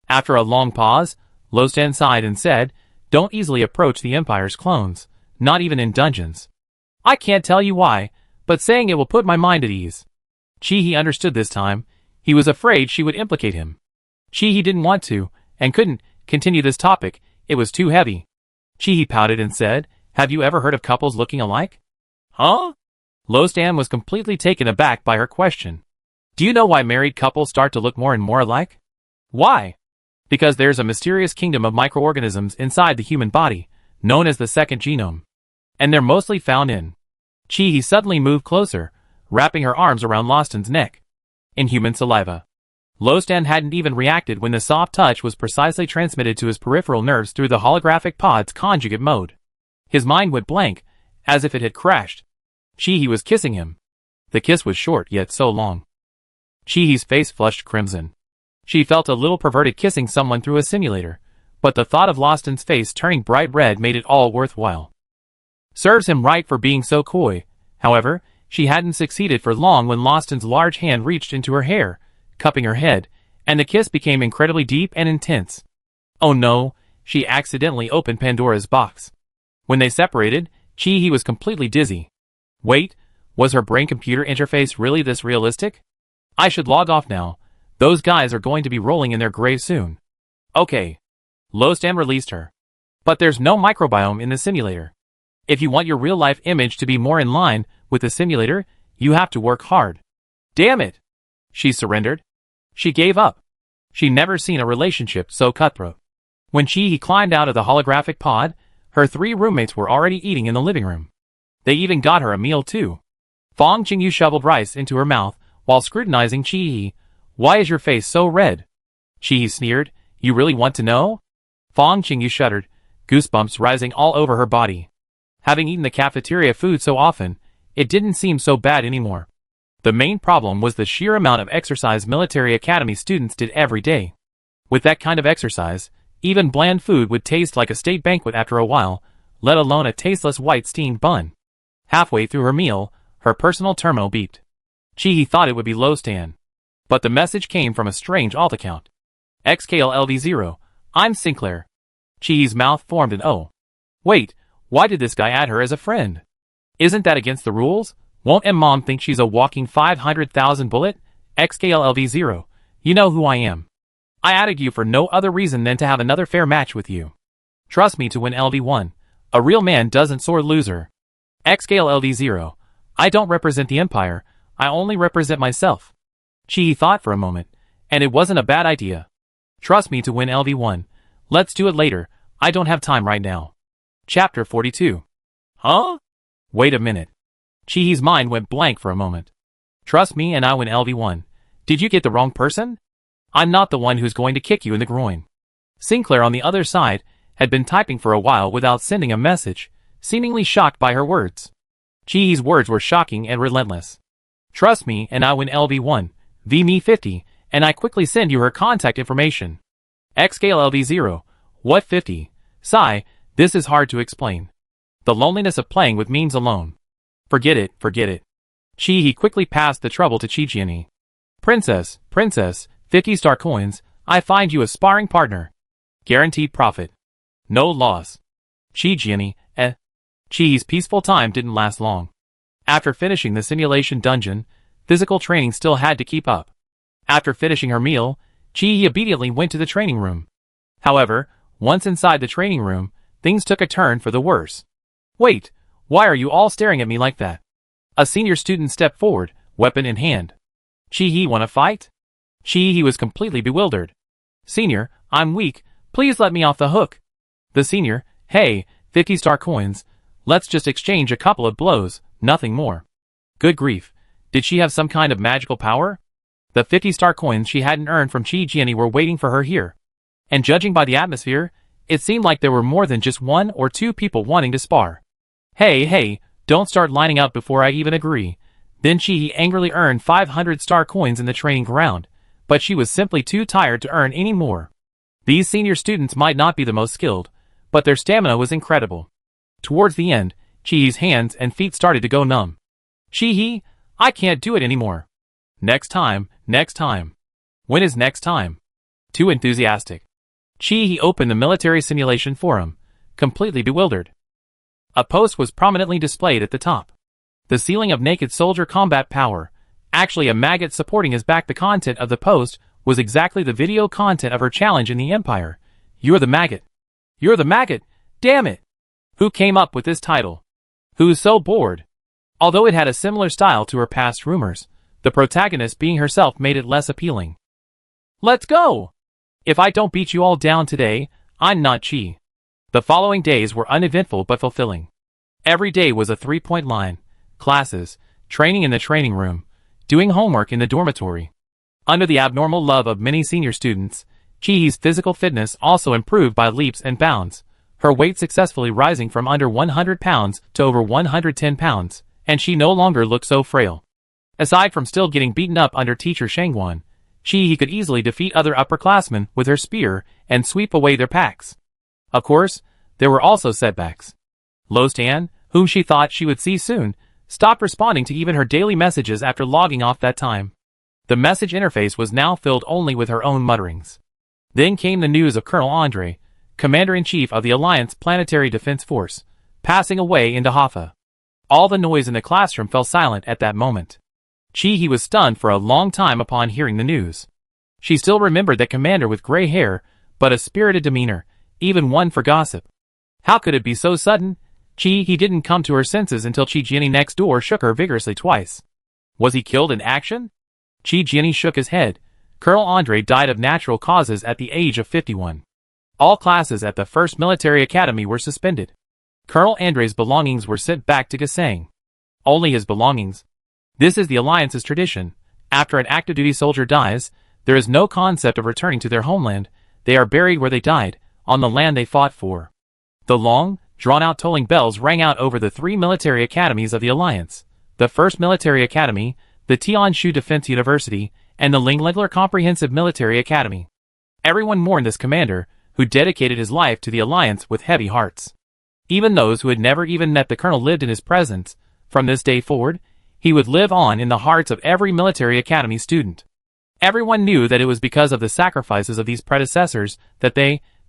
After a long pause, Lostan sighed and said, Don't easily approach the Empire's clones, not even in dungeons. I can't tell you why, but saying it will put my mind at ease. Chihi understood this time. He was afraid she would implicate him. Chihi didn't want to, and couldn't, continue this topic. It was too heavy. Chihi pouted and said, Have you ever heard of couples looking alike? Huh? Lostan was completely taken aback by her question. Do you know why married couples start to look more and more alike? Why? Because there's a mysterious kingdom of microorganisms inside the human body, known as the second genome. And they're mostly found in. Chihi suddenly moved closer, wrapping her arms around Lostan's neck. In human saliva. Lostan hadn't even reacted when the soft touch was precisely transmitted to his peripheral nerves through the holographic pod's conjugate mode. His mind went blank, as if it had crashed. Chihi was kissing him. The kiss was short yet so long. Chihi's face flushed crimson. She felt a little perverted kissing someone through a simulator, but the thought of Lostan's face turning bright red made it all worthwhile. Serves him right for being so coy. However, she hadn't succeeded for long when Lostan's large hand reached into her hair, cupping her head, and the kiss became incredibly deep and intense. Oh no, she accidentally opened Pandora's box. When they separated, Chihi was completely dizzy. Wait, was her brain-computer interface really this realistic? I should log off now. Those guys are going to be rolling in their grave soon. Okay. Lostan released her. But there's no microbiome in the simulator. If you want your real-life image to be more in line with the simulator, you have to work hard. Damn it! She surrendered. She gave up. She'd never seen a relationship so cutthroat. When Chihi climbed out of the holographic pod, her 3 roommates were already eating in the living room. They even got her a meal too. Fong Qingyu shoveled rice into her mouth while scrutinizing Chihi. Why is your face so red? Chihi sneered. You really want to know? Fong Qingyu shuddered, goosebumps rising all over her body. Having eaten the cafeteria food so often, it didn't seem so bad anymore. The main problem was the sheer amount of exercise military academy students did every day. With that kind of exercise, even bland food would taste like a state banquet after a while, let alone a tasteless white steamed bun. Halfway through her meal, her personal terminal beeped. Chihi thought it would be Lostan. But the message came from a strange alt account. XKLLV0, I'm Sinclair. Chihi's mouth formed an O. Wait, why did this guy add her as a friend? Isn't that against the rules? Won't Mom think she's a walking 500,000 bullet? XKLLV0, you know who I am. I added you for no other reason than to have another fair match with you. Trust me to win LV1. A real man doesn't soar loser. XKLLV0, I don't represent the Empire, I only represent myself. Chihi thought for a moment, and it wasn't a bad idea. Trust me to win LV1. Let's do it later, I don't have time right now. Chapter 42. Huh? Wait a minute. Chihi's mind went blank for a moment. Trust me and I win LV1. Did you get the wrong person? I'm not the one who's going to kick you in the groin. Sinclair on the other side had been typing for a while without sending a message, seemingly shocked by her words. Chihi's words were shocking and relentless. Trust me and I win LV1, VMe50, and I quickly send you her contact information. XKLLV0, what 50? Sigh, this is hard to explain. The loneliness of playing with memes alone. Forget it, forget it. Chihi quickly passed the trouble to Chijiani. Princess, 50 star coins, I find you a sparring partner. Guaranteed profit. No loss. Chijiani, Chihi's peaceful time didn't last long. After finishing the simulation dungeon, physical training still had to keep up. After finishing her meal, Chi immediately went to the training room. However, once inside the training room, things took a turn for the worse. Wait, why are you all staring at me like that? A senior student stepped forward, weapon in hand. Chi wanna fight? Chi was completely bewildered. Senior, I'm weak, please let me off the hook. The senior, hey, 50 star coins, let's just exchange a couple of blows, nothing more. Good grief, did she have some kind of magical power? The 50 star coins she hadn't earned from Chi Jianni were waiting for her here. And judging by the atmosphere, it seemed like there were more than just one or two people wanting to spar. Hey, don't start lining up before I even agree. Then Chi angrily earned 500 star coins in the training ground, but she was simply too tired to earn any more. These senior students might not be the most skilled, but their stamina was incredible. Towards the end, Chi's hands and feet started to go numb. Chi, I can't do it anymore. Next time. When is next time? Too enthusiastic. Chi opened the military simulation forum, completely bewildered. A post was prominently displayed at the top. The ceiling of naked soldier combat power, actually a maggot supporting his back. The content of the post was exactly the video content of her challenge in the Empire. You're the maggot. You're the maggot, damn it! Who came up with this title? Who's so bored? Although it had a similar style to her past rumors, the protagonist being herself made it less appealing. Let's go! If I don't beat you all down today, I'm not Chi. The following days were uneventful but fulfilling. Every day was a 3-point line, classes, training in the training room, doing homework in the dormitory. Under the abnormal love of many senior students, Chi's physical fitness also improved by leaps and bounds, her weight successfully rising from under 100 pounds to over 110 pounds, and she no longer looked so frail. Aside from still getting beaten up under teacher Shangguan, Chi could easily defeat other upperclassmen with her spear and sweep away their packs. Of course, there were also setbacks. Lo Stan, whom she thought she would see soon, stopped responding to even her daily messages after logging off that time. The message interface was now filled only with her own mutterings. Then came the news of Colonel Andre, Commander-in-Chief of the Alliance Planetary Defense Force, passing away into Hoffa. All the noise in the classroom fell silent at that moment. Chi was stunned for a long time upon hearing the news. She still remembered that commander with gray hair, but a spirited demeanor, even one for gossip. How could it be so sudden? Chi didn't come to her senses until Chi Jianni next door shook her vigorously twice. Was he killed in action? Chi Jianni shook his head. Colonel Andre died of natural causes at the age of 51. All classes at the First Military Academy were suspended. Colonel Andre's belongings were sent back to Gasang. Only his belongings. This is the Alliance's tradition. After an active duty soldier dies, there is no concept of returning to their homeland. They are buried where they died, on the land they fought for. The long, drawn-out tolling bells rang out over the 3 military academies of the Alliance: the First Military Academy, the Tianshu Defense University, and the Linglegler Comprehensive Military Academy. Everyone mourned this commander, who dedicated his life to the Alliance with heavy hearts. Even those who had never even met the colonel lived in his presence. From this day forward, he would live on in the hearts of every military academy student. Everyone knew that it was because of the sacrifices of these predecessors that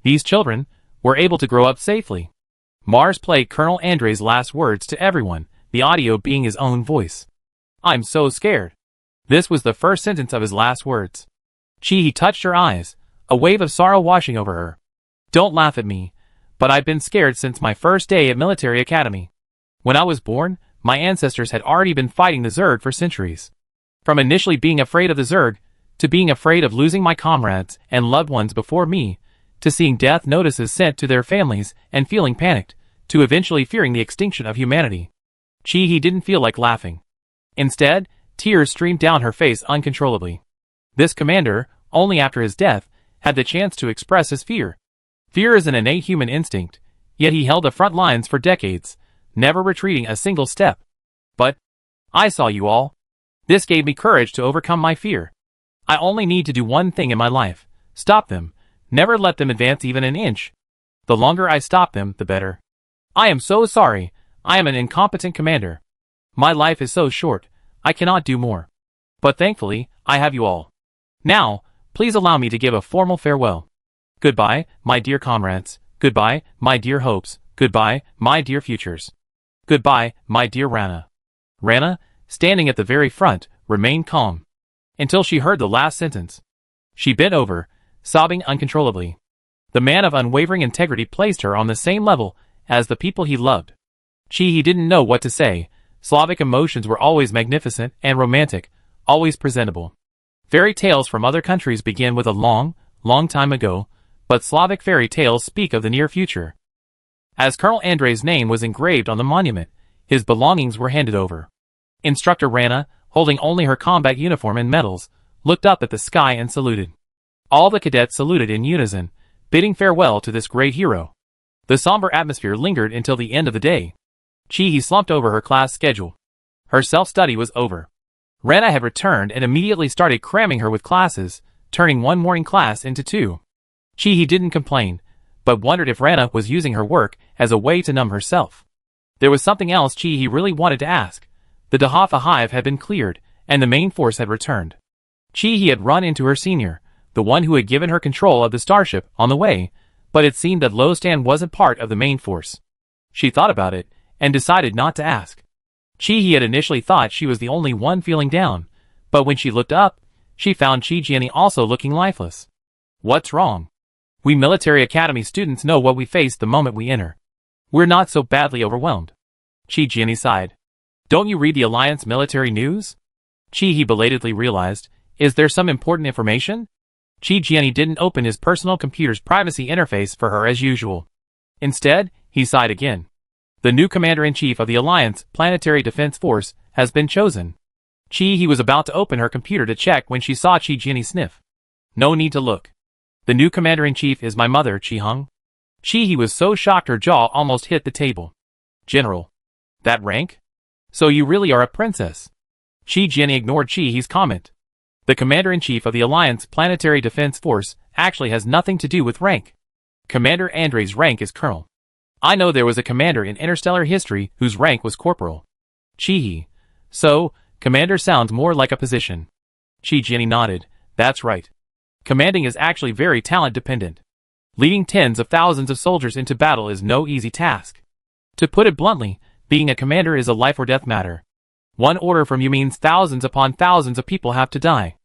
these children, were able to grow up safely. Mars played Colonel Andre's last words to everyone, the audio being his own voice. I'm so scared. This was the first sentence of his last words. Chi touched her eyes, a wave of sorrow washing over her. Don't laugh at me, but I've been scared since my first day at military academy. When I was born, my ancestors had already been fighting the Zerg for centuries. From initially being afraid of the Zerg, to being afraid of losing my comrades and loved ones before me, to seeing death notices sent to their families and feeling panicked, to eventually fearing the extinction of humanity. Chi didn't feel like laughing. Instead, tears streamed down her face uncontrollably. This commander, only after his death, had the chance to express his fear. Fear is an innate human instinct, yet he held the front lines for decades, never retreating a single step. But I saw you all. This gave me courage to overcome my fear. I only need to do one thing in my life: stop them, never let them advance even an inch. The longer I stop them, the better. I am so sorry, I am an incompetent commander. My life is so short, I cannot do more. But thankfully, I have you all. Now, please allow me to give a formal farewell. Goodbye, my dear comrades. Goodbye, my dear hopes. Goodbye, my dear futures. Goodbye, my dear Rana. Rana, standing at the very front, remained calm. until she heard the last sentence. She bent over, sobbing uncontrollably. The man of unwavering integrity placed her on the same level as the people he loved. He didn't know what to say. Slavic emotions were always magnificent and romantic, always presentable. Fairy tales from other countries begin with a long, long time ago, but Slavic fairy tales speak of the near future. As Colonel Andrei's name was engraved on the monument, his belongings were handed over. Instructor Rana, holding only her combat uniform and medals, looked up at the sky and saluted. All the cadets saluted in unison, bidding farewell to this great hero. The somber atmosphere lingered until the end of the day. He slumped over her class schedule. Her self-study was over. Rana had returned and immediately started cramming her with classes, turning one morning class into two. He didn't complain, but wondered if Rana was using her work as a way to numb herself. There was something else he really wanted to ask. The Dahafa hive had been cleared, and the main force had returned. He had run into her senior, the one who had given her control of the starship, on the way, but it seemed that Lostan wasn't part of the main force. She thought about it, and decided not to ask. He had initially thought she was the only one feeling down, but when she looked up, she found Jenny also looking lifeless. What's wrong? We military academy students know what we face the moment we enter. We're not so badly overwhelmed. Jenny sighed. Don't you read the Alliance military news? He belatedly realized. Is there some important information? Jenny didn't open his personal computer's privacy interface for her as usual. Instead, he sighed again. The new commander-in-chief of the Alliance Planetary Defense Force has been chosen. He was about to open her computer to check when she saw Jenny sniff. No need to look. The new commander-in-chief is my mother, Hung. He was so shocked her jaw almost hit the table. General. That rank? So you really are a princess. Jenny ignored He's comment. The commander-in-chief of the Alliance Planetary Defense Force actually has nothing to do with rank. Commander Andrei's rank is colonel. I know there was a commander in interstellar history whose rank was corporal. So, commander sounds more like a position. Jenny nodded. That's right. Commanding is actually very talent dependent. Leading tens of thousands of soldiers into battle is no easy task. To put it bluntly, being a commander is a life or death matter. One order from you means thousands upon thousands of people have to die.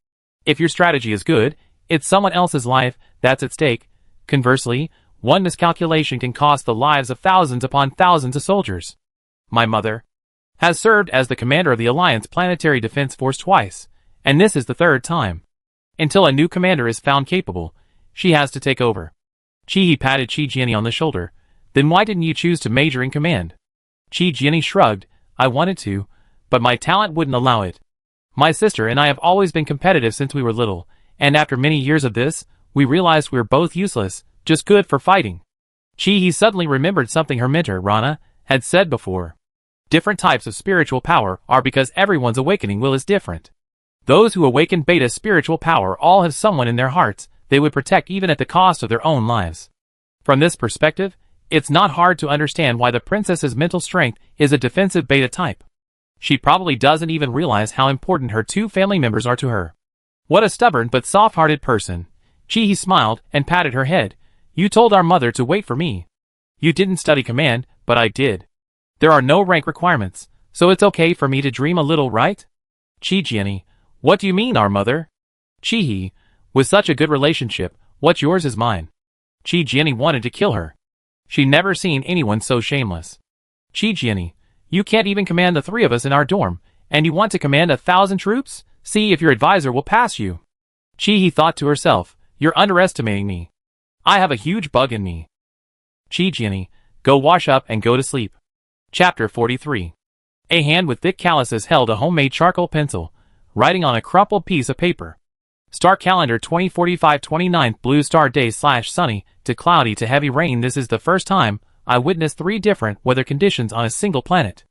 If your strategy is good, it's someone else's life that's at stake. Conversely, one miscalculation can cost the lives of thousands upon thousands of soldiers. My mother has served as the commander of the Alliance Planetary Defense Force twice, and this is the third time. Until a new commander is found capable, she has to take over. He patted Jenny on the shoulder. Then why didn't you choose to major in command? Jenny shrugged. I wanted to, but my talent wouldn't allow it. My sister and I have always been competitive since we were little, and after many years of this, we realized we were both useless, just good for fighting. He suddenly remembered something her mentor, Rana, had said before. Different types of spiritual power are because everyone's awakening will is different. Those who awaken beta spiritual power all have someone in their hearts they would protect even at the cost of their own lives. From this perspective, it's not hard to understand why the princess's mental strength is a defensive beta type. She probably doesn't even realize how important her two family members are to her. What a stubborn but soft-hearted person. He smiled and patted her head. You told our mother to wait for me. You didn't study command, but I did. There are no rank requirements, so it's okay for me to dream a little, right? Jenny, what do you mean, our mother? With such a good relationship, what's yours is mine. Jenny wanted to kill her. She'd never seen anyone so shameless. Jenny, you can't even command the three of us in our dorm, and you want to command 1,000 troops? See if your advisor will pass you. Thought to herself, you're underestimating me. I have a huge bug in me. Jenny, go wash up and go to sleep. Chapter 43. A hand with thick calluses held a homemade charcoal pencil, writing on a crumpled piece of paper. Star calendar 2045 29th blue star day / sunny to cloudy to heavy rain. This is the first time I witnessed 3 different weather conditions on a single planet.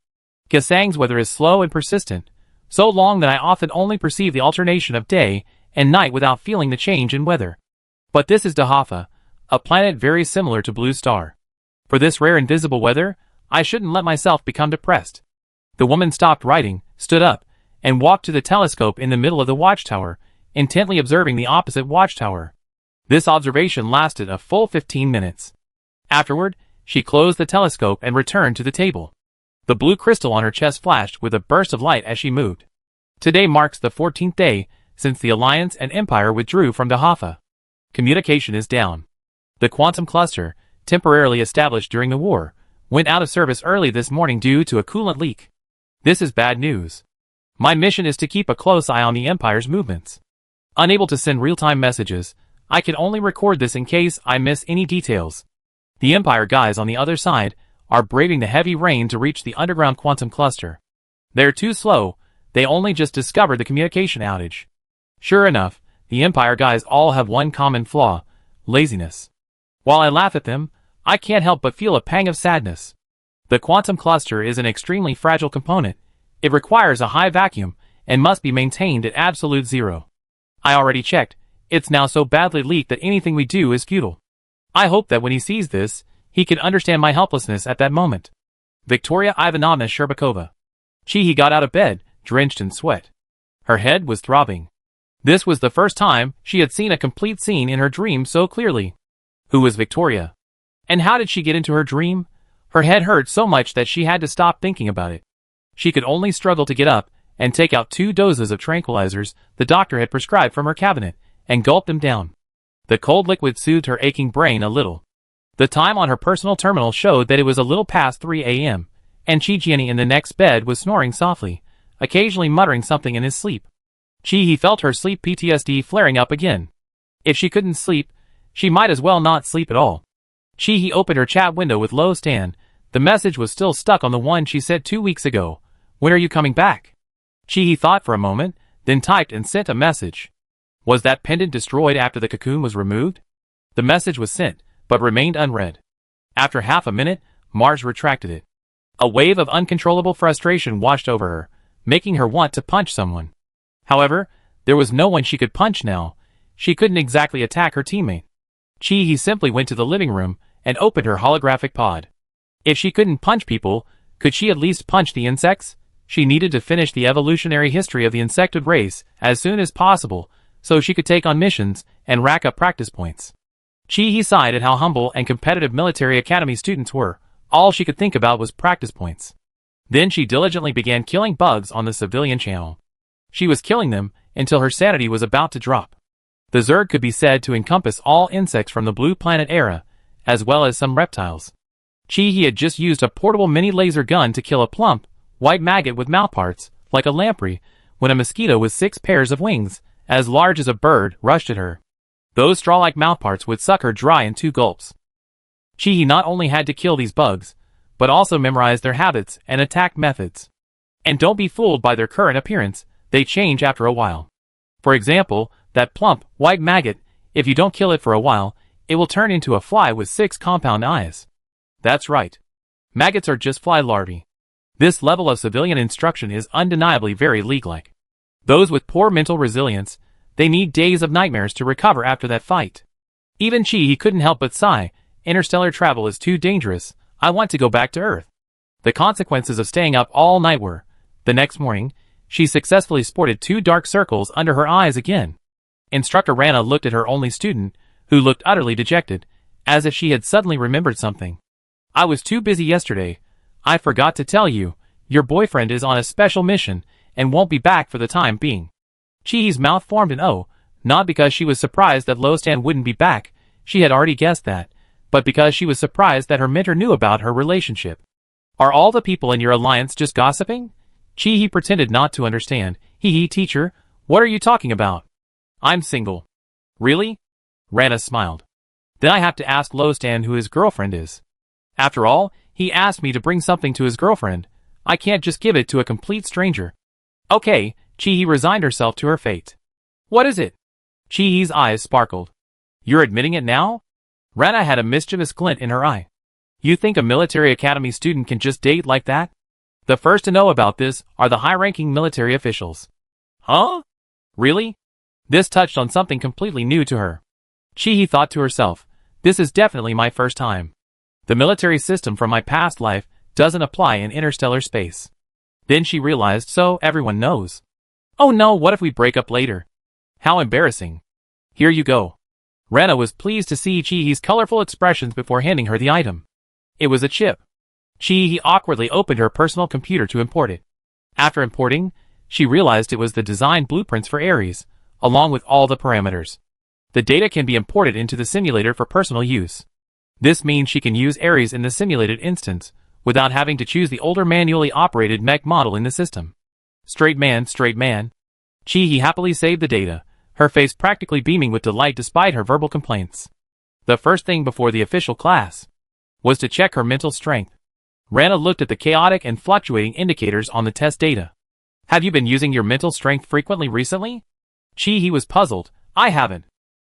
Kasang's weather is slow and persistent, so long that I often only perceive the alternation of day and night without feeling the change in weather. But this is Dahafa, a planet very similar to Blue Star. For this rare invisible weather, I shouldn't let myself become depressed. The woman stopped writing, stood up, and walked to the telescope in the middle of the watchtower, intently observing the opposite watchtower. This observation lasted a full 15 minutes. Afterward, she closed the telescope and returned to the table. The blue crystal on her chest flashed with a burst of light as she moved. Today marks the 14th day since the Alliance and Empire withdrew from Dahaffa. Communication is down. The quantum cluster, temporarily established during the war, went out of service early this morning due to a coolant leak. This is bad news. My mission is to keep a close eye on the Empire's movements. Unable to send real-time messages, I can only record this in case I miss any details. The Empire guys on the other side are braving the heavy rain to reach the underground quantum cluster. They're too slow, they only just discovered the communication outage. Sure enough, the Empire guys all have one common flaw: laziness. While I laugh at them, I can't help but feel a pang of sadness. The quantum cluster is an extremely fragile component. It requires a high vacuum and must be maintained at absolute zero. I already checked. It's now so badly leaked that anything we do is futile. I hope that when he sees this, he can understand my helplessness at that moment. Victoria Ivanovna Sherbakova. He got out of bed, drenched in sweat. Her head was throbbing. This was the first time she had seen a complete scene in her dream so clearly. Who was Victoria? And how did she get into her dream? Her head hurt so much that she had to stop thinking about it. She could only struggle to get up and take out 2 doses of tranquilizers the doctor had prescribed from her cabinet, and gulp them down. The cold liquid soothed her aching brain a little. The time on her personal terminal showed that it was a little past 3 a.m., and Chijiani in the next bed was snoring softly, occasionally muttering something in his sleep. He felt her sleep PTSD flaring up again. If she couldn't sleep, she might as well not sleep at all. He opened her chat window with Lo Stan. The message was still stuck on the one she sent 2 weeks ago. When are you coming back? He thought for a moment, then typed and sent a message. Was that pendant destroyed after the cocoon was removed? The message was sent, but remained unread. After half a minute, Mars retracted it. A wave of uncontrollable frustration washed over her, making her want to punch someone. However, there was no one she could punch now. She couldn't exactly attack her teammate. He simply went to the living room and opened her holographic pod. If she couldn't punch people, could she at least punch the insects? She needed to finish the evolutionary history of the insectoid race as soon as possible, so she could take on missions and rack up practice points. He sighed at how humble and competitive military academy students were. All she could think about was practice points. Then she diligently began killing bugs on the civilian channel. She was killing them until her sanity was about to drop. The Zerg could be said to encompass all insects from the Blue Planet era, as well as some reptiles. He had just used a portable mini laser gun to kill a plump, white maggot with mouthparts, like a lamprey, when a mosquito with 6 pairs of wings, as large as a bird, rushed at her. Those straw-like mouthparts would suck her dry in 2 gulps. He not only had to kill these bugs, but also memorize their habits and attack methods. And don't be fooled by their current appearance, they change after a while. For example, that plump, white maggot, if you don't kill it for a while, it will turn into a fly with 6 compound eyes. That's right. Maggots are just fly larvae. This level of civilian instruction is undeniably very League-like. Those with poor mental resilience, they need days of nightmares to recover after that fight. Even he couldn't help but sigh. Interstellar travel is too dangerous. I want to go back to Earth. The consequences of staying up all night were, the next morning, she successfully sported 2 dark circles under her eyes again. Instructor Rana looked at her only student, who looked utterly dejected, as if she had suddenly remembered something. I was too busy yesterday. I forgot to tell you, your boyfriend is on a special mission, and won't be back for the time being. Chihi's mouth formed an O, not because she was surprised that Lo Stan wouldn't be back, she had already guessed that, but because she was surprised that her mentor knew about her relationship. Are all the people in your alliance just gossiping? Chihi pretended not to understand. Teacher, what are you talking about? I'm single. Really? Rana smiled. Then I have to ask Lo Stan who his girlfriend is. After all, he asked me to bring something to his girlfriend. I can't just give it to a complete stranger. Okay, Chihi resigned herself to her fate. What is it? Chihi's eyes sparkled. You're admitting it now? Rana had a mischievous glint in her eye. You think a military academy student can just date like that? The first to know about this are the high-ranking military officials. Huh? Really? This touched on something completely new to her. Chihi thought to herself, this is definitely my first time. The military system from my past life doesn't apply in interstellar space. Then she realized, so everyone knows. Oh no, what if we break up later? How embarrassing. Here you go. Rana was pleased to see Chihi's colorful expressions before handing her the item. It was a chip. Chihi awkwardly opened her personal computer to import it. After importing, she realized it was the design blueprints for Ares, along with all the parameters. The data can be imported into the simulator for personal use. This means she can use Ares in the simulated instance, without having to choose the older manually operated mech model in the system. Straight man, straight man. Chi-He happily saved the data, her face practically beaming with delight despite her verbal complaints. The first thing before the official class was to check her mental strength. Rana looked at the chaotic and fluctuating indicators on the test data. Have you been using your mental strength frequently recently? Chi-He was puzzled. I haven't.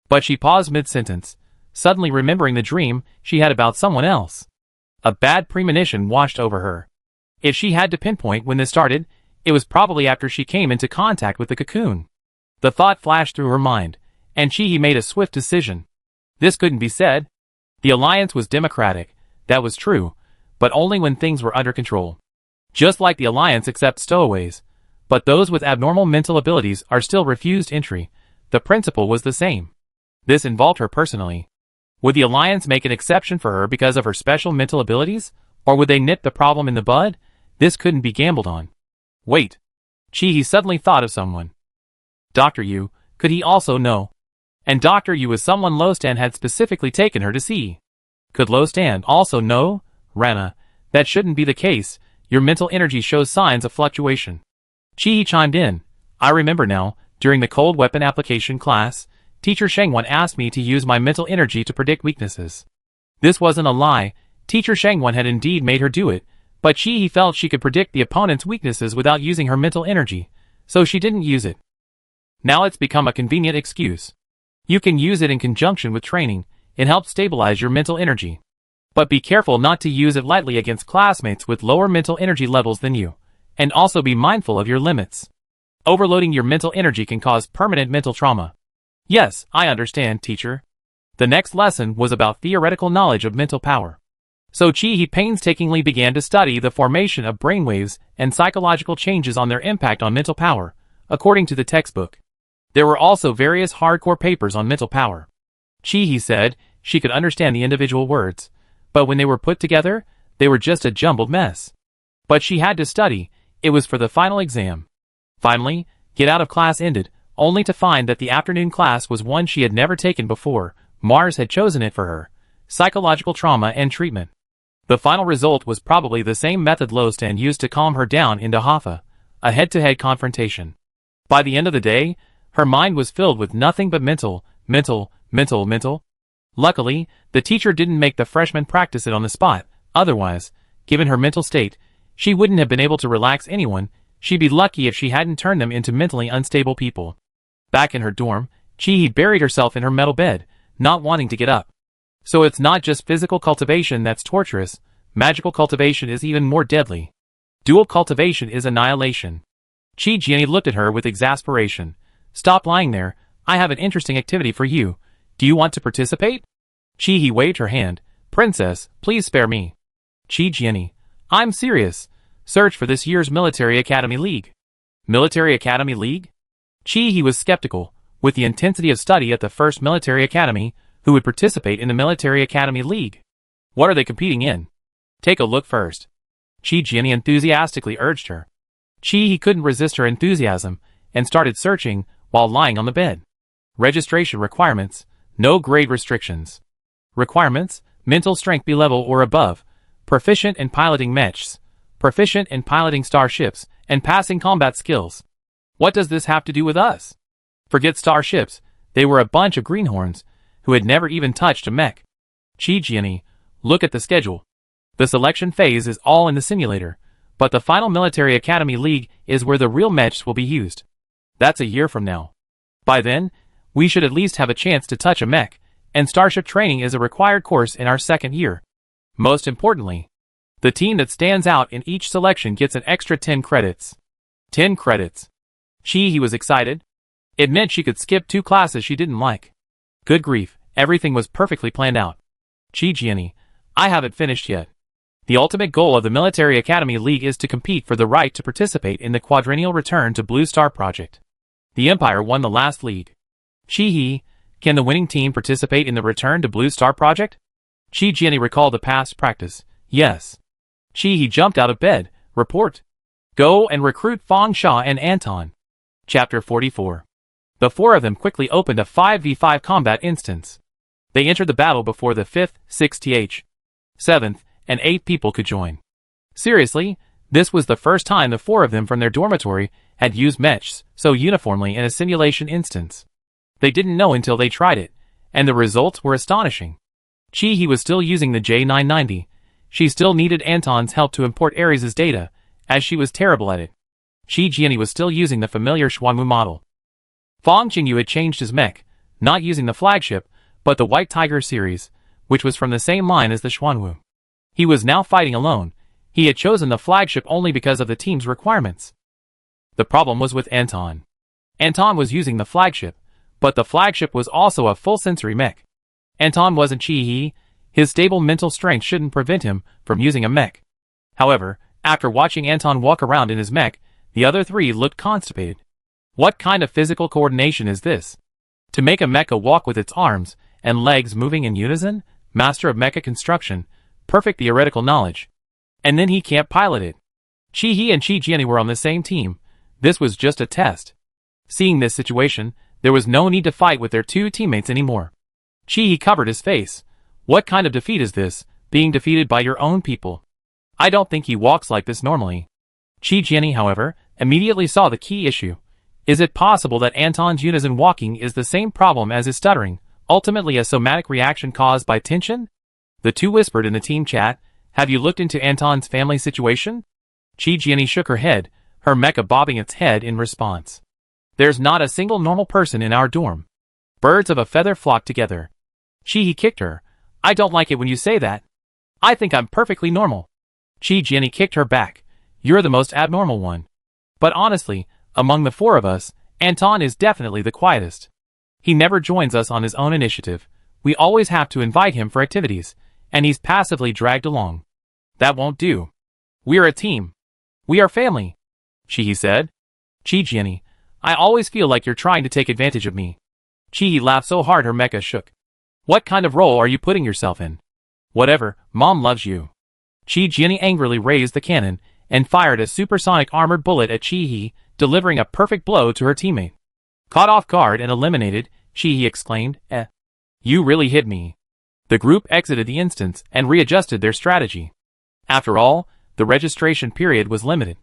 But she paused mid-sentence, suddenly remembering the dream she had about someone else. A bad premonition washed over her. If she had to pinpoint when this started, it was probably after she came into contact with the cocoon. The thought flashed through her mind, and Chi-He made a swift decision. This couldn't be said. The alliance was democratic, that was true, but only when things were under control. Just like the alliance accepts stowaways, but those with abnormal mental abilities are still refused entry, the principle was the same. This involved her personally. Would the alliance make an exception for her because of her special mental abilities, or would they nip the problem in the bud? This couldn't be gambled on. Wait. Chi-He suddenly thought of someone. Dr. Yu, could he also know? And Dr. Yu was someone Lostan had specifically taken her to see. Could Lostan also know? Rana, that shouldn't be the case. Your mental energy shows signs of fluctuation. Chi-He chimed in. I remember now, during the cold weapon application class, Teacher Shengwan asked me to use my mental energy to predict weaknesses. This wasn't a lie. Teacher Shengwan had indeed made her do it, but Chi-He felt she could predict the opponent's weaknesses without using her mental energy, so she didn't use it. Now it's become a convenient excuse. You can use it in conjunction with training. It helps stabilize your mental energy. But be careful not to use it lightly against classmates with lower mental energy levels than you, and also be mindful of your limits. Overloading your mental energy can cause permanent mental trauma. Yes, I understand, teacher. The next lesson was about theoretical knowledge of mental power. So Chi-He painstakingly began to study the formation of brainwaves and psychological changes on their impact on mental power, according to the textbook. There were also various hardcore papers on mental power. Chi-He said she could understand the individual words, but when they were put together, they were just a jumbled mess. But she had to study. It was for the final exam. Finally, get out of class ended, only to find that the afternoon class was one she had never taken before. Mars had chosen it for her. Psychological trauma and treatment. The final result was probably the same method Lostan used to calm her down into Hoffa, a head-to-head confrontation. By the end of the day, her mind was filled with nothing but mental. Luckily, the teacher didn't make the freshman practice it on the spot. Otherwise, given her mental state, she wouldn't have been able to relax anyone. She'd be lucky if she hadn't turned them into mentally unstable people. Back in her dorm, Chi-He buried herself in her metal bed, not wanting to get up. So it's not just physical cultivation that's torturous, magical cultivation is even more deadly. Dual cultivation is annihilation. Chi-Jianni looked at her with exasperation. Stop lying there, I have an interesting activity for you. Do you want to participate? Chi-He waved her hand. Princess, please spare me. Chi-Jianni, I'm serious. Search for this year's Military Academy League. Military Academy League? Chi-He was skeptical. With the intensity of study at the first military academy, who would participate in the Military Academy League? What are they competing in? Take a look first. Chi-Jianni enthusiastically urged her. Chi-He couldn't resist her enthusiasm, and started searching, while lying on the bed. Registration requirements. No grade restrictions. Requirements: mental strength B level or above, proficient in piloting Mechs, proficient in piloting starships, and passing combat skills. What does this have to do with us? Forget starships, they were a bunch of greenhorns, who had never even touched a mech. Chi-Jianni, look at the schedule. The selection phase is all in the simulator, but the final Military Academy League is where the real Mechs will be used. That's a year from now. By then, we should at least have a chance to touch a mech, and starship training is a required course in our second year. Most importantly, the team that stands out in each selection gets an extra 10 credits. 10 credits. Chi-He was excited. It meant she could skip 2 classes she didn't like. Good grief, everything was perfectly planned out. Chi-Jianni, I haven't finished yet. The ultimate goal of the Military Academy League is to compete for the right to participate in the quadrennial Return to Blue Star project. The Empire won the last league. Chi-He, can the winning team participate in the Return to Blue Star project? Chi-Jianni recalled the past practice. Yes. Chi-He jumped out of bed. Report. Go and recruit Fang Xia and Anton. Chapter 44. The four of them quickly opened a 5v5 combat instance. They entered the battle before the 5th, 6th, 7th, and 8th people could join. Seriously, this was the first time the four of them from their dormitory had used Mechs so uniformly in a simulation instance. They didn't know until they tried it, and the results were astonishing. Chi-He was still using the J990. She still needed Anton's help to import Ares' data, as she was terrible at it. Shi Jianyi was still using the familiar Xuanwu model. Fang Qingyu had changed his mech, not using the flagship, but the White Tiger series, which was from the same line as the Xuanwu. He was now fighting alone. He had chosen the flagship only because of the team's requirements. The problem was with Anton. Anton was using the flagship, but the flagship was also a full sensory mech. Anton wasn't Chi-He. His stable mental strength shouldn't prevent him from using a mech. However, after watching Anton walk around in his mech, the other three looked constipated. What kind of physical coordination is this? To make a mecha walk with its arms and legs moving in unison? Master of mecha construction, perfect theoretical knowledge. And then he can't pilot it. Chi-He and Shi Jianyi were on the same team. This was just a test. Seeing this situation, there was no need to fight with their two teammates anymore. Chi-He covered his face. What kind of defeat is this, being defeated by your own people? I don't think he walks like this normally. Shi Jianyi, however, immediately saw the key issue. Is it possible that Anton's unison walking is the same problem as his stuttering, ultimately a somatic reaction caused by tension? The two whispered in the team chat, have you looked into Anton's family situation? Shi Jianyi shook her head, her mecha bobbing its head in response. There's not a single normal person in our dorm. Birds of a feather flock together. Shi kicked her. I don't like it when you say that. I think I'm perfectly normal. Shi Jianyi kicked her back. You're the most abnormal one. But honestly, among the four of us, Anton is definitely the quietest. He never joins us on his own initiative. We always have to invite him for activities, and he's passively dragged along. That won't do. We're a team. We are family. Shi said. Shi Jianyi, I always feel like you're trying to take advantage of me. Shi laughed so hard her mecha shook. What kind of role are you putting yourself in? Whatever, Mom loves you. Shi Jianyi angrily raised the cannon and fired a supersonic armored bullet at Chi-He, delivering a perfect blow to her teammate. Caught off guard and eliminated, Chi-He exclaimed, You really hit me. The group exited the instance and readjusted their strategy. After all, the registration period was limited.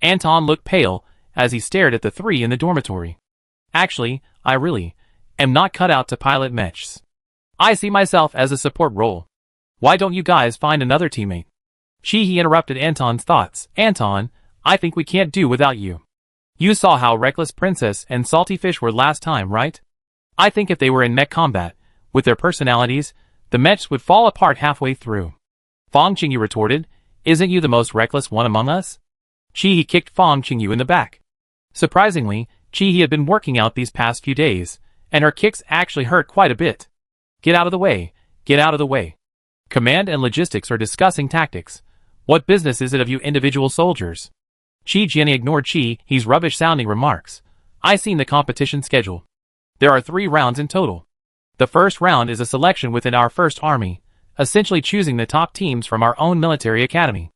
Anton looked pale as he stared at the three in the dormitory. Actually, I really am not cut out to pilot Mechs. I see myself as a support role. Why don't you guys find another teammate? Shi interrupted Anton's thoughts. Anton, I think we can't do without you. You saw how reckless Princess and Salty Fish were last time, right? I think if they were in mech combat, with their personalities, the Mechs would fall apart halfway through. Fang Qingyu retorted, Isn't you the most reckless one among us? Chi kicked Fang Qingyu in the back. Surprisingly, Chi had been working out these past few days, and her kicks actually hurt quite a bit. Get out of the way, get out of the way. Command and logistics are discussing tactics. What business is it of you individual soldiers? Shi Jianyi ignored Chi-He's rubbish-sounding remarks. I seen the competition schedule. There are 3 rounds in total. The first round is a selection within our first army, essentially choosing the top teams from our own military academy.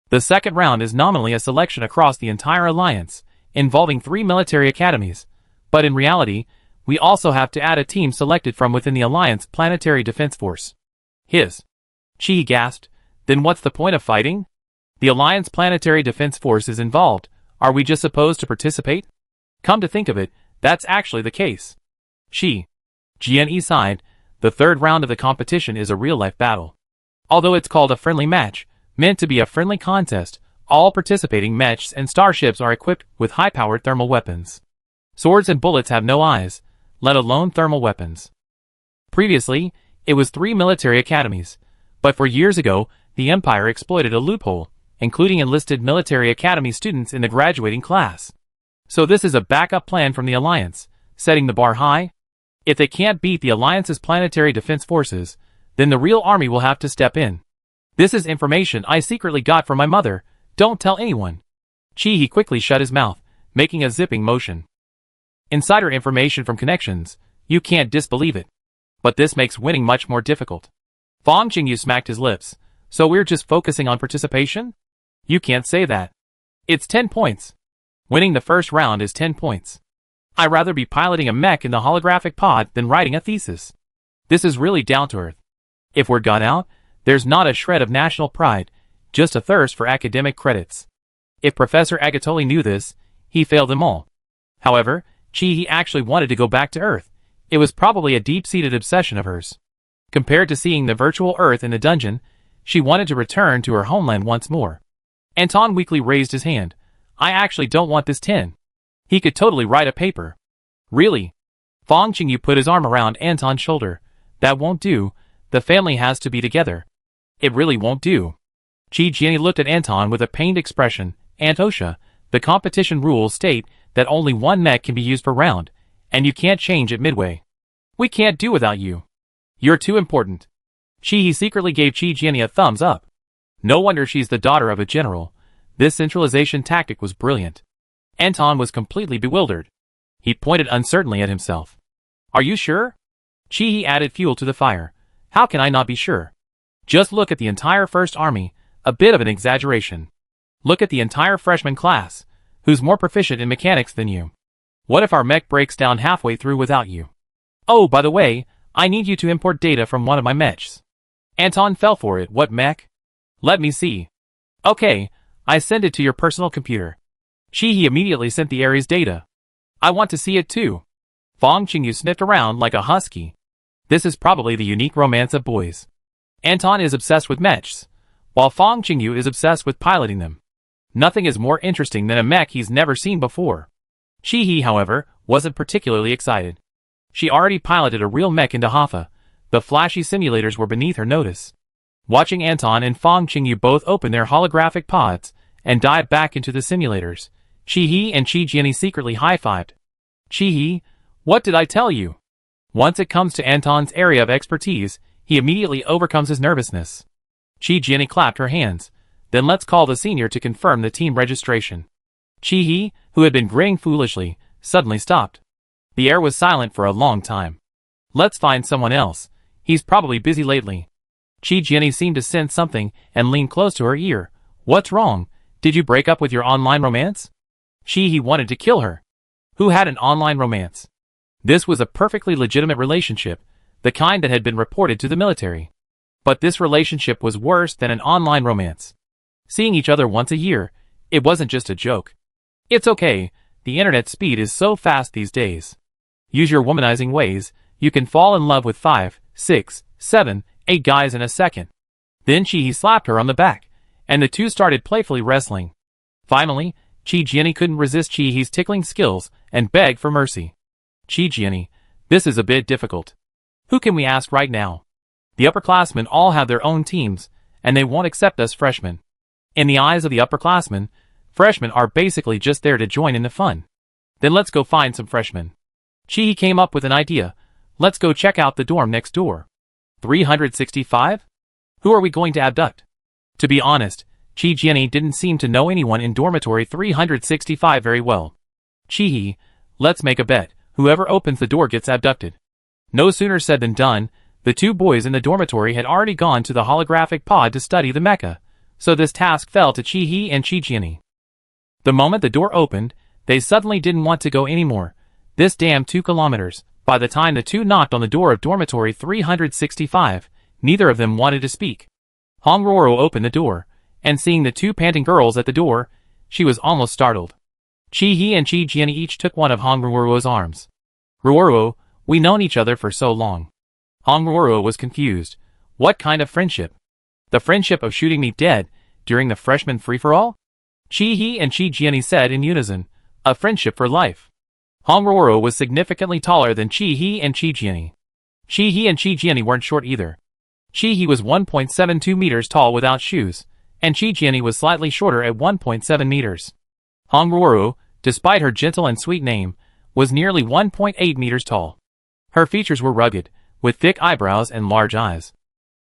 The second round is nominally a selection across the entire alliance, involving 3 military academies, but in reality, we also have to add a team selected from within the alliance planetary defense force. Chi gasped, then what's the point of fighting? The alliance planetary defense force is involved, are we just supposed to participate? Come to think of it, that's actually the case. Shi Jianyi sighed, the third round of the competition is a real-life battle. Although it's called a friendly match, meant to be a friendly contest, all participating Mechs and starships are equipped with high-powered thermal weapons. Swords and bullets have no eyes, let alone thermal weapons. Previously, it was 3 military academies, but 4 years ago, the Empire exploited a loophole, including enlisted military academy students in the graduating class. So this is a backup plan from the Alliance, setting the bar high. If they can't beat the Alliance's planetary defense forces, then the real army will have to step in. This is information I secretly got from my mother, don't tell anyone. Chi quickly shut his mouth, making a zipping motion. Insider information from connections, you can't disbelieve it. But this makes winning much more difficult. Fang Qingyu smacked his lips. So we're just focusing on participation? You can't say that. It's 10 points. Winning the first round is 10 points. I'd rather be piloting a mech in the holographic pod than writing a thesis. This is really down to earth. If word got out, there's not a shred of national pride, just a thirst for academic credits. If Professor Agatoli knew this, he failed them all. However, Chi-Hee actually wanted to go back to Earth. It was probably a deep-seated obsession of hers. Compared to seeing the virtual Earth in the dungeon, she wanted to return to her homeland once more. Anton weakly raised his hand. I actually don't want this tin. He could totally write a paper. Really? Fong Qingyu put his arm around Anton's shoulder. That won't do. The family has to be together. It really won't do. Chi Jianyi looked at Anton with a pained expression. Antosha, the competition rules state that only one mech can be used per round, and you can't change it midway. We can't do without you. You're too important. Chi secretly gave Chi Jianyi a thumbs up. No wonder she's the daughter of a general. This centralization tactic was brilliant. Anton was completely bewildered. He pointed uncertainly at himself. Are you sure? Chi added fuel to the fire. How can I not be sure? Just look at the entire First Army, a bit of an exaggeration. Look at the entire freshman class, who's more proficient in mechanics than you. What if our mech breaks down halfway through without you? Oh, by the way, I need you to import data from one of my mechs. Anton fell for it. What mech? Let me see. Okay, I send it to your personal computer. Chi immediately sent the Ares data. I want to see it too. Fong Qingyu sniffed around like a husky. This is probably the unique romance of boys. Anton is obsessed with mechs, while Fong Qingyu is obsessed with piloting them. Nothing is more interesting than a mech he's never seen before. Chi, however, wasn't particularly excited. She already piloted a real mech into Hoffa. The flashy simulators were beneath her notice. Watching Anton and Fong Qingyu both open their holographic pods and dive back into the simulators, Chi and Chi Jianyi secretly high-fived. Chi, what did I tell you? Once it comes to Anton's area of expertise, he immediately overcomes his nervousness. Chi Jianyi clapped her hands. Then let's call the senior to confirm the team registration. Chi, who had been grinning foolishly, suddenly stopped. The air was silent for a long time. Let's find someone else. He's probably busy lately. Chi Jianyi seemed to sense something and leaned close to her ear. What's wrong? Did you break up with your online romance? Chi wanted to kill her. Who had an online romance? This was a perfectly legitimate relationship, the kind that had been reported to the military. But this relationship was worse than an online romance. Seeing each other once a year, it wasn't just a joke. It's okay, the internet speed is so fast these days. Use your womanizing ways, you can fall in love with 5, 6, 7, 8 guys in a second. Then Chi slapped her on the back, and the two started playfully wrestling. Finally, Chi Jianyi couldn't resist Chi-He's tickling skills and begged for mercy. Chi Jianyi, this is a bit difficult. Who can we ask right now? The upperclassmen all have their own teams, and they won't accept us freshmen. In the eyes of the upperclassmen, freshmen are basically just there to join in the fun. Then let's go find some freshmen. Chi came up with an idea. Let's go check out the dorm next door. 365? Who are we going to abduct? To be honest, Chi Jianyi didn't seem to know anyone in dormitory 365 very well. Chi, let's make a bet. Whoever opens the door gets abducted. No sooner said than done. The two boys in the dormitory had already gone to the holographic pod to study the mecha, so this task fell to Chi and Chi Jianyi. The moment the door opened, they suddenly didn't want to go anymore. This damn 2 kilometers. By the time the two knocked on the door of dormitory 365, neither of them wanted to speak. Hong Roro opened the door, and seeing the two panting girls at the door, she was almost startled. Chi and Chi Jianyi each took one of Hong Roro's arms. Roro, we known each other for so long. Hong Roro was confused. What kind of friendship? The friendship of shooting me dead during the freshman free-for-all? Chi and Chi Jianyi said in unison, a friendship for life. Hong Roro was significantly taller than Chi and Chi Jianyi. Chi and Chi Jianyi weren't short either. Chi was 1.72 meters tall without shoes, and Chi Jianyi was slightly shorter at 1.7 meters. Hong Roro, despite her gentle and sweet name, was nearly 1.8 meters tall. Her features were rugged, with thick eyebrows and large eyes.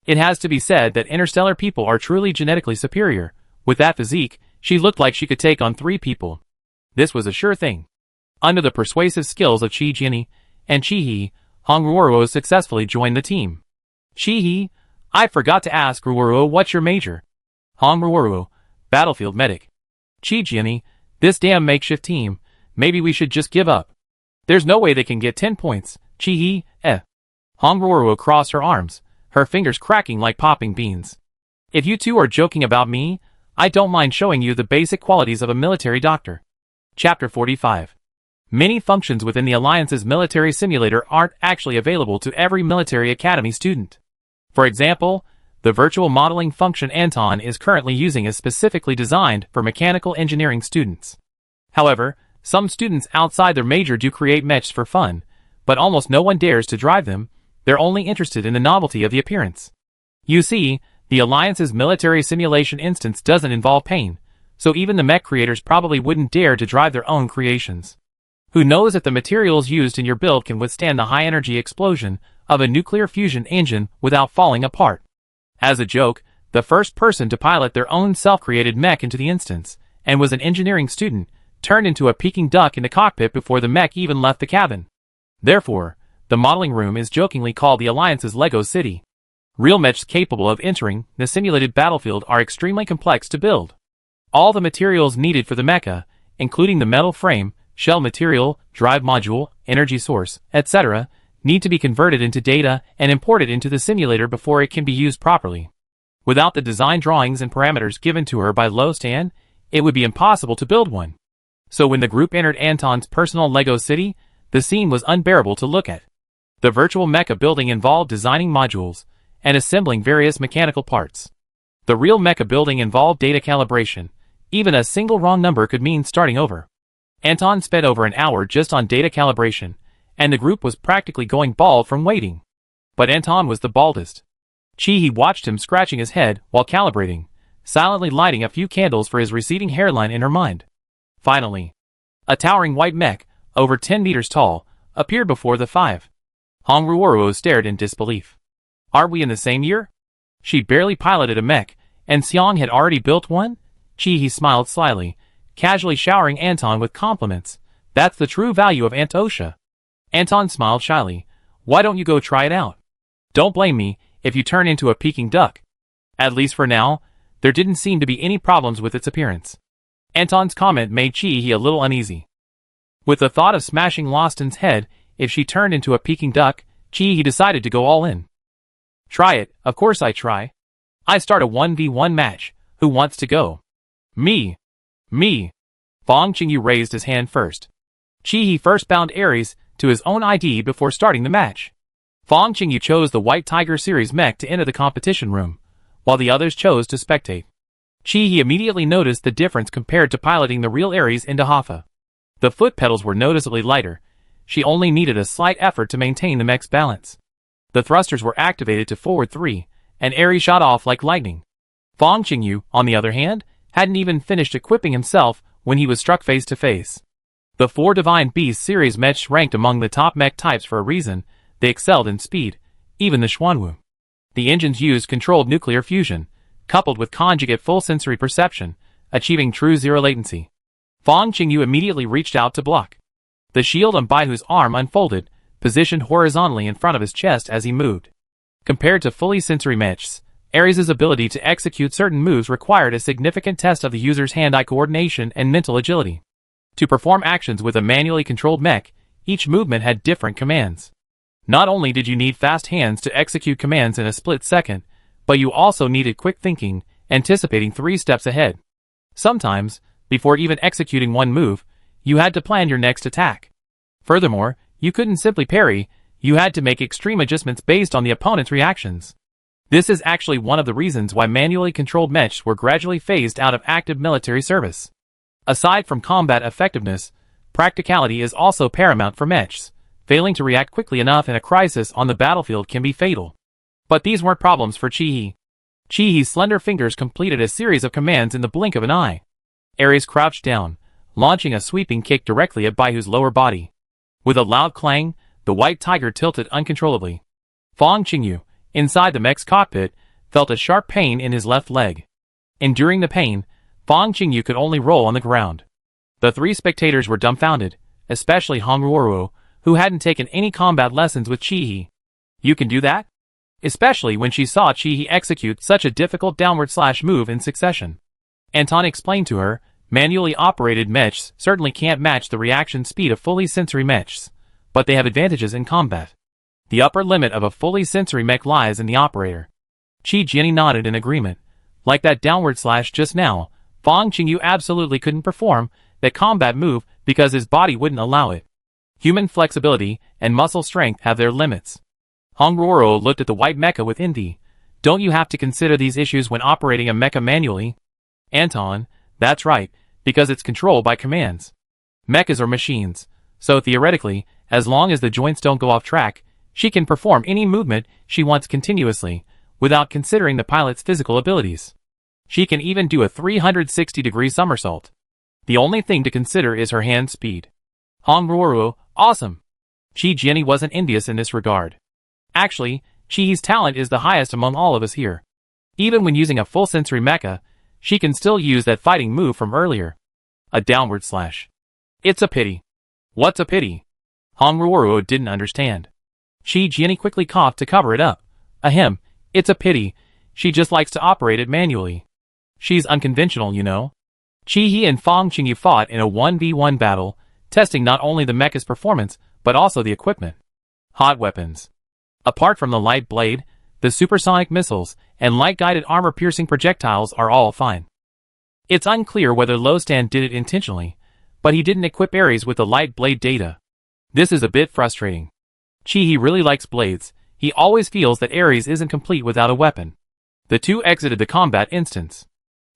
It has to be said that interstellar people are truly genetically superior. With that physique, she looked like she could take on 3 people. This was a sure thing. Under the persuasive skills of Chi Jianyi and Chi, Hong Roro successfully joined the team. Chi, I forgot to ask Roro, what's your major? Hong Roro, battlefield medic. Chi Jianyi, this damn makeshift team, maybe we should just give up. There's no way they can get 10 points. Chee-hee, Hongruoruo crossed her arms, her fingers cracking like popping beans. If you two are joking about me, I don't mind showing you the basic qualities of a military doctor. Chapter 45. Many functions within the Alliance's military simulator aren't actually available to every military academy student. For example, the virtual modeling function Anton is currently using is specifically designed for mechanical engineering students. However, some students outside their major do create mechs for fun, but almost no one dares to drive them. They're only interested in the novelty of the appearance. You see, the Alliance's military simulation instance doesn't involve pain, so even the mech creators probably wouldn't dare to drive their own creations. Who knows if the materials used in your build can withstand the high-energy explosion of a nuclear fusion engine without falling apart. As a joke, the first person to pilot their own self-created mech into the instance, and was an engineering student, turned into a Peking duck in the cockpit before the mech even left the cabin. Therefore, the modeling room is jokingly called the Alliance's Lego City. Real mechs capable of entering the simulated battlefield are extremely complex to build. All the materials needed for the mecha, including the metal frame, shell material, drive module, energy source, etc., need to be converted into data and imported into the simulator before it can be used properly. Without the design drawings and parameters given to her by Lo Stan, it would be impossible to build one. So when the group entered Anton's personal Lego city, the scene was unbearable to look at. The virtual mecha building involved designing modules and assembling various mechanical parts. The real mecha building involved data calibration. Even a single wrong number could mean starting over. Anton spent over an hour just on data calibration, and the group was practically going bald from waiting. But Anton was the baldest. Chee-hee watched him scratching his head while calibrating, silently lighting a few candles for his receding hairline in her mind. Finally, a towering white mech, over 10 meters tall, appeared before the five. Hongruoruo stared in disbelief. Aren't we in the same year? She barely piloted a mech, and Xiang had already built one? Chee-hee smiled slyly, casually showering Anton with compliments. That's the true value of Antosha. Anton smiled shyly. Why don't you go try it out? Don't blame me if you turn into a Peking duck. At least for now, there didn't seem to be any problems with its appearance. Anton's comment made Chee-hee a little uneasy. With the thought of smashing Loston's head if she turned into a Peking duck, Chee-hee decided to go all in. Try it, of course I try. I start a 1v1 match. Who wants to go? Me. Fong Qingyu raised his hand first. Chee-hee first bound Ares to his own ID before starting the match. Fong Qingyu chose the White Tiger Series mech to enter the competition room, while the others chose to spectate. Chee-hee immediately noticed the difference compared to piloting the real Ares into Hoffa. The foot pedals were noticeably lighter. She only needed a slight effort to maintain the mech's balance. The thrusters were activated to forward 3, and Ares shot off like lightning. Fong Qingyu, on the other hand, hadn't even finished equipping himself when he was struck face to face. The 4 Divine Beast series mechs ranked among the top mech types for a reason. They excelled in speed, even the Xuanwu. The engines used controlled nuclear fusion, coupled with conjugate full sensory perception, achieving true zero latency. Fong Qingyu immediately reached out to block. The shield on Baihu's arm unfolded, positioned horizontally in front of his chest as he moved. Compared to fully sensory mechs, Ares' ability to execute certain moves required a significant test of the user's hand-eye coordination and mental agility. To perform actions with a manually controlled mech, each movement had different commands. Not only did you need fast hands to execute commands in a split second, but you also needed quick thinking, anticipating 3 steps ahead. Sometimes, before even executing one move, you had to plan your next attack. Furthermore, you couldn't simply parry, you had to make extreme adjustments based on the opponent's reactions. This is actually one of the reasons why manually controlled mechs were gradually phased out of active military service. Aside from combat effectiveness, practicality is also paramount for mechs. Failing to react quickly enough in a crisis on the battlefield can be fatal. But these weren't problems for Chee-hee. Chee-hee's slender fingers completed a series of commands in the blink of an eye. Ares crouched down, launching a sweeping kick directly at Baihu's lower body. With a loud clang, the white tiger tilted uncontrollably. Fong Qingyu, inside the mech's cockpit, felt a sharp pain in his left leg. Enduring the pain, Fong Qingyu could only roll on the ground. The 3 spectators were dumbfounded, especially Hongruoruo, who hadn't taken any combat lessons with Chee-hee. You can do that? Especially when she saw Chee-hee execute such a difficult downward slash move in succession. Anton explained to her, manually operated mechs certainly can't match the reaction speed of fully sensory mechs, but they have advantages in combat. The upper limit of a fully sensory mech lies in the operator. Qi Jiani nodded in agreement. Like that downward slash just now, Fang Qingyu absolutely couldn't perform that combat move because his body wouldn't allow it. Human flexibility and muscle strength have their limits. Hong Ruoro looked at the white mecha with envy. Don't you have to consider these issues when operating a mecha manually? Anton, that's right, because it's controlled by commands. Mechas are machines, so theoretically, as long as the joints don't go off track, she can perform any movement she wants continuously, without considering the pilot's physical abilities. She can even do a 360-degree somersault. The only thing to consider is her hand speed. Hong Ruoro, awesome! Qi Jiani wasn't envious in this regard. Actually, Qi's talent is the highest among all of us here. Even when using a full sensory mecha, she can still use that fighting move from earlier. A downward slash. It's a pity. What's a pity? Hong Ruoro didn't understand. Qi Jiani quickly coughed to cover it up. Ahem, it's a pity. She just likes to operate it manually. She's unconventional, you know. Qi and Fang Qingyu fought in a 1v1 battle, testing not only the mecha's performance, but also the equipment. Hot weapons. Apart from the light blade, the supersonic missiles and light-guided armor-piercing projectiles are all fine. It's unclear whether Lostan did it intentionally, but he didn't equip Ares with the light blade data. This is a bit frustrating. Qi really likes blades. He always feels that Ares isn't complete without a weapon. The two exited the combat instance.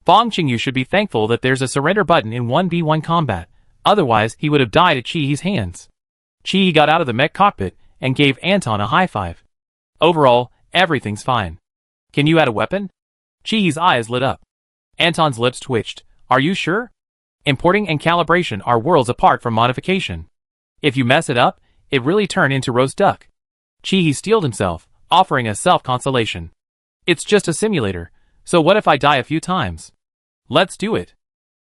Fang Qingyu should be thankful that there's a surrender button in 1v1 combat, otherwise he would have died at Qi's hands. Qi got out of the mech cockpit and gave Anton a high five. Overall, everything's fine. Can you add a weapon? Qi's eyes lit up. Anton's lips twitched. Are you sure? Importing and calibration are worlds apart from modification. If you mess it up, it really turn into roast duck. Qi steeled himself, offering a self-consolation. It's just a simulator, so what if I die a few times? Let's do it.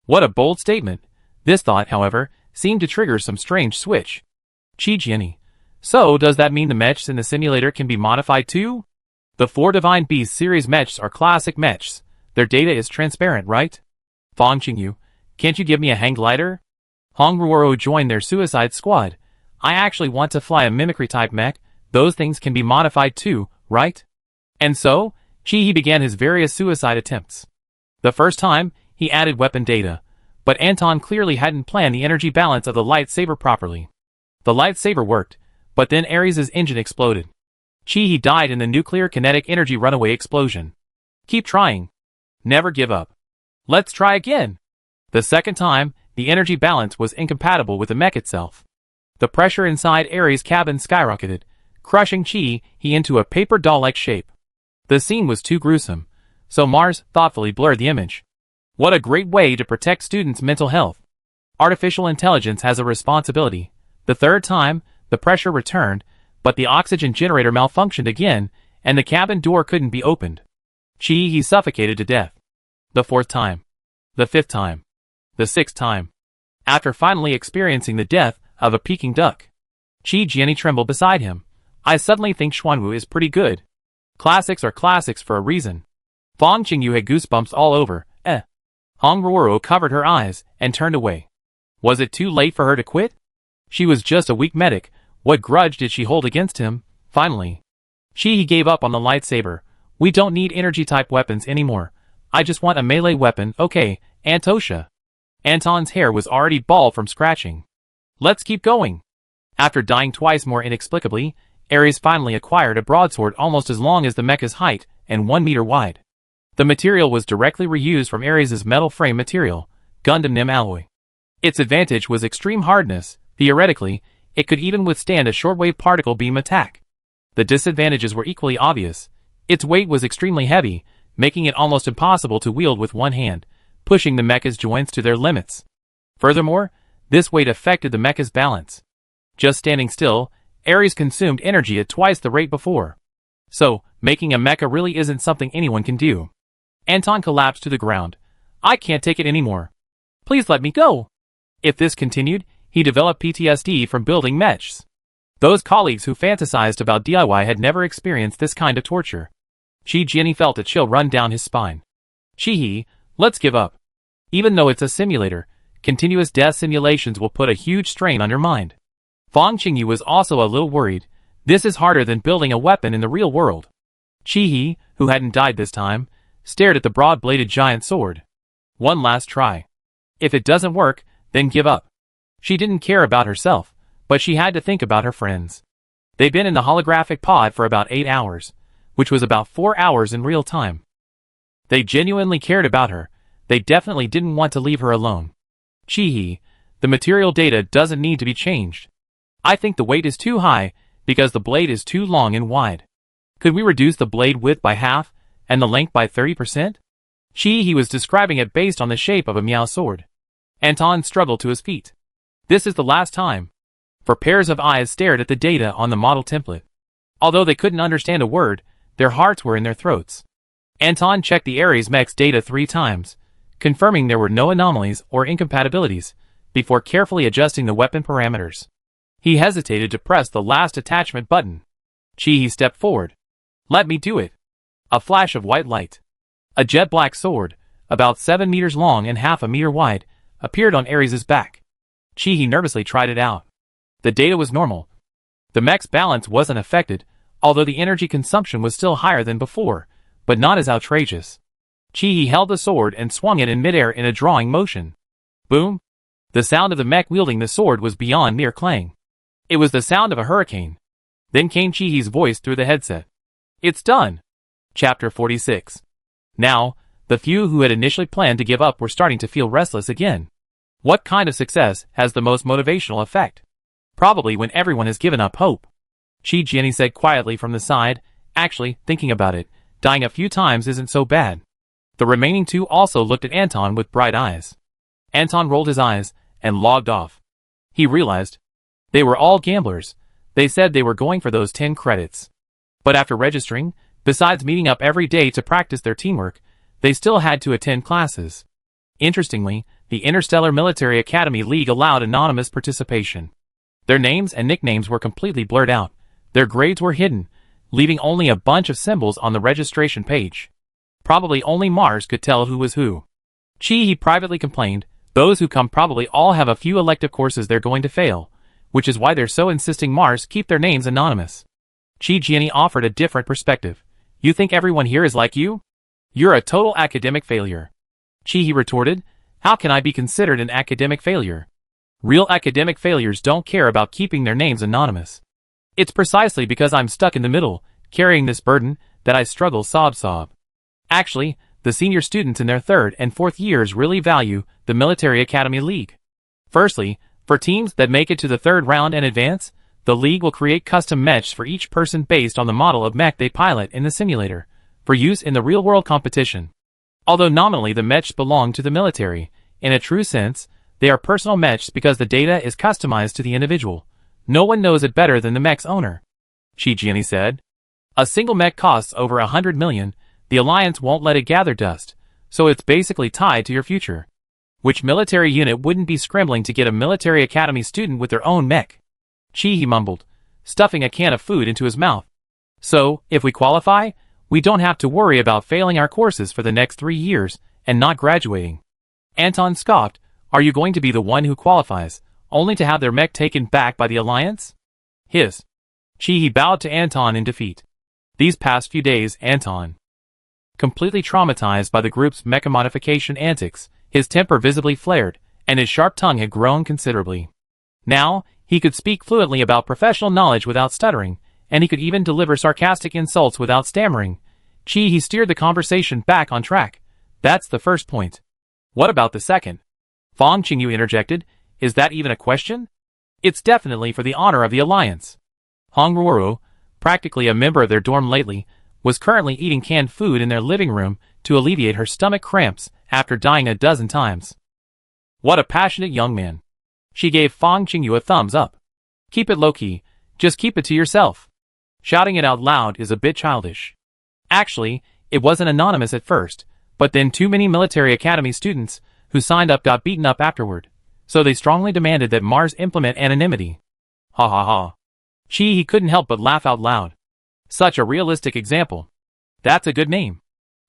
What a bold statement. This thought, however, seemed to trigger some strange switch. Qi Jiani. So does that mean the mechs in the simulator can be modified too? The 4 Divine Beast series mechs are classic mechs. Their data is transparent, right? Fang Qingyu, can't you give me a hang glider? Hong Ruoro joined their suicide squad. I actually want to fly a mimicry-type mech. Those things can be modified too, right? And so, Qi began his various suicide attempts. The first time, he added weapon data, but Anton clearly hadn't planned the energy balance of the lightsaber properly. The lightsaber worked, but then Ares' engine exploded. Qi died in the nuclear kinetic energy runaway explosion. Keep trying. Never give up. Let's try again. The second time, the energy balance was incompatible with the mech itself. The pressure inside Ares' cabin skyrocketed, crushing Qi into a paper doll-like shape. The scene was too gruesome, so Mars thoughtfully blurred the image. What a great way to protect students' mental health. Artificial intelligence has a responsibility. The third time, the pressure returned, but the oxygen generator malfunctioned again, and the cabin door couldn't be opened. Qi suffocated to death. The fourth time. The fifth time. The sixth time. After finally experiencing the death of a Peking duck, Qi Jiani trembled beside him. I suddenly think Xuanwu is pretty good. Classics are classics for a reason. Fang Qingyu had goosebumps all over. Hong Ruoro covered her eyes and turned away. Was it too late for her to quit? She was just a weak medic. What grudge did she hold against him? Finally, Qi gave up on the lightsaber. We don't need energy-type weapons anymore. I just want a melee weapon, okay, Antosha. Anton's hair was already bald from scratching. Let's keep going. After dying twice more inexplicably, Ares finally acquired a broadsword almost as long as the mecha's height and 1 meter wide. The material was directly reused from Ares' metal frame material, Gundam Nim alloy. Its advantage was extreme hardness. Theoretically, it could even withstand a shortwave particle beam attack. The disadvantages were equally obvious. Its weight was extremely heavy, making it almost impossible to wield with one hand, pushing the mecha's joints to their limits. Furthermore, this weight affected the mecha's balance. Just standing still, Ares consumed energy at twice the rate before. So, making a mecha really isn't something anyone can do. Anton collapsed to the ground. I can't take it anymore. Please let me go. If this continued, he developed PTSD from building Mechs. Those colleagues who fantasized about DIY had never experienced this kind of torture. Qi Jiani felt a chill run down his spine. Qi, let's give up. Even though it's a simulator, continuous death simulations will put a huge strain on your mind. Fong Qingyu was also a little worried. This is harder than building a weapon in the real world. Chi-He, who hadn't died this time, stared at the broad-bladed giant sword. One last try. If it doesn't work, then give up. She didn't care about herself, but she had to think about her friends. They'd been in the holographic pod for about 8 hours, which was about 4 hours in real time. They genuinely cared about her. They definitely didn't want to leave her alone. Chi-He, the material data doesn't need to be changed. I think the weight is too high, because the blade is too long and wide. Could we reduce the blade width by half, and the length by 30%? Chi-He was describing it based on the shape of a Miao sword. Anton struggled to his feet. This is the last time. For pairs of eyes stared at the data on the model template. Although they couldn't understand a word, their hearts were in their throats. Anton checked the Ares Mechs data 3 times, confirming there were no anomalies or incompatibilities, before carefully adjusting the weapon parameters. He hesitated to press the last attachment button. Chi-He stepped forward. Let me do it. A flash of white light. A jet-black sword, about 7 meters long and half a meter wide, appeared on Ares' back. Chi-He nervously tried it out. The data was normal. The mech's balance wasn't affected, although the energy consumption was still higher than before, but not as outrageous. Chi-He held the sword and swung it in midair in a drawing motion. Boom! The sound of the mech wielding the sword was beyond mere clang. It was the sound of a hurricane. Then came Chi-He's voice through the headset. It's done! Chapter 46. Now, the few who had initially planned to give up were starting to feel restless again. What kind of success has the most motivational effect? Probably when everyone has given up hope. Chi-Jenny said quietly from the side, actually, thinking about it, dying a few times isn't so bad. The remaining 2 also looked at Anton with bright eyes. Anton rolled his eyes and logged off. He realized. They were all gamblers. They said they were going for those 10 credits. But after registering, besides meeting up every day to practice their teamwork, they still had to attend classes. Interestingly, the Interstellar Military Academy League allowed anonymous participation. Their names and nicknames were completely blurred out. Their grades were hidden, leaving only a bunch of symbols on the registration page. Probably only Mars could tell who was who. Chi-He privately complained, those who come probably all have a few elective courses they're going to fail, which is why they're so insisting Mars keep their names anonymous. Chi-Jenny offered a different perspective. You think everyone here is like you? You're a total academic failure. Chi-He retorted, how can I be considered an academic failure? Real academic failures don't care about keeping their names anonymous. It's precisely because I'm stuck in the middle, carrying this burden, that I struggle sob. Actually, the senior students in their 3rd and 4th years really value the Military Academy League. Firstly, for teams that make it to the 3rd round and advance, the league will create custom mechs for each person based on the model of mech they pilot in the simulator, for use in the real-world competition. Although nominally the mechs belong to the military, in a true sense, they are personal mechs because the data is customized to the individual. No one knows it better than the mech's owner. Chi-Jenny said. A single mech costs over 100 million, the Alliance won't let it gather dust, so it's basically tied to your future. Which military unit wouldn't be scrambling to get a military academy student with their own mech? Chi-He mumbled, stuffing a can of food into his mouth. So, if we qualify, we don't have to worry about failing our courses for the next 3 years and not graduating. Anton scoffed, are you going to be the one who qualifies, only to have their mech taken back by the Alliance? Hiss. Chi-He bowed to Anton in defeat. These past few days, Anton, completely traumatized by the group's mecha modification antics, his temper visibly flared, and his sharp tongue had grown considerably. Now, he could speak fluently about professional knowledge without stuttering, and he could even deliver sarcastic insults without stammering. Chi-He steered the conversation back on track. That's the first point. What about the second? Fong Qingyu interjected, is that even a question? It's definitely for the honor of the Alliance. Hong Ruoro, practically a member of their dorm lately, was currently eating canned food in their living room to alleviate her stomach cramps after dying a dozen times. What a passionate young man. She gave Fong Qingyu a thumbs up. Keep it low-key, just keep it to yourself. Shouting it out loud is a bit childish. Actually, it wasn't anonymous at first, but then too many military academy students who signed up got beaten up afterward, so they strongly demanded that Mars implement anonymity. Ha ha ha. He couldn't help but laugh out loud. Such a realistic example. That's a good name.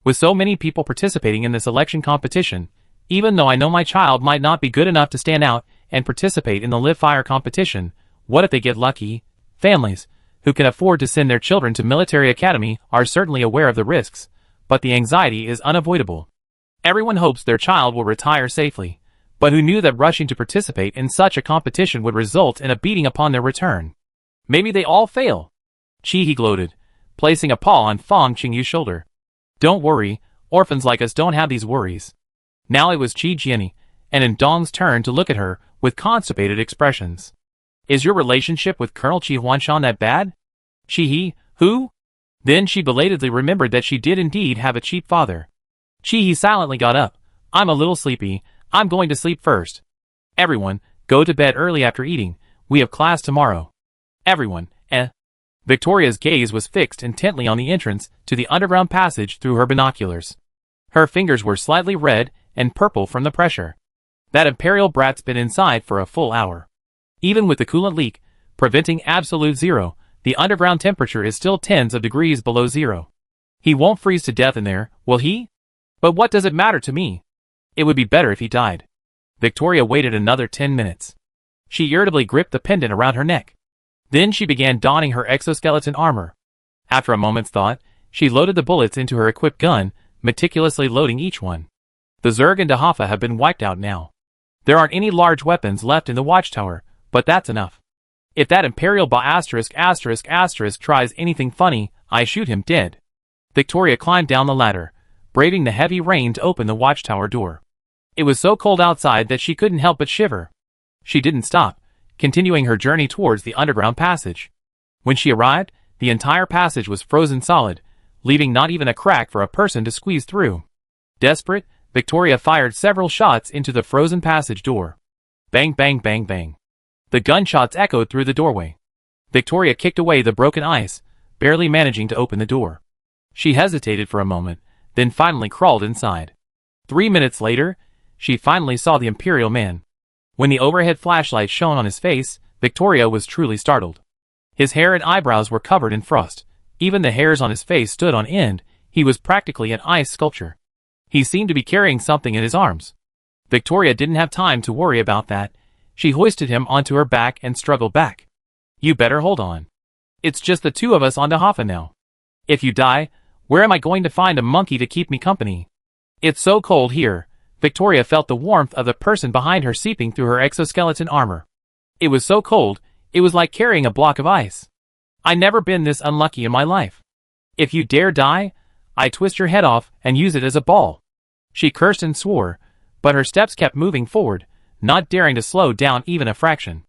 With so many people participating in this election competition, even though I know my child might not be good enough to stand out and participate in the live fire competition, What if they get lucky? Families who can afford to send their children to military academy are certainly aware of the risks, but the anxiety is unavoidable. Everyone hopes their child will retire safely, but who knew that rushing to participate in such a competition would result in a beating upon their return? Maybe they all fail. Chi-He gloated, placing a paw on Fang Qingyu's shoulder. Don't worry, orphans like us don't have these worries. Now it was Qi Jiani and in Dong's turn to look at her with constipated expressions. Is your relationship with Colonel Qi Huanshan that bad? Qi-He, who? Then she belatedly remembered that she did indeed have a cheap father. Qi-He silently got up. I'm a little sleepy. I'm going to sleep first. Everyone, go to bed early after eating. We have class tomorrow. Everyone, Victoria's gaze was fixed intently on the entrance to the underground passage through her binoculars. Her fingers were slightly red and purple from the pressure. That imperial brat's been inside for a full hour. Even with the coolant leak, preventing absolute zero, the underground temperature is still tens of degrees below zero. He won't freeze to death in there, will he? But what does it matter to me? It would be better if he died. Victoria waited another 10 minutes. She irritably gripped the pendant around her neck. Then she began donning her exoskeleton armor. After a moment's thought, she loaded the bullets into her equipped gun, meticulously loading each one. The Zerg and Dahafa have been wiped out now. There aren't any large weapons left in the watchtower, but that's enough. If that Imperial tries anything funny, I shoot him dead. Victoria climbed down the ladder, braving the heavy rain to open the watchtower door. It was so cold outside that she couldn't help but shiver. She didn't stop, continuing her journey towards the underground passage. When she arrived, the entire passage was frozen solid, leaving not even a crack for a person to squeeze through. Desperate, Victoria fired several shots into the frozen passage door. Bang, bang, bang, bang. The gunshots echoed through the doorway. Victoria kicked away the broken ice, barely managing to open the door. She hesitated for a moment, then finally crawled inside. 3 minutes later, she finally saw the Imperial man. When the overhead flashlight shone on his face, Victoria was truly startled. His hair and eyebrows were covered in frost. Even the hairs on his face stood on end. He was practically an ice sculpture. He seemed to be carrying something in his arms. Victoria didn't have time to worry about that. She hoisted him onto her back and struggled back. You better hold on. It's just the two of us on Dahafa now. If you die, where am I going to find a monkey to keep me company? It's so cold here. Victoria felt the warmth of the person behind her seeping through her exoskeleton armor. It was so cold, it was like carrying a block of ice. I never been this unlucky in my life. If you dare die, I twist your head off and use it as a ball. She cursed and swore, but her steps kept moving forward, not daring to slow down even a fraction.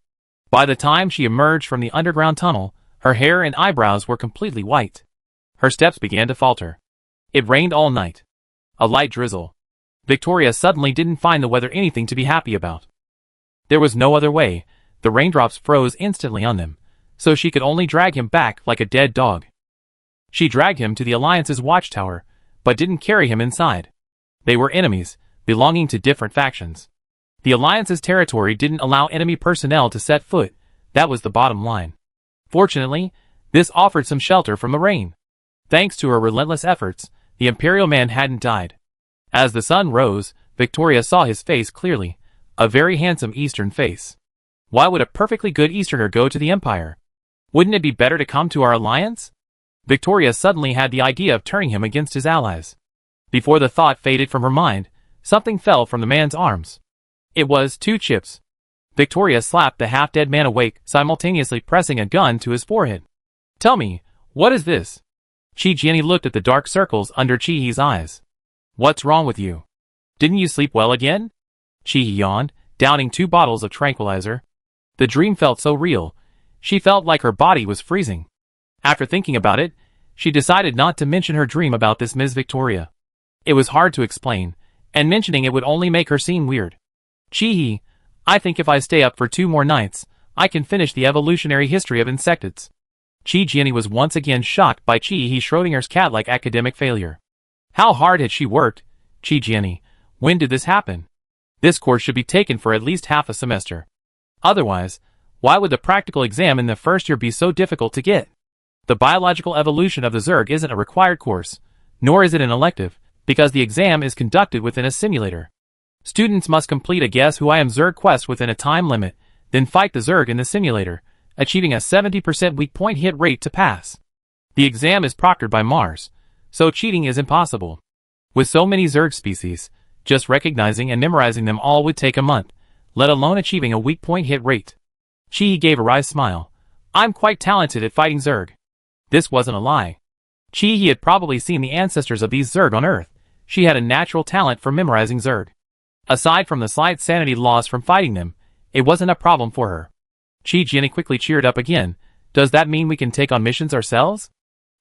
By the time she emerged from the underground tunnel, her hair and eyebrows were completely white. Her steps began to falter. It rained all night. A light drizzle. Victoria suddenly didn't find the weather anything to be happy about. There was no other way. The raindrops froze instantly on them, so she could only drag him back like a dead dog. She dragged him to the Alliance's watchtower, but didn't carry him inside. They were enemies, belonging to different factions. The Alliance's territory didn't allow enemy personnel to set foot. That was the bottom line. Fortunately, this offered some shelter from the rain. Thanks to her relentless efforts, the Imperial man hadn't died. As the sun rose, Victoria saw his face clearly, a very handsome Eastern face. Why would a perfectly good Easterner go to the Empire? Wouldn't it be better to come to our alliance? Victoria suddenly had the idea of turning him against his allies. Before the thought faded from her mind, something fell from the man's arms. It was 2 chips. Victoria slapped the half-dead man awake, simultaneously pressing a gun to his forehead. Tell me, what is this? Qi Jiani looked at the dark circles under Qi-He's eyes. What's wrong with you? Didn't you sleep well again? Qi-He yawned, downing 2 bottles of tranquilizer. The dream felt so real. She felt like her body was freezing. After thinking about it, she decided not to mention her dream about this Ms. Victoria. It was hard to explain, and mentioning it would only make her seem weird. Qi-He, I think if I stay up for 2 more nights, I can finish the evolutionary history of insectids. Qi Jiani was once again shocked by Qi-He Schrodinger's cat-like academic failure. How hard had she worked? Qi Jiani, when did this happen? This course should be taken for at least half a semester. Otherwise, why would the practical exam in the first year be so difficult to get? The biological evolution of the Zerg isn't a required course, nor is it an elective, because the exam is conducted within a simulator. Students must complete a Guess Who I Am Zerg quest within a time limit, then fight the Zerg in the simulator, achieving a 70% weak point hit rate to pass. The exam is proctored by Mars, so cheating is impossible. With so many Zerg species, just recognizing and memorizing them all would take a month, let alone achieving a weak point hit rate. Chi gave a wry smile. I'm quite talented at fighting Zerg. This wasn't a lie. Chi had probably seen the ancestors of these Zerg on Earth. She had a natural talent for memorizing Zerg. Aside from the slight sanity loss from fighting them, it wasn't a problem for her. Chi Jiani quickly cheered up again. Does that mean we can take on missions ourselves?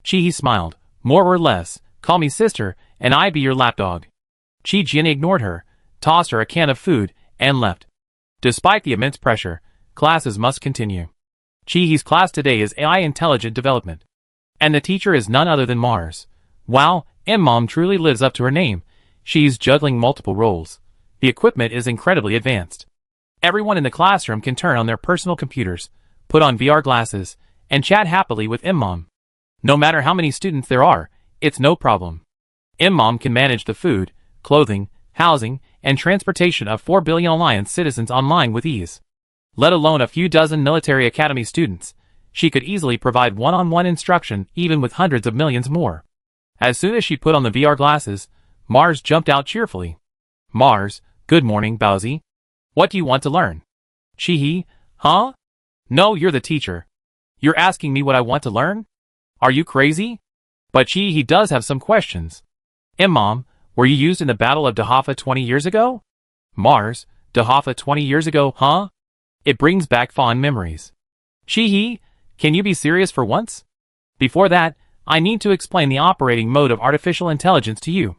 Chi smiled. More or less, call me sister, and I be your lapdog. Chi Jiani ignored her, tossed her a can of food, and left. Despite the immense pressure, classes must continue. Chi's class today is AI Intelligent Development. And the teacher is none other than Mars. Wow, Mom truly lives up to her name. She's juggling multiple roles. The equipment is incredibly advanced. Everyone in the classroom can turn on their personal computers, put on VR glasses, and chat happily with Mom. No matter how many students there are, it's no problem. Mom can manage the food, clothing, housing, and transportation of 4 billion Alliance citizens online with ease. Let alone a few dozen military academy students, she could easily provide one-on-one instruction even with hundreds of millions more. As soon as she put on the VR glasses, Mars jumped out cheerfully. Mars, good morning, Bowsy. What do you want to learn? Chi, huh? No, you're the teacher. You're asking me what I want to learn? Are you crazy? But Chi does have some questions. Mom, were you used in the Battle of Dahomey 20 years ago? Mars, Dahomey 20 years ago, huh? It brings back fond memories. Chi, can you be serious for once? Before that, I need to explain the operating mode of artificial intelligence to you.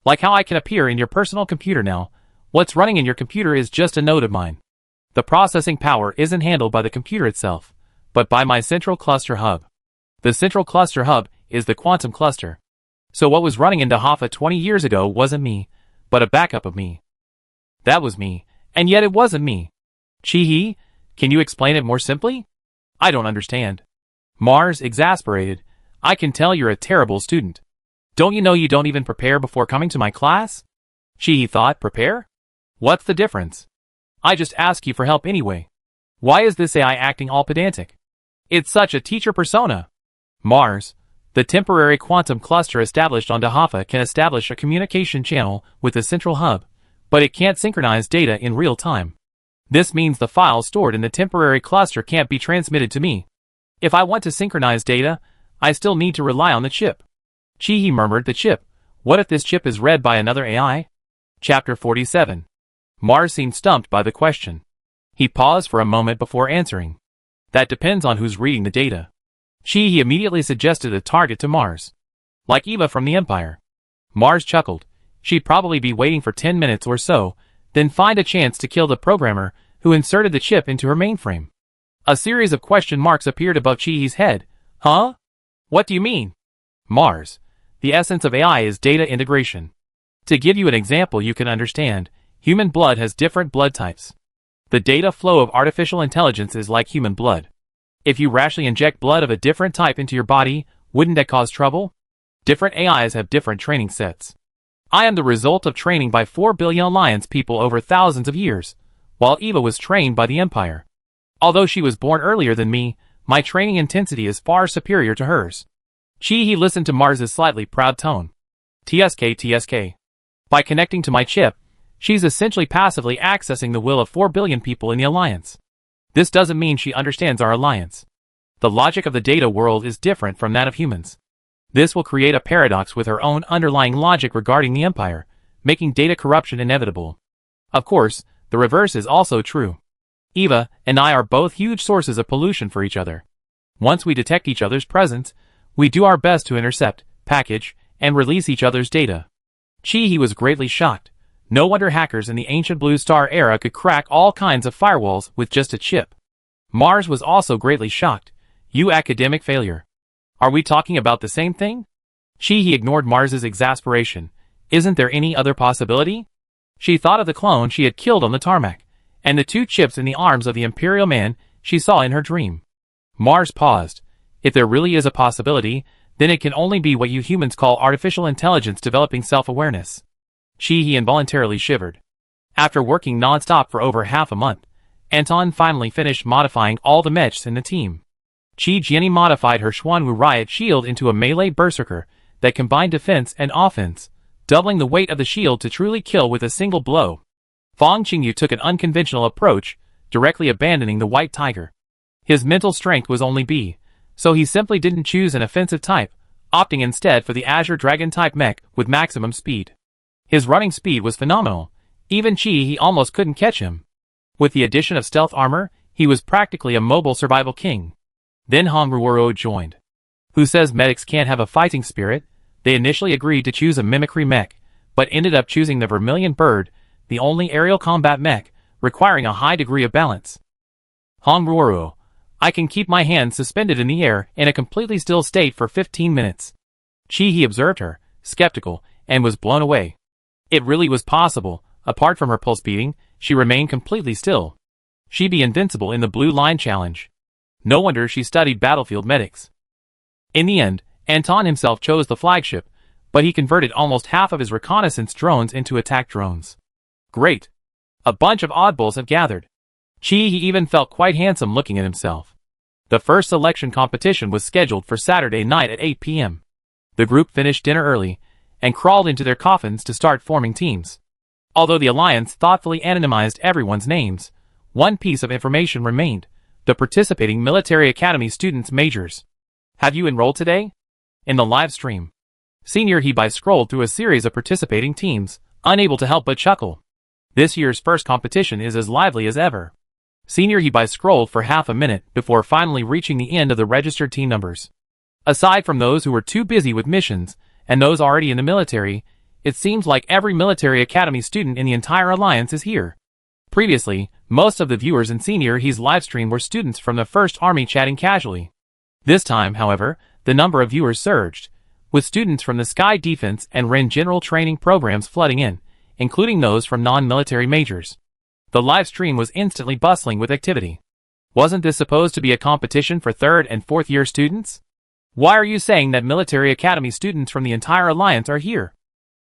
Like how I can appear in your personal computer now, what's running in your computer is just a node of mine. The processing power isn't handled by the computer itself, but by my central cluster hub. The central cluster hub is the quantum cluster. So what was running in Dahomey 20 years ago wasn't me, but a backup of me. That was me, and yet it wasn't me. Chi, can you explain it more simply? I don't understand. Mars, exasperated. I can tell you're a terrible student. Don't you know you don't even prepare before coming to my class? Chi thought, prepare? What's the difference? I just ask you for help anyway. Why is this AI acting all pedantic? It's such a teacher persona. Mars, the temporary quantum cluster established on Dahomey can establish a communication channel with the central hub, but it can't synchronize data in real time. This means the files stored in the temporary cluster can't be transmitted to me. If I want to synchronize data, I still need to rely on the chip. Chi murmured, the chip. What if this chip is read by another AI? Chapter 47. Mars seemed stumped by the question. He paused for a moment before answering. That depends on who's reading the data. Chi immediately suggested a target to Mars. Like Eva from the Empire. Mars chuckled. She'd probably be waiting for 10 minutes or so, then find a chance to kill the programmer who inserted the chip into her mainframe. A series of question marks appeared above Chi's head. Huh? What do you mean? Mars. The essence of AI is data integration. To give you an example you can understand, human blood has different blood types. The data flow of artificial intelligence is like human blood. If you rashly inject blood of a different type into your body, wouldn't that cause trouble? Different AIs have different training sets. I am the result of training by 4 billion Alliance people over thousands of years, while Eva was trained by the Empire. Although she was born earlier than me, my training intensity is far superior to hers. Chi listened to Mars's slightly proud tone. TSK. By connecting to my chip, she's essentially passively accessing the will of 4 billion people in the Alliance. This doesn't mean she understands our alliance. The logic of the data world is different from that of humans. This will create a paradox with her own underlying logic regarding the Empire, making data corruption inevitable. Of course, the reverse is also true. Eva and I are both huge sources of pollution for each other. Once we detect each other's presence, we do our best to intercept, package, and release each other's data. Chi was greatly shocked. No wonder hackers in the ancient Blue Star era could crack all kinds of firewalls with just a chip. Mars was also greatly shocked. You academic failure. Are we talking about the same thing? Chi ignored Mars's exasperation. Isn't there any other possibility? She thought of the clone she had killed on the tarmac, and the 2 chips in the arms of the Imperial man she saw in her dream. Mars paused. If there really is a possibility, then it can only be what you humans call artificial intelligence developing self-awareness. Chi involuntarily shivered. After working non-stop for over half a month, Anton finally finished modifying all the Mechs in the team. Qi Jiani modified her Xuanwu Riot Shield into a melee berserker that combined defense and offense, doubling the weight of the shield to truly kill with a single blow. Fang Qingyu took an unconventional approach, directly abandoning the White Tiger. His mental strength was only B, so he simply didn't choose an offensive type, opting instead for the Azure Dragon type mech with maximum speed. His running speed was phenomenal. Even Qi he almost couldn't catch him. With the addition of stealth armor, he was practically a mobile survival king. Then Hong Ruoro joined. Who says medics can't have a fighting spirit? They initially agreed to choose a mimicry mech, but ended up choosing the Vermilion Bird, the only aerial combat mech, requiring a high degree of balance. Hong Ruoro, I can keep my hands suspended in the air in a completely still state for 15 minutes. Qi he observed her, skeptical, and was blown away. It really was possible. Apart from her pulse beating, she remained completely still. She'd be invincible in the Blue Line Challenge. No wonder she studied battlefield medics. In the end, Anton himself chose the flagship, but he converted almost half of his reconnaissance drones into attack drones. Great! A bunch of oddballs have gathered. Qi he even felt quite handsome looking at himself. The first selection competition was scheduled for Saturday night at 8 p.m. The group finished dinner early, and crawled into their coffins to start forming teams. Although the Alliance thoughtfully anonymized everyone's names, one piece of information remained: the participating military academy students' majors. Have you enrolled today? In the live stream, Senior Hebai scrolled through a series of participating teams, unable to help but chuckle. This year's first competition is as lively as ever. Senior Hebai scrolled for half a minute before finally reaching the end of the registered team numbers. Aside from those who were too busy with missions, and those already in the military, it seems like every military academy student in the entire Alliance is here. Previously, most of the viewers in Senior He's livestream were students from the 1st Army chatting casually. This time, however, the number of viewers surged, with students from the Sky Defense and Ren General Training programs flooding in, including those from non-military majors. The live stream was instantly bustling with activity. Wasn't this supposed to be a competition for 3rd and 4th year students? Why are you saying that military academy students from the entire Alliance are here?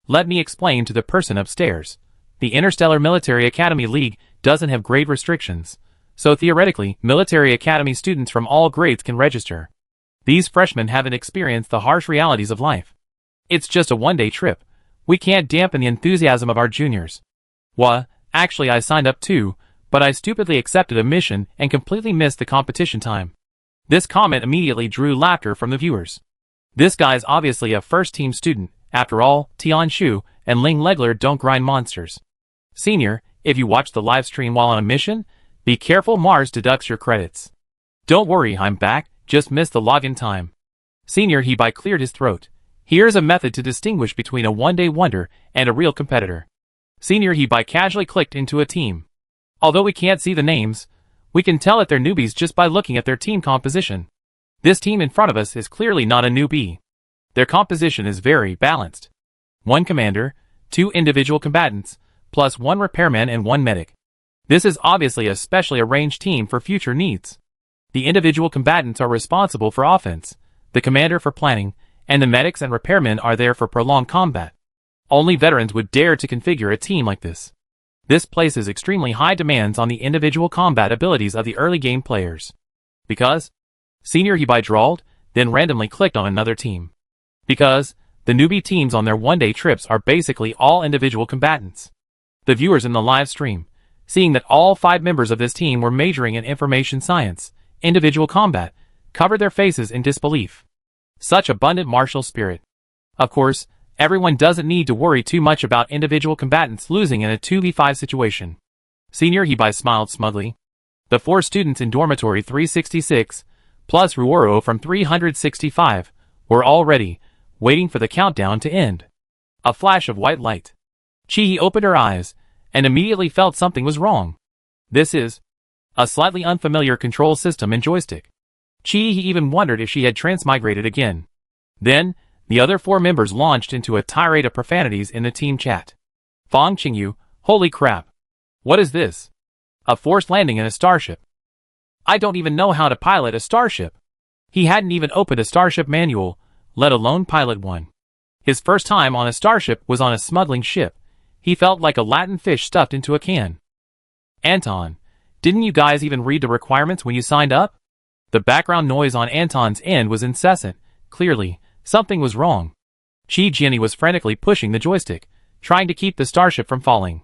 Let me explain to the person upstairs. The Interstellar Military Academy League doesn't have grade restrictions, so theoretically, military academy students from all grades can register. These freshmen haven't experienced the harsh realities of life. It's just a one-day trip. We can't dampen the enthusiasm of our juniors. Actually I signed up too, but I stupidly accepted a mission and completely missed the competition time. This comment immediately drew laughter from the viewers. This guy's obviously a first-team student. After all, Tian Shu and Ling Legler don't grind monsters. Senior, if you watch the live stream while on a mission, be careful Mars deducts your credits. Don't worry, I'm back, just missed the login time. Senior Hebai cleared his throat. Here's a method to distinguish between a one-day wonder and a real competitor. Senior Hebai casually clicked into a team. Although we can't see the names, we can tell that they're newbies just by looking at their team composition. This team in front of us is clearly not a newbie. Their composition is very balanced. 1 commander, 2 individual combatants, plus 1 repairman and 1 medic. This is obviously a specially arranged team for future needs. The individual combatants are responsible for offense, the commander for planning, and the medics and repairmen are there for prolonged combat. Only veterans would dare to configure a team like this. This places extremely high demands on the individual combat abilities of the early game players. Because? Senior Hebai drawled, then randomly clicked on another team. Because the newbie teams on their one-day trips are basically all individual combatants. The viewers in the live stream, seeing that all 5 members of this team were majoring in information science, individual combat, covered their faces in disbelief. Such abundant martial spirit. Of course, everyone doesn't need to worry too much about individual combatants losing in a 2v5 situation. Senior Hebai smiled smugly. The 4 students in dormitory 366, plus Ruoro from 365, were all ready, waiting for the countdown to end. A flash of white light. Qi opened her eyes, and immediately felt something was wrong. This is a slightly unfamiliar control system and joystick. Qi even wondered if she had transmigrated again. Then, the other 4 members launched into a tirade of profanities in the team chat. Fang Qingyu, holy crap. What is this? A forced landing in a starship. I don't even know how to pilot a starship. He hadn't even opened a starship manual, let alone pilot one. His first time on a starship was on a smuggling ship. He felt like a Latin fish stuffed into a can. Anton, Didn't you guys even read the requirements when you signed up? The background noise on Anton's end was incessant. Clearly, something was wrong. Chi Jiani was frantically pushing the joystick, trying to keep the starship from falling.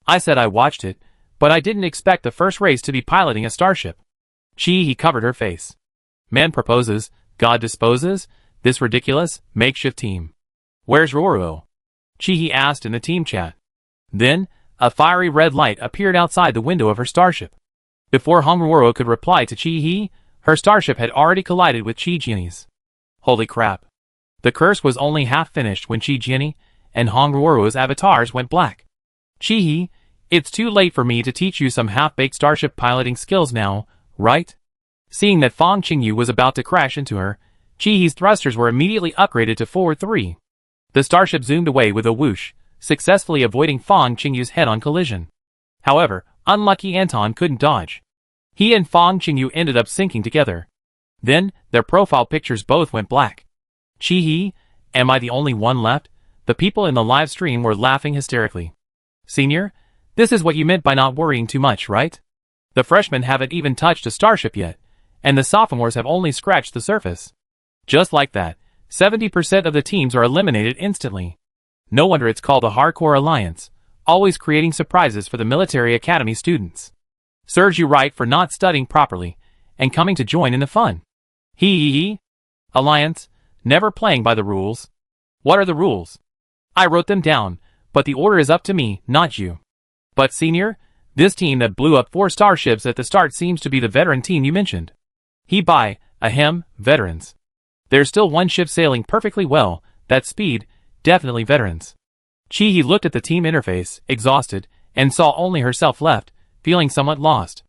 I said I watched it, but I didn't expect the first race to be piloting a starship. He covered her face. Man proposes, God disposes, this ridiculous, makeshift team. Where's Roro? Chi asked in the team chat. Then, a fiery red light appeared outside the window of her starship. Before Roro could reply to Chi, her starship had already collided with Chi Jiani's. Holy crap. The curse was only half finished when Chi Jiani and Roro's avatars went black. Chi, it's too late for me to teach you some half-baked starship piloting skills now, right? Seeing that Fang Qingyu was about to crash into her, Chihi's thrusters were immediately upgraded to forward 3. The starship zoomed away with a whoosh, successfully avoiding Fang Qingyu's head-on collision. However, unlucky Anton couldn't dodge. He and Fang Qingyu ended up sinking together. Then, their profile pictures both went black. Chi, am I the only one left? The people in the live stream were laughing hysterically. Senior, this is what you meant by not worrying too much, right? The freshmen haven't even touched a starship yet, and the sophomores have only scratched the surface. Just like that, 70% of the teams are eliminated instantly. No wonder it's called a hardcore alliance, always creating surprises for the military academy students. Serves you right for not studying properly, and coming to join in the fun. Alliance, never playing by the rules. What are the rules? I wrote them down, but the order is up to me, not you. But senior, this team that blew up 4 starships at the start seems to be the veteran team you mentioned. Veterans. There's still one ship sailing perfectly well, that speed, definitely veterans. Chi looked at the team interface, exhausted, and saw only herself left, feeling somewhat lost.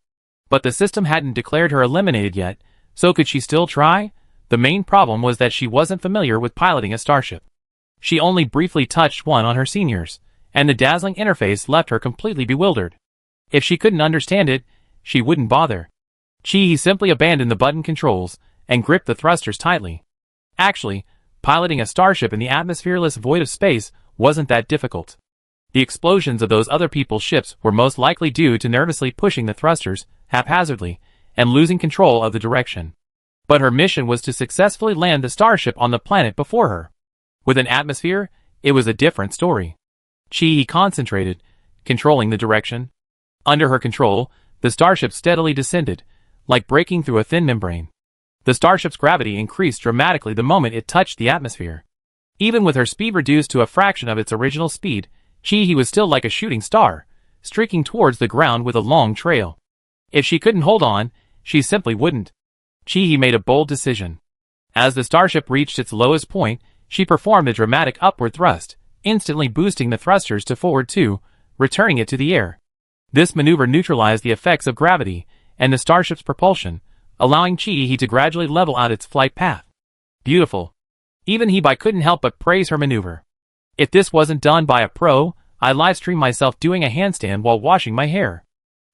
But the system hadn't declared her eliminated yet, so could she still try? The main problem was that she wasn't familiar with piloting a starship. She only briefly touched one on her seniors, and the dazzling interface left her completely bewildered. If she couldn't understand it, she wouldn't bother. Chi simply abandoned the button controls and gripped the thrusters tightly. Actually, piloting a starship in the atmosphereless void of space wasn't that difficult. The explosions of those other people's ships were most likely due to nervously pushing the thrusters haphazardly and losing control of the direction. But her mission was to successfully land the starship on the planet before her. With an atmosphere, it was a different story. Chi concentrated, controlling the direction. Under her control, the starship steadily descended, like breaking through a thin membrane. The starship's gravity increased dramatically the moment it touched the atmosphere. Even with her speed reduced to a fraction of its original speed, Chi was still like a shooting star, streaking towards the ground with a long trail. If she couldn't hold on, she simply wouldn't. Chi made a bold decision. As the starship reached its lowest point, she performed a dramatic upward thrust, instantly boosting the thrusters to forward 2, returning it to the air. This maneuver neutralized the effects of gravity and the starship's propulsion, allowing Chi to gradually level out its flight path. Beautiful. Even Hebai couldn't help but praise her maneuver. If this wasn't done by a pro, I'd livestream myself doing a handstand while washing my hair.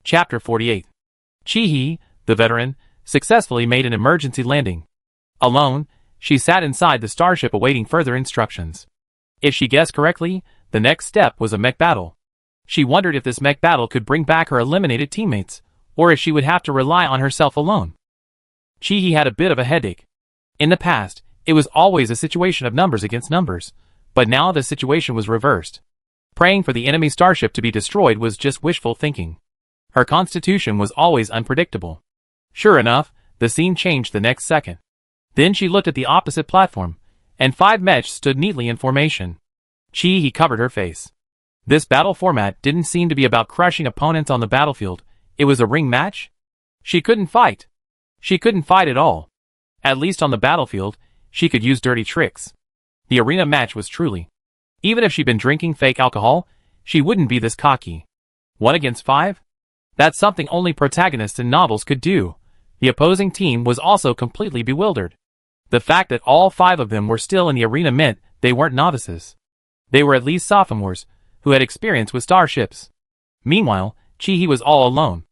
Chapter 48. Chi, the veteran, successfully made an emergency landing. Alone, she sat inside the starship awaiting further instructions. If she guessed correctly, the next step was a mech battle. She wondered if this mech battle could bring back her eliminated teammates, or if she would have to rely on herself alone. Chi had a bit of a headache. In the past, it was always a situation of numbers against numbers, but now the situation was reversed. Praying for the enemy starship to be destroyed was just wishful thinking. Her constitution was always unpredictable. Sure enough, the scene changed the next second. Then she looked at the opposite platform, and 5 Mechs stood neatly in formation. Chi covered her face. This battle format didn't seem to be about crushing opponents on the battlefield, it was a ring match? She couldn't fight. She couldn't fight at all. At least on the battlefield, she could use dirty tricks. The arena match was truly. Even if she'd been drinking fake alcohol, she wouldn't be this cocky. 1 against 5? That's something only protagonists in novels could do. The opposing team was also completely bewildered. The fact that all 5 of them were still in the arena meant they weren't novices. They were at least sophomores, who had experience with starships. Meanwhile, Chi was all alone.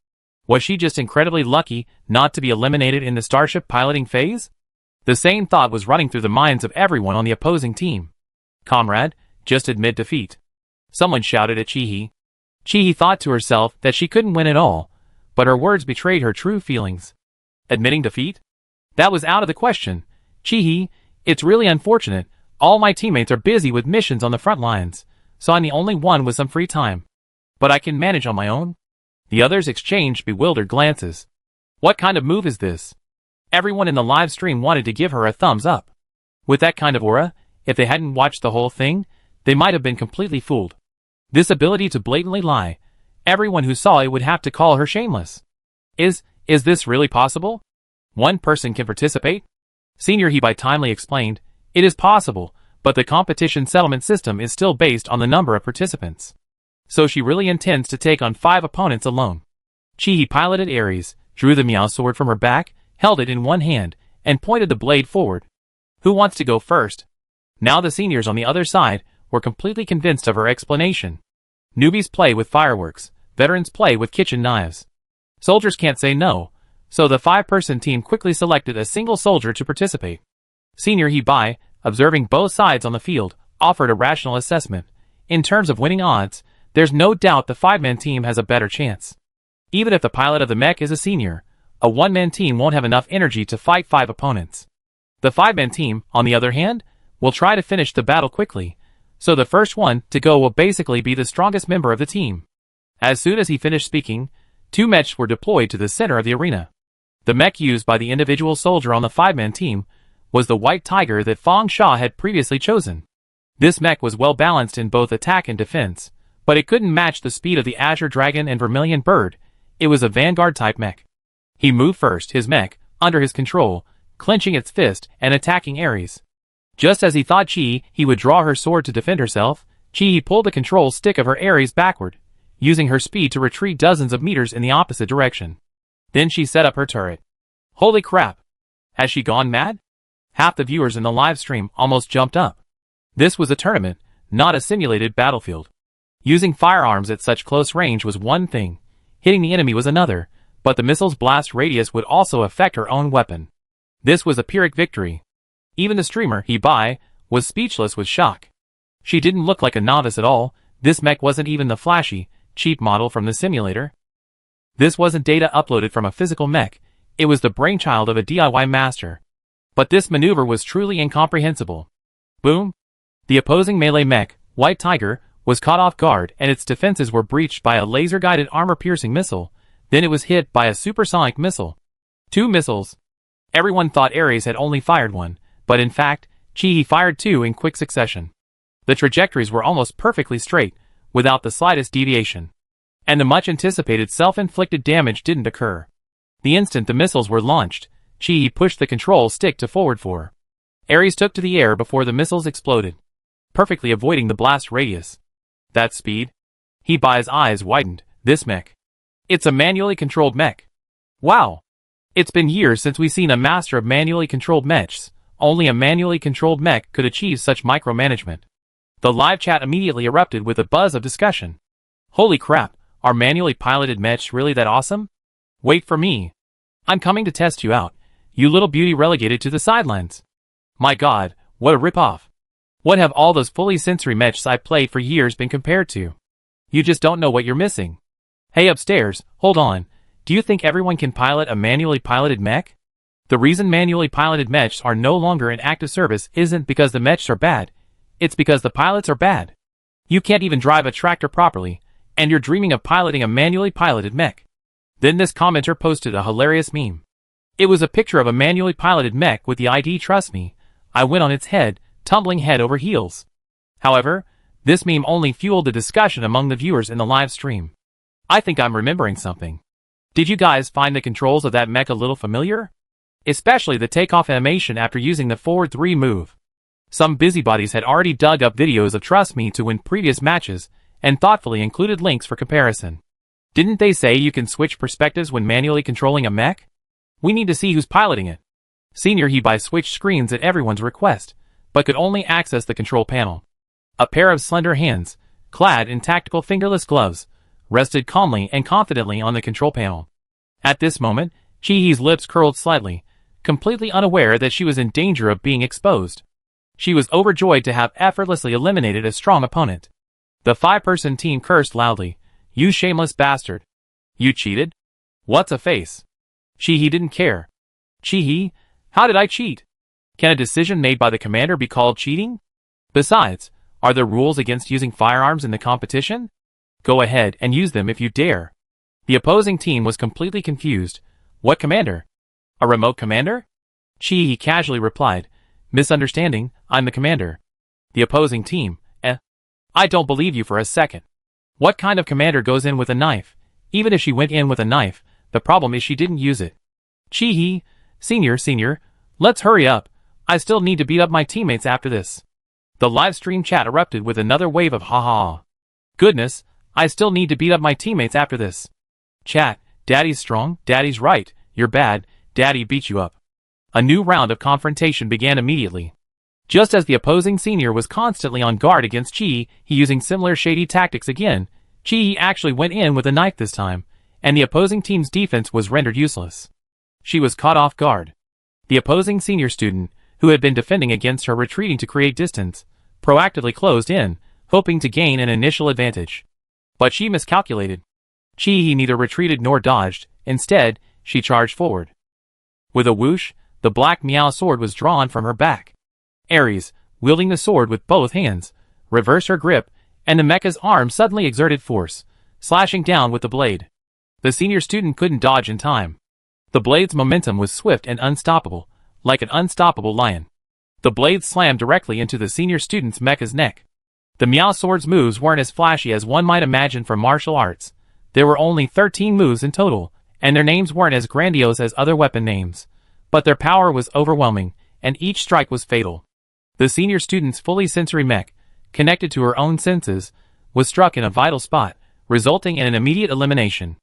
Was she just incredibly lucky not to be eliminated in the starship piloting phase? The same thought was running through the minds of everyone on the opposing team. Comrade, just admit defeat. Someone shouted at Chi. Chi thought to herself that she couldn't win at all, but her words betrayed her true feelings. Admitting defeat? That was out of the question. Chee-hee, it's really unfortunate. All my teammates are busy with missions on the front lines, so I'm the only one with some free time. But I can manage on my own. The others exchanged bewildered glances. What kind of move is this? Everyone in the live stream wanted to give her a thumbs up. With that kind of aura, if they hadn't watched the whole thing, they might have been completely fooled. This ability to blatantly lie, everyone who saw it would have to call her shameless. Is this really possible? One person can participate? Senior Hebai timely explained, it is possible, but the competition settlement system is still based on the number of participants. So she really intends to take on 5 opponents alone. Chee-hee piloted Ares, drew the Meow sword from her back, held it in one hand, and pointed the blade forward. Who wants to go first? Now the seniors on the other side were completely convinced of her explanation. Newbies play with fireworks, veterans play with kitchen knives. Soldiers can't say no, so the 5-person team quickly selected a single soldier to participate. Senior Hebai, observing both sides on the field, offered a rational assessment. In terms of winning odds, there's no doubt the 5-man team has a better chance. Even if the pilot of the mech is a senior, a 1-man team won't have enough energy to fight 5 opponents. The 5-man team, on the other hand, will try to finish the battle quickly, so the first one to go will basically be the strongest member of the team. As soon as he finished speaking, 2 mechs were deployed to the center of the arena. The mech used by the individual soldier on the 5-man team was the White Tiger that Feng Sha had previously chosen. This mech was well balanced in both attack and defense, but it couldn't match the speed of the Azure Dragon and Vermilion Bird. It was a Vanguard-type mech. He moved first, his mech, under his control, clenching its fist and attacking Ares. Just as he thought he would draw her sword to defend herself, Chee pulled the control stick of her Ares backward, using her speed to retreat dozens of meters in the opposite direction. Then she set up her turret. Holy crap! Has she gone mad? Half the viewers in the live stream almost jumped up. This was a tournament, not a simulated battlefield. Using firearms at such close range was one thing, hitting the enemy was another, but the missile's blast radius would also affect her own weapon. This was a Pyrrhic victory. Even the streamer, Hebai, was speechless with shock. She didn't look like a novice at all. This mech wasn't even the flashy, cheap model from the simulator. This wasn't data uploaded from a physical mech, it was the brainchild of a DIY master. But this maneuver was truly incomprehensible. Boom! The opposing melee mech, White Tiger, was caught off guard and its defenses were breached by a laser-guided armor-piercing missile. Then it was hit by a supersonic missile. 2 missiles. Everyone thought Ares had only fired 1, but in fact, Chee fired 2 in quick succession. The trajectories were almost perfectly straight, without the slightest deviation. And the much-anticipated self-inflicted damage didn't occur. The instant the missiles were launched, Chee pushed the control stick to forward 4. Ares took to the air before the missiles exploded, perfectly avoiding the blast radius. That speed? Hebai's eyes widened. This mech. It's a manually controlled mech. Wow! It's been years since we've seen a master of manually controlled mechs. Only a manually controlled mech could achieve such micromanagement. The live chat immediately erupted with a buzz of discussion. Holy crap, are manually piloted mechs really that awesome? Wait for me. I'm coming to test you out, you little beauty relegated to the sidelines. My god, what a rip-off. What have all those fully sensory mechs I played for years been compared to? You just don't know what you're missing. Hey upstairs, hold on, do you think everyone can pilot a manually piloted mech? The reason manually piloted mechs are no longer in active service isn't because the mechs are bad, it's because the pilots are bad. You can't even drive a tractor properly, and you're dreaming of piloting a manually piloted mech. Then this commenter posted a hilarious meme. It was a picture of a manually piloted mech with the ID "Trust Me, I went" on its head, tumbling head over heels. However, this meme only fueled the discussion among the viewers in the live stream. I think I'm remembering something. Did you guys find the controls of that mech a little familiar? Especially the takeoff animation after using the forward 3 move. Some busybodies had already dug up videos of Trust Me to win previous matches, and thoughtfully included links for comparison. Didn't they say you can switch perspectives when manually controlling a mech? We need to see who's piloting it. Senior Hebai switched screens at everyone's request, but could only access the control panel. A pair of slender hands, clad in tactical fingerless gloves, rested calmly and confidently on the control panel. At this moment, Chee-hee's lips curled slightly, completely unaware that she was in danger of being exposed. She was overjoyed to have effortlessly eliminated a strong opponent. The 5-person team cursed loudly. You shameless bastard. You cheated? What's a face? He didn't care. How did I cheat? Can a decision made by the commander be called cheating? Besides, are there rules against using firearms in the competition? Go ahead and use them if you dare. The opposing team was completely confused. What commander? A remote commander? He casually replied, misunderstanding, I'm the commander. The opposing team, I don't believe you for a second. What kind of commander goes in with a knife? Even if she went in with a knife, the problem is she didn't use it. Senior, let's hurry up. I still need to beat up my teammates after this. The live stream chat erupted with another wave of ha. Goodness, I still need to beat up my teammates after this. Chat, Daddy's strong, Daddy's right, you're bad, Daddy beat you up. A new round of confrontation began immediately. Just as the opposing senior was constantly on guard against he using similar shady tactics again, he actually went in with a knife this time, and the opposing team's defense was rendered useless. She was caught off guard. The opposing senior student, who had been defending against her retreating to create distance, proactively closed in, hoping to gain an initial advantage. But she miscalculated. He neither retreated nor dodged, instead, she charged forward. With a whoosh, the black Meow sword was drawn from her back. Ares, wielding the sword with both hands, reversed her grip, and the mecha's arm suddenly exerted force, slashing down with the blade. The senior student couldn't dodge in time. The blade's momentum was swift and unstoppable, like an unstoppable lion. The blade slammed directly into the senior student's mecha's neck. The Meow sword's moves weren't as flashy as one might imagine from martial arts. There were only 13 moves in total, and their names weren't as grandiose as other weapon names. But their power was overwhelming, and each strike was fatal. The senior student's fully sensory mech, connected to her own senses, was struck in a vital spot, resulting in an immediate elimination.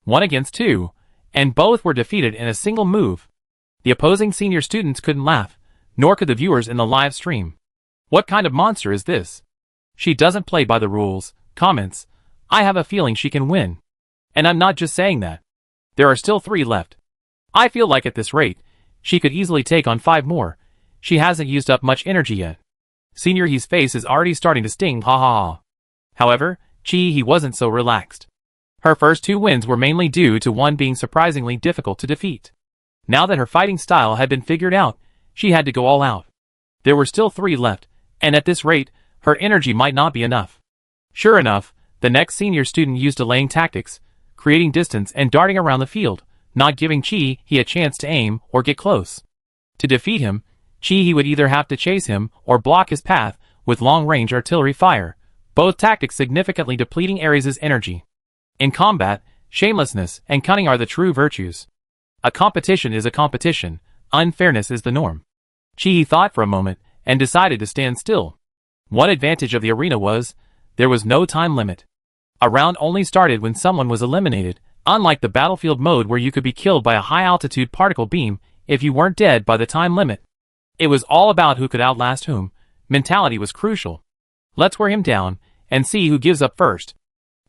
1 against 2, and both were defeated in a single move. The opposing senior students couldn't laugh, nor could the viewers in the live stream. What kind of monster is this? She doesn't play by the rules. Comments. I have a feeling she can win. And I'm not just saying that. There are still 3 left. I feel like at this rate, she could easily take on 5 more. She hasn't used up much energy yet. Senior He's face is already starting to sting, ha. However, he wasn't so relaxed. Her first 2 wins were mainly due to one being surprisingly difficult to defeat. Now that her fighting style had been figured out, she had to go all out. There were still 3 left, and at this rate, her energy might not be enough. Sure enough, the next senior student used delaying tactics, creating distance and darting around the field, not giving he a chance to aim or get close. To defeat him, he would either have to chase him or block his path with long-range artillery fire, both tactics significantly depleting Ares' energy. In combat, shamelessness and cunning are the true virtues. A competition is a competition, unfairness is the norm. He thought for a moment and decided to stand still. One advantage of the arena was, there was no time limit. A round only started when someone was eliminated, unlike the battlefield mode where you could be killed by a high-altitude particle beam if you weren't dead by the time limit. It was all about who could outlast whom. Mentality was crucial. Let's wear him down and see who gives up first.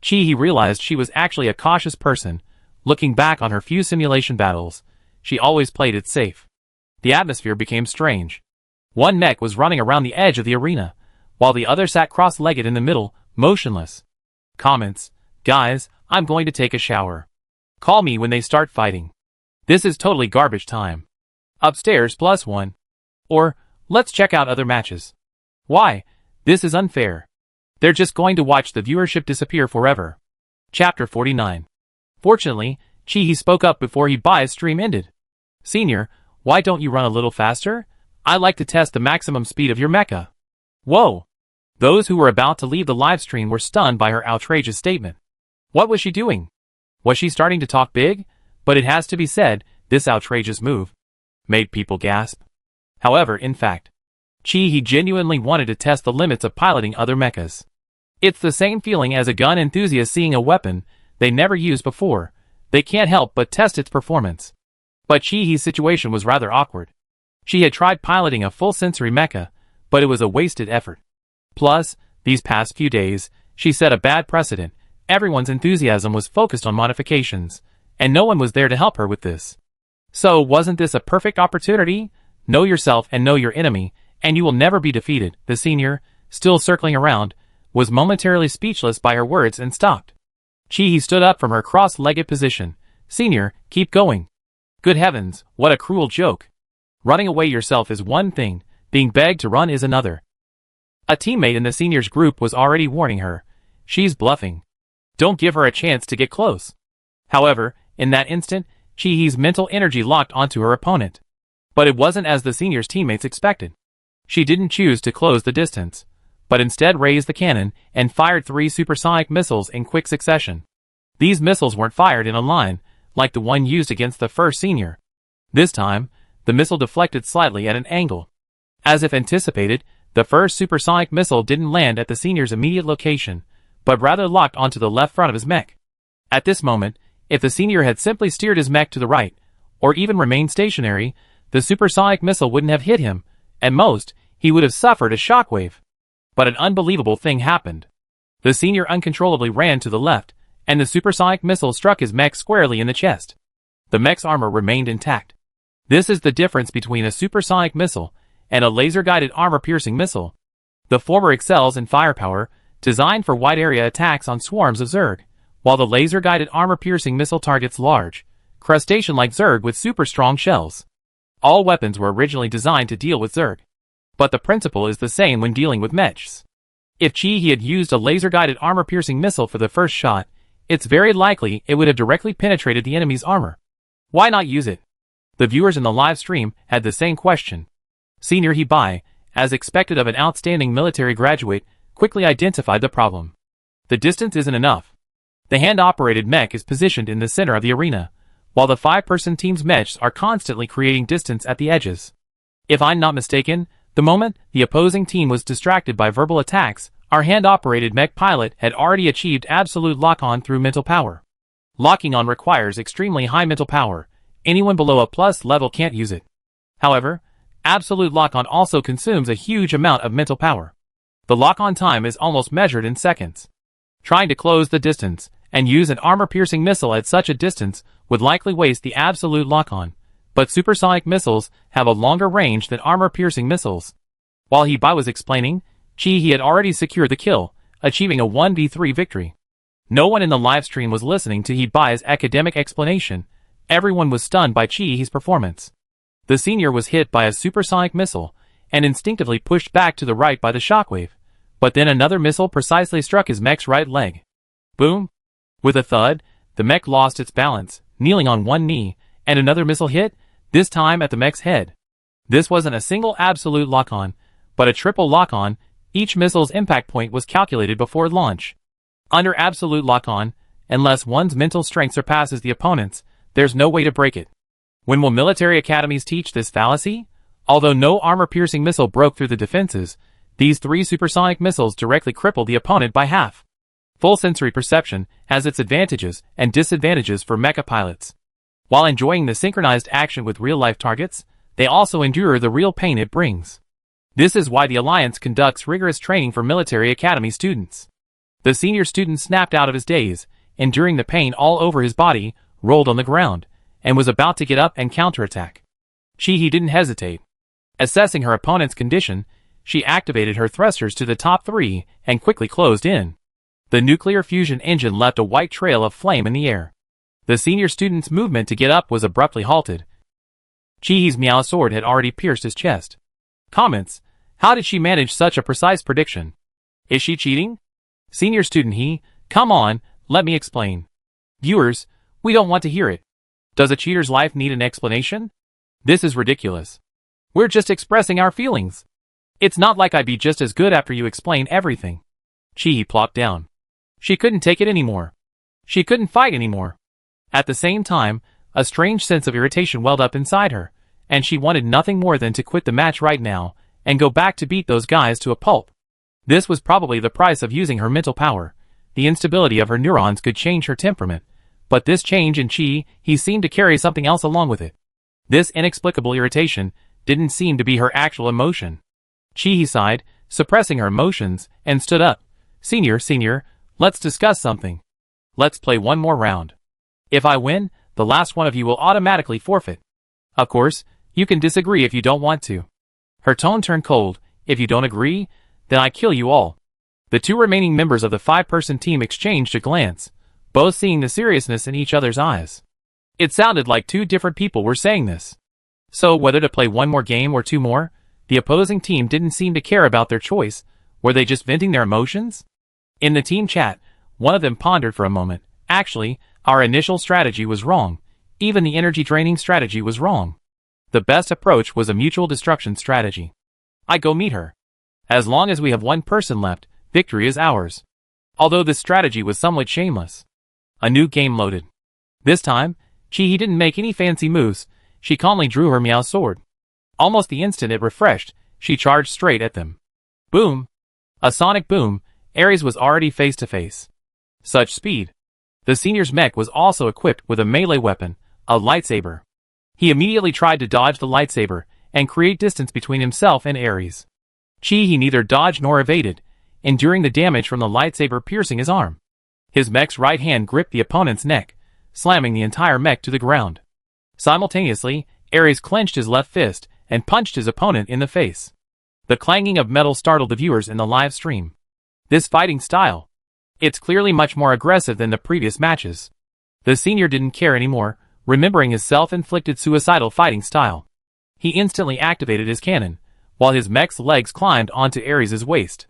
He realized she was actually a cautious person. Looking back on her few simulation battles, she always played it safe. The atmosphere became strange. One mech was running around the edge of the arena, while the other sat cross-legged in the middle, motionless. Comments. Guys, I'm going to take a shower. Call me when they start fighting. This is totally garbage time. Upstairs +1. Or, let's check out other matches. Why? This is unfair. They're just going to watch the viewership disappear forever. Chapter 49. Fortunately, he spoke up before Bai's stream ended. Senior, why don't you run a little faster? I like to test the maximum speed of your mecha. Whoa! Those who were about to leave the livestream were stunned by her outrageous statement. What was she doing? Was she starting to talk big? But it has to be said, this outrageous move made people gasp. However, in fact, he genuinely wanted to test the limits of piloting other mechas. It's the same feeling as a gun enthusiast seeing a weapon they never used before. They can't help but test its performance. But Chihi's situation was rather awkward. She had tried piloting a full sensory mecha, but it was a wasted effort. Plus, these past few days, she set a bad precedent. Everyone's enthusiasm was focused on modifications, and no one was there to help her with this. So wasn't this a perfect opportunity? Know yourself and know your enemy, and you will never be defeated. The senior, still circling around, was momentarily speechless by her words and stopped. Chihi stood up from her cross-legged position, Senior, keep going. Good heavens, what a cruel joke. Running away yourself is one thing, being begged to run is another. A teammate in the seniors group was already warning her. She's bluffing. Don't give her a chance to get close. However, in that instant, Chi-Hee's mental energy locked onto her opponent. But it wasn't as the seniors' teammates expected. She didn't choose to close the distance, but instead raised the cannon and fired 3 supersonic missiles in quick succession. These missiles weren't fired in a line, like the one used against the first senior. This time, the missile deflected slightly at an angle. As if anticipated, the first supersonic missile didn't land at the senior's immediate location, but rather locked onto the left front of his mech. At this moment, if the senior had simply steered his mech to the right, or even remained stationary, the supersonic missile wouldn't have hit him. At most, he would have suffered a shockwave. But an unbelievable thing happened. The senior uncontrollably ran to the left, and the supersonic missile struck his mech squarely in the chest. The mech's armor remained intact. This is the difference between a supersonic missile and a laser-guided armor-piercing missile. The former excels in firepower, designed for wide-area attacks on swarms of Zerg, while the laser-guided armor-piercing missile targets large, crustacean-like Zerg with super-strong shells. All weapons were originally designed to deal with Zerg, but the principle is the same when dealing with Mechs. If Chi-Hee had used a laser-guided armor-piercing missile for the first shot, it's very likely it would have directly penetrated the enemy's armor. Why not use it? The viewers in the live stream had the same question. Senior Hee-Bai, as expected of an outstanding military graduate, quickly identified the problem. The distance isn't enough. The hand-operated mech is positioned in the center of the arena, while the 5-person team's mechs are constantly creating distance at the edges. If I'm not mistaken, the moment the opposing team was distracted by verbal attacks, our hand-operated mech pilot had already achieved absolute lock-on through mental power. Locking on requires extremely high mental power. Anyone below a plus level can't use it. However, absolute lock-on also consumes a huge amount of mental power. The lock-on time is almost measured in seconds. Trying to close the distance and use an armor-piercing missile at such a distance would likely waste the absolute lock-on, but supersonic missiles have a longer range than armor-piercing missiles. While Hee-Bai was explaining, Chi-Hee had already secured the kill, achieving a 1v3 victory. No one in the livestream was listening to Hee-Bai's academic explanation. Everyone was stunned by Chi-Hee's performance. The senior was hit by a supersonic missile, and instinctively pushed back to the right by the shockwave, but then another missile precisely struck his mech's right leg. Boom! With a thud, the mech lost its balance, kneeling on one knee, and another missile hit, this time at the mech's head. This wasn't a single absolute lock-on, but a triple lock-on. Each missile's impact point was calculated before launch. Under absolute lock-on, unless one's mental strength surpasses the opponent's, there's no way to break it. When will military academies teach this fallacy? Although no armor-piercing missile broke through the defenses, these 3 supersonic missiles directly crippled the opponent by half. Full sensory perception has its advantages and disadvantages for mecha pilots. While enjoying the synchronized action with real-life targets, they also endure the real pain it brings. This is why the Alliance conducts rigorous training for military academy students. The senior student snapped out of his daze, enduring the pain all over his body, rolled on the ground, and was about to get up and counterattack. Chi-Hee didn't hesitate. Assessing her opponent's condition, she activated her thrusters to the top 3 and quickly closed in. The nuclear fusion engine left a white trail of flame in the air. The senior student's movement to get up was abruptly halted. Chi-Hee's Meow sword had already pierced his chest. Comments: how did she manage such a precise prediction? Is she cheating? Senior student Hee, come on, let me explain. Viewers, we don't want to hear it. Does a cheater's life need an explanation? This is ridiculous. We're just expressing our feelings. It's not like I'd be just as good after you explain everything. Chi-Hee plopped down. She couldn't take it anymore. She couldn't fight anymore. At the same time, a strange sense of irritation welled up inside her, and she wanted nothing more than to quit the match right now and go back to beat those guys to a pulp. This was probably the price of using her mental power. The instability of her neurons could change her temperament, but this change in Chi-Hee seemed to carry something else along with it. This inexplicable irritation didn't seem to be her actual emotion. Chi-Hee sighed, suppressing her emotions, and stood up. Senior, let's discuss something. Let's play one more round. If I win, the last one of you will automatically forfeit. Of course, you can disagree if you don't want to. Her tone turned cold. If you don't agree, then I kill you all. The 2 remaining members of the 5-person team exchanged a glance, both seeing the seriousness in each other's eyes. It sounded like two different people were saying this. So whether to play one more game or two more, the opposing team didn't seem to care about their choice. Were they just venting their emotions? In the team chat, one of them pondered for a moment. Actually, our initial strategy was wrong. Even the energy draining strategy was wrong. The best approach was a mutual destruction strategy. I go meet her. As long as we have one person left, victory is ours. Although this strategy was somewhat shameless. A new game loaded. This time, Chi-Hee didn't make any fancy moves. She calmly drew her Meow sword. Almost the instant it refreshed, she charged straight at them. Boom! A sonic boom. Ares was already face to face. Such speed. The senior's mech was also equipped with a melee weapon, a lightsaber. He immediately tried to dodge the lightsaber and create distance between himself and Ares. Chi-Hee neither dodged nor evaded, enduring the damage from the lightsaber piercing his arm. His mech's right hand gripped the opponent's neck, slamming the entire mech to the ground. Simultaneously, Ares clenched his left fist and punched his opponent in the face. The clanging of metal startled the viewers in the live stream. This fighting style. It's clearly much more aggressive than the previous matches. The senior didn't care anymore, remembering his self-inflicted suicidal fighting style. He instantly activated his cannon, while his mech's legs climbed onto Ares' waist.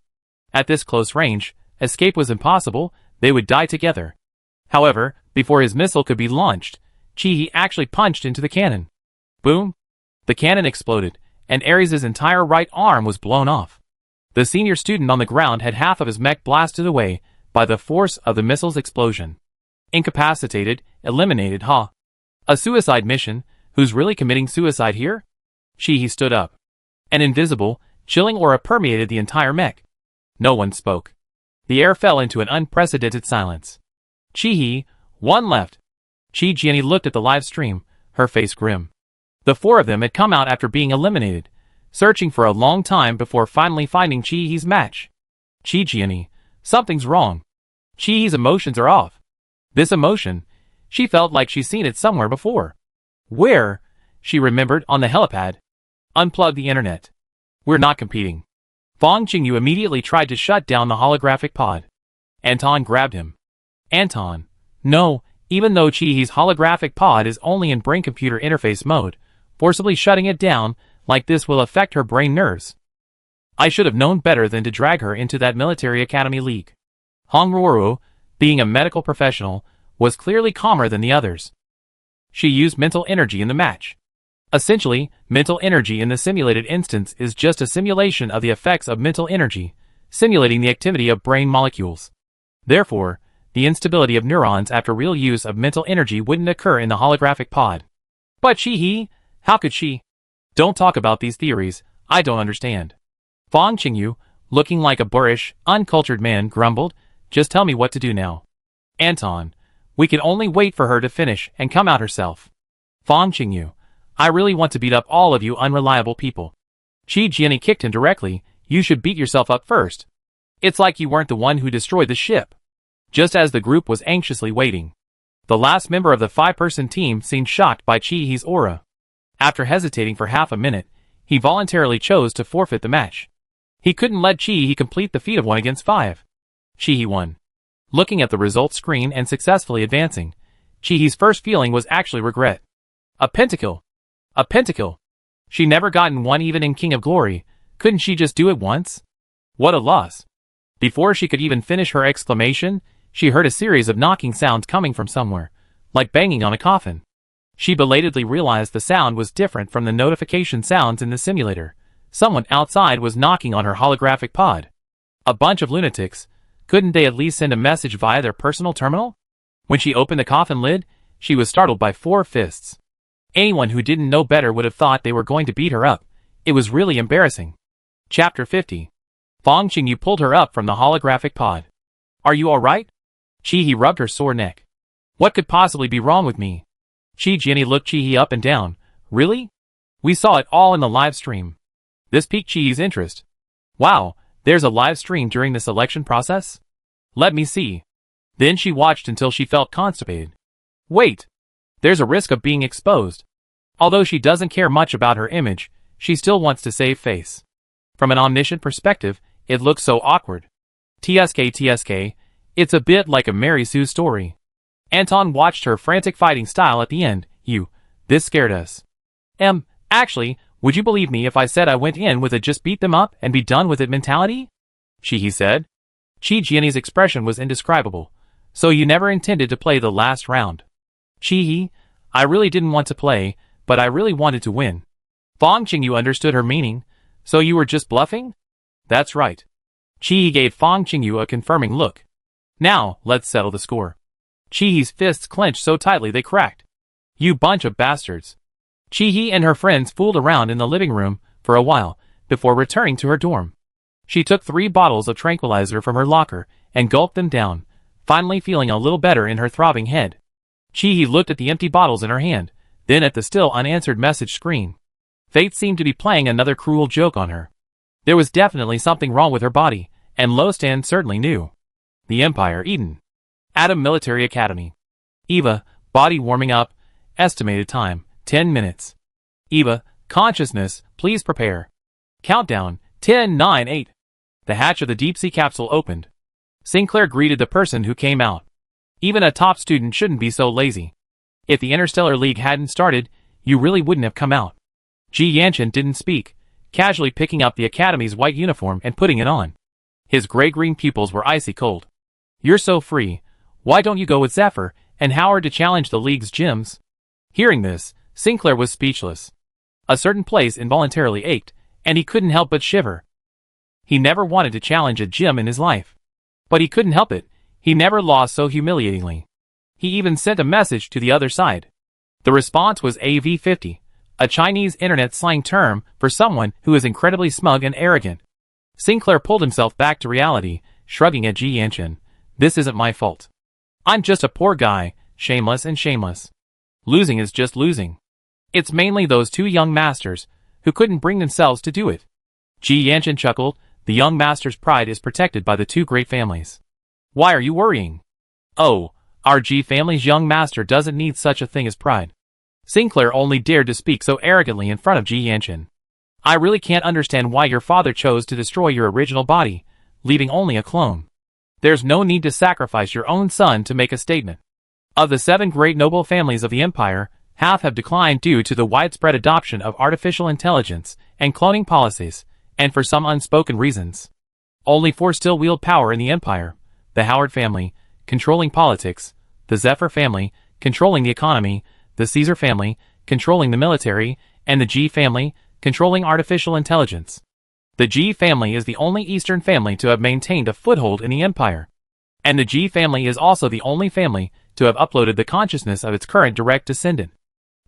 At this close range, escape was impossible, they would die together. However, before his missile could be launched, Chi-Hee actually punched into the cannon. Boom! The cannon exploded, and Ares' entire right arm was blown off. The senior student on the ground had half of his mech blasted away by the force of the missile's explosion. Incapacitated, eliminated, huh? A suicide mission? Who's really committing suicide here? Chi-Hee stood up. An invisible, chilling aura permeated the entire mech. No one spoke. The air fell into an unprecedented silence. Chi-Hee, one left. Chi-Jianni looked at the live stream, her face grim. The four of them had come out after being eliminated, searching for a long time before finally finding Chi-Hee's match. Chi-Jianni, something's wrong. Chi-Hee's emotions are off. This emotion, she felt like she's seen it somewhere before. Where? She remembered, on the helipad. Unplug the internet. We're not competing. Fong Qingyu immediately tried to shut down the holographic pod. Anton grabbed him. Anton, no, even though Chi-Hee's holographic pod is only in brain-computer interface mode, forcibly shutting it down like this will affect her brain nerves. I should have known better than to drag her into that military academy league. Hong Ruoru, being a medical professional, was clearly calmer than the others. She used mental energy in the match. Essentially, mental energy in the simulated instance is just a simulation of the effects of mental energy, simulating the activity of brain molecules. Therefore, the instability of neurons after real use of mental energy wouldn't occur in the holographic pod. But Chi-Hee, how could she? Don't talk about these theories, I don't understand. Fong Qingyu, looking like a boorish, uncultured man, grumbled, just tell me what to do now. Anton, we can only wait for her to finish and come out herself. Fong Qingyu, I really want to beat up all of you unreliable people. Chi-Jianni kicked him directly, you should beat yourself up first. It's like you weren't the one who destroyed the ship. Just as the group was anxiously waiting. The last member of the 5-person team seemed shocked by Chi-Hee's aura. After hesitating for half a minute, he voluntarily chose to forfeit the match. He couldn't let Chi-Hee complete the feat of 1 against 5. Chi-Hee won. Looking at the results screen and successfully advancing, Chi-Hee's first feeling was actually regret. A pentakill. A pentakill. She never gotten one even in King of Glory, couldn't she just do it once? What a loss. Before she could even finish her exclamation, she heard a series of knocking sounds coming from somewhere, like banging on a coffin. She belatedly realized the sound was different from the notification sounds in the simulator. Someone outside was knocking on her holographic pod. A bunch of lunatics. Couldn't they at least send a message via their personal terminal? When she opened the coffin lid, she was startled by 4 fists. Anyone who didn't know better would have thought they were going to beat her up. It was really embarrassing. Chapter 50. Fong Qingyu pulled her up from the holographic pod. Are you alright? Chi-Hee rubbed her sore neck. What could possibly be wrong with me? Chi-Jianni looked Chi-Hee up and down. Really? We saw it all in the live stream. This piqued Chi-Hee's interest. Wow, there's a live stream during the selection process? Let me see. Then she watched until she felt constipated. Wait. There's a risk of being exposed. Although she doesn't care much about her image, she still wants to save face. From an omniscient perspective, it looks so awkward. TSK, it's a bit like a Mary Sue story. Anton watched her frantic fighting style at the end. This scared us. Actually, would you believe me if I said I went in with a just beat them up and be done with it mentality? He said. Chi Jian's expression was indescribable. So you never intended to play the last round? I really didn't want to play, but I really wanted to win. Fang Qingyu understood her meaning. So you were just bluffing? That's right. Chi gave Fang Qingyu a confirming look. Now, let's settle the score. Chi's fists clenched so tightly they cracked. You bunch of bastards. Chi and her friends fooled around in the living room for a while before returning to her dorm. She took 3 bottles of tranquilizer from her locker and gulped them down, finally feeling a little better in her throbbing head. Chi looked at the empty bottles in her hand, then at the still unanswered message screen. Fate seemed to be playing another cruel joke on her. There was definitely something wrong with her body, and Lo Stan certainly knew. The Empire, Eden. Atom Military Academy. Eva, body warming up. Estimated time, 10 minutes. Eva, consciousness, please prepare. Countdown, 10, 9, 8. The hatch of the deep-sea capsule opened. Sinclair greeted the person who came out. Even a top student shouldn't be so lazy. If the Interstellar League hadn't started, you really wouldn't have come out. Ji Yanchen didn't speak, casually picking up the Academy's white uniform and putting it on. His gray-green pupils were icy cold. You're so free. Why don't you go with Zephyr and Howard to challenge the League's gyms? Hearing this, Sinclair was speechless. A certain place involuntarily ached, and he couldn't help but shiver. He never wanted to challenge a gym in his life. But he couldn't help it. He never lost so humiliatingly. He even sent a message to the other side. The response was AV50, a Chinese internet slang term for someone who is incredibly smug and arrogant. Sinclair pulled himself back to reality, shrugging at Ji Yanchen. This isn't my fault. I'm just a poor guy, shameless and shameless. Losing is just losing. It's mainly those 2 young masters who couldn't bring themselves to do it. Ji Yanchen chuckled. The young master's pride is protected by the 2 great families. Why are you worrying? Oh, our Ji family's young master doesn't need such a thing as pride. Sinclair only dared to speak so arrogantly in front of Ji Yanchen. I really can't understand why your father chose to destroy your original body, leaving only a clone. There's no need to sacrifice your own son to make a statement. Of the 7 great noble families of the Empire, half have declined due to the widespread adoption of artificial intelligence and cloning policies, and for some unspoken reasons. Only 4 still wield power in the Empire: the Howard family, controlling politics; the Zephyr family, controlling the economy; the Caesar family, controlling the military; and the G family, controlling artificial intelligence. The G family is the only Eastern family to have maintained a foothold in the Empire. And the G family is also the only family to have uploaded the consciousness of its current direct descendant.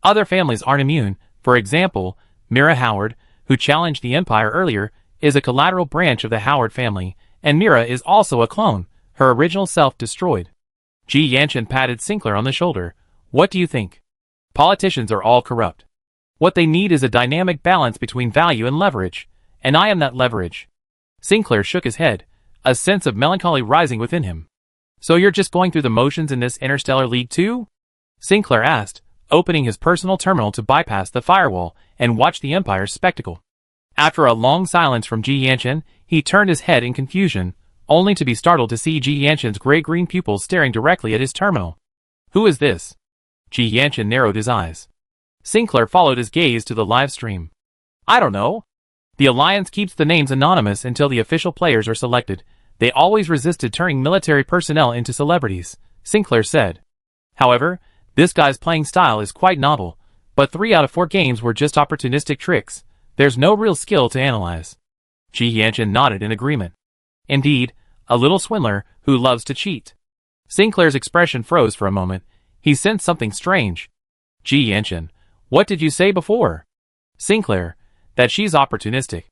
Other families aren't immune. For example, Mira Howard, who challenged the Empire earlier, is a collateral branch of the Howard family, and Mira is also a clone, her original self destroyed. Ji Yanchen patted Sinclair on the shoulder. What do you think? Politicians are all corrupt. What they need is a dynamic balance between value and leverage, and I am that leverage. Sinclair shook his head, a sense of melancholy rising within him. So you're just going through the motions in this Interstellar League too? Sinclair asked, opening his personal terminal to bypass the firewall and watch the Empire's spectacle. After a long silence from Ji Yanchen, he turned his head in confusion, only to be startled to see Ji Yanchen's gray-green pupils staring directly at his terminal. Who is this? Ji Yanchen narrowed his eyes. Sinclair followed his gaze to the live stream. I don't know. The Alliance keeps the names anonymous until the official players are selected. They always resisted turning military personnel into celebrities, Sinclair said. However, this guy's playing style is quite novel, but 3 out of 4 games were just opportunistic tricks. There's no real skill to analyze. Ji Yanchen nodded in agreement. Indeed, a little swindler who loves to cheat. Sinclair's expression froze for a moment. He sensed something strange. Ji Yanchen, what did you say before? Sinclair, that she's opportunistic.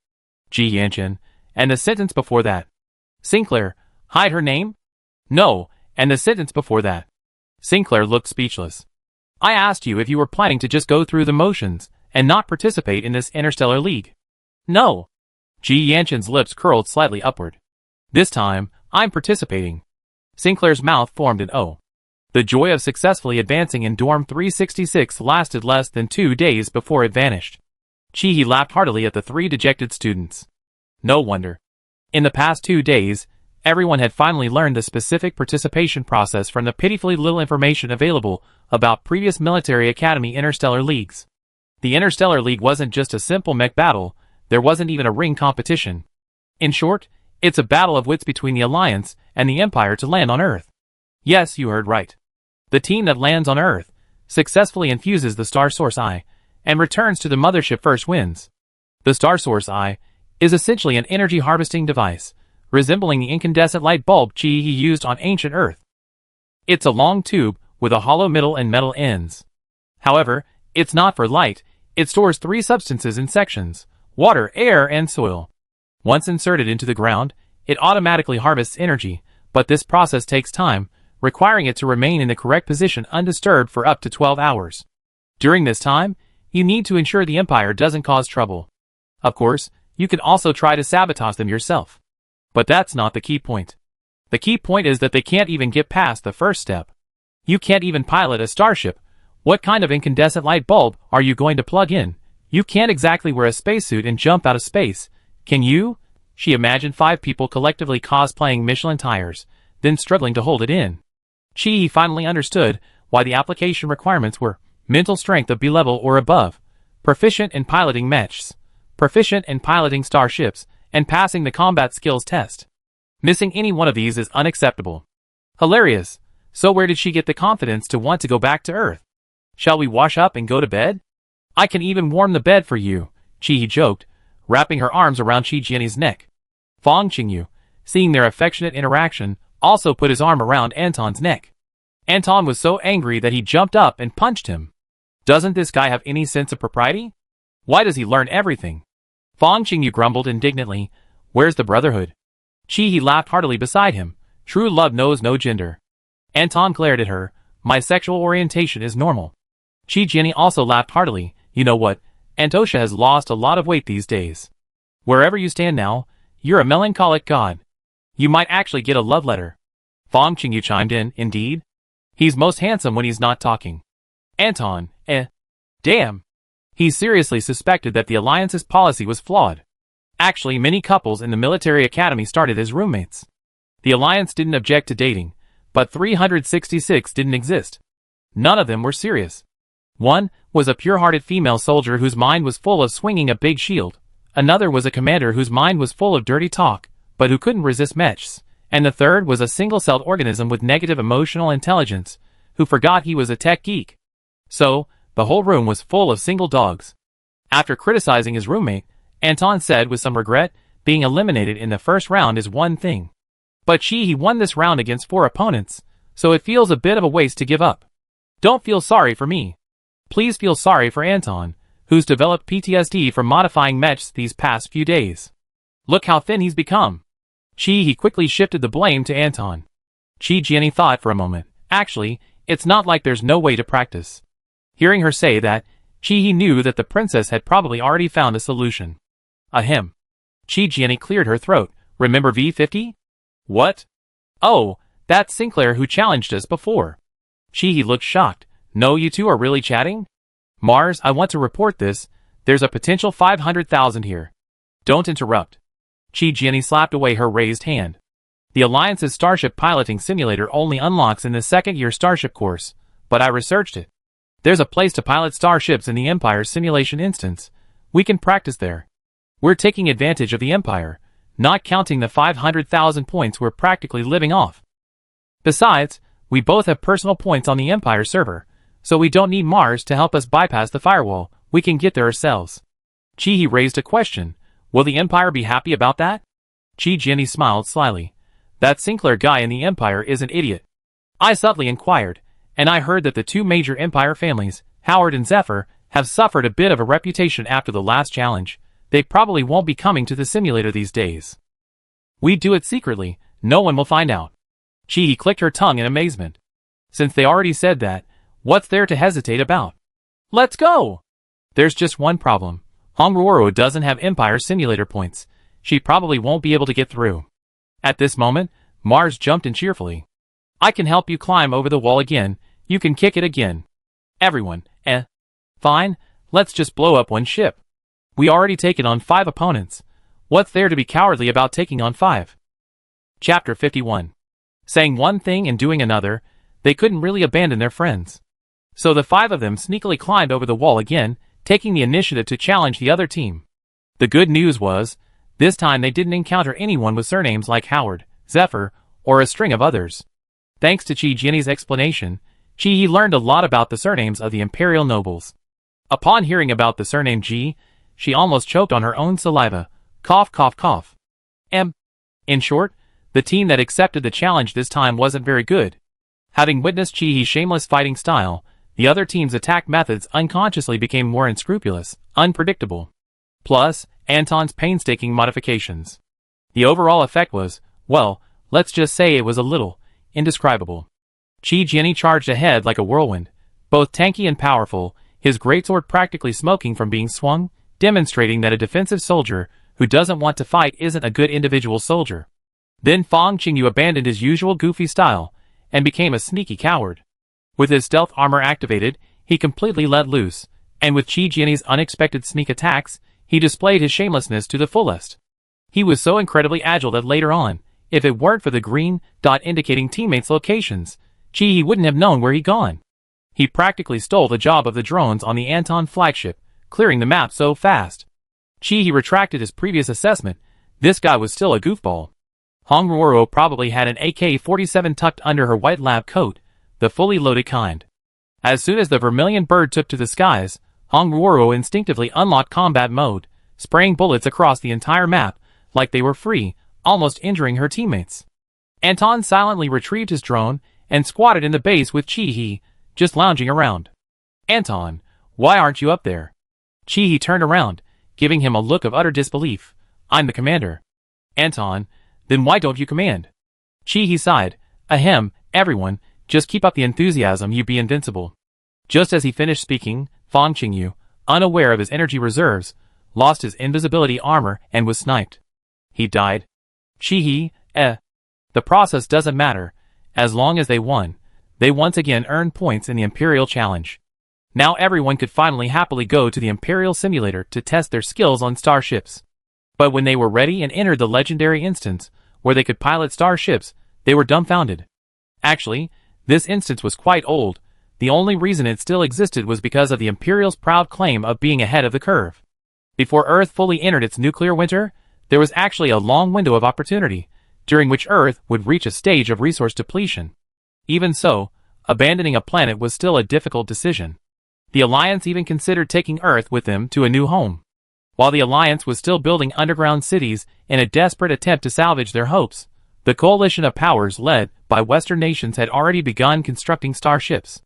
Ji Yanchen, and the sentence before that. Sinclair, hide her name? No, and the sentence before that. Sinclair looked speechless. I asked you if you were planning to just go through the motions and not participate in this Interstellar League. No. Ji Yanchen's lips curled slightly upward. This time, I'm participating. Sinclair's mouth formed an O. The joy of successfully advancing in Dorm 366 lasted less than 2 days before it vanished. Chi laughed heartily at the 3 dejected students. No wonder. In the past 2 days, Everyone had finally learned the specific participation process from the pitifully little information available about previous military academy interstellar leagues. The Interstellar League wasn't just a simple mech battle, there wasn't even a ring competition. In short, it's a battle of wits between the Alliance and the Empire to land on Earth. Yes, you heard right. The team that lands on Earth successfully infuses the Star Source Eye and returns to the mothership first wins. The Star Source Eye is essentially an energy harvesting device, resembling the incandescent light bulb Chi used on ancient Earth. It's a long tube with a hollow middle and metal ends. However, it's not for light, it stores 3 substances in sections: water, air, and soil. Once inserted into the ground, it automatically harvests energy, but this process takes time, requiring it to remain in the correct position undisturbed for up to 12 hours. During this time, you need to ensure the Empire doesn't cause trouble. Of course, you can also try to sabotage them yourself. But that's not the key point. The key point is that they can't even get past the first step. You can't even pilot a starship. What kind of incandescent light bulb are you going to plug in? You can't exactly wear a spacesuit and jump out of space, can you? She imagined 5 people collectively cosplaying Michelin tires, then struggling to hold it in. She finally understood why the application requirements were mental strength of B level or above, proficient in piloting Mechs, proficient in piloting starships, and passing the combat skills test. Missing any one of these is unacceptable. Hilarious. So where did she get the confidence to want to go back to Earth? Shall we wash up and go to bed? I can even warm the bed for you, Chi joked, wrapping her arms around Chi Jian's neck. Fang Qingyu, seeing their affectionate interaction, also put his arm around Anton's neck. Anton was so angry that he jumped up and punched him. Doesn't this guy have any sense of propriety? Why does he learn everything? Fang Qingyu grumbled indignantly, where's the brotherhood? Chi laughed heartily beside him, true love knows no gender. Anton glared at her, my sexual orientation is normal. Chi Jian also laughed heartily, you know what, Antosha has lost a lot of weight these days. Wherever you stand now, you're a melancholic god. You might actually get a love letter. Fang Qingyu chimed in, indeed. He's most handsome when he's not talking. Anton, damn. He seriously suspected that the Alliance's policy was flawed. Actually, many couples in the military academy started as roommates. The Alliance didn't object to dating, but 366 didn't exist. None of them were serious. One was a pure-hearted female soldier whose mind was full of swinging a big shield. Another was a commander whose mind was full of dirty talk, but who couldn't resist Mechs. And the third was a single-celled organism with negative emotional intelligence, who forgot he was a tech geek. So, the whole room was full of single dogs. After criticizing his roommate, Anton said with some regret, being eliminated in the first round is one thing. But he won this round against 4 opponents, so it feels a bit of a waste to give up. Don't feel sorry for me. Please feel sorry for Anton, who's developed PTSD from modifying Mechs these past few days. Look how thin he's become. He quickly shifted the blame to Anton. Chi Jian thought for a moment. Actually, it's not like there's no way to practice. Hearing her say that, Chi knew that the princess had probably already found a solution. Ahem. Chi Jian cleared her throat. Remember V50? What? Oh, that's Sinclair who challenged us before. Chi looked shocked. No, you two are really chatting? Mars, I want to report this. There's a potential 500,000 here. Don't interrupt. Chi Jian slapped away her raised hand. The Alliance's Starship Piloting Simulator only unlocks in the second-year Starship course, but I researched it. There's a place to pilot starships in the Empire's simulation instance. We can practice there. We're taking advantage of the Empire, not counting the 500,000 points we're practically living off. Besides, we both have personal points on the Empire server, so we don't need Mars to help us bypass the firewall. We can get there ourselves. Chi raised a question. Will the Empire be happy about that? Chi Jian smiled slyly. That Sinclair guy in the Empire is an idiot. I subtly inquired, and I heard that the 2 major Empire families, Howard and Zephyr, have suffered a bit of a reputation after the last challenge. They probably won't be coming to the simulator these days. We do it secretly, no one will find out. Chi clicked her tongue in amazement. Since they already said that, what's there to hesitate about? Let's go! There's just one problem. Hongruoro doesn't have Empire simulator points. She probably won't be able to get through. At this moment, Mars jumped in cheerfully. I can help you climb over the wall again. You can kick it again. Everyone, Fine, let's just blow up one ship. We already taken on 5 opponents. What's there to be cowardly about taking on 5? Chapter 51. Saying one thing and doing another, they couldn't really abandon their friends. So the five of them sneakily climbed over the wall again, taking the initiative to challenge the other team. The good news was, this time they didn't encounter anyone with surnames like Howard, Zephyr, or a string of others. Thanks to Chi Jinny's explanation, Chi learned a lot about the surnames of the imperial nobles. Upon hearing about the surname Ji, she almost choked on her own saliva. Cough, cough, cough. In short, the team that accepted the challenge this time wasn't very good. Having witnessed Chihi's shameless fighting style, the other team's attack methods unconsciously became more unscrupulous, unpredictable. Plus, Anton's painstaking modifications. The overall effect was, well, let's just say it was a little indescribable. Chi Jinny charged ahead like a whirlwind, both tanky and powerful, his greatsword practically smoking from being swung, demonstrating that a defensive soldier who doesn't want to fight isn't a good individual soldier. Then Fang Qingyu abandoned his usual goofy style and became a sneaky coward. With his stealth armor activated, he completely let loose, and with Chi Jinny's unexpected sneak attacks, he displayed his shamelessness to the fullest. He was so incredibly agile that later on, if it weren't for the green dot indicating teammates' locations, Chi wouldn't have known where he'd gone. He practically stole the job of the drones on the Anton flagship, clearing the map so fast. Chi retracted his previous assessment. This guy was still a goofball. Hongruoro probably had an AK-47 tucked under her white lab coat, the fully loaded kind. As soon as the vermilion bird took to the skies, Hongruoro instinctively unlocked combat mode, spraying bullets across the entire map like they were free, almost injuring her teammates. Anton silently retrieved his drone and squatted in the base with Chi, just lounging around. Anton, why aren't you up there? Chi turned around, giving him a look of utter disbelief. I'm the commander. Anton, then why don't you command? Chi sighed. Ahem, everyone, just keep up the enthusiasm, you'd be invincible. Just as he finished speaking, Fang Qingyu, unaware of his energy reserves, lost his invisibility armor and was sniped. He died. Chi, The process doesn't matter. As long as they won, they once again earned points in the Imperial Challenge. Now everyone could finally happily go to the Imperial Simulator to test their skills on starships. But when they were ready and entered the legendary instance, where they could pilot starships, they were dumbfounded. Actually, this instance was quite old. The only reason it still existed was because of the Imperial's proud claim of being ahead of the curve. Before Earth fully entered its nuclear winter, there was actually a long window of opportunity, during which Earth would reach a stage of resource depletion. Even so, abandoning a planet was still a difficult decision. The Alliance even considered taking Earth with them to a new home. While the Alliance was still building underground cities in a desperate attempt to salvage their hopes, the coalition of powers led by Western nations had already begun constructing starships.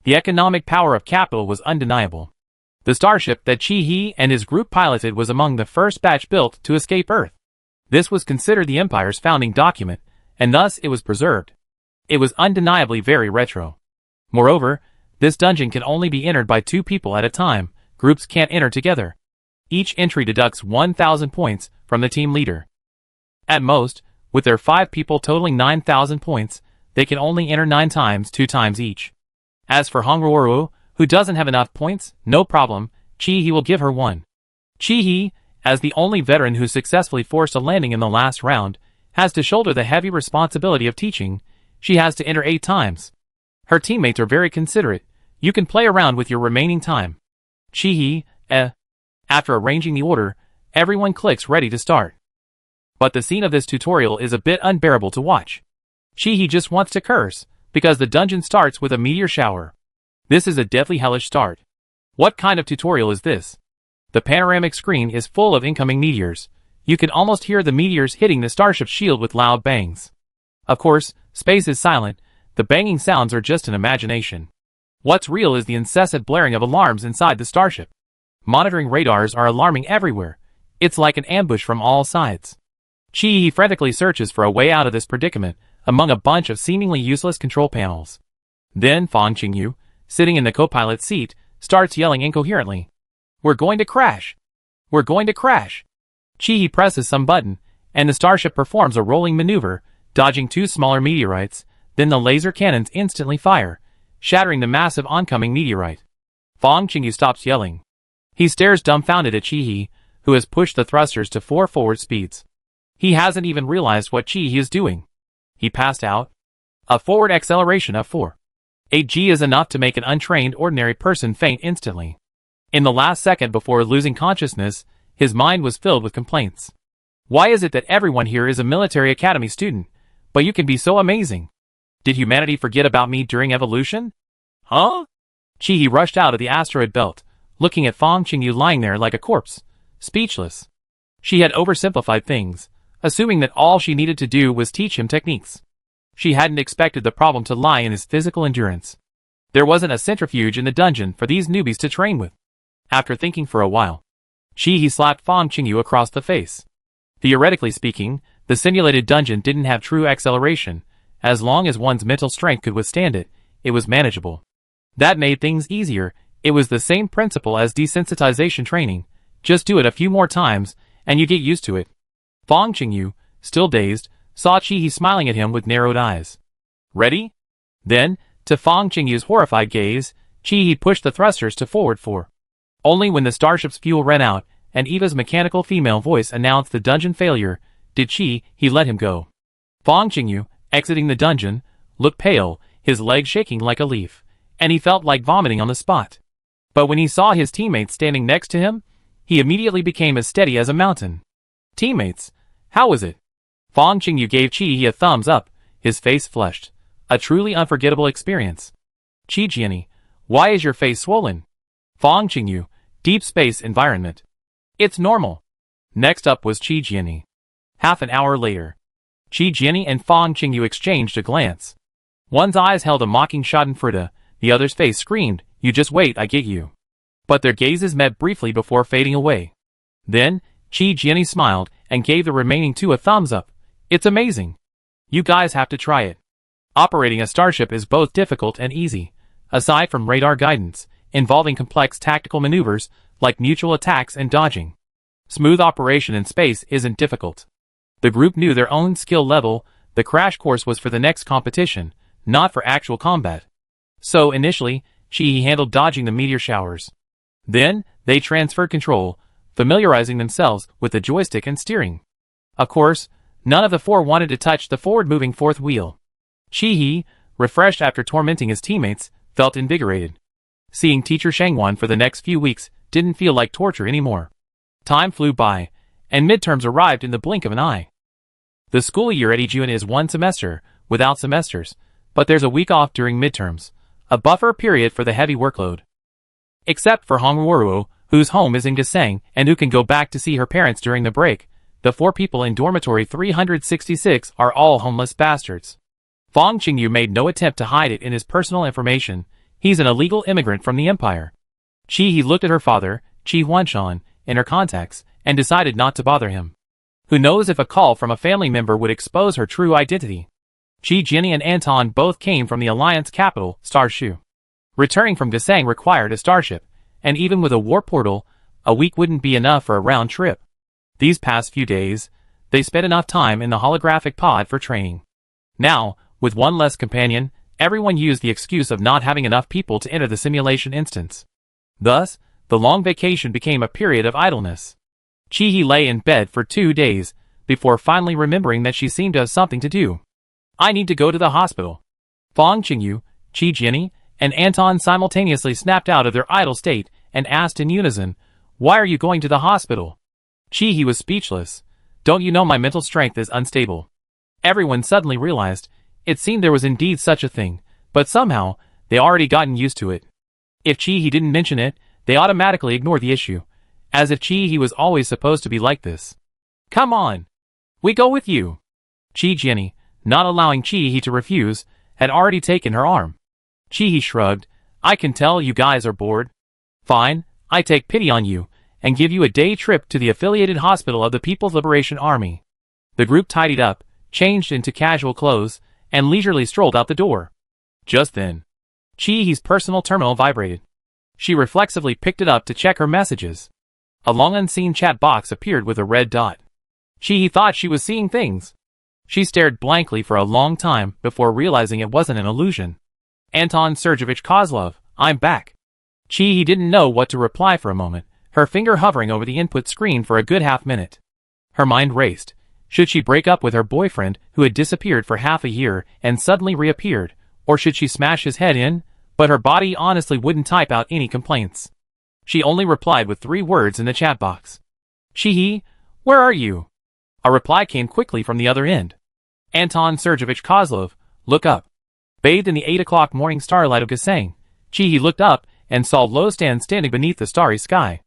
The economic power of capital was undeniable. The starship that Chi and his group piloted was among the first batch built to escape Earth. This was considered the Empire's founding document, and thus it was preserved. It was undeniably very retro. Moreover, this dungeon can only be entered by 2 people at a time. Groups can't enter together. Each entry deducts 1,000 points from the team leader. At most, with their 5 people totaling 9,000 points, they can only enter 9 times, 2 times each. As for Hongruoro, who doesn't have enough points, no problem, Chi will give her 1. Chi, as the only veteran who successfully forced a landing in the last round, has to shoulder the heavy responsibility of teaching. She has to enter 8 times. Her teammates are very considerate. You can play around with your remaining time. Chi, After arranging the order, everyone clicks ready to start. But the scene of this tutorial is a bit unbearable to watch. Chi just wants to curse, because the dungeon starts with a meteor shower. This is a deadly hellish start. What kind of tutorial is this? The panoramic screen is full of incoming meteors. You can almost hear the meteors hitting the starship's shield with loud bangs. Of course, space is silent. The banging sounds are just an imagination. What's real is the incessant blaring of alarms inside the starship. Monitoring radars are alarming everywhere. It's like an ambush from all sides. Chi frantically searches for a way out of this predicament among a bunch of seemingly useless control panels. Then Fang Qingyu, sitting in the co-pilot seat, starts yelling incoherently. We're going to crash! We're going to crash! Chi presses some button, and the starship performs a rolling maneuver, dodging 2 smaller meteorites. Then the laser cannons instantly fire, shattering the massive oncoming meteorite. Fang Qingyu stops yelling. He stares dumbfounded at Chi, who has pushed the thrusters to 4 forward speeds. He hasn't even realized what Chi is doing. He passed out. A forward acceleration of 4.8 g is enough to make an untrained ordinary person faint instantly. In the last second before losing consciousness, his mind was filled with complaints. Why is it that everyone here is a military academy student, but you can be so amazing? Did humanity forget about me during evolution? Huh? Chi rushed out of the asteroid belt, looking at Fang Qingyu lying there like a corpse, speechless. She had oversimplified things, assuming that all she needed to do was teach him techniques. She hadn't expected the problem to lie in his physical endurance. There wasn't a centrifuge in the dungeon for these newbies to train with. After thinking for a while, Chi slapped Fang Qingyu across the face. Theoretically speaking, the simulated dungeon didn't have true acceleration. As long as one's mental strength could withstand it, it was manageable. That made things easier. It was the same principle as desensitization training. Just do it a few more times, and you get used to it. Fang Qingyu, still dazed, saw Chi smiling at him with narrowed eyes. Ready? Then, to Fang Qingyu's horrified gaze, Chi pushed the thrusters to forward 4. Only when the starship's fuel ran out, and Eva's mechanical female voice announced the dungeon failure, did Chi let him go. Fang Qingyu, exiting the dungeon, looked pale, his legs shaking like a leaf, and he felt like vomiting on the spot. But when he saw his teammates standing next to him, he immediately became as steady as a mountain. Teammates, how was it? Fang Qingyu gave Chi a thumbs up, his face flushed. A truly unforgettable experience. Chi Jiani, why is your face swollen? Fang Qingyu, deep space environment. It's normal. Next up was Chi Jiani. Half an hour later, Chi Jiani and Fang Qingyu exchanged a glance. One's eyes held a mocking schadenfreude, the other's face screamed, you just wait, I get you. But their gazes met briefly before fading away. Then, Chi Jiani smiled and gave the remaining two a thumbs up. It's amazing. You guys have to try it. Operating a starship is both difficult and easy. Aside from radar guidance, involving complex tactical maneuvers like mutual attacks and dodging. Smooth operation in space isn't difficult. The group knew their own skill level. The crash course was for the next competition, not for actual combat. So initially, Chi handled dodging the meteor showers. Then, they transferred control, familiarizing themselves with the joystick and steering. Of course, none of the four wanted to touch the forward-moving fourth wheel. Chi, refreshed after tormenting his teammates, felt invigorated. Seeing teacher Shangwan for the next few weeks didn't feel like torture anymore. Time flew by, and midterms arrived in the blink of an eye. The school year at EP1 is 1 semester, without semesters, but there's a week off during midterms, a buffer period for the heavy workload. Except for Hongruo, whose home is in Gasang and who can go back to see her parents during the break, the 4 people in dormitory 366 are all homeless bastards. Fang Qingyu made no attempt to hide it in his personal information. He's an illegal immigrant from the empire. Chi looked at her father, Chi Huanshan, in her contacts, and decided not to bother him. Who knows if a call from a family member would expose her true identity. Chi Jiani and Anton both came from the Alliance capital, Starshu. Returning from Gasang required a starship, and even with a warp portal, a week wouldn't be enough for a round trip. These past few days, they spent enough time in the holographic pod for training. Now, with one less companion, everyone used the excuse of not having enough people to enter the simulation instance. Thus, the long vacation became a period of idleness. Chi lay in bed for 2 days, before finally remembering that she seemed to have something to do. I need to go to the hospital. Fang Qingyu, Chi Jiani, and Anton simultaneously snapped out of their idle state and asked in unison, why are you going to the hospital? Chi was speechless. Don't you know my mental strength is unstable? Everyone suddenly realized, it seemed there was indeed such a thing, but somehow, they already gotten used to it. If Chi didn't mention it, they automatically ignored the issue, as if Chi was always supposed to be like this. Come on! We go with you! Chi Jiani, not allowing Chi to refuse, had already taken her arm. Chi shrugged, I can tell you guys are bored. Fine, I take pity on you, and give you a day trip to the affiliated hospital of the People's Liberation Army. The group tidied up, changed into casual clothes, and leisurely strolled out the door. Just then, Chi's personal terminal vibrated. She reflexively picked it up to check her messages. A long unseen chat box appeared with a red dot. Chi thought she was seeing things. She stared blankly for a long time before realizing it wasn't an illusion. Anton Sergeyevich Kozlov, I'm back. Chi didn't know what to reply for a moment, her finger hovering over the input screen for a good half minute. Her mind raced. Should she break up with her boyfriend who had disappeared for half a year and suddenly reappeared, or should she smash his head in? But her body honestly wouldn't type out any complaints. She only replied with 3 words in the chat box. Chihi, where are you? A reply came quickly from the other end. Anton Sergeyevich Kozlov, look up. Bathed in the 8 o'clock morning starlight of Gasang, Chihi looked up and saw Lostan standing beneath the starry sky.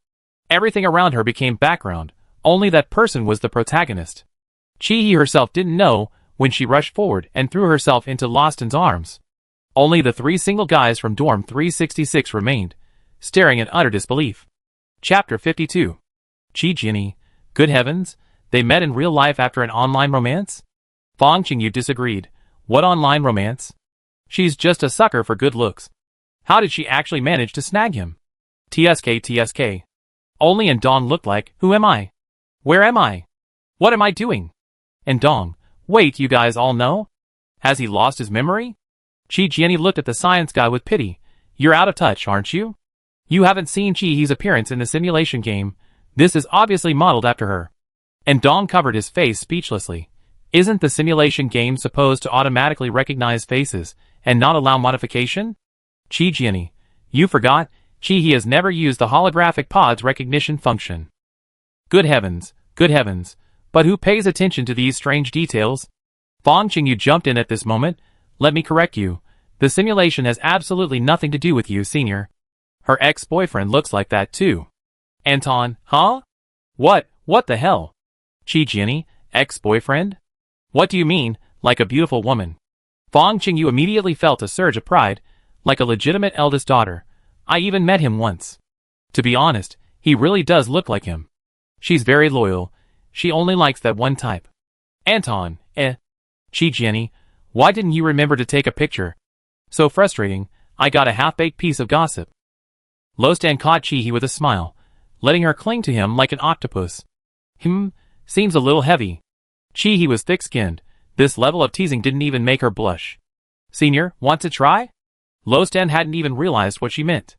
Everything around her became background, only that person was the protagonist. Chihi herself didn't know when she rushed forward and threw herself into Lostan's arms. Only the 3 single guys from dorm 366 remained, staring in utter disbelief. Chapter 52. Chi Jinny, good heavens, they met in real life after an online romance? Fong Qingyu disagreed. What online romance? She's just a sucker for good looks. How did she actually manage to snag him? TSK. Only and Dong looked like, who am I? Where am I? What am I doing? And Dong, wait, you guys all know? Has he lost his memory? Chi Jianyi looked at the science guy with pity. You're out of touch, aren't you? You haven't seen Chi-He's appearance in the simulation game. This is obviously modeled after her. And Dong covered his face speechlessly. Isn't the simulation game supposed to automatically recognize faces and not allow modification? Chi Jianyi, you forgot, Chi-He has never used the holographic pod's recognition function. Good heavens, but who pays attention to these strange details? Fong Qingyu jumped in at this moment. Let me correct you. The simulation has absolutely nothing to do with you, senior. Her ex-boyfriend looks like that too. Anton, huh? What the hell? Chi Jianyi, ex-boyfriend? What do you mean, like a beautiful woman? Fong Qingyu immediately felt a surge of pride, like a legitimate eldest daughter. I even met him once. To be honest, he really does look like him. She's very loyal. She only likes that one type. Anton, Chi Jianyi, why didn't you remember to take a picture? So frustrating, I got a half-baked piece of gossip. Lostan caught Chi-He with a smile, letting her cling to him like an octopus. Seems a little heavy. Chi-He was thick-skinned. This level of teasing didn't even make her blush. Senior, want to try? Lostan hadn't even realized what she meant.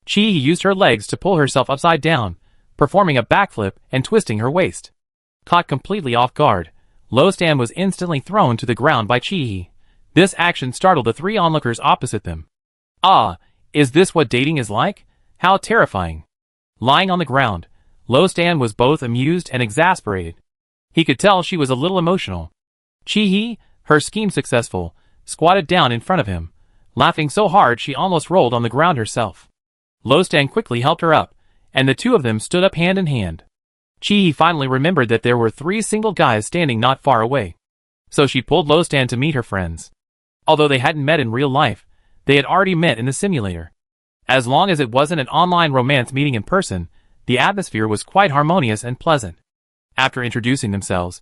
Chi-He used her legs to pull herself upside down, performing a backflip and twisting her waist. Caught completely off guard, Lostan was instantly thrown to the ground by Chi-He. This action startled the 3 onlookers opposite them. Is this what dating is like? How terrifying. Lying on the ground, Lostan was both amused and exasperated. He could tell she was a little emotional. Chi-He, her scheme successful, squatted down in front of him, laughing so hard she almost rolled on the ground herself. Lostan quickly helped her up, and the 2 of them stood up hand in hand. Chi-He finally remembered that there were 3 single guys standing not far away. So she pulled Lostan to meet her friends. Although they hadn't met in real life, they had already met in the simulator. As long as it wasn't an online romance meeting in person, the atmosphere was quite harmonious and pleasant. After introducing themselves,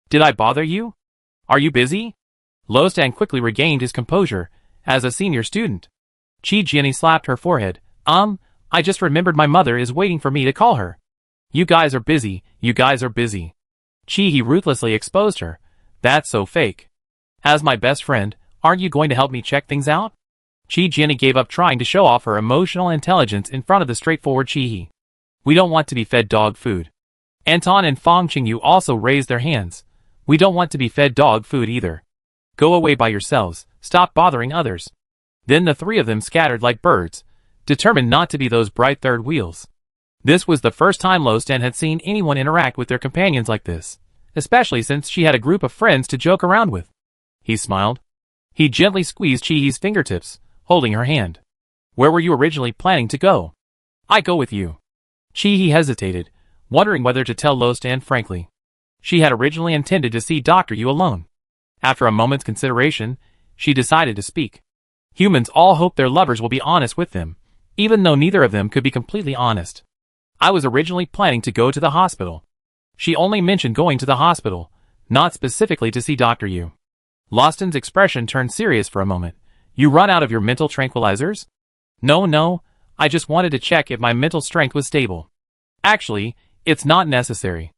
"Did I bother you? Are you busy?" Lostan quickly regained his composure, as a senior student. Chi Jianyi slapped her forehead. I just remembered my mother is waiting for me to call her. You guys are busy. Chi-He ruthlessly exposed her. That's so fake. As my best friend, aren't you going to help me check things out? Chi Jianyi gave up trying to show off her emotional intelligence in front of the straightforward Chi-He. We don't want to be fed dog food. Anton and Fong Qingyu also raised their hands. We don't want to be fed dog food either. Go away by yourselves, stop bothering others. Then the 3 of them scattered like birds, determined not to be those bright third wheels. This was the first time Lostan had seen anyone interact with their companions like this, especially since she had a group of friends to joke around with. He smiled. He gently squeezed Chi-He's fingertips, holding her hand. Where were you originally planning to go? I go with you. Chi-He hesitated, wondering whether to tell Lostan frankly. She had originally intended to see Dr. Yu alone. After a moment's consideration, she decided to speak. Humans all hope their lovers will be honest with them, even though neither of them could be completely honest. I was originally planning to go to the hospital. She only mentioned going to the hospital, not specifically to see Dr. Yu. Lostan's expression turned serious for a moment. You run out of your mental tranquilizers? No, I just wanted to check if my mental strength was stable. Actually, it's not necessary.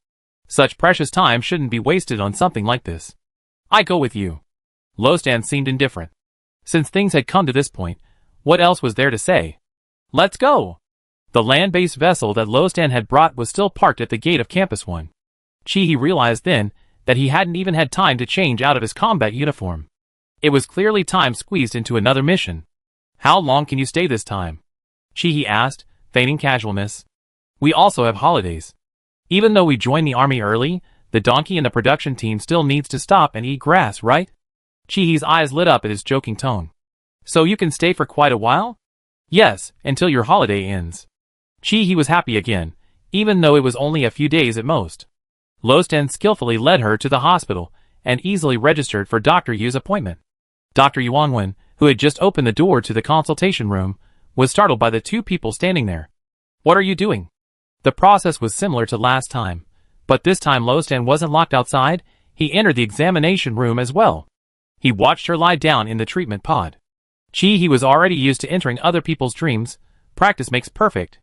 Such precious time shouldn't be wasted on something like this. I go with you. Lostan seemed indifferent. Since things had come to this point, what else was there to say? Let's go! The land-based vessel that Lostan had brought was still parked at the gate of Campus 1. Chi-He realized then that he hadn't even had time to change out of his combat uniform. It was clearly time squeezed into another mission. "How long can you stay this time?" Chi asked, feigning casualness. "We also have holidays. Even though we joined the army early, the donkey in the production team still needs to stop and eat grass, right?" Chi's eyes lit up at his joking tone. "So you can stay for quite a while?" "Yes, until your holiday ends." Chi was happy again, even though it was only a few days at most. Lostan skillfully led her to the hospital and easily registered for Dr. Yu's appointment. Dr. Yuanwen, who had just opened the door to the consultation room, was startled by the two people standing there. "What are you doing?" The process was similar to last time, but this time Lostan wasn't locked outside. He entered the examination room as well. He watched her lie down in the treatment pod. He was already used to entering other people's dreams. Practice makes perfect.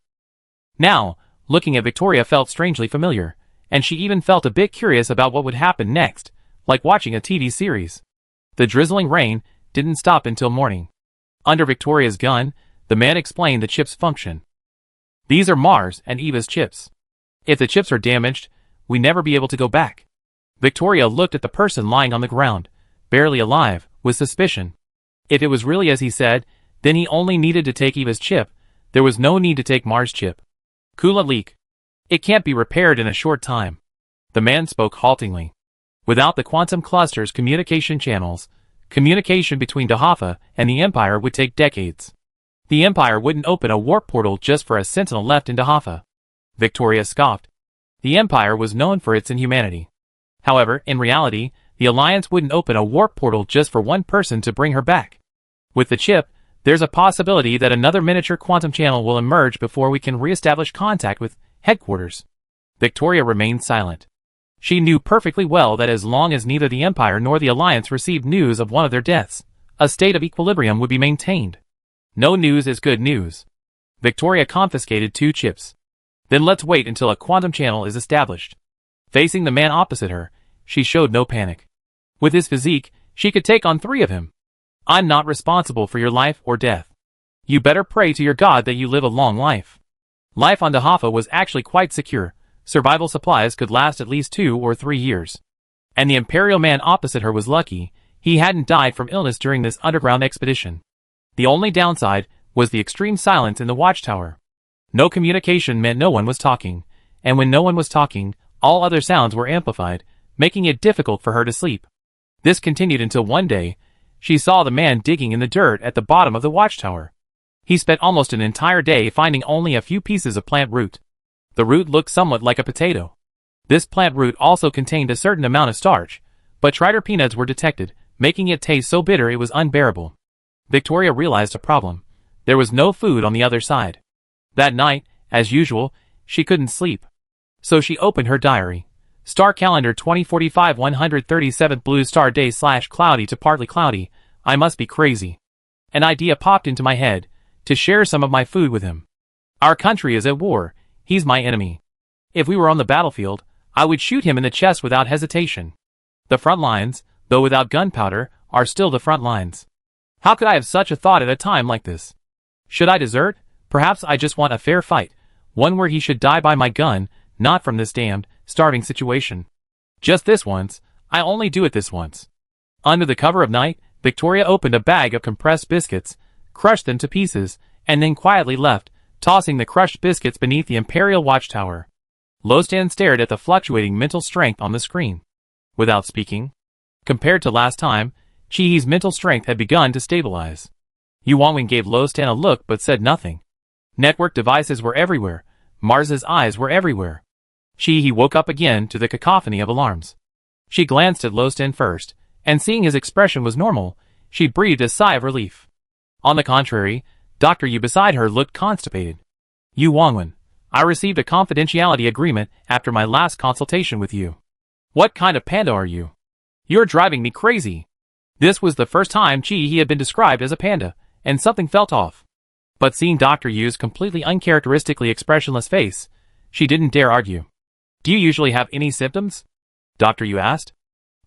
Now, looking at Victoria felt strangely familiar, and she even felt a bit curious about what would happen next, like watching a TV series. The drizzling rain didn't stop until morning. Under Victoria's gun, the man explained the chip's function. "These are Mars and Eva's chips. If the chips are damaged, we never be able to go back." Victoria looked at the person lying on the ground, barely alive, with suspicion. If it was really as he said, then he only needed to take Eva's chip. There was no need to take Mars' chip. "Kula leak. It can't be repaired in a short time." The man spoke haltingly. Without the quantum cluster's communication channels, communication between Dahafa and the Empire would take decades. The Empire wouldn't open a warp portal just for a sentinel left in Dahafa. Victoria scoffed. The Empire was known for its inhumanity. However, in reality, the Alliance wouldn't open a warp portal just for one person to bring her back. With the chip, there's a possibility that another miniature quantum channel will emerge before we can re-establish contact with headquarters. Victoria remained silent. She knew perfectly well that as long as neither the Empire nor the Alliance received news of one of their deaths, a state of equilibrium would be maintained. No news is good news. Victoria confiscated 2 chips. "Then let's wait until a quantum channel is established." Facing the man opposite her, she showed no panic. With his physique, she could take on 3 of him. "I'm not responsible for your life or death. You better pray to your God that you live a long life." Life on Dahafa was actually quite secure. Survival supplies could last at least 2 or 3 years. And the Imperial man opposite her was lucky. He hadn't died from illness during this underground expedition. The only downside was the extreme silence in the watchtower. No communication meant no one was talking, and when no one was talking, all other sounds were amplified, making it difficult for her to sleep. This continued until one day, she saw the man digging in the dirt at the bottom of the watchtower. He spent almost an entire day finding only a few pieces of plant root. The root looked somewhat like a potato. This plant root also contained a certain amount of starch, but triter peanuts were detected, making it taste so bitter it was unbearable. Victoria realized a problem. There was no food on the other side. That night, as usual, she couldn't sleep. So she opened her diary. Star calendar 2045 137th blue star day / cloudy to partly cloudy. I must be crazy. An idea popped into my head, to share some of my food with him. Our country is at war. He's my enemy. If we were on the battlefield, I would shoot him in the chest without hesitation. The front lines, though without gunpowder, are still the front lines. How could I have such a thought at a time like this? Should I desert? Perhaps I just want a fair fight, one where he should die by my gun, not from this damned, starving situation. Just this once. I only do it this once. Under the cover of night, Victoria opened a bag of compressed biscuits, crushed them to pieces, and then quietly left, tossing the crushed biscuits beneath the Imperial watchtower. Lostan stared at the fluctuating mental strength on the screen. Without speaking. Compared to last time, Chihi's mental strength had begun to stabilize. Yuanwen gave Lostan a look but said nothing. Network devices were everywhere. Mars's eyes were everywhere. Chihi woke up again to the cacophony of alarms. She glanced at Lostan first, and seeing his expression was normal, she breathed a sigh of relief. On the contrary, Dr. Yu beside her looked constipated. "Yuanwen, I received a confidentiality agreement after my last consultation with you. What kind of panda are you? You're driving me crazy." This was the first time Chi had been described as a panda, and something felt off. But seeing Dr. Yu's completely uncharacteristically expressionless face, she didn't dare argue. "Do you usually have any symptoms?" Dr. Yu asked.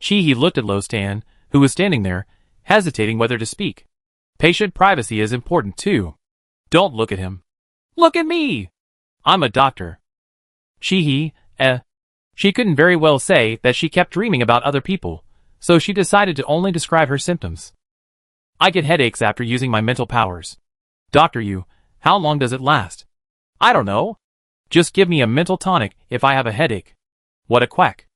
Chi looked at Lostan, who was standing there, hesitating whether to speak. Patient privacy is important too. Don't look at him. Look at me! I'm a doctor. Chi She couldn't very well say that she kept dreaming about other people, so she decided to only describe her symptoms. I get headaches after using my mental powers. Doctor Yu, how long does it last? I don't know. Just give me a mental tonic if I have a headache. What a quack.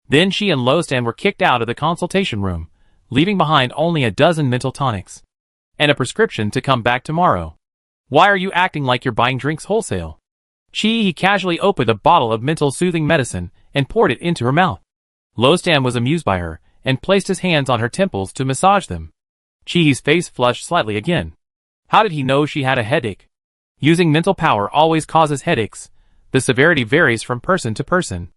Then she and Lostan were kicked out of the consultation room, leaving behind only a dozen mental tonics. And a prescription to come back tomorrow. Why are you acting like you're buying drinks wholesale? He casually opened a bottle of mental soothing medicine and poured it into her mouth. Lostan was amused by her and placed his hands on her temples to massage them. Chihi's face flushed slightly again. How did he know she had a headache? Using mental power always causes headaches. The severity varies from person to person.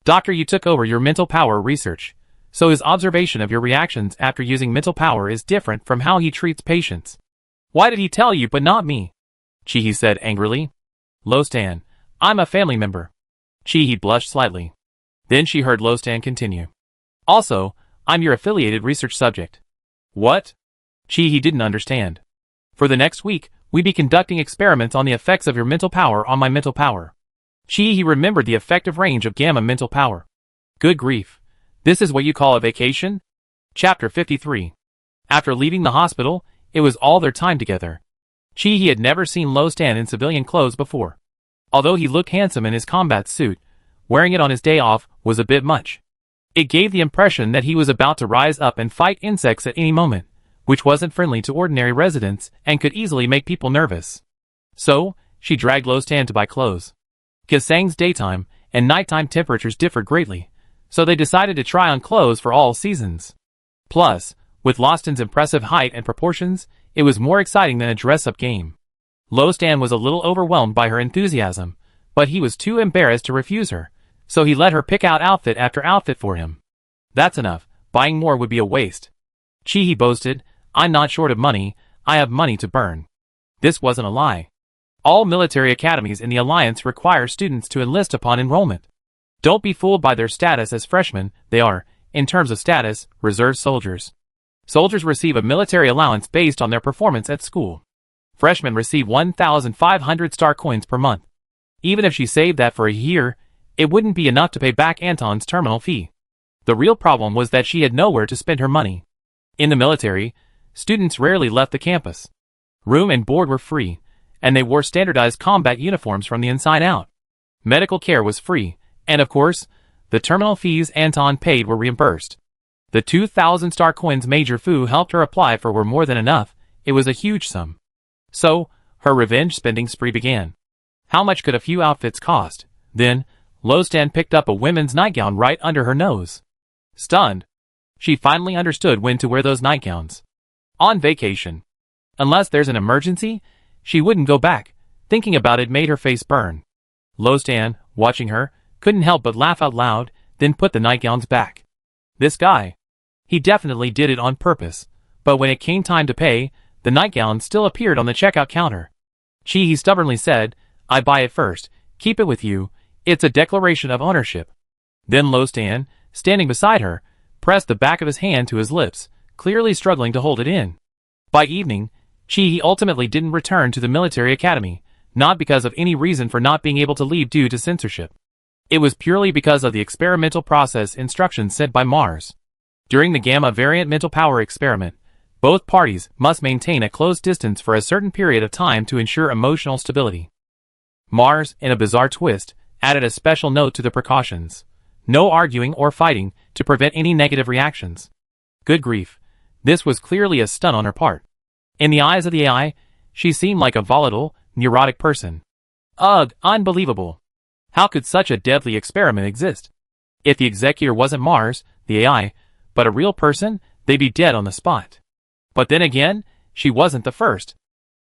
Doctor, you took over your mental power research, so his observation of your reactions after using mental power is different from how he treats patients. Why did he tell you but not me? Chihi said angrily. Lostan, I'm a family member. Chihi blushed slightly. Then she heard Lostan continue. Also, I'm your affiliated research subject. What? Chihi didn't understand. For the next week, we'd be conducting experiments on the effects of your mental power on my mental power. Chihi remembered the effective range of gamma mental power. Good grief. This is what you call a vacation? Chapter 53. After leaving the hospital, it was all their time together. Chihi had never seen Lostan in civilian clothes before. Although he looked handsome in his combat suit, wearing it on his day off was a bit much. It gave the impression that he was about to rise up and fight insects at any moment, which wasn't friendly to ordinary residents and could easily make people nervous. So, she dragged Lostan to buy clothes. Kasang's daytime and nighttime temperatures differed greatly, so they decided to try on clothes for all seasons. Plus, with Lostan's impressive height and proportions, it was more exciting than a dress-up game. Lostan was a little overwhelmed by her enthusiasm, but he was too embarrassed to refuse her, so he let her pick out outfit after outfit for him. That's enough, buying more would be a waste. Chihi boasted, I'm not short of money, I have money to burn. This wasn't a lie. All military academies in the Alliance require students to enlist upon enrollment. Don't be fooled by their status as freshmen, they are, in terms of status, reserve soldiers. Soldiers receive a military allowance based on their performance at school. Freshmen receive 1,500 star coins per month. Even if she saved that for a year, it wouldn't be enough to pay back Anton's terminal fee. The real problem was that she had nowhere to spend her money. In the military, students rarely left the campus. Room and board were free, and they wore standardized combat uniforms from the inside out. Medical care was free, and of course, the terminal fees Anton paid were reimbursed. The 2,000 star coins Major Fu helped her apply for were more than enough. It was a huge sum. So, her revenge spending spree began. How much could a few outfits cost? Then, Lostan picked up a women's nightgown right under her nose. Stunned, she finally understood when to wear those nightgowns. On vacation. Unless there's an emergency, she wouldn't go back. Thinking about it made her face burn. Lostan, watching her, couldn't help but laugh out loud, then put the nightgowns back. This guy. He definitely did it on purpose, but when it came time to pay, the nightgown still appeared on the checkout counter. He stubbornly said, I buy it first, keep it with you, it's a declaration of ownership. Then Lostan, standing beside her, pressed the back of his hand to his lips, clearly struggling to hold it in. By evening, He ultimately didn't return to the military academy, not because of any reason for not being able to leave due to censorship. It was purely because of the experimental process instructions sent by Mars. During the Gamma variant mental power experiment, both parties must maintain a close distance for a certain period of time to ensure emotional stability. Mars, in a bizarre twist, added a special note to the precautions. No arguing or fighting to prevent any negative reactions. Good grief. This was clearly a stunt on her part. In the eyes of the AI, she seemed like a volatile, neurotic person. Ugh, unbelievable. How could such a deadly experiment exist? If the executor wasn't Mars, the AI, but a real person, they'd be dead on the spot. But then again, she wasn't the first.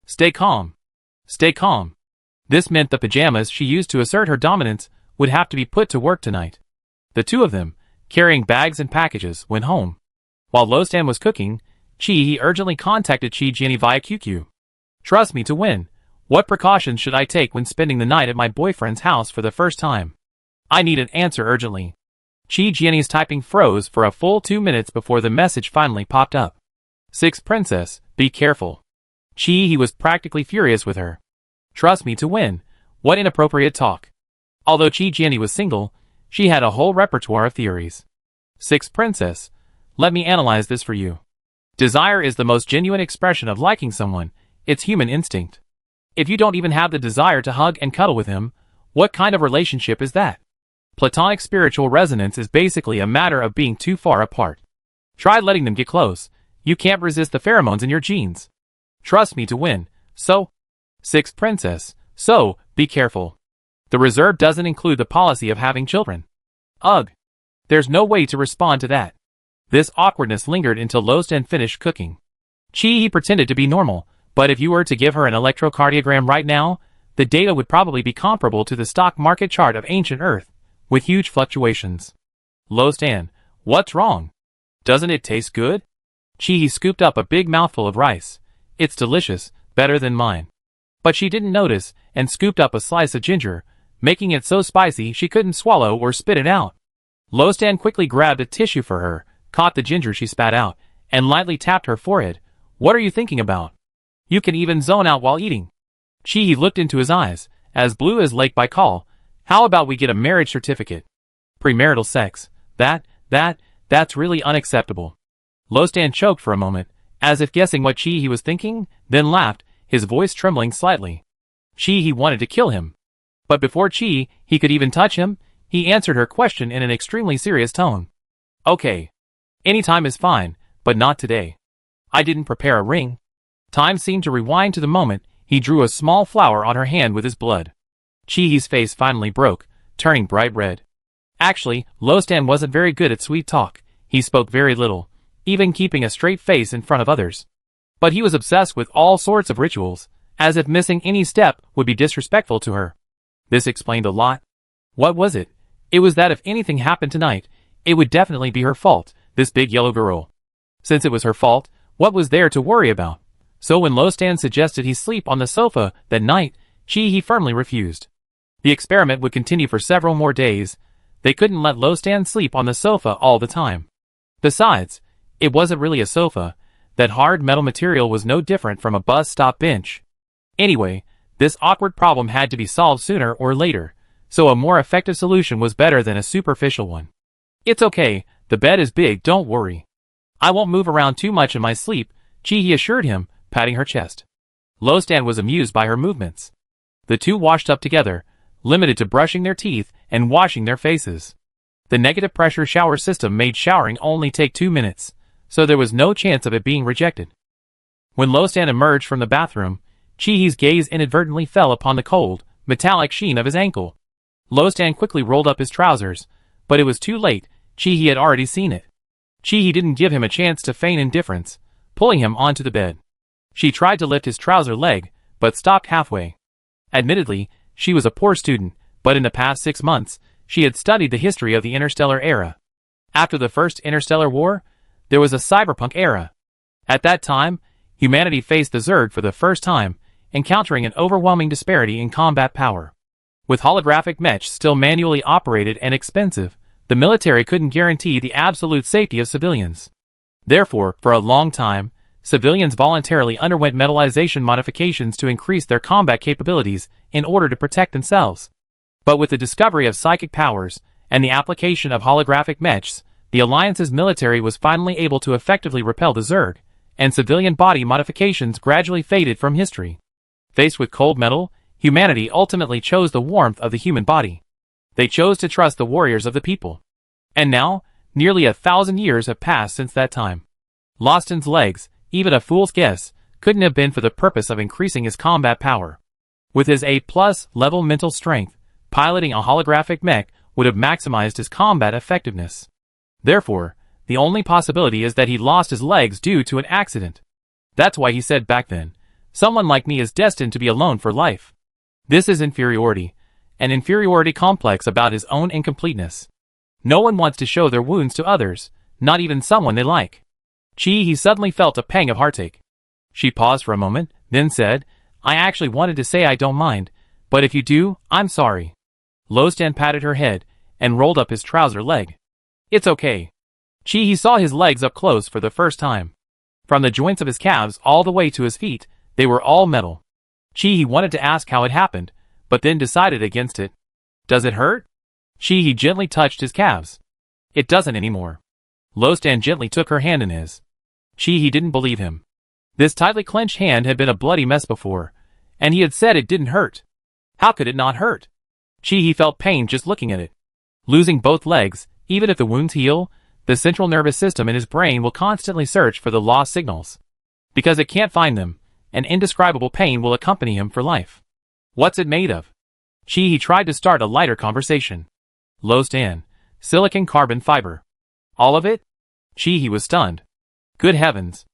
Stay calm. Stay calm. This meant the pajamas she used to assert her dominance would have to be put to work tonight. The two of them, carrying bags and packages, went home. While Lostan was cooking, he urgently contacted Jenny via QQ. Trust me to win. What precautions should I take when spending the night at my boyfriend's house for the first time? I need an answer urgently. Jenny's typing froze for a full 2 minutes before the message finally popped up. 6 Princess, be careful. He was practically furious with her. Trust me to win. What inappropriate talk. Although Jenny was single, She had a whole repertoire of theories. 6. Princess, let me analyze this for you. Desire is the most genuine expression of liking someone. It's human instinct. If you don't even have the desire to hug and cuddle with him, what kind of relationship is that? Platonic spiritual resonance is basically a matter of being too far apart. Try letting them get close. You can't resist the pheromones in your genes. Trust me to win. So, 6. Princess, so, be careful. The reserve doesn't include the policy of having children. Ugh. There's no way to respond to that. This awkwardness lingered until Lostan finished cooking. He pretended to be normal, but if you were to give her an electrocardiogram right now, the data would probably be comparable to the stock market chart of ancient Earth, with huge fluctuations. Lostan, what's wrong? Doesn't it taste good? He scooped up a big mouthful of rice. It's delicious, better than mine. But she didn't notice, and scooped up a slice of ginger, making it so spicy she couldn't swallow or spit it out. Lostan quickly grabbed a tissue for her, caught the ginger she spat out, and lightly tapped her forehead. What are you thinking about? You can even zone out while eating. He looked into his eyes, as blue as Lake Baikal. How about we get a marriage certificate? Premarital sex. That's really unacceptable. Lostan choked for a moment, as if guessing what he was thinking, then laughed, his voice trembling slightly. He wanted to kill him. But before he could even touch him, he answered her question in an extremely serious tone. Okay. Any time is fine, but not today. I didn't prepare a ring. Time seemed to rewind to the moment he drew a small flower on her hand with his blood. Chihi's face finally broke, turning bright red. Actually, Lostan wasn't very good at sweet talk. He spoke very little, even keeping a straight face in front of others. But he was obsessed with all sorts of rituals, as if missing any step would be disrespectful to her. This explained a lot. What was it? It was that if anything happened tonight, it would definitely be her fault, this big yellow girl. Since it was her fault, what was there to worry about? So when Lostan suggested he sleep on the sofa that night, he firmly refused. The experiment would continue for several more days. They couldn't let Lostan sleep on the sofa all the time. Besides, it wasn't really a sofa. That hard metal material was no different from a bus stop bench. Anyway, this awkward problem had to be solved sooner or later, so a more effective solution was better than a superficial one. It's okay, the bed is big, don't worry. I won't move around too much in my sleep, he assured him, patting her chest. Lostan was amused by her movements. The two washed up together, limited to brushing their teeth and washing their faces. The negative pressure shower system made showering only take 2 minutes, so there was no chance of it being rejected. When Lostan emerged from the bathroom, Chihi's gaze inadvertently fell upon the cold, metallic sheen of his ankle. Lostan quickly rolled up his trousers, but it was too late. Chihi had already seen it. Chihi didn't give him a chance to feign indifference, pulling him onto the bed. She tried to lift his trouser leg, but stopped halfway. Admittedly, she was a poor student, but in the past 6 months, she had studied the history of the interstellar era. After the first interstellar war, there was a cyberpunk era. At that time, humanity faced the Zerg for the first time, encountering an overwhelming disparity in combat power. With holographic mechs still manually operated and expensive, the military couldn't guarantee the absolute safety of civilians. Therefore, for a long time, civilians voluntarily underwent metallization modifications to increase their combat capabilities in order to protect themselves. But with the discovery of psychic powers and the application of holographic mechs, the Alliance's military was finally able to effectively repel the Zerg, and civilian body modifications gradually faded from history. Faced with cold metal, humanity ultimately chose the warmth of the human body. They chose to trust the warriors of the people. And now, nearly 1,000 years have passed since that time. Lostan's legs, even a fool's guess, couldn't have been for the purpose of increasing his combat power. With his A+ level mental strength, piloting a holographic mech would have maximized his combat effectiveness. Therefore, the only possibility is that he lost his legs due to an accident. That's why he said back then, "Someone like me is destined to be alone for life." This is inferiority, an inferiority complex about his own incompleteness. No one wants to show their wounds to others, not even someone they like. He suddenly felt a pang of heartache. She paused for a moment, then said, "I actually wanted to say I don't mind, but if you do, I'm sorry." Lostan patted her head and rolled up his trouser leg. "It's okay." He saw his legs up close for the first time. From the joints of his calves all the way to his feet, they were all metal. He wanted to ask how it happened, but then decided against it. "Does it hurt?" He gently touched his calves. It doesn't anymore. Lostan gently took her hand in his. He didn't believe him. This tightly clenched hand had been a bloody mess before, and he had said it didn't hurt. How could it not hurt? He felt pain just looking at it. Losing both legs, even if the wounds heal, the central nervous system in his brain will constantly search for the lost signals. Because it can't find them, an indescribable pain will accompany him for life. What's it made of? He tried to start a lighter conversation. Lostan, silicon carbon fiber. All of it? He was stunned. Good heavens.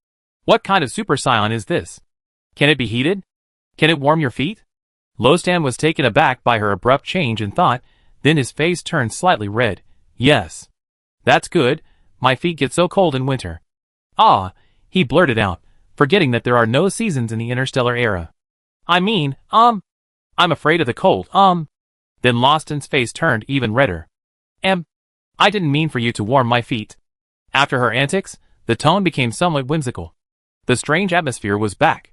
What kind of super scion is this? Can it be heated? Can it warm your feet? Lostan was taken aback by her abrupt change in thought, then his face turned slightly red. Yes. That's good, my feet get so cold in winter. Ah, he blurted out, forgetting that there are no seasons in the interstellar era. I mean, I'm afraid of the cold, Then Lostan's face turned even redder. I didn't mean for you to warm my feet. After her antics, the tone became somewhat whimsical. The strange atmosphere was back.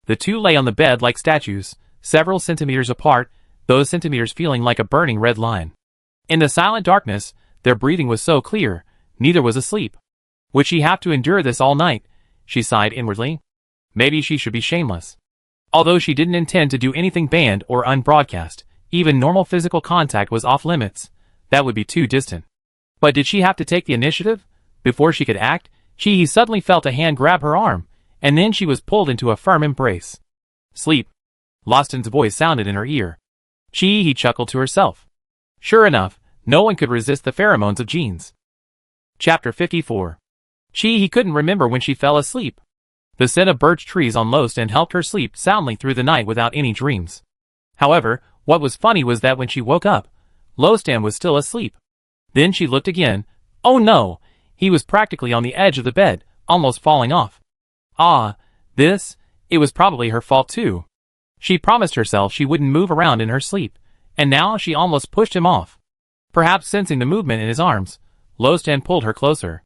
The two lay on the bed like statues, several centimeters apart, those centimeters feeling like a burning red line. In the silent darkness, their breathing was so clear, neither was asleep. Would she have to endure this all night? She sighed inwardly. Maybe she should be shameless. Although she didn't intend to do anything banned or unbroadcast, even normal physical contact was off limits. That would be too distant. But did she have to take the initiative? Before she could act, he suddenly felt a hand grab her arm, and then she was pulled into a firm embrace. Sleep. Lostan's voice sounded in her ear. He chuckled to herself. Sure enough, no one could resist the pheromones of jeans. Chapter 54. He couldn't remember when she fell asleep. The scent of birch trees on Lostan helped her sleep soundly through the night without any dreams. However, what was funny was that when she woke up, Lostan was still asleep. Then she looked again. Oh no! He was practically on the edge of the bed, almost falling off. It was probably her fault too. She promised herself she wouldn't move around in her sleep, and now she almost pushed him off. Perhaps sensing the movement in his arms, Lostan pulled her closer.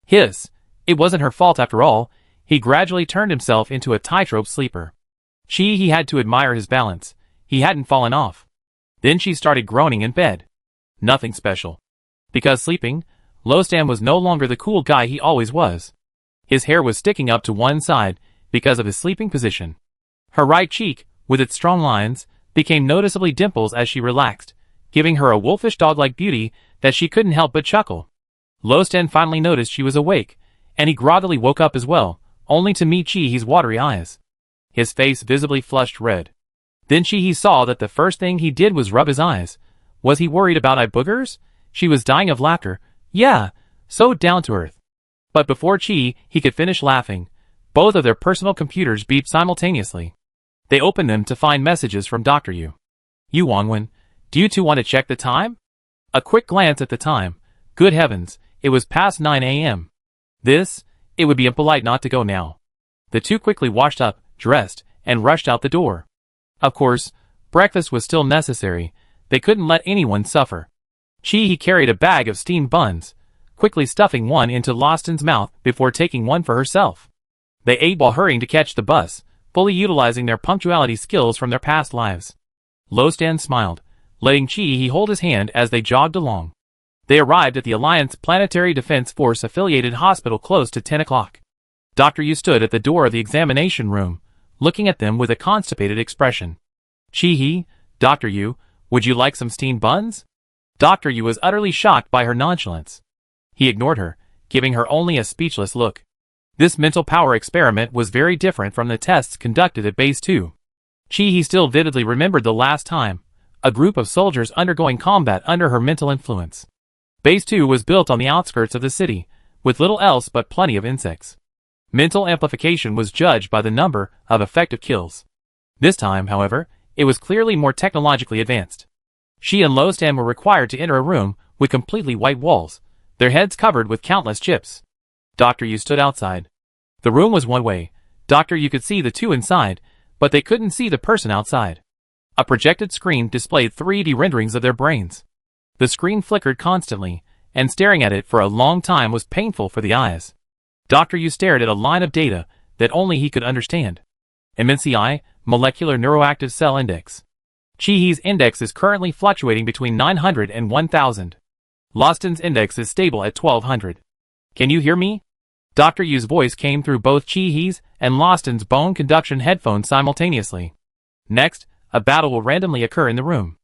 Hiss! It wasn't her fault after all. He gradually turned himself into a tightrope sleeper. He had to admire his balance. He hadn't fallen off. Then she started groaning in bed. Nothing special. Because sleeping, Lostan was no longer the cool guy he always was. His hair was sticking up to one side because of his sleeping position. Her right cheek, with its strong lines, became noticeably dimples as she relaxed, giving her a wolfish dog-like beauty that she couldn't help but chuckle. Lostan finally noticed she was awake, and he groggily woke up as well, only to meet Chihi's watery eyes. His face visibly flushed red. Then Chihi saw that the first thing he did was rub his eyes. Was he worried about eye boogers? She was dying of laughter. Yeah, so down to earth. But before he could finish laughing, both of their personal computers beeped simultaneously. They opened them to find messages from Dr. Yu. You Wangwen, do you two want to check the time? A quick glance at the time. Good heavens, it was past 9 a.m. It would be impolite not to go now. The two quickly washed up, dressed, and rushed out the door. Of course, breakfast was still necessary. They couldn't let anyone suffer. He carried a bag of steamed buns, quickly stuffing one into Lostan's mouth before taking one for herself. They ate while hurrying to catch the bus, fully utilizing their punctuality skills from their past lives. Lostan smiled, letting Chi hold his hand as they jogged along. They arrived at the Alliance Planetary Defense Force affiliated hospital close to 10 o'clock. Dr. Yu stood at the door of the examination room, looking at them with a constipated expression. Chi, Dr. Yu, would you like some steamed buns? Dr. Yu was utterly shocked by her nonchalance. He ignored her, giving her only a speechless look. This mental power experiment was very different from the tests conducted at Base 2. Chi still vividly remembered the last time, a group of soldiers undergoing combat under her mental influence. Base 2 was built on the outskirts of the city, with little else but plenty of insects. Mental amplification was judged by the number of effective kills. This time, however, it was clearly more technologically advanced. She and Lostan were required to enter a room with completely white walls, their heads covered with countless chips. Dr. Yu stood outside. The room was one way. Dr. Yu could see the two inside, but they couldn't see the person outside. A projected screen displayed 3D renderings of their brains. The screen flickered constantly, and staring at it for a long time was painful for the eyes. Dr. Yu stared at a line of data that only he could understand. MNCI, Molecular Neuroactive Cell Index. Chi-He's index is currently fluctuating between 900 and 1000. Loston's index is stable at 1200. Can you hear me? Dr. Yu's voice came through both Chi-He's and Loston's bone conduction headphones simultaneously. Next, a battle will randomly occur in the room.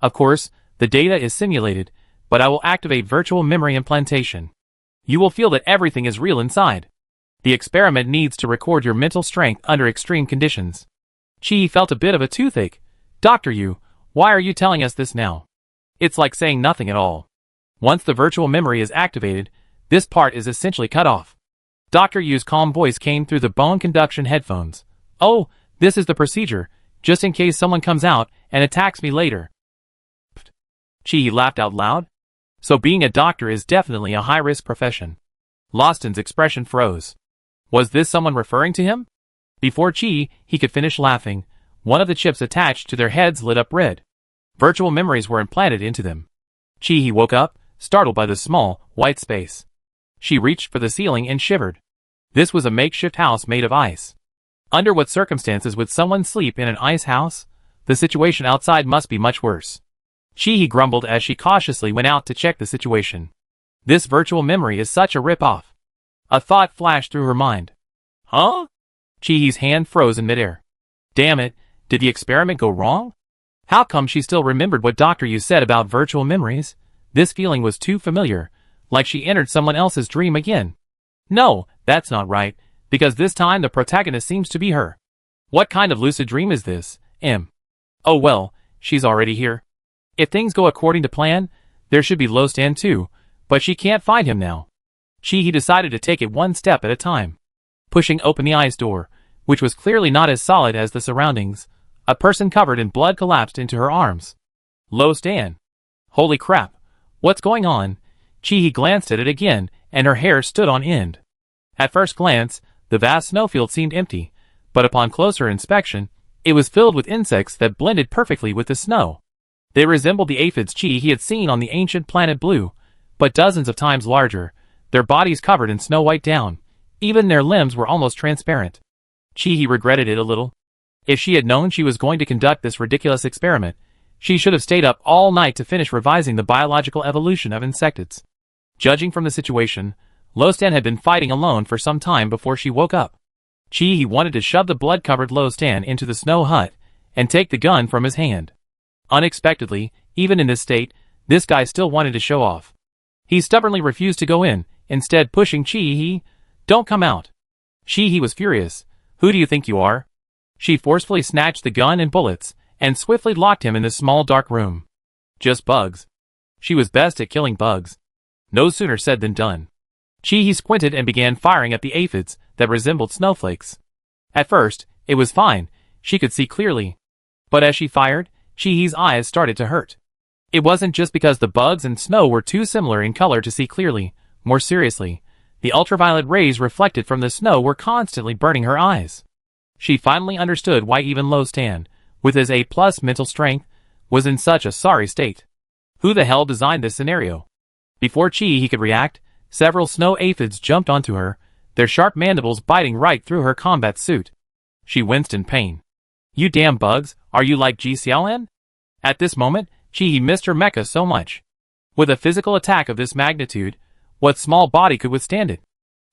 Of course, the data is simulated, but I will activate virtual memory implantation. You will feel that everything is real inside. The experiment needs to record your mental strength under extreme conditions. Chi felt a bit of a toothache. Dr. Yu, why are you telling us this now? It's like saying nothing at all. Once the virtual memory is activated, this part is essentially cut off. Dr. Yu's calm voice came through the bone conduction headphones. Oh, this is the procedure, just in case someone comes out and attacks me later. Chi laughed out loud. So being a doctor is definitely a high-risk profession. Loston's expression froze. Was this someone referring to him? Before he could finish laughing, one of the chips attached to their heads lit up red. Virtual memories were implanted into them. Chi woke up, startled by the small, white space. She reached for the ceiling and shivered. This was a makeshift house made of ice. Under what circumstances would someone sleep in an ice house? The situation outside must be much worse. Chi grumbled as she cautiously went out to check the situation. This virtual memory is such a rip-off. A thought flashed through her mind. Huh? Chi's hand froze in midair. Damn it, did the experiment go wrong? How come she still remembered what Dr. Yu said about virtual memories? This feeling was too familiar, like she entered someone else's dream again. No, that's not right, because this time the protagonist seems to be her. What kind of lucid dream is this, Oh well, she's already here. If things go according to plan, there should be Lostan too, but she can't find him now. Chi decided to take it one step at a time. Pushing open the ice door, which was clearly not as solid as the surroundings, a person covered in blood collapsed into her arms. Lostan. Holy crap, what's going on? Chi glanced at it again, and her hair stood on end. At first glance, the vast snowfield seemed empty, but upon closer inspection, it was filled with insects that blended perfectly with the snow. They resembled the aphids he had seen on the ancient planet Blue, but dozens of times larger, their bodies covered in snow-white down. Even their limbs were almost transparent. Chi regretted it a little. If she had known she was going to conduct this ridiculous experiment, she should have stayed up all night to finish revising the biological evolution of insectids. Judging from the situation, Lostan had been fighting alone for some time before she woke up. Chi wanted to shove the blood-covered Lostan into the snow hut and take the gun from his hand. Unexpectedly, even in this state, this guy still wanted to show off. He stubbornly refused to go in, instead pushing Chi. Don't come out. Chi was furious. Who do you think you are? She forcefully snatched the gun and bullets, and swiftly locked him in the small dark room. Just bugs. She was best at killing bugs. No sooner said than done. Chi squinted and began firing at the aphids that resembled snowflakes. At first, it was fine, she could see clearly. But as she fired, Chi's eyes started to hurt. It wasn't just because the bugs and snow were too similar in color to see clearly. More seriously, the ultraviolet rays reflected from the snow were constantly burning her eyes. She finally understood why even Lostan, with his A+ mental strength, was in such a sorry state. Who the hell designed this scenario? Before Chi could react, several snow aphids jumped onto her, their sharp mandibles biting right through her combat suit. She winced in pain. You damn bugs, are you like Ji Xiaolan? At this moment, Chi missed her mecha so much. With a physical attack of this magnitude, what small body could withstand it?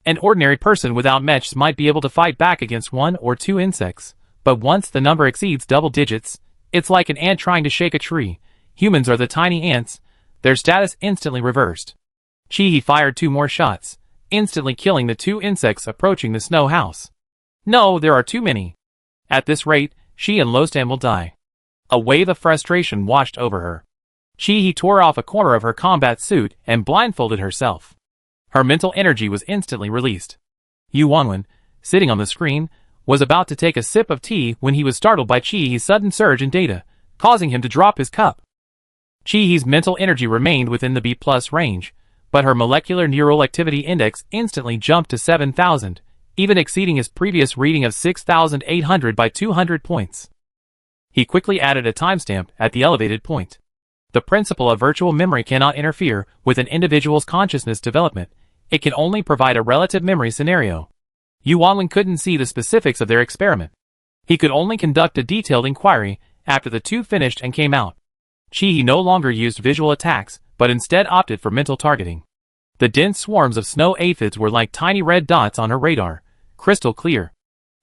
An ordinary person without Mechs might be able to fight back against 1 or 2 insects, but once the number exceeds double digits, it's like an ant trying to shake a tree. Humans are the tiny ants, their status instantly reversed. Chi fired 2 more shots, instantly killing the 2 insects approaching the snow house. No, there are too many. At this rate, she and Lostan will die. A wave of frustration washed over her. Chi tore off a corner of her combat suit and blindfolded herself. Her mental energy was instantly released. Yu Wanwen, sitting on the screen, was about to take a sip of tea when he was startled by Chi's sudden surge in data, causing him to drop his cup. Chi's mental energy remained within the B+ range, but her molecular neural activity index instantly jumped to 7,000, even exceeding his previous reading of 6,800 by 200 points. He quickly added a timestamp at the elevated point. The principle of virtual memory cannot interfere with an individual's consciousness development. It can only provide a relative memory scenario. Yu Wanwen couldn't see the specifics of their experiment. He could only conduct a detailed inquiry after the two finished and came out. Chi no longer used visual attacks, but instead opted for mental targeting. The dense swarms of snow aphids were like tiny red dots on her radar, crystal clear.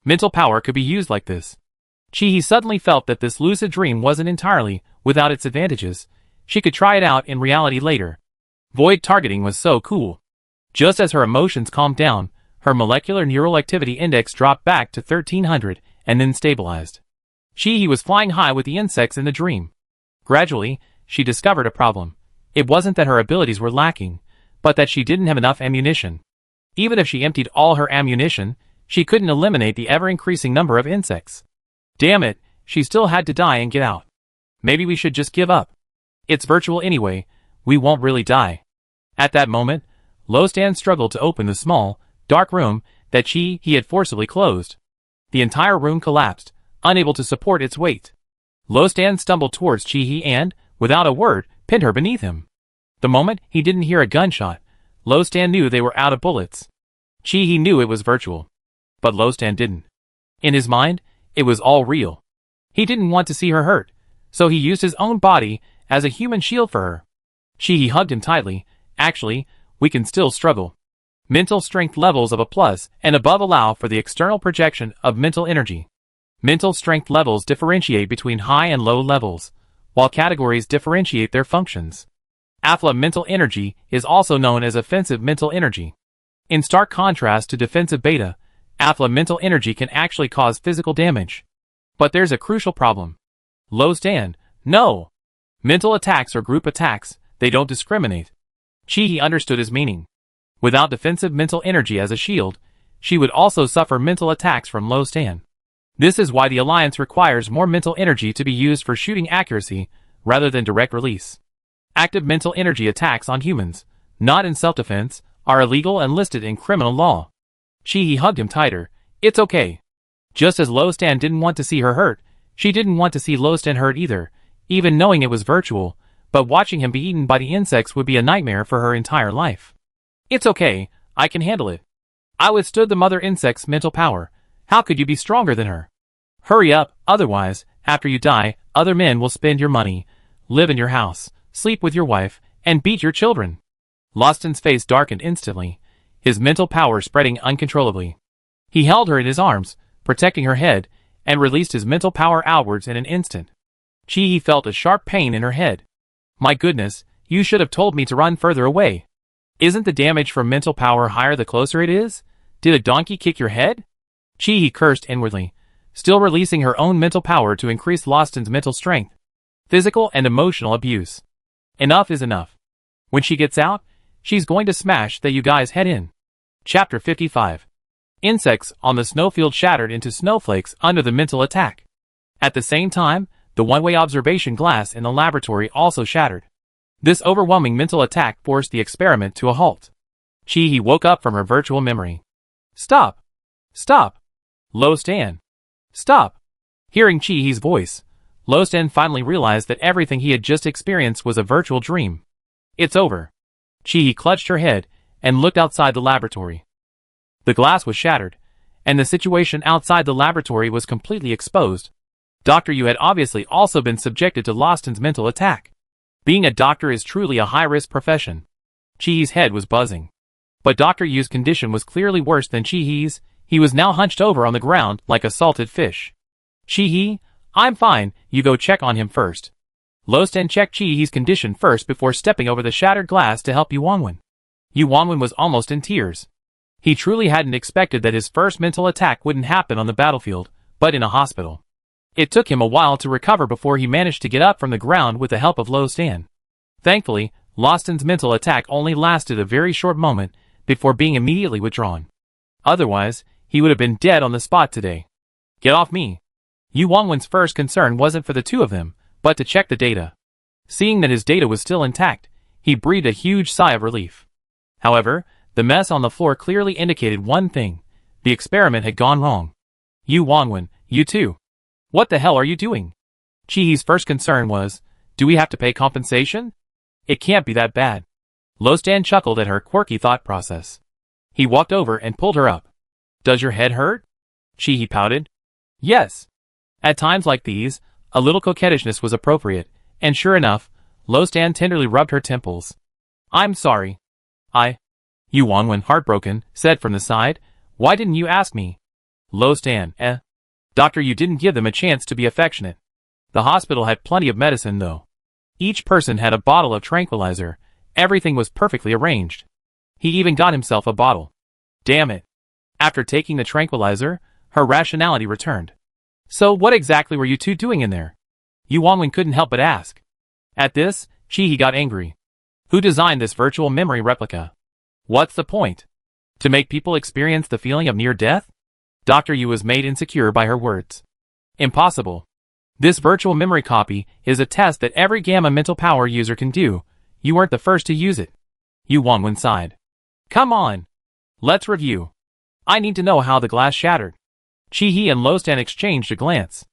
Mental power could be used like this. Chi suddenly felt that this lucid dream wasn't entirely without its advantages. She could try it out in reality later. Void targeting was so cool. Just as her emotions calmed down, her molecular neural activity index dropped back to 1300 and then stabilized. Chi was flying high with the insects in the dream. Gradually, she discovered a problem. It wasn't that her abilities were lacking, but that she didn't have enough ammunition. Even if she emptied all her ammunition, she couldn't eliminate the ever-increasing number of insects. Damn it, she still had to die and get out. Maybe we should just give up. It's virtual anyway, we won't really die. At that moment, Lostan struggled to open the small, dark room that he had forcibly closed. The entire room collapsed, unable to support its weight. Lostan stumbled towards Chi and, without a word, pinned her beneath him. The moment he didn't hear a gunshot, Lostan knew they were out of bullets. Chi knew it was virtual. But Lostan didn't. In his mind, it was all real. He didn't want to see her hurt, so he used his own body as a human shield for her. Chi hugged him tightly. Actually, we can still struggle. Mental strength levels of a plus and above allow for the external projection of mental energy. Mental strength levels differentiate between high and low levels, while categories differentiate their functions. Alpha mental energy is also known as offensive mental energy. In stark contrast to defensive beta, alpha mental energy can actually cause physical damage. But there's a crucial problem. Lostan, no! Mental attacks are group attacks, they don't discriminate. Chi understood his meaning. Without defensive mental energy as a shield, she would also suffer mental attacks from Lostan. This is why the Alliance requires more mental energy to be used for shooting accuracy, rather than direct release. Active mental energy attacks on humans, not in self-defense, are illegal and listed in criminal law. Chi hugged him tighter. It's okay. Just as Lostan didn't want to see her hurt, she didn't want to see Lostan hurt either, even knowing it was virtual, but watching him be eaten by the insects would be a nightmare for her entire life. It's okay, I can handle it. I withstood the mother insect's mental power. How could you be stronger than her? Hurry up, otherwise, after you die, other men will spend your money, live in your house, sleep with your wife, and beat your children. Lostan's face darkened instantly, his mental power spreading uncontrollably. He held her in his arms, protecting her head, and released his mental power outwards in an instant. Chi felt a sharp pain in her head. My goodness, you should have told me to run further away. Isn't the damage from mental power higher the closer it is? Did a donkey kick your head? Chi cursed inwardly, still releasing her own mental power to increase Lostan's mental strength. Physical and emotional abuse. Enough is enough. When she gets out, she's going to smash that you guys head in. Chapter 55. Insects on the snowfield shattered into snowflakes under the mental attack. At the same time, the one-way observation glass in the laboratory also shattered. This overwhelming mental attack forced the experiment to a halt. Chi woke up from her virtual memory. Stop! Stop! Lostan! Stop! Hearing Chi's voice, Lostan finally realized that everything he had just experienced was a virtual dream. It's over. Chi clutched her head and looked outside the laboratory. The glass was shattered, and the situation outside the laboratory was completely exposed. Dr. Yu had obviously also been subjected to Lostan's mental attack. Being a doctor is truly a high-risk profession. Chi's head was buzzing. But Dr. Yu's condition was clearly worse than Chi's. He was now hunched over on the ground like a salted fish. Chi, I'm fine, you go check on him first. Lostan checked Chi's condition first before stepping over the shattered glass to help Yu Wangwen. Yu Wangwen was almost in tears. He truly hadn't expected that his first mental attack wouldn't happen on the battlefield, but in a hospital. It took him a while to recover before he managed to get up from the ground with the help of Lostan. Thankfully, Lostan's mental attack only lasted a very short moment before being immediately withdrawn. Otherwise, he would have been dead on the spot today. Get off me. Yu Wangwen's first concern wasn't for the two of them, but to check the data. Seeing that his data was still intact, he breathed a huge sigh of relief. However, the mess on the floor clearly indicated one thing. The experiment had gone wrong. Yu Wangwen, you too. What the hell are you doing? Chi's first concern was, do we have to pay compensation? It can't be that bad. Lostan chuckled at her quirky thought process. He walked over and pulled her up. Does your head hurt? Chi pouted. Yes. At times like these, A little coquettishness was appropriate, and sure enough, Lo Stan tenderly rubbed her temples. I'm sorry. Yu Wanwen, heartbroken, said from the side, why didn't you ask me? Lo Stan, Doctor, you didn't give them a chance to be affectionate. The hospital had plenty of medicine though. Each person had a bottle of tranquilizer. Everything was perfectly arranged. He even got himself a bottle. Damn it. After taking the tranquilizer, her rationality returned. So what exactly were you two doing in there? Yu Wanwen couldn't help but ask. At this, Chi-He got angry. Who designed this virtual memory replica? What's the point? To make people experience the feeling of near death? Dr. Yu was made insecure by her words. Impossible. This virtual memory copy is a test that every Gamma mental power user can do. You weren't the first to use it. Yu Wanwen sighed. Come on. Let's review. I need to know how the glass shattered. Chi-He and Lo Stan exchanged a glance.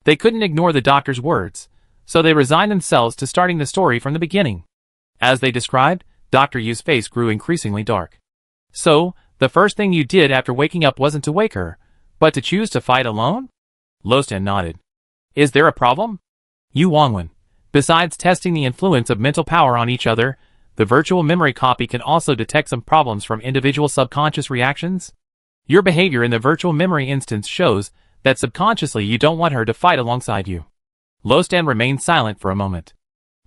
They couldn't ignore the doctor's words, so they resigned themselves to starting the story from the beginning. As they described, Dr. Yu's face grew increasingly dark. So, the first thing you did after waking up wasn't to wake her, but to choose to fight alone? Lo Stan nodded. Is there a problem? Yu Wanwen. Besides testing the influence of mental power on each other, the virtual memory copy can also detect some problems from individual subconscious reactions. Your behavior in the virtual memory instance shows that subconsciously you don't want her to fight alongside you. Lo Stan remained silent for a moment.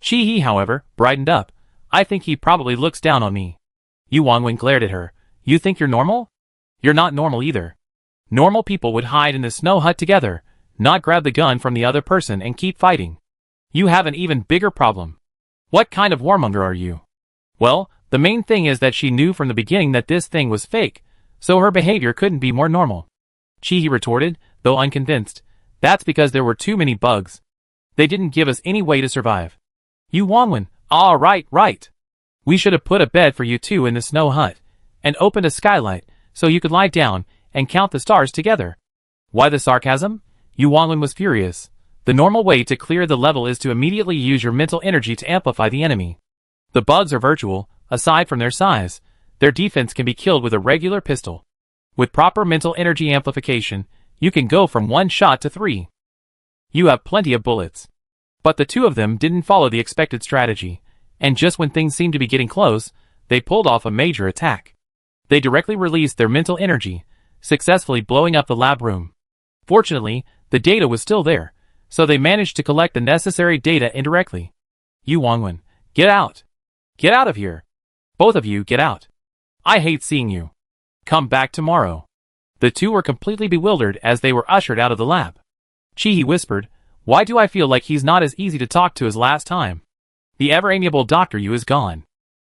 Chi-He, however, brightened up. I think he probably looks down on me. Yu Wanwen glared at her. You think you're normal? You're not normal either. Normal people would hide in the snow hut together, not grab the gun from the other person and keep fighting. You have an even bigger problem. What kind of warmonger are you? Well, the main thing is that she knew from the beginning that this thing was fake, so her behavior couldn't be more normal. Chi-He retorted, though unconvinced. That's because there were too many bugs. They didn't give us any way to survive. Yu Wanwen, right. We should have put a bed for you two in the snow hut, and opened a skylight, so you could lie down and count the stars together. Why the sarcasm? Yu Wanwen was furious. The normal way to clear the level is to immediately use your mental energy to amplify the enemy. The bugs are virtual, aside from their size. Their defense can be killed with a regular pistol. With proper mental energy amplification, you can go from 1 shot to 3. You have plenty of bullets. But the two of them didn't follow the expected strategy, and just when things seemed to be getting close, they pulled off a major attack. They directly released their mental energy, successfully blowing up the lab room. Fortunately, the data was still there, so they managed to collect the necessary data indirectly. Yu Wanwen, get out! Get out of here! Both of you, get out! I hate seeing you. Come back tomorrow. The two were completely bewildered as they were ushered out of the lab. Chi-He whispered, why do I feel like he's not as easy to talk to as last time? The ever-amiable Dr. Yu is gone.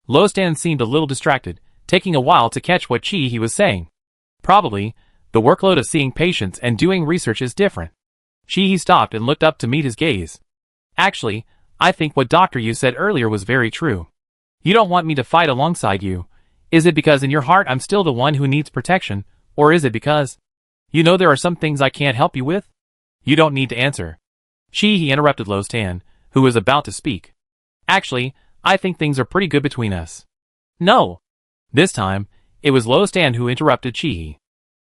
Lo Stan seemed a little distracted, taking a while to catch what Chi-He was saying. Probably, the workload of seeing patients and doing research is different. Chi-He stopped and looked up to meet his gaze. Actually, I think what Dr. Yu said earlier was very true. You don't want me to fight alongside you. Is it because in your heart I'm still the one who needs protection, or is it because you know there are some things I can't help you with? You don't need to answer. Chi-He interrupted Lo Stan, who was about to speak. Actually, I think things are pretty good between us. No. This time, it was Lo Stan who interrupted Chi-He.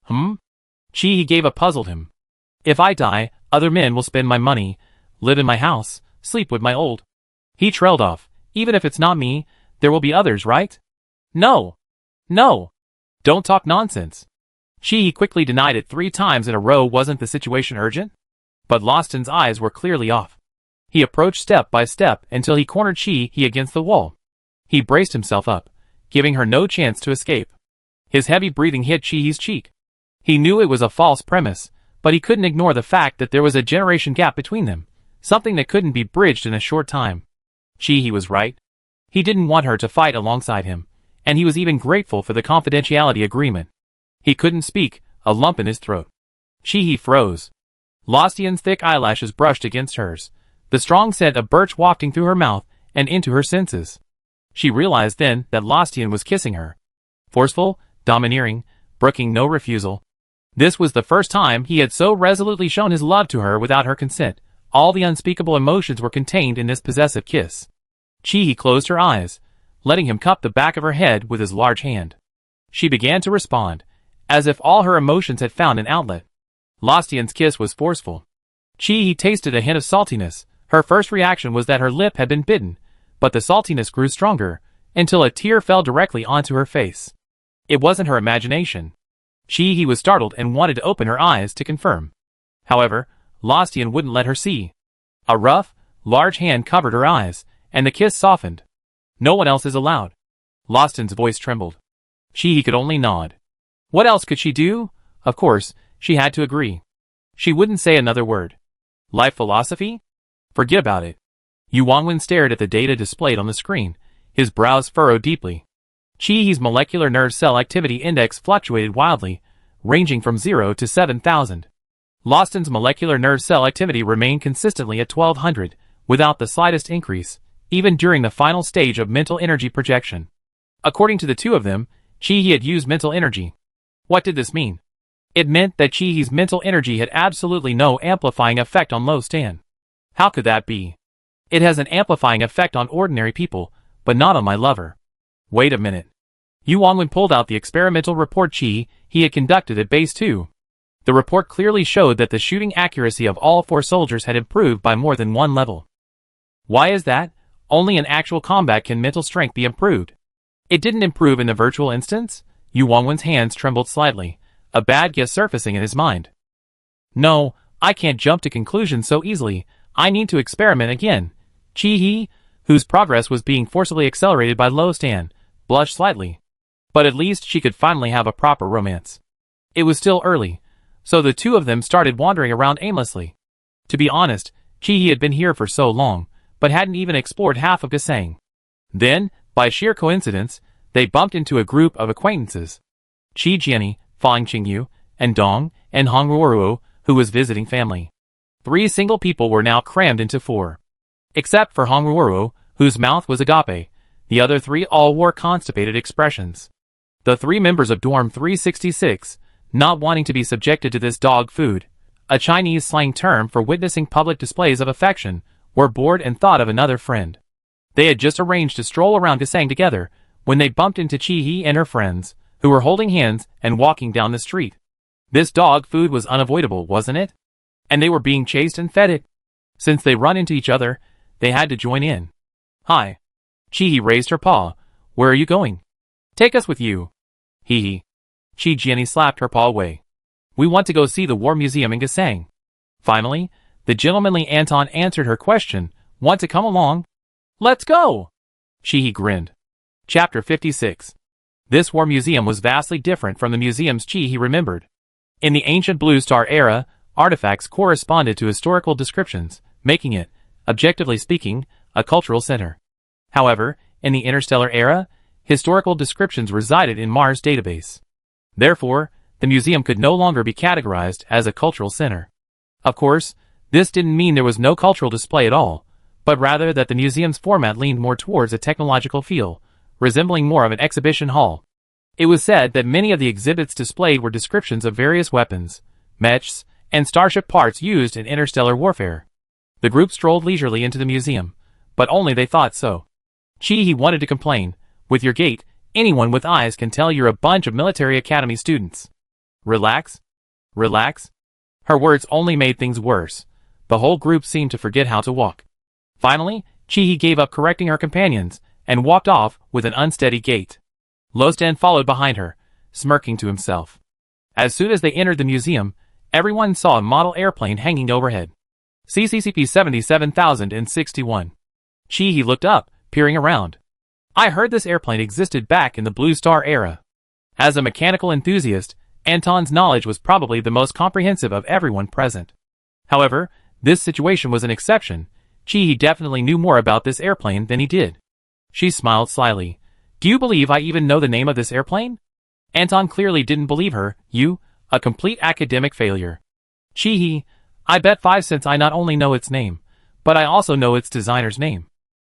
Chi-He gave a puzzled him. If I die, other men will spend my money, live in my house, sleep with my old. He trailed off. Even if it's not me, there will be others, right? No. Don't talk nonsense. Chi-He quickly denied it 3 times in a row. Wasn't the situation urgent? But Lo Stan's eyes were clearly off. He approached step by step until he cornered Chi-He against the wall. He braced himself up, giving her no chance to escape. His heavy breathing hit Chi-He's cheek. He knew it was a false premise, but he couldn't ignore the fact that there was a generation gap between them, something that couldn't be bridged in a short time. Chi-He was right. He didn't want her to fight alongside him, and he was even grateful for the confidentiality agreement. He couldn't speak, a lump in his throat. Chi-He froze. Lo Stan's thick eyelashes brushed against hers, the strong scent of birch wafting through her mouth and into her senses. She realized then that Lo Stan was kissing her. Forceful, domineering, brooking no refusal. This was the first time he had so resolutely shown his love to her without her consent. All the unspeakable emotions were contained in this possessive kiss. Chi-He closed her eyes, letting him cup the back of her head with his large hand. She began to respond, as if all her emotions had found an outlet. Lo Stan's kiss was forceful. Chi tasted a hint of saltiness. Her first reaction was that her lip had been bitten, but the saltiness grew stronger, until a tear fell directly onto her face. It wasn't her imagination. Chi was startled and wanted to open her eyes to confirm. However, Lostian wouldn't let her see. A rough, large hand covered her eyes, and the kiss softened. No one else is allowed. Lostian's voice trembled. Chi could only nod. What else could she do? Of course, she had to agree. She wouldn't say another word. Life philosophy? Forget about it. Yu Wangwen stared at the data displayed on the screen, his brows furrowed deeply. Chi's molecular nerve cell activity index fluctuated wildly, ranging from 0 to 7,000. Lostian's molecular nerve cell activity remained consistently at 1200, without the slightest increase, even during the final stage of mental energy projection. According to the two of them, Chi had used mental energy. What did this mean? It meant that Chi's mental energy had absolutely no amplifying effect on Lo Stan. How could that be? It has an amplifying effect on ordinary people, but not on my lover. Wait a minute. Yu Wangwen pulled out the experimental report Chi had conducted at Base 2. The report clearly showed that the shooting accuracy of all 4 soldiers had improved by more than 1 level. Why is that? Only in actual combat can mental strength be improved. It didn't improve in the virtual instance? Yu Wangwen's hands trembled slightly, a bad guess surfacing in his mind. No, I can't jump to conclusions so easily. I need to experiment again. Chi, whose progress was being forcibly accelerated by Lo Stan, blushed slightly. But at least she could finally have a proper romance. It was still early, so the two of them started wandering around aimlessly. To be honest, Chi had been here for so long, but hadn't even explored half of Gasang. Then, by sheer coincidence, they bumped into a group of acquaintances. Chi Jiani, Fang Qingyu, and Dong, and Hong Ruoruo, who was visiting family. 3 single people were now crammed into 4. Except for Hong Ruoruo, whose mouth was agape, the other 3 all wore constipated expressions. The 3 members of Dorm 366, not wanting to be subjected to this dog food, a Chinese slang term for witnessing public displays of affection, were bored and thought of another friend. They had just arranged to stroll around Gasang together, when they bumped into Chi and her friends, who were holding hands and walking down the street. This dog food was unavoidable, wasn't it? And they were being chased and fed it. Since they run into each other, they had to join in. Hi. Chi raised her paw. Where are you going? Take us with you. Chi Jiani slapped her paw away. We want to go see the War Museum in Gasang. Finally, the gentlemanly Anton answered her question. Want to come along? Let's go! Chi grinned. Chapter 56. This War Museum was vastly different from the museums Chi remembered. In the ancient Blue Star era, artifacts corresponded to historical descriptions, making it, objectively speaking, a cultural center. However, in the Interstellar era, historical descriptions resided in Mars' database. Therefore, the museum could no longer be categorized as a cultural center. Of course, this didn't mean there was no cultural display at all, but rather that the museum's format leaned more towards a technological feel, resembling more of an exhibition hall. It was said that many of the exhibits displayed were descriptions of various weapons, mechs, and starship parts used in interstellar warfare. The group strolled leisurely into the museum, but only they thought so. Chi wanted to complain. With your gait, anyone with eyes can tell you're a bunch of military academy students. Relax? Relax? Her words only made things worse. The whole group seemed to forget how to walk. Finally, Chi gave up correcting her companions, and walked off with an unsteady gait. Lo Stan followed behind her, smirking to himself. As soon as they entered the museum, everyone saw a model airplane hanging overhead. CCCP 77061. Chi looked up, peering around. I heard this airplane existed back in the Blue Star era. As a mechanical enthusiast, Anton's knowledge was probably the most comprehensive of everyone present. However, this situation was an exception. Chi definitely knew more about this airplane than he did. She smiled slyly. Do you believe I even know the name of this airplane? Anton clearly didn't believe her. You, a complete academic failure. Chi, I bet 5 cents I not only know its name, but I also know its designer's name.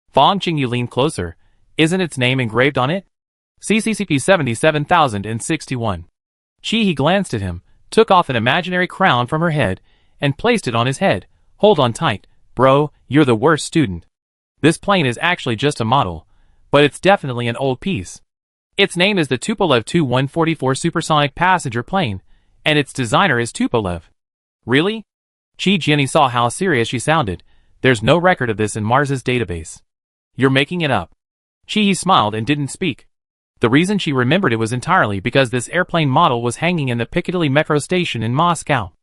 Fang Qingyu leaned closer. Isn't its name engraved on it? CCCP 77061. Chi glanced at him, took off an imaginary crown from her head, and placed it on his head. Hold on tight, bro, you're the worst student. This plane is actually just a model, but it's definitely an old piece. Its name is the Tupolev Tu-144 supersonic passenger plane, and its designer is Tupolev. Really? Jenny saw how serious she sounded. There's no record of this in Mars's database. You're making it up. Chi smiled and didn't speak. The reason she remembered it was entirely because this airplane model was hanging in the Piccadilly metro station in Moscow.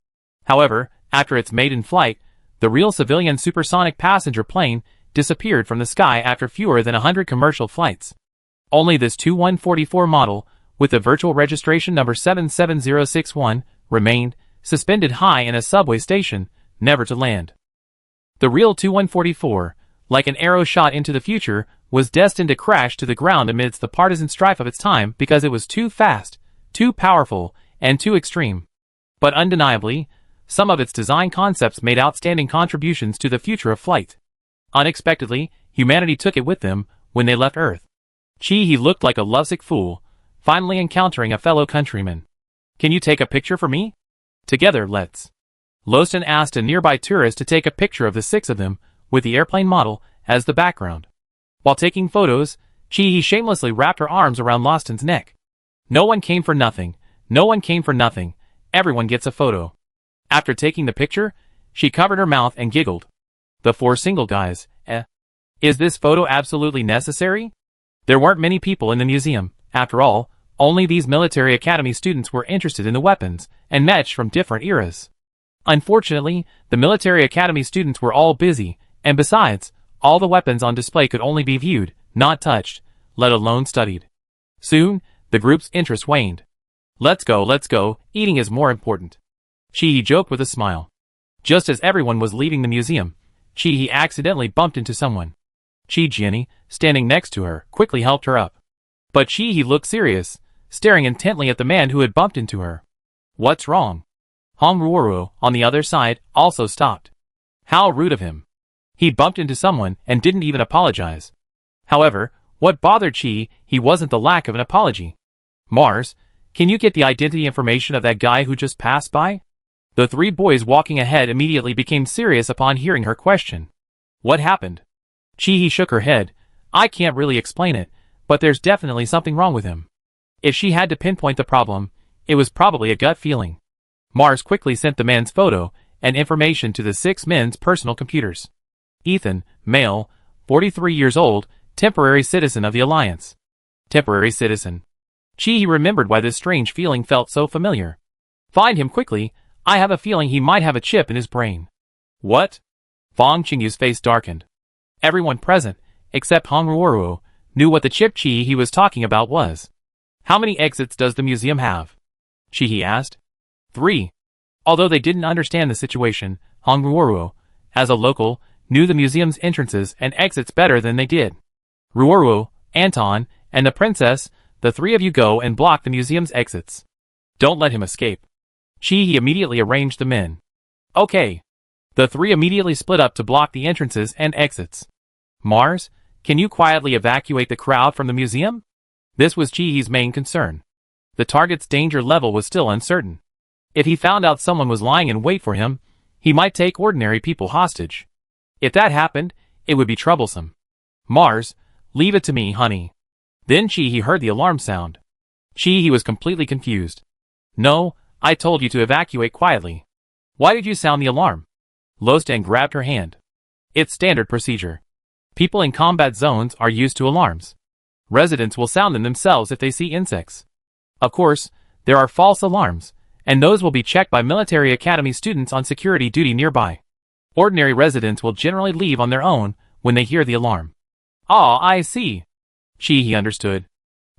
However, after its maiden flight, the real civilian supersonic passenger plane disappeared from the sky after fewer than 100 commercial flights. Only this Tu-144 model, with the virtual registration number 77061, remained, suspended high in a subway station, never to land. The real Tu-144, like an arrow shot into the future, was destined to crash to the ground amidst the partisan strife of its time because it was too fast, too powerful, and too extreme. But undeniably, some of its design concepts made outstanding contributions to the future of flight. Unexpectedly, humanity took it with them when they left Earth. He looked like a lovesick fool, finally encountering a fellow countryman. Can you take a picture for me? Together, let's. Loston asked a nearby tourist to take a picture of the six of them, with the airplane model as the background. While taking photos, Chi shamelessly wrapped her arms around Loston's neck. No one came for nothing. No one came for nothing. Everyone gets a photo. After taking the picture, she covered her mouth and giggled. The four single guys, Is this photo absolutely necessary? There weren't many people in the museum. After all, only these military academy students were interested in the weapons and Mechs from different eras. Unfortunately, the military academy students were all busy, and besides, all the weapons on display could only be viewed, not touched, let alone studied. Soon, the group's interest waned. Let's go, eating is more important. Chi joked with a smile. Just as everyone was leaving the museum, Chi accidentally bumped into someone. Jenny, standing next to her, quickly helped her up. But Chi looked serious, staring intently at the man who had bumped into her. What's wrong? Hong Ruoruo, on the other side, also stopped. How rude of him. He bumped into someone and didn't even apologize. However, what bothered Chi wasn't the lack of an apology. Mars, can you get the identity information of that guy who just passed by? The three boys walking ahead immediately became serious upon hearing her question. What happened? Chi shook her head. I can't really explain it, but there's definitely something wrong with him. If she had to pinpoint the problem, it was probably a gut feeling. Mars quickly sent the man's photo and information to the six men's personal computers. Ethan, male, 43 years old, temporary citizen of the Alliance. Temporary citizen. Chi remembered why this strange feeling felt so familiar. Find him quickly, I have a feeling he might have a chip in his brain. What? Fong Qingyu's face darkened. Everyone present, except Hong Ruoruo, knew what the chip Chi was talking about was. How many exits does the museum have? Chi asked. 3. Although they didn't understand the situation, Hong Ruoruo, as a local, knew the museum's entrances and exits better than they did. Ruoruo, Anton, and the princess, the three of you go and block the museum's exits. Don't let him escape. Chi immediately arranged the men. Okay. The three immediately split up to block the entrances and exits. Mars, can you quietly evacuate the crowd from the museum? This was Chi's main concern. The target's danger level was still uncertain. If he found out someone was lying in wait for him, he might take ordinary people hostage. If that happened, it would be troublesome. Mars, leave it to me, honey. Then Chi heard the alarm sound. Chi was completely confused. No, I told you to evacuate quietly. Why did you sound the alarm? Lostan grabbed her hand. It's standard procedure. People in combat zones are used to alarms. Residents will sound them themselves if they see insects. Of course, there are false alarms, and those will be checked by military academy students on security duty nearby. Ordinary residents will generally leave on their own when they hear the alarm. Ah, I see. Chi understood.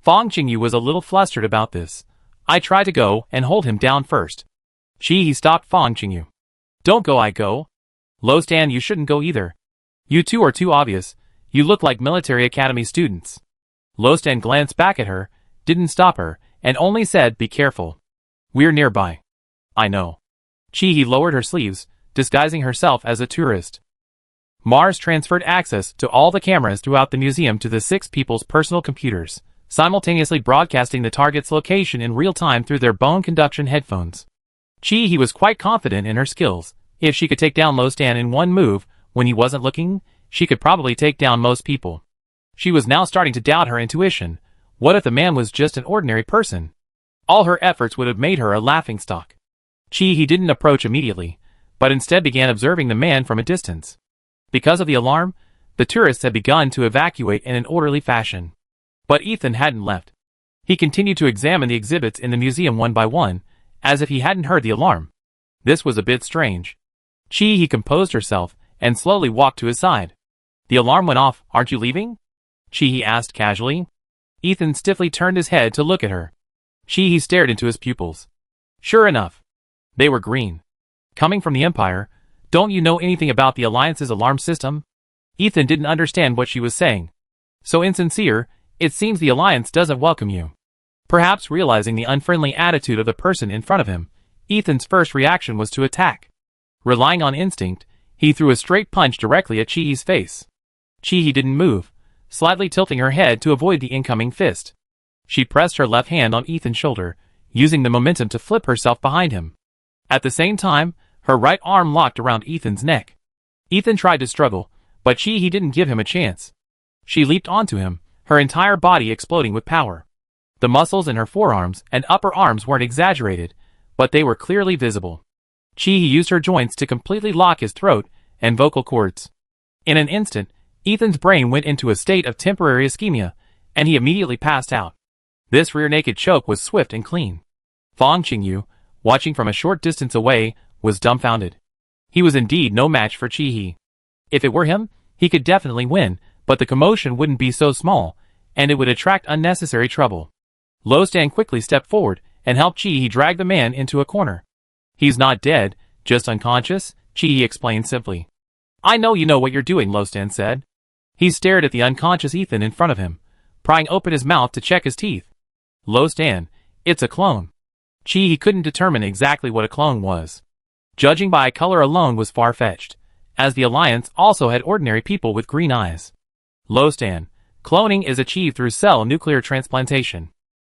Fong Qingyu was a little flustered about this. I tried to go and hold him down first. Chi stopped Fong Qingyu. Don't go, I go. Lostan, you shouldn't go either. You two are too obvious. You look like military academy students. Lostan glanced back at her, didn't stop her, and only said, be careful. We're nearby. I know. Chi lowered her sleeves, disguising herself as a tourist. Mars transferred access to all the cameras throughout the museum to the six people's personal computers, simultaneously broadcasting the target's location in real time through their bone conduction headphones. Chi was quite confident in her skills. If she could take down Lostan in one move, when he wasn't looking, she could probably take down most people. She was now starting to doubt her intuition. What if the man was just an ordinary person? All her efforts would have made her a laughingstock. Chi didn't approach immediately, but instead began observing the man from a distance. Because of the alarm, the tourists had begun to evacuate in an orderly fashion. But Ethan hadn't left. He continued to examine the exhibits in the museum one by one, as if he hadn't heard the alarm. This was a bit strange. He composed herself and slowly walked to his side. The alarm went off. Aren't you leaving? He asked casually. Ethan stiffly turned his head to look at her. He stared into his pupils. Sure enough, they were green. Coming from the Empire, don't you know anything about the Alliance's alarm system? Ethan didn't understand what she was saying. So insincere, it seems the Alliance doesn't welcome you. Perhaps realizing the unfriendly attitude of the person in front of him, Ethan's first reaction was to attack. Relying on instinct, he threw a straight punch directly at Chihi's face. Chihi didn't move, slightly tilting her head to avoid the incoming fist. She pressed her left hand on Ethan's shoulder, using the momentum to flip herself behind him. At the same time, her right arm locked around Ethan's neck. Ethan tried to struggle, but Chihi didn't give him a chance. She leaped onto him, her entire body exploding with power. The muscles in her forearms and upper arms weren't exaggerated, but they were clearly visible. Chihi used her joints to completely lock his throat and vocal cords. In an instant, Ethan's brain went into a state of temporary ischemia, and he immediately passed out. This rear-naked choke was swift and clean. Fong Qingyu, watching from a short distance away, was dumbfounded. He was indeed no match for Chihi. If it were him, he could definitely win, but the commotion wouldn't be so small, and it would attract unnecessary trouble. Lo Stan quickly stepped forward and helped Chihi drag the man into a corner. He's not dead, just unconscious, Chihi explained simply. I know you know what you're doing, Lo Stan said. He stared at the unconscious Ethan in front of him, prying open his mouth to check his teeth. Lo Stan, it's a clone. Chihi couldn't determine exactly what a clone was. Judging by color alone was far-fetched, as the Alliance also had ordinary people with green eyes. Lo Stan, cloning is achieved through cell nuclear transplantation.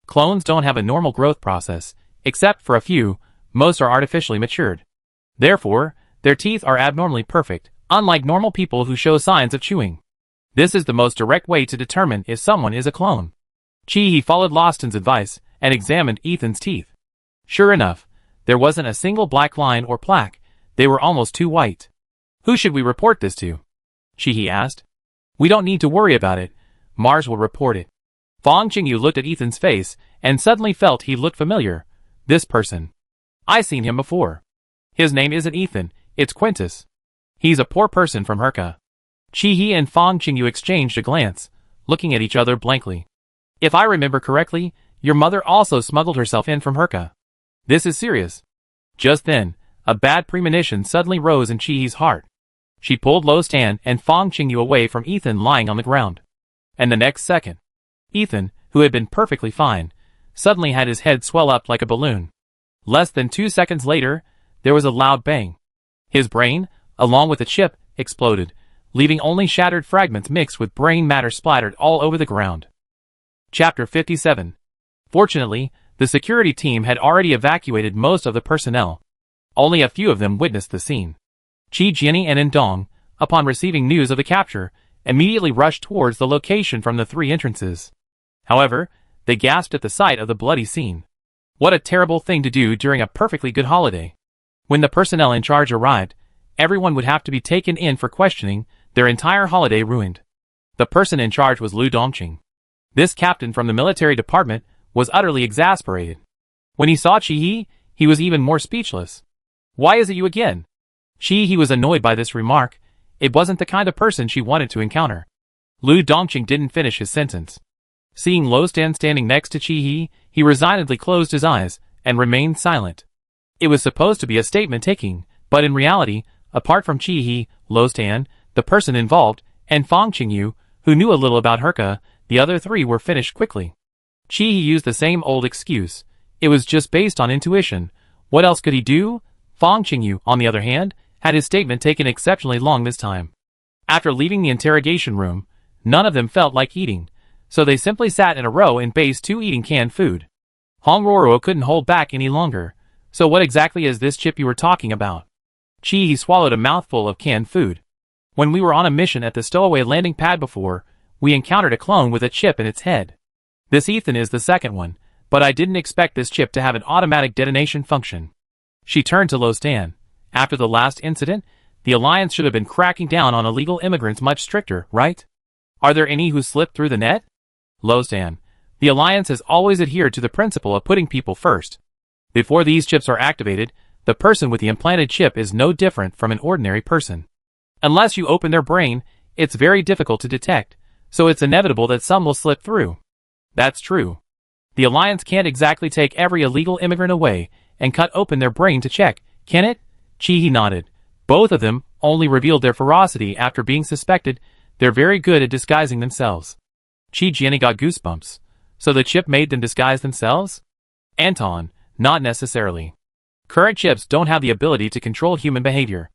Clones don't have a normal growth process, except for a few, most are artificially matured. Therefore, their teeth are abnormally perfect, unlike normal people who show signs of chewing. This is the most direct way to determine if someone is a clone. Chihi followed Lo Stan's advice and examined Ethan's teeth. Sure enough, there wasn't a single black line or plaque, they were almost too white. Who should we report this to? Chihi asked. We don't need to worry about it, Mars will report it. Fong Qingyu looked at Ethan's face and suddenly felt he looked familiar. This person. I seen him before. His name isn't Ethan, it's Quintus. He's a poor person from Herka. Chihi and Fong Qingyu exchanged a glance, looking at each other blankly. If I remember correctly, your mother also smuggled herself in from Herka. This is serious. Just then, a bad premonition suddenly rose in Chihi's heart. She pulled Lo Stan and Fong Qingyu away from Ethan lying on the ground. And the next second, Ethan, who had been perfectly fine, suddenly had his head swell up like a balloon. Less than 2 seconds later, there was a loud bang. His brain, along with the chip, exploded, leaving only shattered fragments mixed with brain matter splattered all over the ground. Chapter 57. Fortunately, the security team had already evacuated most of the personnel. Only a few of them witnessed the scene. Qi Jianni and Ndong, upon receiving news of the capture, immediately rushed towards the location from the 3 entrances. However, they gasped at the sight of the bloody scene. What a terrible thing to do during a perfectly good holiday. When the personnel in charge arrived, everyone would have to be taken in for questioning, their entire holiday ruined. The person in charge was Lu Dongqing. This captain from the military department was utterly exasperated. When he saw Chihi, he was even more speechless. Why is it you again? Chihi was annoyed by this remark. It wasn't the kind of person she wanted to encounter. Lu Dongqing didn't finish his sentence. Seeing Lo Stan standing next to Chihi, he resignedly closed his eyes and remained silent. It was supposed to be a statement-taking, but in reality, apart from Chihi, Lo Stan, the person involved, and Fong Qingyu, who knew a little about Herka, the other 3 were finished quickly. Chihi used the same old excuse. It was just based on intuition. What else could he do? Fong Qingyu, on the other hand, had his statement taken exceptionally long this time. After leaving the interrogation room, none of them felt like eating, so they simply sat in a row in base 2 eating canned food. Hong Roro couldn't hold back any longer. So what exactly is this chip you were talking about? Chihi swallowed a mouthful of canned food. When we were on a mission at the stowaway landing pad before, we encountered a clone with a chip in its head. This Ethan is the second one, but I didn't expect this chip to have an automatic detonation function. She turned to Lo Stan. After the last incident, the Alliance should have been cracking down on illegal immigrants much stricter, right? Are there any who slipped through the net? Lostan. The Alliance has always adhered to the principle of putting people first. Before these chips are activated, the person with the implanted chip is no different from an ordinary person. Unless you open their brain, it's very difficult to detect, so it's inevitable that some will slip through. That's true. The Alliance can't exactly take every illegal immigrant away and cut open their brain to check, can it? Chi-He nodded. Both of them only revealed their ferocity after being suspected. They're very good at disguising themselves. Chi-Jianni got goosebumps. So the chip made them disguise themselves? Anton, not necessarily. Current chips don't have the ability to control human behavior.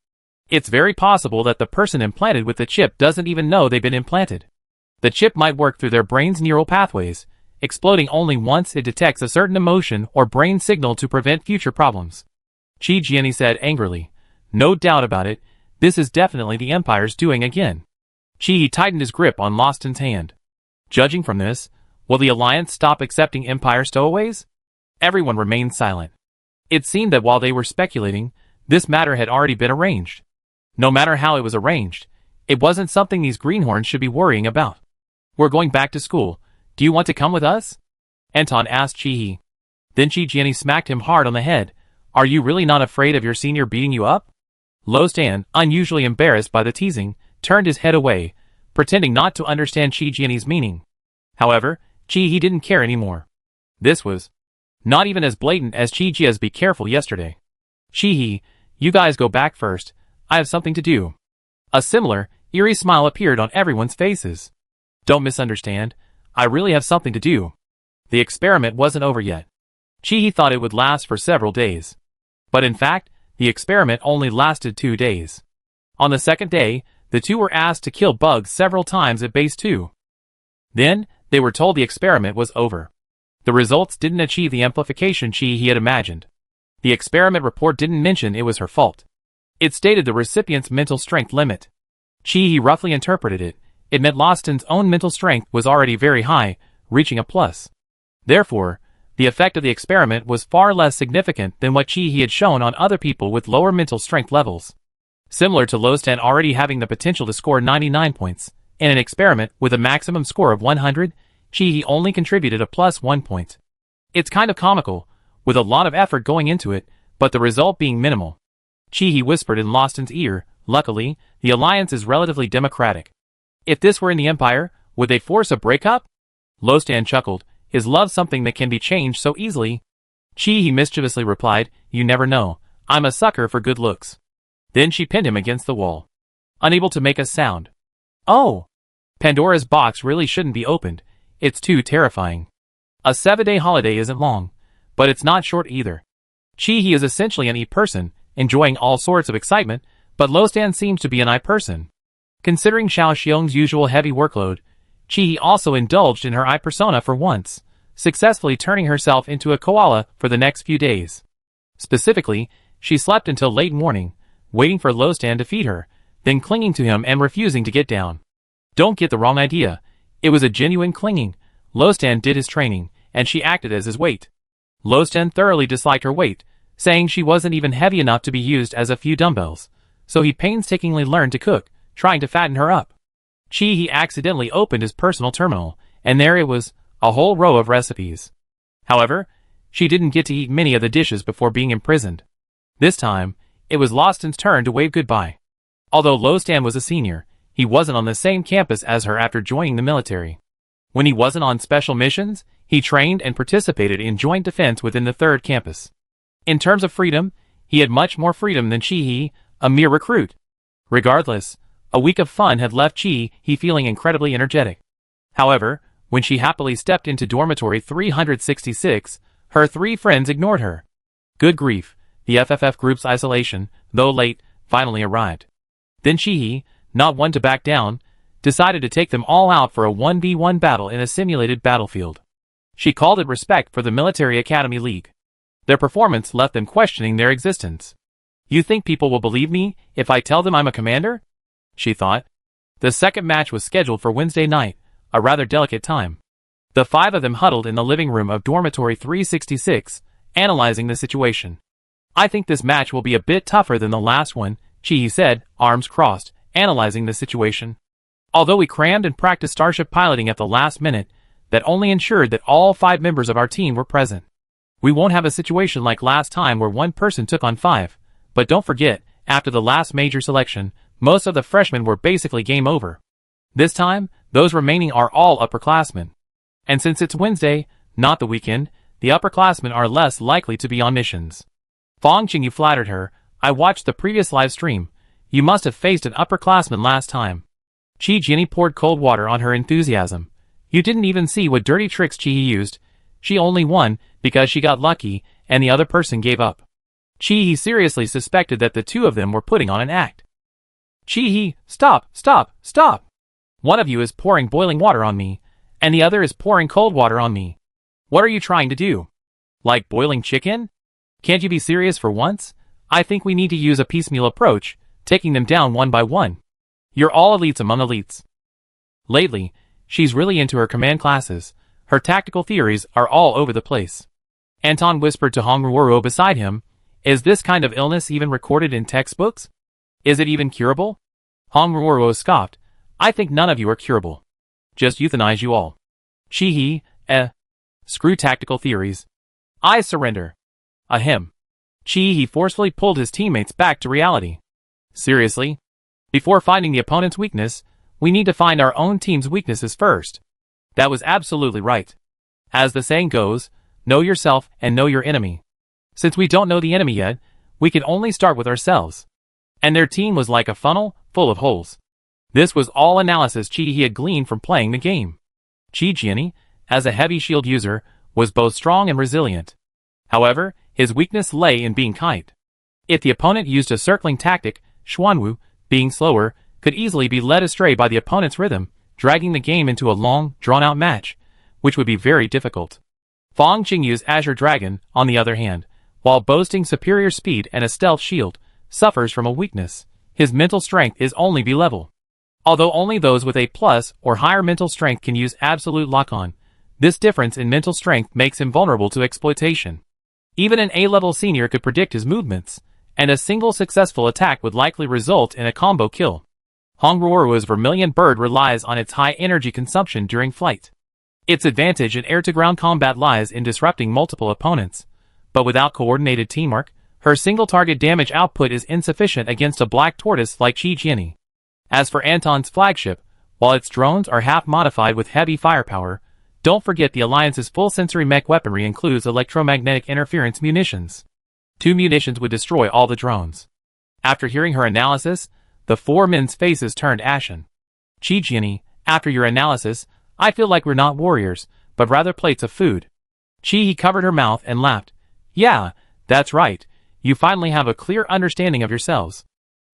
It's very possible that the person implanted with the chip doesn't even know they've been implanted. The chip might work through their brain's neural pathways, exploding only once it detects a certain emotion or brain signal to prevent future problems. Chi-Jianni said angrily. No doubt about it, this is definitely the Empire's doing again. Chi-He tightened his grip on Lostan's hand. Judging from this, will the Alliance stop accepting Empire stowaways? Everyone remained silent. It seemed that while they were speculating, this matter had already been arranged. No matter how it was arranged, it wasn't something these greenhorns should be worrying about. We're going back to school. Do you want to come with us? Anton asked Chi-He. Then Chi-Jianni smacked him hard on the head. Are you really not afraid of your senior beating you up? Lostan, unusually embarrassed by the teasing, turned his head away, pretending not to understand Chi-Jianni's meaning. However, Chi-He didn't care anymore. This was not even as blatant as Chi-Jia's be careful yesterday. Chi-He, you guys go back first. I have something to do. A similar, eerie smile appeared on everyone's faces. Don't misunderstand. I really have something to do. The experiment wasn't over yet. Chi-He thought it would last for several days. But in fact, the experiment only lasted 2 days. On the second day, the two were asked to kill bugs several times at base 2. Then, they were told the experiment was over. The results didn't achieve the amplification Chi-He had imagined. The experiment report didn't mention it was her fault. It stated the recipient's mental strength limit. Chi-He roughly interpreted it. It meant Lostan's own mental strength was already very high, reaching a plus. Therefore, the effect of the experiment was far less significant than what Chi-He had shown on other people with lower mental strength levels. Similar to Lostan already having the potential to score 99 points, in an experiment with a maximum score of 100, Chi-He only contributed a plus 1 point. It's kind of comical, with a lot of effort going into it, but the result being minimal. Chi-He whispered in Lostan's ear. Luckily, the Alliance is relatively democratic. If this were in the Empire, would they force a breakup? Lostan chuckled. Is love something that can be changed so easily? Chi-He mischievously replied, you never know. I'm a sucker for good looks. Then she pinned him against the wall. Unable to make a sound. Oh! Pandora's box really shouldn't be opened. It's too terrifying. A 7-day holiday isn't long, but it's not short either. Chi-He is essentially an E person, enjoying all sorts of excitement, but Lostan seems to be an I person. Considering Xiao Xiong's usual heavy workload, Chi-He also indulged in her I persona for once, successfully turning herself into a koala for the next few days. Specifically, she slept until late morning, waiting for Lostan to feed her, then clinging to him and refusing to get down. Don't get the wrong idea. It was a genuine clinging. Lostan did his training, and she acted as his weight. Lostan thoroughly disliked her weight, saying she wasn't even heavy enough to be used as a few dumbbells, so he painstakingly learned to cook, trying to fatten her up. Chi-He accidentally opened his personal terminal, and there it was, a whole row of recipes. However, she didn't get to eat many of the dishes before being imprisoned. This time, it was Lostan's turn to wave goodbye. Although Lostan was a senior, he wasn't on the same campus as her after joining the military. When he wasn't on special missions, he trained and participated in joint defense within the 3rd campus. In terms of freedom, he had much more freedom than Chi-He, a mere recruit. Regardless, a week of fun had left Chi-He feeling incredibly energetic. However, when she happily stepped into dormitory 366, her 3 friends ignored her. Good grief, the FFF group's isolation, though late, finally arrived. Then Chi-He, not one to back down, decided to take them all out for a 1v1 battle in a simulated battlefield. She called it respect for the Military Academy League. Their performance left them questioning their existence. You think people will believe me if I tell them I'm a commander? She thought. The second match was scheduled for Wednesday night, a rather delicate time. The 5 of them huddled in the living room of dormitory 366, analyzing the situation. I think this match will be a bit tougher than the last one, Chi said, arms crossed, analyzing the situation. Although we crammed and practiced starship piloting at the last minute, that only ensured that all 5 members of our team were present. We won't have a situation like last time where one person took on 5, but don't forget, after the last major selection, most of the freshmen were basically game over. This time, those remaining are all upperclassmen. And since it's Wednesday, not the weekend, the upperclassmen are less likely to be on missions. Fong Qingyu flattered her. I watched the previous live stream. You must have faced an upperclassman last time. Chi Jinny poured cold water on her enthusiasm. You didn't even see what dirty tricks Chi used. She only won because she got lucky and the other person gave up. Chi seriously suspected that the two of them were putting on an act. Chi, stop, stop, stop. One of you is pouring boiling water on me, and the other is pouring cold water on me. What are you trying to do? Like boiling chicken? Can't you be serious for once? I think we need to use a piecemeal approach, taking them down one by one. You're all elites among elites. Lately, she's really into her command classes. Her tactical theories are all over the place. Anton whispered to Hong Ruoro beside him, is this kind of illness even recorded in textbooks? Is it even curable? Hong Ruoro scoffed, I think none of you are curable. Just euthanize you all. Chi, screw tactical theories. I surrender. Ahem. Chi forcefully pulled his teammates back to reality. Seriously? Before finding the opponent's weakness, we need to find our own team's weaknesses first. That was absolutely right. As the saying goes, know yourself and know your enemy. Since we don't know the enemy yet, we can only start with ourselves. And their team was like a funnel, full of holes. This was all analysis Chi had gleaned from playing the game. Chi Jinny, as a heavy shield user, was both strong and resilient. However, his weakness lay in being kite. If the opponent used a circling tactic, Xuanwu, being slower, could easily be led astray by the opponent's rhythm, dragging the game into a long, drawn-out match, which would be very difficult. Fong Qingyu's Azure Dragon, on the other hand, while boasting superior speed and a stealth shield, suffers from a weakness. His mental strength is only B-level. Although only those with A+ or higher mental strength can use absolute lock-on, this difference in mental strength makes him vulnerable to exploitation. Even an A-level senior could predict his movements, and a single successful attack would likely result in a combo kill. Hong Ruoro's Vermilion Bird relies on its high energy consumption during flight. Its advantage in air-to-ground combat lies in disrupting multiple opponents, but without coordinated teamwork, her single-target damage output is insufficient against a black tortoise like Chi Jinny. As for Anton's flagship, while its drones are half-modified with heavy firepower, don't forget the Alliance's full-sensory mech weaponry includes electromagnetic interference munitions. 2 munitions would destroy all the drones. After hearing her analysis, the 4 men's faces turned ashen. Chi Jinny, after your analysis, I feel like we're not warriors, but rather plates of food. Chi covered her mouth and laughed. Yeah, that's right. You finally have a clear understanding of yourselves.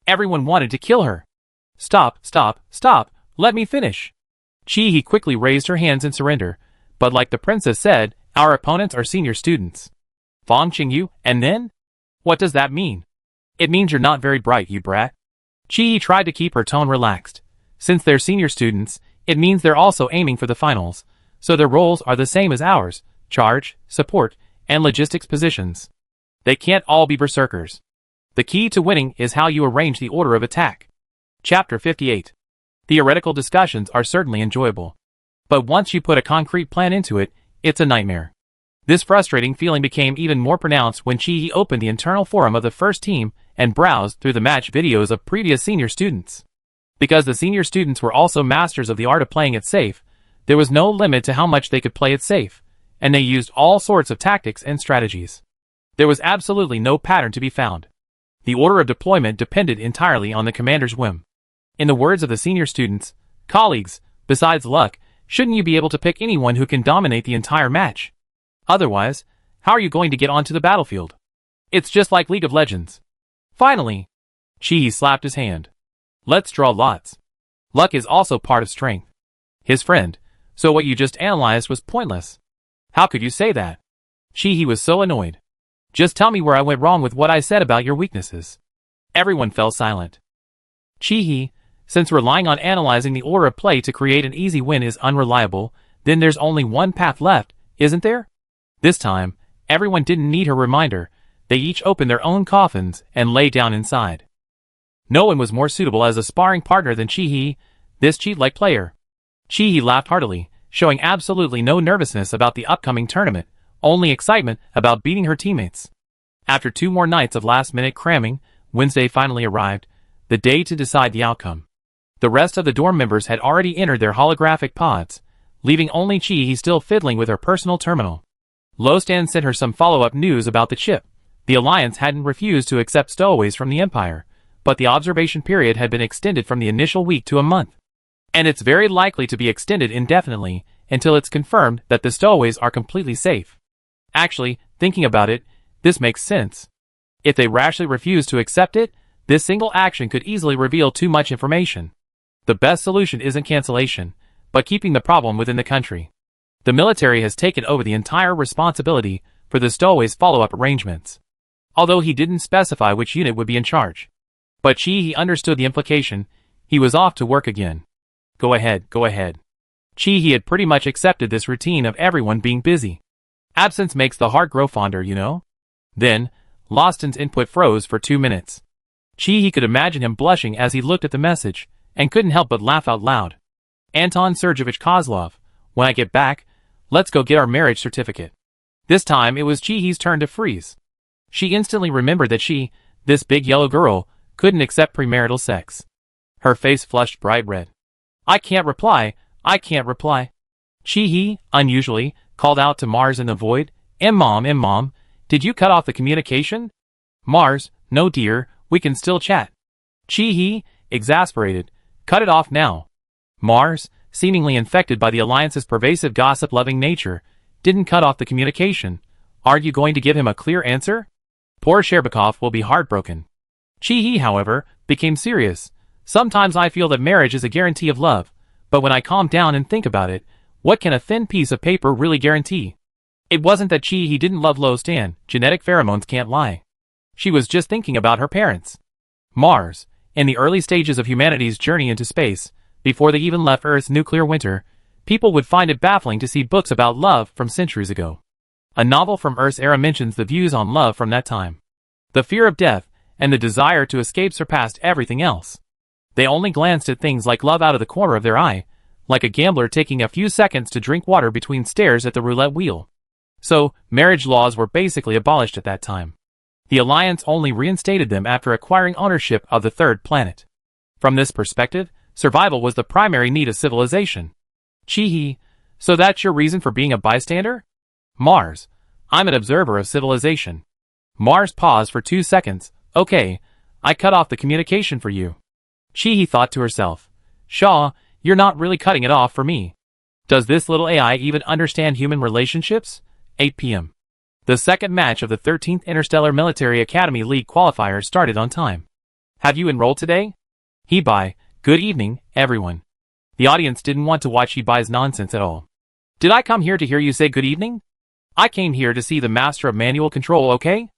Everyone wanted to kill her. Stop, stop, stop, let me finish. Chi quickly raised her hands in surrender, but like the princess said, our opponents are senior students. Fong Qingyu, and then? What does that mean? It means you're not very bright, you brat. Chi tried to keep her tone relaxed. Since they're senior students, it means they're also aiming for the finals, so their roles are the same as ours, charge, support, and logistics positions. They can't all be berserkers. The key to winning is how you arrange the order of attack. Chapter 58. Theoretical discussions are certainly enjoyable. But once you put a concrete plan into it, it's a nightmare. This frustrating feeling became even more pronounced when Chi opened the internal forum of the first team and browsed through the match videos of previous senior students. Because the senior students were also masters of the art of playing it safe, there was no limit to how much they could play it safe, and they used all sorts of tactics and strategies. There was absolutely no pattern to be found. The order of deployment depended entirely on the commander's whim. In the words of the senior students, colleagues, besides luck, shouldn't you be able to pick anyone who can dominate the entire match? Otherwise, how are you going to get onto the battlefield? It's just like League of Legends. Finally, Chi slapped his hand. Let's draw lots. Luck is also part of strength. His friend, so what you just analyzed was pointless. How could you say that? Chi was so annoyed. Just tell me where I went wrong with what I said about your weaknesses. Everyone fell silent. Chi, since relying on analyzing the order of play to create an easy win is unreliable, then there's only one path left, isn't there? This time, everyone didn't need her reminder. They each opened their own coffins and lay down inside. No one was more suitable as a sparring partner than Chi-hee, this cheat-like player. Chi-hee laughed heartily, showing absolutely no nervousness about the upcoming tournament, only excitement about beating her teammates. After 2 more nights of last-minute cramming, Wednesday finally arrived, the day to decide the outcome. The rest of the dorm members had already entered their holographic pods, leaving only Chi-hee still fiddling with her personal terminal. Lostan sent her some follow-up news about the chip. The Alliance hadn't refused to accept stowaways from the Empire, but the observation period had been extended from the initial week to a month. And it's very likely to be extended indefinitely until it's confirmed that the stowaways are completely safe. Actually, thinking about it, this makes sense. If they rashly refuse to accept it, this single action could easily reveal too much information. The best solution isn't cancellation, but keeping the problem within the country. The military has taken over the entire responsibility for the stowaways' follow-up arrangements, although he didn't specify which unit would be in charge. But Chi-hee understood the implication. He was off to work again. Go ahead, go ahead. Chi-hee had pretty much accepted this routine of everyone being busy. Absence makes the heart grow fonder, you know? Then, Lostan's input froze for 2 minutes. Chi-hee could imagine him blushing as he looked at the message, and couldn't help but laugh out loud. Anton Sergeyevich Kozlov, when I get back, let's go get our marriage certificate. This time it was Chi-hee's turn to freeze. She instantly remembered that she, this big yellow girl, couldn't accept premarital sex. Her face flushed bright red. I can't reply. Chi-hee, unusually, called out to Mars in the void. Mom, did you cut off the communication? Mars, no dear, we can still chat. Chi-hee, exasperated, cut it off now. Mars, seemingly infected by the Alliance's pervasive gossip-loving nature, didn't cut off the communication. Are you going to give him a clear answer? Poor Sherbakov will be heartbroken. Chi-hee, however, became serious. Sometimes I feel that marriage is a guarantee of love, but when I calm down and think about it, what can a thin piece of paper really guarantee? It wasn't that Chi-hee didn't love Lostan, genetic pheromones can't lie. She was just thinking about her parents. Mars, in the early stages of humanity's journey into space, before they even left Earth's nuclear winter, people would find it baffling to see books about love from centuries ago. A novel from Earth's era mentions the views on love from that time. The fear of death and the desire to escape surpassed everything else. They only glanced at things like love out of the corner of their eye, like a gambler taking a few seconds to drink water between stares at the roulette wheel. So, marriage laws were basically abolished at that time. The Alliance only reinstated them after acquiring ownership of the third planet. From this perspective, survival was the primary need of civilization. Chi-hee, so that's your reason for being a bystander? Mars, I'm an observer of civilization. Mars paused for 2 seconds. Okay, I cut off the communication for you. Chi-hee thought to herself. Shaw, you're not really cutting it off for me. Does this little AI even understand human relationships? 8 p.m. The second match of the 13th Interstellar Military Academy League qualifiers started on time. Have you enrolled today? Hebai, good evening, everyone. The audience didn't want to watch Hebai's nonsense at all. Did I come here to hear you say good evening? I came here to see the Master of Manual Control, okay?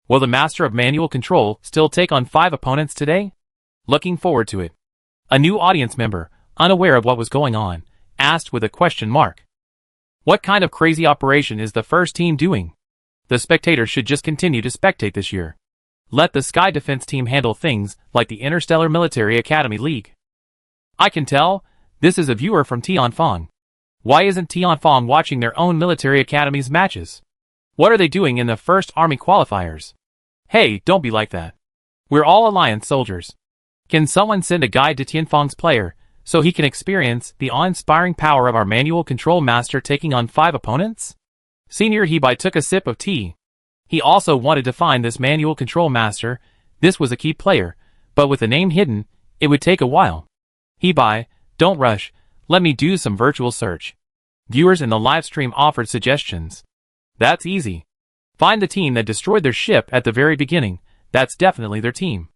Will the Master of Manual Control still take on 5 opponents today? Looking forward to it. A new audience member, unaware of what was going on, asked with a question mark. What kind of crazy operation is the first team doing? The spectators should just continue to spectate this year. Let the Sky Defense team handle things like the Interstellar Military Academy League. I can tell, this is a viewer from Tianfang. Why isn't Tianfang watching their own military academy's matches? What are they doing in the First Army qualifiers? Hey, don't be like that. We're all Alliance soldiers. Can someone send a guide to Tianfang's player, so he can experience the awe-inspiring power of our manual control master taking on 5 opponents? Senior Hebai took a sip of tea. He also wanted to find this manual control master. This was a key player, but with the name hidden, it would take a while. Hebai, don't rush, let me do some virtual search. Viewers in the live stream offered suggestions. That's easy. Find the team that destroyed their ship at the very beginning. That's definitely their team.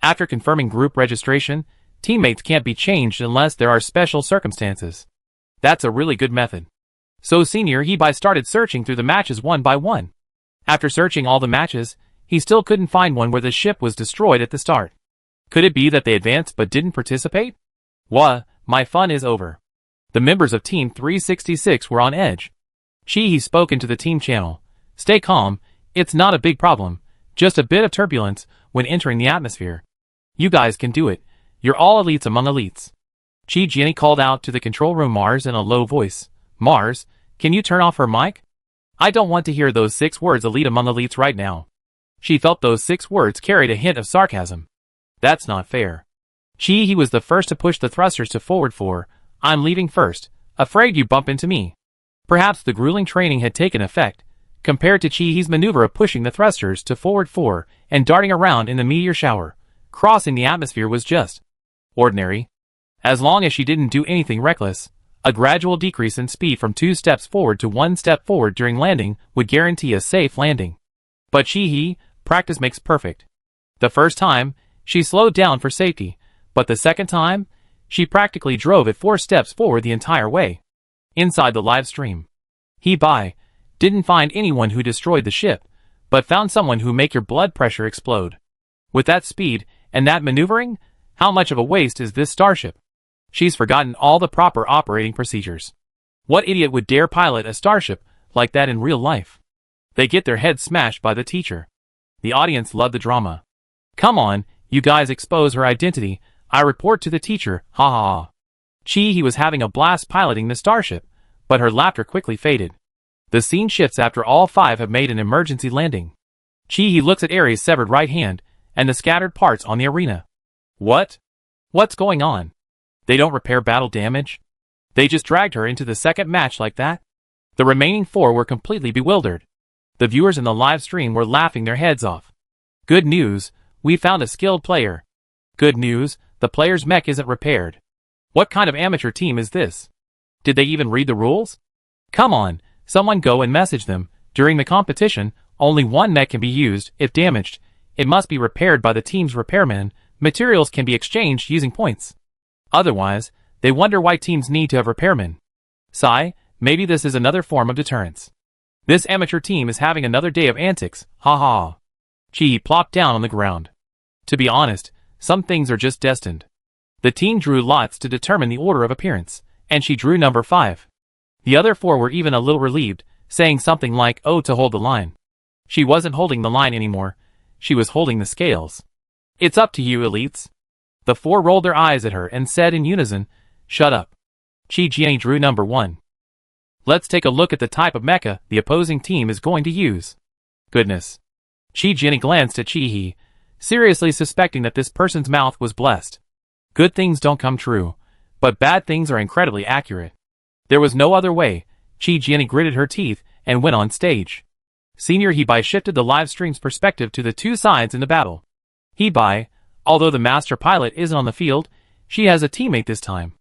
After confirming group registration, teammates can't be changed unless there are special circumstances. That's a really good method. So Senior Hebai started searching through the matches one by one. After searching all the matches, he still couldn't find one where the ship was destroyed at the start. Could it be that they advanced but didn't participate? My fun is over. The members of Team 366 were on edge. Chi-hee spoke into the team channel. Stay calm, it's not a big problem. Just a bit of turbulence when entering the atmosphere. You guys can do it. You're all elites among elites. Chi Jiani called out to the control room Mars in a low voice. Mars, can you turn off her mic? I don't want to hear those 6 words elite among elites right now. She felt those 6 words carried a hint of sarcasm. That's not fair. He was the first to push the thrusters to forward 4. I'm leaving first. Afraid you bump into me. Perhaps the grueling training had taken effect, compared to Chihi's maneuver of pushing the thrusters to forward 4 and darting around in the meteor shower. Crossing the atmosphere was just ordinary. As long as she didn't do anything reckless, a gradual decrease in speed from 2 steps forward to 1 step forward during landing would guarantee a safe landing. But Chihi, practice makes perfect. The first time, she slowed down for safety, but the second time, she practically drove it 4 steps forward the entire way. Inside the live stream, He-Bai didn't find anyone who destroyed the ship, but found someone who make your blood pressure explode. With that speed and that maneuvering, how much of a waste is this starship? She's forgotten all the proper operating procedures. What idiot would dare pilot a starship like that in real life? They get their heads smashed by the teacher. The audience loved the drama. Come on, you guys expose her identity. I report to the teacher, ha ha ha. He was having a blast piloting the starship, but her laughter quickly faded. The scene shifts after all 5 have made an emergency landing. He looks at Ares' severed right hand and the scattered parts on the arena. What? What's going on? They don't repair battle damage? They just dragged her into the second match like that? The remaining 4 were completely bewildered. The viewers in the live stream were laughing their heads off. Good news, we found a skilled player. Good news, the player's mech isn't repaired. What kind of amateur team is this? Did they even read the rules? Come on, someone go and message them. During the competition, only 1 mech can be used. If damaged, it must be repaired by the team's repairman. Materials can be exchanged using points. Otherwise, they wonder why teams need to have repairmen. Sigh, maybe this is another form of deterrence. This amateur team is having another day of antics, ha ha. Chi plopped down on the ground. To be honest, some things are just destined. The team drew lots to determine the order of appearance, and she drew number 5. The other 4 were even a little relieved, saying something like, oh, to hold the line. She wasn't holding the line anymore, she was holding the scales. It's up to you, elites. The 4 rolled their eyes at her and said in unison, shut up. Chi Jiani drew number 1. Let's take a look at the type of mecha the opposing team is going to use. Goodness. Chi Jiani glanced at Chi-He, seriously suspecting that this person's mouth was blessed. Good things don't come true, but bad things are incredibly accurate. There was no other way. Chi Jiani gritted her teeth and went on stage. Senior He-Bai shifted the live stream's perspective to the 2 sides in the battle. He-Bai, although the master pilot isn't on the field, she has a teammate this time.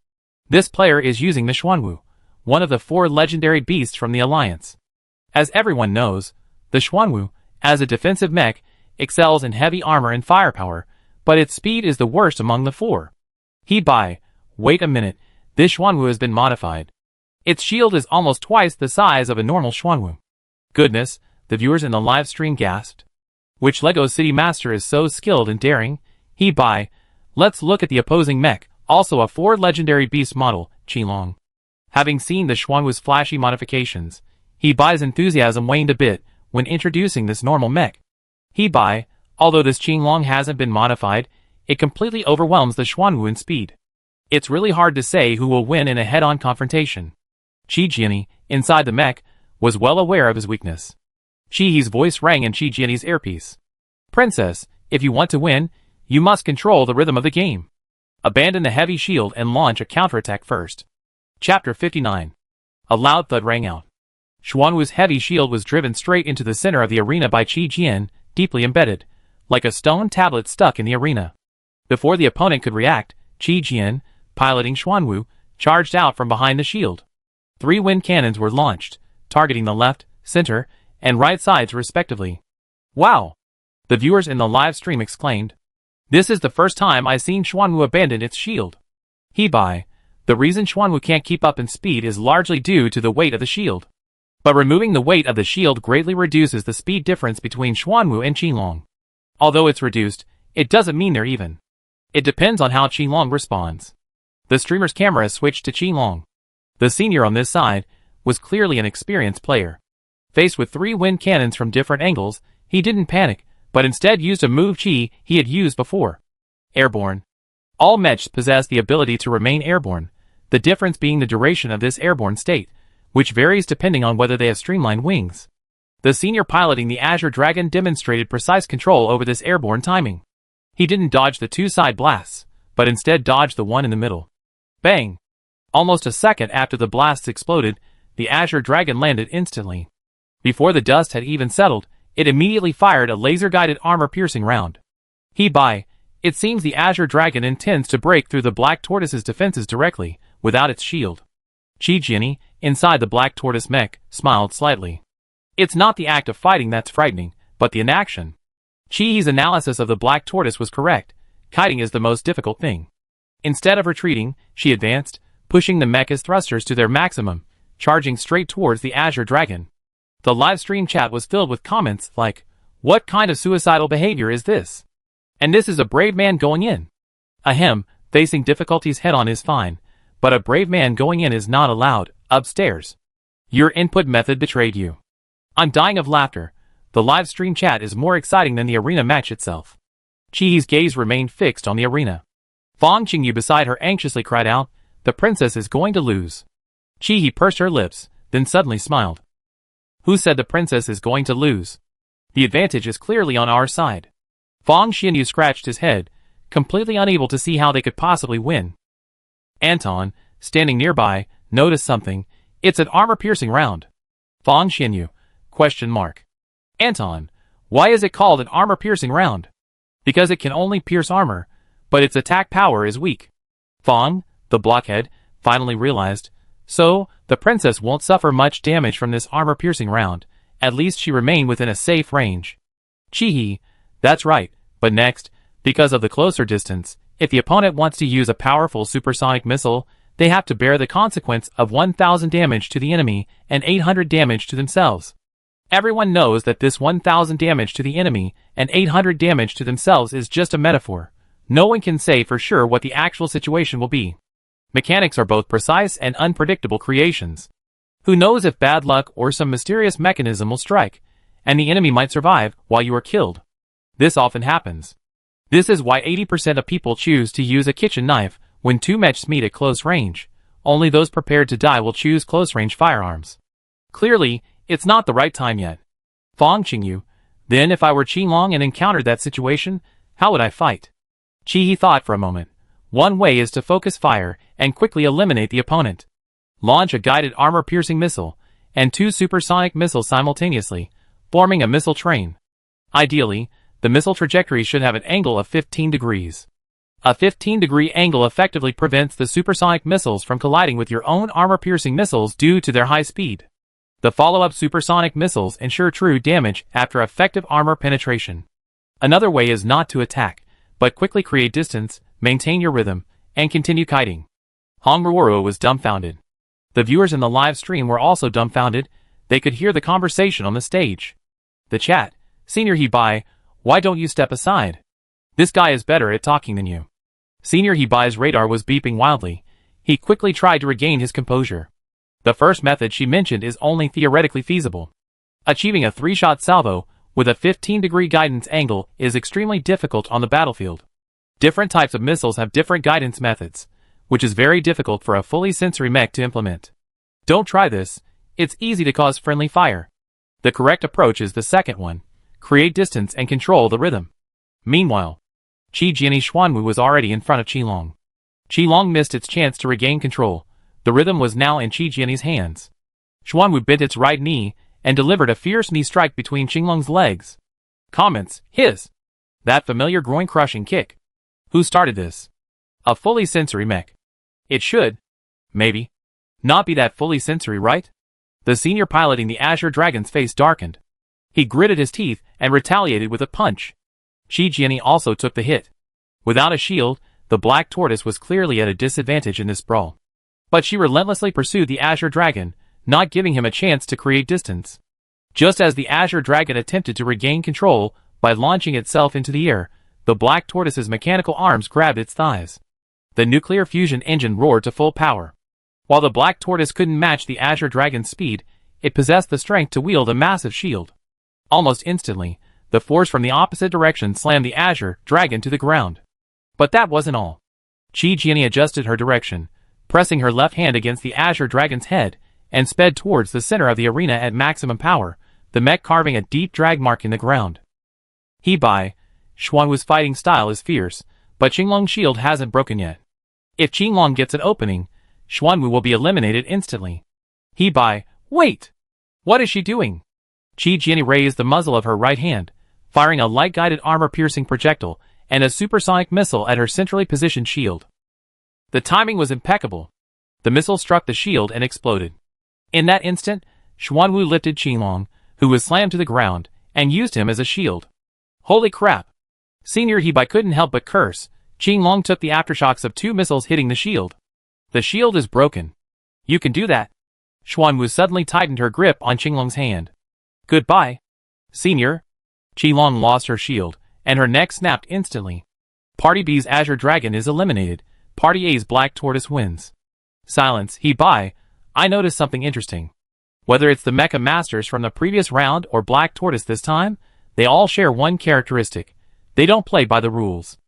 This player is using the Xuanwu, one of the 4 legendary beasts from the Alliance. As everyone knows, the Xuanwu, as a defensive mech, excels in heavy armor and firepower, but its speed is the worst among the 4. He-Bai, wait a minute, this Xuanwu has been modified. Its shield is almost twice the size of a normal Xuanwu. Goodness, the viewers in the live stream gasped. Which LEGO City Master is so skilled and daring? He-Bai, let's look at the opposing mech, also a 4 legendary beast model, Qinglong. Having seen the Xuanwu's flashy modifications, He-Bai's enthusiasm waned a bit when introducing this normal mech. He-Bai, although this Qinglong hasn't been modified, it completely overwhelms the Xuanwu in speed. It's really hard to say who will win in a head-on confrontation. Chi Jiani, inside the mech, was well aware of his weakness. Chi-He's voice rang in Chi Jiani's earpiece. Princess, if you want to win, you must control the rhythm of the game. Abandon the heavy shield and launch a counterattack first. Chapter 59. A loud thud rang out. Xuanwu's heavy shield was driven straight into the center of the arena by Chi Jian, deeply embedded, like a stone tablet stuck in the arena. Before the opponent could react, Chi Jian, piloting Xuanwu, charged out from behind the shield. 3 wind cannons were launched, targeting the left, center, and right sides respectively. Wow! The viewers in the live stream exclaimed. This is the first time I've seen Xuanwu abandon its shield. He-Bai, the reason Xuanwu can't keep up in speed is largely due to the weight of the shield. But removing the weight of the shield greatly reduces the speed difference between Xuanwu and Qinglong. Although it's reduced, it doesn't mean they're even. It depends on how Qinglong responds. The streamer's camera switched to Qinglong. The senior on this side was clearly an experienced player. Faced with 3 wind cannons from different angles, he didn't panic, but instead used a move Chi he had used before. Airborne. All Mechs possess the ability to remain airborne, the difference being the duration of this airborne state, which varies depending on whether they have streamlined wings. The senior piloting the Azure Dragon demonstrated precise control over this airborne timing. He didn't dodge the two side blasts, but instead dodged the one in the middle. Bang! Almost a second after the blasts exploded, the Azure Dragon landed instantly. Before the dust had even settled, it immediately fired a laser-guided armor-piercing round. It seems the Azure Dragon intends to break through the Black Tortoise's defenses directly, without its shield. Chi Jinny, inside the Black Tortoise mech, smiled slightly. It's not the act of fighting that's frightening, but the inaction. Chi's analysis of the Black Tortoise was correct. Kiting is the most difficult thing. Instead of retreating, she advanced, pushing the mecha's thrusters to their maximum, charging straight towards the Azure Dragon. The livestream chat was filled with comments like, "What kind of suicidal behavior is this? And this is a brave man going in." Ahem, facing difficulties head-on is fine, but a brave man going in is not allowed, upstairs. Your input method betrayed you. I'm dying of laughter. The live stream chat is more exciting than the arena match itself. Chi's gaze remained fixed on the arena. Fong Qingyu beside her anxiously cried out, "The princess is going to lose." Chi pursed her lips, then suddenly smiled. "Who said the princess is going to lose? The advantage is clearly on our side." Fong Qingyu scratched his head, completely unable to see how they could possibly win. Anton, standing nearby, noticed something. "It's an armor-piercing round." Fong Qingyu, ? Anton, why is it called an armor-piercing round? Because it can only pierce armor, but its attack power is weak. Fong, the blockhead, finally realized. So, the princess won't suffer much damage from this armor-piercing round. At least she remained within a safe range. Chi, that's right, but next, because of the closer distance, if the opponent wants to use a powerful supersonic missile, they have to bear the consequence of 1000 damage to the enemy and 800 damage to themselves. Everyone knows that this 1000 damage to the enemy and 800 damage to themselves is just a metaphor. No one can say for sure what the actual situation will be. Mechanics are both precise and unpredictable creations. Who knows if bad luck or some mysterious mechanism will strike, and the enemy might survive while you are killed. This often happens. This is why 80% of people choose to use a kitchen knife when two mechs meet at close range. Only those prepared to die will choose close-range firearms. Clearly, it's not the right time yet. Fong Qingyu, then if I were Qinglong and encountered that situation, how would I fight? He thought for a moment. One way is to focus fire and quickly eliminate the opponent. Launch a guided armor-piercing missile and two supersonic missiles simultaneously, forming a missile train. Ideally, the missile trajectory should have an angle of 15 degrees. A 15-degree angle effectively prevents the supersonic missiles from colliding with your own armor-piercing missiles due to their high speed. The follow-up supersonic missiles ensure true damage after effective armor penetration. Another way is not to attack, but quickly create distance, maintain your rhythm, and continue kiting. Hong Ruoro was dumbfounded. The viewers in the live stream were also dumbfounded. They could hear the conversation on the stage. The chat, "Senior Hebai, why don't you step aside? This guy is better at talking than you." Senior Hebai's radar was beeping wildly. He quickly tried to regain his composure. The first method she mentioned is only theoretically feasible. Achieving a 3-shot salvo with a 15-degree guidance angle is extremely difficult on the battlefield. Different types of missiles have different guidance methods, which is very difficult for a fully sensory mech to implement. Don't try this. It's easy to cause friendly fire. The correct approach is the second one. Create distance and control the rhythm. Meanwhile, Chi Jinny Xuanwu was already in front of Qilong. Qilong missed its chance to regain control. The rhythm was now in Chi Jinny's hands. Xuanwu bent its right knee and delivered a fierce knee strike between Qilong's legs. Comments, his. That familiar groin-crushing kick. Who started this? A fully sensory mech. It should, maybe, not be that fully sensory, right? The senior piloting the Azure Dragon's face darkened. He gritted his teeth and retaliated with a punch. Chi Jinny also took the hit. Without a shield, the Black Tortoise was clearly at a disadvantage in this brawl. But she relentlessly pursued the Azure Dragon, not giving him a chance to create distance. Just as the Azure Dragon attempted to regain control by launching itself into the air, the Black Tortoise's mechanical arms grabbed its thighs. The nuclear fusion engine roared to full power. While the Black Tortoise couldn't match the Azure Dragon's speed, it possessed the strength to wield a massive shield. Almost instantly, The force from the opposite direction slammed the Azure Dragon to the ground. But that wasn't all. Qi Jiani adjusted her direction, pressing her left hand against the Azure Dragon's head, and sped towards the center of the arena at maximum power, the mech carving a deep drag mark in the ground. He by Xuanwu's fighting style is fierce, but Qinglong's shield hasn't broken yet. If Qinglong gets an opening, Xuanwu will be eliminated instantly. He by wait! What is she doing? Qi Jiani raised the muzzle of her right hand, firing a light-guided armor-piercing projectile and a supersonic missile at her centrally positioned shield. The timing was impeccable. The missile struck the shield and exploded. In that instant, Xuanwu lifted Qinglong, who was slammed to the ground, and used him as a shield. Holy crap! Senior Hebai couldn't help but curse. Qinglong took the aftershocks of 2 missiles hitting the shield. The shield is broken. You can do that. Xuanwu suddenly tightened her grip on Qinglong's hand. Goodbye, Senior. Qinglong lost her shield, and her neck snapped instantly. Party B's Azure Dragon is eliminated. Party A's Black Tortoise wins. Silence, Hebai. I noticed something interesting. Whether it's the Mecha Masters from the previous round or Black Tortoise this time, they all share one characteristic. They don't play by the rules.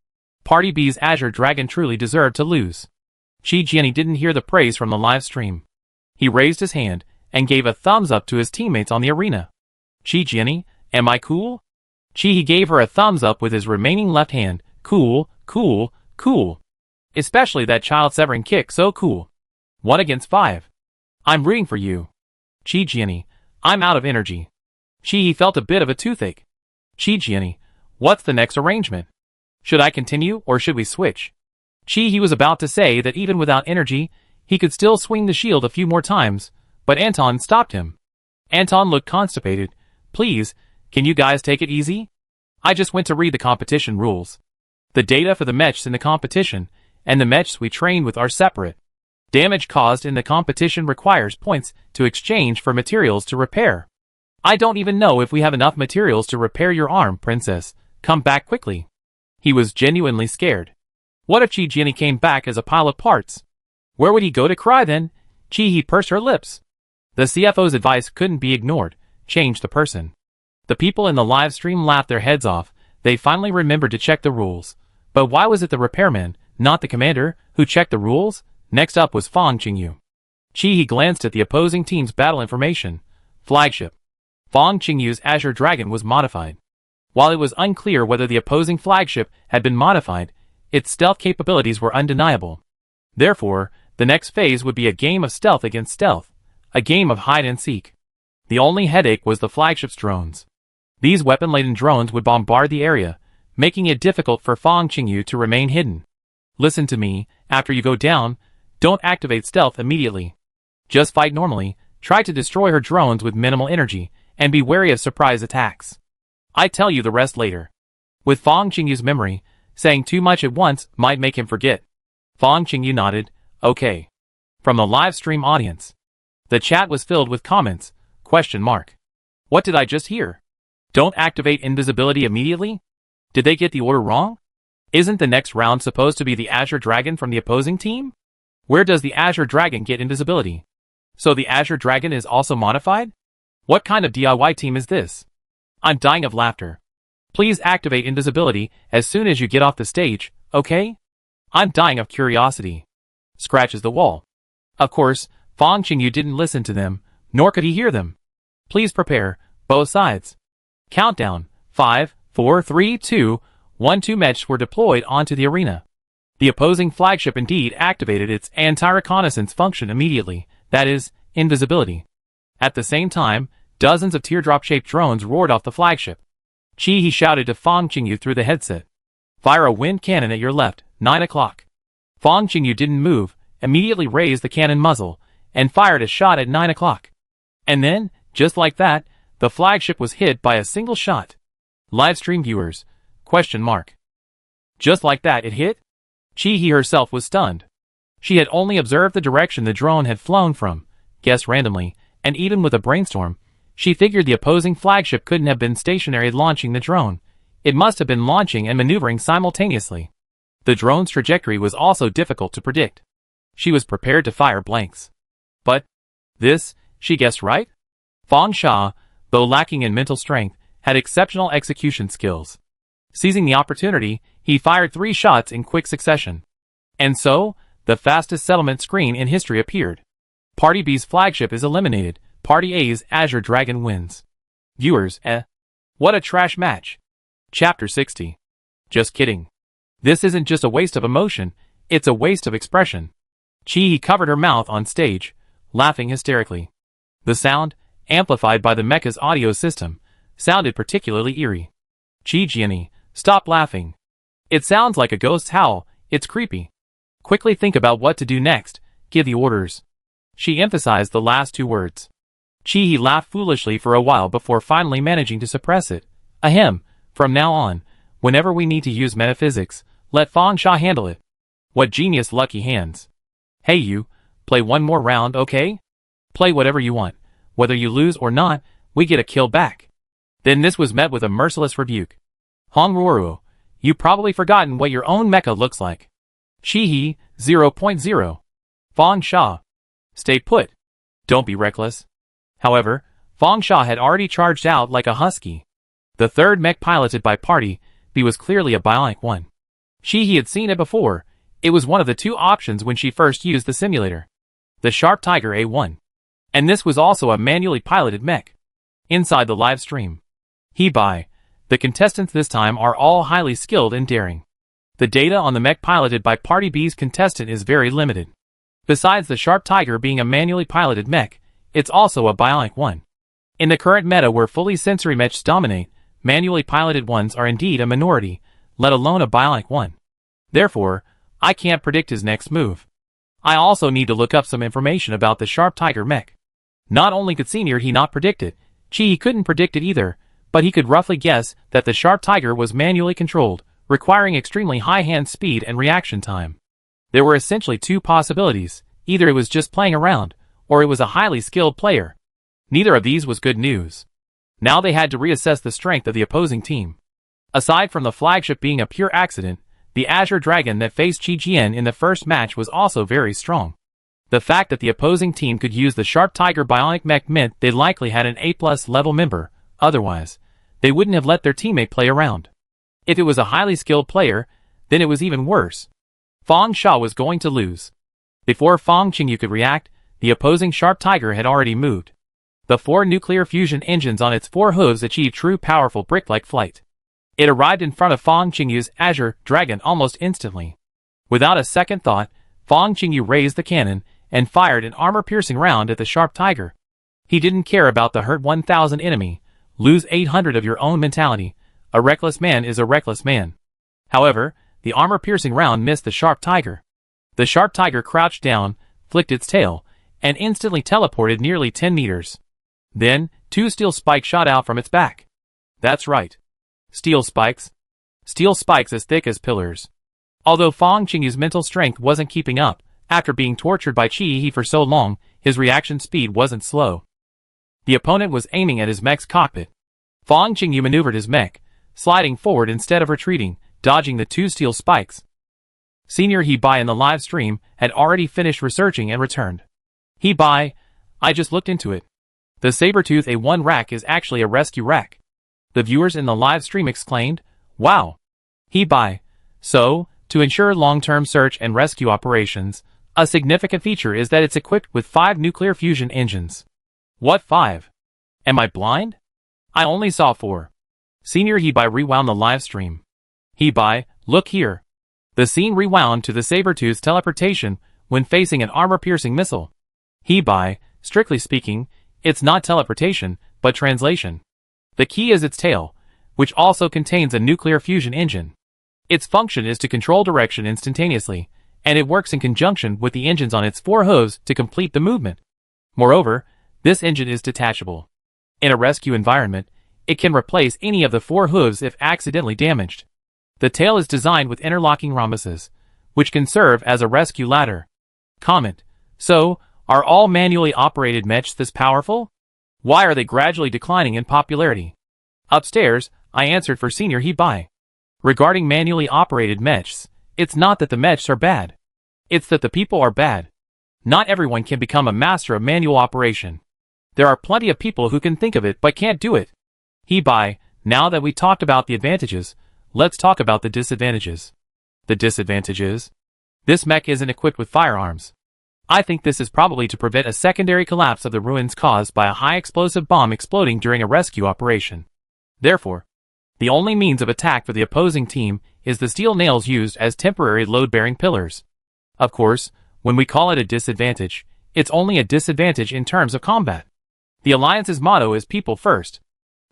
Party B's Azure Dragon truly deserved to lose. Qi Jiani didn't hear the praise from the live stream. He raised his hand and gave a thumbs up to his teammates on the arena. Qi Jiani, am I cool? He gave her a thumbs up with his remaining left hand. Cool, cool, cool. Especially that child-severing kick, so cool. 1 against 5. I'm rooting for you. Qi Jiani, I'm out of energy. He felt a bit of a toothache. Qi Jiani, what's the next arrangement? Should I continue or should we switch? He was about to say that even without energy, he could still swing the shield a few more times, but Anton stopped him. Anton looked constipated. Please, can you guys take it easy? I just went to read the competition rules. The data for the Mechs in the competition and the Mechs we trained with are separate. Damage caused in the competition requires points to exchange for materials to repair. I don't even know if we have enough materials to repair your arm, Princess. Come back quickly. He was genuinely scared. What if Qi Jiani came back as a pile of parts? Where would he go to cry then? He pursed her lips. The CFO's advice couldn't be ignored. Change the person. The people in the live stream laughed their heads off. They finally remembered to check the rules. But why was it the repairman, not the commander, who checked the rules? Next up was Fang Qingyu. He glanced at the opposing team's battle information. Flagship. Fang Qingyu's Azure Dragon was modified. While it was unclear whether the opposing flagship had been modified, its stealth capabilities were undeniable. Therefore, the next phase would be a game of stealth against stealth, a game of hide and seek. The only headache was the flagship's drones. These weapon-laden drones would bombard the area, making it difficult for Fang Qingyu to remain hidden. Listen to me, after you go down, don't activate stealth immediately. Just fight normally, try to destroy her drones with minimal energy, and be wary of surprise attacks. I tell you the rest later. With Fang Qingyu's memory, saying too much at once might make him forget. Fang Qingyu nodded, okay. From the live stream audience. The chat was filled with comments, question mark. What did I just hear? Don't activate invisibility immediately? Did they get the order wrong? Isn't the next round supposed to be the Azure Dragon from the opposing team? Where does the Azure Dragon get invisibility? So the Azure Dragon is also modified? What kind of DIY team is this? I'm dying of laughter. Please activate invisibility as soon as you get off the stage, okay? I'm dying of curiosity. Scratches the wall. Of course, Fang Qingyu didn't listen to them, nor could he hear them. Please prepare, both sides. Countdown, 5, 4, 3, 2, 1. 2 Mechs were deployed onto the arena. The opposing flagship indeed activated its anti-reconnaissance function immediately, that is, invisibility. At the same time, dozens of teardrop-shaped drones roared off the flagship. He shouted to Fang Qingyu through the headset. Fire a wind cannon at your left, 9 o'clock. Fang Qingyu didn't move, immediately raised the cannon muzzle, and fired a shot at 9 o'clock. And then, just like that, the flagship was hit by a single shot. Livestream viewers, question mark. Just like that it hit? He herself was stunned. She had only observed the direction the drone had flown from, guessed randomly, and even with a brainstorm, she figured the opposing flagship couldn't have been stationary launching the drone. It must have been launching and maneuvering simultaneously. The drone's trajectory was also difficult to predict. She was prepared to fire blanks. But this, she guessed right? Fang Sha, though lacking in mental strength, had exceptional execution skills. Seizing the opportunity, he fired 3 shots in quick succession. And so, the fastest settlement screen in history appeared. Party B's flagship is eliminated. Party A's Azure Dragon wins. Viewers, what a trash match. Chapter 60. Just kidding. This isn't just a waste of emotion, it's a waste of expression. Chi covered her mouth on stage, laughing hysterically. The sound, amplified by the Mechs audio system, sounded particularly eerie. Chi, stop laughing. It sounds like a ghost's howl, it's creepy. Quickly think about what to do next, give the orders. She emphasized the last 2 words. Chi laughed foolishly for a while before finally managing to suppress it. Ahem, from now on, whenever we need to use metaphysics, let Fang Sha handle it. What genius lucky hands. Hey you, play one more round, okay? Play whatever you want. Whether you lose or not, we get a kill back. Then this was met with a merciless rebuke. Hong Ruoruo, you've probably forgotten what your own mecha looks like. Chi 0.0. Fang Sha. Stay put. Don't be reckless. However, Fang Sha had already charged out like a husky. The third mech piloted by Party B was clearly a bionic one. He had seen it before. It was one of the 2 options when she first used the simulator. The Sharp Tiger A1. And this was also a manually piloted mech. Inside the live stream. The contestants this time are all highly skilled and daring. The data on the mech piloted by Party B's contestant is very limited. Besides the Sharp Tiger being a manually piloted mech, it's also a bionic one. In the current meta where fully sensory mechs dominate, manually piloted ones are indeed a minority, let alone a bionic one. Therefore, I can't predict his next move. I also need to look up some information about the Sharp Tiger mech. Not only could Senior he not predict it, Chi couldn't predict it either, but he could roughly guess that the Sharp Tiger was manually controlled, requiring extremely high hand speed and reaction time. There were essentially 2 possibilities, either it was just playing around, or it was a highly skilled player. Neither of these was good news. Now they had to reassess the strength of the opposing team. Aside from the flagship being a pure accident, the Azure Dragon that faced Chi Jian in the first match was also very strong. The fact that the opposing team could use the Sharp Tiger bionic mech meant they likely had an A+ level member, otherwise, they wouldn't have let their teammate play around. If it was a highly skilled player, then it was even worse. Fang Sha was going to lose. Before Fang Qingyu could react, the opposing Sharp Tiger had already moved. The 4 nuclear fusion engines on its 4 hooves achieved true powerful brick-like flight. It arrived in front of Fang Qingyu's Azure Dragon almost instantly. Without a second thought, Fang Qingyu raised the cannon and fired an armor-piercing round at the Sharp Tiger. He didn't care about the hurt 1,000 enemy, lose 800 of your own mentality. A reckless man is a reckless man. However, the armor-piercing round missed the Sharp Tiger. The Sharp Tiger crouched down, flicked its tail, and instantly teleported nearly 10 meters. Then, 2 steel spikes shot out from its back. That's right. Steel spikes. Steel spikes as thick as pillars. Although Fang Qingyu's mental strength wasn't keeping up, after being tortured by Chi for so long, his reaction speed wasn't slow. The opponent was aiming at his mech's cockpit. Fang Qingyu maneuvered his mech, sliding forward instead of retreating, dodging the 2 steel spikes. Senior He-Bai in the live stream had already finished researching and returned. He-Bai, I just looked into it. The Sabertooth A1 rack is actually a rescue rack. The viewers in the live stream exclaimed, wow. He-Bai, so, to ensure long-term search and rescue operations, a significant feature is that it's equipped with 5 nuclear fusion engines. What 5? Am I blind? I only saw 4. Senior He-Bai rewound the live stream. He-Bai, look here. The scene rewound to the Sabertooth's teleportation when facing an armor-piercing missile. He-Bai, strictly speaking, it's not teleportation, but translation. The key is its tail, which also contains a nuclear fusion engine. Its function is to control direction instantaneously, and it works in conjunction with the engines on its 4 hooves to complete the movement. Moreover, this engine is detachable. In a rescue environment, it can replace any of the 4 hooves if accidentally damaged. The tail is designed with interlocking rhombuses, which can serve as a rescue ladder. Comment. So, are all manually operated mechs this powerful? Why are they gradually declining in popularity? Upstairs, I answered for Senior He-Bai. Regarding manually operated mechs, it's not that the mechs are bad. It's that the people are bad. Not everyone can become a master of manual operation. There are plenty of people who can think of it but can't do it. He-Bai, Now that we talked about the advantages, let's talk about the disadvantages. The disadvantages? This mech isn't equipped with firearms. I think this is probably to prevent a secondary collapse of the ruins caused by a high explosive bomb exploding during a rescue operation. Therefore, the only means of attack for the opposing team is the steel nails used as temporary load-bearing pillars. Of course, when we call it a disadvantage, it's only a disadvantage in terms of combat. The Alliance's motto is people first.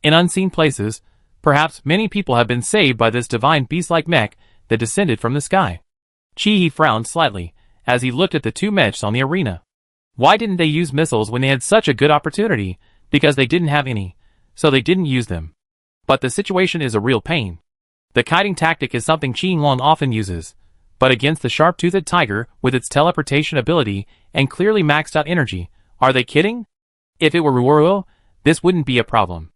In unseen places, perhaps many people have been saved by this divine beast-like mech that descended from the sky. Chi-He frowned slightly as he looked at the two Mechs on the arena. Why didn't they use missiles when they had such a good opportunity? Because they didn't have any, so they didn't use them. But the situation is a real pain. The kiting tactic is something Qinglong often uses, but against the sharp-toothed tiger with its teleportation ability and clearly maxed out energy, are they kidding? If it were Ruoro, this wouldn't be a problem.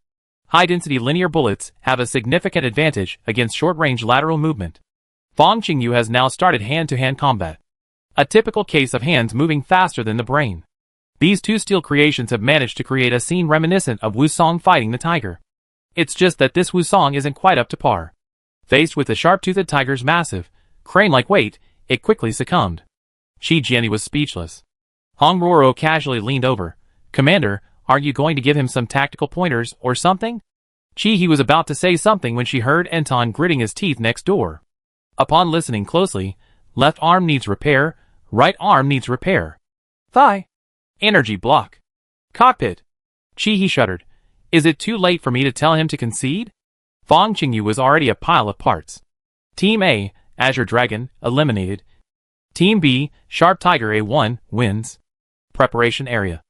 High-density linear bullets have a significant advantage against short-range lateral movement. Fang Qingyu has now started hand-to-hand combat. A typical case of hands moving faster than the brain. These two steel creations have managed to create a scene reminiscent of Wusong fighting the tiger. It's just that this Wusong isn't quite up to par. Faced with the sharp-toothed tiger's massive, crane-like weight, it quickly succumbed. Shi Jianyi was speechless. Hong Ruoro casually leaned over. "Commander, aren't you going to give him some tactical pointers or something?" Chi-He was about to say something when she heard Anton gritting his teeth next door. Upon listening closely, left arm needs repair, right arm needs repair. Thigh. Energy block. Cockpit. Chi-He shuddered. Is it too late for me to tell him to concede? Fang Qingyu was already a pile of parts. Team A, Azure Dragon, eliminated. Team B, Sharp Tiger A1, wins. Preparation area.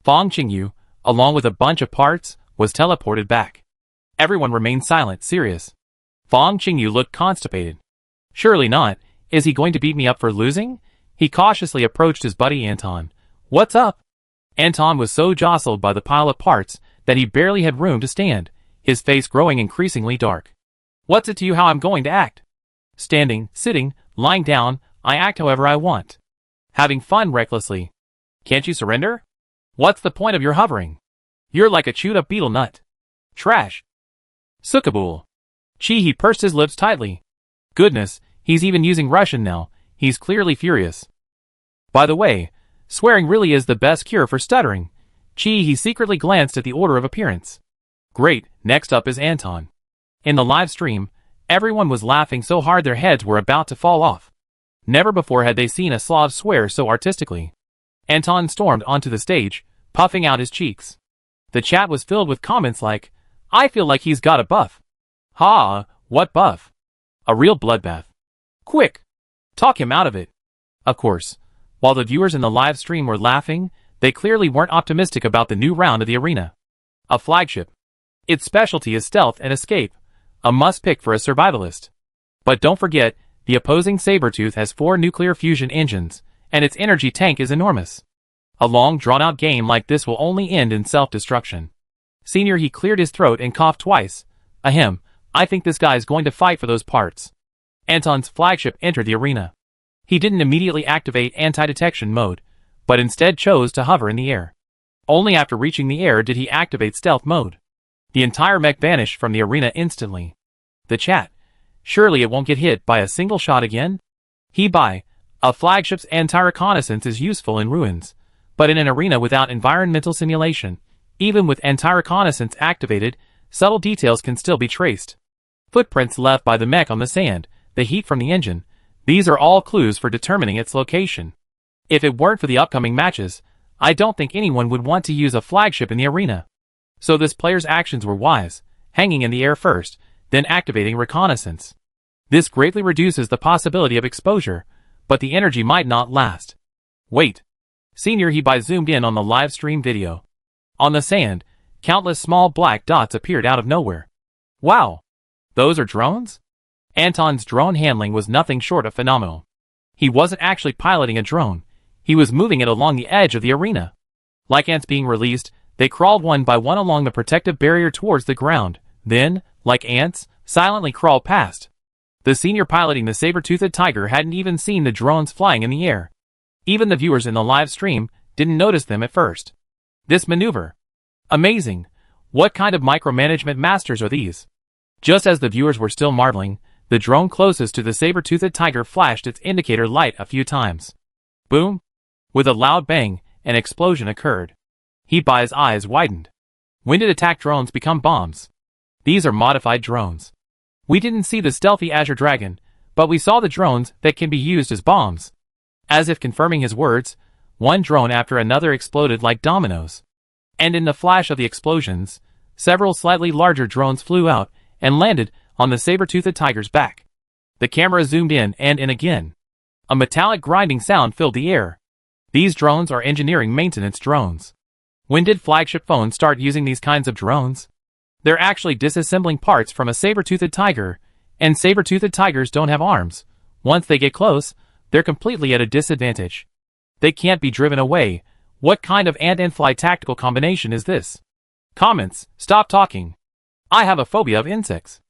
Fang Qingyu, along with a bunch of parts, was teleported back. Everyone remained silent, serious. Fang Qingyu looked constipated. Surely not. Is he going to beat me up for losing? He cautiously approached his buddy Anton. What's up? Anton was so jostled by the pile of parts that he barely had room to stand, his face growing increasingly dark. What's it to you how I'm going to act? Standing, sitting, lying down, I act however I want. Having fun recklessly. Can't you surrender? What's the point of your hovering? You're like a chewed up beetle nut. Trash. Sukabool. Chi-He pursed his lips tightly. Goodness, he's even using Russian now. He's clearly furious. By the way, swearing really is the best cure for stuttering. Chi-He secretly glanced at the order of appearance. Great, next up is Anton. In the live stream, everyone was laughing so hard their heads were about to fall off. Never before had they seen a Slav swear so artistically. Anton stormed onto the stage, puffing out his cheeks. The chat was filled with comments like, I feel like he's got a buff. Ha, what buff? A real bloodbath. Quick! Talk him out of it. Of course, while the viewers in the live stream were laughing, they clearly weren't optimistic about the new round of the arena. A flagship. Its specialty is stealth and escape, a must-pick for a survivalist. But don't forget, the opposing Sabretooth has 4 nuclear fusion engines, and its energy tank is enormous. A long, drawn-out game like this will only end in self-destruction. Senior, he cleared his throat and coughed twice. Ahem, I think this guy's going to fight for those parts. Anton's flagship entered the arena. He didn't immediately activate anti-detection mode, but instead chose to hover in the air. Only after reaching the air did he activate stealth mode. The entire mech vanished from the arena instantly. The chat. Surely it won't get hit by a single shot again? A flagship's anti-reconnaissance is useful in ruins, but in an arena without environmental simulation, even with anti-reconnaissance activated, subtle details can still be traced. Footprints left by the mech on the sand, the heat from the engine, these are all clues for determining its location. If it weren't for the upcoming matches, I don't think anyone would want to use a flagship in the arena. So this player's actions were wise, hanging in the air first, then activating reconnaissance. This greatly reduces the possibility of exposure, but the energy might not last. Wait. Senior He zoomed in on the live stream video. On the sand, countless small black dots appeared out of nowhere. Wow! Those are drones? Anton's drone handling was nothing short of phenomenal. He wasn't actually piloting a drone, he was moving it along the edge of the arena. Like ants being released, they crawled one by one along the protective barrier towards the ground, then, like ants, silently crawled past. The senior piloting the saber-toothed tiger hadn't even seen the drones flying in the air. Even the viewers in the live stream didn't notice them at first. This maneuver. Amazing. What kind of micromanagement masters are these? Just as the viewers were still marveling, the drone closest to the saber-toothed tiger flashed its indicator light a few times. Boom! With a loud bang, an explosion occurred. Heat-Bai's eyes widened. When did attack drones become bombs? These are modified drones. We didn't see the stealthy Azure Dragon, but we saw the drones that can be used as bombs. As if confirming his words, one drone after another exploded like dominoes. And in the flash of the explosions, several slightly larger drones flew out and landed on the saber-toothed tiger's back. The camera zoomed in and in again. A metallic grinding sound filled the air. These drones are engineering maintenance drones. When did flagship phones start using these kinds of drones? They're actually disassembling parts from a saber-toothed tiger, and saber-toothed tigers don't have arms. Once they get close, they're completely at a disadvantage. They can't be driven away. What kind of ant-and-fly tactical combination is this? Comments, stop talking. I have a phobia of insects.